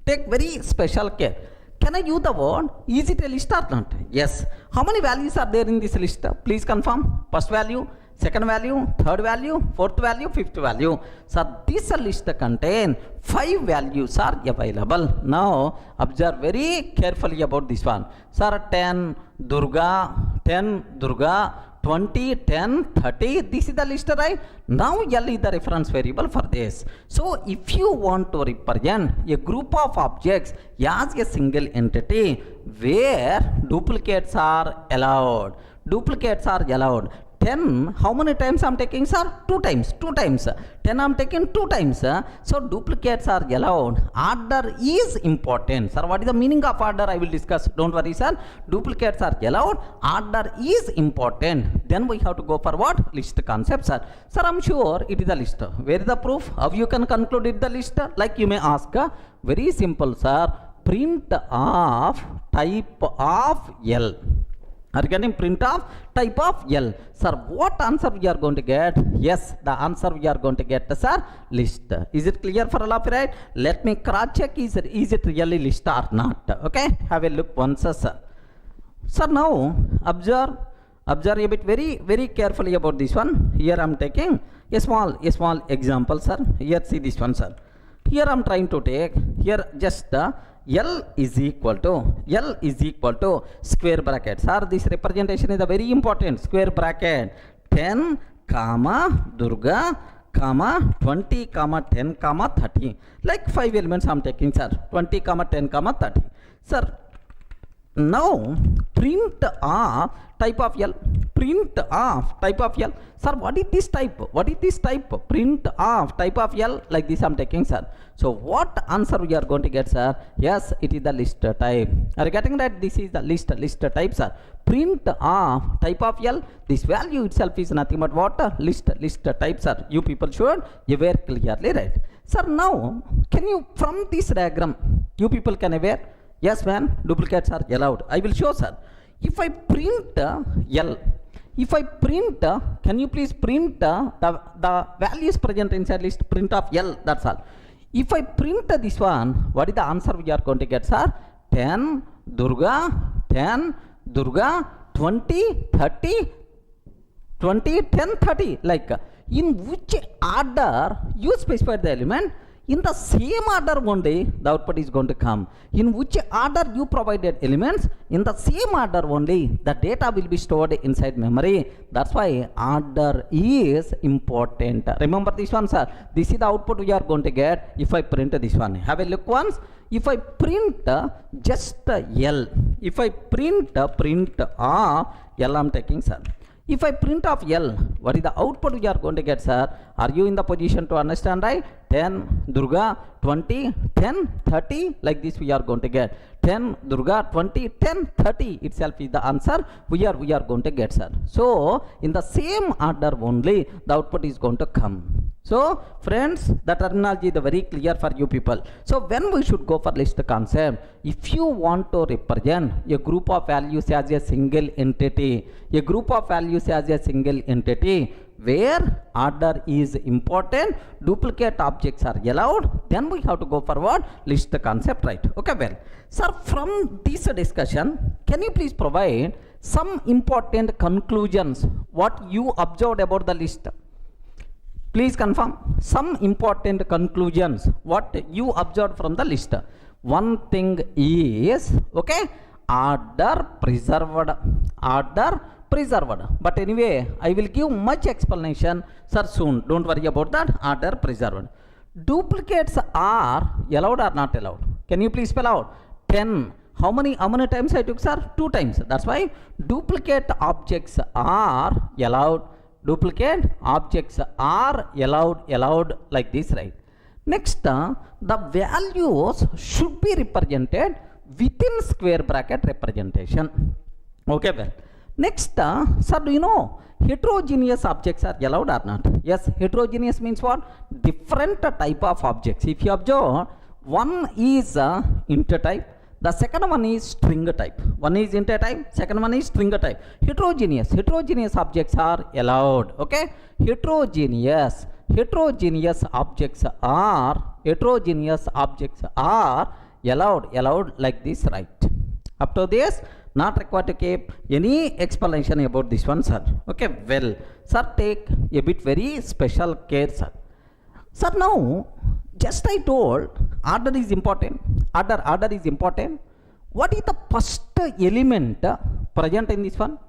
Take very special care. Can I use the word? Is it a list or not? Yes. How many values are there in this list? Please confirm. First value, second value, third value, fourth value, fifth value. So this list contain 5 values are available. Now observe very carefully about this one. Sir, 10 Durga, 20, 10, 30. This is the list, right? Now L is the reference variable for this. So if you want to represent a group of objects as a single entity where duplicates are allowed. 10, how many times I'm taking, sir? 2 times. 10 I'm taking 2 times. So duplicates are allowed. Order is important. Sir, what is the meaning of order? I will discuss. Don't worry, sir. Duplicates are allowed. Order is important. Then we have to go for what? List concept, sir. Sir, I'm sure it is a list. Where is the proof? How you can conclude it the list? Like you may ask. Very simple, sir. Print of type of L. Are you getting? Print of type of L. Sir, what answer we are going to get? Yes, the answer we are going to get, sir, list. Is it clear for all of you, right? Let me cross check, is it really list or not? Okay, have a look once, sir. Sir, now observe a bit very carefully about this one. Here I am taking a small example, sir. Here see this one, sir. Here I am trying to take here just L is equal to square bracket. Sir, this representation is a very important square bracket. 10 comma Durga comma 20 comma 10 comma 30. Like 5 elements I am taking, sir. 20 comma 10 comma 30. Sir, now print of type of L. Sir, what is this type? Print of type of L. Like this I am taking, sir. So what answer we are going to get, sir? Yes, it is the list type. Are you getting that? This is the list type, sir. Print of type of L. This value itself is nothing but what? List type, sir. You people should aware clearly, right? Sir, now can you from this diagram you people can aware? Yes, man, duplicates are allowed. I will show, sir. If I print L, can you please print the values present inside list? Print of L, that's all. If I print this one, what is the answer we are going to get, sir? 10 Durga, 20, 30, 20, 10, 30. Like in which order you specified the element, in the same order only the output is going to come. In which order you provided elements, in the same order only the data will be stored inside memory. That's why order is important. Remember this one, sir. This is the output we are going to get if I print this one. Have a look once. If I print just L, if I print L I'm taking, sir. If I print of L, what is the output we are going to get, sir? Are you in the position to understand, right? 10 Durga, 20, 10, 30, like this we are going to get. 10 Durga, 20, 10, 30 itself is the answer we are going to get, sir. So in the same order only the output is going to come. So friends, the terminology is very clear for you people. So when we should go for list concept, if you want to represent a group of values as a single entity, where order is important, duplicate objects are allowed, then we have to go for what? List concept, right? Okay, well, sir, from this discussion, can you please provide some important conclusions, what you observed about the list? Please confirm some important conclusions, what you observed from the list. One thing is, okay, order preserved. But anyway, I will give much explanation, sir, soon. Don't worry about that. Order preserved. Duplicates are allowed or not allowed? Can you please spell out? 10. How many times I took, sir? 2 times. That's why duplicate objects are allowed. Allowed like this, right? Next, the values should be represented within square bracket representation. Okay, well. Next, sir, do you know heterogeneous objects are allowed or not? Yes, heterogeneous means what? Different type of objects. If you observe, one is integer type, the second one is string type. One is integer type, second one is string type. Heterogeneous objects are allowed. Okay, heterogeneous objects are allowed like this, right? Up to this, not required to keep any explanation about this one, sir. Okay, well, sir, take a bit very special care, sir. Sir, now, just I told, order is important. Order is important. What is the first element present in this one?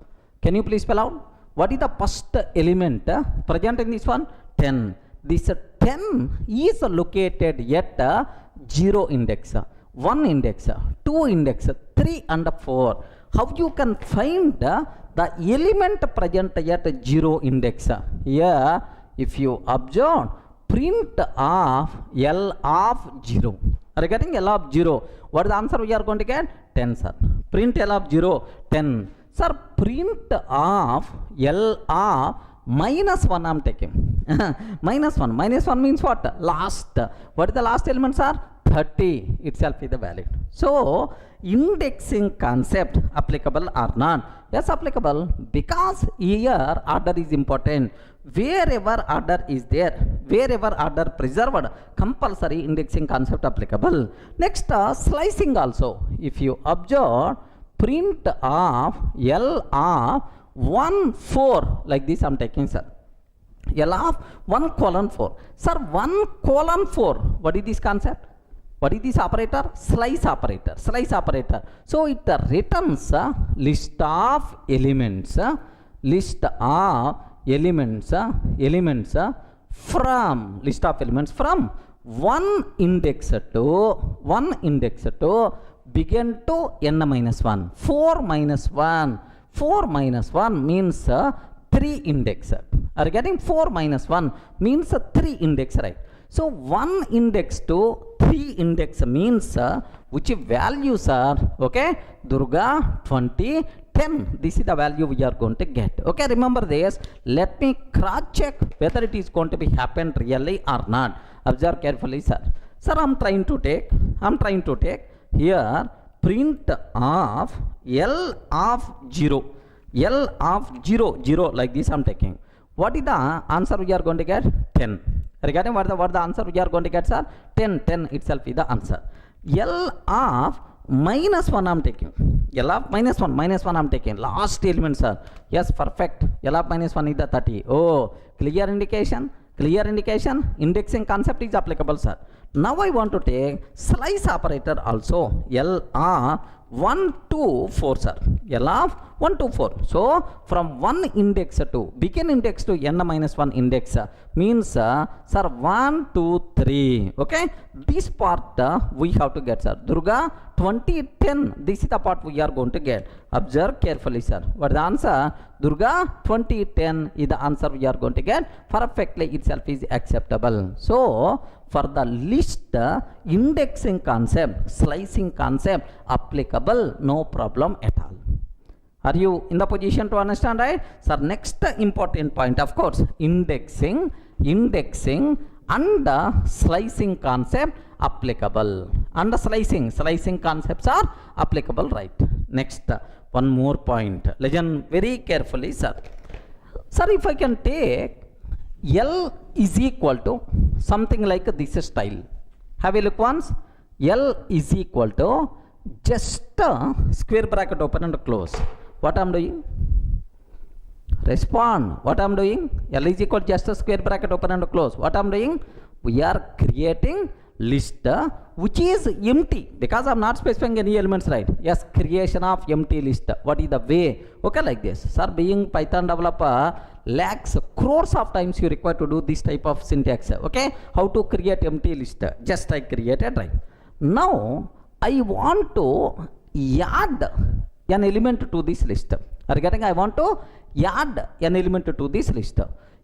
Can you please spell out? What is the first element present in this one? 10. This 10 is located at 0 index, 1 index, 2 index, 3 and 4. How you can find the element present at 0 index? Here, if you observe, print of L of 0. Regarding L of 0, what is the answer we are going to get? 10, sir. Print L of 0, 10. Sir, print of L of minus 1 I am taking. Minus 1. Minus 1 means what? Last. What is the last element, sir? 30 itself is the valid. So, indexing concept applicable or not? Yes, applicable, because here order is important. Wherever order is there, wherever order preserved, compulsory indexing concept applicable. Next, slicing also. If you observe, print of L of 1, 4, like this I am taking, sir. L of 1 colon 4. Sir, 1 colon 4, what is this concept? What is this operator? Slice operator. Slice operator. So it returns list of elements. List of elements. Elements from list of elements from one index to begin to n minus 1. 4 minus 1. 4 minus 1 means 3 index. Are you getting? 4 minus 1 means 3 index, right? So 1 index to 3 index means which values are, okay, Durga 20, 10. This is the value we are going to get. Okay, remember this. Let me cross check whether it is going to be happen really or not. Observe carefully, sir. Sir, I'm trying to take here print of L of 0. L of 0 like this I'm taking. What is the answer we are going to get? 10. Regarding what the answer we are going to get, sir? 10 itself is the answer. L of minus 1 I am taking. L of minus 1 I am taking. Last element, sir. Yes, perfect. L of minus 1 is the 30. Oh, clear indication. Indexing concept is applicable, sir. Now I want to take slice operator also. L of 1 to 4, sir. L of 1 to 4. So, from 1 index to, begin index to n minus 1 index means, sir, 1, 2, 3. Okay? This part we have to get, sir. Durga 20, 10. This is the part we are going to get. Observe carefully, sir. What is the answer? Durga 20, 10 is the answer we are going to get. Perfectly itself is acceptable. So, for the list, indexing concept, slicing concept applicable, no problem at all. Are you in the position to understand, right? Sir, next important point, of course, indexing and slicing concept applicable. And slicing concepts are applicable, right? Next, one more point. Listen very carefully, sir. Sir, if I can take L is equal to something like this style. Have a look once. L is equal to just square bracket open and close. What I am doing? Respond. What I am doing? L is equal to just a square bracket open and close. What I am doing? We are creating list which is empty because I am not specifying any elements, right? Yes, creation of empty list. What is the way? Okay, like this. Sir, being Python developer, lakhs, crores of times you require to do this type of syntax. Okay, how to create empty list? Just I created, right? Now I want to add an element to this list. Are you getting? I want to add an element to this list.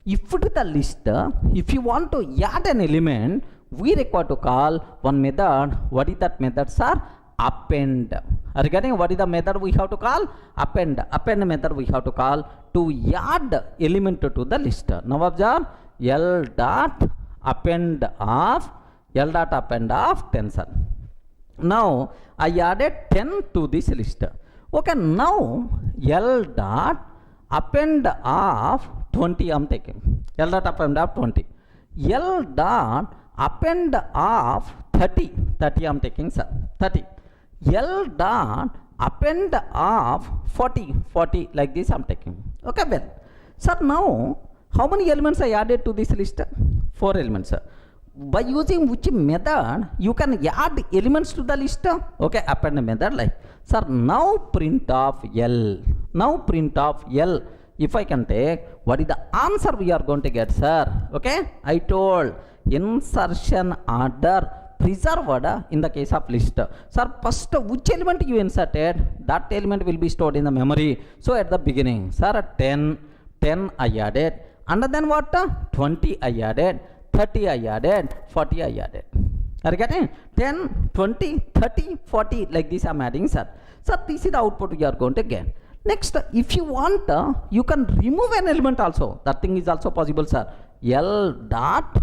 If it is the list, if you want to add an element, we require to call one method. What is that method, sir? Append. Are you getting? What is the method we have to call? Append. Append method we have to call to add element to the list. Now observe, L dot append of 10, sir. Now I added 10 to this list. Okay, now L dot append of 20 I am taking. L dot append of 20. L dot append of 30 I am taking, sir. 30. L dot append of 40, 40 like this I'm taking. Okay, well, sir, now how many elements I added to this list? 4 elements. By using which method you can add elements to the list? Okay, append method like, sir, now print of L. Now print of L. If I can take, what is the answer we are going to get, sir? Okay, I told insertion order preserved in the case of list. Sir, first which element you inserted, that element will be stored in the memory. So at the beginning, sir, 10 I added, and then what? 20 I added, 30 I added, 40 I added. Are you getting? 10, 20, 30, 40 like this I'm adding, sir. Sir, this is the output we are going to get. Next, if you want, you can remove an element also. That thing is also possible, sir. L dot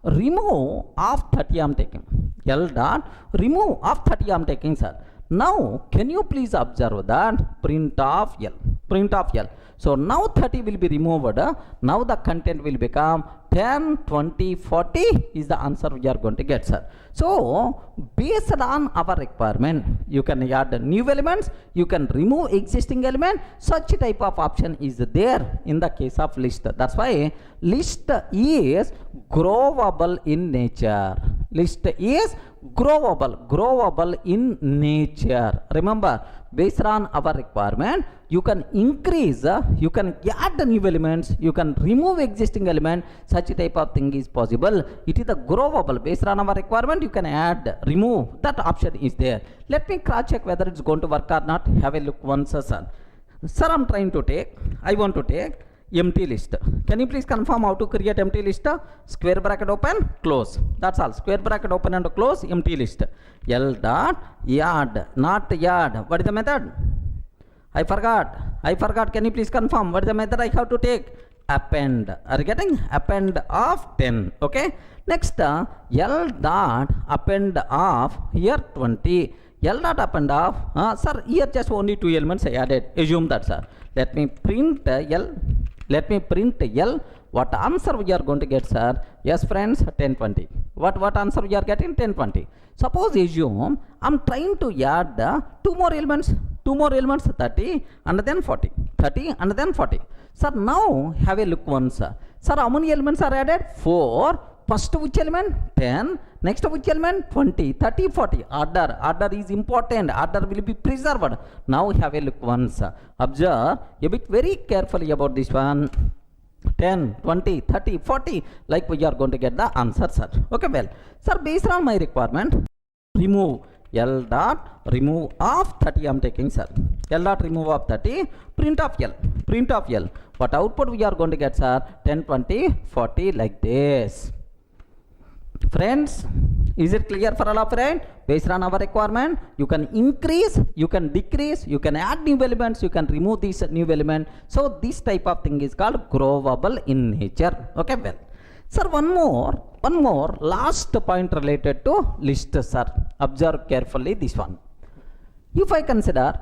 remove of 30 I am taking. L dot remove of 30 I am taking, sir. Now, can you please observe that print of L, print of L. So now 30 will be removed. Now the content will become 10, 20, 40 is the answer we are going to get, sir. So based on our requirement, you can add new elements, you can remove existing element. Such type of option is there in the case of list. That's why list is growable in nature. List is growable in nature. Remember, based on our requirement, you can increase, you can add new elements, you can remove existing element. Such type of thing is possible. It is the growable. Based on our requirement, you can add, remove. That option is there. Let me cross check whether it's going to work or not. Have a look once, sir. Sir, I want to take empty list. Can you please confirm how to create empty list? Square bracket open, close. That's all. Square bracket open and close, empty list. L dot add, not add. What is the method? I forgot. Can you please confirm what is the method I have to take? Append. Are you getting? Append of 10. Okay. Next, L dot append of here 20. L dot append of, sir, here just only 2 elements I added. Assume that, sir. Let me print L. What answer we are going to get, sir? Yes, friends, 1020. What answer we are getting? 1020. Suppose assume I'm trying to add 2 more elements, 30 and then 40. 30 and then 40. Sir, now have a look once. Sir, how many elements are added? 4. First which element? 10. Next which element? 20, 30, 40. Order is important. Order will be preserved. Now have a look once. Observe a bit very carefully about this one. 10, 20, 30, 40. Like we are going to get the answer, sir. Okay, well, sir, based on my requirement, remove L dot remove of 30 I am taking, sir. L dot remove of 30, print of L. What output we are going to get, sir? 10, 20, 40 like this. Friends, is it clear for all of you? Based on our requirement, you can increase, you can decrease, you can add new elements, you can remove this new element. So this type of thing is called growable in nature. Okay, well, sir, one more last point related to list, sir. Observe carefully this one. If I consider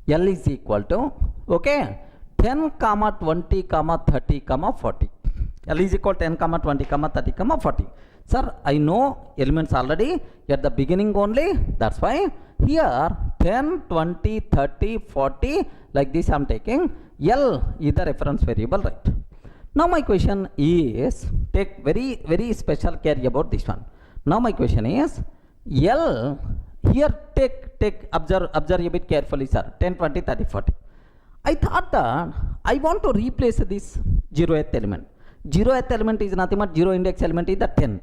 L is equal to, okay, 10, 20, 30, 40. L is equal to 10, 20, 30, 40. Sir, I know elements already at the beginning only. That's why here 10, 20, 30, 40 like this I am taking. L is the reference variable, right? Now my question is, take very special care about this one. Now my question is, L here observe a bit carefully, sir. 10, 20, 30, 40. I thought that I want to replace this 0th element. 0th element is nothing but 0 index element is the 10.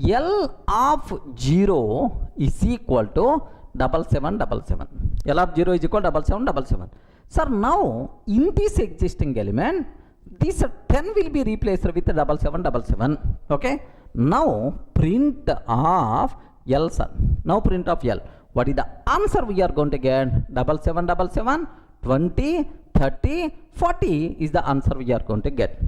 L of 0 is equal to 7777. L of 0 is equal to 7777. Sir, now in this existing element, this 10 will be replaced with 7777. Okay. Now print of L, sir. Now print of L. What is the answer we are going to get? 7777, 20, 30, 40 is the answer we are going to get.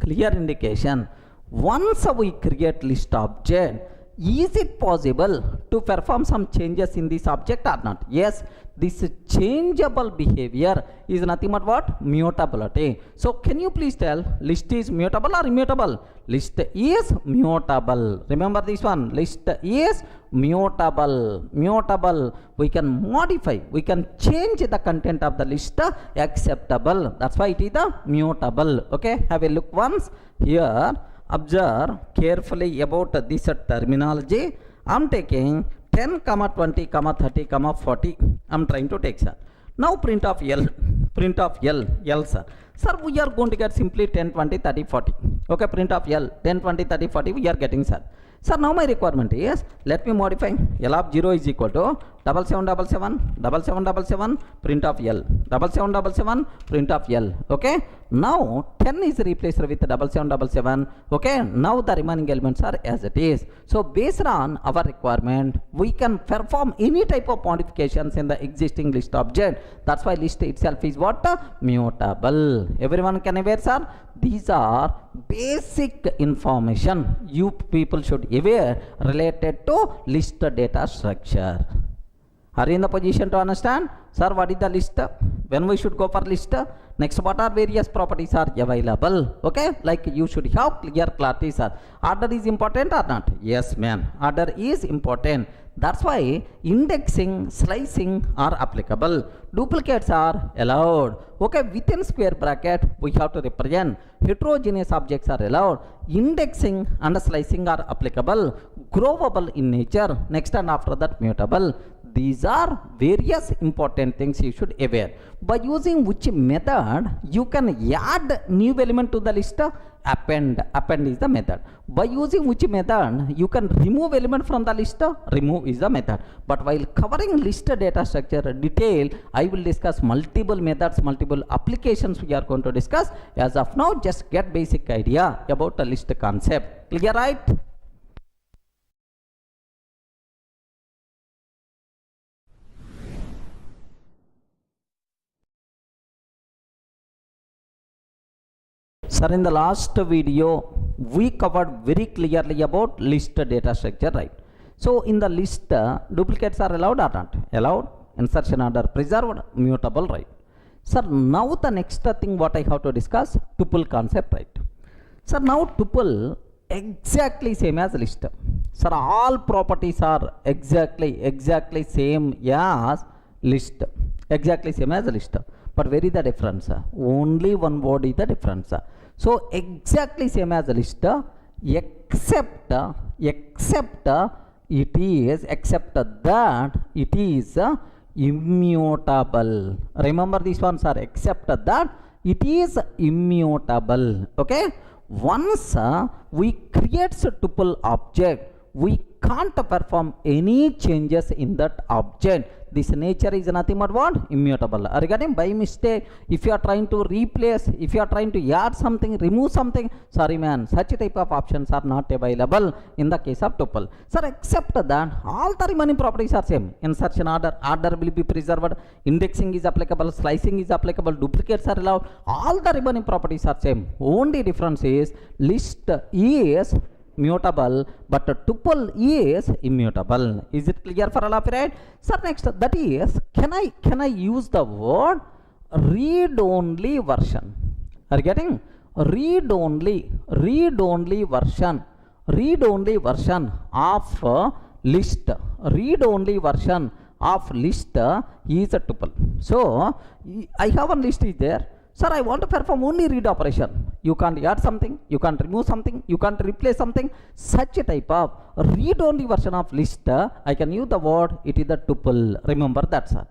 Clear indication. Once we create list object, is it possible to perform some changes in this object or not? Yes, this changeable behavior is nothing but what? Mutability. So can you please tell, list is mutable or immutable? List is mutable. Remember this one, list is mutable. Mutable, we can modify, we can change the content of the list acceptable. That's why it is the mutable. Okay, have a look once here. Observe carefully about this terminology. I'm taking 10, 20, 30, 40. I'm trying to take, sir. Now print of L, L, sir. Sir, we are going to get simply 10, 20, 30, 40. Okay, print of L, 10, 20, 30, 40, we are getting, sir. Sir, now my requirement is, let me modify L of 0 is equal to 7777, 7777, print of L, 7777, print of L. Okay, now 10 is replaced with 7777. Okay, now the remaining elements are as it is. So based on our requirement, we can perform any type of modifications in the existing list object. That's why list itself is what? Mutable. Everyone can aware, sir? These are basic information you people should aware related to list data structure. Are you in the position to understand? Sir, what is the list? When we should go for list? Next, what are various properties are available? Okay, like you should have clear clarity, sir. Order is important or not? Yes, man. Order is important. That's why indexing, slicing are applicable. Duplicates are allowed. Okay, within square bracket, we have to represent. Heterogeneous objects are allowed. Indexing and slicing are applicable. Growable in nature. Next and after that, mutable. These are various important things you should aware. By using which method you can add new element to the list? Append. Append is the method. By using which method you can remove element from the list? Remove is the method. But while covering list data structure detail, I will discuss multiple methods, multiple applications we are going to discuss. As of now, just get basic idea about the list concept. Clear, right? Sir, in the last video, we covered very clearly about list data structure, right? So, in the list, duplicates are allowed or not? Allowed. Insertion order preserved, mutable, right? Sir, now the next thing what I have to discuss, tuple concept, right? Sir, now tuple exactly same as list. Sir, all properties are exactly same as list. Exactly same as list. But where is the difference? Only one word is the difference. So exactly same as a list, except that it is immutable. Remember this one, sir. Except that it is immutable. Okay. Once we create a tuple object, we can't perform any changes in that object. This nature is nothing but what? Immutable. Regarding by mistake, if you are trying to replace, if you are trying to add something, remove something, sorry man, such type of options are not available in the case of tuple. Sir, except that all the remaining properties are same. Insertion order will be preserved, indexing is applicable, slicing is applicable, duplicates are allowed, all the remaining properties are same. Only difference is list is mutable, but tuple is immutable. Is it clear for all of you, right? Sir, next, that is, can I use the word read-only version? Are you getting? Read-only version of list. Read-only version of list is a tuple. So, I have one list is there. Sir, I want to perform only read operation. You can't add something, you can't remove something, you can't replace something. Such a type of read-only version of list, I can use the word, it is the tuple. Remember that, sir.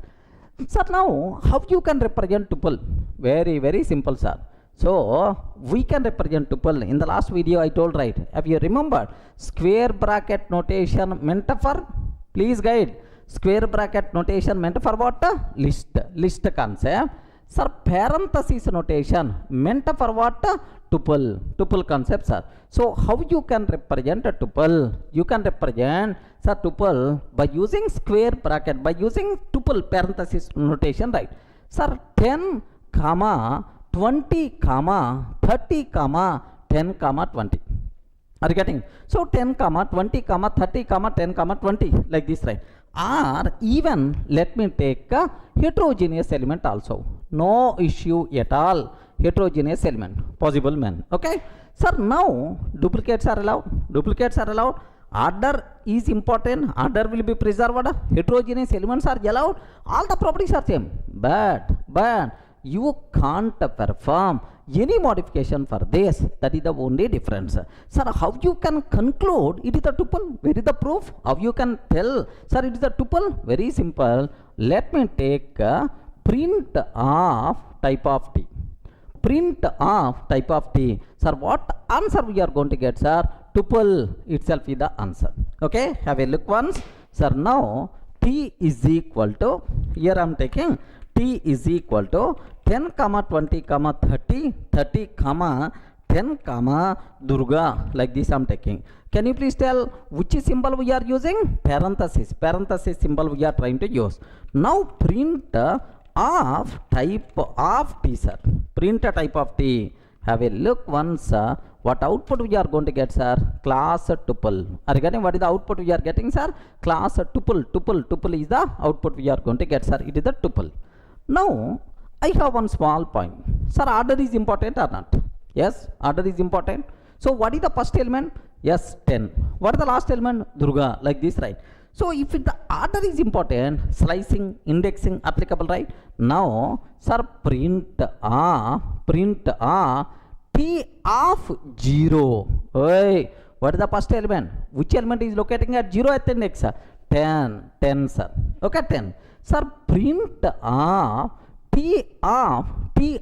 Sir, now, how you can represent tuple? Very simple, sir. So, we can represent tuple. In the last video, I told, right? Have you remembered? Square bracket notation meant for, please guide. Square bracket notation meant for what? List concept. Sir, parenthesis notation meant for what? Tuple concept, sir. So, how you can represent a tuple? You can represent, sir, tuple by using square bracket, by using tuple parenthesis notation, right? Sir, 10, 20, 30, 10, 20. Are you getting? So 10 comma 20 comma 30 comma 10 comma 20 like this, right? Or even let me take a heterogeneous element also. No issue at all. Heterogeneous element possible man. Okay, sir, now duplicates are allowed. Duplicates are allowed. Order is important. Order will be preserved. Heterogeneous elements are allowed. All the properties are same. But you can't perform any modification for this. That is the only difference. Sir, how you can conclude it is a tuple? Where is the proof? How you can tell, sir, it is a tuple? Very simple. Let me take a print of type of t. Print of type of t. Sir, what answer we are going to get, sir? Tuple itself is the answer. Okay, have a look once. Sir, now t is equal to, here I am taking t is equal to 10 comma 20 comma 30 30 comma 10 comma Durga, like this I am taking. Can you please tell which symbol we are using? Parenthesis. Parenthesis symbol we are trying to use. Now print of type of t, sir. Print a type of t. Have a look once. What output we are going to get, sir? Class tuple. Are you getting what is the output we are getting, sir? Class tuple. Tuple is the output we are going to get, sir. It is the tuple. Now I have one small point. Sir, order is important or not? Yes, order is important. So what is the first element? Yes, 10. What is the last element? Durga, like this, right? So if the order is important, slicing, indexing applicable, right? Now, sir, print t of 0. Hey, what is the first element? Which element is locating at 0 at index? 10, sir. Okay, 10. Sir, print of t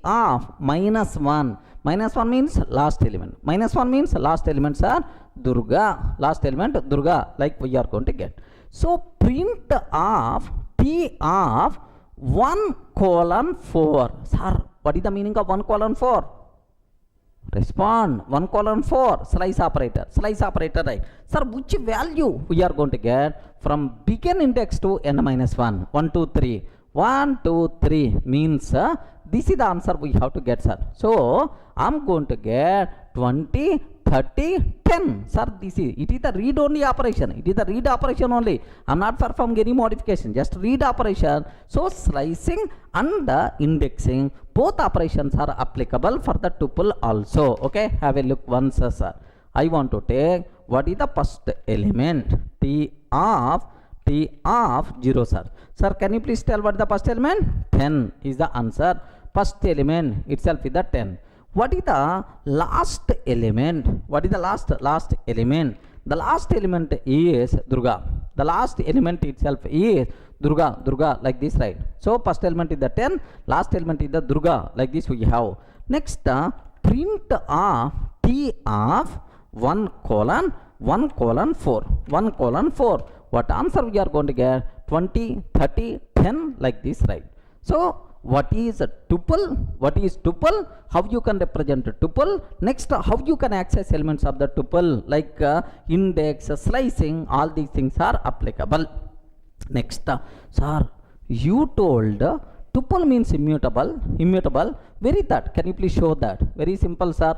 of minus 1. Minus 1 means last element. Minus 1 means last element, sir. Durga. Last element, Durga, like we are going to get. So, print of t of 1 colon 4. Sir, what is the meaning of 1 colon 4? Respond. 1 colon 4. Slice operator. Slice operator, right? Sir, which value we are going to get from begin index to n minus 1? 1, 2, 3. 1, 2, 3 means this is the answer we have to get, sir. So, I am going to get 20, 30, 10. Sir, it is the read only operation. It is the read operation only. I am not performing any modification. Just read operation. So, slicing and indexing, both operations are applicable for the tuple also. Okay, have a look once, sir. I want to take what is the first element? T of 0, sir. Sir, can you please tell what is the first element? 10 is the answer. First element itself is the 10. What is the last element? What is the last element? The last element is Durga. The last element itself is Durga, like this, right? So, first element is the 10, last element is the Durga, like this we have. Next, print of t of 1 colon 4. 1 colon 4. What answer we are going to get? 20, 30, 10, like this, right? So, what is a tuple? What is tuple? How you can represent a tuple? Next, how you can access elements of the tuple, like index, slicing, all these things are applicable. Next, sir, you told tuple means immutable. Very that. Can you please show that? Very simple, sir.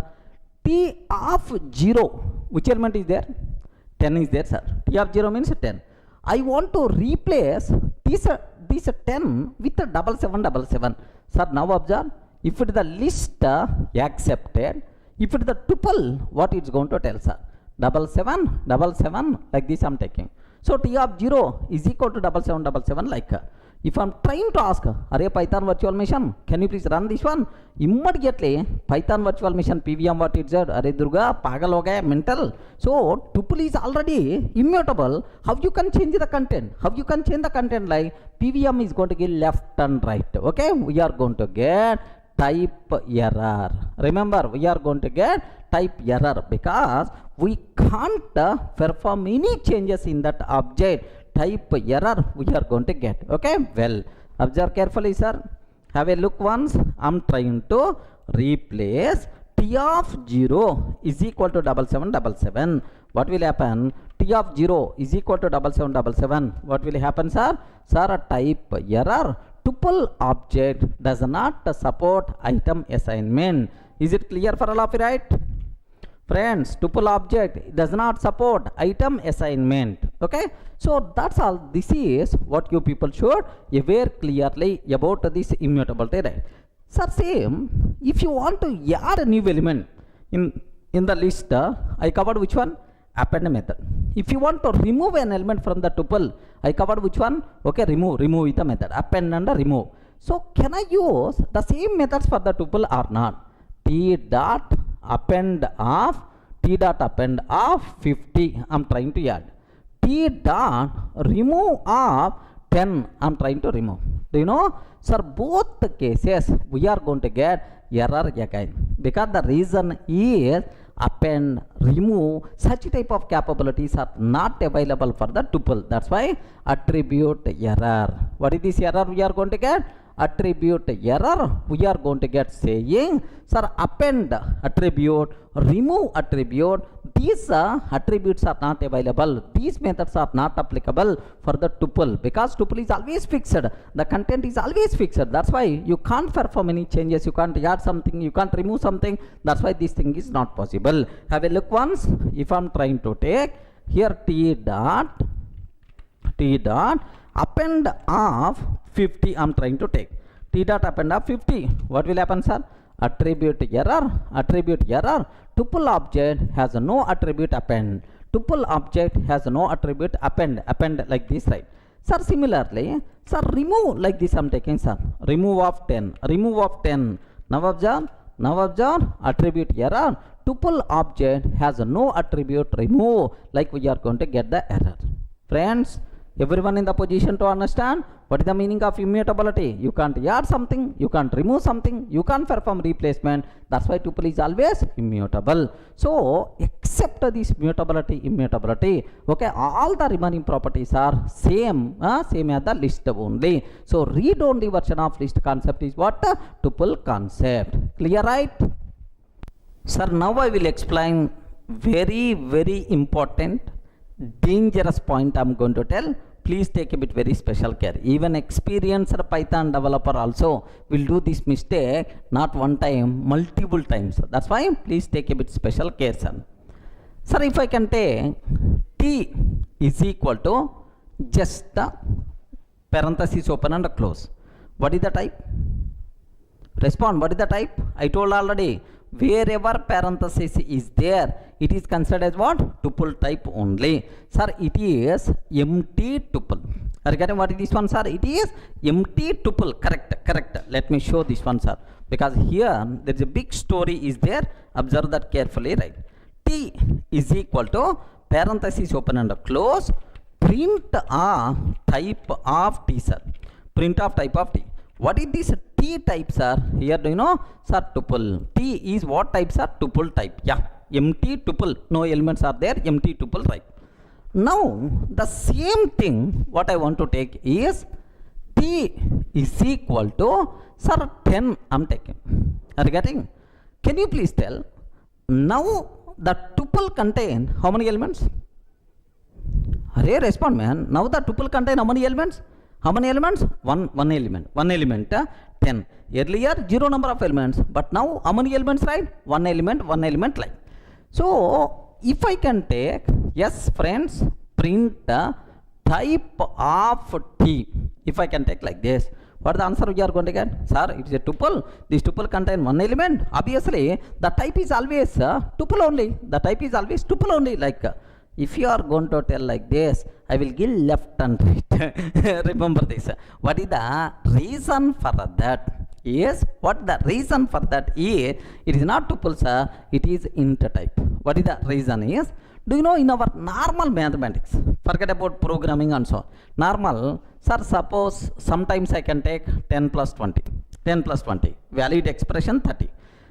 T of 0, which element is there? 10 is there, sir. T of 0 means 10. I want to replace this 10 with a 7777. Sir, now observe. If it is the list accepted, if it is the tuple, what it's going to tell, sir? 7777, like this I am taking. So, T of 0 is equal to 7777, like if I am trying to ask, Array Python virtual machine, can you please run this one? Immediately, Python virtual machine PVM, what it said? Array Durga, pagal ho gaya, mental. So, tuple is already immutable. How you can change the content? How you can change the content? Like PVM is going to give left and right. Okay, we are going to get type error. Remember, we are going to get type error because we can't perform any changes in that object. Type error we are going to get. Okay, well, observe carefully, sir. Have a look once. I am trying to replace T of 0 is equal to 7777. What will happen? T of 0 is equal to 7777. What will happen, sir? Sir, type error. Tuple object does not support item assignment. Is it clear for all of you, right? Friends, tuple object does not support item assignment. Okay, so that's all. This is what you people should aware clearly about this immutability, right? Sir, same if you want to add a new element in the list, I covered which one? Append method. If you want to remove an element from the tuple, I covered which one? Okay, remove with the method append and remove. So can I use the same methods for the tuple or not? T dot append of 50 I'm trying to add. T dot remove of 10 I'm trying to remove. Do you know, sir, both the cases we are going to get error again, because the reason is append, remove, such type of capabilities are not available for the tuple. That's why attribute error. What is this error we are going to get? Attribute error we are going to get saying, sir, append attribute, remove attribute, these attributes are not available, these methods are not applicable for the tuple, because tuple is always fixed, the content is always fixed. That's why you can't perform any changes, you can't add something, you can't remove something. That's why this thing is not possible. Have a look once. If I'm trying to take here t dot append of 50 I'm trying to take. T dot append of 50. What will happen, sir? Attribute error. Tuple object has no attribute append. Tuple object has no attribute append like this, right? Sir, similarly, sir, remove like this I'm taking, sir. Remove of 10. Now observe attribute error. Tuple object has no attribute remove, like we are going to get the error. Friends, everyone in the position to understand what is the meaning of immutability? You can't add something, you can't remove something, you can't perform replacement. That's why tuple is always immutable. So except this immutability, okay, all the remaining properties are same as the list only. So read only version of list concept is what? Tuple concept. Clear, right? Sir, now I will explain very important dangerous point I'm going to tell. Please take a bit very special care. Even experienced Python developer also will do this mistake, not one time, multiple times. That's why please take a bit special care, sir. Sir, if I can take t is equal to just the parenthesis open and close, what is the type? Respond, what is the type? I told already, wherever parenthesis is there, it is considered as what? Tuple type only. Sir, it is empty tuple. Are you getting what is this one, sir? It is empty tuple. Correct. Let me show this one, sir, because here there is a big story is there. Observe that carefully, right? T is equal to parenthesis open and close, print of type of t, sir. Print of type of t. What is this t type, sir? Here, do you know, sir? Tuple. T is what type, sir? Tuple type. Yeah, empty tuple. No elements are there. Empty tuple type. Now the same thing what I want to take is t is equal to, sir, 10 I'm taking. Are you getting? Can you please tell? Now the tuple contain how many elements? Array, respond, man. Now the tuple contain how many elements? How many elements? One element, 10. Earlier 0 number of elements, but now how many elements, right? One element, like. So if I can take, yes friends, print type of t. If I can take like this, what is the answer we are going to get? Sir, it is a tuple. This tuple contain one element. Obviously the type is always tuple only. The type is always tuple only, like. If you are going to tell like this, I will give left and right. Remember this. What is the reason for that? Yes, what the reason for that is, it is not tuple, sir, it is int type. What is the reason is, do you know, in our normal mathematics, forget about programming and so on. Normal, sir, suppose sometimes I can take 10 plus 20. Valid expression 30.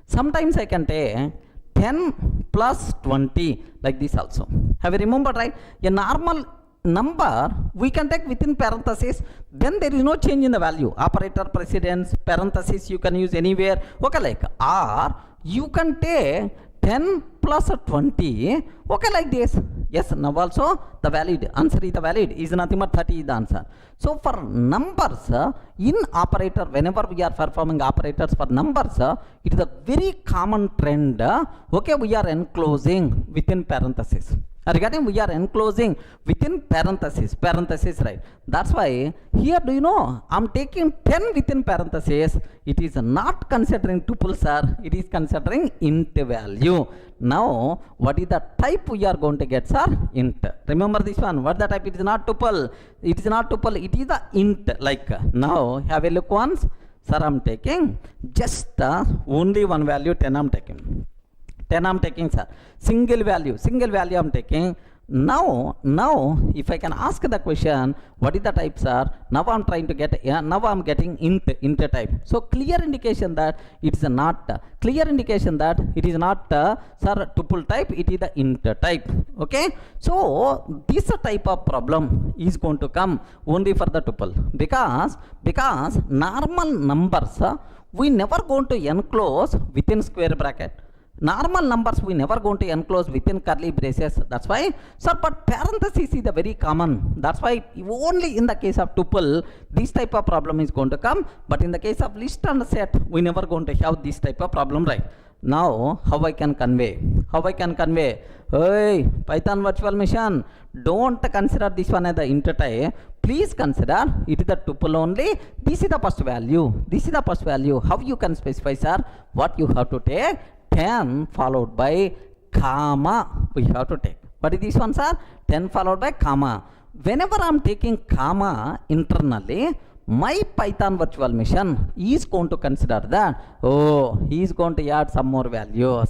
Sometimes I can take 10 plus 20 like this also. Have you remembered, right? A normal number we can take within parenthesis, then there is no change in the value. Operator precedence, parenthesis you can use anywhere. Okay, like, or you can take 10 plus 20. Okay, like this. Yes, now also the valid answer is the valid is nothing but 30 is the answer. So for numbers in operator, whenever we are performing operators for numbers, it is a very common trend. Okay, we are enclosing within parenthesis. Regarding we are enclosing within parenthesis, right? That's why here, do you know, I'm taking 10 within parenthesis. It is not considering tuple, sir. It is considering int value. Now, what is the type we are going to get, sir? Int. Remember this one. What the type? It is not tuple. It is not tuple. It is the int. Like now, have a look once. Sir, I'm taking just only one value, 10 I'm taking. 10 I'm taking, sir. Single value I'm taking. Now, if I can ask the question, what is the type, sir? Now I'm trying to get, now I'm getting int type. So clear indication that it is not, sir, tuple type, it is the int type. Okay. So this type of problem is going to come only for the tuple, because normal numbers, we never going to enclose within square bracket. Normal numbers we never going to enclose within curly braces. That's why, sir, but parenthesis is the very common. That's why only in the case of tuple, this type of problem is going to come. But in the case of list and set, we never going to have this type of problem, right? Now, how I can convey? Hey, Python virtual machine, don't consider this one as the int type. Please consider it is the tuple only. This is the first value. How you can specify, sir? What you have to take? 10 followed by comma we have to take. What is this one, sir? 10 followed by comma. Whenever I am taking comma internally, my Python virtual machine is going to consider that, oh, he is going to add some more values.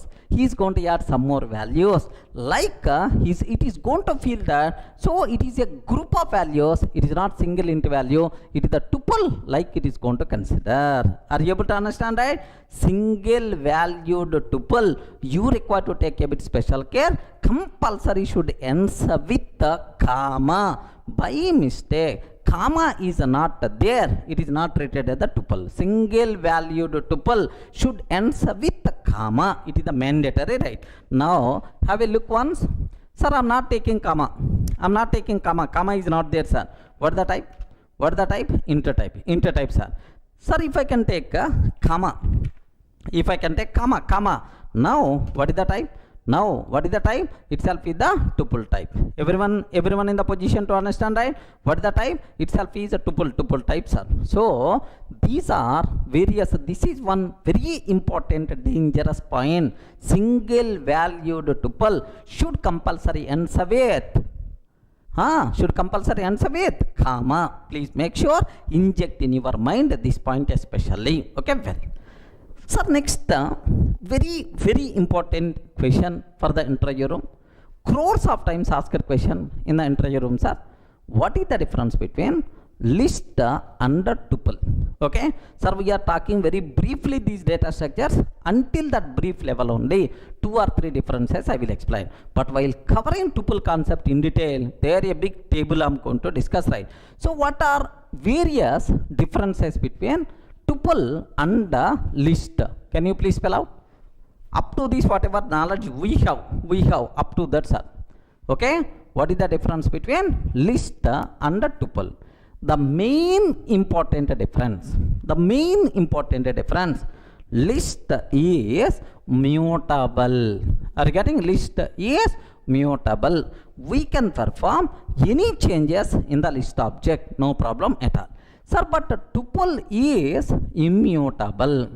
Like it is going to feel that, so it is a group of values. It is not single int value. It is the tuple, like it is going to consider. Are you able to understand, right? Single valued tuple, you require to take a bit special care. Compulsory should ends with the comma. By mistake, comma is not there. It is not treated as the tuple. Single valued tuple should ends with the comma. It is the mandatory, right? Now, have a look once. Sir, I'm not taking comma. Comma is not there, sir. What the type? Int type, sir. Sir, if I can take comma. Now, what is the type? Itself is the tuple type. Everyone in the position to understand, right? What is the type? Itself is a tuple type, sir. So these are various. This is one very important dangerous point. Single valued tuple should compulsory ends with. Comma. Please make sure inject in your mind this point especially. Okay, well. Sir, next, very important question for the interview room. Crores of times asked question in the interview room, sir. What is the difference between list and tuple? Okay, sir, we are talking very briefly these data structures. Until that brief level only, 2 or 3 differences I will explain. But while covering tuple concept in detail, there a big table I'm going to discuss, right? So what are various differences between tuple and list? Can you please spell out? Up to this, whatever knowledge we have up to that, sir. Okay, what is the difference between list and tuple? The main important difference, list is mutable. Regarding list is mutable. We can perform any changes in the list object, no problem at all. Sir, but tuple is immutable.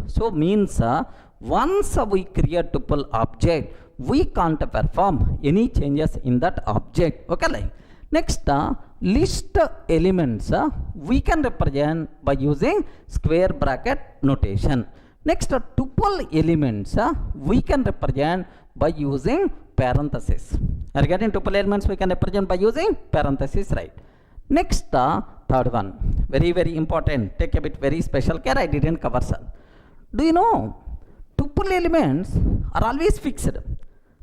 So means once we create tuple object, we can't perform any changes in that object. Okay, like next, list elements we can represent by using square bracket notation. Next, tuple elements we can represent by using parenthesis. Regarding tuple elements, we can represent by using parenthesis, right? Next, third one, very important. Take a bit very special care. I didn't cover, sir. Do you know tuple elements are always fixed?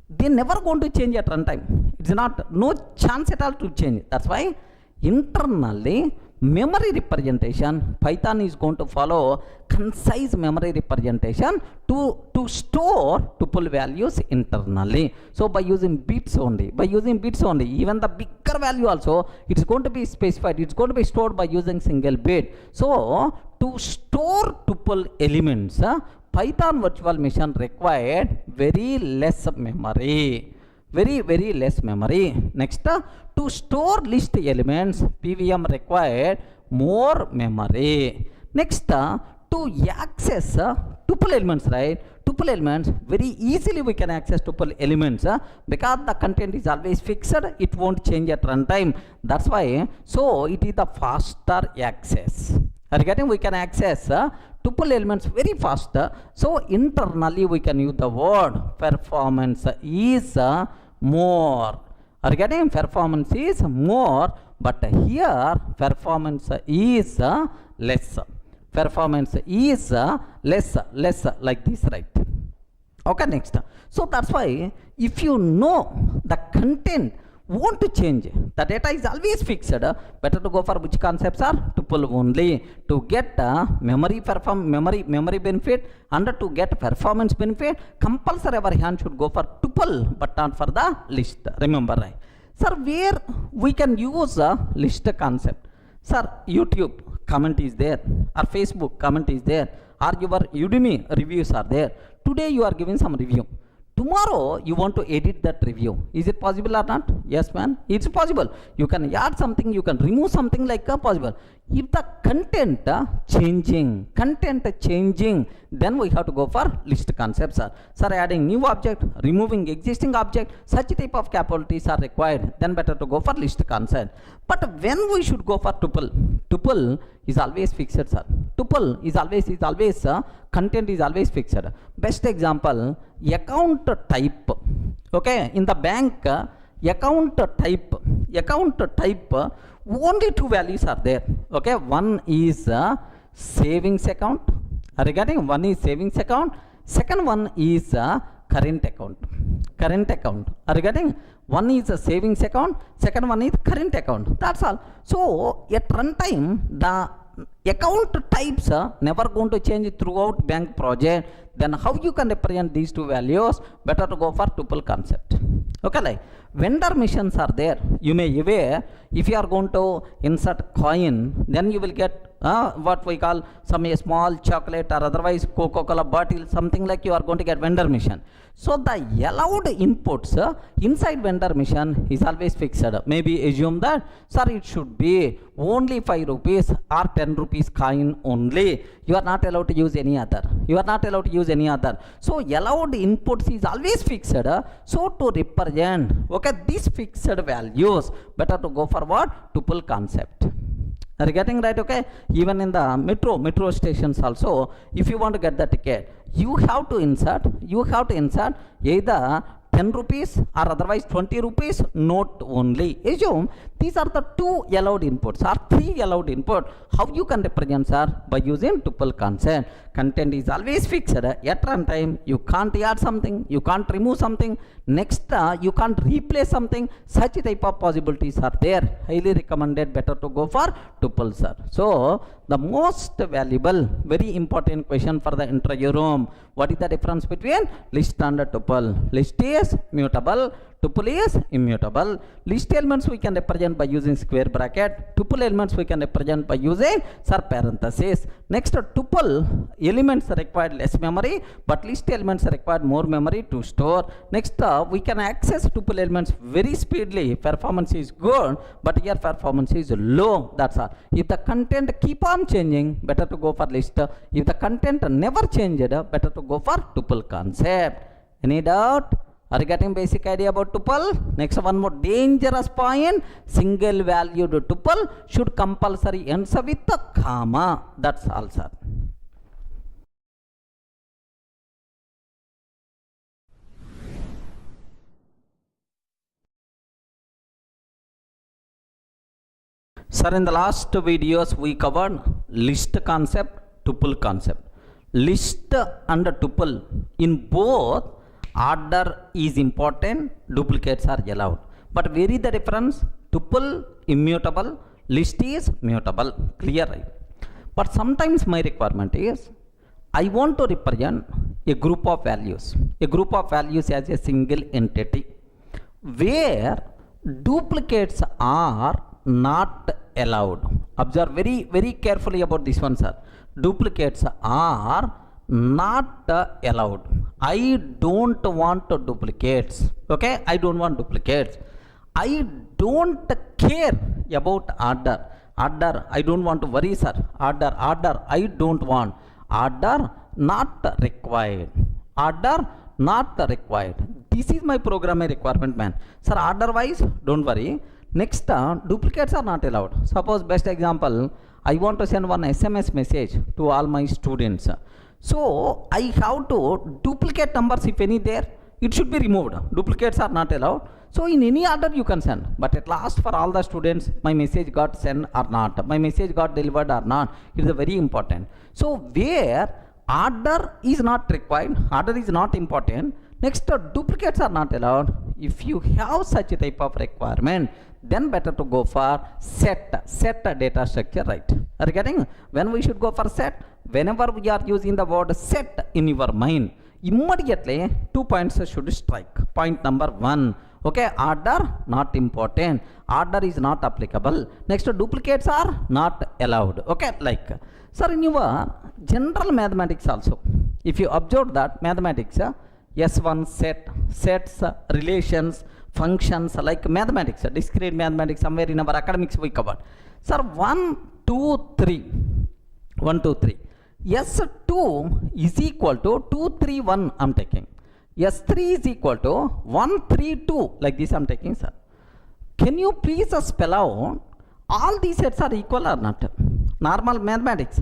They never going to change at runtime. It's not no chance at all to change. That's why internally memory representation, Python is going to follow concise memory representation to store tuple values internally. So by using bits only, even the bigger value also, it's going to be specified, it's going to be stored by using single bit. So to store tuple elements, Python virtual machine required very less memory, very less memory. Next, to store list elements, PVM required more memory. Next, to access tuple elements, right? Tuple elements, very easily we can access tuple elements because the content is always fixed, it won't change at runtime. That's why, so it is the faster access. Are you getting? We can access tuple elements very fast. So internally we can use the word performance is more. Are you getting? Performance is more, but here performance is less. Performance is less, like this, right? Okay, next. So that's why if you know the content won't change, the data is always fixed, better to go for which concepts are tuple only to get memory benefit, and to get performance benefit compulsory our hand should go for tuple but not for the list. Remember, right? Sir, where we can use a list concept? Sir, YouTube comment is there, or Facebook comment is there, or your Udemy reviews are there. Today you are giving some review, tomorrow you want to edit that review. Is it possible or not? Yes, man, it's possible. You can add something, you can remove something, like possible. If the content changing, then we have to go for list concepts. Sir, adding new object, removing existing object, such type of capabilities are required, then better to go for list concept. But when we should go for tuple is always fixed, sir. Tuple is always content is always fixed. Best example, account type. Okay, in the bank, account type, only two values are there. Okay, one is savings account. Are you getting? One is savings account, second one is current account. Are you getting? One is a savings account, second one is current account. That's all. So at runtime, the account types never going to change throughout bank project. Then how you can represent these two values? Better to go for tuple concept. Okay, like vendor missions are there. You may aware, if you are going to insert coin, then you will get what we call some a small chocolate or otherwise Coca-Cola bottle, something like you are going to get vendor mission. So the allowed inputs inside vendor mission is always fixed. Maybe assume that, sir, it should be only 5 rupees or 10 rupees coin only. You are not allowed to use any other. So allowed inputs is always fixed. So to represent, okay, these fixed values, better to go for what? Tuple concept. Are you getting right? Okay, even in the metro stations also, if you want to get the ticket, you have to insert either 10 rupees or otherwise 20 rupees note only. Assume these are the two allowed inputs or three allowed input. How you can represent, sir? By using tuple concept. Content is always fixed. At runtime, you can't add something, you can't remove something. Next, you can't replace something. Such type of possibilities are there. Highly recommended, better to go for tuple, sir. So the most valuable, very important question for the interview room: what is the difference between list and tuple? List is mutable, tuple is immutable. List elements we can represent by using square bracket. Tuple elements we can represent by using parenthesis. Next, tuple elements required less memory, but list elements required more memory to store. Next, we can access tuple elements very speedily. Performance is good, but here performance is low. That's all. If the content keep on changing, better to go for list. If the content never changed, better to go for tuple concept. Any doubt? Are you getting basic idea about tuple? Next, one more dangerous point: single valued tuple should compulsory ends with a comma. That's all, sir. Sir, in the last videos we covered list concept, tuple concept. List and tuple, in both order is important, duplicates are allowed. But where is the difference? Tuple immutable, list is mutable, clear, right? But sometimes my requirement is I want to represent a group of values as a single entity where duplicates are not allowed. Observe very, very carefully about this one, sir. Duplicates are not allowed. I don't want duplicates. Okay, I don't want duplicates. I don't care about order. I don't want to worry, sir. Order, I don't want. Order not required. Order not required. This is my programming requirement, man. Sir, otherwise, don't worry. Next, duplicates are not allowed. Suppose, best example, I want to send one SMS message to all my students. So, I have to duplicate numbers if any there. It should be removed. Duplicates are not allowed. So, in any order you can send. But at last, for all the students, my message got sent or not. My message got delivered or not. It is very important. So, where order is not required, order is not important. Next, duplicates are not allowed. If you have such a type of requirement, then better to go for set data structure, right? Are you getting? When we should go for set? Whenever we are using the word set in your mind, immediately 2 points should strike. Point number 1. Okay, order not important. Order is not applicable. Next, duplicates are not allowed. Okay, like, sir, in your general mathematics also, if you observe that mathematics, S1 sets, relations, functions, like mathematics, discrete mathematics, somewhere in our academics we covered. Sir, 1, 2, 3. S2 is equal to 2, 3, 1 I'm taking. S3 is equal to 1, 3, 2. Like this I'm taking, sir. Can you please spell out all these sets are equal or not? Normal mathematics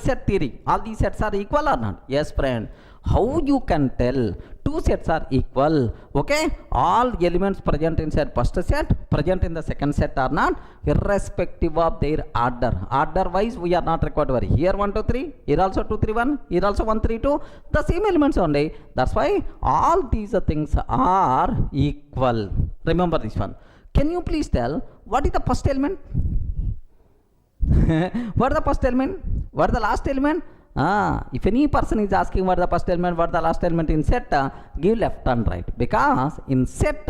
set theory. All these sets are equal or not? Yes, friend. How you can tell two sets are equal? Okay, all elements present inside first set, present in the second set or not, irrespective of their order. Order wise, we are not required to worry. Here 1, 2, 3, here also 2, 3, 1, here also 1, 3, 2. The same elements only. That's why all these things are equal. Remember this one. Can you please tell what is the first element? What is the first element? What is the last element? If any person is asking what is the first element, what is the last element in set, give left and right. Because in set,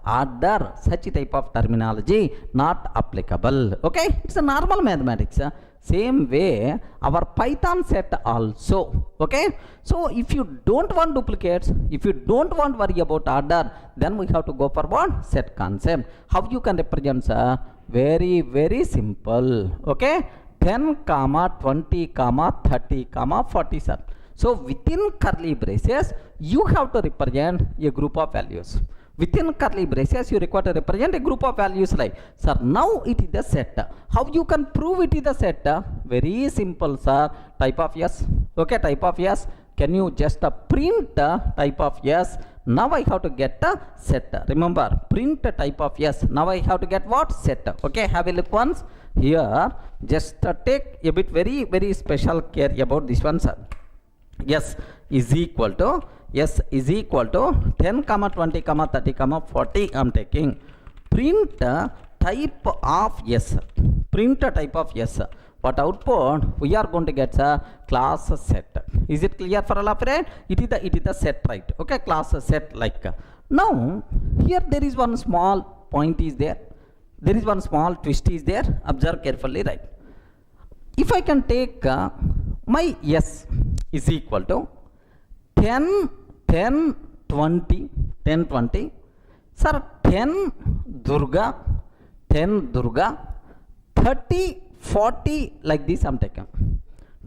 order, such type of terminology not applicable. Okay, it's a normal mathematics. Same way, our Python set also. Okay, so if you don't want duplicates, if you don't want worry about order, then we have to go for what? Set concept. How you can represent, sir? Very, very simple. Okay, 10, 20, 30, 40, sir. So within curly braces, you have to represent a group of values. Within curly braces, you require to represent a group of values like, sir, now it is the set. How you can prove it is the set? Very simple, sir. Type of yes. Okay, type of yes. Can you just print type of yes? Now I have to get a set. Remember, print type of yes. Now I have to get what? Set. Okay, have a look once. Here, just take a bit very, very special care about this one, sir. Yes is equal to 10, 20, 30, 40 I am taking. Print type of yes. Print type of yes. What output we are going to get a class set. Is it clear for all of it? It is the set, right? Okay, class set like. Now here there is one small point is there. There is one small twist is there. Observe carefully, right? If I can take my yes is equal to 10, 20. Sir, 10 Durga, 30, 40 like this I am taking.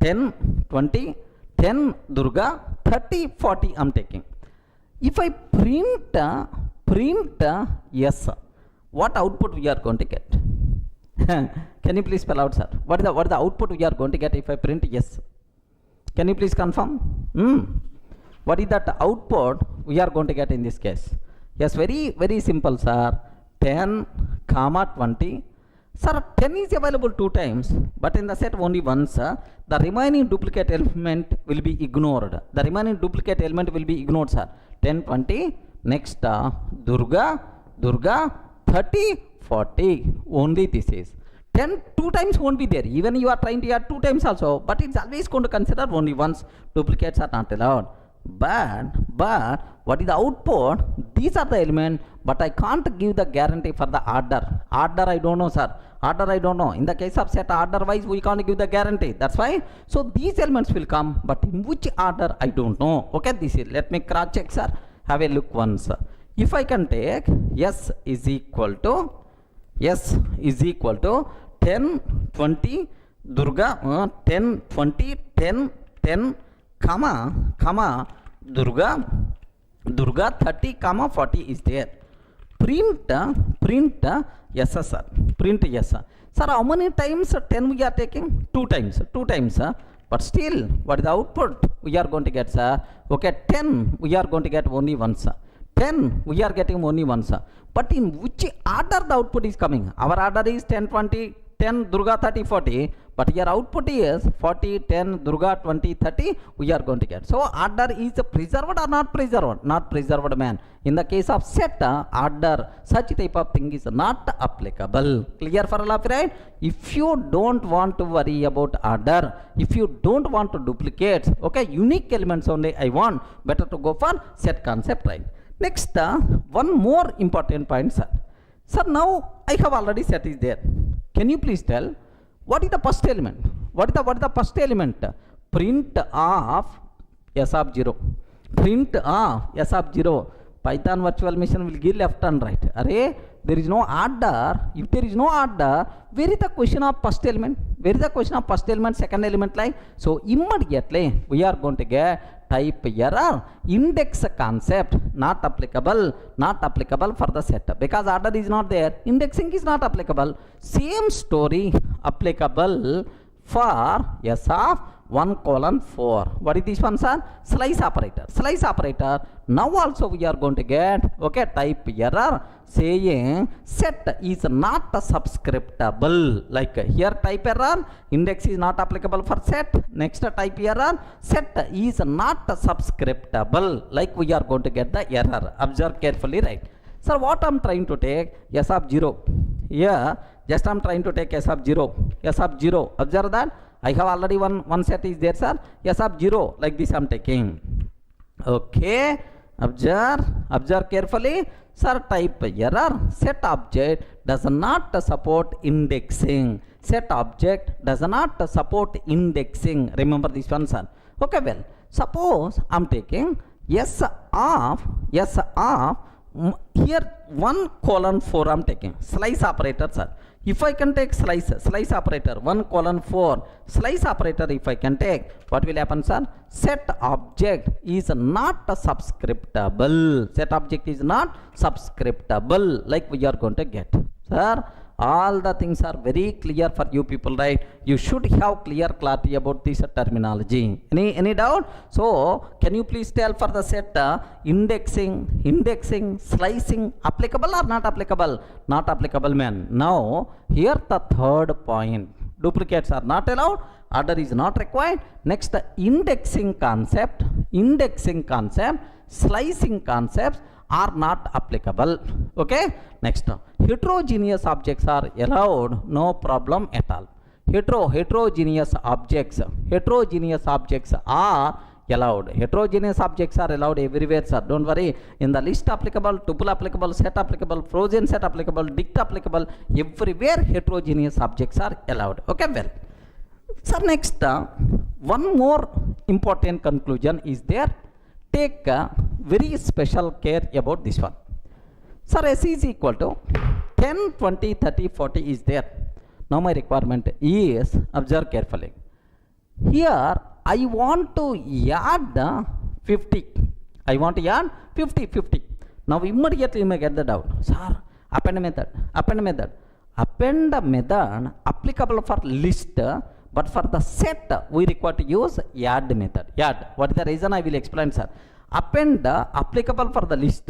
10, 20, 10 Durga, 30, 40 I am taking. If I print yes, what output we are going to get? Can you please spell out, sir? What is the output we are going to get if I print yes? Can you please confirm? What is that output we are going to get in this case? Yes, very, very simple, sir. 10, 20. Sir, 10 is available 2 times, but in the set only once. The remaining duplicate element will be ignored. The remaining duplicate element will be ignored, sir. 10, 20. Next, Durga, 30, 40. Only this is. 10 two times won't be there. Even you are trying to add 2 times also, but it's always going to consider only once. Duplicates are not allowed. But what is the output? These are the elements, but I can't give the guarantee for the order. Order I don't know, sir. Order I don't know. In the case of set order wise, we can't give the guarantee. That's why. So these elements will come, but in which order I don't know. Okay, this is. Let me cross check, sir. Have a look once. If I can take S is equal to 10, 20, Durga, 10, 20, 10, 10, comma, Durga, 30, 40 is there. Print, yes, sir. Print, yes, sir. Sir, how many times 10 we are taking? 2 times, but still, what is the output we are going to get, sir? Okay, 10 we are going to get only once, sir. 10 we are getting only once, sir. But in which order the output is coming? Our order is 10, 20, 10, Durga 30, 40, but your output is 40, 10, Durga 20, 30, we are going to get. So order is preserved or not preserved? Not preserved, man. In the case of set, order, such type of thing is not applicable. Clear for all of you, right? If you don't want to worry about order, if you don't want to duplicate, okay, unique elements only I want, better to go for set concept, right? Next, one more important point, sir. Sir, now I have already set is there. Can you please tell what is the first element? What is the first element? Print of S of 0. Print of S of 0. Python virtual machine will give left and right. Array, there is no order. If there is no order, where is the question of first element? Where is the question of first element, second element like? So immediately we are going to get type error, index concept not applicable for the set, because order is not there, indexing is not applicable. Same story applicable for S of 1:4. What is this one, sir? Slice operator. Now also we are going to get, okay, type error saying set is not subscriptable. Like here type error, index is not applicable for set. Next type error, set is not subscriptable. Like we are going to get the error. Observe carefully, right? Sir, what I'm trying to take? S of 0. Here, just I'm trying to take S of 0. Observe that. I have already one set is there, sir. S of 0, like this I'm taking. Okay, observe carefully. Sir, type error, set object does not support indexing. Set object does not support indexing. Remember this one, sir. Okay, well, suppose I'm taking S of here 1:4 I'm taking. Slice operator, sir. If I can take slice operator 1:4, slice operator if I can take, what will happen, sir? Set object is not subscriptable. Set object is not subscriptable, like we are going to get. Sir, all the things are very clear for you people, right? You should have clear clarity about this terminology. Any doubt? So can you please tell for the set indexing, slicing applicable or not applicable? Not applicable, man. Now here the third point, duplicates are not allowed, order is not required. Next, indexing concept, slicing concepts are not applicable. Okay, next, heterogeneous objects are allowed, no problem at all. Heterogeneous objects are allowed. Heterogeneous objects are allowed everywhere, sir. Don't worry. In the list applicable, tuple applicable, set applicable, frozen set applicable, dict applicable, everywhere heterogeneous objects are allowed. Okay, well, sir, next, one more important conclusion is there. Take very special care about this one. Sir, S is equal to 10, 20, 30, 40 is there. Now my requirement is, observe carefully. Here I want to add 50. I want to add 50. Now immediately you may get the doubt. Sir, append method. Append method applicable for list, but for the set we require to use add method. Add. What is the reason? I will explain, sir. Append applicable for the list,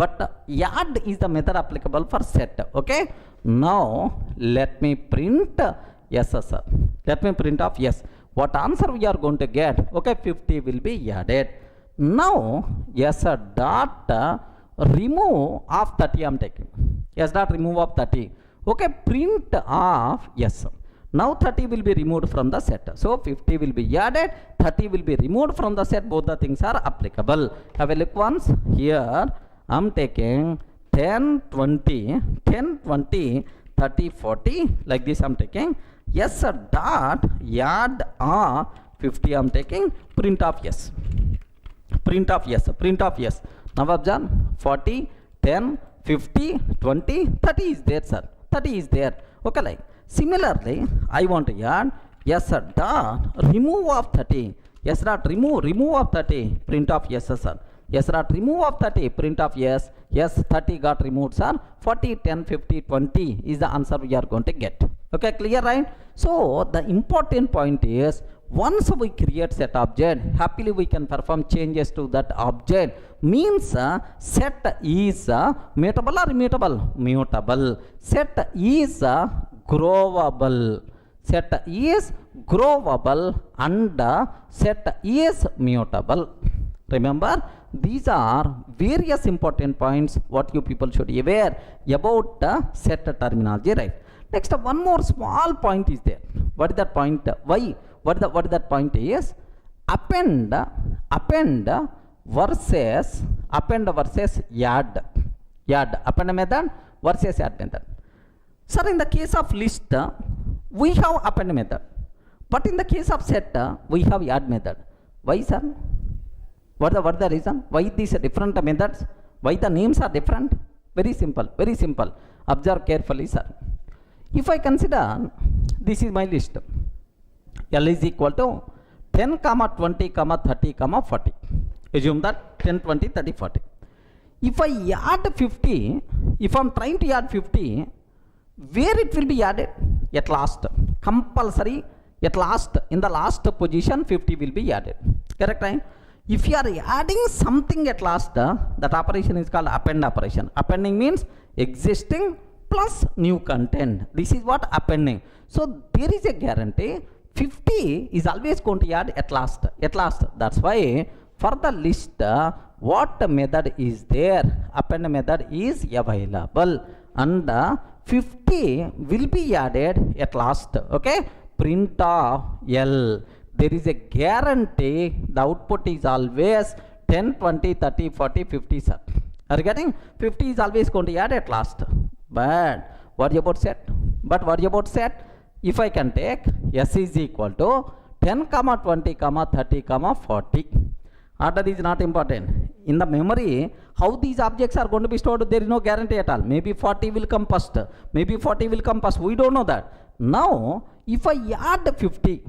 but add is the method applicable for set. Okay. Now let me print yes, sir. Let me print off yes. What answer we are going to get? Okay, 50 will be added. Now yes, dot remove of 30 I am taking. Yes, dot remove of 30. Okay, print of yes. Now 30 will be removed from the set. So 50 will be added, 30 will be removed from the set. Both the things are applicable. Have a look once. Here I am taking 10, 20, 10, 20, 30, 40. Like this I am taking. Yes sir, dot add 50 I am taking. Print of yes. Print of yes. Print of yes. Now observe 40, 10, 50, 20, 30 is there sir. 30 is there. Okay, like. Similarly, I want to add yes sir dot remove of 30. Yes dot remove of 30. Print of yes sir. Yes dot remove of 30. Print of yes. Yes, 30 got removed sir. 40, 10, 50, 20 is the answer we are going to get. Okay, clear, right? So the important point is once we create set object, happily we can perform changes to that object. Means set is mutable or immutable? Mutable. Set is growable. Set is growable and set is mutable. Remember, these are various important points what you people should be aware about set terminology, right? Next, one more small point is there. What is that point? Why? What is that point is? Append versus add. Append method versus add method. Sir, in the case of list, we have append method. But in the case of set, we have add method. Why, sir? What the reason? Why these different methods? Why the names are different? Very simple, very simple. Observe carefully, sir. If I consider this is my list, L is equal to 10, 20, 30, 40. Assume that 10, 20, 30, 40. If I add 50, if I am trying to add 50, where it will be added? At last. Compulsory, at last, in the last position, 50 will be added. Correct, right? If you are adding something at last, that operation is called append operation. Appending means existing plus new content. This is what appending. So there is a guarantee 50 is always going to add at last. At last. That's why for the list, what method is there? Append method is available. And 50 will be added at last. Okay. Print of L. There is a guarantee the output is always 10, 20, 30, 40, 50, sir. Are you getting? 50 is always going to add at last. But what about set? If I can take S is equal to 10, 20, 30, 40. Order is not important. In the memory, how these objects are going to be stored, there is no guarantee at all. Maybe 40 will come first. Maybe 40 will come first. We don't know that. Now, if I add 50,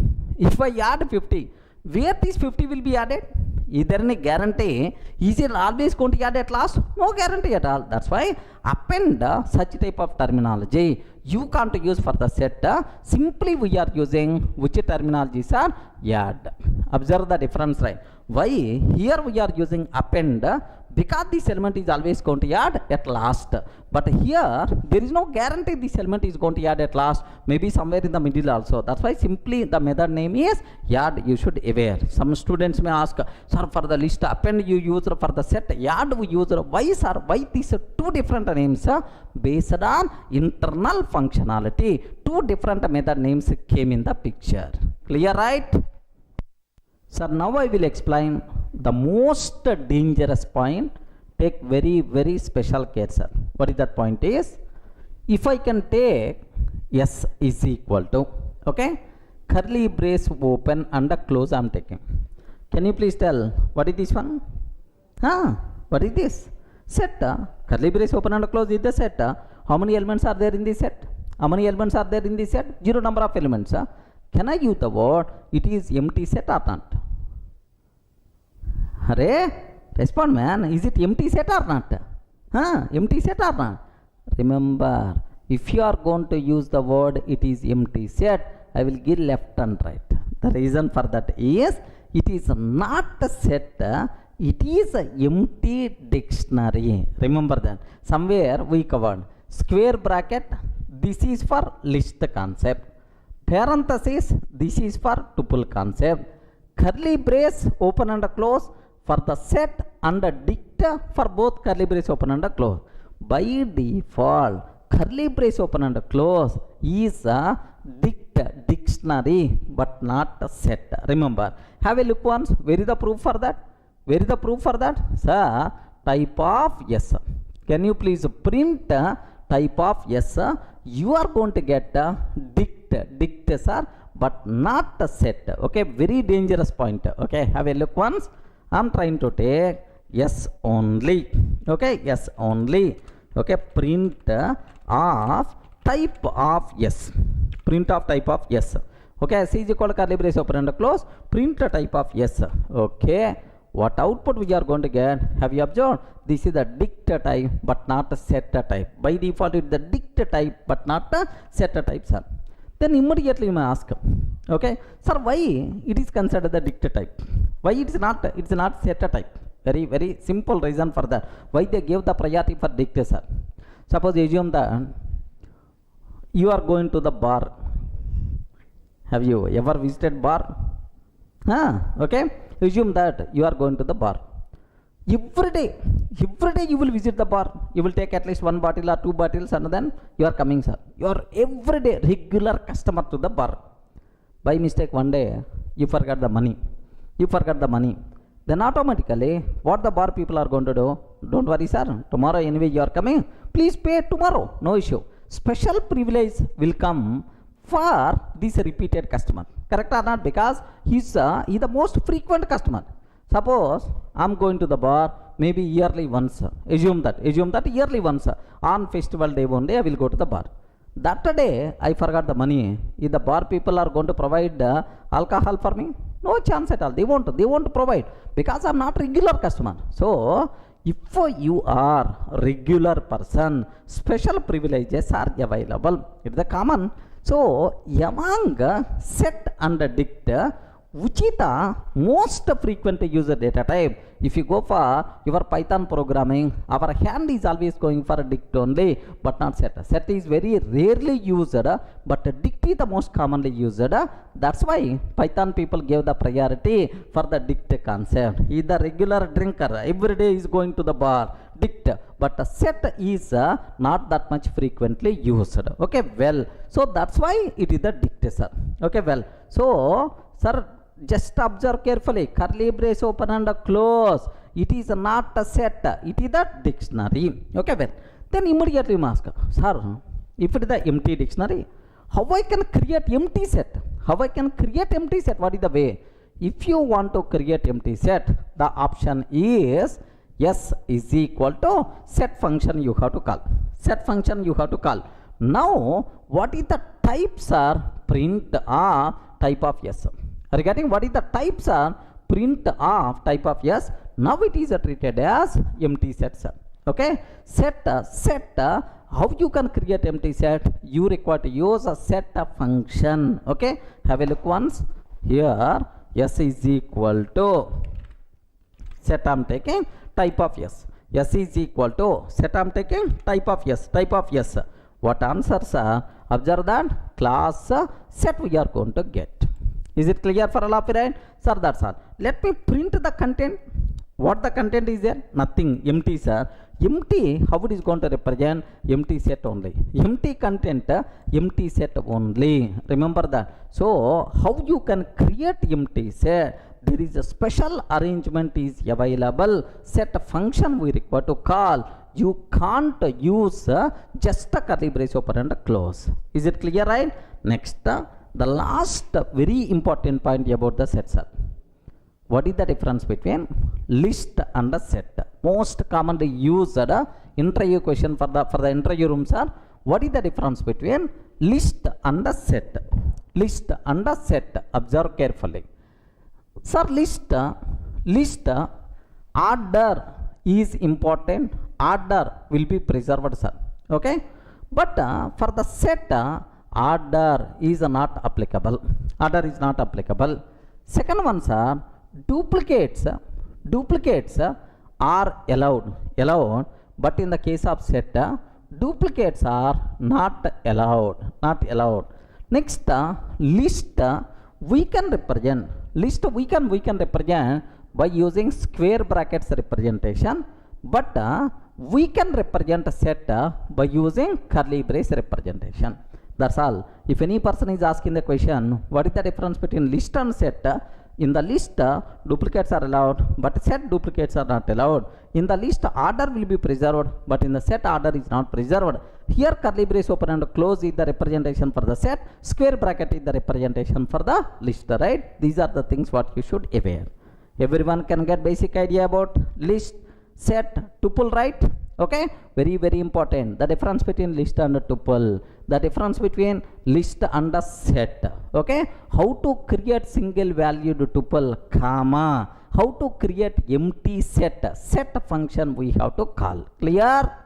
where this 50 will be added? Is there any guarantee? Is it always going to add at last? No guarantee at all. That's why append such type of terminology you can't use for the set. Simply we are using which terminologies are add. Observe the difference, right? Why here we are using append? Because this element is always going to add at last. But here there is no guarantee this element is going to add at last. Maybe somewhere in the middle also. That's why simply the method name is add. You should aware. Some students may ask, sir, for the list append you use, for the set add we use. Why, sir? Why these two different names? Based on internal functionality. Two different method names came in the picture. Clear, right? Sir, now I will explain the most dangerous point. Take very, very special care, sir. What is that point is? If I can take S is equal to, okay, curly brace open and close I am taking. Can you please tell what is this one? What is this? Set. Curly brace open and close is the set. How many elements are there in this set? How many elements are there in this set? Zero number of elements. Can I use the word it is empty set or not? Hare, respond, man. Is it empty set or not? Empty set or not? Remember, if you are going to use the word it is empty set, I will give left and right. The reason for that is it is not a set, it is an empty dictionary. Remember that. Somewhere we covered square bracket, this is for list concept. Parenthesis, this is for tuple concept. Curly brace open and close for the set and dict for both curly brace open and close. By default, curly brace open and close is a dictionary but not a set. Remember, have a look once. Where is the proof for that? Where is the proof for that? Sir, type of yes. Can you please print type of yes? You are going to get dict sir, but not a set. Okay, very dangerous point. Okay, have a look once. I'm trying to take yes only. Okay, yes only. Okay, print of type of yes. Print of type of yes. Okay, C is equal to curly brace open and close. Print the type of yes. Okay, what output we are going to get? Have you observed? This is the dict type but not a set type. By default, it's the dict type but not a set type, sir. Then immediately you may ask, okay, sir, why it is considered the dict type? Why it's not set type? Very, very simple reason for that. Why they gave the priority for dict, sir? Suppose assume that you are going to the bar. Have you ever visited bar? Okay. Assume that you are going to the bar. Every day you will visit the bar. You will take at least 1 bottle or 2 bottles and then you are coming, sir. You are everyday regular customer to the bar. By mistake one day you forgot the money. Then automatically what the bar people are going to do? Don't worry, sir. Tomorrow anyway you are coming. Please pay tomorrow. No issue. Special privilege will come for this repeated customer. Correct or not? Because he's the most frequent customer. Suppose I'm going to the bar maybe yearly once. Assume that yearly once. On festival day one day I will go to the bar. That day I forgot the money. If the bar people are going to provide alcohol for me, no chance at all. They won't provide because I'm not regular customer. So if you are regular person, special privileges are available. It's the common. So among set and dict, which is the most frequent user data type? If you go for your Python programming, our hand is always going for dict only, but not set. Set is very rarely used, but dict is the most commonly used. That's why Python people gave the priority for the dict concept. He is the regular drinker, every day is going to the bar, dict, but set is not that much frequently used. Okay, well, so that's why it is the dict, sir. Okay, well, so sir, just observe carefully. Curly brace open and close. It is not a set. It is a dictionary. Okay, well. Then immediately you ask, sir, if it is the empty dictionary, how I can create empty set? What is the way? If you want to create empty set, the option is S is equal to set function you have to call. Now, what is the types are print a type of yes. Regarding what is the types are print of type of yes, now it is treated as empty set, sir. Okay, set how you can create empty set? You require to use a set function. Okay, have a look once. Here yes is equal to set I'm taking type of yes. S is equal to set I'm taking type of yes. What answers are? Observe that class set we are going to get. Is it clear for all of you, right? Sir, that's all. Let me print the content. What the content is there? Nothing. Empty, sir. Empty, how it is going to represent? Empty set only. Empty content, empty set only. Remember that. So, how you can create empty set? There is a special arrangement is available. Set function we require to call. You can't use just a curly brace open and close. Is it clear, right? Next, the last very important point about the set, sir. What is the difference between list and a set? Most commonly used interview question for the interview room, sir. What is the difference between list and a set? Observe carefully. Sir, list order is important. Order will be preserved, sir. Okay, but for the set, order is not applicable. Second one, sir, duplicates are allowed, but in the case of set, duplicates are not allowed. Next, list we can represent by using square brackets representation, but we can represent a set by using curly brace representation. That's all. If any person is asking the question, what is the difference between list and set? In the list, duplicates are allowed, but set duplicates are not allowed. In the list, order will be preserved, but in the set, order is not preserved. Here, curly brace open and close is the representation for the set. Square bracket is the representation for the list, right? These are the things what you should aware. Everyone can get basic idea about list, set, tuple, right? Okay, very, very important. The difference between list and tuple, the difference between list and a set. Okay, how to create single valued tuple, comma, how to create empty set. Set function we have to call. Clear?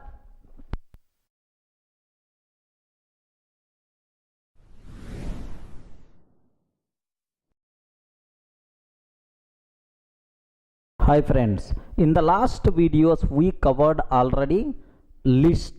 Hi friends, in the last videos we covered already list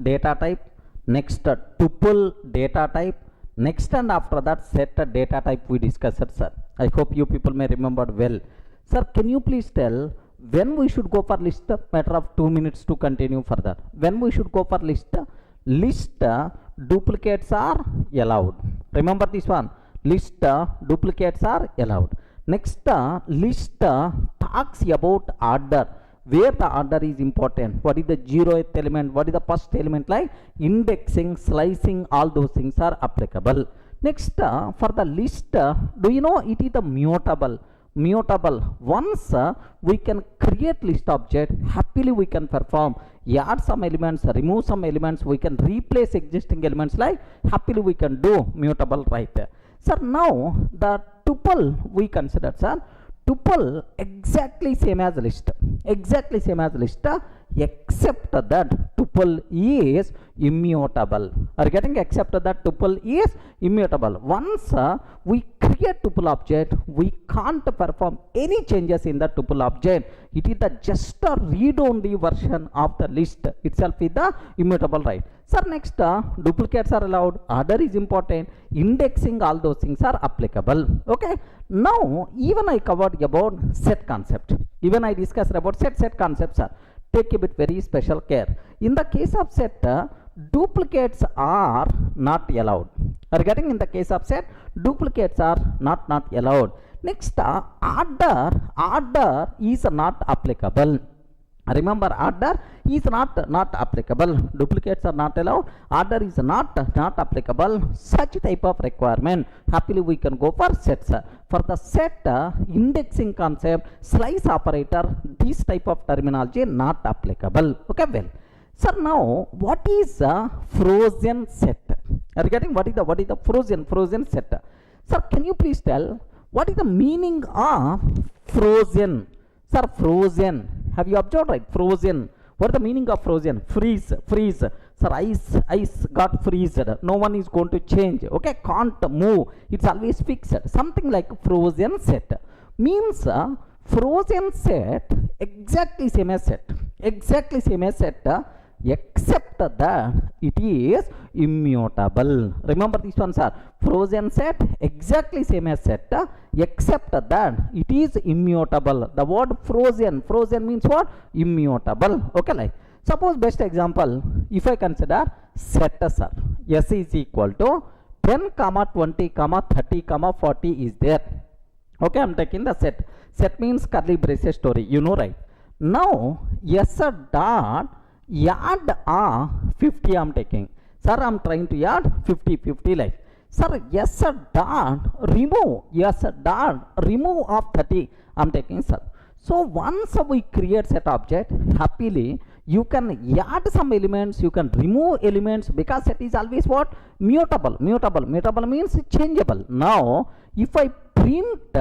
data type, next tuple data type, next and after that set data type we discussed, sir. I hope you people may remember well. Sir, can you please tell when we should go for list? Matter of 2 minutes to continue further. When we should go for list? List duplicates are allowed. Remember this one, list duplicates are allowed. Next, list talks about order, where the order is important. What is the 0th element? What is the first element? Like indexing, slicing, all those things are applicable. Next, for the list, do you know it is the mutable? Mutable. Once we can create list object, happily we can perform. Add some elements, remove some elements, we can replace existing elements, like happily we can do mutable, right? Sir, now the tuple we consider, sir. Tuple exactly same as list. Exactly same as list, except that tuple is immutable. Are you getting? Except that tuple is immutable. Once we create tuple object, we can't perform any changes in the tuple object. It is the just a read-only version of the list itself is the immutable, right? Sir, next, duplicates are allowed, order is important, indexing, all those things are applicable. Okay, now even I covered about set concept. Even I discussed about set concepts, sir. Take a bit very special care. In the case of set, duplicates are not allowed. Are you getting? In the case of set, duplicates are not allowed. Next, order is not applicable. Remember, order is not applicable. Duplicates are not allowed. Order is not applicable. Such type of requirement, happily we can go for sets. For the set, indexing concept, slice operator, this type of terminology not applicable. Okay, well, sir, now what is a frozen set? Are you getting? What is the frozen set? Sir, can you please tell what is the meaning of frozen? Sir, frozen. Have you observed, right? Frozen. What is the meaning of frozen? Freeze. Sir, ice got freezed. No one is going to change. Okay, can't move. It's always fixed. Something like frozen set. Means frozen set exactly same as set. Exactly same as set. Except that it is immutable. Remember this one, sir. Frozen set exactly same as set, except that it is immutable. The word frozen means what? Immutable. Okay, like suppose best example, if I consider set, sir, S is equal to 10, 20, 30, 40 is there. Okay, I'm taking the set. Set means curly braces story, you know, right? Now S dot add 50 I'm taking. Sir, I'm trying to add 50 like. Sir, S dot remove of 30 I'm taking, sir. So once we create set object, happily you can add some elements, you can remove elements, because set is always what? Mutable means changeable. Now if I print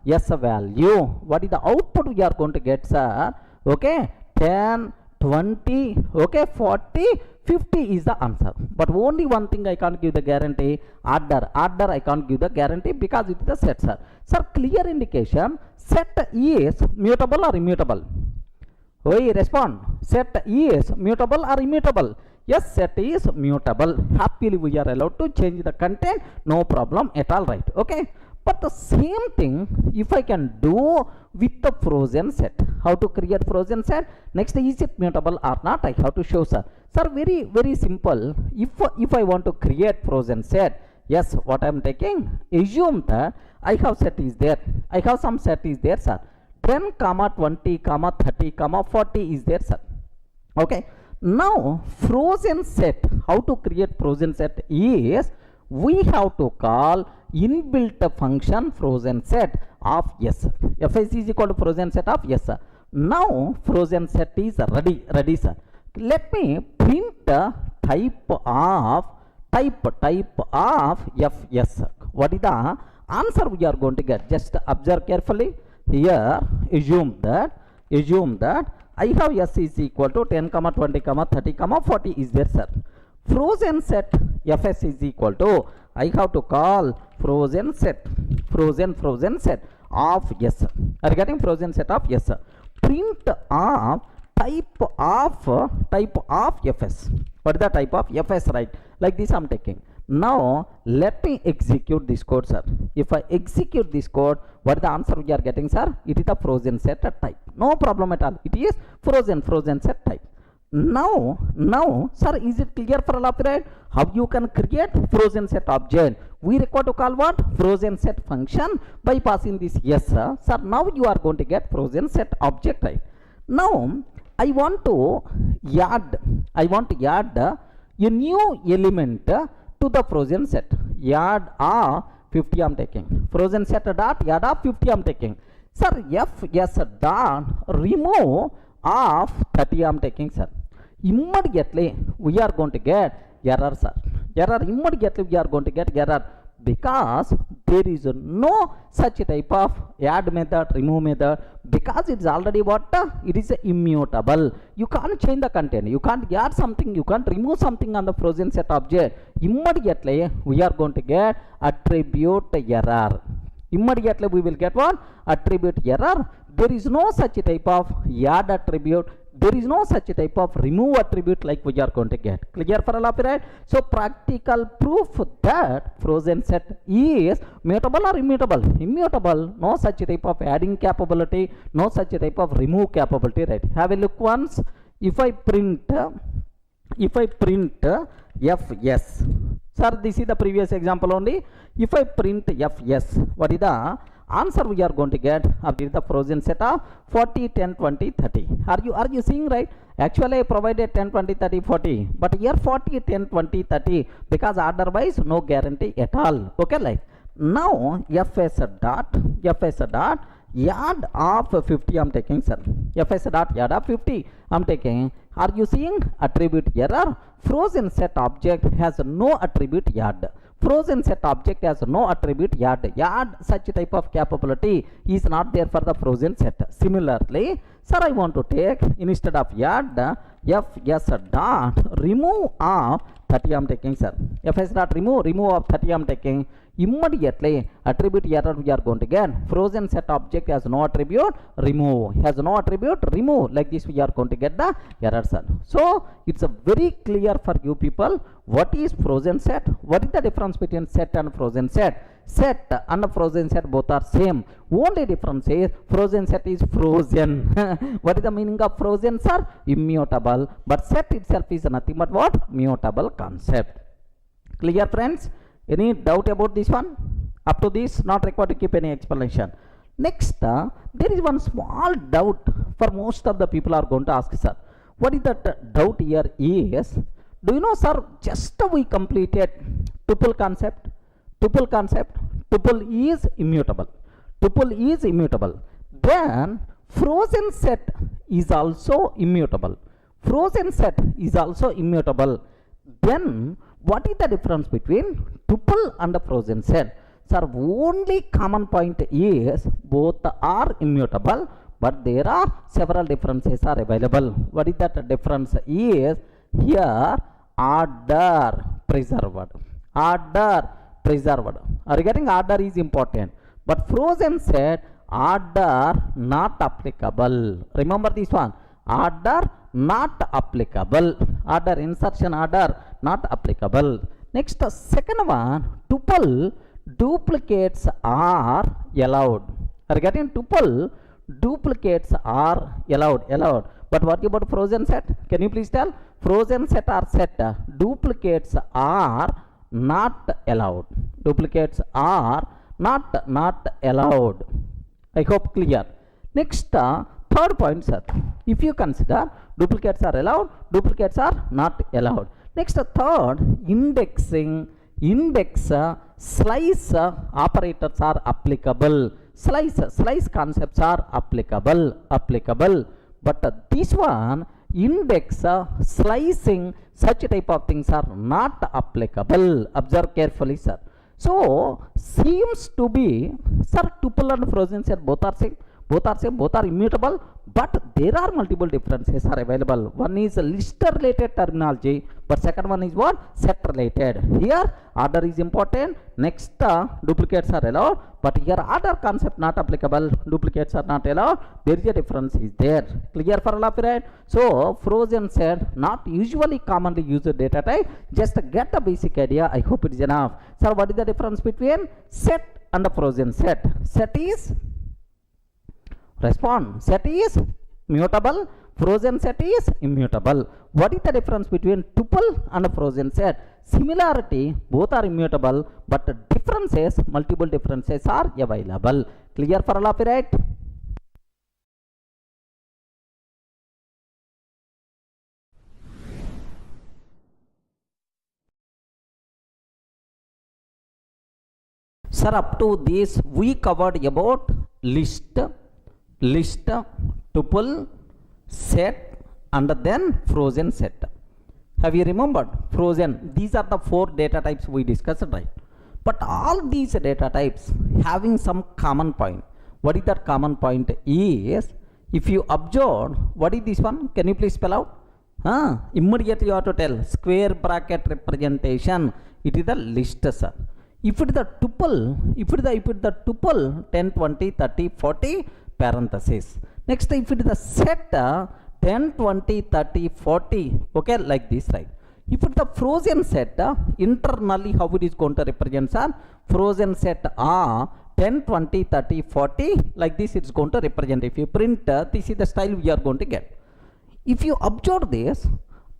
S value, what is the output we are going to get, sir? Okay, 10, 20, okay, 40, 50 is the answer. But only one thing I can't give the guarantee, order I can't give the guarantee, because it is a set, sir. Sir, clear indication, set is mutable or immutable? We respond, set is mutable or immutable? Yes, set is mutable. Happily we are allowed to change the content, no problem at all, right? Okay, But the same thing if I can do with the frozen set. How to create frozen set? Next, is it mutable or not? I have to show, sir. Sir, very simple. If I want to create frozen set, yes, what I am taking? Assume that I have set is there. I have some set is there, sir. 10, 20, 30, 40 is there, sir. Okay. Now, frozen set. How to create frozen set is we have to call inbuilt function frozen set of S. Fs is equal to frozen set of S. Now frozen set is ready, sir. Let me print type of Fs. What is the answer we are going to get? Just observe carefully. Here assume that I have S is equal to 10, 20, 30, 40 is there, sir. Frozen set Fs is equal to, I have to call frozen set of S. Are you getting? Frozen set of S. Print of type of Fs. What is the type of Fs, right? Like this I am taking. Now let me execute this code, sir. If I execute this code, what is the answer we are getting, sir? It is the frozen set type. No problem at all. It is frozen set type. Now, sir, is it clear for all of you, right? How you can create frozen set object? We require to call what? Frozen set function by passing this yes, sir. Sir, now you are going to get frozen set object, right? Now, I want to add a new element to the frozen set. Add 50 I am taking. Frozen set dot add 50 I am taking. Sir, Fs dot remove of 30 I am taking, sir. Immediately we are going to get error, sir. Immediately we are going to get error because there is no such type of add method, remove method, because it's already what? It is immutable. You can't change the content. You can't add something. You can't remove something on the frozen set object. Immediately we are going to get attribute error. Immediately we will get what? Attribute error. There is no such type of add attribute. There is no such type of remove attribute like we are going to get. Clear for all of you, right? So practical proof that frozen set is mutable or immutable? Immutable. No such type of adding capability. No such type of remove capability, right? Have a look once. If I print Fs. Sir, this is the previous example only. If I print Fs, what is the answer we are going to get? The frozen set of 40, 10, 20, 30. Are you seeing, right? Actually I provided 10, 20, 30, 40, but here 40, 10, 20, 30, because otherwise no guarantee at all. Okay, like now Fs dot add of 50 I am taking, sir. Fs dot add of 50 I am taking. Are you seeing? Attribute error. Frozen set object has no attribute add. Frozen set object has no attribute add. Add such type of capability is not there for the frozen set. Similarly, sir, I want to take instead of add Fs dot remove of 30 I am taking, sir. Fs dot remove of 30 I am taking. Immediately attribute error we are going to get. Frozen set object has no attribute, remove. Has no attribute, remove. Like this we are going to get the error, sir. So it's a very clear for you people. What is frozen set? What is the difference between set and frozen set? Set and frozen set both are same. Only difference is frozen set is frozen. What is the meaning of frozen, sir? Immutable. But set itself is nothing but what? Mutable concept. Clear, friends? Any doubt about this one? Up to this, not required to keep any explanation. Next, there is one small doubt for most of the people are going to ask, sir. What is that doubt here is, do you know, sir, just we completed tuple concept. Tuple is immutable. Then frozen set is also immutable. Then what is the difference between tuple and the frozen set? Sir, only common point is both are immutable, but there are several differences are available. What is that difference is? Here order preserved. Are you getting? Order is important, but frozen set order not applicable. Remember this one. Order not applicable. Order insertion order not applicable. Next, second one, tuple duplicates are allowed. Are you getting? Tuple duplicates are allowed. But what about frozen set? Can you please tell? Frozen set or set duplicates are not allowed. Duplicates are not allowed. I hope clear. Next, third point, sir. If you consider duplicates are allowed, duplicates are not allowed. Next, third, indexing. Index, slice operators are applicable. Slice concepts are applicable. But this one, index, slicing, such type of things are not applicable. Observe carefully, sir. So seems to be, sir, tuple and frozen set both are same, both are immutable, but there are multiple differences are available. One is list related terminology, but second one is what? Set related. Here order is important. Next, duplicates are allowed, but here order concept not applicable. Duplicates are not allowed. There is a difference is there. Clear for all of you, right? So frozen set not usually commonly used data type. Just get a basic idea. I hope it is enough. Sir, what is the difference between set and a frozen set? Set is respond. Set is mutable. Frozen set is immutable. What is the difference between tuple and a frozen set? Similarity, both are immutable, but differences, multiple differences are available. Clear for all of you, right? Sir, up to this we covered about list, tuple, set, and then frozen set. Have you remembered? Frozen, these are the 4 data types we discussed, right? But all these data types having some common point. What is that common point is, if you observe, what is this one? Can you please spell out? Immediately you have to tell. Square bracket representation. It is the list, sir. If it is the tuple, if it is the tuple 10, 20, 30, 40 parenthesis. Next, if it is the set 10, 20, 30, 40, okay, like this, right? If it is the frozen set, internally how it is going to represent, sir? Frozen set 10, 20, 30, 40, like this it's going to represent. If you print, this is the style we are going to get. If you observe this,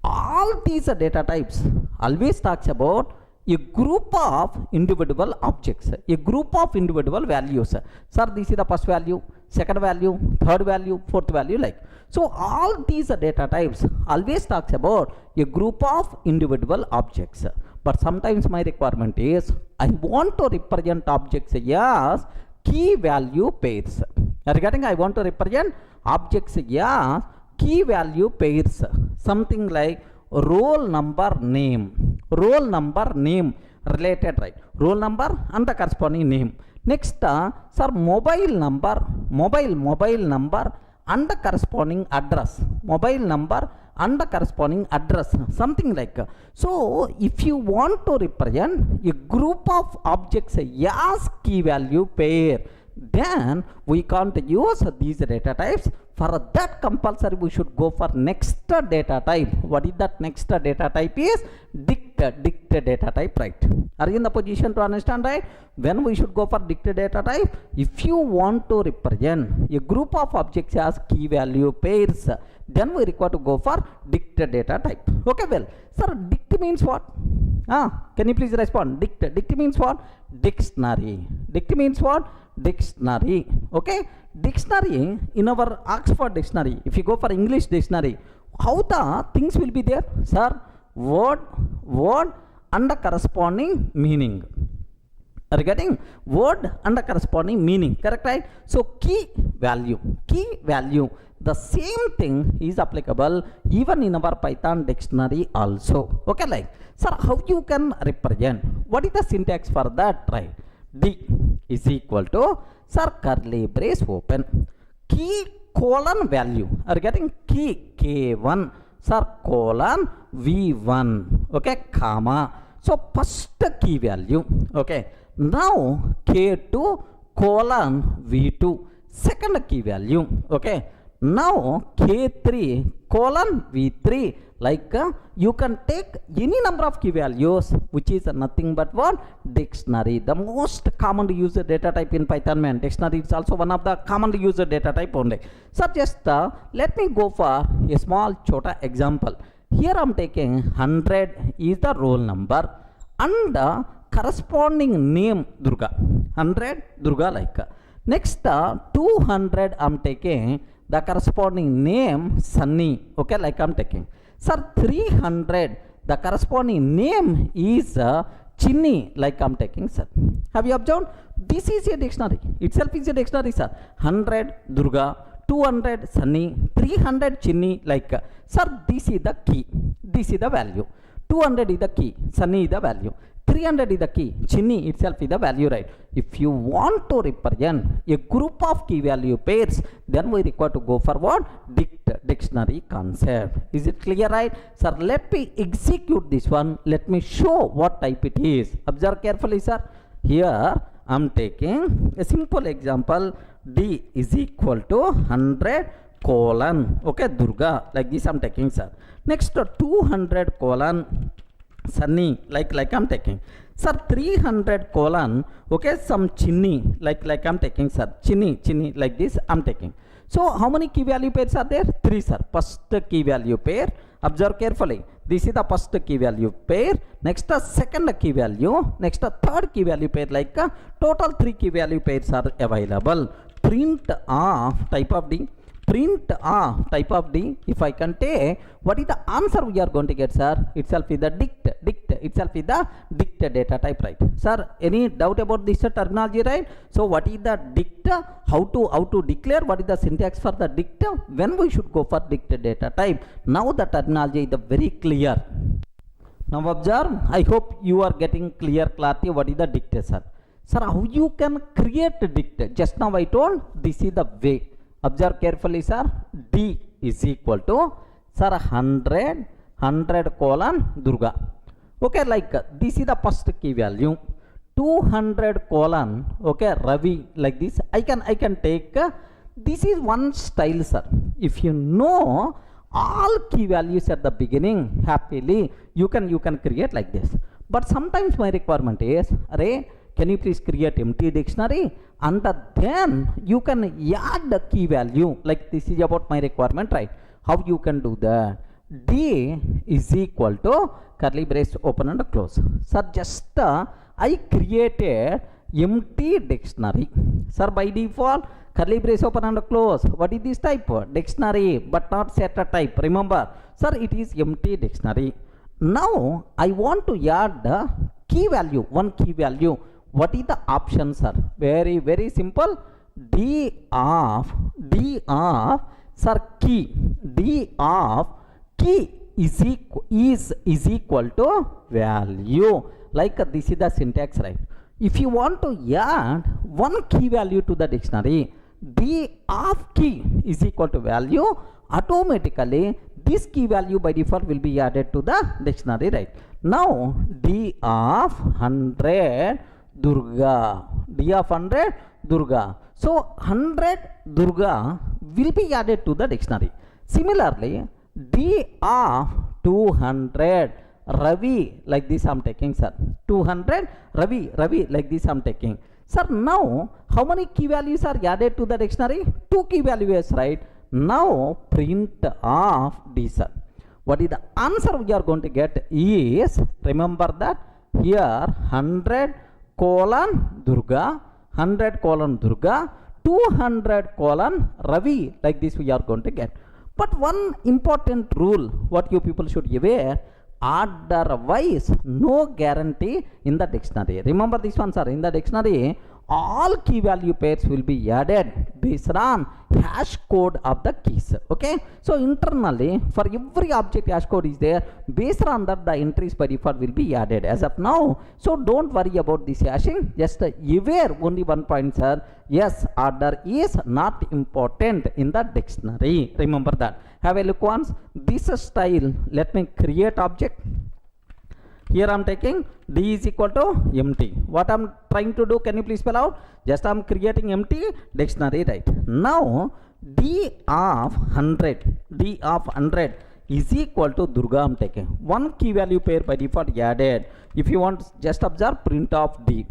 all these data types always talks about a group of individual objects, a group of individual values. Sir, this is the first value, second value, third value, fourth value, like. So all these data types always talks about a group of individual objects. But sometimes my requirement is, I want to represent objects as key value pairs. Regarding I want to represent objects as key value pairs. Something like roll number name related, right? Roll number and the corresponding name. Next, sir, mobile number and the corresponding address. Mobile number and the corresponding address, something like. So if you want to represent a group of objects as key value pair, then we can't use these data types. For that, compulsory we should go for next data type. What is that next data type? Is dict data type, right? Are you in the position to understand, right? When we should go for dict data type? If you want to represent a group of objects as key value pairs, then we require to go for dict data type. Okay, well, sir, dict means what? Can you please respond? Dict means what? Dictionary. Dict means what? Dictionary. Okay, dictionary, in our Oxford dictionary, if you go for English dictionary, how the things will be there? Sir, word and the corresponding meaning. Are you getting? Word and the corresponding meaning, correct, right? So key value, the same thing is applicable even in our Python dictionary also. Okay, like, sir, how you can represent? What is the syntax for that, right? D is equal to, sir, curly brace open, key colon value. Are you getting? Key K1, sir, colon V1, okay, comma. So first key value, okay. Now K2 colon V2, second key value, okay. Now K3 colon V3, like you can take any number of key values, which is nothing but what? Dictionary. The most commonly used data type in Python, man. Dictionary is also one of the commonly used data type only. So just let me go for a small chota example. Here I am taking 100 is the roll number and corresponding name Durga. 100 Durga, like. Next 200 I am taking the corresponding name Sunny. Okay, like I am taking. Sir, 300 the corresponding name is Chinny, like I am taking, sir. Have you observed? This is a dictionary. Itself is a dictionary, sir. 100 Durga, 200 Sunny, 300 Chinny, like. Sir, this is the key. This is the value. 200 is the key. Sunny is the value. 300 is the key. Chinny itself is the value, right? If you want to represent a group of key value pairs, then we require to go for what? Dictionary concept. Is it clear, right? Sir, let me execute this one. Let me show what type it is. Observe carefully, sir. Here I am taking a simple example. D is equal to 100 colon, okay, Durga, like this I am taking, sir. Next 200 colon Sunny, like I'm taking. Sir, 300 colon, okay, some Chinny, like I'm taking, sir. Chinny, like this I'm taking. So how many key value pairs are there? 3, sir. First key value pair. Observe carefully. This is the first key value pair. Next second key value. Next third key value pair. Like total 3 key value pairs are available. Print of type of D. Print type of D. If I can take, what is the answer we are going to get, sir? Itself is the dict. Itself is the dict data type, right? Sir, any doubt about this terminology, right? So what is the dict? How to declare? What is the syntax for the dict? When we should go for dict data type? Now the terminology is very clear. Now observe. I hope you are getting clarity. What is the dict, sir? Sir, how you can create dict? Just now I told this is the way. Observe carefully, sir. D is equal to, sir, 100 colon Durga. Okay, like this is the first key value. 200 colon, okay, Ravi, like this. I can take. This is one style, sir. If you know all key values at the beginning, happily you can create like this. But sometimes my requirement is, array, can you please create empty dictionary? And then you can add the key value. Like this is about my requirement, right? How you can do that? D is equal to curly brace open and close. Sir, just I created empty dictionary. Sir, by default curly brace open and close. What is this type? Dictionary, but not setter type. Remember, sir, it is empty dictionary. Now I want to add the key value, one key value. What is the option, sir? Very simple. D of sir, key. D of key is equal to value. Like this is the syntax, right? If you want to add one key value to the dictionary, D of key is equal to value, automatically this key value by default will be added to the dictionary, right? Now D of 100 Durga. D of 100 Durga. So 100 Durga will be added to the dictionary. Similarly, D of 200 Ravi, like this I am taking, sir. 200 Ravi, like this I am taking. Sir, now how many key values are added to the dictionary? 2 key values, right? Now print of D, sir. What is the answer we are going to get is, remember that here 100 colon Durga, 100 colon Durga, 200 colon Ravi, like this we are going to get. But one important rule what you people should be aware, otherwise no guarantee in the dictionary. Remember this one, sir. In the dictionary, all key value pairs will be added based on hash code of the keys. Okay, so internally for every object hash code is there. Based on that, the entries by default will be added as of now. So don't worry about this hashing. Just aware only one point, sir. Yes, order is not important in the dictionary. Remember that. Have a look once. This style. Let me create object. Here I am taking D is equal to empty. What I am trying to do, can you please spell out? Just I am creating empty dictionary, right? Now D of 100 is equal to Durga. I'm taking one key value pair by default added. If you want, just observe print of D.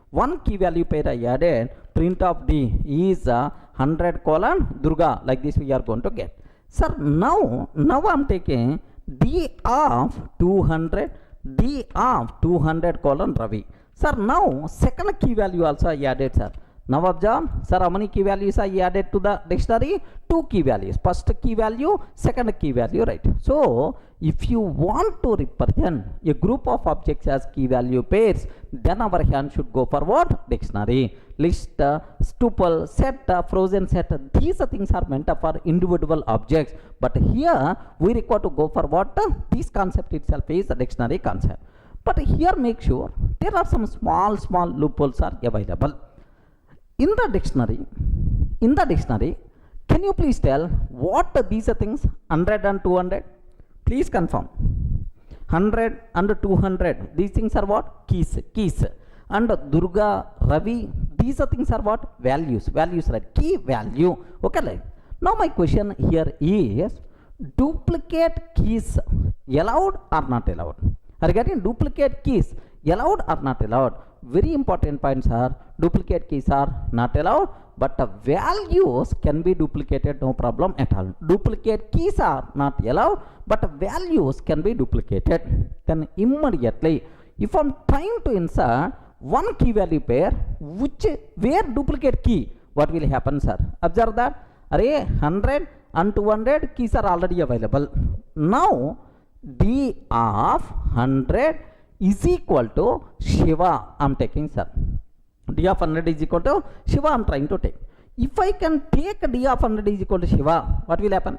One key value pair I added, print of D is 100 colon Durga. Like this we are going to get. Sir, now I'm taking D of 200 colon Ravi. Sir, now second key value also I added, sir. Now observe, sir, how many key values I added to the dictionary? 2 key values. First key value, second key value, right? So, if you want to represent a group of objects as key value pairs, then our hand should go for what? Dictionary. List, tuple, set, frozen set. These things are meant for individual objects. But here, we require to go for what? This concept itself is a dictionary concept. But here, make sure there are some small loopholes are available. In the dictionary, can you please tell what these things 100 and 200? Please confirm. 100 and 200. These things are what? Keys. And Durga, Ravi, these things are what? Values, right? Key value. Okay, right? Now my question here is, duplicate keys allowed or not allowed? Are you getting duplicate keys allowed or not allowed? Very important points are, duplicate keys are not allowed, but the values can be duplicated, no problem at all. Duplicate keys are not allowed, but the values can be duplicated. Then immediately, if I'm trying to insert one key value pair, where duplicate key, what will happen, sir? Observe that, array 100 and 200 keys are already available. Now, D of 100 is equal to Shiva. I'm taking, sir. D of 100 is equal to Shiva. I'm trying to take. If I can take D of 100 is equal to Shiva, what will happen?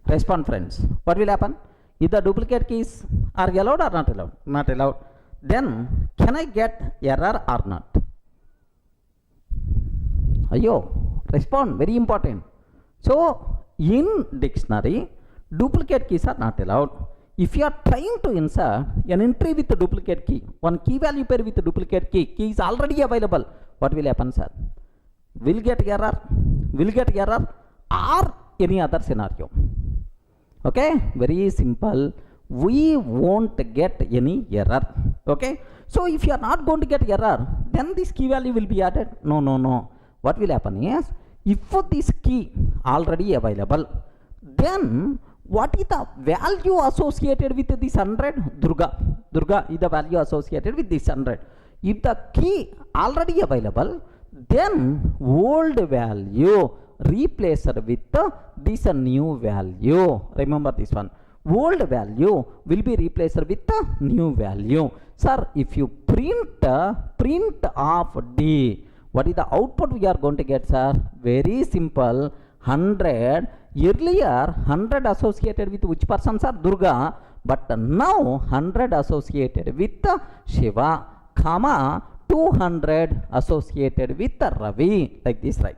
Respond, friends. What will happen? If the duplicate keys are allowed or not allowed? Not allowed. Then can I get error or not? Ayo, respond. Very important. So in dictionary, duplicate keys are not allowed. If you are trying to insert an entry with a duplicate key, one key value pair with a duplicate key is already available, what will happen, sir? Will get error or any other scenario. Okay, very simple. We won't get any error. Okay, so if you are not going to get error, then this key value will be added. No. What will happen is, if this key already available, then what is the value associated with this 100? Durga is the value associated with this 100. If the key already available, then old value replaced with this new value. Remember this one. Old value will be replaced with the new value. Sir, if you print of D, what is the output we are going to get, sir? Very simple. 100. Earlier 100 associated with which person, sir? Durga. But now 100 associated with Shiva, comma 200 associated with Ravi. Like this, right?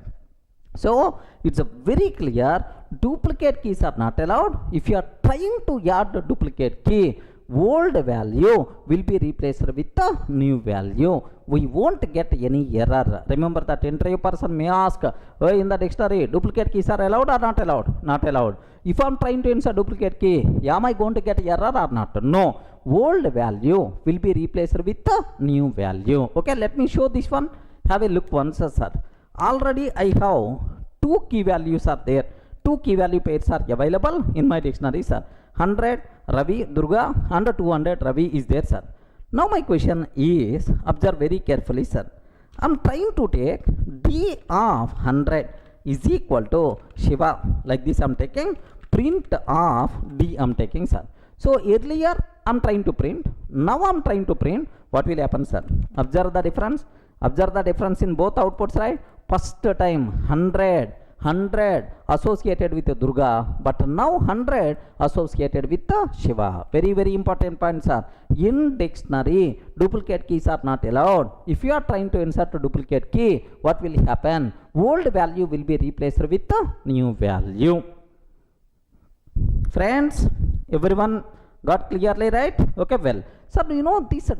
So it's a very clear, duplicate keys are not allowed. If you are trying to add a duplicate key, old value will be replaced with the new value. We won't get any error. Remember that interview person may ask, in the dictionary, duplicate keys are allowed or not allowed? Not allowed. If I am trying to insert duplicate key, am I going to get error or not? No. Old value will be replaced with the new value. Okay, let me show this one. Have a look once, sir. Already I have 2 key values are there. 2 key value pairs are available in my dictionary, sir. 100 Ravi, Durga, and 200 Ravi is there, sir. Now my question is, observe very carefully, sir. I am trying to take D of 100 is equal to Shiva. Like this I am taking. Print of D I am taking, sir. So earlier I am trying to print. Now I am trying to print. What will happen, sir? Observe the difference. Observe the difference in both outputs, right? First time 100 associated with Durga, but now 100 associated with Shiva. Very, very important point, sir. In dictionary, duplicate keys are not allowed. If you are trying to insert a duplicate key, what will happen? Old value will be replaced with the new value. Friends, everyone got clearly, right? Okay, well. Sir, you know this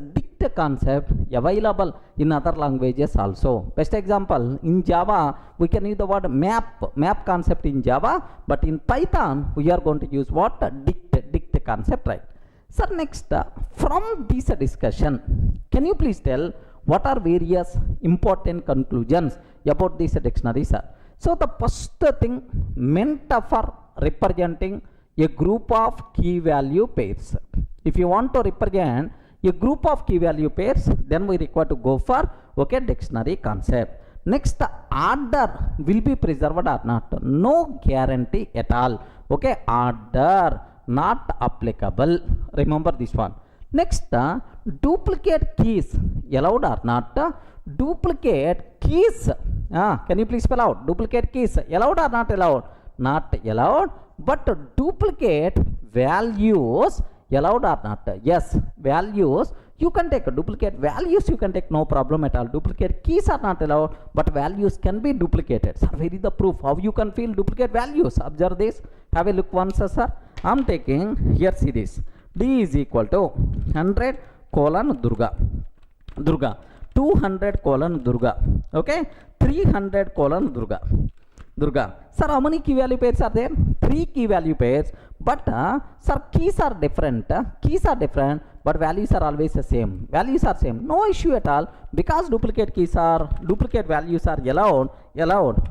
concept available in other languages also. Best example, in Java we can use the word map concept in Java, but in Python we are going to use what? Dict concept, right? Sir, next from this discussion, can you please tell what are various important conclusions about this dictionary, sir? So the first thing, meant for representing a group of key value pairs. If you want to represent a group of key value pairs, then we require to go for dictionary concept. Next, order will be preserved or not? No guarantee at all. Order not applicable. Remember this one. Next, duplicate keys allowed or not? Duplicate keys. Can you please spell out? Duplicate keys allowed or not allowed? Not allowed. But duplicate values allowed or not? Yes, values you can take. Duplicate values you can take, no problem at all. Duplicate keys are not allowed, but values can be duplicated. Sir, where is the proof? How you can feel duplicate values? Observe this. Have a look once, sir. I am taking here, see this. D is equal to 100 colon Durga. 200 colon Durga. 300 colon Durga. Sir, how many key value pairs are there? 3 key value pairs. But sir, keys are different. But values are always the same. Values are same. No issue at all, because duplicate values are allowed.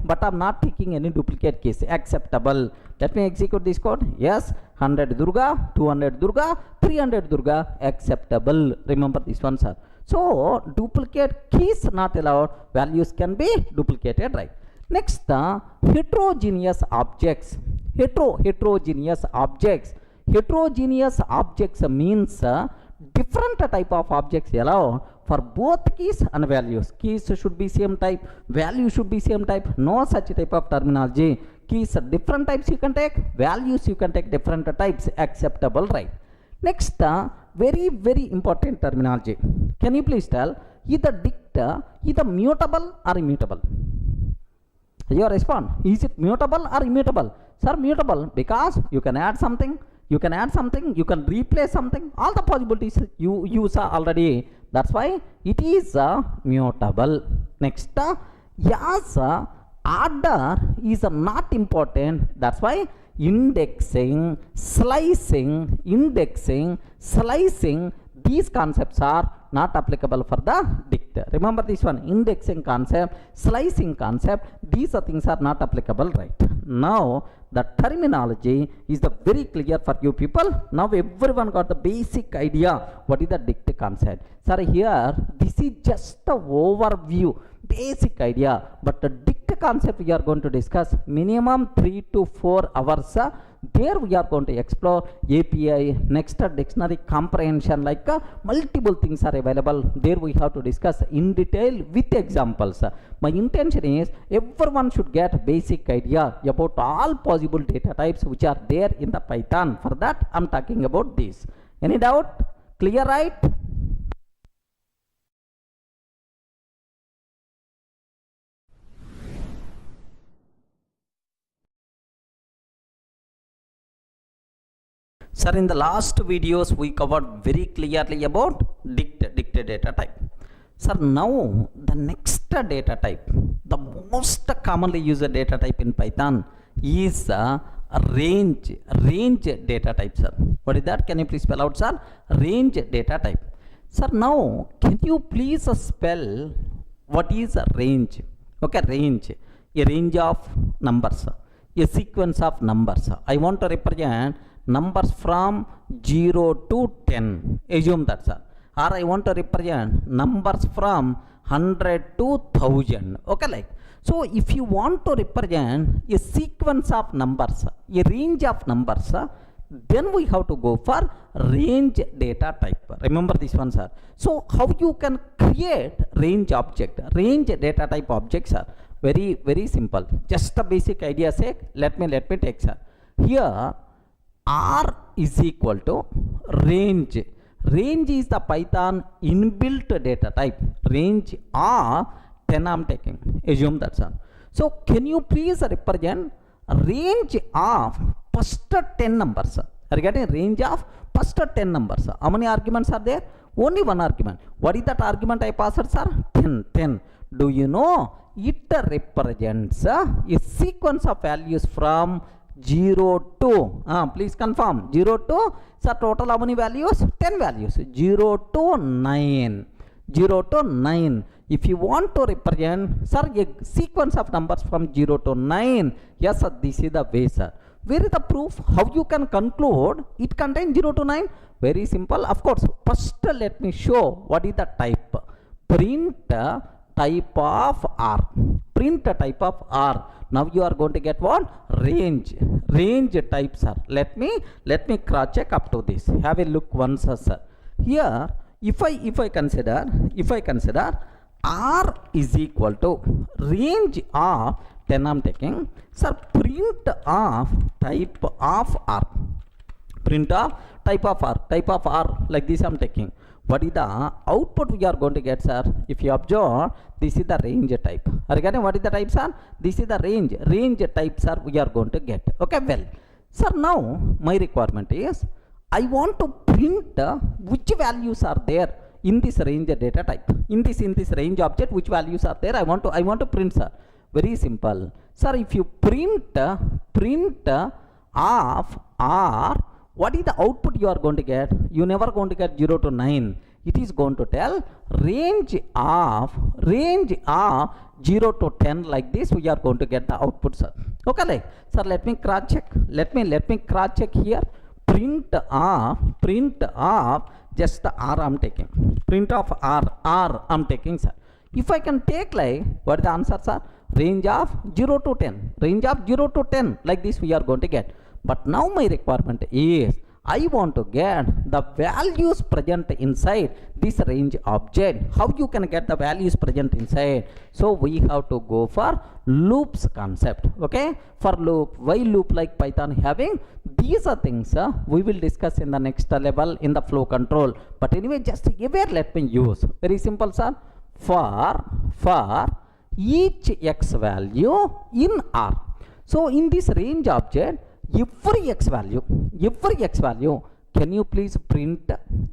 But I'm not taking any duplicate keys. Acceptable. Let me execute this code. Yes, 100 Durga, 200 Durga, 300 Durga. Acceptable. Remember this one, sir. So duplicate keys not allowed. Values can be duplicated, right? Next, heterogeneous objects. Heterogeneous objects means different type of objects allowed for both keys and values. Keys should be same type, value should be same type. No such type of terminology. Keys different types you can take, values you can take different types. Acceptable, right? Next, very important terminology. Can you please tell, either dict, either mutable or immutable? You respond. Is it mutable or immutable? Sir, mutable, because you can add something, you can replace something. All the possibilities you saw already. That's why it is mutable. Next, yes, order is not important. That's why indexing, slicing, these concepts are not applicable for the dict. Remember this one, indexing concept, slicing concept, these things are not applicable, right? Now the terminology is the very clear for you people. Now everyone got the basic idea what is the dict concept. Sir, here this is just the overview, basic idea, but the dict concept we are going to discuss minimum 3 to 4 hours. There we are going to explore API, next dictionary comprehension, like multiple things are available. There we have to discuss in detail with examples. My intention is everyone should get basic idea about all possible data types which are there in the Python. For that I am talking about this. Any doubt? Clear, right? Sir, in the last videos we covered very clearly about dict data type. Sir, now the next data type, the most commonly used data type in Python is range data type, sir. What is that? Can you please spell out, sir? Range data type. Sir, now can you please spell what is a range? Range, a range of numbers, a sequence of numbers. I want to represent numbers from 0 to 10. Assume that, sir. Or I want to represent numbers from 100 to 1000. Like. So if you want to represent a sequence of numbers, a range of numbers, then we have to go for range data type. Remember this one, sir. So how you can create range object, range data type objects are very simple. Just a basic idea sake, let me take, sir. Here R is equal to range. Range is the Python inbuilt data type. Range R 10 I am taking. Assume that, sir. So can you please represent range of first 10 numbers? Are you getting range of first 10 numbers? How many arguments are there? Only one argument. What is that argument I passed, sir? 10, 10. Do you know? It represents a sequence of values from 0 to, please confirm, 0 to, sir, total how many values? 10 values. 0 to 9. 0 to 9. If you want to represent, sir, a sequence of numbers from 0 to 9, yes, sir, this is the way, sir. Where is the proof? How you can conclude it contains 0 to 9? Very simple. Of course, first let me show what is the type. Print type of R. Print type of R. Now you are going to get what? Range. Range type, sir. Let me cross check up to this. Have a look once, sir. Here, if I consider R is equal to range of 10 I'm taking. Sir, print of type of R. Print of type of R. Type of R like this I'm taking. What is the output we are going to get, sir? If you observe, this is the range type. Are you getting what is the type, sir? This is the range. Range type, sir, we are going to get. Okay, well. Sir, now my requirement is I want to print which values are there in this range data type. In this range object, which values are there? I want to print, sir. Very simple. Sir, if you print of R, what is the output you are going to get? You never going to get 0 to 9. It is going to tell range of 0 to 10 like this. We are going to get the output, sir. Okay, like, sir, let me cross check. Let me cross check here. Print of just the R I'm taking. Print of R I'm taking, sir. If I can take like, what is the answer, sir? Range of 0 to 10. Range of 0 to 10 like this we are going to get. But now my requirement is I want to get the values present inside this range object. How you can get the values present inside? So we have to go for loops concept. Okay, for loop, while loop like Python having these are things we will discuss in the next level in the flow control. But anyway, just here let me use very simple, sir. For each x value in R. So in this range object, every x value, can you please print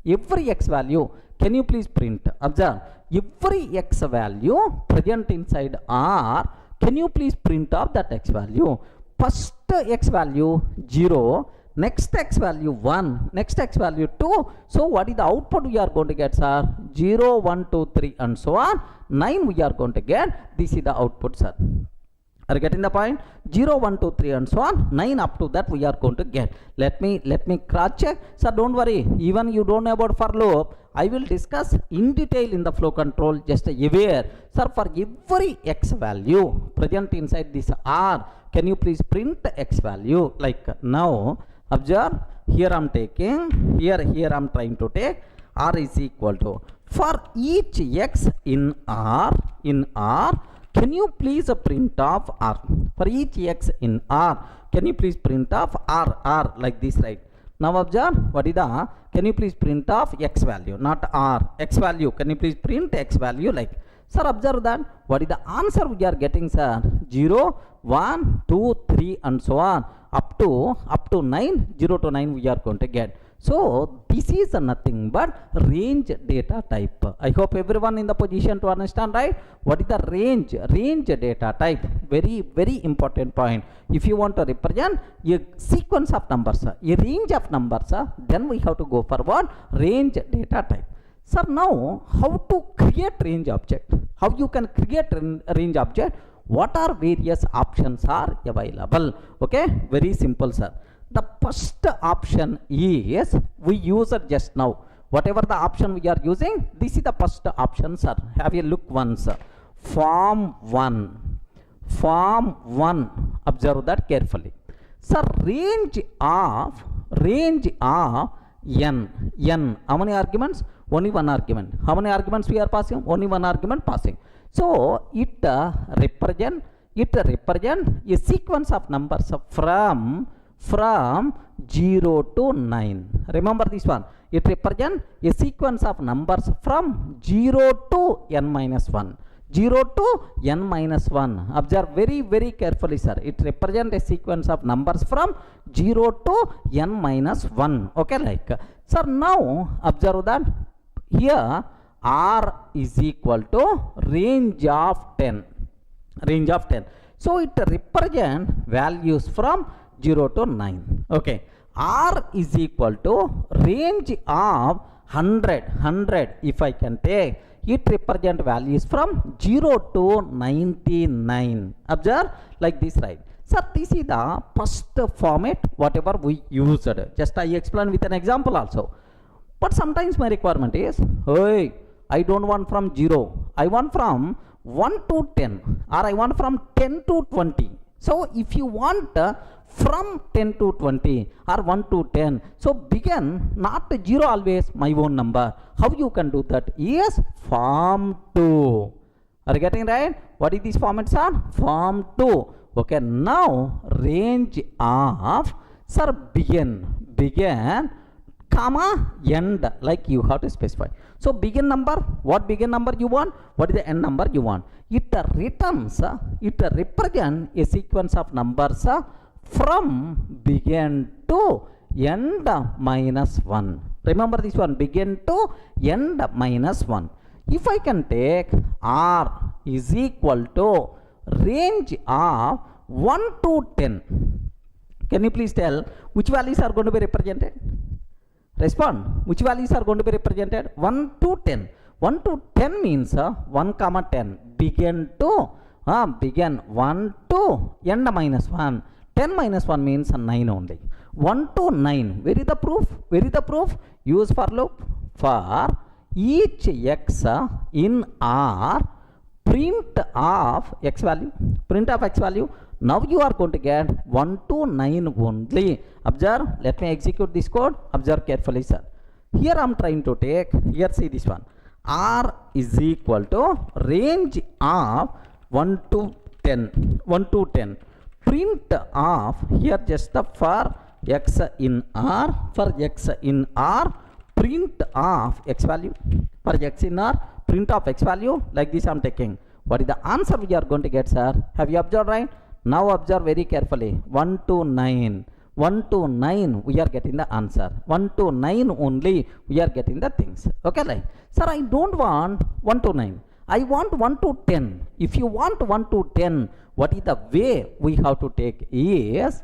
every x value? Can you please print? Observe, every x value present inside R, can you please print off that x value? First x value 0, next x value 1, next x value 2. So what is the output we are going to get, sir? 0, 1, 2, 3 and so on. 9 we are going to get. This is the output, sir. Are you getting the point? 0, 1, 2, 3 and so on. 9 up to that we are going to get. Let me cross check. Sir, don't worry. Even you don't know about for loop, I will discuss in detail in the flow control. Just aware. Sir, for every x value present inside this R, can you please print x value? Like now, observe, here I'm taking, here I'm trying to take R is equal to, for each x in R, can you please print off R? For each x in R, can you please print off R like this, right? Now observe, what is the, can you please print off x value, not R, x value, can you please print x value like, sir, observe that, what is the answer we are getting, sir? 0, 1, 2, 3 and so on, up to 9, 0 to 9 we are going to get. So this is nothing but range data type. I hope everyone in the position to understand, right? What is the range data type? Very, very important point. If you want to represent a sequence of numbers, a range of numbers, then we have to go for what? Range data type. Sir, now how to create range object? How you can create range object? What are various options are available? Okay, very simple, sir. The first option is we use it just now. Whatever the option we are using, this is the first option, sir. Have a look once. Form 1. Observe that carefully. Sir, range of n. How many arguments? Only one argument. How many arguments we are passing? Only one argument passing. So it represent a sequence of numbers from 0 to 9. Remember this one. It represents a sequence of numbers from 0 to n minus 1. 0 to n minus 1. Observe very, very carefully, sir. It represents a sequence of numbers from 0 to n minus 1. Okay, like, sir, now observe that Here R is equal to range of 10. Range of 10. So it represents values from 0 to 9. Okay. R is equal to range of 100. If I can take, it represents values from 0 to 99. Observe like this, right? Sir, this is the first format whatever we used. Just I explain with an example also. But sometimes my requirement is, hey, I don't want from 0. I want from 1 to 10, or I want from 10 to 20. So if you want from 10 to 20 or 1 to 10, so begin not 0 always my own number. How you can do that is form 2. Are you getting right? What is these formats are? Form 2. Okay, now range of, sir, begin comma end, like you have to specify. So begin number, what begin number you want, what is the end number you want. It returns, it represents a sequence of numbers from begin to end minus 1. Remember this one, begin to end minus 1. If I can take R is equal to range of 1 to 10, can you please tell which values are going to be represented? Respond. Which values are going to be represented? 1 to 10. 1 to 10 means 1 comma 10. Begin to begin 1 to end minus 1. 10 minus 1 means 9 only. 1 to 9. Where is the proof? Where is the proof? Use for loop. For each x in R, print of x value. Print of x value. Now you are going to get 1 to 9 only. Observe, let me execute this code. Observe carefully, sir. Here I am trying to take, here see this one. R is equal to range of 1 to 10. 1 to 10. Print of, here just the for x in R, for x in R, print of x value. For x in R, print of x value. Like this I am taking. What is the answer we are going to get, sir? Have you observed, right? Now observe very carefully. 1 to 9. 1 to 9 we are getting the answer. 1 to 9 only we are getting the things. Okay, like, sir, I don't want 1 to 9. I want 1 to 10. If you want 1 to 10, what is the way we have to take is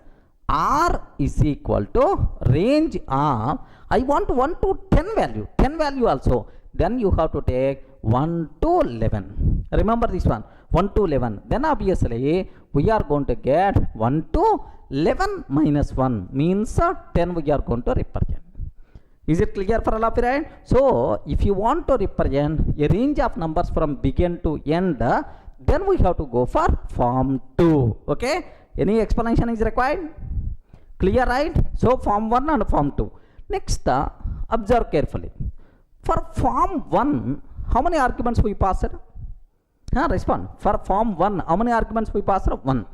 R is equal to range of, I want 1 to 10 value. 10 value also. Then you have to take 1 to 11. Remember this one. 1 to 11. Then obviously we are going to get 1 to 11 minus 1 means 10 we are going to represent. Is it clear for all of you, right? So if you want to represent a range of numbers from begin to end, then we have to go for form 2. Okay? Any explanation is required? Clear, right? So form 1 and form 2. Next, observe carefully. For form 1, how many arguments we passed? Respond. For form 1, how many arguments we passed? 1.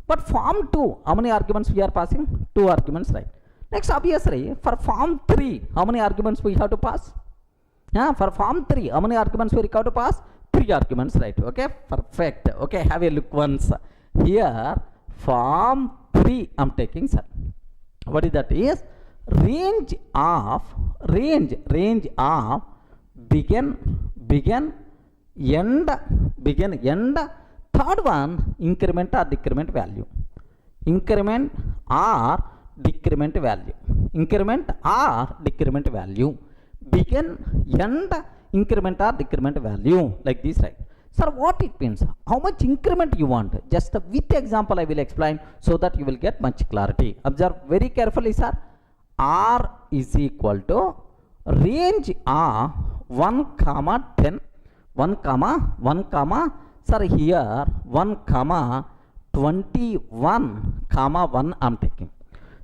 But form 2, how many arguments we are passing? 2 arguments, right? Next, obviously, for form 3, how many arguments we have to pass? For form 3, how many arguments we have to pass? 3 arguments, right? Okay, perfect. Okay, have a look once. Here, form 3, I'm taking, sir. What is that? Is range of begin, end. Third one, increment or decrement value. Increment or decrement value. Increment or decrement value. Begin, end, increment or decrement value. Like this, right? Sir, what it means? How much increment you want? Just with example I will explain so that you will get much clarity. Observe very carefully, sir. R is equal to range of 1 comma 10. 1 comma, sir, here 1 comma 21 comma 1 I am taking.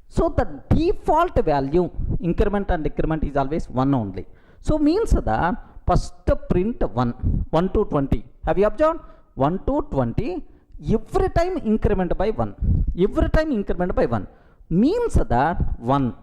So the default value increment and decrement is always 1 only. So means that first print 1 to 20. Have you observed? 1 to 20, every time increment by 1. Every time increment by 1 means that 1.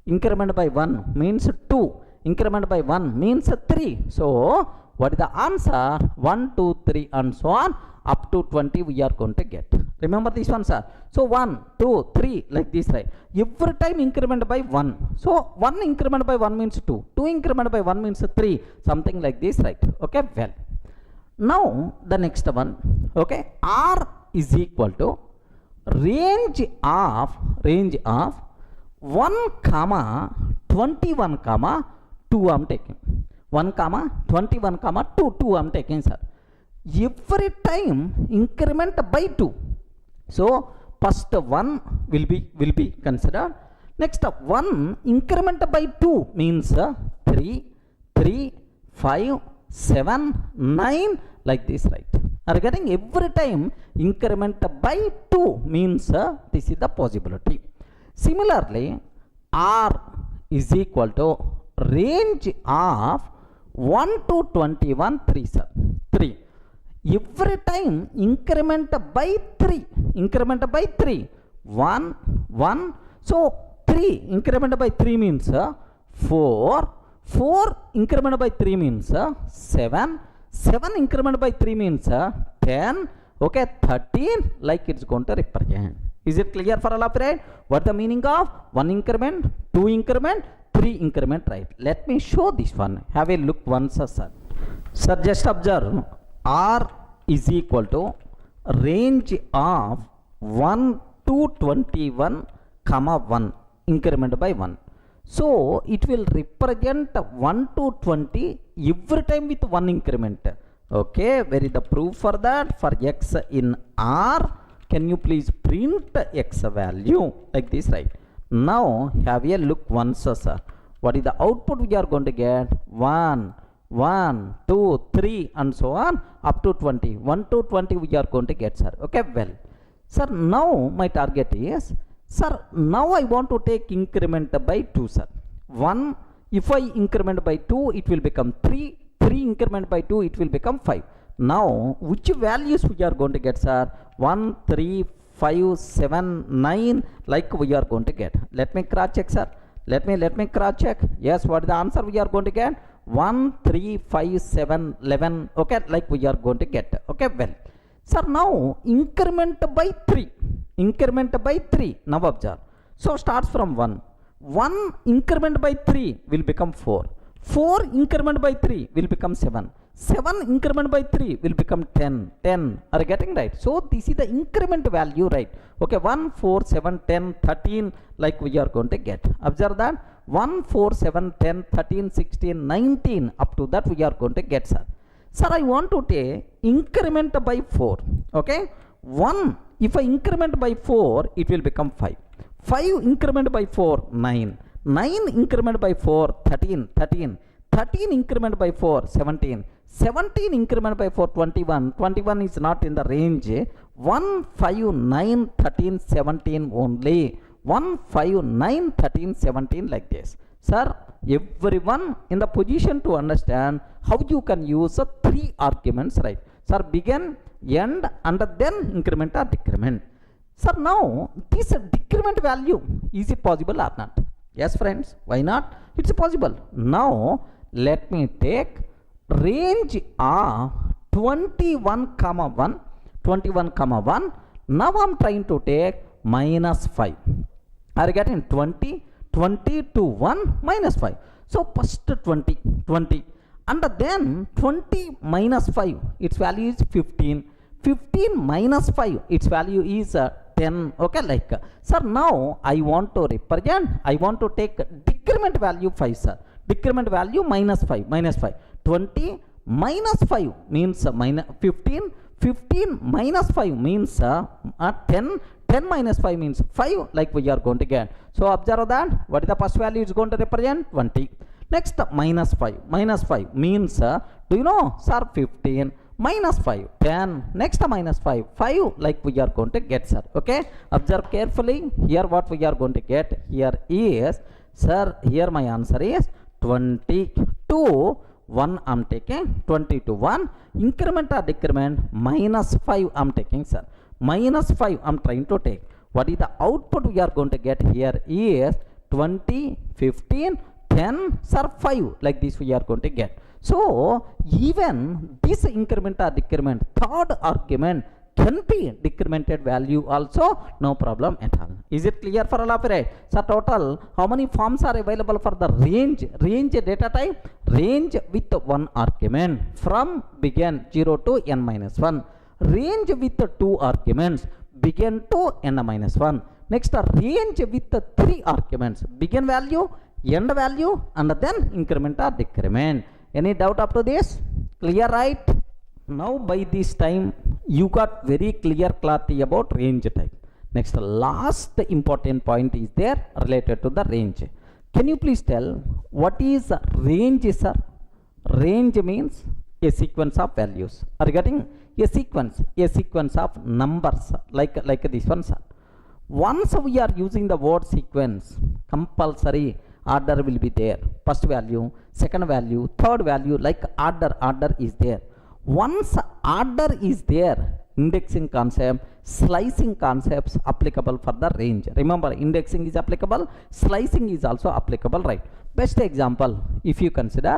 Increment by 1 means 2. Increment by 1 means 3. So what is the answer? 1, 2, 3 and so on up to 20 we are going to get. Remember this one, sir. So 1, 2, 3 like this, right? Every time increment by 1. So 1 increment by 1 means 2. 2 increment by 1 means 3. Something like this, right? Okay, well. Now the next one, okay, R is equal to range of 1 comma 21 comma 2 I'm taking. 1 comma 21 comma 2 I'm taking, sir. Every time increment by 2. So first 1 will be considered. Next 1 increment by 2 means 3, 5, 7, 9 like this, right? Are getting every time increment by 2 means this is the possibility. Similarly, R is equal to range of 1 to 21 3, sir. 3. Every time increment by 3, 1, so 3 increment by 3 means 4, 4 increment by 3 means 7, 7 increment by 3 means 10, okay, 13 like it's going to represent. Is it clear for all of right? What the meaning of 1 increment, 2 increment, 3 increment, right? Let me show this one. Have a look once, sir. Sir, just observe. R is equal to range of 1 to 21 comma 1 increment by 1. So it will represent 1 to 20 every time with 1 increment. Okay, where is the proof for that? For x in R, can you please print x value like this, right? Now have a look once, sir. What is the output we are going to get? 1, 1, 2, 3 and so on up to 20. 1 to 20 we are going to get, sir. Okay, well, sir, now my target is, sir, now I want to take increment by 2, sir. 1, if I increment by 2, it will become 3. 3 increment by 2, it will become 5. Now, which values we are going to get, sir? 1, 3, 5, 7, 9, like we are going to get. Let me cross check, sir. Let me cross check. Yes, what is the answer we are going to get? 1, 3, 5, 7, 11. Okay, like we are going to get. Okay, well. Sir, now increment by 3. Increment by 3. Now observe. So starts from 1. 1 increment by 3 will become 4. 4 increment by 3 will become 7. 7 increment by 3 will become 10. 10. Are you getting right? So this is the increment value, right? Okay, 1, 4, 7, 10, 13 like we are going to get. Observe that. 1, 4, 7, 10, 13, 16, 19 up to that we are going to get, sir. Sir, I want to take increment by 4. Okay. 1, if I increment by 4, it will become 5. 5 increment by 4, 9. 9 increment by 4, 13. 13 increment by 4, 17. 17 increment by 4, 21. 21 is not in the range. 1, 5, 9, 13, 17 only. 1, 5, 9, 13, 17 like this. Sir, everyone in the position to understand how you can use 3 arguments, right? Sir, begin, end, and then increment or decrement. Sir, now this decrement value, is it possible or not? Yes, friends, why not? It's possible. Now let me take range of 21 comma 1. 21 comma 1. Now I'm trying to take minus 5. Are you getting 20? 20 to 1 minus 5. So first 20. And then 20 minus 5, its value is 15. 15 minus 5, its value is 10. Okay, like, sir, now I want to represent, I want to take decrement value 5, sir. Decrement value minus 5. 20 minus 5 means minus 15. 15 minus 5 means 10. 10 minus 5 means 5, like we are going to get. So observe that. What is the first value is going to represent? 20. Next, minus 5. Minus 5 means, do you know, sir, 15. Minus 5, 10. Next, minus 5, 5, like we are going to get, sir. Okay. Observe carefully. Here what we are going to get here is, sir, here my answer is 20 to 1 I'm taking. 20 to 1. Increment or decrement? Minus 5 I'm taking, sir. Minus 5 I'm trying to take. What is the output we are going to get here is 20, 15, 10, sir, 5. Like this we are going to get. So even this increment or decrement, third argument, can be decremented value also, no problem at all. Is it clear for all of you, right? So total how many forms are available for the range data type? Range with one argument from begin 0 to n minus 1, range with two arguments begin to n minus 1. Next range with three arguments, begin value, end value, and then increment or decrement. Any doubt up to this? Clear, right? Now by this time you got very clear clarity about range type. Next last important point is there related to the range. Can you please tell what is range, sir? Range means a sequence of values. Are you getting? A sequence of numbers like this one, sir. Once we are using the word sequence, compulsory order will be there. First value, second value, third value, like order is there. Once order is there, indexing concept, slicing concepts applicable for the range. Remember, indexing is applicable, slicing is also applicable, right? Best example, if you consider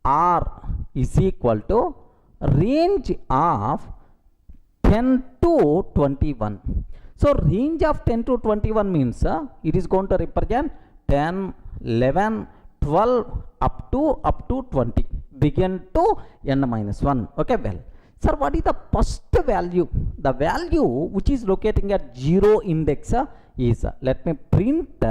R is equal to range of 10 to 21. So range of 10 to 21 means it is going to represent 10, 11, 12 up to 20, begin to n minus 1. Okay, well, sir, what is the first value? The value which is locating at 0 index is, let me print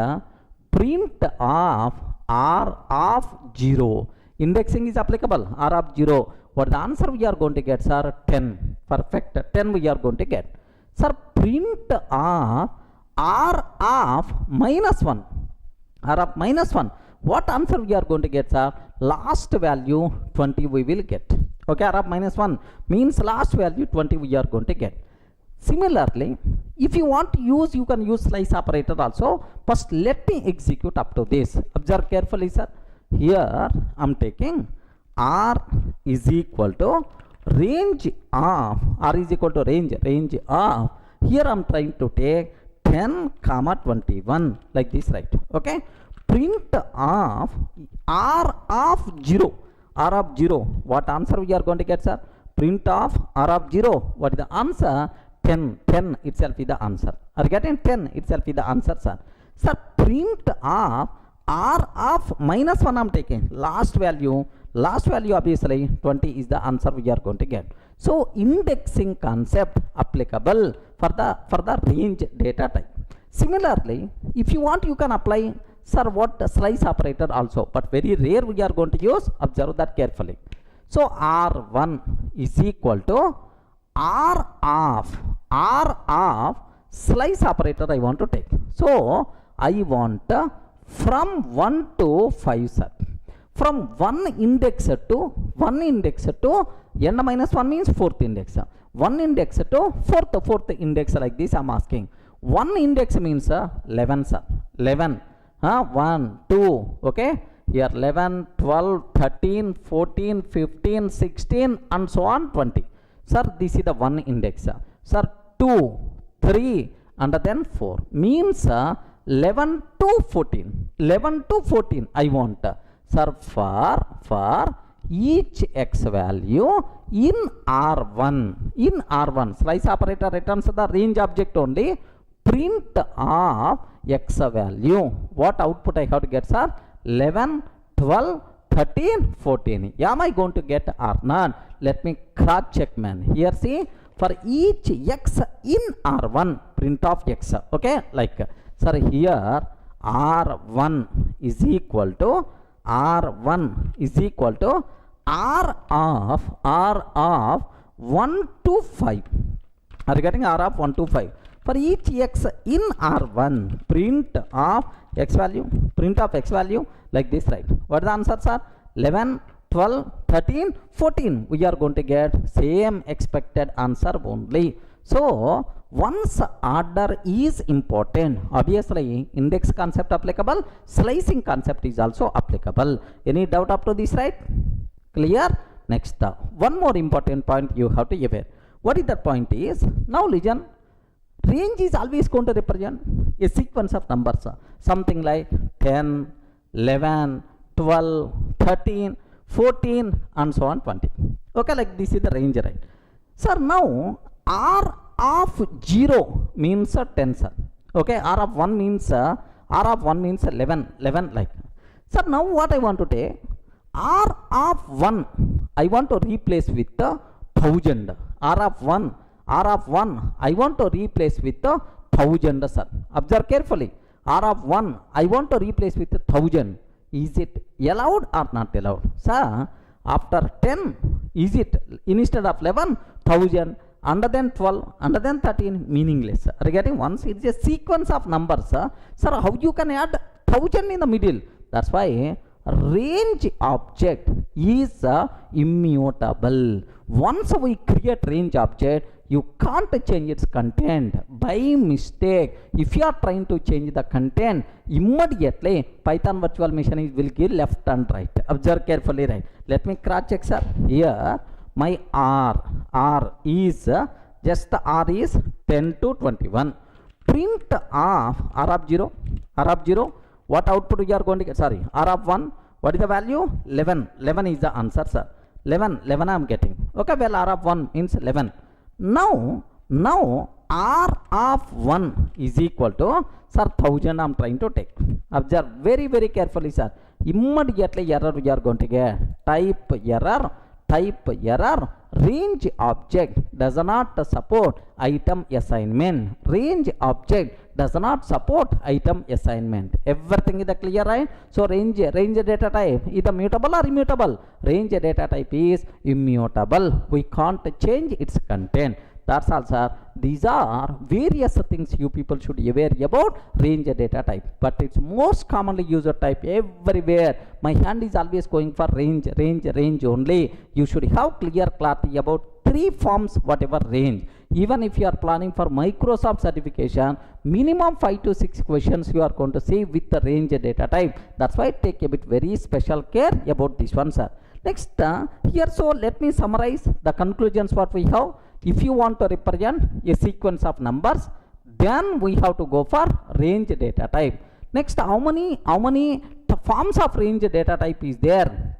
of R of 0. Indexing is applicable, R of 0. What the answer we are going to get, sir? 10. Perfect. 10 we are going to get. Sir, print of R of minus 1. R of minus 1. What answer we are going to get, sir? Last value 20 we will get. Okay, R of minus 1 means last value 20 we are going to get. Similarly, if you want to use, you can use slice operator also. First, let me execute up to this. Observe carefully, sir. Here I am taking R is equal to range of, R is equal to range of, here I am trying to take 10 comma 21 like this, right? Okay, print of R of 0. R of 0, what answer we are going to get, sir? Print of R of 0, what is the answer? 10. 10 itself is the answer. Are you getting? 10 itself is the answer, sir. Sir, print of R of minus 1 I am taking. Last value obviously 20 is the answer we are going to get. So indexing concept applicable for the range data type. Similarly, if you want, you can apply, sir, what slice operator also, but very rare we are going to use. Observe that carefully. So R1 is equal to R of slice operator I want to take. So I want from 1 to 5, sir. From one index to n minus 1 means fourth index. One index to fourth index, like this I am asking. One index means 11, sir. 11. 1, 2. Okay. Here 11, 12, 13, 14, 15, 16 and so on 20. Sir, this is the one index. Sir, 2, 3 and then 4 means 11 to 14. 11 to 14 I want. Sir, for each x value in R1, slice operator returns the range object only, print of x value. What output I have to get, sir? 11, 12, 13, 14. Am I going to get or not? Let me cross check, man. Here see, for each x in R1, print of x. Okay, like, sir, here R1 is equal to R of 1 to 5. Are you getting? R of 1 to 5. For each x in R1, print of x value, like this, right? What is the answer, sir? 11, 12, 13, 14. We are going to get same expected answer only. So once order is important, obviously index concept applicable, slicing concept is also applicable. Any doubt up to this, right? Clear? Next, one more important point you have to aware. What is that point is? Now listen, range is always going to represent a sequence of numbers, something like 10, 11, 12, 13, 14 and so on 20. Okay, like this is the range, right? Sir, now R of 0 means 10, sir. Okay, R of 1 means 11 like. Sir, now what I want to take, R of 1 I want to replace with 1000. R of 1 I want to replace with 1000, sir. Observe carefully. R of 1 I want to replace with 1000. Is it allowed or not allowed? Sir, after 10, is it instead of 11, 1000, under then 12, under then 13, meaningless. Regarding once, it is a sequence of numbers. Sir, how you can add 1000 in the middle? That's why range object is immutable. Once we create range object, you can't change its content by mistake. If you are trying to change the content, immediately Python virtual machine will give left and right. Observe carefully, right? Let me cross check, sir. Here my R is just R is 10 to 21. Print of R of 0. What output you are going to get? Sorry, R of 1. What is the value? 11. 11 is the answer, sir. 11 I am getting. Okay, well, R of 1 means 11. Now R of 1 is equal to, sir, 1000 I am trying to take. Observe very, very carefully, sir. Immediately error we are going to get. Type error. Range object does not support item assignment. Range object does not support item assignment. Everything is clear, right? So range data type is mutable or immutable? Range data type is immutable. We can't change its content. That's all, sir. These are various things you people should be aware about range data type. But it's most commonly used type everywhere. My hand is always going for range only. You should have clear clarity about 3 forms, whatever range. Even if you are planning for Microsoft certification, minimum 5 to 6 questions you are going to see with the range data type. That's why take a bit very special care about this one, sir. Next, here, so let me summarize the conclusions what we have. If you want to represent a sequence of numbers, then we have to go for range data type. Next, how many forms of range data type is there?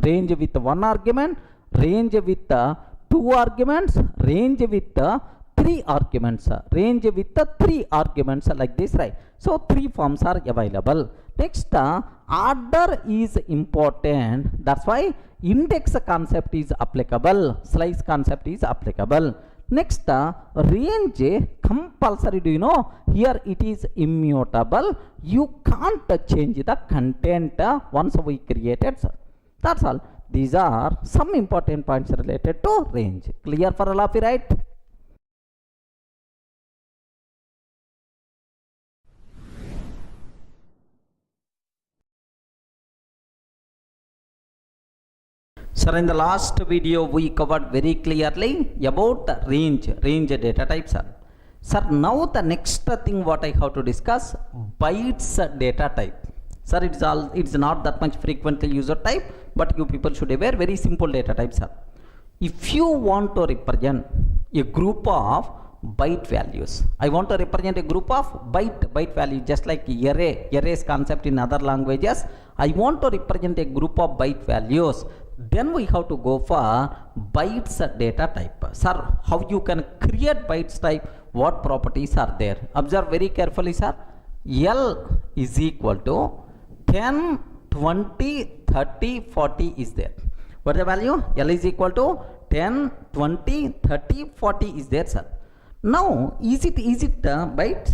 Range with 1 argument, range with 2 arguments, range with 3 arguments, range with 3 arguments like this, right? So 3 forms are available. Next, order is important. That's why index concept is applicable, slice concept is applicable. Next, range compulsory. Do you know? Here it is immutable. You can't change the content once we created. That's all. These are some important points related to range. Clear for all of you, right? Sir, in the last video we covered very clearly about the range data types. Sir, now the next thing what I have to discuss, bytes data type. Sir, it's not that much frequently used type, but you people should aware very simple data types, sir. If you want to represent a group of byte values, I want to represent a group of byte values, just like arrays concept in other languages. I want to represent a group of byte values. Then we have to go for bytes data type. Sir, how you can create bytes type? What properties are there? Observe very carefully, sir. L is equal to 10, 20, 30, 40 is there. What is the value? L is equal to 10, 20, 30, 40 is there, sir. Now, is it bytes?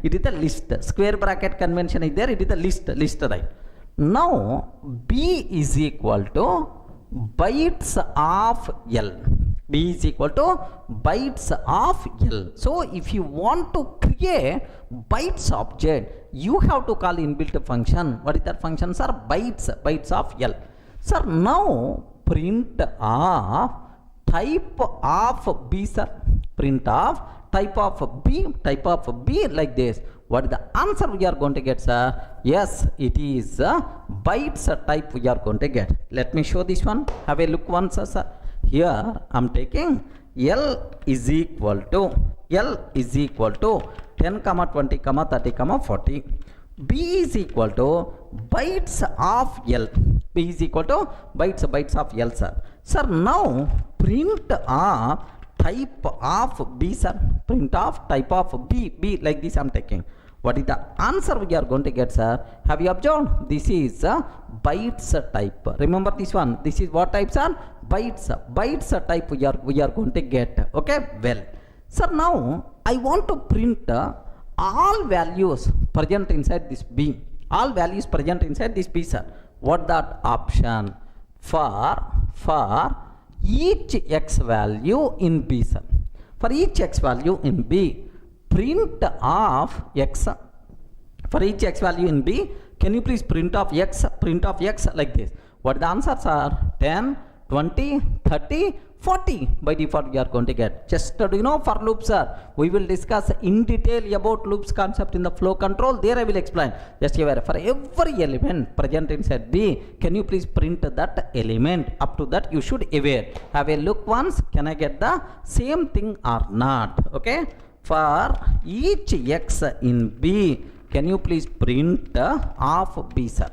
It is the list. Square bracket convention is there. It is the list, right? Now, B is equal to bytes of L. B is equal to bytes of L. So, if you want to create bytes object, you have to call inbuilt function. What is that function, sir? Bytes of L. Sir, now print of type of B, sir. Print of type of B like this. What is the answer we are going to get, sir? Yes, it is bytes type we are going to get. Let me show this one. Have a look once, sir. Here I am taking L is equal to 10, 20, 30, 40. B is equal to bytes of L. B is equal to bytes of L, sir. Sir, now print of type of B, sir. Print of type of B like this I'm taking. What is the answer we are going to get, sir? Have you observed? This is bytes type. Remember this one. This is what types are? Bytes type we are going to get. Okay, well, sir, now I want to print all values present inside this B. All values present inside this B, sir. What that option? For each x value in B, sir. For each x value in B, print of x. For each x value in B, can you please print of x like this? What the answers are? 10, 20, 30, 40 by default we are going to get. Just do you know for loops, sir? We will discuss in detail about loops concept in the flow control. There I will explain. Just aware for every element present inside B, can you please print that element? Up to that you should aware. Have a look once. Can I get the same thing or not? Okay. For each x in B, can you please print of B, sir?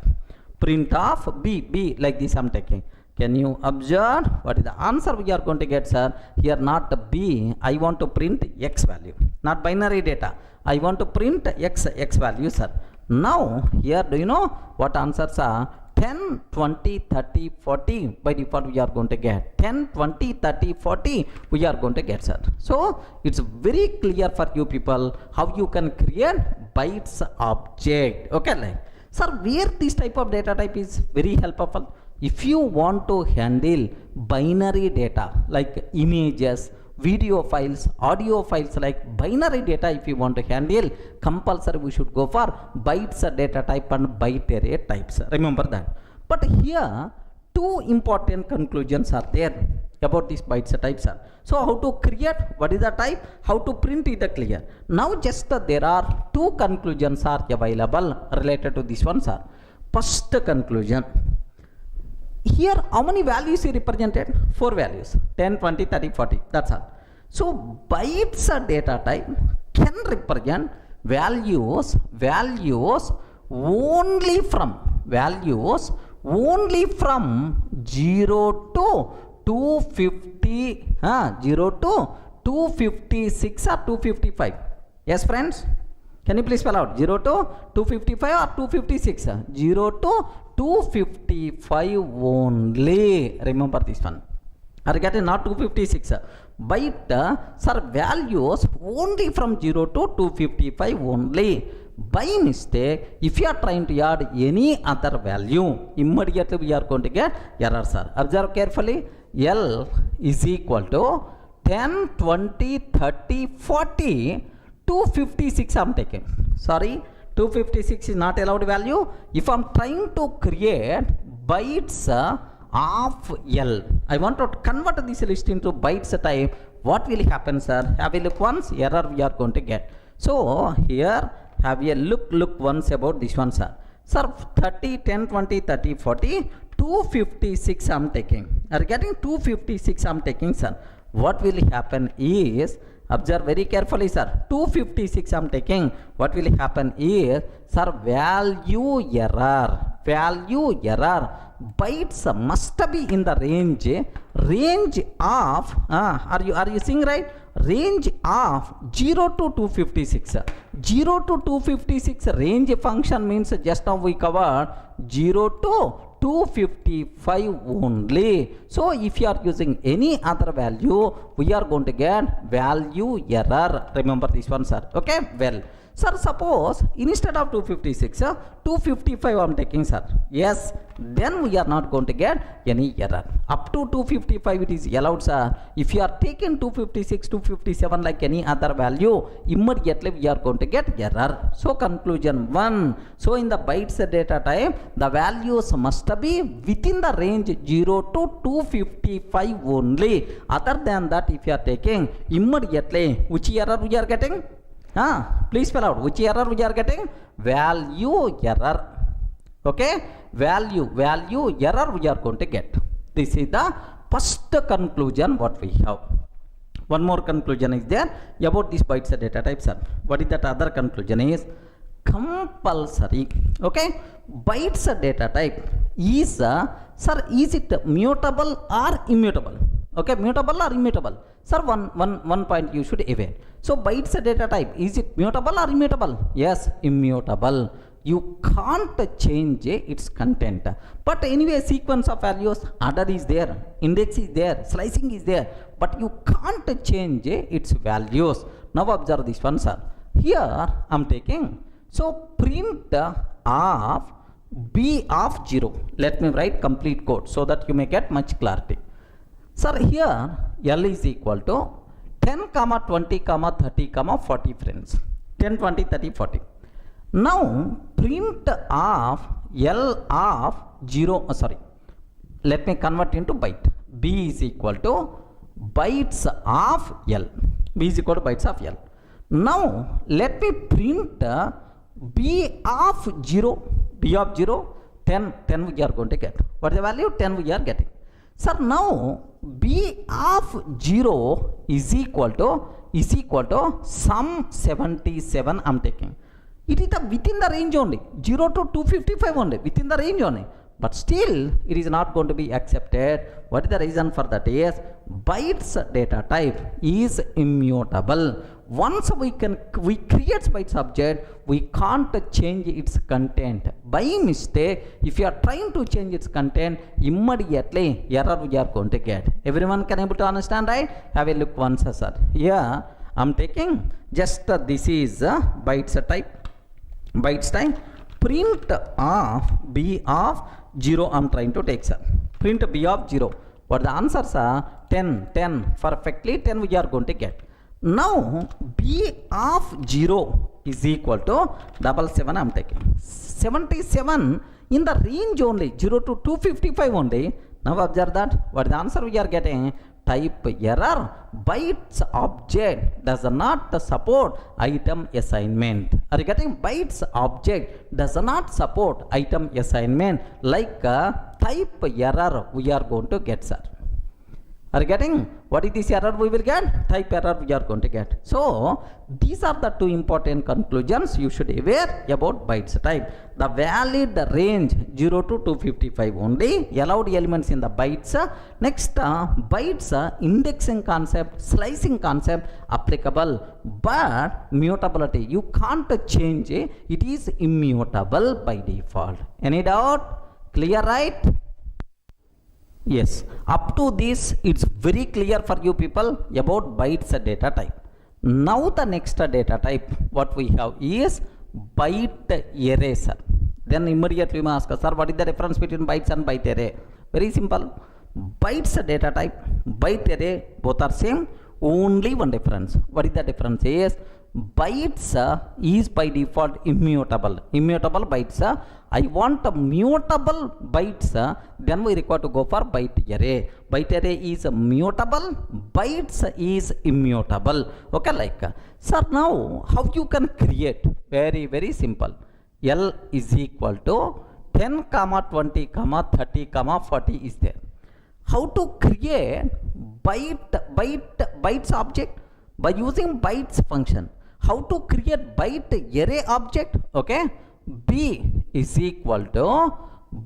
Print of B like this I'm taking. Can you observe what is the answer we are going to get, sir? Here not B, I want to print x value, not binary data. I want to print x value, sir. Now here do you know what answers are? 10, 20, 30, 40 by default we are going to get. 10, 20, 30, 40 we are going to get, sir. So it's very clear for you people how you can create bytes object. Okay, like, sir, where this type of data type is very helpful. If you want to handle binary data like images, video files, audio files, like binary data, if you want to handle, compulsory we should go for bytes data type and byte array types. Remember that. But here two important conclusions are there about these bytes types. So how to create, what is the type, how to print is the clear. Now just there are two conclusions are available related to this one, sir. First conclusion. Here how many values is represented? 4 values, 10, 20, 30, 40, that's all. So bytes data type can represent values only from 0 to 250, 0 to 256 or 255. Yes, friends? Can you please spell out 0 to 255 or 256? 0 to 255 only. Remember this one. Are you getting? Not 256. But sir, values only from 0 to 255 only. By mistake, if you are trying to add any other value, immediately we are going to get error, sir. Observe carefully. L is equal to 10, 20, 30, 40, 256 I am taking. Sorry, 256 is not allowed value. If I am trying to create bytes of L, I want to convert this list into bytes type. What will happen, sir? Have a look once. Error we are going to get. So here have a look once about this one, sir. Sir, 30, 10, 20, 30, 40, 256 I am taking. Are you getting? 256 I am taking, sir. What will happen is, observe very carefully, sir. 256 I am taking. What will happen is, sir, value error. Bytes must be in the range of are you seeing right? Range of 0 to 256. 0 to 256 range function means just now we covered 0 to 255 only. So if you are using any other value, we are going to get value error. Remember this one, sir. Okay, well, sir, suppose instead of 256, 255 I am taking, sir. Yes, then we are not going to get any error. Up to 255 it is allowed, sir. If you are taking 256, 257 like any other value, immediately we are going to get error. So conclusion 1. So in the bytes data type, the values must be within the range 0 to 255 only. Other than that, if you are taking, immediately which error we are getting? Please spell out which error we are getting? Value error. Okay, value error we are going to get. This is the first conclusion what we have. One more conclusion is there about this bytes data type, sir. What is that other conclusion is? Compulsory. Okay, bytes data type is sir, is it mutable or immutable? Okay, mutable or immutable? Sir, one point you should aware. So bytes data type, is it mutable or immutable? Yes, immutable. You can't change its content. But anyway, sequence of values, order is there, index is there, slicing is there, but you can't change its values. Now observe this one, sir. Here I'm taking, so print of b of 0. Let me write complete code so that you may get much clarity. Sir, here L is equal to 10, 20, 30, 40 friends. 10, 20, 30, 40. Now print of L of 0, let me convert into byte. B is equal to bytes of L. B is equal to bytes of L. Now let me print B of 0. B of 0, 10 we are going to get. What is the value? 10 we are getting. Sir, now B of 0 is equal to sum 77 I'm taking. It is within the range only, 0 to 255 only, within the range only. But still, it is not going to be accepted. What is the reason for that? Is bytes data type is immutable. Once we create bytes object, we can't change its content. By mistake, if you are trying to change its content, immediately error we are going to get. Everyone can able to understand, right? Have a look once, sir. Here I'm taking just this is bytes type. Bytes type, print of B of 0 I'm trying to take, sir. Print B of 0. What the answers are? 10, perfectly 10 we are going to get. Now B of 0 is equal to 77 I'm taking. 77 in the range only, 0 to 255 only. Now observe that. What the answer we are getting? Type error. Bytes object does not support item assignment. Are you getting? Bytes object does not support item assignment. Like type error we are going to get, sir. Are you getting? What is this error we will get? Type error we are going to get. So these are the two important conclusions you should aware about bytes type. The valid range 0 to 255 only, allowed elements in the bytes. Next bytes indexing concept, slicing concept applicable, but mutability you can't change it. It is immutable by default. Any doubt? Clear, right? Yes, up to this it's very clear for you people about bytes data type. Now the next data type what we have is byte array, sir. Then immediately we ask, sir, what is the difference between bytes and byte array? Very simple. Bytes data type, byte array, both are same. Only one difference. What is the difference? Is bytes is by default immutable. Immutable bytes. I want a mutable bytes. Then we require to go for byte array. Byte array is mutable. Bytes is immutable. Okay, like. Sir, now how you can create? Very, very simple. L is equal to 10, 20, 30, 40 is there. How to create bytes object? By using bytes function. How to create byte array object? Okay, B is equal to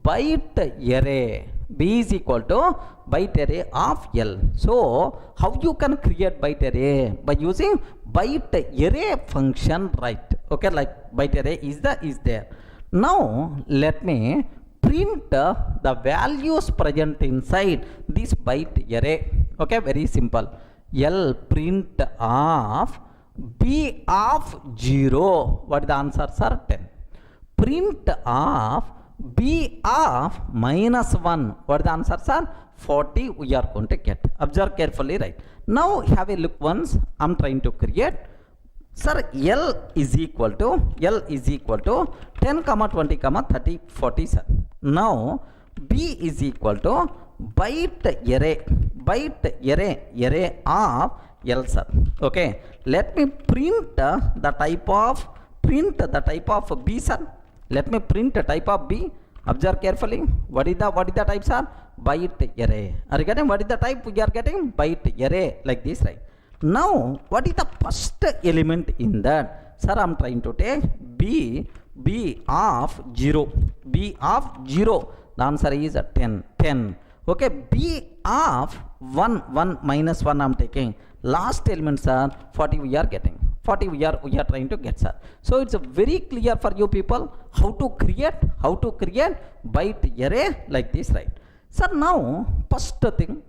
byte array. B is equal to byte array of L. So how you can create byte array? By using byte array function, right? Okay, like byte array is there. Now let me print the values present inside this byte array. Okay, very simple. L print of B of 0. What is the answer, sir? 10. Print of B of -1. What is the answer, sir? 40 we are going to get. Observe carefully, right? Now have a look once. I'm trying to create. Sir, L is equal to 10, 20, 30, 40, sir. Now B is equal to byte array of L, sir. Okay, let me print the type of B, sir. Let me print the type of B. Observe carefully. What is the type, sir? Byte array. Are you getting? What is the type we are getting? Byte array, like this, right? Now what is the first element in that? Sir, I'm trying to take B of 0. B of 0. The answer is 10. Okay, B of 1 minus 1 I'm taking. Last elements are 40 we are getting. 40 we are trying to get, sir. So it's very clear for you people how to create byte array like this, right? Sir, now first thing,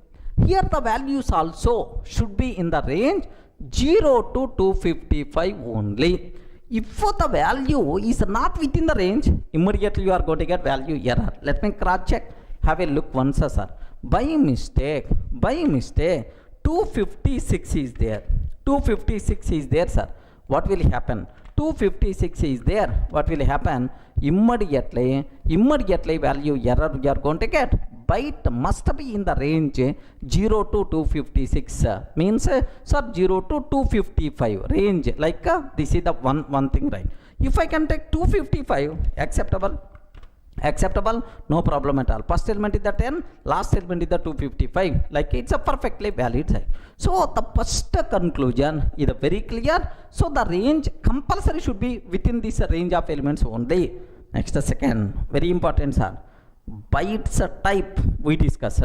here the values also should be in the range 0 to 255 only. If the value is not within the range, immediately you are going to get value error. Let me cross check. Have a look once, sir. By mistake 256 is there. 256 is there, sir. What will happen? 256 is there. What will happen? Immediately value error we are going to get. Byte must be in the range 0 to 256. Means, sir, 0 to 255 range. Like this is the one thing, right? If I can take 255, acceptable, no problem at all. First element is the 10, last element is the 255. Like it's a perfectly valid side. So the first conclusion is very clear. So the range compulsory should be within this range of elements only. Next, second, very important, sir. Bytes type we discussed.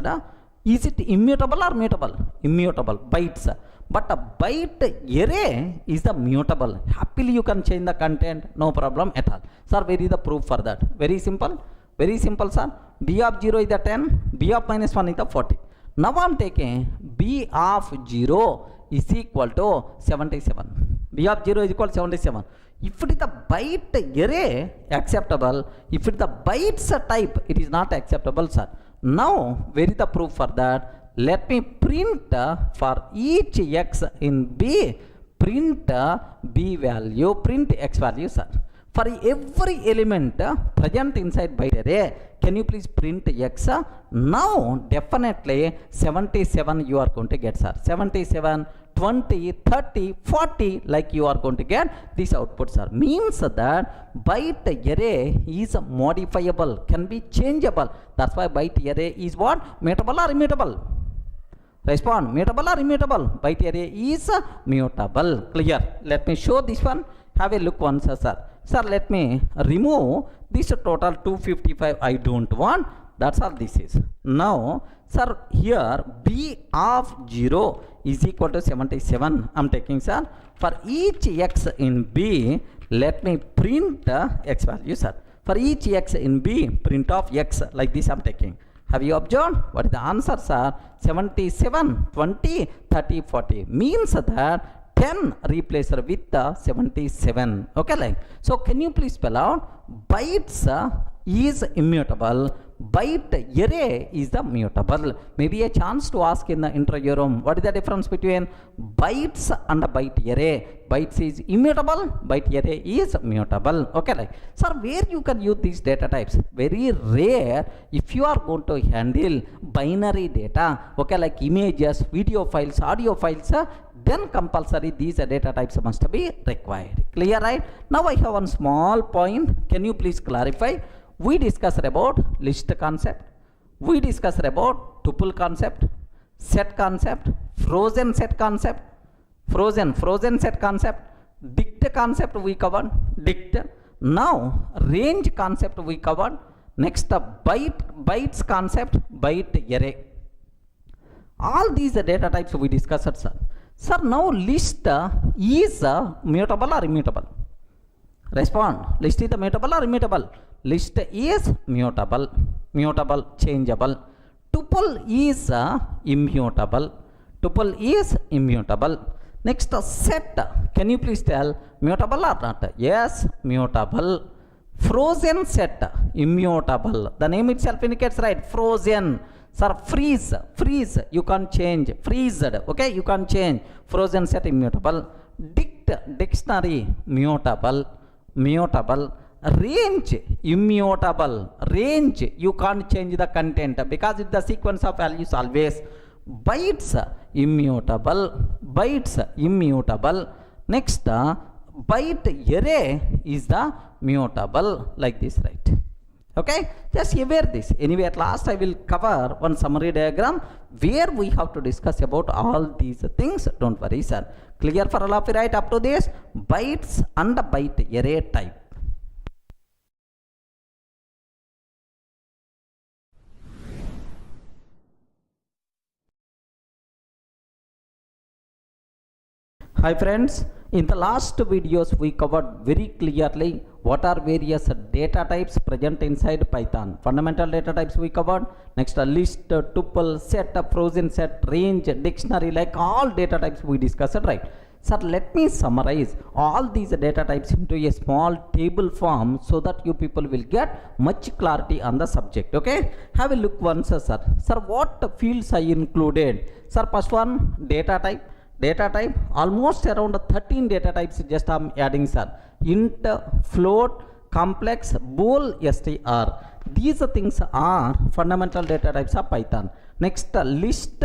Is it immutable or mutable? Immutable bytes. But a byte array is the mutable. Happily you can change the content, no problem at all. Sir, where is the proof for that? Very simple, sir. B of 0 is the 10, B of minus 1 is the 40. Now I am taking B of 0 is equal to 77. B of 0 is equal to 77. If it is the byte array, acceptable. If it is the bytes type, it is not acceptable, sir. Now, where is the proof for that? Let me print for each x in B, print B value, print x value, sir. For every element present inside byte array, can you please print x? Now, definitely 77 you are going to get, sir. 77, 20, 30, 40, like you are going to get these outputs, sir. Means that byte array is modifiable, can be changeable. That's why byte array is what? Mutable or immutable? Respond, mutable or immutable? Byte array is mutable. Clear? Let me show this one. Have a look once, sir. Sir, let me remove this total 255. I don't want. That's all this is. Now, sir, here B of 0 is equal to 77. I'm taking, sir. For each x in B, let me print x value, sir. For each x in B, print of x. Like this I'm taking. Have you observed? What is the answer, sir? 77, 20, 30, 40. Means that 10 replaced with 77. Okay, like. So can you please spell out? Bytes is immutable. Byte array is the mutable. Maybe a chance to ask in the interview room. What is the difference between bytes and byte array? Bytes is immutable. Byte array is mutable. Okay, like. Sir, where you can use these data types? Very rare if you are going to handle binary data. Okay, like images, video files, audio files. Then compulsory these data types must be required. Clear, right? Now I have one small point. Can you please clarify? We discussed about list concept. We discussed about tuple concept, set concept, frozen set concept, frozen set concept, dict concept we covered, dict. Now range concept we covered. Next bytes concept, byte array. All these data types we discussed, sir. Sir, now list is mutable or immutable? Respond. List is mutable or immutable? List is mutable, changeable. Tuple is immutable. Next, set. Can you please tell mutable or not? Yes, mutable. Frozen set, immutable. The name itself indicates, right? Frozen. Sir, freeze, you can't change. Freezed, okay, you can't change. Frozen set, immutable. Dictionary, mutable. Range, immutable. Range, you can't change the content because it's the sequence of values always. Bytes, immutable. Next, byte array is the mutable, like this, right? Okay, just aware this. Anyway, at last I will cover one summary diagram where we have to discuss about all these things. Don't worry, sir. Clear for all of you, right? Up to this, bytes and byte array type. Hi friends, in the last videos we covered very clearly what are various data types present inside Python. Fundamental data types we covered. Next a list, tuple, set, a frozen set, range, dictionary, like all data types we discussed, right? Sir, let me summarize all these data types into a small table form so that you people will get much clarity on the subject. Okay, have a look once, sir. Sir, what fields I included? Sir, first one, data type. Data type, almost around 13 data types just I'm adding, sir. Int, float, complex, bool, str. These things are fundamental data types of Python. Next, list,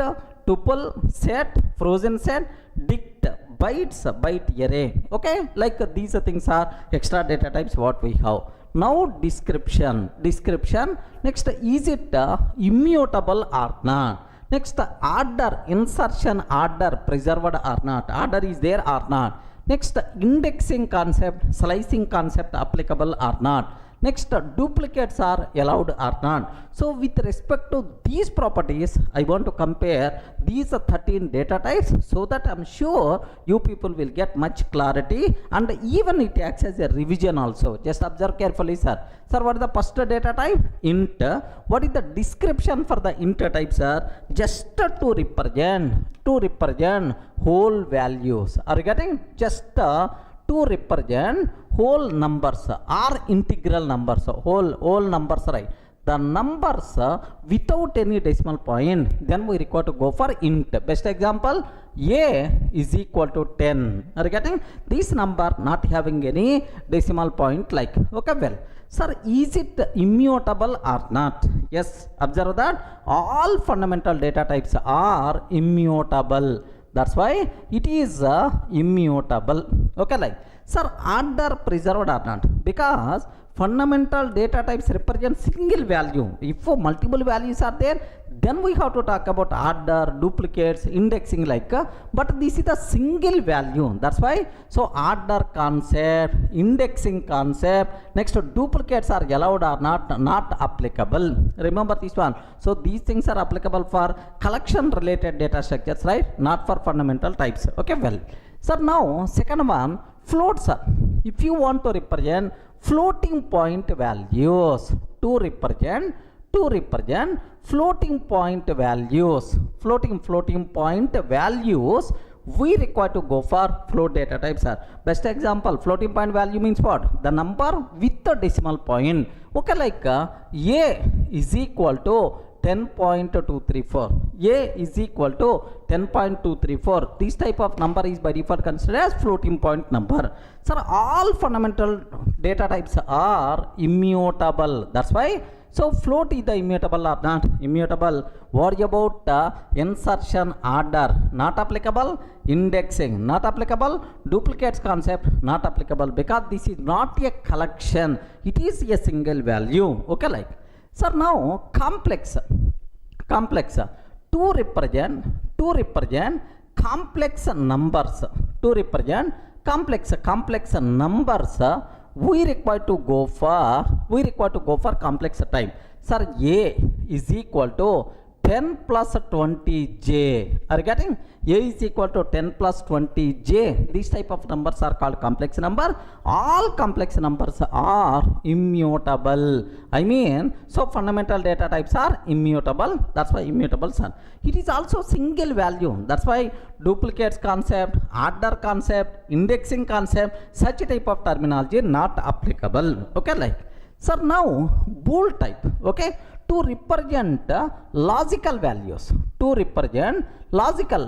tuple, set, frozen set, dict, bytes, byte array. Okay, like these things are extra data types what we have. Now description. Next, is it immutable or not? Next, order, insertion order preserved or not, order is there or not. Next, indexing concept, slicing concept applicable or not. Next, duplicates are allowed or not. So with respect to these properties, I want to compare these 13 data types so that I'm sure you people will get much clarity, and even it acts as a revision also. Just observe carefully, sir. Sir, what is the first data type? Int. What is the description for the int type, sir? Just to represent whole values. Are you getting? Just to represent whole numbers or integral numbers, whole numbers, right? The numbers without any decimal point, then we require to go for int. Best example, a is equal to 10. Are you getting? This number not having any decimal point, like, okay, well, sir, is it immutable or not? Yes, observe that all fundamental data types are immutable. That's why it is immutable. Okay, like, sir, order preserved or not? Because fundamental data types represent single value. If multiple values are there, then we have to talk about order, duplicates, indexing, like, but this is a single value. That's why, so order concept, indexing concept, next duplicates are allowed or not applicable. Remember this one. So these things are applicable for collection related data structures, right? Not for fundamental types. Okay, well, sir, now second one, floats. If you want to represent floating point values, to represent floating point values, floating point values, we require to go for float data types, sir. Best example, floating point value means what? The number with the decimal point. Okay, like a is equal to 10.234. A is equal to 10.234. This type of number is by default considered as floating point number. Sir, all fundamental data types are immutable. That's why, so float is the immutable or not? Immutable. What about insertion order? Not applicable. Indexing, not applicable. Duplicates concept, not applicable, because this is not a collection. It is a single value. Okay, like, sir, now complex, to represent complex numbers, to represent complex numbers, we require to go for complex type. Sir, a is equal to 10 plus 20j. Are you getting? A is equal to 10 plus 20j. These type of numbers are called complex number. All complex numbers are immutable. I mean, so fundamental data types are immutable. That's why immutable, sir. It is also single value. That's why duplicates concept, order concept, indexing concept, such type of terminology not applicable. Okay, like, sir, now bool type. Okay, to represent logical values, logical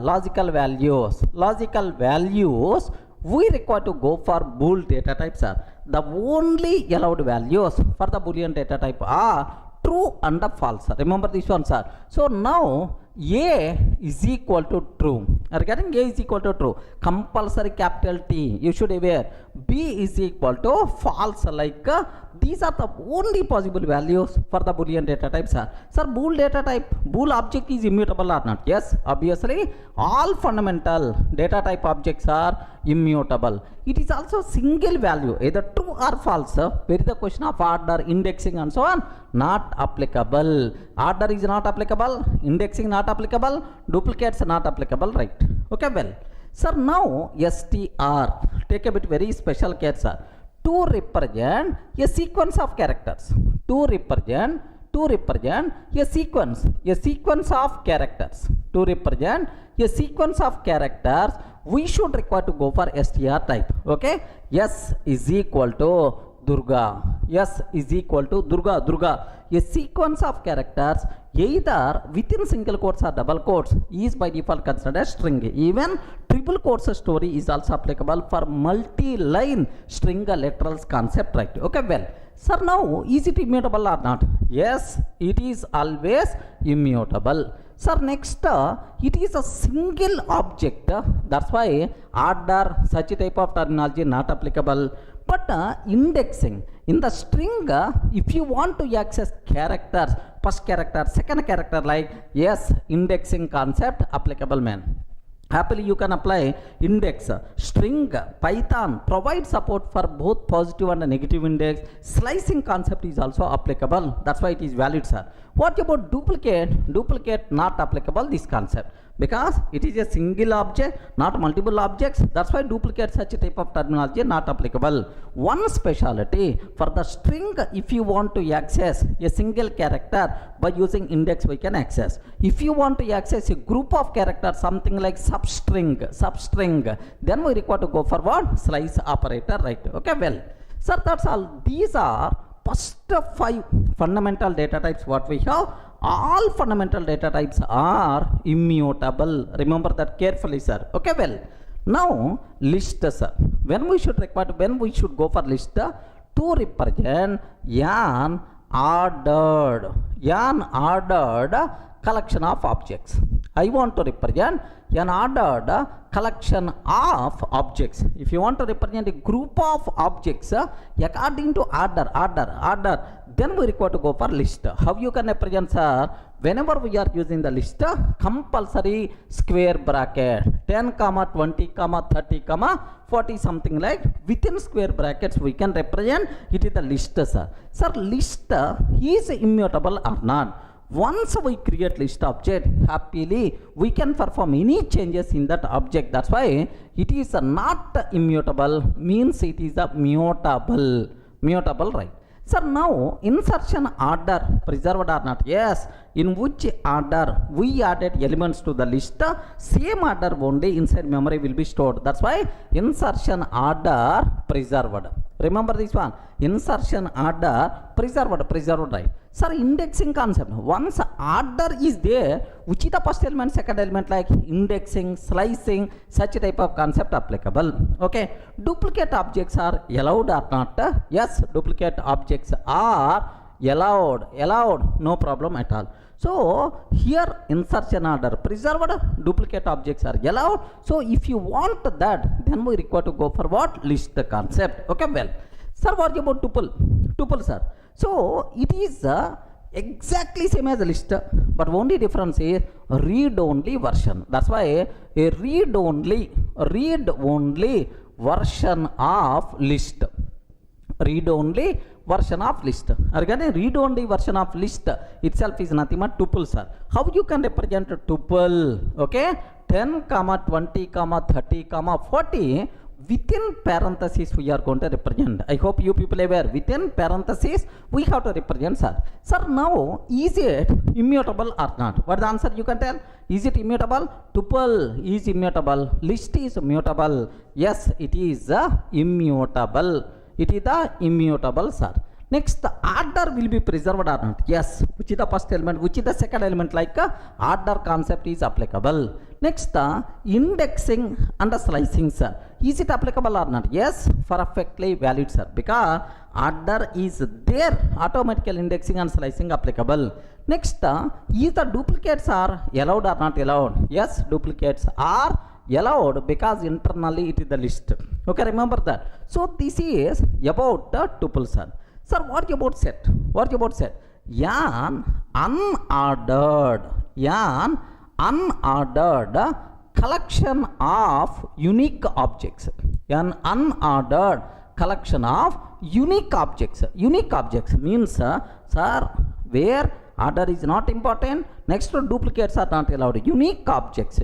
values, we require to go for bool data types. The only allowed values for the boolean data type are true and false. Remember this one, sir. So now a is equal to true. Are you getting? A is equal to true. Compulsory capital T. You should aware. B is equal to false. Like these are the only possible values for the boolean data types. Sir, bool data type, bool object is immutable or not? Yes, obviously all fundamental data type objects are immutable. It is also single value, either true or false. Where is the question of order, indexing and so on? Not applicable. Order is not applicable, indexing not applicable, duplicates not applicable, right? Okay, well, Sir, now str, take a bit very special care, sir, to represent a sequence of characters, to represent a sequence of characters, to represent a sequence of characters, we should require to go for str type. Okay, s is equal to Durga, s is equal to Durga, a sequence of characters either within single quotes or double quotes is by default considered as string. Even triple quotes story is also applicable for multi-line string literals concept, right? Okay, well, sir, now is it immutable or not? Yes, it is always immutable. Sir, next, it is a single object, that's why order, such a type of terminology not applicable. But indexing in the string, if you want to access characters, first character, second character, like, yes, indexing concept applicable, man. Happily you can apply index. String Python provides support for both positive and negative index. Slicing concept is also applicable, that's why it is valid, sir. What about duplicate not applicable, this concept, because it is a single object, not multiple objects, that's why duplicate, such a type of terminology not applicable. One speciality for the string, if you want to access a single character by using index, we can access. If you want to access a group of characters, something like substring, then we require to go for what? Slice operator, right? Okay, well, sir, that's all. These are first 5 fundamental data types what we have. All fundamental data types are immutable, remember that carefully, sir. Okay, well, now list, sir, when we should go for list, to represent an ordered collection of objects. I want to represent an ordered collection of objects. If you want to represent a group of objects according to order, then we require to go for list. How you can represent, sir? Whenever we are using the list, compulsory square bracket 10, 20, 30, 40, something like, within square brackets we can represent it is the list, sir. Sir, list is immutable or not? Once we create list object, happily we can perform any changes in that object, that's why it is not immutable, means it is a mutable, right? Sir, now insertion order preserved or not? Yes, in which order we added elements to the list, same order only inside memory will be stored, that's why insertion order preserved. Remember this one, insertion order preserved, right? Sir, indexing concept, once order is there, which is the first element, second element, like indexing, slicing, such type of concept applicable. Okay, duplicate objects are allowed or not? Yes, duplicate objects are allowed, no problem at all. So here insertion order preserved, duplicate objects are allowed. So if you want that, then we require to go for what? List concept. Okay, well, sir, what about tuple, sir? So it is exactly same as a list, but only difference is read-only version. That's why a read-only version of list. Read-only version of list. Again, read-only version of list itself is nothing but tuple, sir. How you can represent a tuple? Okay, 10, 20, 30, 40. Within parentheses we are going to represent. I hope you people are aware. Within parentheses we have to represent, sir. Sir, now is it immutable or not? What the answer you can tell? Is it immutable? Tuple is immutable. List is immutable. Yes, it is immutable. It is the immutable, sir. Next, the order will be preserved or not? Yes, which is the first element, which is the second element, like order concept is applicable. Next, indexing and slicing, sir. Is it applicable or not? Yes, perfectly valid, sir, because order is there, automatically indexing and slicing applicable. Next, is the duplicates are allowed or not allowed? Yes, duplicates are allowed because internally it is the list. Okay, remember that. So this is about the tuple, sir. Sir, what about set? An unordered collection of unique objects. An unordered collection of unique objects. Unique objects means, sir, where Order is not important. Next, duplicates are not allowed. Unique objects.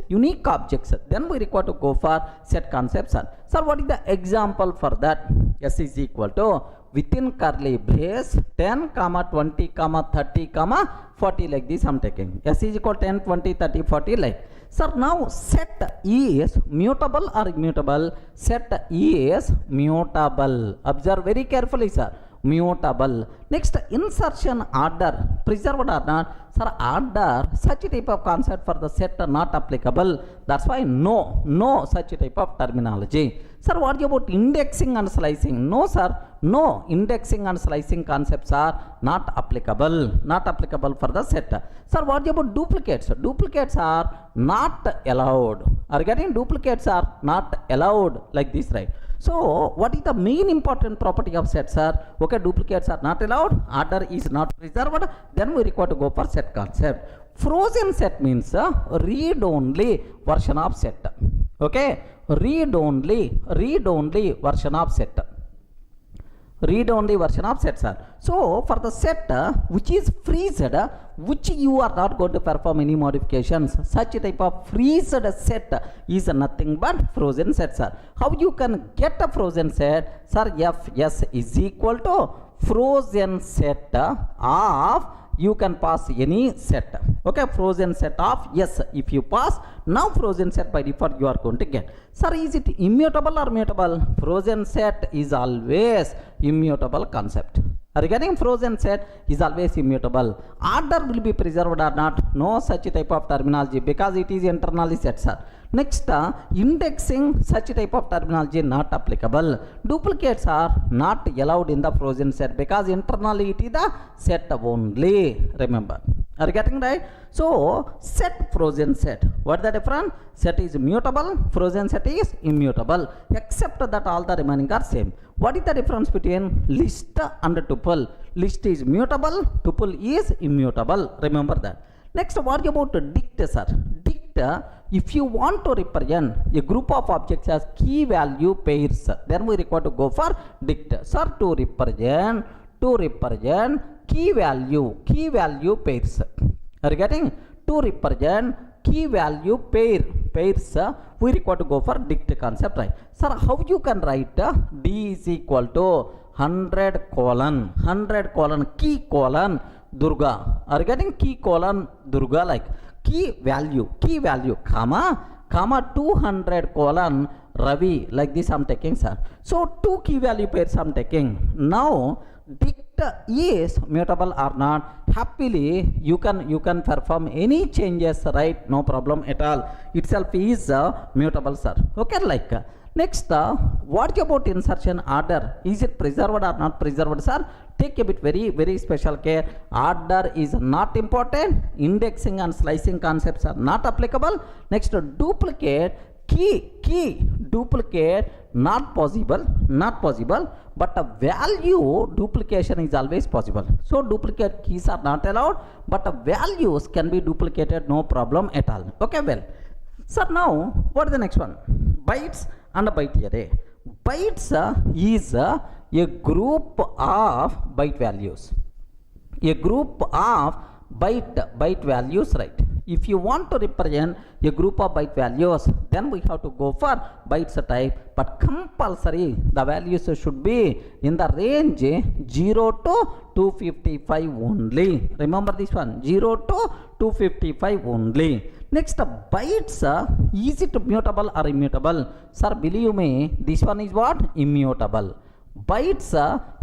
Then we require to go for set concepts. Sir, what is the example for that? S is equal to within curly brace 10, 20, 30, 40 like this I'm taking. S is equal to 10, 20, 30, 40 like. Sir, now set is mutable or immutable? Set is mutable. Observe very carefully, sir. Mutable. Next, insertion order, preserved or not? Sir, order, such a type of concept for the set are not applicable. That's why no such a type of terminology. Sir, what about indexing and slicing? No, sir. No, indexing and slicing concepts are not applicable for the set. Sir, what about duplicates? Duplicates are not allowed. Are getting duplicates are not allowed like this, right? So, what is the main important property of set, sir? Okay, duplicates are not allowed, order is not preserved, then we require to go for set concept. Frozen set means read-only version of set. Okay, read-only version of set. Read-only version of sets are. So, for the set which is freezed, which you are not going to perform any modifications, such a type of freezed set is nothing but frozen sets are. How you can get a frozen set? Sir, Fs is equal to frozen set of, you can pass any set. Okay, frozen set of S. If you pass, now frozen set by default you are going to get. Sir, is it immutable or mutable? Frozen set is always immutable concept. Are you getting? Frozen set is always immutable. Order will be preserved or not? No such type of terminology because it is internally set, sir. Next, indexing, such type of terminology not applicable. Duplicates are not allowed in the frozen set because internally it is the set only. Remember. Are you getting right? So, set, frozen set. What is the difference? Set is mutable, frozen set is immutable. Except that all the remaining are same. What is the difference between list and tuple? List is mutable, tuple is immutable. Remember that. Next, what about dict, sir? Dict, if you want to represent a group of objects as key value pairs, then we require to go for dict. Sir, to represent key value pairs. Are you getting? To represent key value pairs, we require to go for dict concept, right? Sir, how you can write D is equal to 100 colon key colon Durga. Are you getting? Key colon Durga, like key value, comma 200 colon Ravi, like this I'm taking, sir. So, two key value pairs I'm taking. Now, dict is mutable or not? Happily, you can perform any changes, right? No problem at all. Itself is mutable, sir. Okay, like. Next, what about insertion order? Is it preserved or not preserved, sir? Take a bit very special care. Order is not important. Indexing and slicing concepts are not applicable. Next, duplicate, duplicate not possible, but a value duplication is always possible. So, duplicate keys are not allowed, but values can be duplicated, no problem at all. Okay, well. So, now, what is the next one? Bytes and a byte array. Bytes is a group of byte values. A group of byte values, right? If you want to represent a group of byte values, then we have to go for bytes type, but compulsory the values should be in the range 0 to 255 only. Remember this one, 0 to 255 only. Next, bytes, is it mutable or immutable? Sir, believe me, this one is what? Immutable. Bytes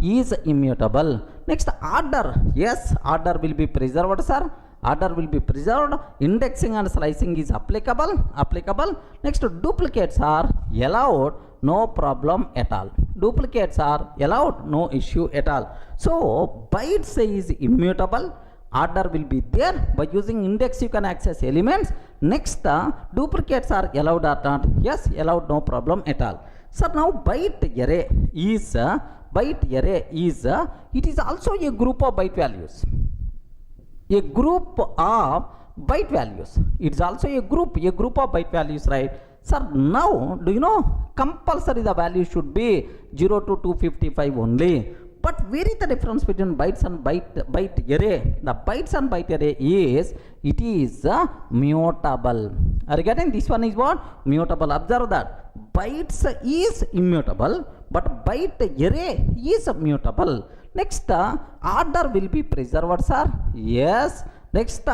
is immutable. Next, order. Yes, order will be preserved, sir. Order will be preserved. Indexing and slicing is applicable. Next, duplicates are allowed, no problem at all. Duplicates are allowed, no issue at all. So, bytes is immutable. Order will be there. By using index you can access elements. Next, duplicates are allowed or not? Yes, allowed, no problem at all. So now byte array is it is also a group of byte values. A group of byte values. It's also a group of byte values, right? Sir, now do you know compulsory the value should be 0 to 255 only. But where is the difference between bytes and byte array? The bytes and byte array is, it is mutable. Are you getting? This one is what? Mutable. Observe that bytes is immutable, but byte array is mutable. Next, order will be preserved, sir. Yes. Next,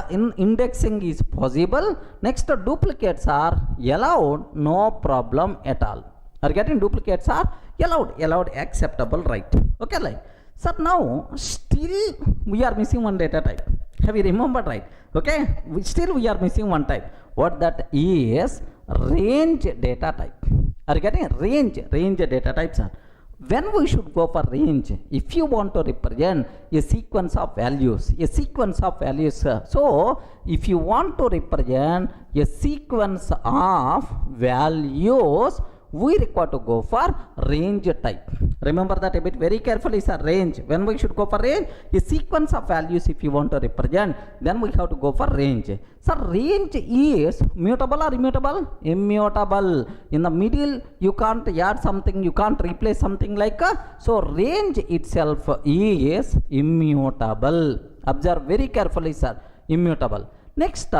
indexing is possible. Next, duplicates are allowed, no problem at all. Are getting? Duplicates are allowed, acceptable, right? Okay, like. So now still we are missing one data type. Have you remembered, right? Okay, still we are missing one type. What that is? Range data type. Are you getting? Range data types are. When we should go for range, if you want to represent a sequence of values, so if you want to represent a sequence of values, we require to go for range type. Remember that a bit very carefully, sir. Range. When we should go for range, a sequence of values if you want to represent, then we have to go for range. Sir, range is mutable or immutable? Immutable. In the middle, you can't add something, you can't replace something like so range itself is immutable. Observe very carefully, sir. Immutable. Next,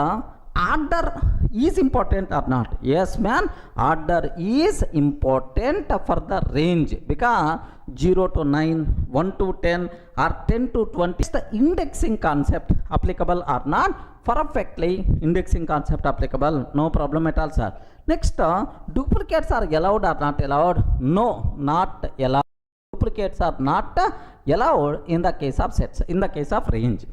order is important or not? Yes, man. Order is important for the range, because 0 to 9, 1 to 10 or 10 to 20 is the indexing concept applicable or not? Perfectly indexing concept applicable, no problem at all, sir. Next, duplicates are allowed or not allowed? No, not allowed. Duplicates are not allowed in the case of sets, in the case of range.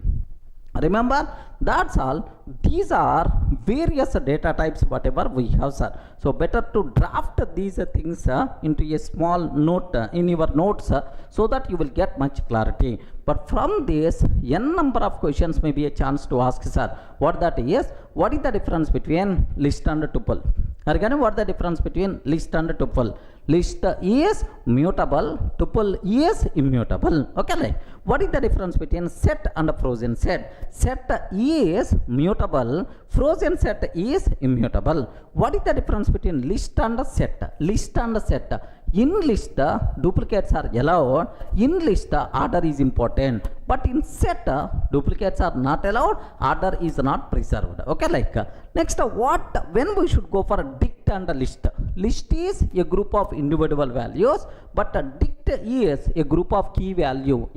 Remember, that's all. These are various data types whatever we have, sir. So better to draft these things into a small note in your notes so that you will get much clarity. But from this, n number of questions may be a chance to ask, sir. What that is? What is the difference between list and tuple? Again, what is the difference between list and tuple? List is mutable, tuple is immutable. Okay, like. What is the difference between set and frozen set? Set is mutable, frozen set is immutable. What is the difference between list and set? List and set. In list, duplicates are allowed. In list, order is important. But in set, duplicates are not allowed. Order is not preserved. Okay, like. Next, when we should go for a dict and a list? List is a group of individual values, but a dict is a group of key value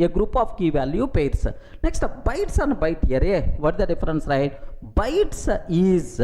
pairs. Next, bytes and byte array. What is the difference, right? Bytes is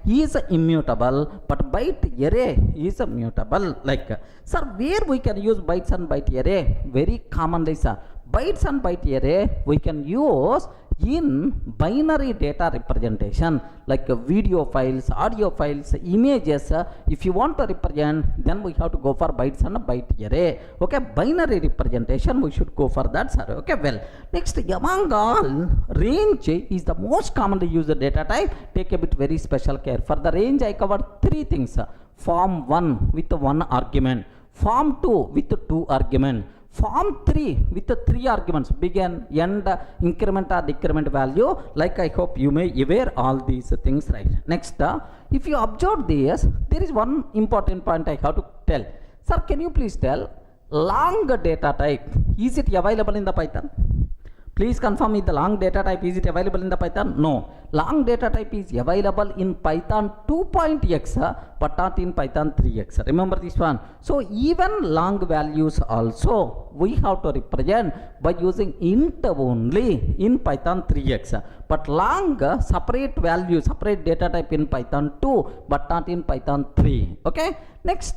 is immutable, but byte array is mutable. Like, sir, where we can use bytes and byte array? Very commonly, sir. Bytes and byte array we can use in binary data representation, like video files, audio files, images. If you want to represent, then we have to go for bytes and byte array. Okay, binary representation we should go for that, sir. Okay, well, next, among all, range is the most commonly used data type. Take a bit very special care. For the range, I covered three things: form 1 with 1 argument, form 2 with 2 argument, form 3 with 3 arguments, begin, end, increment or decrement value. Like, I hope you may aware all these things, right? Next, if you observe this, there is one important point I have to tell. Sir, can you please tell, long data type, is it available in the Python? Please confirm me, the long data type, is it available in the Python? No. Long data type is available in Python 2.x, but not in Python 3x. Remember this one. So even long values also we have to represent by using int only in Python 3x. But long separate value, separate data type in Python 2, but not in Python 3. Okay. Next,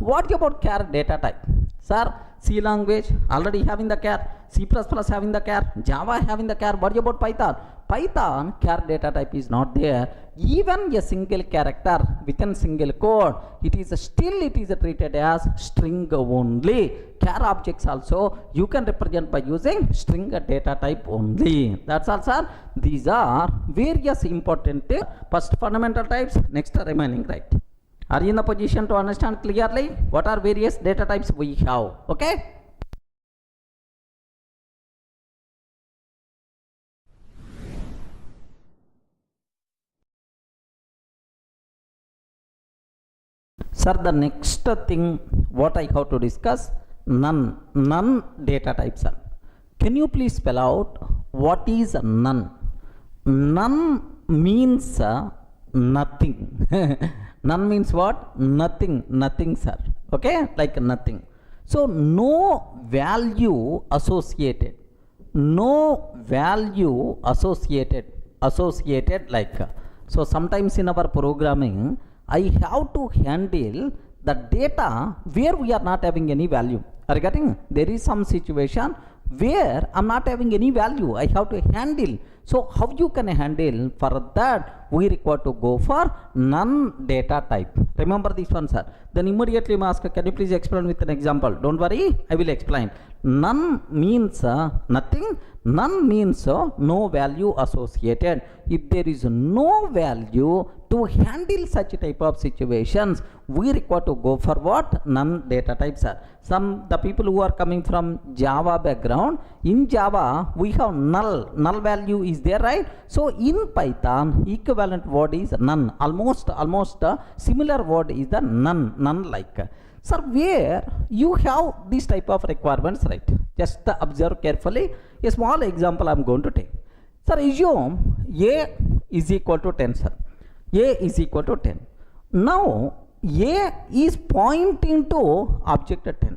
what about char data type? Sir, C language already having the char, C++ having the char, Java having the char. What about Python? Python char data type is not there. Even a single character within single code, it is treated as string only. Char objects also you can represent by using string data type only. That's all, sir. These are various important first fundamental types, next remaining, right? Are you in the position to understand clearly what are various data types we have? Okay. Sir, the next thing what I have to discuss, none data type, sir. Can you please spell out what is none? None means nothing. None means what? Nothing, sir. Okay, like nothing. So no value associated. No value associated like. So sometimes in our programming, I have to handle the data where we are not having any value. Are you getting? There is some situation where I'm not having any value. I have to handle. So how you can handle? For that we require to go for none data type. Remember this one, sir. Then immediately you ask, can you please explain with an example? Don't worry, I will explain. None means nothing. None means no value associated. If there is no value to handle such type of situations, we require to go for what? None data types, sir. The people who are coming from Java background, in Java we have null value is there, right? So in Python equivalent word is none. Almost similar word is the none like. Sir, where you have this type of requirements, right? Just observe carefully. A small example I am going to take. Sir, assume A is equal to 10, sir. A is equal to 10. Now A is pointing to object 10.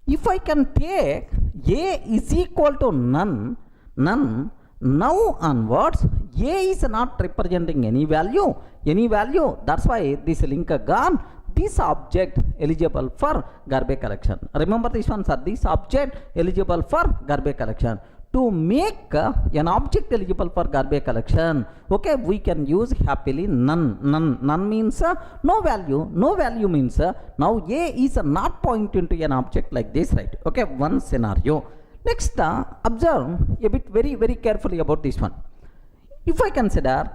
If I can take A is equal to none, now onwards A is not representing any value. That's why this link gone. This object eligible for garbage collection. Remember this one, sir. This object eligible for garbage collection. To make an object eligible for garbage collection, okay, we can use happily none. None means no value. No value means now A is not pointing to an object like this, right? Okay, one scenario. Next, observe a bit very carefully about this one. If I consider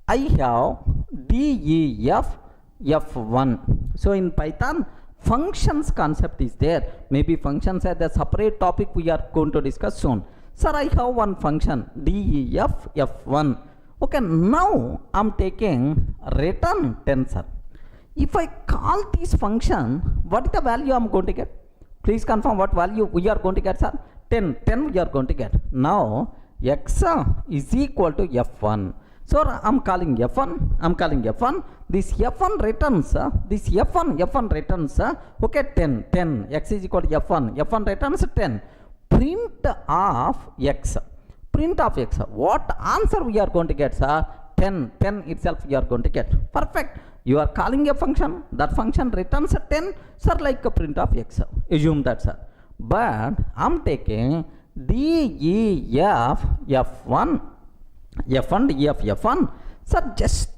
I have DEF F1. So in Python, functions concept is there. Maybe functions are the separate topic we are going to discuss soon. Sir, I have one function DEF F1. Okay, now I'm taking return 10, sir. If I call this function, what is the value I'm going to get? Please confirm what value we are going to get, sir. 10 we are going to get. Now x is equal to F1. So I'm calling F1. This F1 returns, okay, 10. X is equal to F1 returns 10. Print of x. What answer we are going to get, sir? 10 itself we are going to get. Perfect. You are calling a function, that function returns 10, sir, like a print of x. Assume that, sir. But I'm taking DEF F1. F1. Sir, just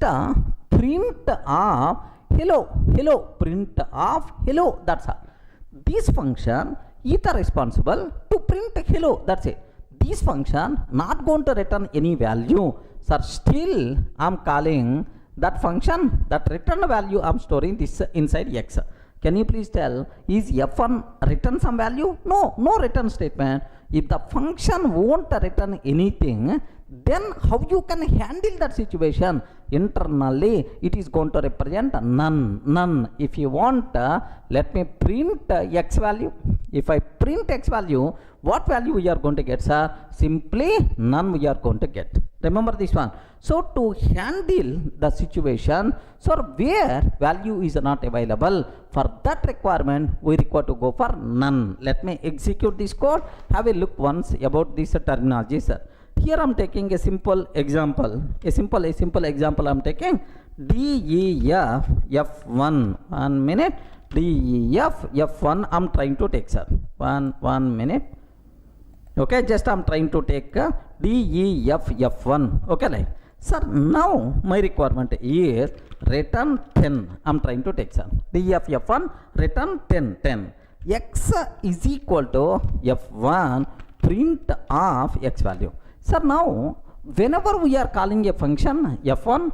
print of hello, print of hello, that's all. This function is responsible to print hello, that's it. This function not going to return any value. Sir, still I'm calling that function, that return value I'm storing this inside x. Can you please tell, is F1 return some value? No return statement. If the function won't return anything, then how you can handle that situation? Internally it is going to represent none. If you want, let me print x value. If I print x value, what value we are going to get, sir? Simply none we are going to get. Remember this one. So to handle the situation, so where value is not available, for that requirement we require to go for none. Let me execute this code. Have a look once about this terminology, sir. Here I'm taking a simple example. A simple example I'm taking. DEF F1. 1 minute. DEF F1 I'm trying to take, sir. One minute. Okay, just I'm trying to take DEF F1. Okay, like. Sir, now my requirement is return 10. I'm trying to take, sir. DEF F1 return 10. X is equal to F1 print of x value. Sir, now whenever we are calling a function F1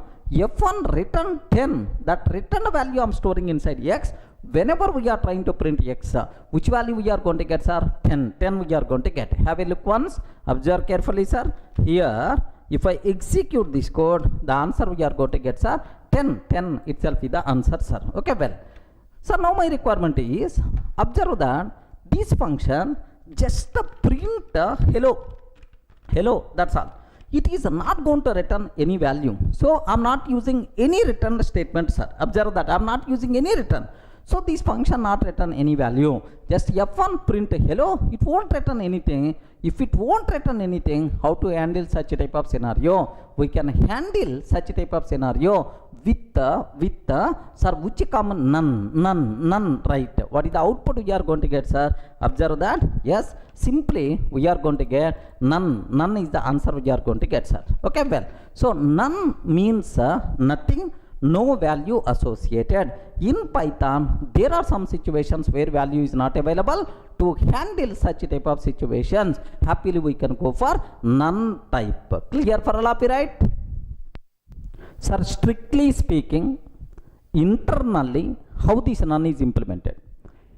return 10, that return value I'm storing inside x. Whenever we are trying to print x, which value we are going to get, sir? 10 we are going to get. Have a look once. Observe carefully, sir. Here, if I execute this code, the answer we are going to get, sir, 10 itself is the answer, sir. Okay, well. Sir, now my requirement is, observe that this function just print hello, that's all. It is not going to return any value. So I'm not using any return statement, sir. Observe that I'm not using any return. So this function not return any value. Just f1 print hello, it won't return anything. If it won't return anything, how to handle such a type of scenario? We can handle such a type of scenario with sir, which common none, right? What is the output we are going to get, sir? Observe that. Yes, simply we are going to get none is the answer we are going to get, sir. Okay, well, so none means nothing, no value associated. In Python, there are some situations where value is not available. To handle such type of situations, happily we can go for none type. Clear for all of you, right? Sir, strictly speaking, internally, how this none is implemented?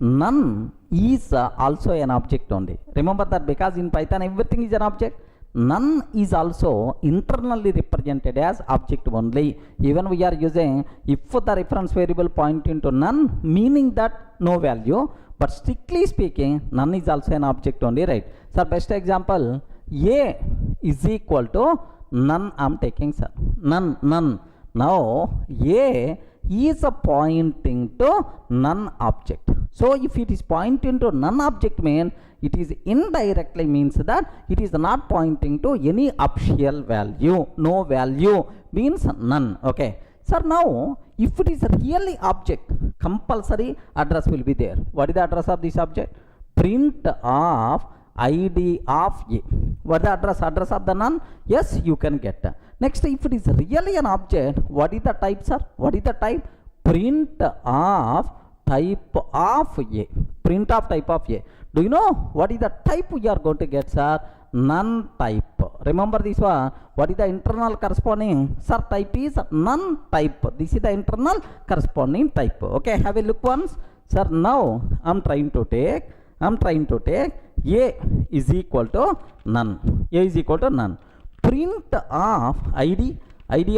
None is also an object only. Remember that, because in Python everything is an object. None is also internally represented as object only. Even we are using if the reference variable pointing to none, meaning that no value, but strictly speaking, none is also an object only, right? So best example, A is equal to none I'm taking, sir. None. Now A is pointing to none object. So if it is pointing to none object, mean it is indirectly means that it is not pointing to any official value. No value means none. Okay. Sir, now if it is really object, compulsory address will be there. What is the address of this object? Print of ID of A. What is the address of the none? Yes, you can get. Next, if it is really an object, what is the type, sir? What is the type? Print of type of A. Print of type of A. Do you know what is the type we are going to get, sir? None type. Remember this one. What is the internal corresponding? Sir, type is none type. This is the internal corresponding type. Okay, have a look once. Sir, now I'm trying to take A is equal to none. A is equal to none. Print of ID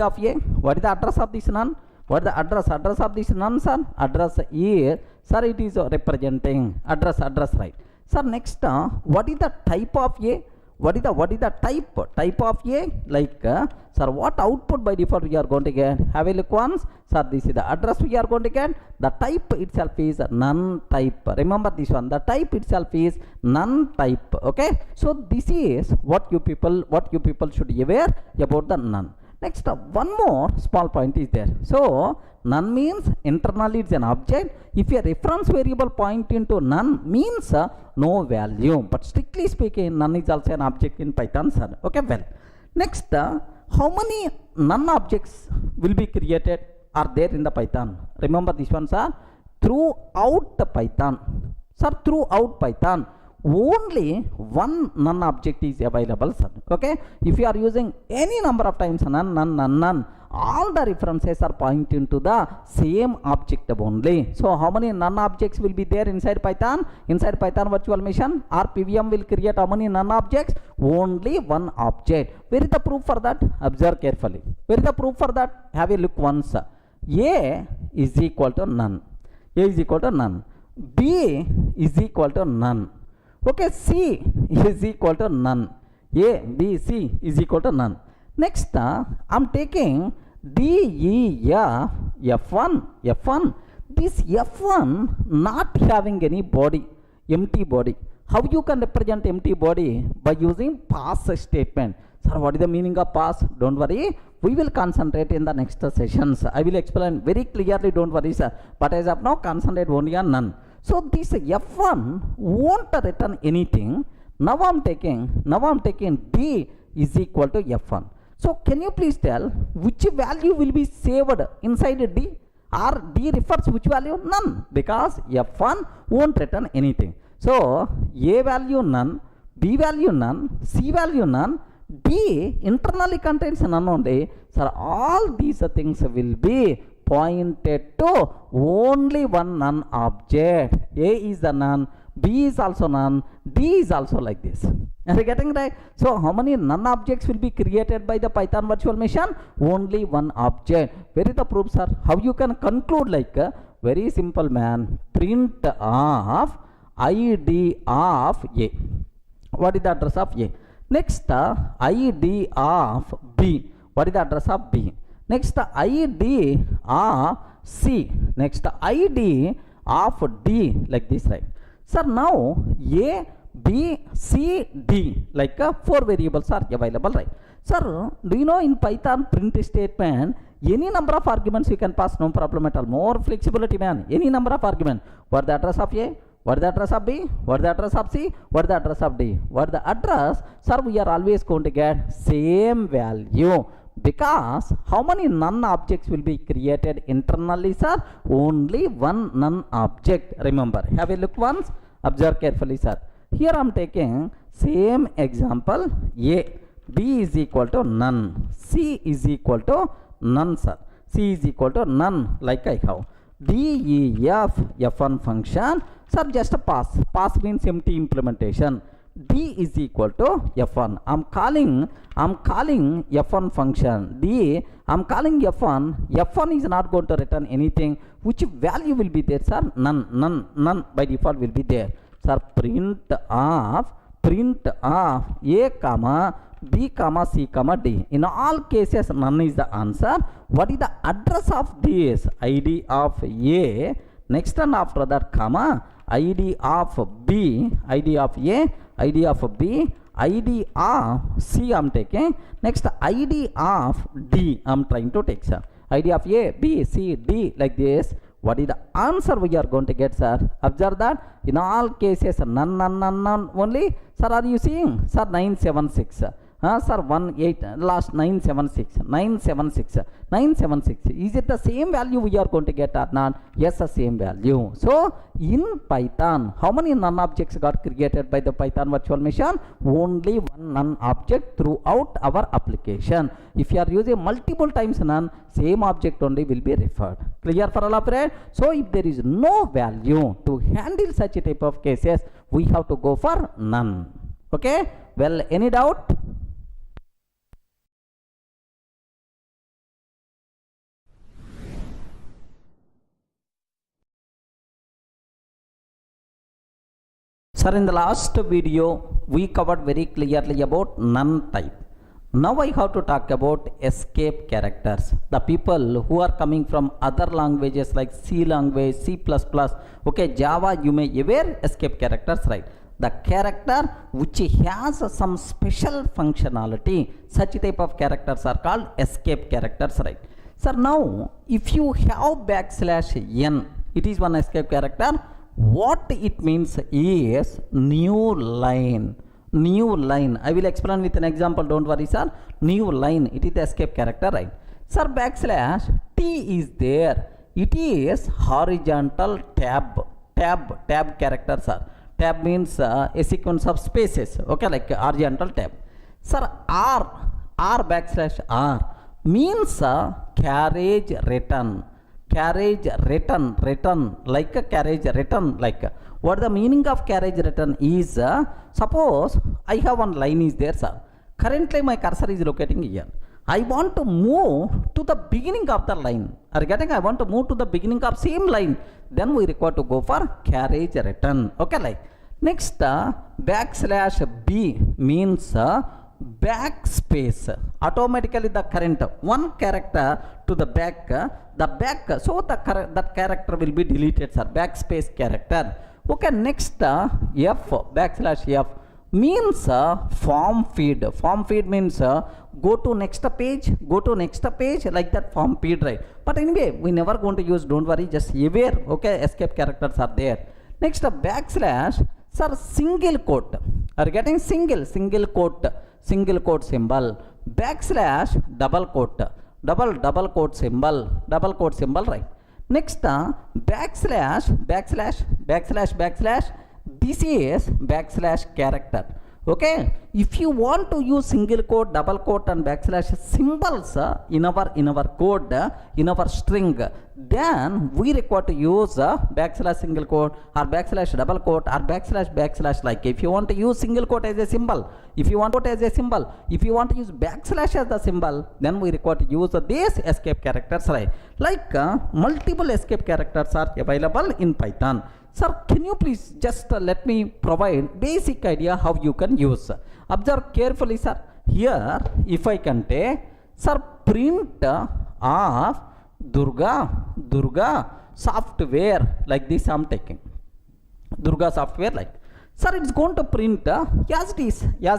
of A. What is the address of this none? What is the address of this none, sir? Address is, sir, it is representing address, right? Sir, next, what is the type of A? What is the type of A? Like, sir, what output by default we are going to get? Have a look once. Sir, this is the address we are going to get. The type itself is none type. Remember this one. The type itself is none type. Okay. So this is what you people should be aware about the none. Next, one more small point is there. So none means internally it's an object. If a reference variable point into none means no value. But strictly speaking, none is also an object in Python, sir. Okay, well. Next, how many none objects will be created are there in the Python? Remember this one, sir. Throughout the Python, sir, throughout Python, only one none object is available, sir. Okay, if you are using any number of times none, all the references are pointing to the same object only. So how many none objects will be there inside Python? Inside Python virtual machine, our PVM will create how many none objects? Only one object. Where is the proof for that? Observe carefully. Where is the proof for that? Have a look once. A is equal to none. A is equal to none. B is equal to none. Okay, C is equal to none. A, B, C is equal to none. Next, I'm taking D, E, F, F1. This F1 not having any body, empty body. How you can represent empty body? By using pass statement. Sir, what is the meaning of pass? Don't worry. We will concentrate in the next sessions. I will explain very clearly, don't worry, sir. But as of now, concentrate only on none. So this F1 won't return anything. Now I'm taking D is equal to F1. So can you please tell which value will be saved inside D? Or D refers which value? None, because F1 won't return anything. So A value none, B value none, C value none, D internally contains none only. So all these things will be pointed to only one none object. A is the none, B is also none, D is also like this. Are you getting right? So how many none objects will be created by the Python virtual machine? Only one object. Where is the proof, sir? How you can conclude? Like very simple, man. Print of ID of A. What is the address of A? Next ID of B. What is the address of B? Next ID of C. Next ID of D, like this, right? Sir, now A, B, C, D, like 4 variables are available, right? Sir, do you know in Python print statement, any number of arguments you can pass, no problem at all. More flexibility, man. Any number of arguments. What the address of A? What the address of B? What the address of C? What the address of D? What the address? Sir, we are always going to get same value. Because how many none objects will be created internally, sir? Only one none object. Remember, have a look once. Observe carefully, sir. Here I am taking same example. A, B is equal to none. C is equal to none, sir. C is equal to none, like I have. D, E, F, F1 function. Sir, just a pass. Pass means empty implementation. D is equal to F1. I'm calling F1 function. D, I'm calling F1. F1 is not going to return anything. Which value will be there, sir? None by default will be there. Sir, print of A comma B comma C comma D. In all cases, none is the answer. What is the address of this? ID of A. Next and after that, comma, ID of B, ID of A, ID of B, ID of C I am taking. Next, ID of D I am trying to take, sir. ID of A, B, C, D, like this. What is the answer we are going to get, sir? Observe that in all cases, none only. Sir, are you seeing? Sir, 976. Sir, 18, last 976. Is it the same value we are going to get or not? Yes, the same value. So, in Python, how many none objects got created by the Python virtual machine? Only one none object throughout our application. If you are using multiple times none, same object only will be referred. Clear for all of it? So, if there is no value to handle such a type of cases, we have to go for none. Okay? Well, any doubt? Sir, in the last video, we covered very clearly about none type. Now I have to talk about escape characters. The people who are coming from other languages like C language, C++, okay, Java, you may aware escape characters, right? The character which has some special functionality, such type of characters are called escape characters, right? Sir, now if you have \n, it is one escape character. What it means is new line. I will explain with an example, don't worry, sir. New line, it is the escape character, right? Sir, \t is there. It is horizontal tab character, sir. Tab means a sequence of spaces, okay, like horizontal tab. Sir, r means carriage return, like a carriage return, like what the meaning of carriage return is, suppose I have one line is there, sir. Currently my cursor is locating here. I want to move to the beginning of the line. Are you getting? I want to move to the beginning of same line. Then we require to go for carriage return. Okay, like next \b means backspace. Automatically the current one character to the back, so that character will be deleted, sir. Backspace character. Okay, next \f means form feed. Form feed means go to next page, like that form feed, right? But anyway, we never going to use, don't worry, just aware, okay, escape characters are there. Next sir, single quote. Are you getting? Single quote symbol, double quote symbol, right? Next this is character. Okay, if you want to use single quote, double quote and symbols in our code, in our string, then we require to use single quote or double quote or \, like if you want to use single quote as a symbol, if you want to use \, as the symbol, then we require to use these escape characters, right? Like multiple escape characters are available in Python. Sir, can you please just let me provide basic idea how you can use. Observe carefully, sir. Here, if I can take, sir, print of Durga software, like this I am taking. Durga software, like. Sir, it's going to print as it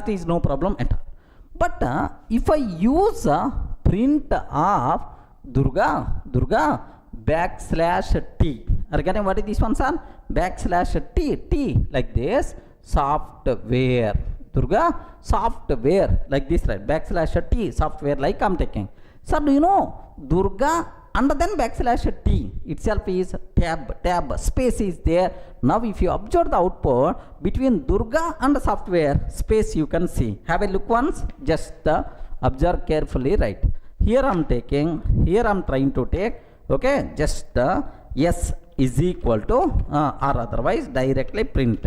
is, no problem at all. But if I use print of Durga \t, are getting what is this one, sir? \t, like this, software. Durga software, like this, right? \t, software, like I'm taking. Sir, do you know Durga and then \t itself is tab, space is there. Now if you observe the output between Durga and the software, space you can see. Have a look once, just observe carefully, right? Here I'm taking, here I'm trying to take, okay, just s is equal to or otherwise directly print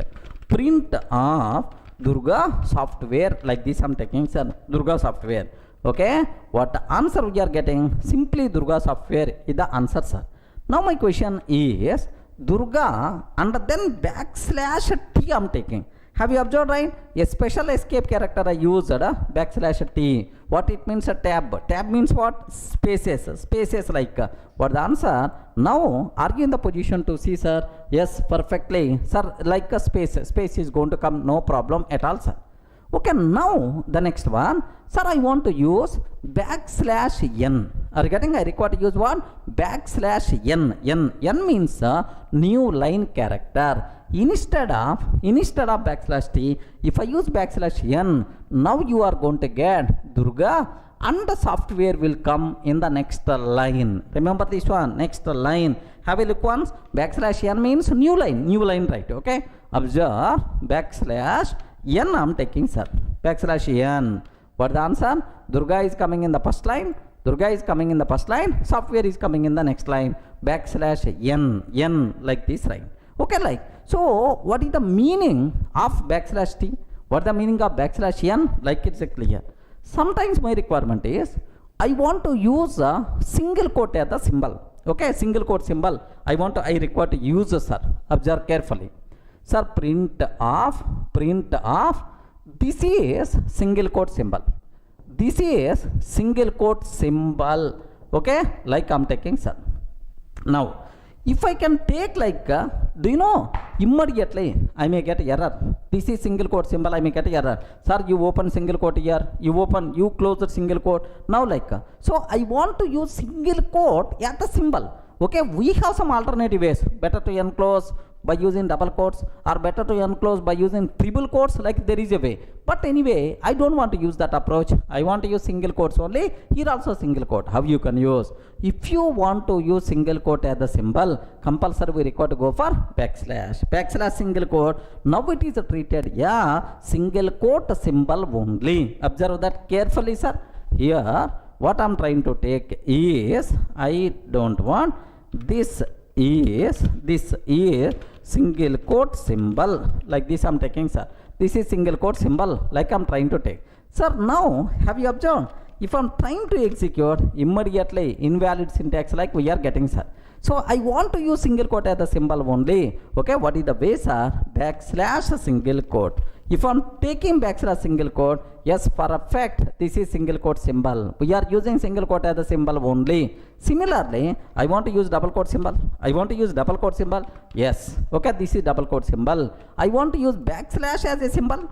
of Durga software, like this I'm taking, sir, Durga software. Okay, what answer we are getting? Simply Durga software is the answer, sir. Now my question is Durga and then \t I'm taking. Have you observed, right? A special escape character I used \t. What it means? A tab. Tab means what? Spaces like. What the answer? Now are you in the position to see, sir? Yes, perfectly, sir. Like a space is going to come, no problem at all, sir. Okay, now the next one, sir, I want to use \n. Are you getting? I require to use what? \n. N means new line character. Instead of \t, if I use \n, now you are going to get Durga and the software will come in the next line. Remember this one, next line. Have a look once. \n means new line, right? Okay, observe \n I'm taking, sir. \n. What the answer? Durga is coming in the first line. Software is coming in the next line. \n, like this, right? Okay, like. So, what is the meaning of \t? What is the meaning of \n? Like it's clear. Sometimes my requirement is, I want to use a single quote as the symbol. Okay, single quote symbol. I require to use, sir. Observe carefully. Sir, print of, this is single quote symbol. Okay, like I'm taking, sir. Now, if I can take like, do you know, immediately I may get error. This is single quote symbol, I may get error. Sir, you open single quote here, you close the single quote. Now like, so I want to use single quote at the symbol. Okay, we have some alternative ways. Better to enclose by using double quotes, or better to enclose by using triple quotes, like there is a way. But anyway, I don't want to use that approach. I want to use single quotes only. Here also single quote. How you can use? If you want to use single quote as the symbol, compulsory we require to go for \. Single quote. Now it is treated, yeah, single quote symbol only. Observe that carefully, sir. Here, what I'm trying to take is, I don't want this is single quote symbol, like this I'm taking, sir. This is single quote symbol, like I'm trying to take. Sir, now have you observed? If I'm trying to execute, immediately invalid syntax like we are getting, sir. So I want to use single quote as the symbol only. Okay, what is the way, sir? \, single quote. If I'm taking \, single quote, yes, for a fact, this is single quote symbol. We are using single quote as the symbol only. Similarly, I want to use double quote symbol. Yes. Okay, this is double quote symbol. I want to use \, as a symbol.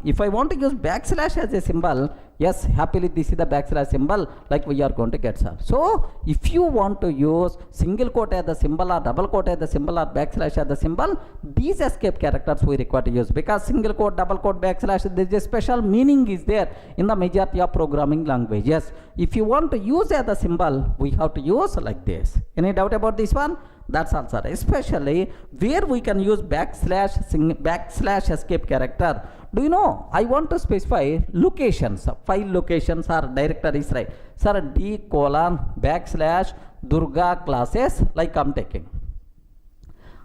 If I want to use \, as a symbol, yes, happily this is the \, symbol, like we are going to get, sir. So if you want to use single quote as the symbol, or double quote as the symbol, or \, as the symbol, these escape characters we require to use, because single quote, double quote, \, there is a special meaning is there in the majority of programming languages. If you want to use as the symbol, we have to use like this. Any doubt about this one? That's all, sir. Especially where we can use \, escape character. Do you know, I want to specify locations, file locations or directories, right? Sir, d:\, Durga classes, like I'm taking.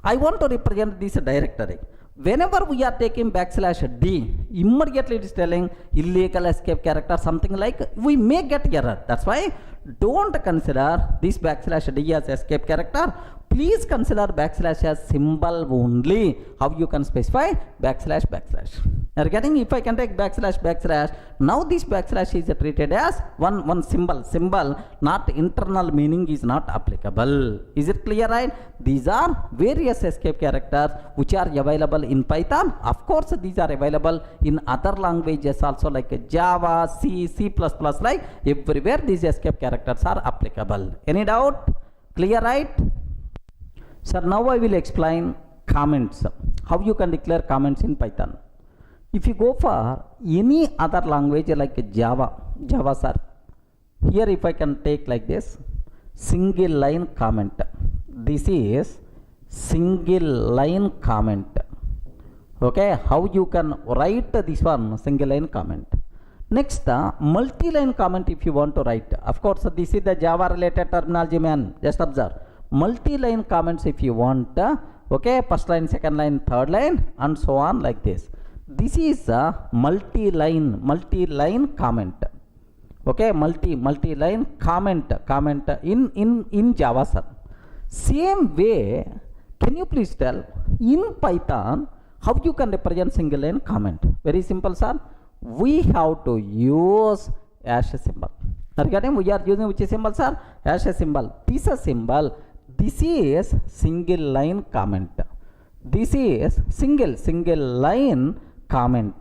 I want to represent this directory. Whenever we are taking \d, immediately it is telling illegal escape character, something like, we may get error. That's why don't consider this \d as escape character. please consider backslash as symbol only. How you can specify backslash backslash? Are you getting? If I can take backslash backslash, now this backslash is treated as one symbol, not internal meaning is not applicable. Is it clear, right? These are various escape characters which are available in Python. Of course these are available in other languages also, like Java, C, C++, like everywhere these escape characters are applicable. Any doubt? Clear, right? Sir, now I will explain comments. How you can declare comments in Python. If you go for any other language like Java, sir, here if I can take like this, single line comment. This is single line comment. Okay, how you can write this one, single line comment. Next, multi-line comment if you want to write. Of course, this is the Java related terminology, man. Just observe. Multi-line comments if you want. Okay, first line, second line, third line, and so on like this. This is a multi-line comment. Okay, multi-line comment in Java, sir. Same way, can you please tell in Python how you can represent single line comment? Very simple, sir. We have to use hash symbol. Regarding we are using which symbol, sir? Hash symbol. This is symbol. This is single line comment. This is single line comment.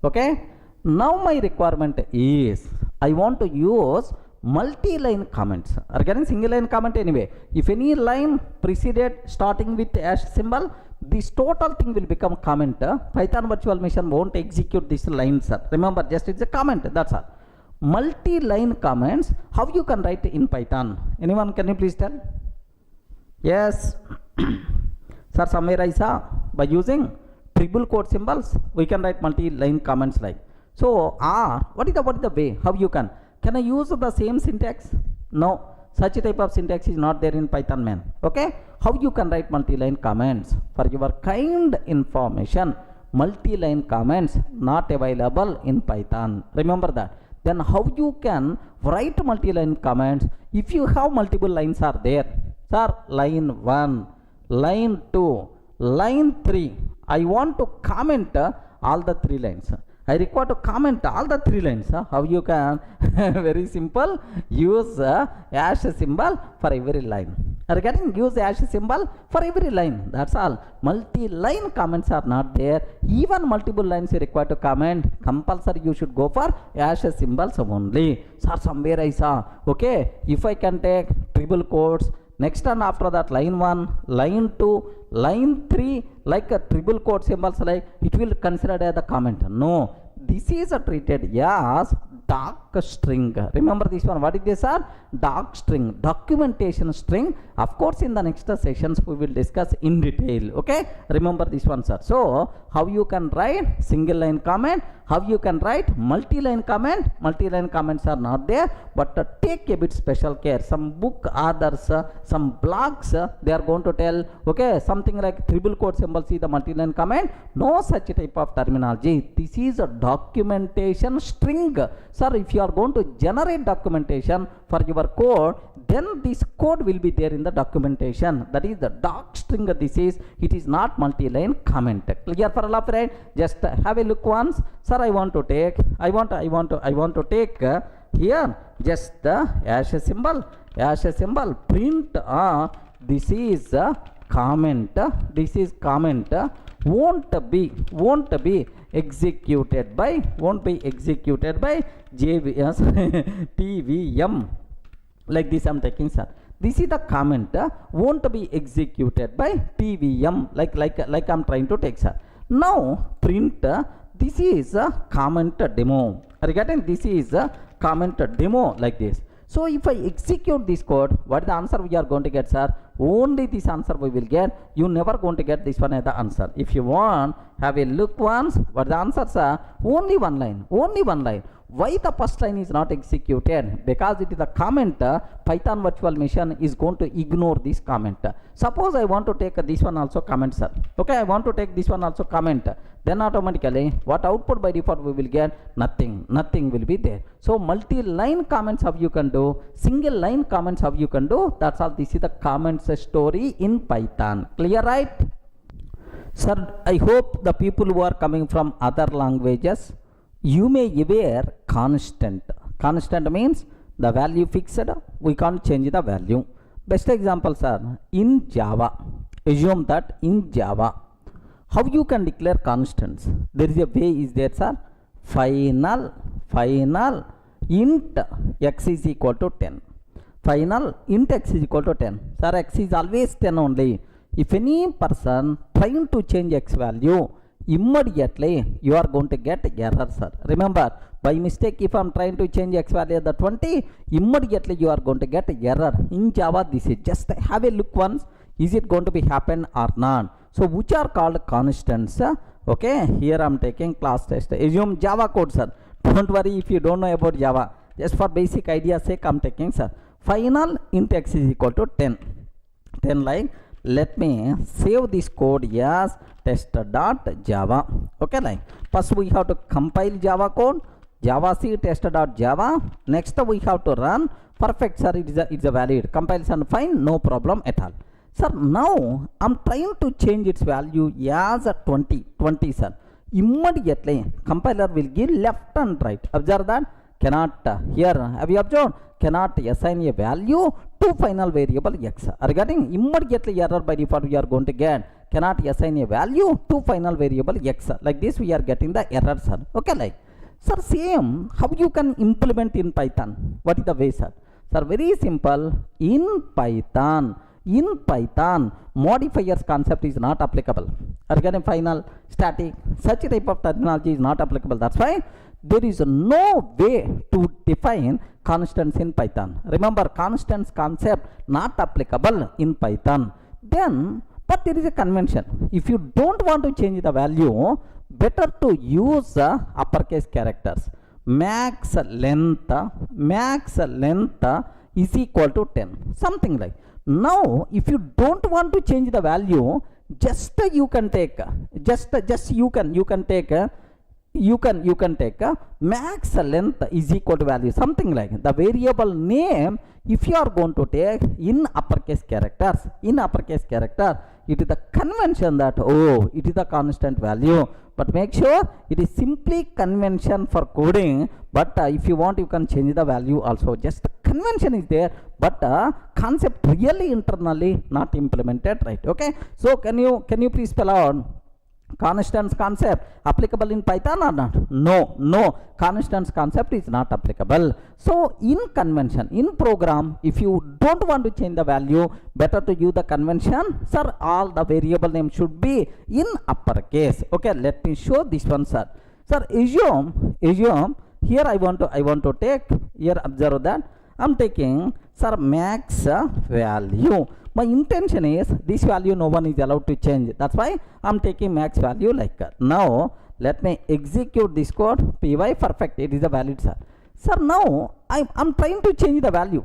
Okay. Now my requirement is I want to use multi-line comments. Regarding single line comment anyway. If any line preceded starting with hash symbol, this total thing will become comment. Python virtual machine won't execute this line, sir. Remember, just it's a comment. That's all. Multi-line comments. How you can write in Python? Anyone? Can you please tell? Yes. Sir, somewhere I saw by using triple quote symbols we can write multi-line comments like. So what is the way? How you can? Can I use the same syntax? No. Such type of syntax is not there in Python, man. Okay. How you can write multi-line comments? For your kind information, multi-line comments not available in Python. Remember that. Then how you can write multi-line comments if you have multiple lines are there? Sir, line 1, line 2, line 3. I want to comment all the 3 lines. I require to comment all the 3 lines. How you can? Very simple. Use hash symbol for every line. Are you getting? Use hash symbol for every line. That's all. Multi-line comments are not there. Even multiple lines you require to comment. Compulsory you should go for hash symbols only. Sir, somewhere I saw. Okay. If I can take triple quotes. Next and after that line 1, line 2, line 3, like a triple quote symbols, like it will consider as a comment. No, this is treated as doc string. Remember this one. What is this, sir? Doc string, documentation string. Of course, in the next sessions we will discuss in detail. Okay, remember this one, sir. So how you can write single line comment? How you can write multi-line comment? Multi-line comments are not there, but take a bit special care. Some book authors, some blogs, they are going to tell, okay, something like triple quote symbols is the multi-line comment. No such type of terminology. This is a documentation string. Sir, if you are going to generate documentation for your code, then this code will be there in the documentation. That is the doc string. This is, it is not multi-line comment. Clear for all of you, right? Just have a look once. Sir, I want to take here just the hash symbol, print this is comment, won't be executed by JVS TVM. Like this I'm taking, sir. This is the comment won't be executed by TVM, like I'm trying to take, sir. Now print this is a comment demo. Regarding this is a comment demo like this. So if I execute this code, what is the answer we are going to get, sir? Only this answer we will get. You never going to get this one as the answer. If you want Have a look once. What the answers are? Only one line. Only one line. Why the first line is not executed? Because it is a comment. Python virtual machine is going to ignore this comment. Suppose I want to take this one also comment, sir. Okay, I want to take this one also comment. Then automatically, what output by default we will get? Nothing. Nothing will be there. So multi-line comments how you can do, single line comments how you can do. That's all. This is the comments story in Python. Clear, right? Sir, I hope the people who are coming from other languages, you may aware constant. Constant means the value fixed, we can't change the value. Best example, sir, in Java. Assume that in Java, how you can declare constants? There is a way, is there, sir? Final int x is equal to 10. Final int x is equal to 10. Sir, x is always 10 only. If any person trying to change x value, immediately you are going to get error, sir. Remember, by mistake, if I am trying to change x value at the 20, immediately you are going to get error. In Java, this is just have a look once. Is it going to be happen or not? So which are called constants? Okay, here I am taking class test. Assume Java code, sir. Don't worry if you don't know about Java. Just for basic idea sake, I am taking, sir. Final int x is equal to 10. 10 like. Let me save this code as test.java. Okay, like first we have to compile Java code, Java C test.java. Next we have to run. Perfect, sir. It's a valid. Compiles and fine, no problem at all. Sir, now I'm trying to change its value as a 20, sir. Immediately compiler will give left and right. Observe that. Cannot here. Have you observed? Cannot assign a value to final variable x. Regarding immediately error by default we are going to get. Cannot assign a value to final variable x. Like this we are getting the error, sir. Okay, like. Sir, same. How you can implement in Python? What is the way, sir? Sir, very simple. In Python, modifiers concept is not applicable. Regarding final, static, such type of terminology is not applicable. That's why there is no way to define constants in Python. Remember, constants concept not applicable in Python. Then, but there is a convention. If you don't want to change the value, better to use uppercase characters. Max length is equal to 10. Something like. Now, if you don't want to change the value, just you can take max length is equal to value, something like the variable name. If you are going to take in uppercase character, it is the convention that it is the constant value. But make sure it is simply convention for coding. But if you want, you can change the value also. Just convention is there, but concept really internally not implemented, right? Okay. So can you please spell out constants concept applicable in Python or not? No. Constants concept is not applicable. So in convention, in program, if you don't want to change the value, better to use the convention. Sir, all the variable name should be in uppercase. Okay, let me show this one, sir. Sir, assume here I want to take, here observe that I'm taking, sir, max value. My intention is this value no one is allowed to change. That's why I'm taking max value like that. Now let me execute this code. Py perfect. It is a valid, sir. Sir, now I'm trying to change the value.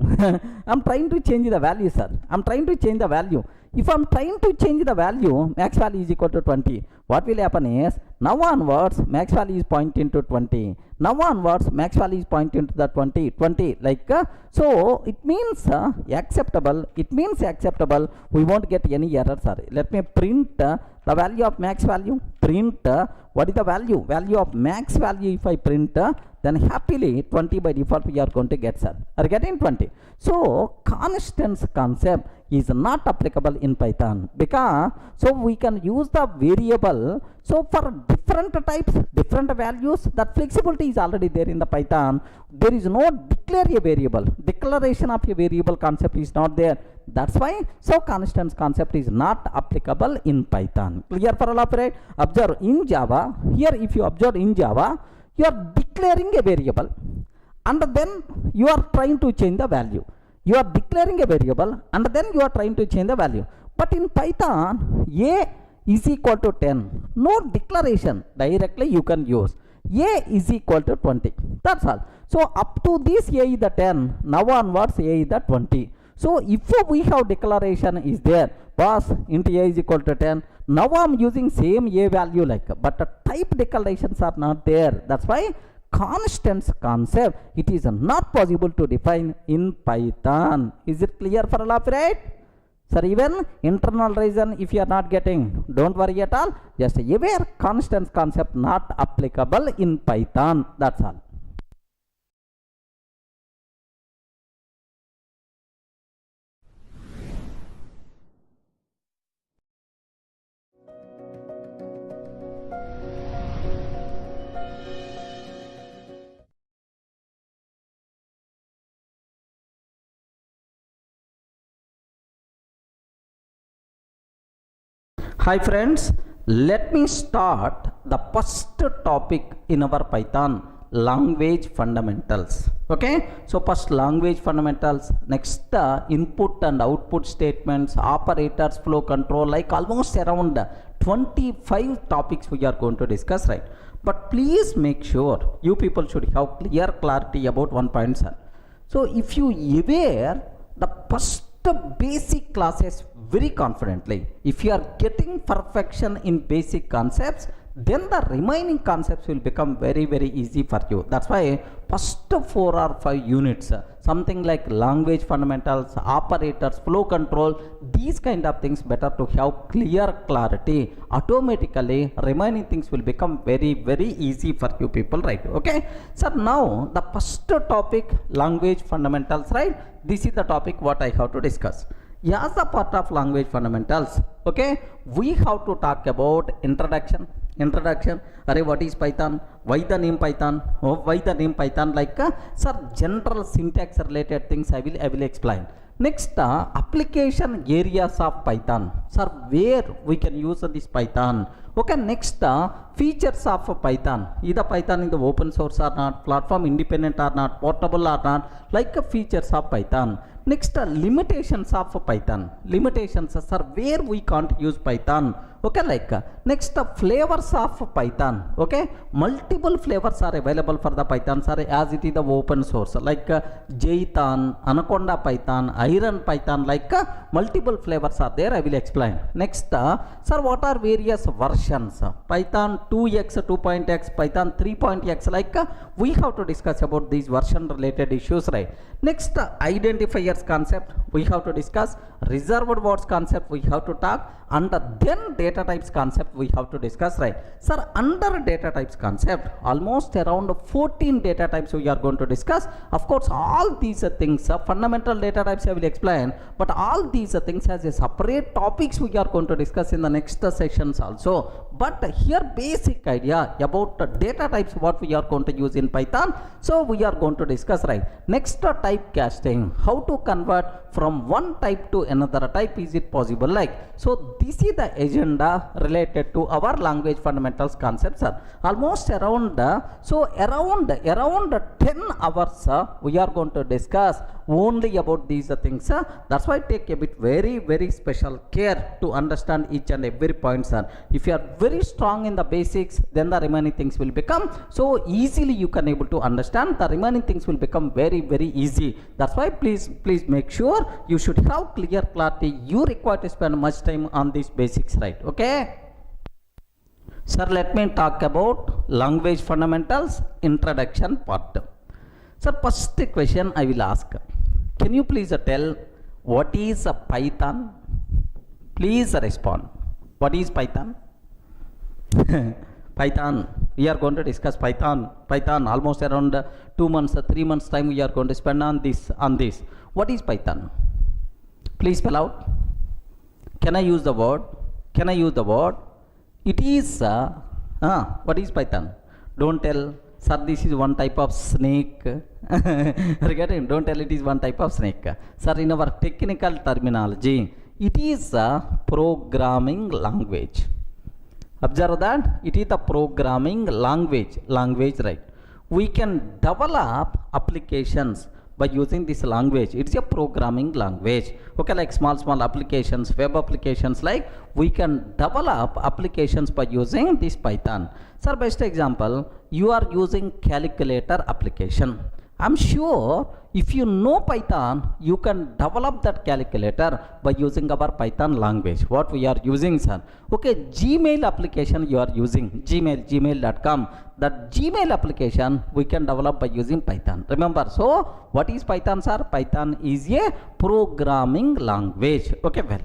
I'm trying to change the value, sir. I'm trying to change the value. If I'm trying to change the value, max value is equal to 20. What will happen is, now onwards, max value is pointing to 20. Now onwards, max value is pointing to the 20, like, so it means acceptable. It means acceptable. We won't get any error, sir. Let me print the value of max value. Print, what is the value? Value of max value if I print, then happily 20 by default we are going to get, sir. Are getting 20. So constants concept is not applicable in Python, because so we can use the variable. So for different types, different values, that flexibility is already there in the Python. There is no declare a variable. Declaration of a variable concept is not there. That's why so constants concept is not applicable in Python. Clear for all of it? Observe in Java. Here if you observe in Java, you are declaring a variable and then you are trying to change the value. You are declaring a variable and then you are trying to change the value. But in Python, is equal to 10. No declaration, directly you can use. A is equal to 20. That's all. So up to this A is the 10. Now onwards A is the 20. So if we have declaration is there, boss int A is equal to 10. Now I am using same A value like, but the type declarations are not there. That's why constants concept, it is not possible to define in Python. Is it clear for all of you, right? Sir, even internal reason if you are not getting, don't worry at all. Just aware constants concept not applicable in Python. That's all. Hi friends, let me start the first topic in our Python, language fundamentals. Okay, so first language fundamentals, next input and output statements, operators, flow control, like almost around 25 topics we are going to discuss, right? But please make sure you people should have clear clarity about one point, sir. So if you aware the first basic classes very confidently, if you are getting perfection in basic concepts, then the remaining concepts will become very easy for you. That's why first 4 or 5 units, something like language fundamentals, operators, flow control, these kind of things better to have clear clarity. Automatically remaining things will become very easy for you people, right? Okay, so now the first topic, language fundamentals, right? This is the topic what I have to discuss. As a part of language fundamentals, okay, we have to talk about introduction. Array, what is Python? Why the name Python? Oh, why the name Python? Like sir, general syntax related things I will explain. Next, application areas of Python. Sir, where we can use this Python? Okay, next, features of Python. Either Python in the open source or not, platform independent or not, portable or not, like features of Python. Next, limitations of Python. Limitations, sir, where we can't use Python. Okay, like next, flavors of Python. Okay, multiple flavors are available for the Python, sir, as it is the open source, like Jython, Anaconda Python, Iron Python, like multiple flavors are there. I will explain. Next, sir, what are various versions? Python 2x, 2.x, Python 3.x, like we have to discuss about these version related issues, right? Next, identifiers concept we have to discuss, reserved words concept we have to talk, and then data types concept we have to discuss, right? Sir, under data types concept, almost around 14 data types we are going to discuss. Of course, all these things, fundamental data types I will explain, but all these things has a separate topics we are going to discuss in the next sessions also. But here basic idea about data types what we are going to use in Python, so we are going to discuss, right? Next, type casting, how to convert from one type to another type, is it possible? Like, so this is the agenda related to our language fundamentals concepts, sir. Almost around around 10 hours we are going to discuss only about these things, sir. That's why take a bit very special care to understand each and every point, sir. If you are very strong in the basics, then the remaining things will become so easily you can able to understand. The remaining things will become very easy. That's why please make sure you should have clear clarity. You require to spend much time on these basics, right? Okay, sir, let me talk about language fundamentals introduction part. Sir, first question I will ask, can you please tell what is a Python? Please respond. What is Python? Python, we are going to discuss Python almost around 2 months 3 months time we are going to spend on this. What is Python? Please spell out. Can I use the word? It is what is Python? Don't tell, sir, this is one type of snake. Regarding, don't tell it is one type of snake. Sir, in our technical terminology, it is a programming language. Observe that it is the programming language, right? We can develop applications by using this language. It's a programming language. Okay, like small applications, web applications, like we can develop applications by using this Python. Sir, best example, you are using calculator application. I'm sure if you know Python, you can develop that calculator by using our Python language. What we are using, sir? Okay, Gmail application you are using, gmail.com. That Gmail application we can develop by using Python. Remember, so what is Python, sir? Python is a programming language. Okay, well,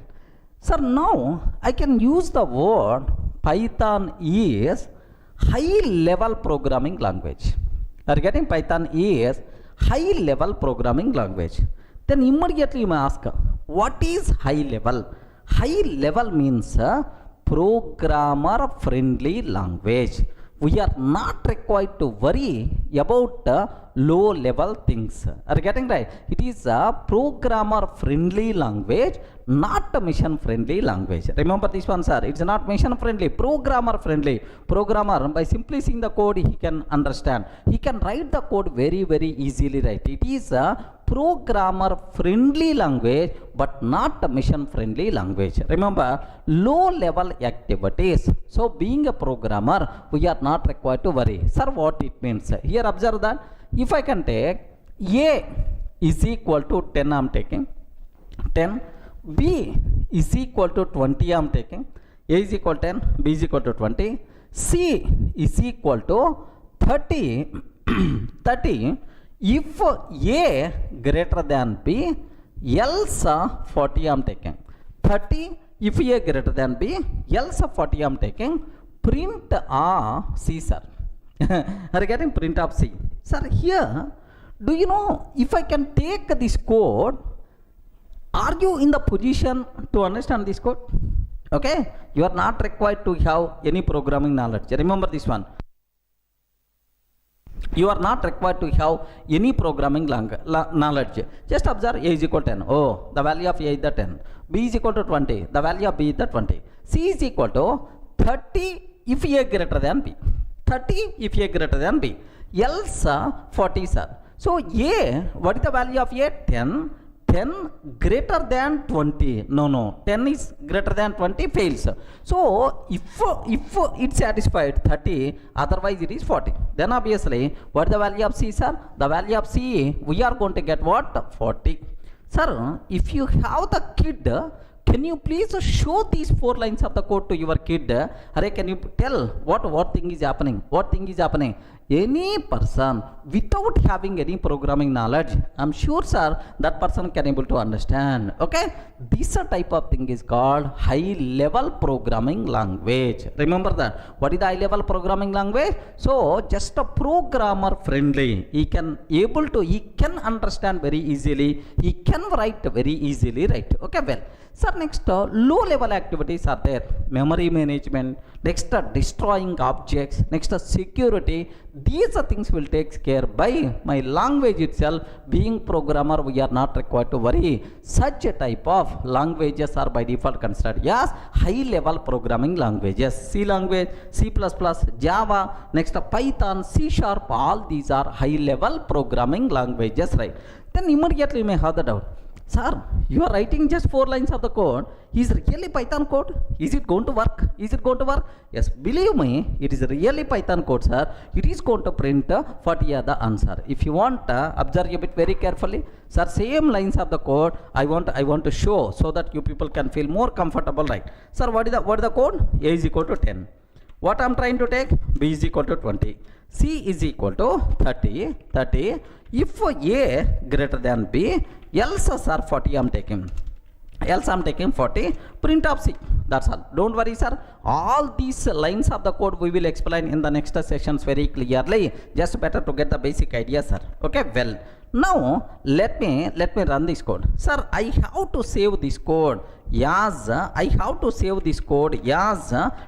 sir, now I can use the word Python is high level programming language. Are you getting? Python is high level programming language. Then immediately you may ask, what is high level? High level means programmer friendly language. We are not required to worry about low level things. Are you getting right? It is a programmer friendly language, not a mission friendly language. Remember this one, sir. It's not mission friendly, programmer friendly. Programmer, by simply seeing the code, he can understand. He can write the code very easily, right? It is a programmer friendly language, but not a mission friendly language. Remember, low level activities. So being a programmer, we are not required to worry. Sir, what it means? Here observe that if I can take A is equal to 10, I am taking 10, B is equal to 20, I am taking, A is equal to 10, B is equal to 20, C is equal to 30, 30, if A greater than B, else 40 I am taking, 30, if A greater than B, else 40 I am taking, print C, sir. Are you getting? Print of C. Sir, here, do you know, if I can take this code, are you in the position to understand this code? Okay, you are not required to have any programming knowledge. Remember this one. You are not required to have any programming knowledge. Just observe A is equal to 10. Oh, the value of A is the 10. B is equal to 20. The value of B is the 20. C is equal to 30 if A greater than B. 30 if A greater than B. Else 40, sir. So A, what is the value of A? 10. 10 greater than 20. No. 10 is greater than 20 fails. So if it satisfied 30, otherwise it is 40. Then obviously, what is the value of C, sir? The value of C, we are going to get what? 40. Sir, if you have the kid, can you please show these 4 lines of the code to your kid? Array, can you tell what thing is happening? What thing is happening? Any person without having any programming knowledge, I'm sure, sir, that person can able to understand. Okay, this type of thing is called high level programming language. Remember that. What is the high level programming language? So just a programmer friendly. He can understand very easily. He can write very easily, right? Okay, well, sir, next low level activities are there. Memory management, next destroying objects, next security. These things will take care by my language itself. Being programmer, we are not required to worry. Such a type of languages are by default considered as high level programming languages. C language, C++, Java, next Python, C#, all these are high level programming languages, right? Then immediately you may have the doubt, sir, you are writing just 4 lines of the code. Is really Python code? Is it going to work? Is it going to work? Yes, believe me, it is really Python code, sir. It is going to print 40 are the answer. If you want, observe a bit very carefully. Sir, same lines of the code I want to show so that you people can feel more comfortable, right? Sir, what is the code? A is equal to 10. What I am trying to take? B is equal to 20. C is equal to 30. If A greater than B, else sir 40 I am taking. Else I am taking 40. Print of C. That's all. Don't worry, sir. All these lines of the code we will explain in the next sessions very clearly. Just better to get the basic idea, sir. Okay, well. Now let me run this code. Sir, I have to save this code as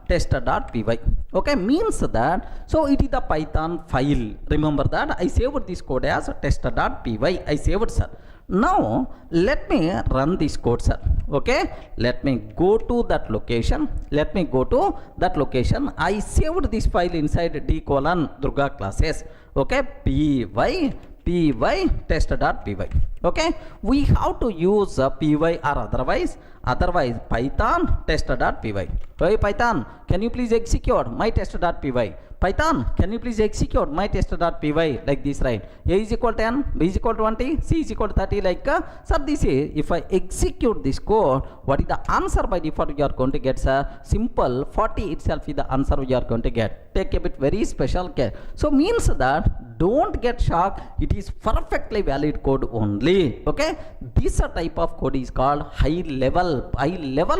test.py. Okay, means that, so it is the Python file. Remember that I saved this code as test.py. I saved, sir. Now let me run this code, sir. Okay, let me go to that location. I saved this file inside D:, Durga classes. Okay, py py test.py. Okay, we have to use py or otherwise python test.py. Hey Python, can you please execute my test.py? Python, can you please execute my test.py like this, right? A is equal to 10, B is equal to 20, C is equal to 30, like sir, this is, if I execute this code, what is the answer by default you are going to get, sir? Simple 40 itself is the answer you are going to get. Take a bit very special care. So means that don't get shocked, it is perfectly valid code only. Okay, this type of code is called high level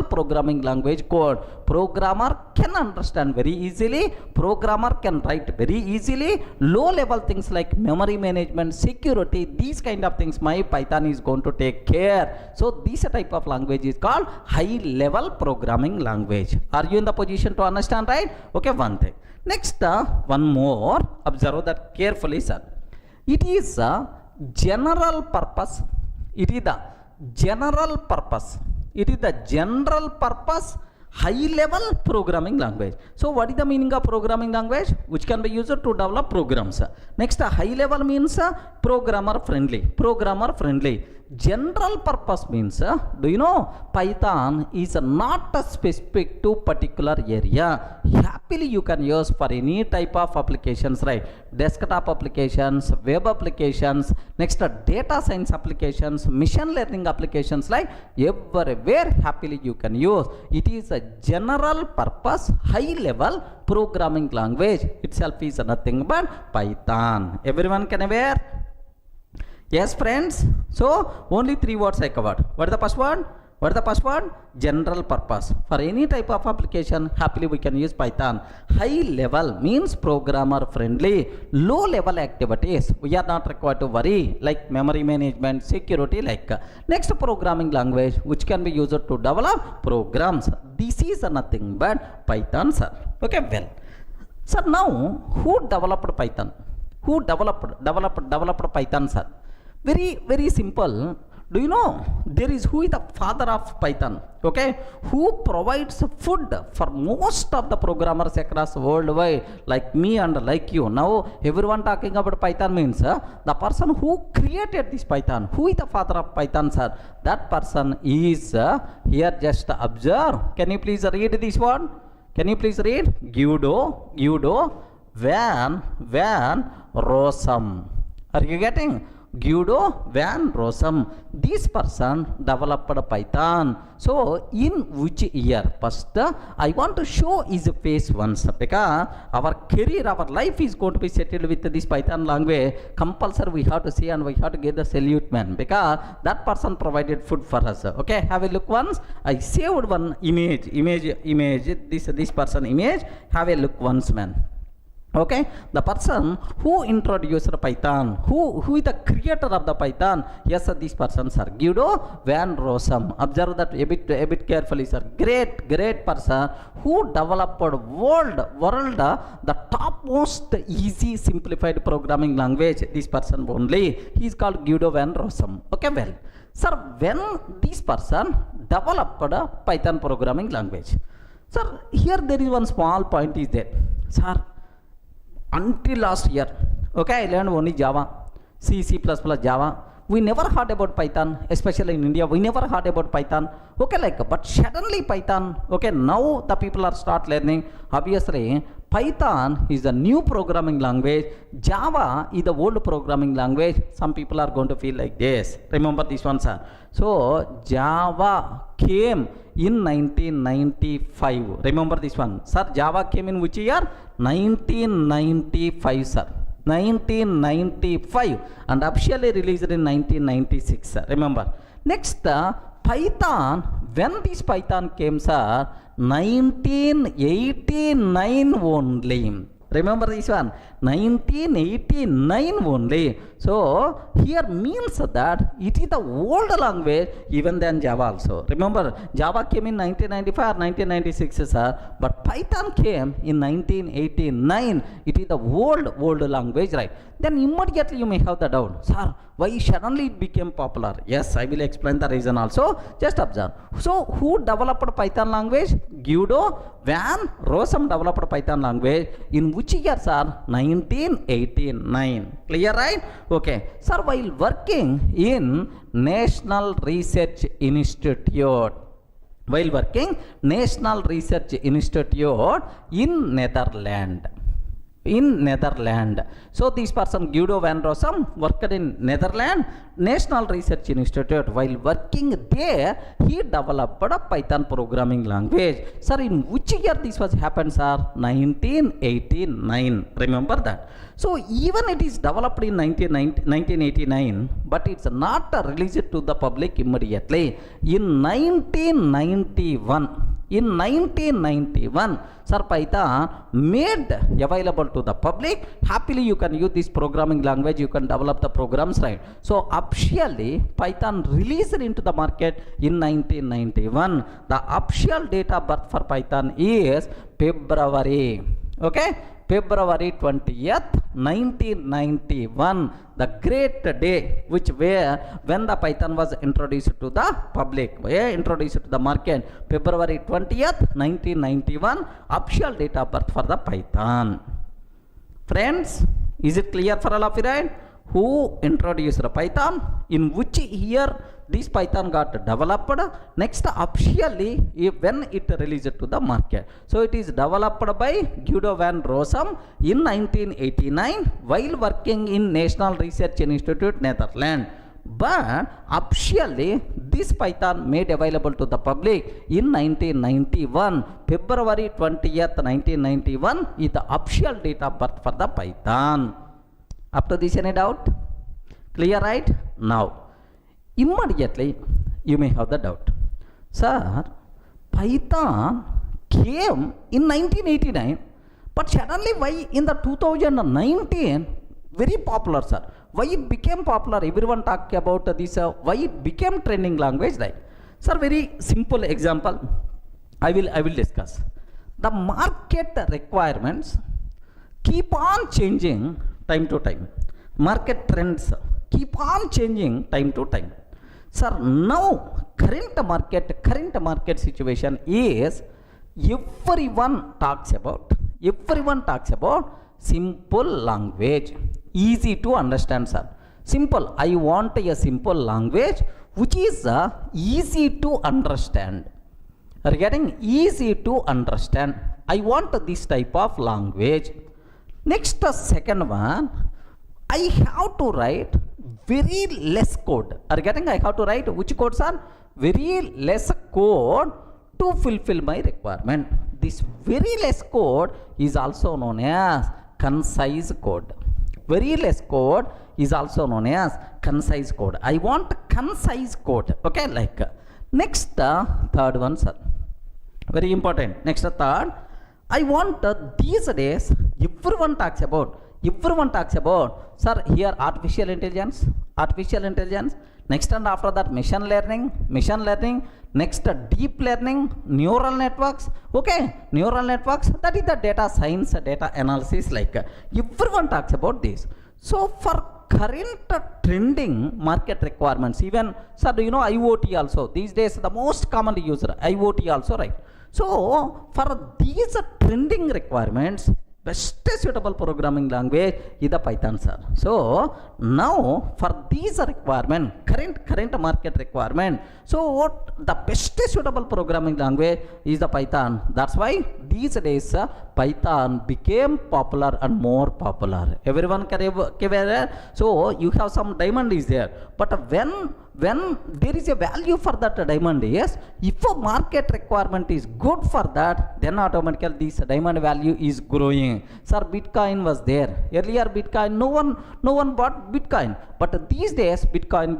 programming language code. Programmer can understand very easily, programmer can write very easily. Low level things like memory management, security, these kind of things my Python is going to take care. So this type of language is called high level programming language. Are you in the position to understand, right? Okay, one thing. Next, one more, observe that carefully, sir. It is a general purpose. It is the general purpose. It is the general purpose high level programming language. So what is the meaning of programming language? Which can be used to develop programs. Next, high level means programmer friendly. General purpose means, do you know, Python is not specific to particular area. Happily you can use for any type of applications, right? Desktop applications, web applications, next data science applications, machine learning applications, like everywhere happily you can use. It is a general purpose high level programming language. Itself is nothing but Python. Everyone can aware? Yes, friends. So only 3 words I covered. What is the first one? What is the first one? General purpose. For any type of application, happily we can use Python. High level means programmer friendly. Low level activities, we are not required to worry, like memory management, security, like. Next, programming language which can be used to develop programs. This is nothing but Python, sir. Okay, well. Sir, now who developed Python? Who developed Python, sir? Very simple. Do you know there is who is the father of Python? Okay, who provides food for most of the programmers across worldwide, like me and like you. Now everyone talking about Python means the person who created this Python. Who is the father of Python, sir? That person is here. Just observe. Can you please read this one? Can you please read? Guido van Rossum. Are you getting? Guido van Rossum. This person developed Python. So in which year? First, I want to show his face once, because our career, our life is going to be settled with this Python language. Compulsory we have to see and we have to give the salute, man, because that person provided food for us. Okay, have a look once. I saved one image. This person image. Have a look once, man. Okay, the person who introduced Python, who is the creator of the Python? Yes, sir, this person, sir, Guido van Rossum. Observe that a bit carefully, sir. Great person who developed world the topmost easy simplified programming language. This person only. He is called Guido van Rossum. Okay, well, sir, when this person developed a Python programming language, sir, here there is one small point is there, sir. Until last year, okay, I learned only Java, C++, Java. We never heard about Python, especially in India. We never heard about Python. Okay, like, but suddenly Python, okay, now the people are start learning. Obviously, Python is the new programming language. Java is the old programming language. Some people are going to feel like this. Remember this one, sir. So, Java came in 1995. Remember this one. Sir, Java came in which year? 1995, sir. 1995, and officially released in 1996, sir. Remember. Next, Python, when this Python came, sir, 1989 only. Remember this one, 1989 only. So here means that it is the old language even than Java also. Remember, Java came in 1995 or 1996, sir, but Python came in 1989. It is the old language, right? Then immediately you may have the doubt, sir, why suddenly it became popular? Yes, I will explain the reason also. Just observe. So who developed Python language? Guido van Rossum developed Python language in which year, sir? 19 1989. Clear, right? Okay. Sir, while working in National Research Institute, in Netherlands. So this person Guido van Rossum worked in Netherlands National Research Institute. While working there, he developed a Python programming language. Sir, in which year this was happened, sir? 1989. Remember that. So even it is developed in 1989, but it's not released to the public immediately. In 1991, sir, Python made available to the public. Happily, you can use this programming language, you can develop the programs, right? So officially, Python released into the market in 1991. The official date of birth for Python is February. Okay? February 20th, 1991, the great day when the Python was introduced to the public, introduced to the market. February 20th, 1991, official date of birth for the Python. Friends, is it clear for all of you, right? Who introduced the Python? In which year this Python got developed? Next, officially when it released to the market. So it is developed by Guido van Rossum in 1989 while working in National Research Institute, Netherlands. But officially this Python made available to the public in 1991. February 20th, 1991 is the official date of birth for the Python. Up to this, any doubt? Clear, right? Now, immediately you may have the doubt. Sir, Python came in 1989, but suddenly why in the 2019 very popular, sir? Why it became popular? Everyone talk about this. Why it became trending language, right? Sir, very simple example. I will discuss. The market requirements keep on changing time to time. Market trends keep on changing time to time. Sir, now current market situation is everyone talks about simple language, easy to understand, sir. Simple. I want a simple language which is easy to understand. Are you getting? Easy to understand. I want this type of language. Next, second one, I have to write very less code. Are you getting? I have to write which codes are? Very less code to fulfill my requirement. This very less code is also known as concise code. Very less code is also known as concise code. I want concise code. Okay, like next, third one, sir. Very important. Next, third, I want these days everyone talks about, sir, here artificial intelligence. Next, and after that machine learning. Next, deep learning, neural networks. Okay, neural networks, that is the data science, data analysis, like everyone talks about this. So for current trending market requirements, even, sir, do you know IoT also? These days the most commonly used IoT also, right? So for these trending requirements, best suitable programming language is the Python, sir. So now for these requirement, current market requirement, so what the best suitable programming language is the Python. That's why these days Python became popular and more popular. Everyone can aware. So you have some diamond is there, but when there is a value for that diamond, yes, if a market requirement is good for that, then automatically this diamond value is growing. Sir, Bitcoin was there earlier. Bitcoin, no one bought Bitcoin, but these days Bitcoin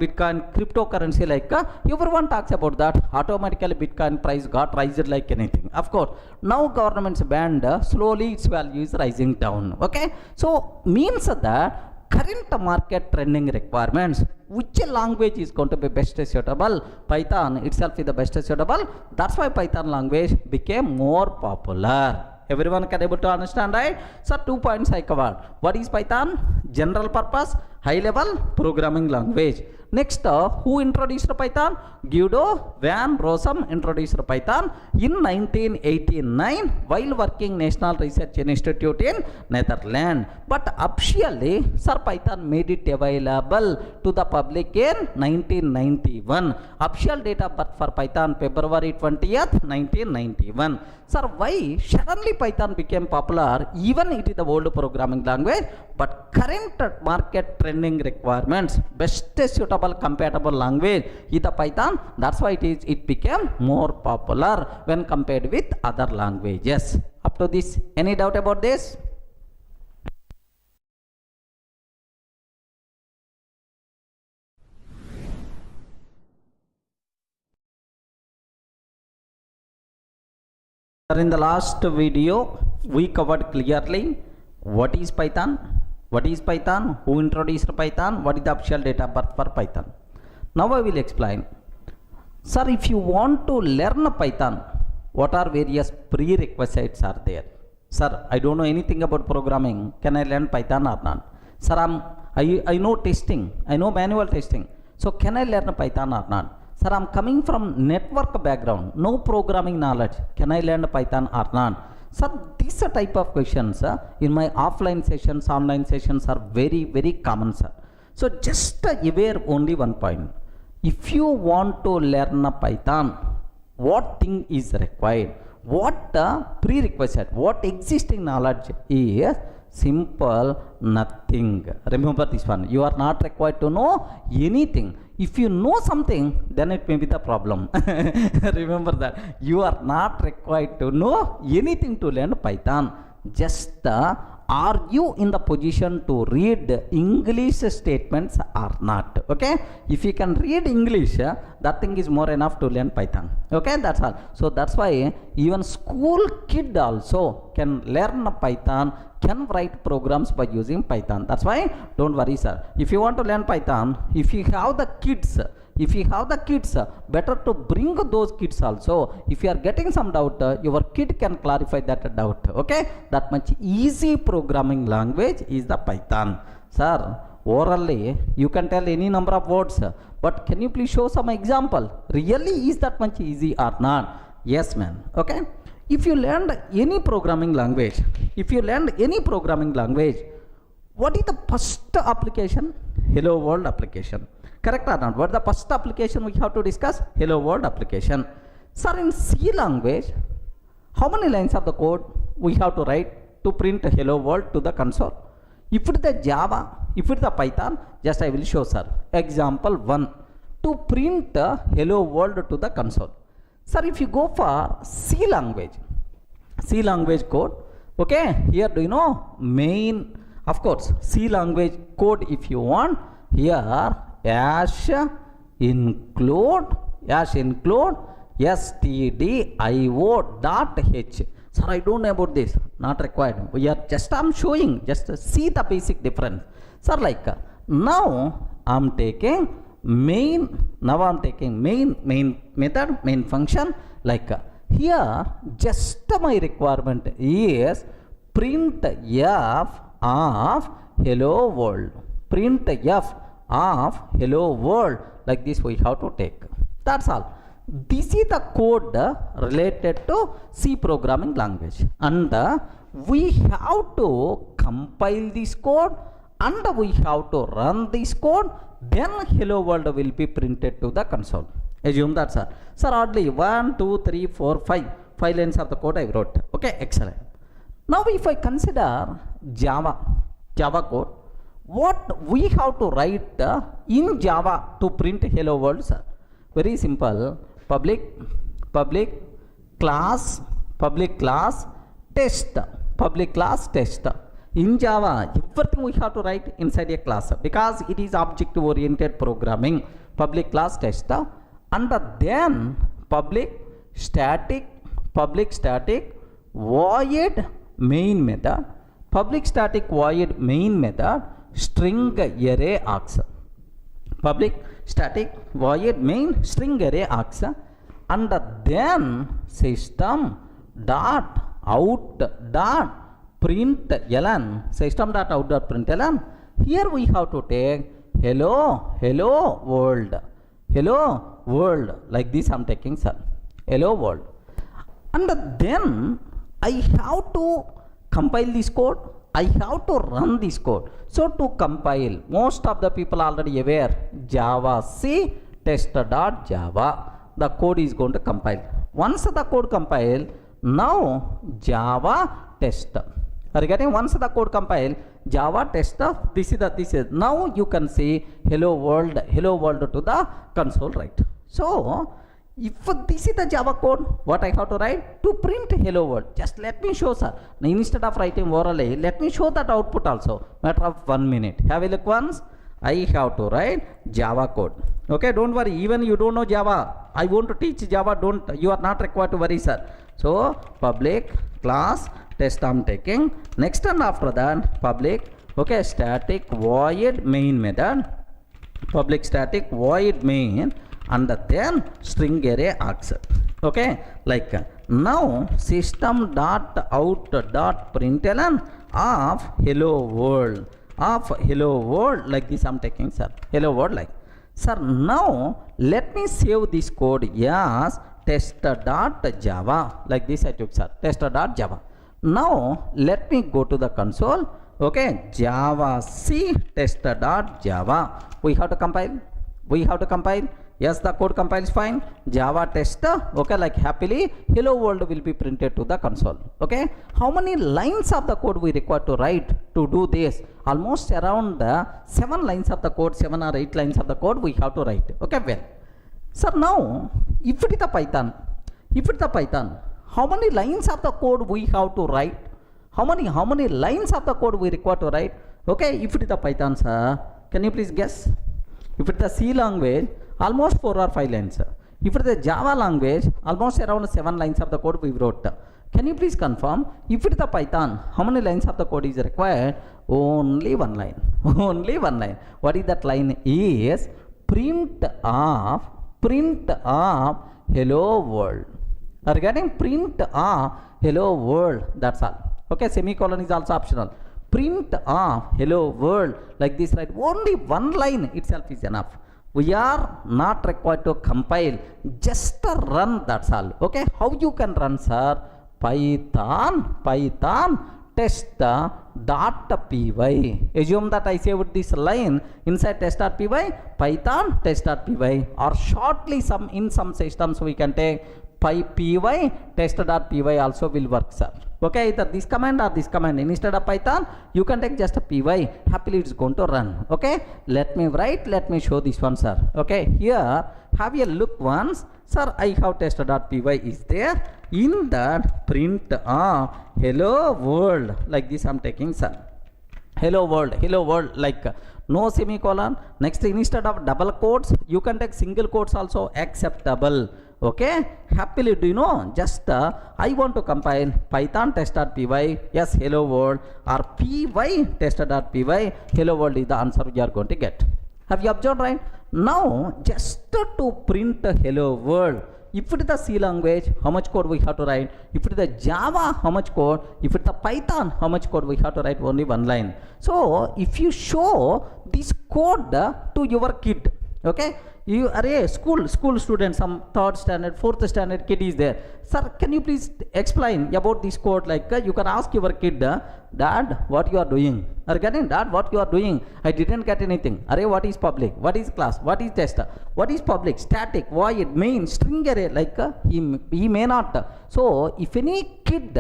cryptocurrency, like everyone talks about that. Automatically Bitcoin price got raised like anything. Of course, now government's banned, slowly its value is rising down. Okay, so means that current market trending requirements, which language is going to be best suitable? Python itself is the best suitable. That's why Python language became more popular. Everyone can able to understand, right? So 2 points I covered. What is Python? General purpose, high level programming language. Next, who introduced Python? Guido van Rossum introduced Python in 1989 while working National Research Institute in Netherlands. But officially, Sir Python made it available to the public in 1991. Official date of birth for Python, February 20th, 1991. Sir, why suddenly Python became popular? Even it is the old programming language, but current market trending requirements, best suitable compatible language is the Python. That's why it became more popular when compared with other languages. Up to this, any doubt about this? In the last video, we covered clearly what is Python, who introduced Python, what is the official date of birth for Python. Now I will explain. Sir, if you want to learn Python, what are various prerequisites are there? Sir, I don't know anything about programming. Can I learn Python or not? Sir, I know testing. I know manual testing. So can I learn Python or not? Sir, I'm coming from network background, no programming knowledge. Can I learn Python or not? Sir, these type of questions in my offline sessions, online sessions are very, very common, sir. So just aware only one point. If you want to learn Python, what thing is required? What prerequisite? What existing knowledge is? Simple, nothing. Remember this one. You are not required to know anything. If you know something, then it may be the problem. Remember that. You are not required to know anything to learn Python. Just are you in the position to read English statements or not? Okay. If you can read English, that thing is more enough to learn Python. Okay, that's all. So that's why even school kid also can learn Python, can write programs by using Python. That's why don't worry, sir. If you want to learn Python, if you have the kids, better to bring those kids also. If you are getting some doubt, your kid can clarify that doubt. Okay, that much easy programming language is the Python. Sir, orally you can tell any number of words, but can you please show some example? Really, is that much easy or not? Yes, man. Okay. If you learned any programming language, what is the first application? Hello world application. Correct or not? What is the first application we have to discuss? Hello world application. Sir, in C language, how many lines of the code we have to write to print hello world to the console? If it is the Java, if it is the Python, just I will show, sir. Example 1. To print hello world to the console. Sir, if you go for C language code, okay, here do you know main, of course, C language code if you want, here hash include stdio.h. Sir, I don't know about this, not required. We are just, I'm showing, just see the basic difference. Sir, like now I'm taking main method, main function, like here just my requirement is print f of hello world, like this we have to take. That's all. This is the code related to C programming language, and we have to compile this code and we have to run this code, then hello world will be printed to the console. Assume that, sir. Sir, oddly 1, 2, 3, 4, 5 lines of the code I wrote. Okay, excellent. Now if I consider Java code, what we have to write in Java to print hello world, sir? Very simple. Public class test. In Java, everything we have to write inside a class because it is object oriented programming. Public class test, and then public static void main method, string array args. Public static void main string array args, and then system dot out dot println. Here we have to take hello world, hello world, like this I'm taking, sir, hello world. And then I have to compile this code, I have to run this code. So to compile, most of the people already aware, Java C test.java, the code is going to compile. Once the code compile, now Java test, are you getting? Once the code compile, Java test, this is now you can see hello world to the console, right? So if this is the Java code, what I have to write? To print hello world. Just let me show, sir. Now, instead of writing orally, let me show that output also. Matter of 1 minute. Have a look once. I have to write Java code. Okay, don't worry. Even you don't know Java, I want to teach Java. You are not required to worry, sir. So public class test I'm taking. Next and after that, public, okay, static void main method. Public static void main, and then string array accept. Okay, like now system dot out dot println of hello world, like this I'm taking, sir, hello world, like, sir. Now let me save this code as test.java, like this I took, sir, test.java. Now let me go to the console. Okay, Java C test.java, we have to compile. Yes, the code compiles fine. Java test, okay, like happily hello world will be printed to the console. Okay, how many lines of the code we require to write to do this? Almost around 7 lines of the code, 7 or 8 lines of the code we have to write. Okay, well, sir, now if it is the Python, how many lines of the code we have to write? How many lines of the code we require to write? Okay, if it is the Python, sir, can you please guess? If it is the C language, almost 4 or 5 lines. If it is the Java language, almost around 7 lines of the code we wrote. Can you please confirm? If it is the Python, how many lines of the code is required? Only 1 line. Only 1 line. What is that line? Is print of hello world. Are you getting? Print of hello world. That's all. Okay, semicolon is also optional. Print of hello world, like this, right? Only 1 line itself is enough. We are not required to compile, just run, that's all. Okay, how you can run, sir? Python test.py. Assume that I saved this line inside test.py, Python test.py, or shortly in some systems we can take py test.py also will work, sir. Okay, either this command or this command. Instead of Python, you can take just a py. Happily it's going to run. Okay, let me show this one, sir. Okay, here have a look once, sir. I have test.py is there. In that print hello world, like this I'm taking, sir. Hello world, like no semicolon. Next, instead of double quotes, you can take single quotes also acceptable. Okay, happily, do you know, just I want to compile Python test.py, yes, hello world, or py test.py, hello world is the answer you are going to get. Have you observed, right? Now just to print hello world, if it is the C language, how much code we have to write? If it is the Java, how much code? If it is the Python, how much code we have to write? Only 1 line. So if you show this code to your kid, okay, you are a school student, some 3rd standard, 4th standard kid is there. Sir, can you please explain about this code? Like you can ask your kid, Dad, what you are doing? Are you getting? Dad, what you are doing? I didn't get anything. Array, what is public? What is class? What is test? What is public? Static, void, main, string array. Like he may not. So if any kid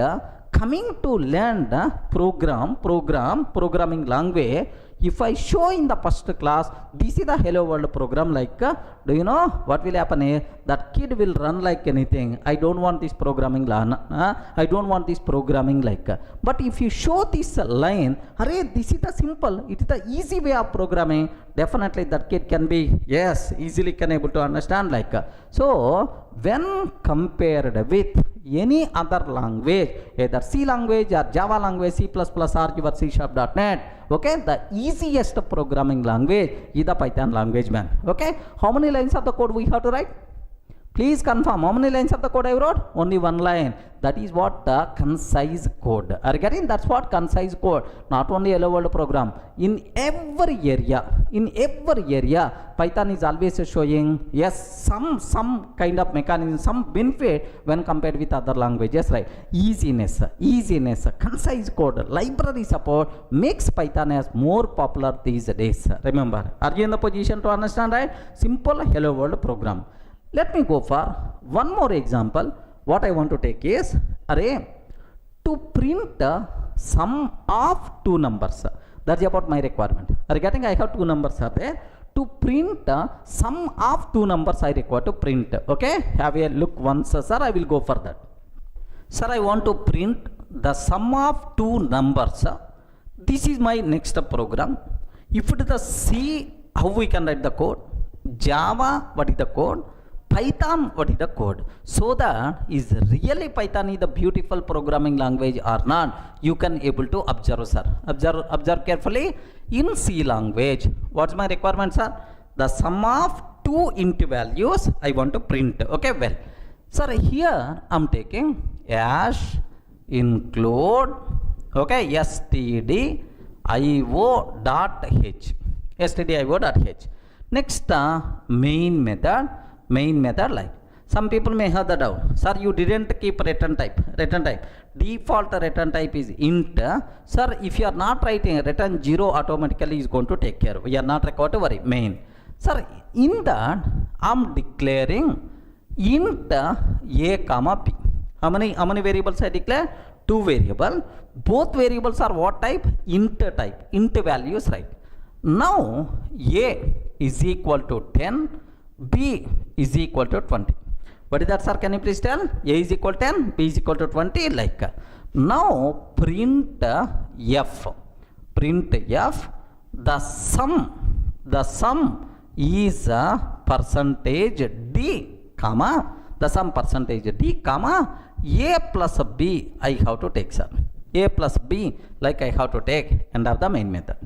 coming to learn programming language, if I show in the first class, this is the hello world program, like do you know what will happen here? That kid will run like anything. I don't want this programming I don't want this programming like. But if you show this line, array, this is the simple, it is the easy way of programming, definitely that kid can be, yes, easily can able to understand, like. So when compared with any other language, either C language or Java language, C++ or your C#.net, okay, the easiest programming language is the Python language, man. Okay, how many lines of the code we have to write? Please confirm how many lines of the code I wrote? Only one line. That is what the concise code. Are you getting? That's what concise code. Not only hello world program. In every area, Python is always showing yes some kind of mechanism, some benefit when compared with other languages, right? Easiness, concise code, library support makes Python as more popular these days. Remember, are you in the position to understand, right? Simple hello world program. Let me go for one more example. What I want to take is array to print sum of two numbers. That's about my requirement. Are you getting? I have two numbers are there. To print sum of two numbers I require to print. Okay, have a look once, sir. I will go for that. Sir, I want to print the sum of two numbers. This is my next program. If it is the C, how we can write the code? Java, what is the code? Python, what is the code? So that is really Python is the beautiful programming language or not, you can able to observe, sir. Observe carefully. In C language, what's my requirement, sir? The sum of two int values I want to print. Okay, well, sir, here I'm taking hash include, okay, stdio.h. stdio.h. Next, main method, like some people may have the doubt, sir, you didn't keep return type. Default return type is int. Sir, if you are not writing return 0, automatically is going to take care. We are not required to worry. Main, sir, in that I'm declaring int a comma b. How many variables I declare? Two variable. Both variables are what type? Int type, int values, right? Now a is equal to 10, b is equal to 20. What is that, sir? Can you please tell? A is equal to 10, b is equal to 20, like. Now print f, the sum is percentage d, comma, the sum percentage d, comma, a plus b I have to take, sir. A plus b, like I have to take, end of the main method.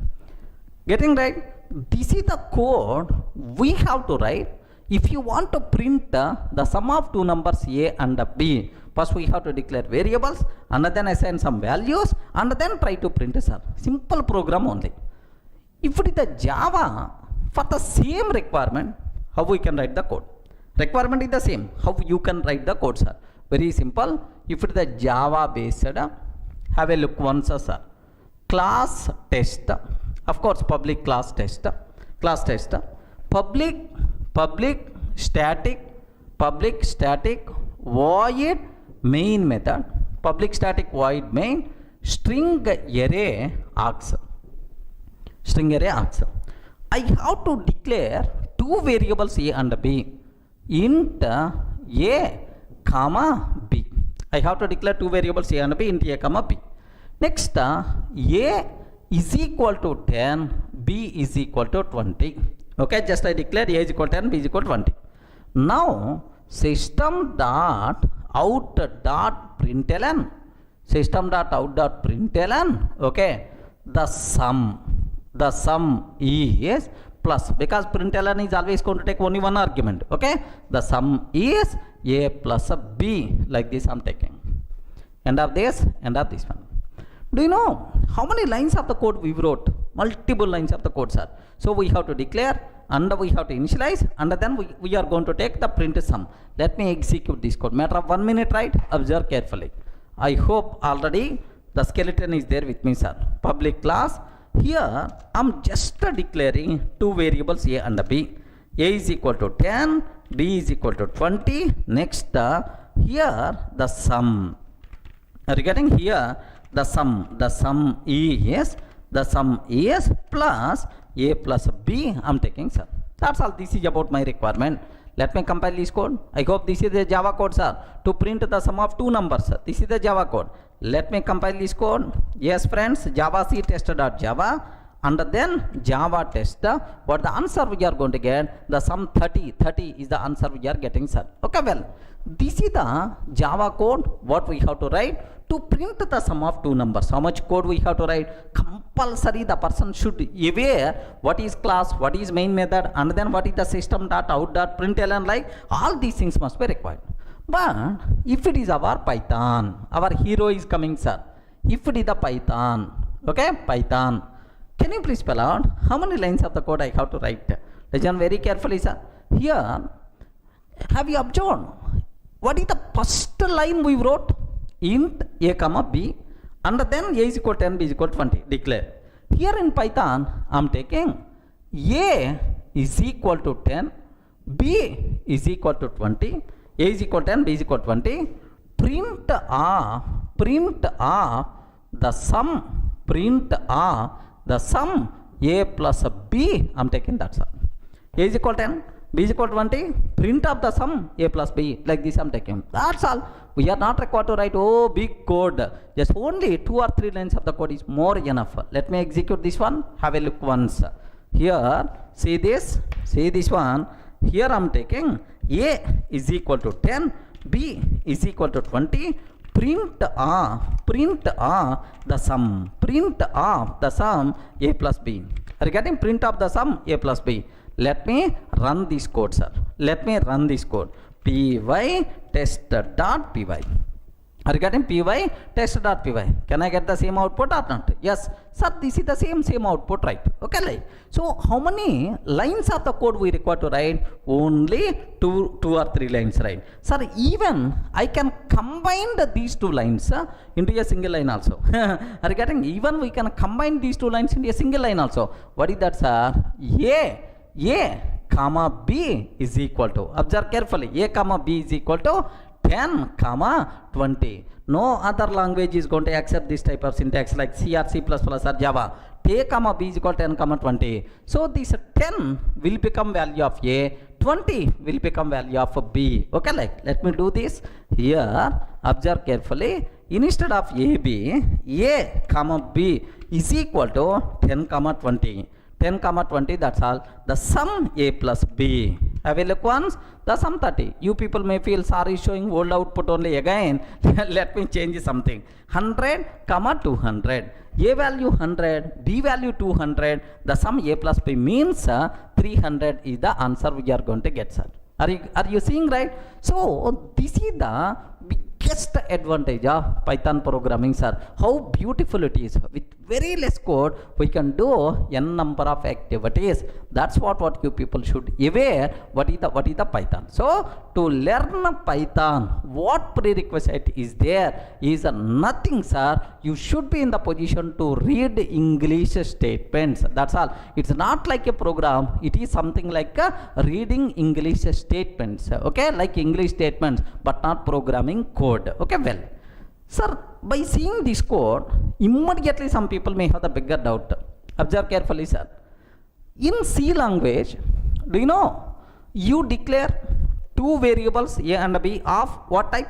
Getting right? This is the code we have to write. If you want to print the sum of two numbers a and b, first we have to declare variables and then assign some values and then try to print, sir. Simple program only. If it is the Java, for the same requirement, how we can write the code? Requirement is the same. How you can write the code, sir? Very simple. If it is the Java based, have a look once, sir. Class test, of course, public class test, public static void main method, public static void main, string array args. I have to declare two variables a and b, int a comma b. I have to declare two variables a and b, int a comma b. Next, a is equal to 10, b is equal to 20. Okay, just I declare a is equal to 10, b is equal to 20. Now system.out.println, okay, the sum is plus, because println is always going to take only one argument. Okay, the sum is a plus b, like this I'm taking. End of this one. Do you know how many lines of the code we wrote? Multiple lines of the code, sir. So we have to declare and we have to initialize and then we are going to take the print sum. Let me execute this code. Matter of 1 minute, right? Observe carefully. I hope already the skeleton is there with me, sir. Public class. Here I'm just declaring two variables a and b. A is equal to 10, b is equal to 20. Next, here the sum. Regarding here, the sum is plus a plus b I'm taking, sir. That's all. This is about my requirement. Let me compile this code. I hope this is the Java code, sir, to print the sum of two numbers, sir. This is the Java code. Let me compile this code. Yes, friends, Java C test.java. and then Java test, what the answer we are going to get, the sum 30 is the answer we are getting, sir. Okay, well, this is the Java code, what we have to write to print the sum of two numbers. How much code we have to write? Compulsory the person should aware what is class, what is main method, and then what is the system dot out dot println, like all these things must be required. But if it is our Python, our hero is coming, sir. If it is the Python, okay, Python, can you please spell out how many lines of the code I have to write? Listen very carefully, sir. Here, have you observed what is the first line we wrote? Int a comma b, and then a is equal to 10, b is equal to 20, declare. Here in Python, I am taking a is equal to 10, b is equal to 20, a is equal to 10, b is equal to 20, print the sum, a plus b, I am taking that sum. A is equal to 10, b is equal to 20, print of the sum a plus b, like this I am taking. That's all. We are not required to write big code. Just only 2 or 3 lines of the code is more enough. Let me execute this one. Have a look once. Here, see this one. Here I am taking a is equal to 10, b is equal to 20, print the sum, a plus b. Are you getting? Print of the sum a plus b. Let me run this code, sir. Let me run this code. Py test.py. Are you getting? Py test.py. Can I get the same output or not? Yes, sir, this is the same output, right? Okay, like. So how many lines of the code we require to write? Only two or 3 lines, right? Sir, even I can combine these 2 lines into a single line also. Are you getting? Even we can combine these 2 lines into a single line also. What is that, sir? A comma b is equal to, observe carefully, a comma b is equal to 10 comma 20. No other language is going to accept this type of syntax like C or C++ or Java. A comma b is equal to 10 comma 20. So this 10 will become value of a, 20 will become value of b. Okay, like let me do this. Here, observe carefully. Instead of a comma b is equal to 10 comma 20. 10 comma 20, that's all. The sum a plus b. Have a look once. The sum 30. You people may feel sorry showing old output only again. Let me change something. 100 comma 200. A value 100, b value 200. The sum a plus b means 300 is the answer we are going to get, sir. Are you seeing, right? So this is the biggest advantage of Python programming, sir. How beautiful it is. With very less code, we can do n number of activities. That's what you people should aware. What is the Python? So to learn Python, what prerequisite is there is nothing, sir. You should be in the position to read English statements. That's all. It's not like a program. It is something like reading English statements. Okay, like English statements, but not programming code. Okay, well, sir, by seeing this code, immediately some people may have the bigger doubt. Observe carefully, sir. In C language, do you know, you declare 2 variables a and b of what type?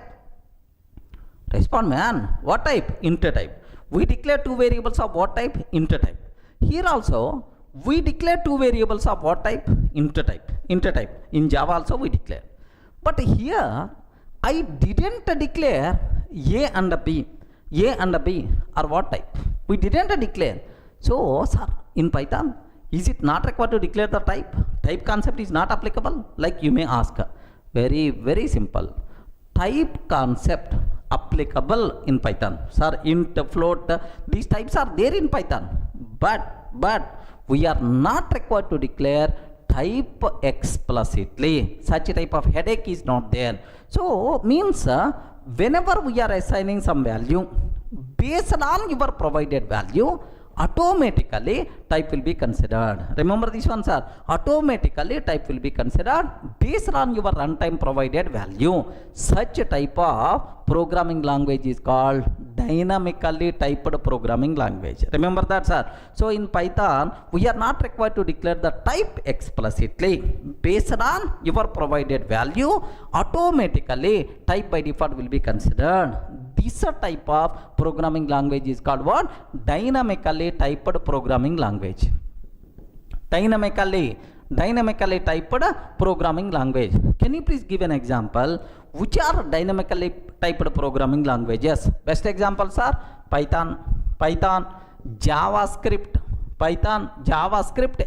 Respond, man. What type? Integer type. We declare 2 variables of what type? Integer type. Here also, we declare 2 variables of what type? Integer type. Integer type. In Java also we declare. But here, I didn't declare a and b. A and b are what type? We didn't declare. So, sir, in Python, is it not required to declare the type? Type concept is not applicable? Like you may ask. Very, very simple. Type concept applicable in Python. Sir, int, float, these types are there in Python. But we are not required to declare type explicitly. Such a type of headache is not there. So means whenever we are assigning some value, based on your provided value, automatically type will be considered. Remember this one, sir. Automatically type will be considered based on your runtime provided value. Such a type of programming language is called dynamically typed programming language. Remember that, sir. So in Python, we are not required to declare the type explicitly. Based on your provided value, automatically type by default will be considered. This type of programming language is called what? Dynamically typed programming language. Dynamically typed programming language. Can you please give an example? Which are dynamically typed programming languages? Best examples are Python, JavaScript,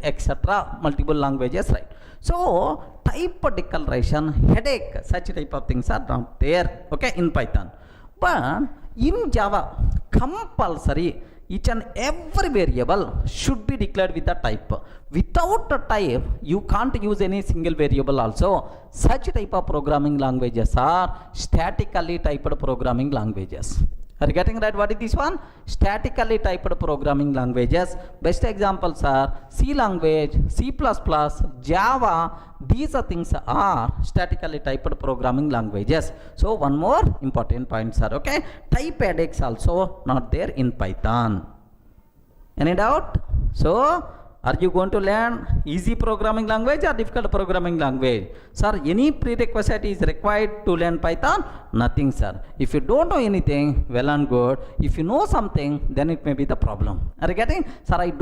etc. Multiple languages, right? So type declaration, headache, such type of things are not there, okay, in Python. But in Java, compulsory each and every variable should be declared with a type. Without a type, you can't use any single variable also. Such type of programming languages are statically typed programming languages. Are you getting right? What is this one? Statically typed programming languages. Best examples are C language, C++, Java. These are things are statically typed programming languages. So one more important point, sir. Okay, type headaches also not there in Python. Any doubt? So are you going to learn easy programming language or difficult programming language? Sir, any prerequisite is required to learn Python? Nothing, sir. If you don't know anything, well and good. If you know something, then it may be the problem. Are you getting? Sir, I'm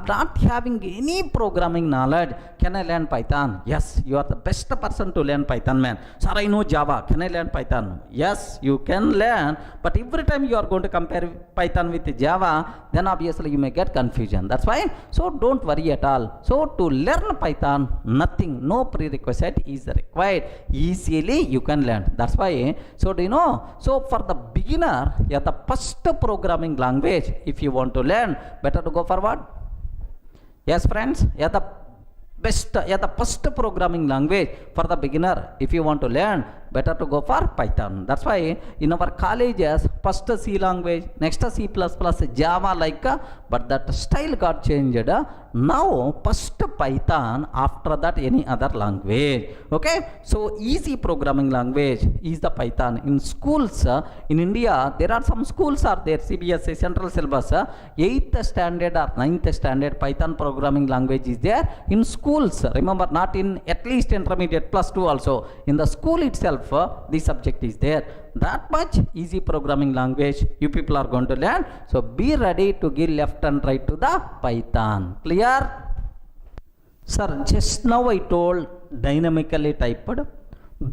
not having any programming knowledge. Can I learn Python? Yes, you are the best person to learn Python, man. Sir, I know Java. Can I learn Python? Yes, you can learn. But every time you are going to compare Python with Java, then obviously you may get confusion. That's why. So don't worry at all. So to learn Python, nothing, no prerequisite is required. Easily you can learn. That's why. So do you know? So for the beginner, yeah, the first programming language, if you want to learn, better to go for what? Yes, friends. Yeah, the first programming language for the beginner, if you want to learn, better to go for Python. That's why in our colleges, first C language, next C++, Java like, but that style got changed. Now first Python, after that any other language. Okay, so easy programming language is the Python. In schools in India, there are some schools are there, CBSE central syllabus, 8th standard or 9th standard Python programming language is there in schools. Remember, not in at least intermediate +2 also. In the school itself, this subject is there. That much easy programming language you people are going to learn. So be ready to give left and right to the Python. Clear? Sir, just now I told dynamically typed.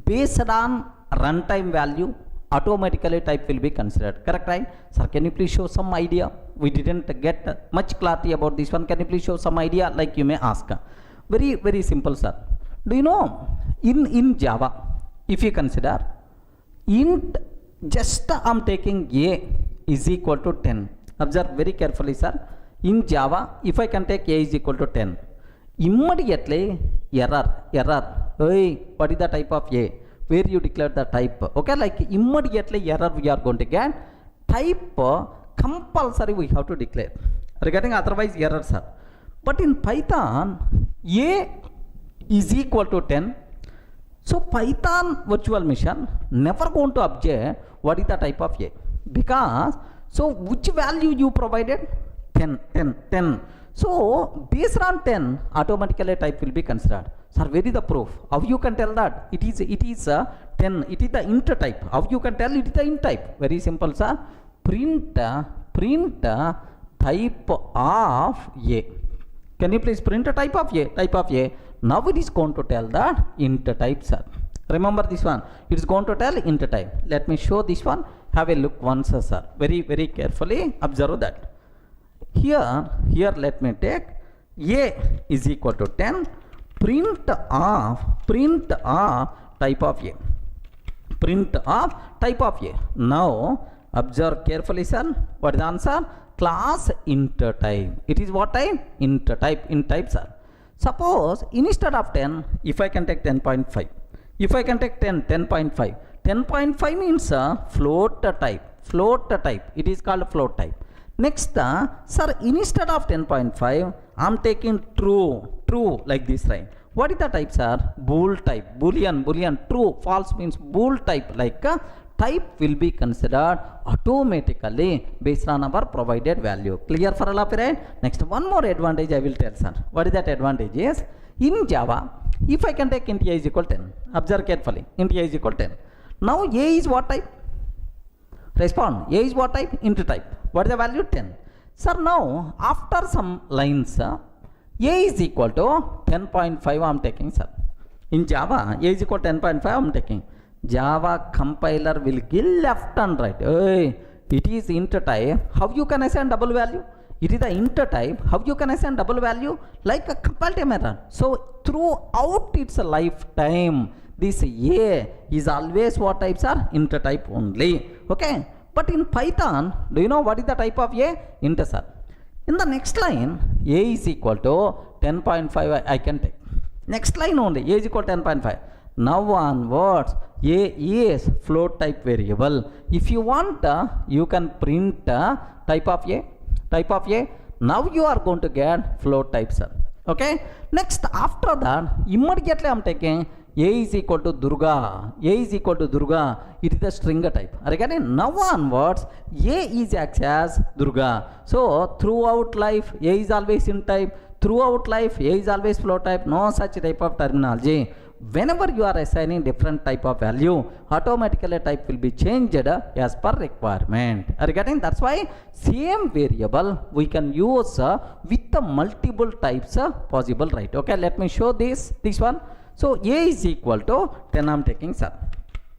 Based on runtime value, automatically type will be considered. Correct, right? Sir, can you please show some idea? We didn't get much clarity about this one. Can you please show some idea, like you may ask? Very, very simple, sir. Do you know, in Java, if you consider int, just I'm taking a is equal to 10. Observe very carefully, sir. In Java, if I can take a is equal to 10, immediately error. Hey, what is the type of a? Where you declare the type? Okay, like immediately error we are going to get. Type compulsory we have to declare. Regarding otherwise error, sir. But in Python, a is equal to 10. So Python virtual machine never going to object what is the type of a, because so which value you provided? 10. So based on 10, automatically type will be considered. Sir, where is the proof? How you can tell that? It is 10. It is the int type. How you can tell it is the int type? Very simple, sir. Print type of a. Can you please print a type of a? Type of a. Now it is going to tell that int type, sir. Remember this one. It is going to tell int type. Let me show this one. Have a look once, sir. Very, very carefully observe that. Here let me take a is equal to 10. Print of type of a. Print of type of a. Now observe carefully, sir. What is the answer? Class int type. It is what type? Int type, sir. Suppose instead of 10, if I can take 10.5, if I can take 10.5, 10.5 means float type. It is called float type. Next, sir, instead of 10.5, I'm taking true like this, right? What is the type, sir? Bool type, boolean, true, false means bool type, like type will be considered automatically based on our provided value. Clear for all of you, right? Next, one more advantage I will tell, sir. What is that advantage? Is in Java, if I can take int a is equal 10, observe carefully, int a is equal 10. Now a is what type? Respond. A is what type? Int type. What is the value? 10. Sir, now after some lines, A is equal to 10.5 I am taking, sir. In Java, A is equal to 10.5 I am taking. Java compiler will give left and right. Hey, it is int type. How you can assign double value? It is the int type. How you can assign double value? Like a compile time error. So throughout its lifetime, this A is always what types are? Int type only. Okay. But in Python, do you know what is the type of A? Int, sir. In the next line, A is equal to 10.5 I can take. Next line only, A is equal to 10.5. Now onwards, A is float type variable. If you want, you can print type of A. Type of A. Now you are going to get float type, sir. Okay. Next, after that, immediately I am taking A is equal to Durga. A is equal to Durga. It is the string type. Again, now onwards, A is acts as Durga. So throughout life, A is always in type. Throughout life, A is always float type. No such type of terminology. Whenever you are assigning different type of value, automatically type will be changed as per requirement. Regarding that's why same variable we can use with the multiple types possible, right? Okay, let me show this one. So A is equal to 10 I am taking, sir.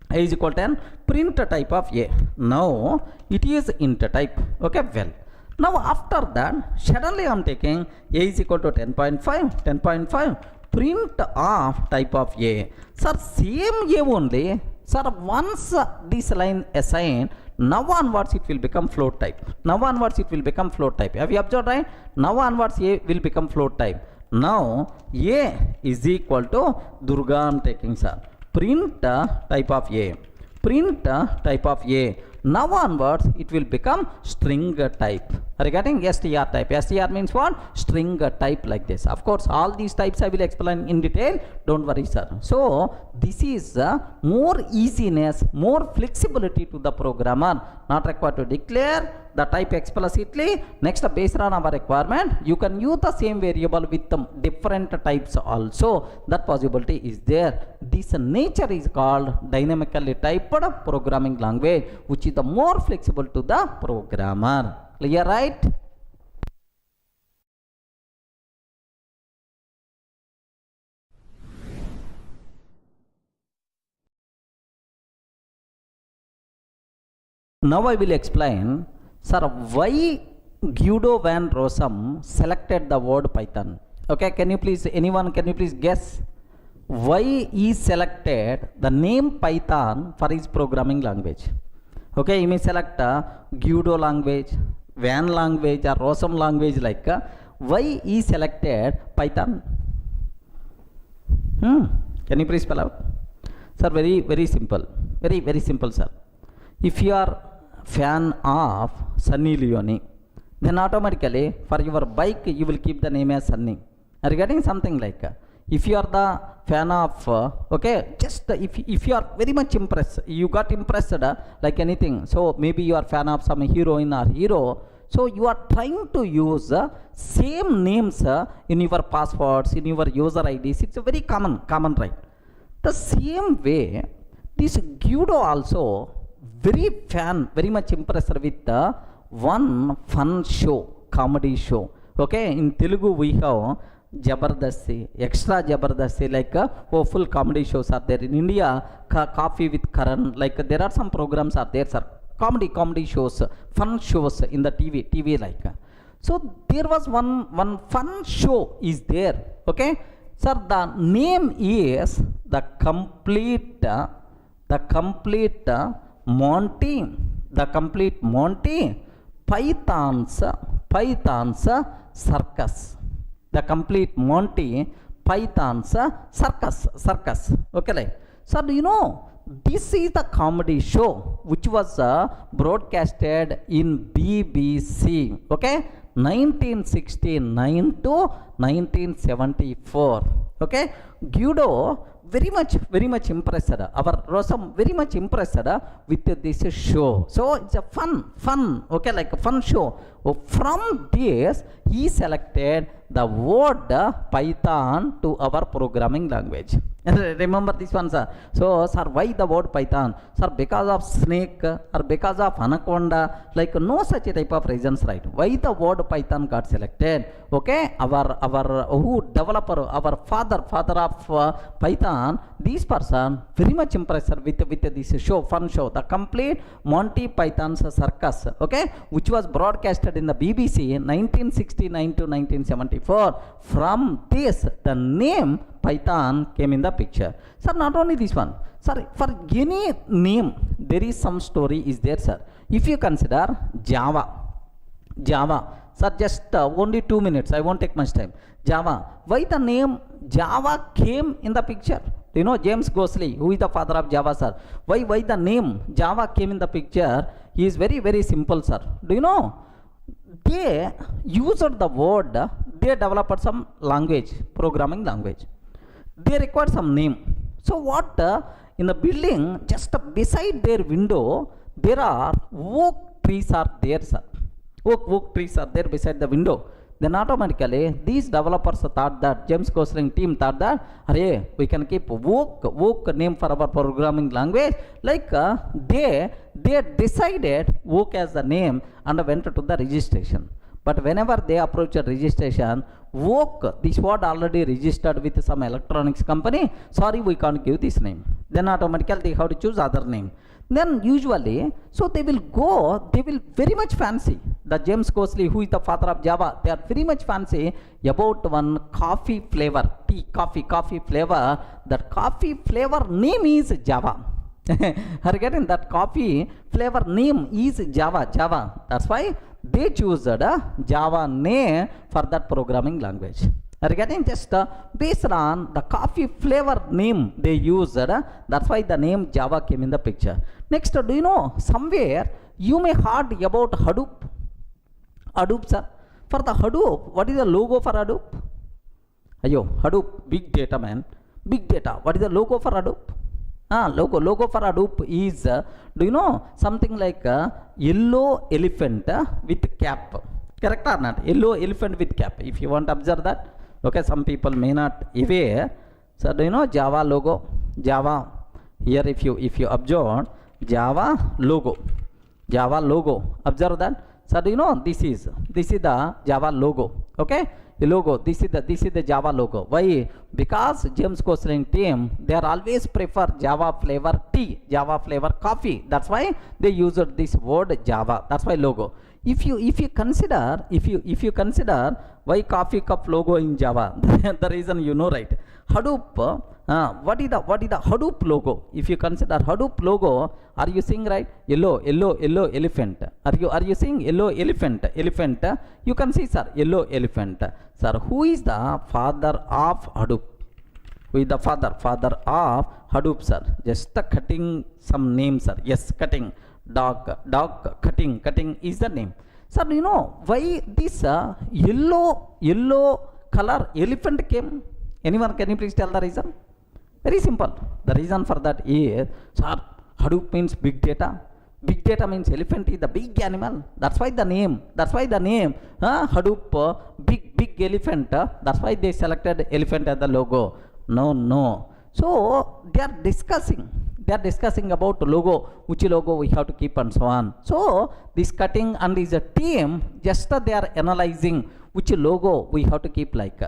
A is equal to 10, print type of A. Now it is int type. Okay, well. Now after that, suddenly I am taking A is equal to 10.5, print of type of A. Sir, same A only. Sir, once this line assigned, now onwards it will become float type. Now onwards it will become float type. Have you observed, right? Now onwards A will become float type. Now A is equal to Durga I am taking, sir. Print type of A. Print type of A. Now onwards it will become string type. Regarding str type. Str means what? String type, like this. Of course, all these types I will explain in detail. Don't worry, sir. So this is more easiness, more flexibility to the programmer. Not required to declare the type explicitly. Next, based on our requirement, you can use the same variable with different types also. That possibility is there. This nature is called dynamically typed programming language, which is the more flexible to the programmer. Clear, right? Now I will explain, sir, why Guido van Rossum selected the word Python. Okay, can you please guess why he selected the name Python for his programming language? Okay, you may select Guido language, Van language, or Rossum language, like why he selected Python? Can you please spell out? Sir, very simple. Very simple, sir. If you are fan of Sunny Leone, then automatically for your bike you will keep the name as Sunny. Regarding something like if you are the fan of okay, just if you are very much impressed, you got impressed like anything, so maybe you are fan of some heroine or hero, so you are trying to use same names in your passwords, in your user IDs. It's a very common, right? The same way, this Guido also very much impressed with one fun show, comedy show. Okay, in Telugu we have Jabardasti, Extra Jabardasti, like full comedy shows are there. In India, Coffee with Karan, like there are some programs are there, sir. Comedy shows, fun shows in the TV like. So there was one fun show is there. Okay, sir, the name is the complete Monty Python's circus. The complete Monty Python's circus. Okay, like, so do you know this is the comedy show which was broadcasted in BBC. Okay, 1969 to 1974. Okay, Guido very much impressed. Our Rossum very much impressed with this show. So it's a fun. Okay, like a fun show. From this, he selected the word Python to our programming language. Remember this one, sir. So, sir, why the word Python? Sir, because of snake or because of anaconda, like no such a type of reasons, right? Why the word Python got selected? Okay, our who developer, our father of Python, this person very much impressed with this show, fun show, the complete Monty Python's circus, okay, which was broadcasted in the BBC in 1969 to 1974. From this, the name Python came in the picture. Sir, not only this one, sir, for any name, there is some story is there, sir. If you consider Java, sir, just only 2 minutes, I won't take much time. Java, why the name Java came in the picture? Do you know James Gosling, who is the father of Java, sir? Why the name Java came in the picture? He is very, very simple, sir. Do you know? They used the word, they developed some language, programming language. They required some name. So what, in the building, just beside their window, there are oak trees are there, sir. Oak trees are there beside the window. Then automatically, these developers thought that, James Gosling team thought that, hey, we can keep oak name for our programming language. Like they decided oak as the name and went to the registration. But whenever they approach a registration, oak, this word already registered with some electronics company. Sorry, we can't give this name. Then automatically they have to choose other name. Then usually, so they will very much fancy. The James Gosling, who is the father of Java, they are very much fancy about one coffee flavor, tea, coffee flavor. That coffee flavor name is Java. Are you getting that? Coffee flavor name is Java. That's why they choose the Java name for that programming language. Are you getting? Just based on the coffee flavor name they used, that's why the name Java came in the picture. Next, do you know, somewhere you may heard about Hadoop? Hadoop, sir. For the Hadoop, what is the logo for Hadoop? Ayo, Hadoop, big data, man. Big data. What is the logo for Hadoop? Logo for Hadoop is, do you know, something like a yellow elephant with cap. Correct or not? Yellow elephant with cap. If you want to observe that. Okay, some people may not aware. So do you know Java logo? Java. Here if you observe Java logo. Observe that. So do you know this is the Java logo. Okay, the logo. This is the Java logo. Why? Because James Gosling team, they are always prefer Java flavor tea, Java flavor coffee. That's why they used this word Java. That's why logo. If you consider why coffee cup logo in Java, the reason you know, right? Hadoop, what is the Hadoop logo? If you consider Hadoop logo, are you seeing, right? Yellow elephant. Are you seeing yellow elephant? You can see, sir, yellow elephant. Sir, who is the father of Hadoop? Who is the father of Hadoop, sir? Just cutting some names, sir. Yes, cutting. Dog cutting is the name. Sir, do you know why this yellow color elephant came? Anyone, can you please tell the reason? Very simple. The reason for that is, sir, Hadoop means big data. Big data means elephant is the big animal. That's why the name. Hadoop, big elephant. That's why they selected elephant as the logo. No. So they are discussing about logo, which logo we have to keep and so on. So this cutting and is a team, just they are analyzing which logo we have to keep like.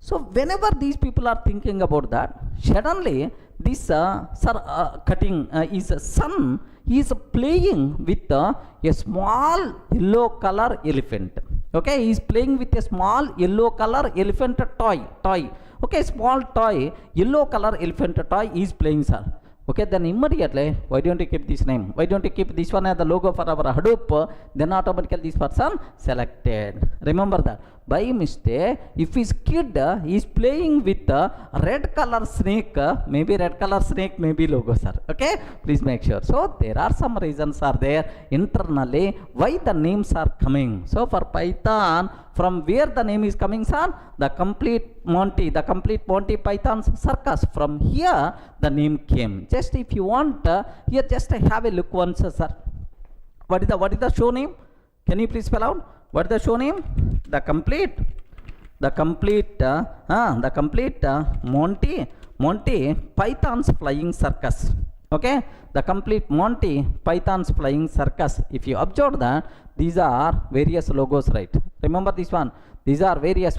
So whenever these people are thinking about that, suddenly this cutting is son is playing with a small yellow color elephant. Okay, he is playing with a small yellow color elephant toy. Okay, small toy, yellow color elephant toy is playing, sir. Okay, then immediately, why don't you keep this name? Why don't you keep this one as the logo for our Hadoop? Then automatically this person selected. Remember that. By mistake, if his kid is playing with a red color snake, maybe red color snake, maybe logo, sir. Okay, please make sure. So there are some reasons are there internally why the names are coming. So for Python, from where the name is coming, sir? The complete Monty Python's circus. From here the name came. Just if you want, here just have a look once, sir. What is the show name? Can you please spell out? What is the show name? The complete Monty Monty Python's Flying Circus. Okay, the complete Monty Python's Flying Circus. If you observe that, these are various logos, right? Remember this one. These are various.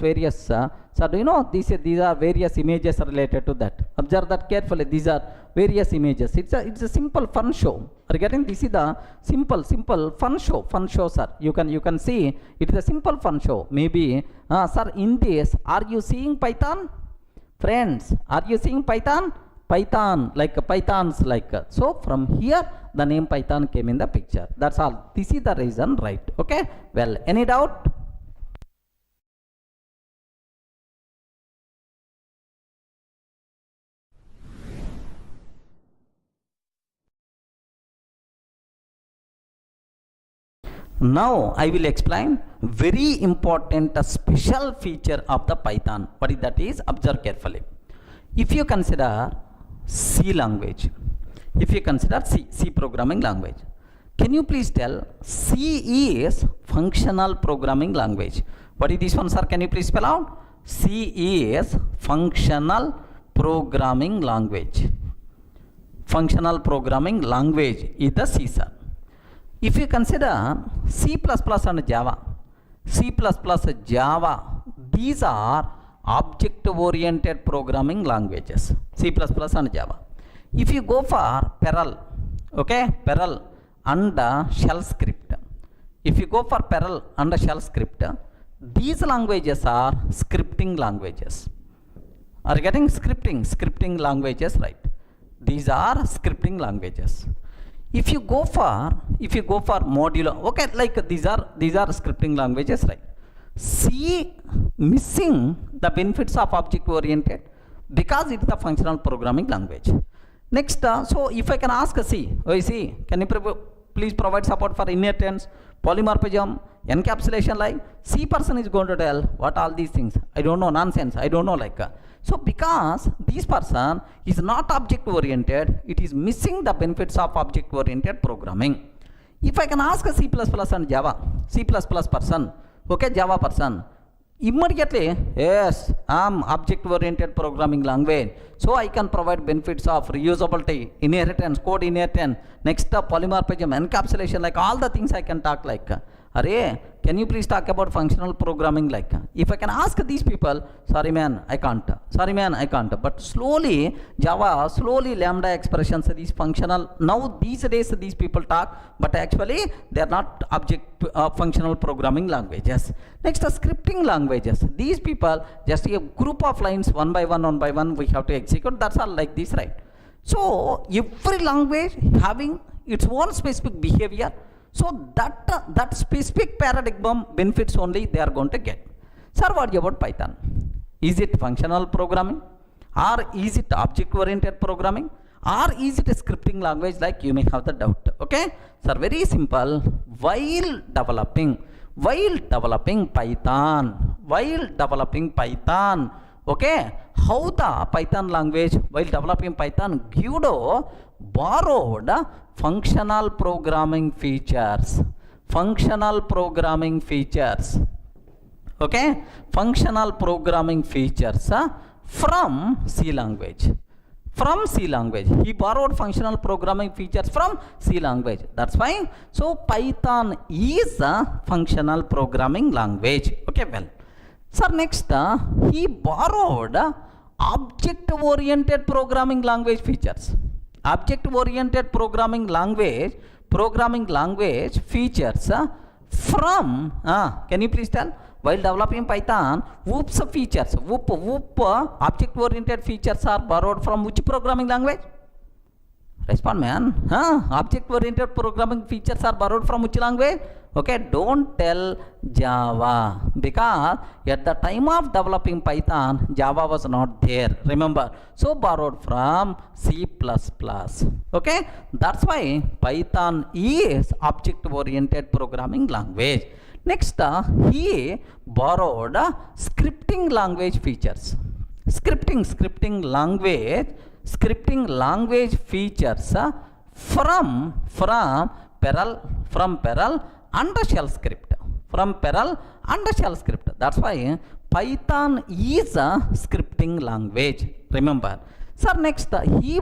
So do you know these are various images related to that? Observe that carefully. These are various images. It's a simple fun show. Are you getting? This is the simple fun show, sir. You can see it is a simple fun show. Maybe, sir, in this, are you seeing Python? Friends, are you seeing Python? Pythons like. So from here the name Python came in the picture. That's all. This is the reason, right? Okay. Well, any doubt? Now I will explain very important special feature of the Python. What is that is? Observe carefully. If you consider C language, if you consider C programming language, can you please tell C is functional programming language? What is this one, sir? Can you please spell out? C is functional programming language. Functional programming language is the C, sir. If you consider C++ and Java, Java, these are object-oriented programming languages, C++ and Java. If you go for Perl, okay, Perl and shell script. If you go for Perl and shell script, these languages are scripting languages. Are you getting scripting languages, right? These are scripting languages. If you go for modular, okay, like these are scripting languages, right? C missing the benefits of object oriented because it's the functional programming language. Next, so if I can ask C, can you please provide support for inheritance, polymorphism, encapsulation, like C person is going to tell what all these things. I don't know, nonsense. I don't know, like. So because this person is not object oriented, it is missing the benefits of object oriented programming. If I can ask a C++ and Java, C++ person, okay, Java person, immediately, yes, I'm object oriented programming language, so I can provide benefits of reusability, inheritance, code inheritance, next polymorphism, encapsulation, like all the things I can talk, like. Array, can you please talk about functional programming, like? If I can ask these people, sorry man, I can't. But slowly, Java, Lambda expressions, these functional, now these days these people talk, but actually they are not object functional programming languages. Next, scripting languages. These people, just a group of lines, one by one, we have to execute. That's all like this, right? So every language having its own specific behavior. So that specific paradigm benefits only they are going to get. Sir, what about Python? Is it functional programming, or is it object oriented programming, or is it a scripting language, like you may have the doubt? Okay, sir, very simple. While developing Python, okay, how the Python language, while developing Python, Guido borrowed functional programming features, okay, functional programming features from C language. He borrowed functional programming features from C language. That's fine. So Python is a functional programming language. Okay, well, sir, next he borrowed object oriented programming language features. Object oriented programming language features from, can you please tell, while developing Python, whoops features, object oriented features are borrowed from which programming language? Respond, man. Object oriented programming features are borrowed from which language? Okay, don't tell Java, because at the time of developing Python, Java was not there, remember. So borrowed from C++. Okay, that's why Python is object oriented programming language. Next, he borrowed scripting language features. Scripting language features from Perl and shell script. That's why Python is a scripting language. Remember, Sir, next he